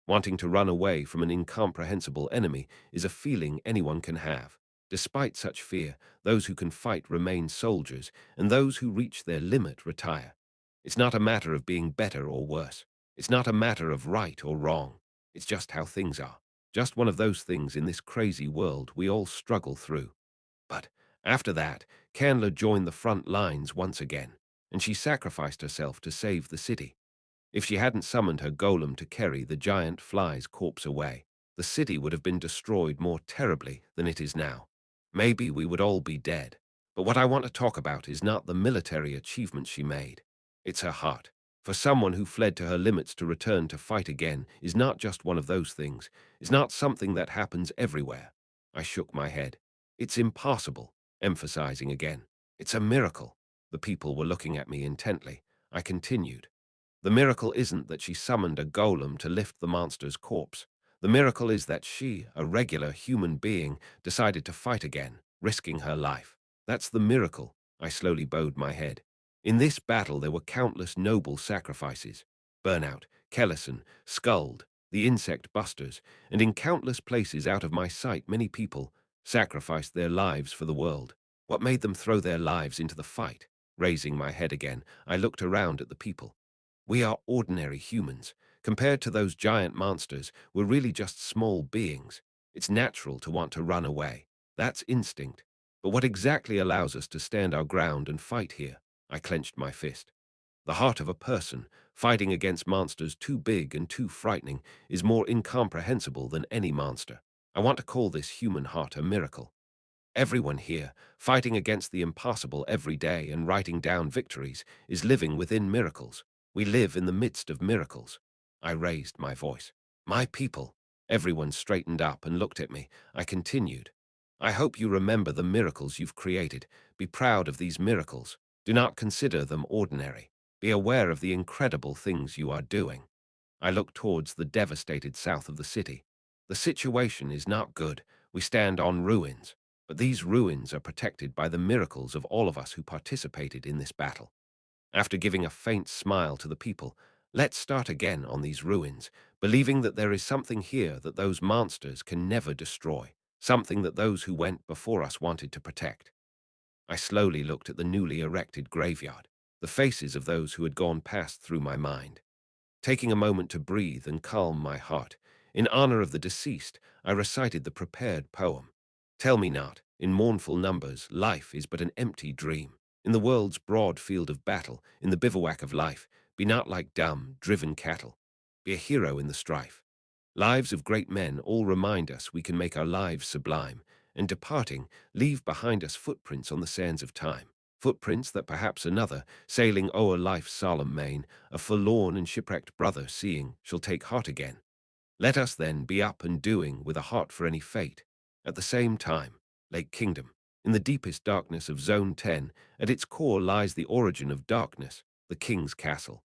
Wanting to run away from an incomprehensible enemy is a feeling anyone can have. Despite such fear, those who can fight remain soldiers, and those who reach their limit retire. It's not a matter of being better or worse. It's not a matter of right or wrong. It's just how things are. Just one of those things in this crazy world we all struggle through. But after that, Candler joined the front lines once again, and she sacrificed herself to save the city. If she hadn't summoned her golem to carry the giant fly's corpse away, the city would have been destroyed more terribly than it is now. Maybe we would all be dead. But what I want to talk about is not the military achievements she made. It's her heart. For someone who fled to her limits to return to fight again is not just one of those things. It's not something that happens everywhere. I shook my head. It's impossible, emphasizing again. It's a miracle. The people were looking at me intently. I continued. The miracle isn't that she summoned a golem to lift the monster's corpse. The miracle is that she, a regular human being, decided to fight again, risking her life. That's the miracle. I slowly bowed my head. In this battle there were countless noble sacrifices. Burnout, Kellison, Skuld, the insect busters, and in countless places out of my sight many people sacrificed their lives for the world. What made them throw their lives into the fight? Raising my head again, I looked around at the people. We are ordinary humans. Compared to those giant monsters, we're really just small beings. It's natural to want to run away. That's instinct. But what exactly allows us to stand our ground and fight here? I clenched my fist. The heart of a person, fighting against monsters too big and too frightening, is more incomprehensible than any monster. I want to call this human heart a miracle. Everyone here, fighting against the impossible every day and writing down victories, is living within miracles. We live in the midst of miracles. I raised my voice. My people. Everyone straightened up and looked at me. I continued. I hope you remember the miracles you've created. Be proud of these miracles. Do not consider them ordinary. Be aware of the incredible things you are doing. I looked towards the devastated south of the city. The situation is not good. We stand on ruins. But these ruins are protected by the miracles of all of us who participated in this battle. After giving a faint smile to the people, let's start again on these ruins, believing that there is something here that those monsters can never destroy, something that those who went before us wanted to protect. I slowly looked at the newly erected graveyard. The faces of those who had gone passed through my mind. Taking a moment to breathe and calm my heart, in honor of the deceased, I recited the prepared poem. Tell me not, in mournful numbers, life is but an empty dream. In the world's broad field of battle, in the bivouac of life, be not like dumb, driven cattle. Be a hero in the strife. Lives of great men all remind us we can make our lives sublime, and departing, leave behind us footprints on the sands of time. Footprints that perhaps another, sailing o'er life's solemn main, a forlorn and shipwrecked brother seeing, shall take heart again. Let us then be up and doing with a heart for any fate. At the same time, Lake Kingdom, in the deepest darkness of Zone 10, at its core lies the origin of darkness, the king's castle.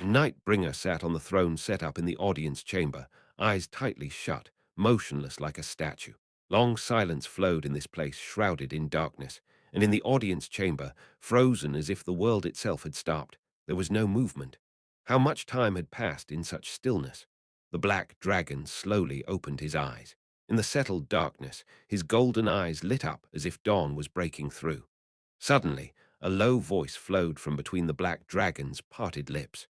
Nightbringer sat on the throne set up in the audience chamber, eyes tightly shut, motionless like a statue. Long silence flowed in this place shrouded in darkness, and in the audience chamber, frozen as if the world itself had stopped, there was no movement. How much time had passed in such stillness? The black dragon slowly opened his eyes. In the settled darkness, his golden eyes lit up as if dawn was breaking through. Suddenly, a low voice flowed from between the black dragon's parted lips.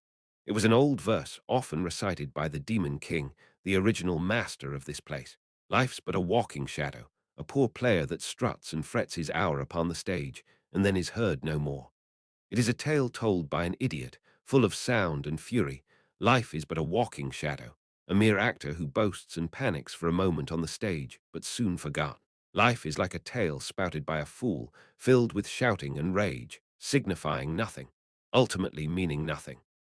It was an old verse often recited by the Demon King, the original master of this place. Life's but a walking shadow, a poor player that struts and frets his hour upon the stage, and then is heard no more. It is a tale told by an idiot, full of sound and fury. Life is but a walking shadow, a mere actor who boasts and panics for a moment on the stage, but soon forgot. Life is like a tale spouted by a fool, filled with shouting and rage, signifying nothing, ultimately meaning nothing.